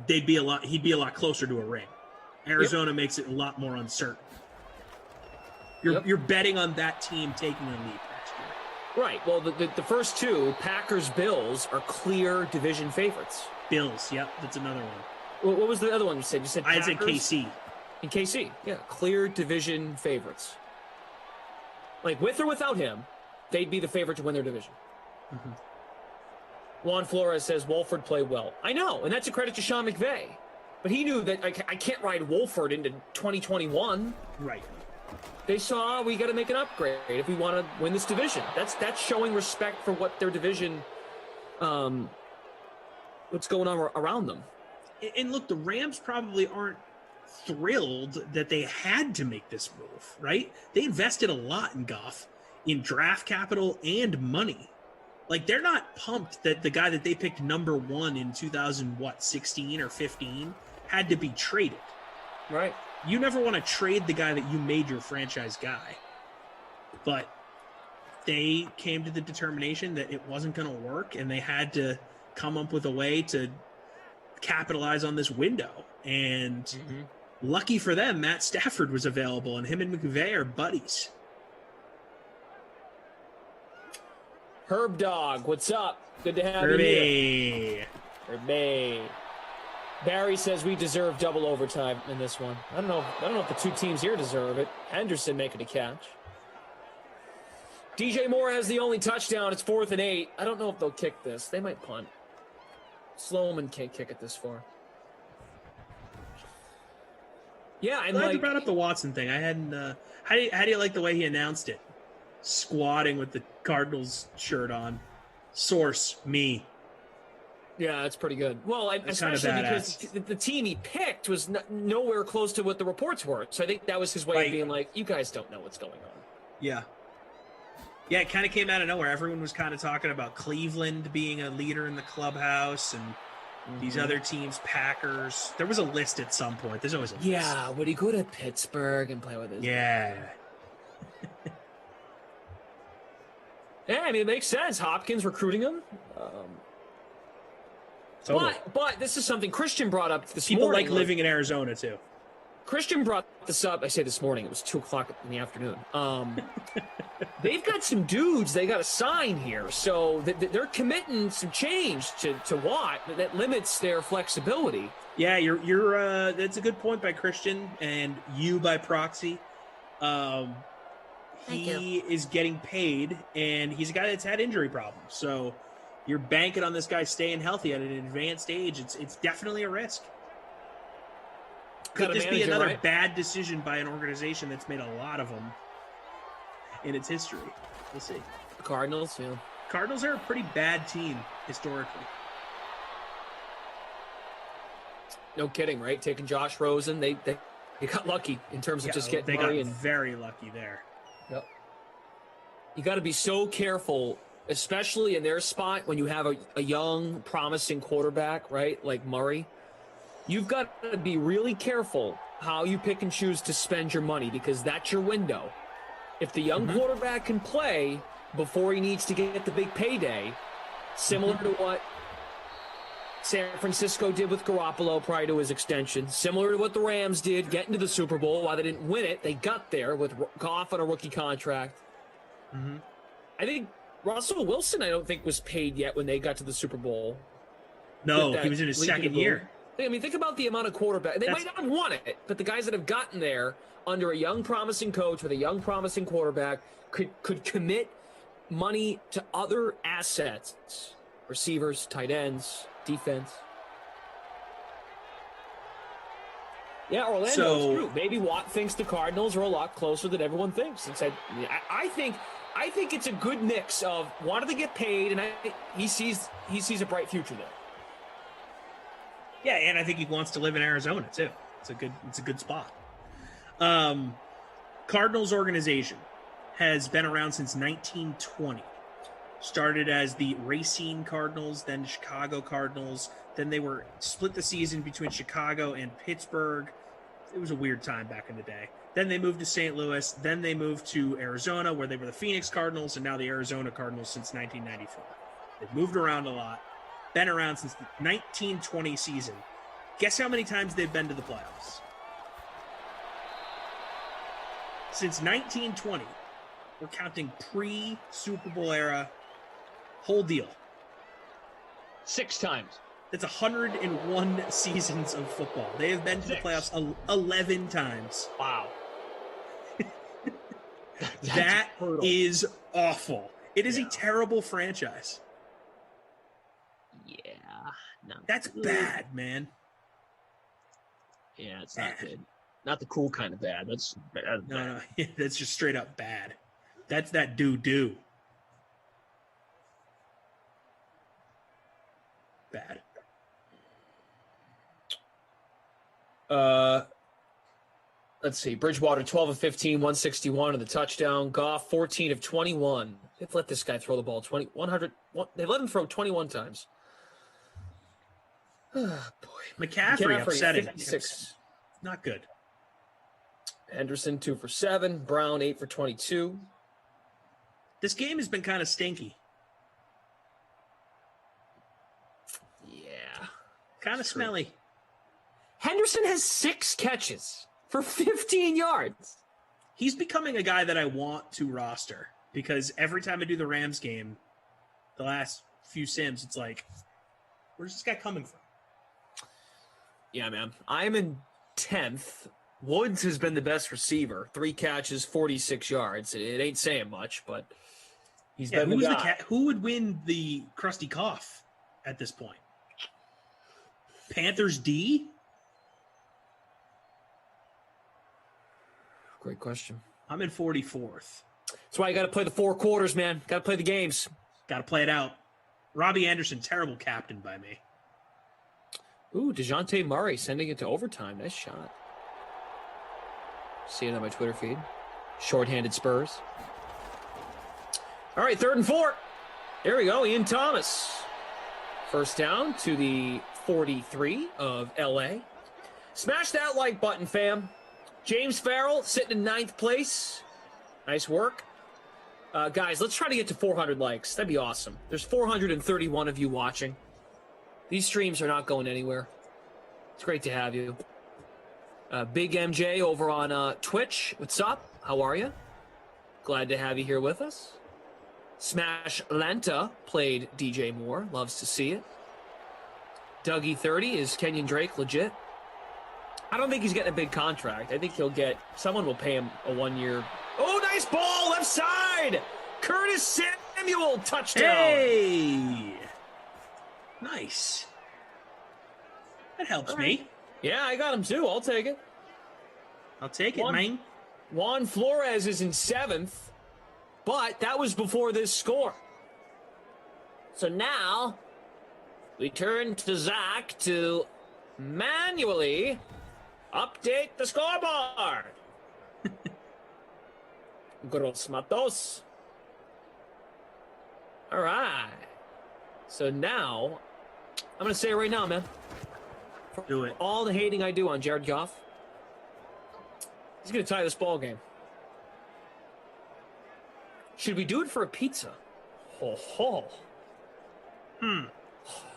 He'd be a lot closer to a ring. Arizona makes it a lot more uncertain. You're betting on that team taking a leap next year. Right. Well, the first two, Packers, Bills, are clear division favorites. Bills, yep, that's another one. Well, what was the other one you said? You said Packers? I said KC. And KC, yeah, clear division favorites. Like, with or without him, they'd be the favorite to win their division. Mm-hmm. Juan Flores says Wolford played well. I know, and that's a credit to Sean McVay. But he knew that I can't ride Wolford into 2021. Right. They saw we got to make an upgrade if we want to win this division. That's showing respect for what their division, what's going on around them. And look, the Rams probably aren't thrilled that they had to make this move, right? They invested a lot in Goff, in draft capital and money. Like, they're not pumped that the guy that they picked number 1 in 2016 or 15 had to be traded. Right. You never want to trade the guy that you made your franchise guy. But they came to the determination that it wasn't going to work, and they had to come up with a way to capitalize on this window. And lucky for them, Matt Stafford was available, and him and McVay are buddies. Herb Dog, what's up? Good to have you here. Herbie. Barry says we deserve double overtime in this one. I don't know if the two teams here deserve it. Henderson making a catch. DJ Moore has the only touchdown. It's 4th and 8. I don't know if they'll kick this. They might punt. Sloman can't kick it this far. Yeah, and glad you brought up the Watson thing. I hadn't. How do you like the way he announced it? Squatting with the Cardinals shirt on. Source, me. Yeah, that's pretty good. Well, especially because the team he picked was nowhere close to what the reports were. So I think that was his way of being like, you guys don't know what's going on. Yeah. Yeah, it kind of came out of nowhere. Everyone was kind of talking about Cleveland being a leader in the clubhouse and these other teams, Packers. There was a list at some point. There's always a list. Yeah, would he go to Pittsburgh and play with his... Yeah. Yeah, I mean, it makes sense. Hopkins recruiting him. But this is something Christian brought up this morning. People like living in Arizona, too. Christian brought this up. I say this morning. It was 2 o'clock in the afternoon. They've got some dudes they got to sign here. So they're committing some change to Watt that limits their flexibility. Yeah, you're that's a good point by Christian and you by proxy. He is getting paid, and he's a guy that's had injury problems. So you're banking on this guy staying healthy at an advanced age. It's definitely a risk. Could this be another bad decision by an organization that's made a lot of them in its history? We'll see. The Cardinals, yeah. Cardinals are a pretty bad team historically. No kidding, right? Taking Josh Rosen, they got lucky in terms of just getting they Murray got very lucky there. Yep. You got to be so careful, especially in their spot when you have a young, promising quarterback, right? Like Murray. You've got to be really careful how you pick and choose to spend your money because that's your window. If the young quarterback can play before he needs to get the big payday, similar to what San Francisco did with Garoppolo prior to his extension, similar to what the Rams did getting to the Super Bowl. While they didn't win it, they got there with Goff on a rookie contract. I think Russell Wilson, I don't think, was paid yet when they got to the Super Bowl. No, he was in his second year. I mean, think about the amount of quarterback. They might not have won it, but the guys that have gotten there under a young, promising coach with a young, promising quarterback could commit money to other assets, receivers, tight ends, defense. Yeah, Orlando's true. Maybe Watt thinks the Cardinals are a lot closer than everyone thinks. And said, I think it's a good mix of wanting to get paid, and he sees a bright future there. Yeah, and I think he wants to live in Arizona too. It's a good spot. Cardinals organization. has been around since 1920. Started as the Racine Cardinals, then the Chicago Cardinals. Then they were split the season between Chicago and Pittsburgh. It was a weird time back in the day. Then they moved to St. Louis. Then they moved to Arizona, where they were the Phoenix Cardinals, and now the Arizona Cardinals since 1994. They've moved around a lot. Been around since the 1920 season. Guess how many times they've been to the playoffs? Since 1920, we're counting pre-Super Bowl era, whole deal. 6 times. That's 101 seasons of football. They have been to the playoffs 11 times. Wow. That is awful. It is a terrible franchise. Yeah. No. That's bad, man. Yeah, it's not good. Not the cool kind of bad. That's bad. No. That's just straight up bad. That's that doo-doo. Bad. Let's see. Bridgewater, 12 of 15, 161 on the touchdown. Goff, 14 of 21. They've let this guy throw the ball 100. They let him throw 21 times. Oh, boy. McCaffrey upsetting. 56. Not good. Henderson, 2 for 7. Brown, 8 for 22. This game has been kind of stinky. Yeah. Kind of smelly. Henderson has 6 catches for 15 yards. He's becoming a guy that I want to roster because every time I do the Rams game, the last few sims, it's like, where's this guy coming from? Yeah, man. I'm in 10th. Woods has been the best receiver. 3 catches, 46 yards. It ain't saying much, but he's been the guy. Who would win the Krusty Cough at this point? Panthers D? Great question. I'm in 44th. That's why you got to play the 4 quarters, man. Got to play the games. Got to play it out. Robbie Anderson, terrible captain by me. Ooh, DeJounte Murray sending it to overtime. Nice shot. See it on my Twitter feed. Shorthanded Spurs. All right, 3rd and 4. There we go. Ian Thomas. First down to the 43 of LA. Smash that like button, fam. James Farrell sitting in 9th place. Nice work. Guys, let's try to get to 400 likes. That'd be awesome. There's 431 of you watching. These streams are not going anywhere. It's great to have you. Big MJ over on Twitch. What's up? How are you? Glad to have you here with us. Smash Lanta played DJ Moore. Loves to see it. Dougie30 is Kenyon Drake legit. I don't think he's getting a big contract. I think he'll get, someone will pay him a 1-year. Oh, nice ball, left side. Curtis Samuel, touchdown. Hey, nice. That helps me. Yeah, I got him too. I'll take it. I'll take it, man. Juan Flores is in 7th, but that was before this score. So now we turn to Zach to manually update the scoreboard. Gross Matos. All right. So now, I'm going to say it right now, man. Do it. All the hating I do on Jared Goff, he's going to tie this ball game. Should we do it for a pizza? Ho ho.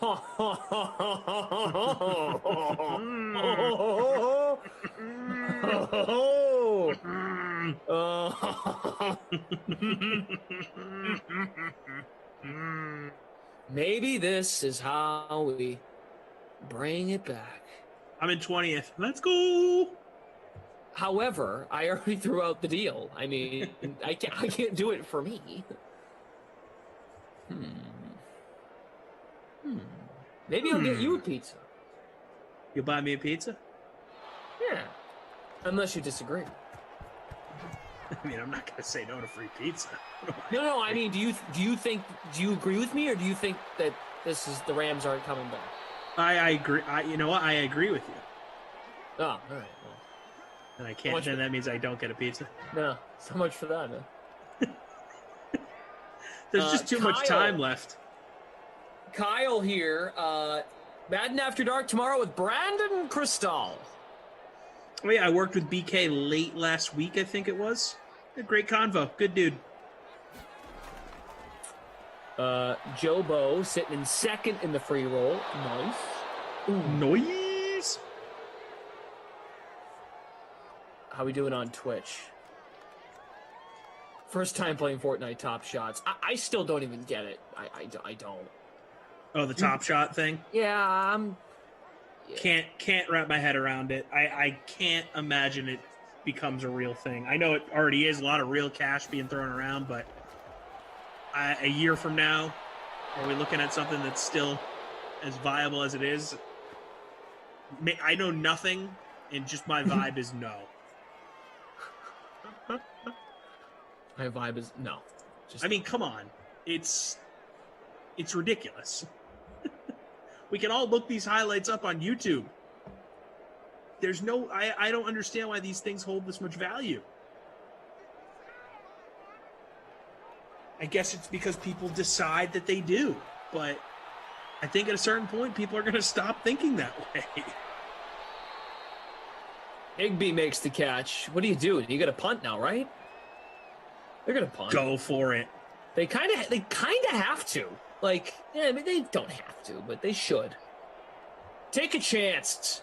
Ho ho ho ho ho. Maybe this is how we bring it back. I'm in 20th. Let's go. However, I already threw out the deal. I mean, I can't do it for me. Maybe I'll get you a pizza. You'll buy me a pizza? Yeah. Unless you disagree. I mean, I'm not going to say no to free pizza. No. I mean, do you agree with me, or do you think that the Rams aren't coming back? I agree. You know what? I agree with you. Oh, all right. Well, and I can't. Then that means I don't get a pizza. No, so much for that, man. There's just too much time left. Kyle here. Madden After Dark tomorrow with Brandon Cristal. Oh, yeah, I worked with BK late last week, I think it was. A great convo. Good dude. Joe Bo sitting in second in the free roll. Nice. Ooh. Nice. How we doing on Twitch? First time playing Fortnite Top Shots. I still don't even get it. I don't. Oh, the Top Shot thing? Yeah, Can't wrap my head around it. I can't imagine it becomes a real thing. I know it already is, a lot of real cash being thrown around, but a year from now, are we looking at something that's still as viable as it is? I know nothing, and just my vibe is no. My vibe is no. I mean, come on. It's ridiculous. We can all look these highlights up on YouTube. There's no... I don't understand why these things hold this much value. I guess it's because people decide that they do. But I think at a certain point, people are going to stop thinking that way. Igby makes the catch. What do? You got to punt now, right? They're going to punt. Go for it. They kind of have to. Like, yeah, I mean, they don't have to, but they should. Take a chance.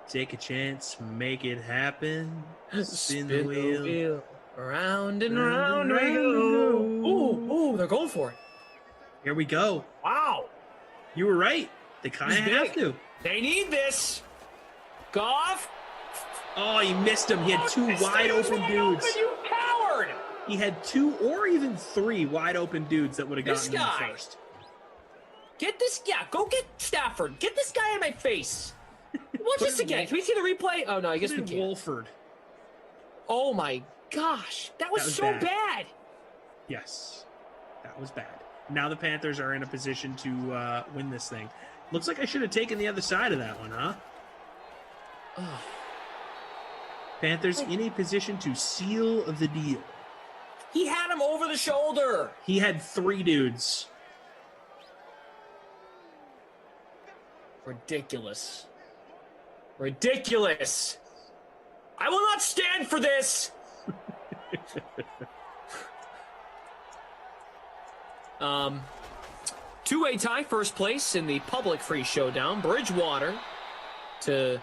Take a chance, make it happen. Spin the wheel. Round and round we go. Ooh, they're going for it. Here we go. Wow. You were right. They kind of have to. They need this. Goff. Oh, he missed him. He had two wide open dudes. You coward. He had two or even three wide open dudes that would have gotten him first. Get this guy. Go get Stafford. Get this guy in my face. Watch this again. Can we see the replay? Oh, no, I guess we can't. Wolford. Oh, my gosh. That was so bad. Yes. That was bad. Now the Panthers are in a position to win this thing. Looks like I should have taken the other side of that one, huh? Oh. Panthers in a position to seal the deal. He had him over the shoulder. He had three dudes. Ridiculous. Ridiculous. I will not stand for this. Two-way tie, first place in the public free showdown. Bridgewater to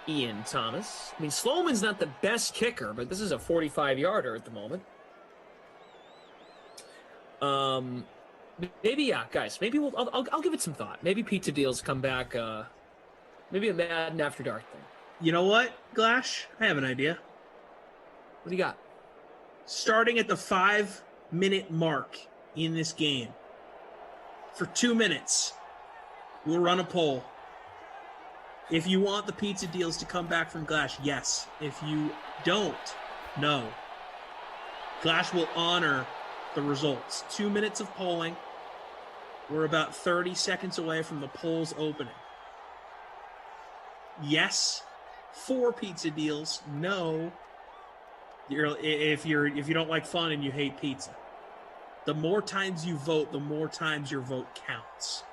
Ian Thomas. I mean, Sloman's not the best kicker, but this is a 45-yarder at the moment. Maybe, yeah, guys. Maybe I'll give it some thought. Maybe pizza deals come back. Maybe a Madden After Dark thing. You know what, Glash? I have an idea. What do you got? Starting at the 5-minute mark in this game, for 2 minutes, we'll run a poll. If you want the pizza deals to come back from Glash, yes. If you don't, no. Glash will honor the results. 2 minutes of polling. We're about 30 seconds away from the polls opening. Yes, 4 pizza deals. No, if you don't like fun and you hate pizza. The more times you vote, the more times your vote counts.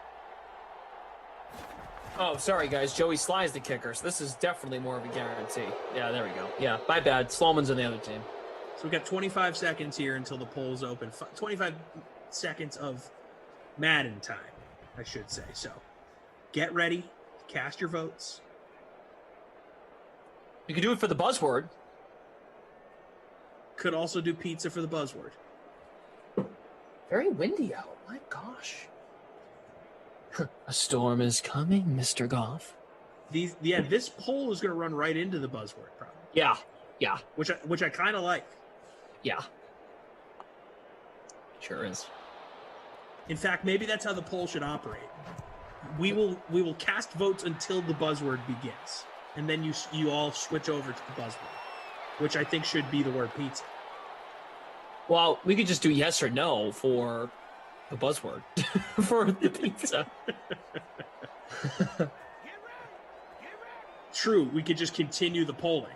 Oh, sorry, guys. Joey Sly's the kicker, so this is definitely more of a guarantee. Yeah, there we go. Yeah, my bad. Sloman's on the other team. So we've got 25 seconds here until the polls open. 25 seconds of Madden time, I should say. So get ready. Cast your votes. You could do it for the buzzword. Could also do pizza for the buzzword. Very windy out. My gosh. A storm is coming, Mr. Goff. This poll is going to run right into the buzzword, probably. Yeah. Which I kind of like. Yeah. Sure is. In fact, maybe that's how the poll should operate. We will cast votes until the buzzword begins, and then you all switch over to the buzzword, which I think should be the word pizza. Well, we could just do yes or no for the buzzword for the pizza. True, we could just continue the polling.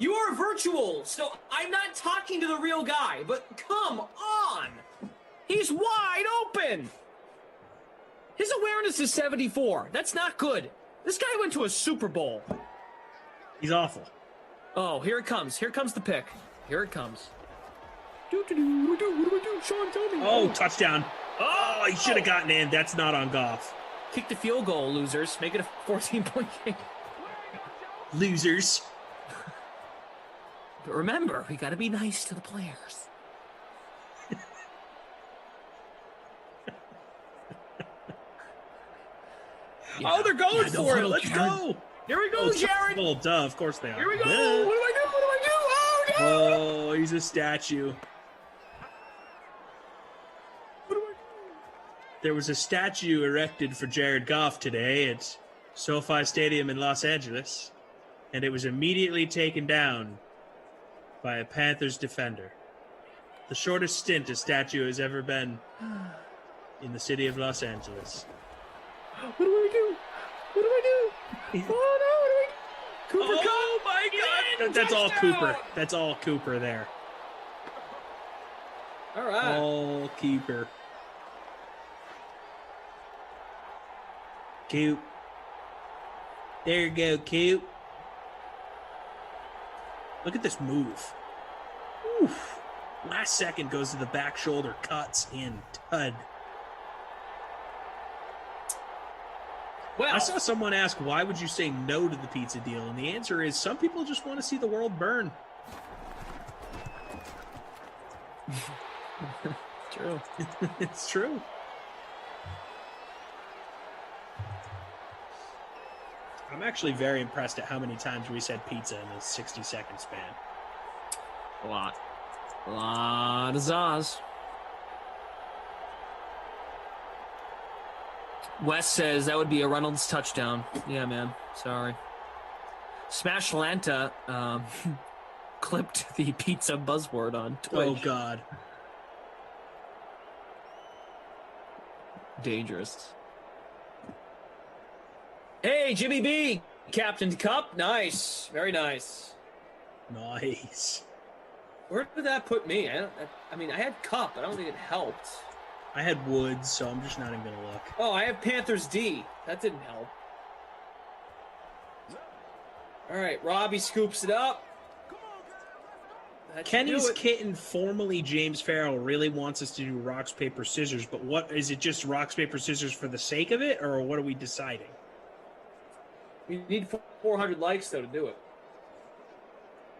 You are virtual, so I'm not talking to the real guy, but come on. He's wide open. His awareness is 74. That's not good. This guy went to a Super Bowl. He's awful. Oh, here it comes. Here comes the pick. Here it comes. What do I do? Sean, tell me. Oh, touchdown. Oh, he should have gotten in. That's not on Goff. Kick the field goal, losers. Make it a 14-point game. Losers. But remember, we got to be nice to the players. Oh, they're going for it. Let's go. Here we go, Jared. Oh, duh. Of course they are. Here we go. What do I do? Oh, no. Oh, he's a statue. There was a statue erected for Jared Goff today at SoFi Stadium in Los Angeles, and it was immediately taken down by a Panthers defender. The shortest stint a statue has ever been in the city of Los Angeles. What do I do? What do I do? Oh, no. What do I do? Cooper Oh, my God. That's all Cooper. That's all Cooper there. All right. All Cooper. Coop. There you go, Coop. Look at this move. Oof. Last second goes to the back shoulder, cuts in, tud. Well, I saw someone ask, why would you say no to the pizza deal? And the answer is, some people just want to see the world burn. True. It's true. I'm actually very impressed at how many times we said pizza in a 60-second span. A lot. A lot of Zaz. Wes says that would be a Reynolds touchdown. Yeah, man. Sorry. Smash Lanta clipped the pizza buzzword on Twitch. Oh, God. Dangerous. Hey, Jimmy B, Captain Cup. Nice. Very nice. Nice. Where did that put me? I mean, I had Cup. I don't think it helped. I had Woods, so I'm just not even going to look. Oh, I have Panthers D. That didn't help. All right, Robbie scoops it up. Kenny's kitten, formerly James Farrell, really wants us to do rocks, paper, scissors, but what is it, just rocks, paper, scissors for the sake of it, or what are we deciding? We need 400 likes, though, to do it.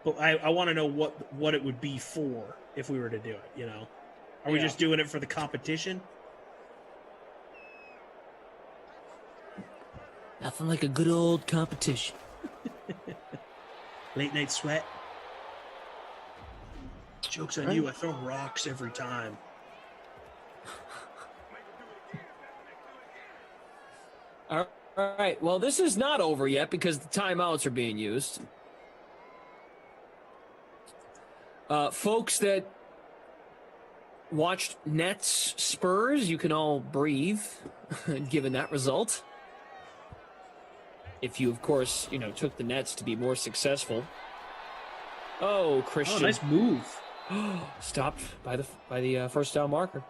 But I want to know what it would be for if we were to do it, you know? Are we just doing it for the competition? Nothing like a good old competition. Late night sweat. Joke's on you, I throw rocks every time. All right, well, this is not over yet because the timeouts are being used. Folks that watched Nets Spurs, you can all breathe, given that result. If you, of course, took the Nets to be more successful. Oh, Christian! Oh, nice move. Stopped by the first down marker.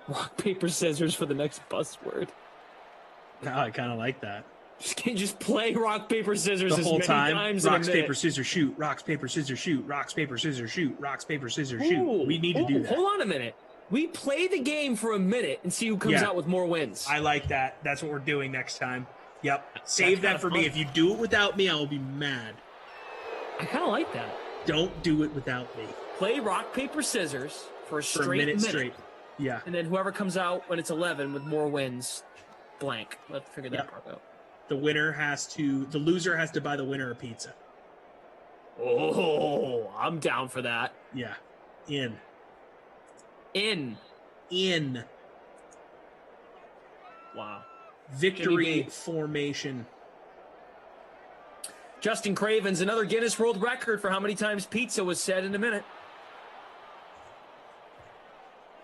Rock, paper, scissors for the next buzzword. Oh, I kind of like that. Just play rock, paper, scissors the as whole many time. times Rocks, in a minute. paper, scissors, shoot. Rocks, paper, scissors, shoot. Rocks, paper, scissors, shoot. Rocks, paper, scissors, shoot. We need to do that. Hold on a minute. We play the game for a minute and see who comes out with more wins. I like that. That's what we're doing next time. Yep. Save that for me. If you do it without me, I will be mad. I kind of like that. Don't do it without me. Play rock, paper, scissors for a minute straight. Yeah. And then whoever comes out when it's 11 with more wins, blank. Let's figure that part out. The loser has to buy the winner a pizza. Oh, I'm down for that. Yeah. In. Wow. Victory formation. Justin Craven's another Guinness World Record for how many times pizza was said in a minute.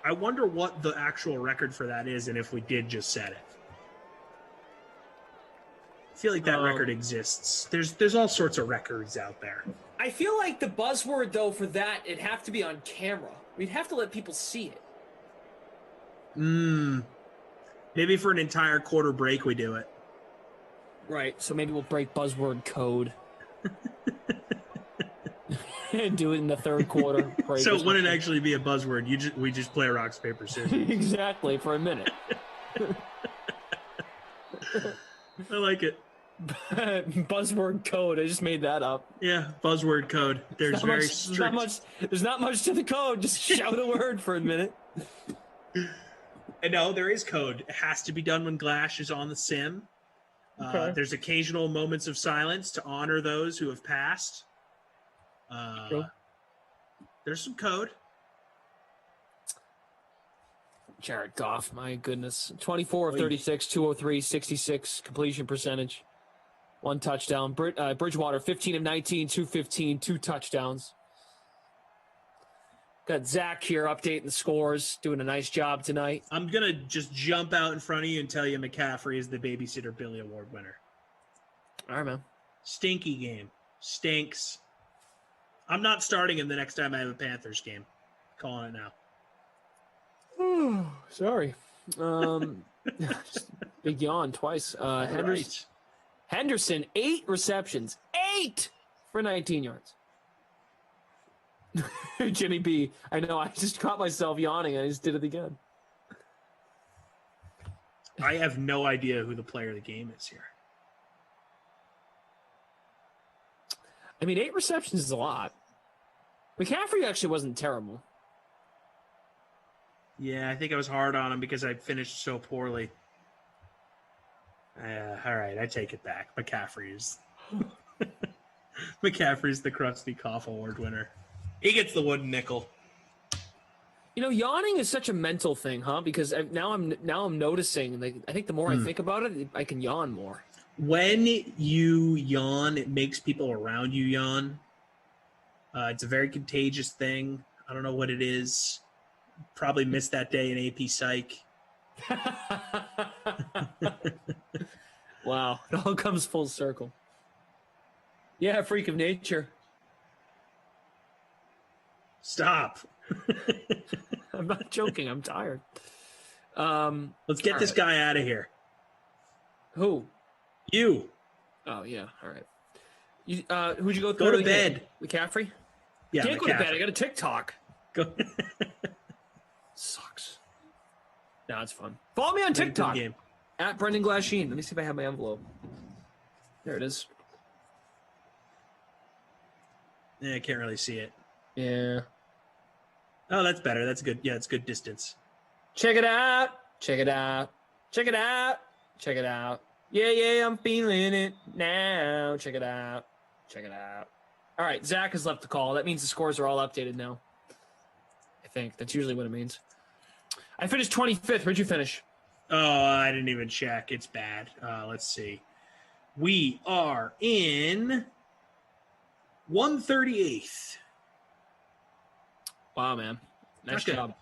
I wonder what the actual record for that is and if we did just set it. feel like that record exists. There's all sorts of records out there. I feel like the buzzword, though, for that, it'd have to be on camera. We'd have to let people see it. Maybe for an entire quarter break we do it. Right, so maybe we'll break buzzword code. And do it in the third quarter. So it wouldn't actually be a buzzword. We just play rocks, paper, scissors. Exactly, for a minute. I like it. Buzzword code. I just made that up. Yeah, buzzword code. There's very strict. There's not much to the code. Just shout a word for a minute. And no, there is code. It has to be done when Glash is on the sim. Okay. There's occasional moments of silence to honor those who have passed. There's some code. Jared Goff, my goodness. 24 of 36, 203, 66 completion percentage. 1 touchdown. Bridgewater, 15 of 19, 215, 2 touchdowns. Got Zach here updating the scores, doing a nice job tonight. I'm going to just jump out in front of you and tell you McCaffrey is the Babysitter Billy Award winner. All right, man. Stinky game. Stinks. I'm not starting him the next time I have a Panthers game. Calling it now. Sorry. Big yawn twice. Henderson, 8 receptions. 8 for 19 yards. Jimmy B. I know, I just caught myself yawning. I just did it again. I have no idea who the player of the game is here. I mean, 8 receptions is a lot. McCaffrey actually wasn't terrible. Yeah, I think I was hard on him because I finished so poorly. All right, I take it back. McCaffrey's the Krusty Koff Award winner. He gets the wooden nickel. You know, yawning is such a mental thing, huh? Because now I'm noticing. Like, I think the more I think about it, I can yawn more. When you yawn, it makes people around you yawn. It's a very contagious thing. I don't know what it is. Probably missed that day in AP Psych. Wow, it all comes full circle. Yeah, freak of nature. Stop. I'm not joking. I'm tired. Let's get this guy out of here. Who? You. Oh, yeah. All right. You, who'd you go Go to bed. McCaffrey? Yeah, Can't go to bed. I got a TikTok. Go. Sucks. No, it's fun. Follow me on TikTok. At Brendan Glasheen. Let me see if I have my envelope. There it is. Yeah, I can't really see it. Yeah. Oh, that's better. That's good. Yeah, it's good distance. Check it out. Check it out. Check it out. Check it out. Yeah, I'm feeling it now. Check it out. Check it out. All right, Zach has left the call. That means the scores are all updated now. I think that's usually what it means. I finished 25th. Where'd you finish? Oh, I didn't even check. It's bad. Let's see. We are in 138th. Wow, man. Nice job.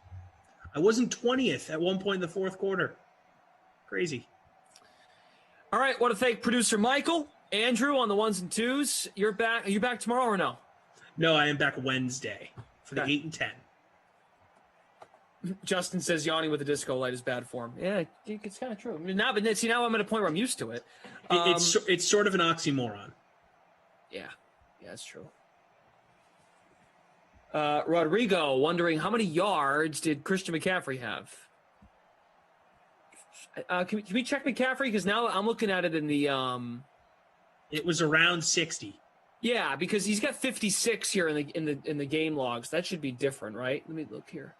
I wasn't 20th at one point in the fourth quarter. Crazy. All right, want to thank producer Michael, Andrew on the 1s and 2s. You're back. Are you back tomorrow or no? No, I am back Wednesday for the 8 and 10. Justin says yawning with a disco light is bad form. Yeah, it's kind of true. I mean, now I'm at a point where I'm used to it. It's sort of an oxymoron. Yeah, that's true. Rodrigo wondering how many yards did Christian McCaffrey have? Can we check McCaffrey? Because now I'm looking at it in the. It was around 60. Yeah, because he's got 56 here in the game logs. That should be different, right? Let me look here.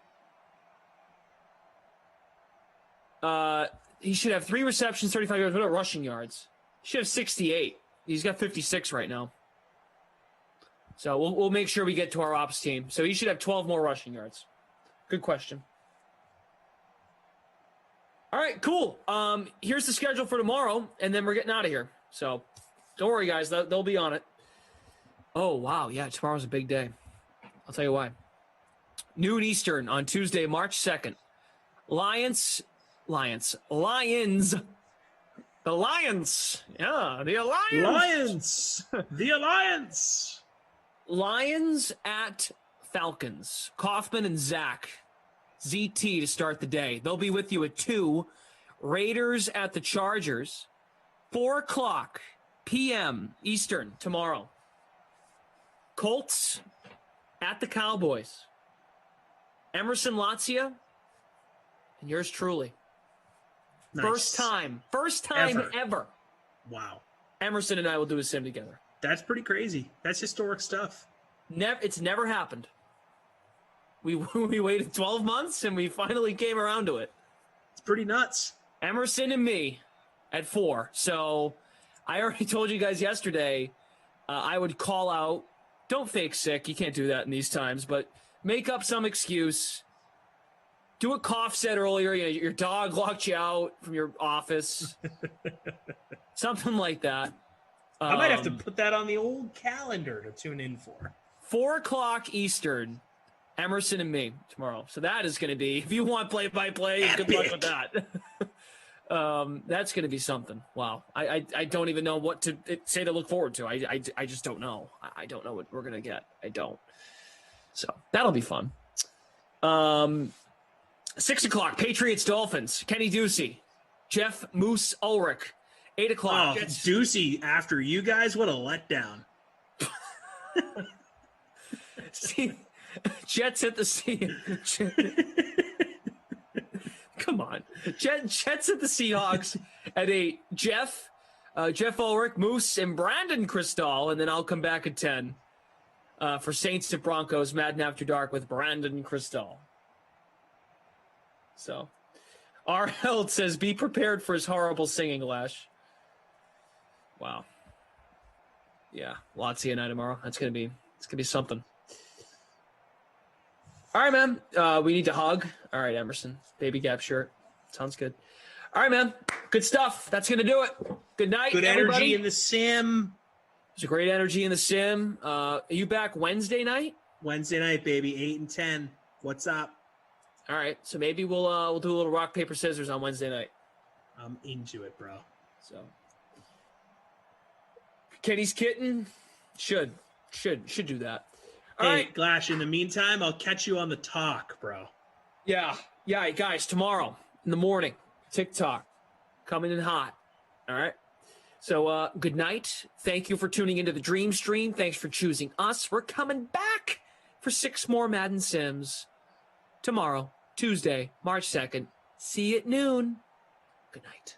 He should have 3 receptions, 35 yards. What about rushing yards? He should have 68. He's got 56 right now. So we'll make sure we get to our ops team. So he should have 12 more rushing yards. Good question. All right, cool. Here's the schedule for tomorrow, and then we're getting out of here. So don't worry, guys. They'll be on it. Oh, wow. Yeah, tomorrow's a big day. I'll tell you why. Noon Eastern on Tuesday, March 2nd. Lions. The The Lions. Yeah, the Alliance. Lions. The Alliance. Lions at Falcons. Kaufman and Zach. ZT to start the day. They'll be with you at 2. Raiders at the Chargers. 4 o'clock p.m. Eastern tomorrow. Colts at the Cowboys. Emerson Latzia and yours truly. Nice. First time ever. Wow. Emerson and I will do a sim together. That's pretty crazy. That's historic stuff. It's never happened. We waited 12 months and we finally came around to it. It's pretty nuts. Emerson and me at 4. So I already told you guys yesterday I would call out. Don't fake sick. You can't do that in these times, but make up some excuse. Do what Koff said earlier. You know, your dog locked you out from your office. Something like that. I might have to put that on the old calendar to tune in for. 4 o'clock Eastern, Emerson and me tomorrow. So that is going to be, if you want play-by-play, good luck with that. That's going to be something. Wow. I don't even know what to say to look forward to. I just don't know. I don't know what we're going to get. I don't. So that'll be fun. 6 o'clock, Patriots, Dolphins, Kenny Ducey, Jeff Moose Ulrich. 8 o'clock. Oh, Ducey after you guys? What a letdown. See, Jets at the sea. Come on. Jets at the Seahawks at 8. Jeff Ulrich, Moose, and Brandon Cristal, and then I'll come back at 10 for Saints and Broncos, Madden After Dark with Brandon Cristal. So, R. Held says, be prepared for his horrible singing, Lash. Wow. Yeah, Latzia and I tomorrow. It's gonna be something. All right, man. We need to hug. All right, Emerson. Baby Gap shirt. Sounds good. All right, man. Good stuff. That's gonna do it. Good night. Good everybody. energy in the sim. There's a great energy in the sim. Are you back Wednesday night? Wednesday night, baby. 8 and 10. What's up? All right. So maybe we'll do a little rock paper scissors on Wednesday night. I'm into it, bro. So. Kenny's kitten should do that. All right, Glash, in the meantime, I'll catch you on the talk, bro. Yeah, guys, tomorrow in the morning, TikTok, coming in hot. All right. So good night. Thank you for tuning into the Dream Stream. Thanks for choosing us. We're coming back for 6 more Madden Sims tomorrow, Tuesday, March 2nd. See you at noon. Good night.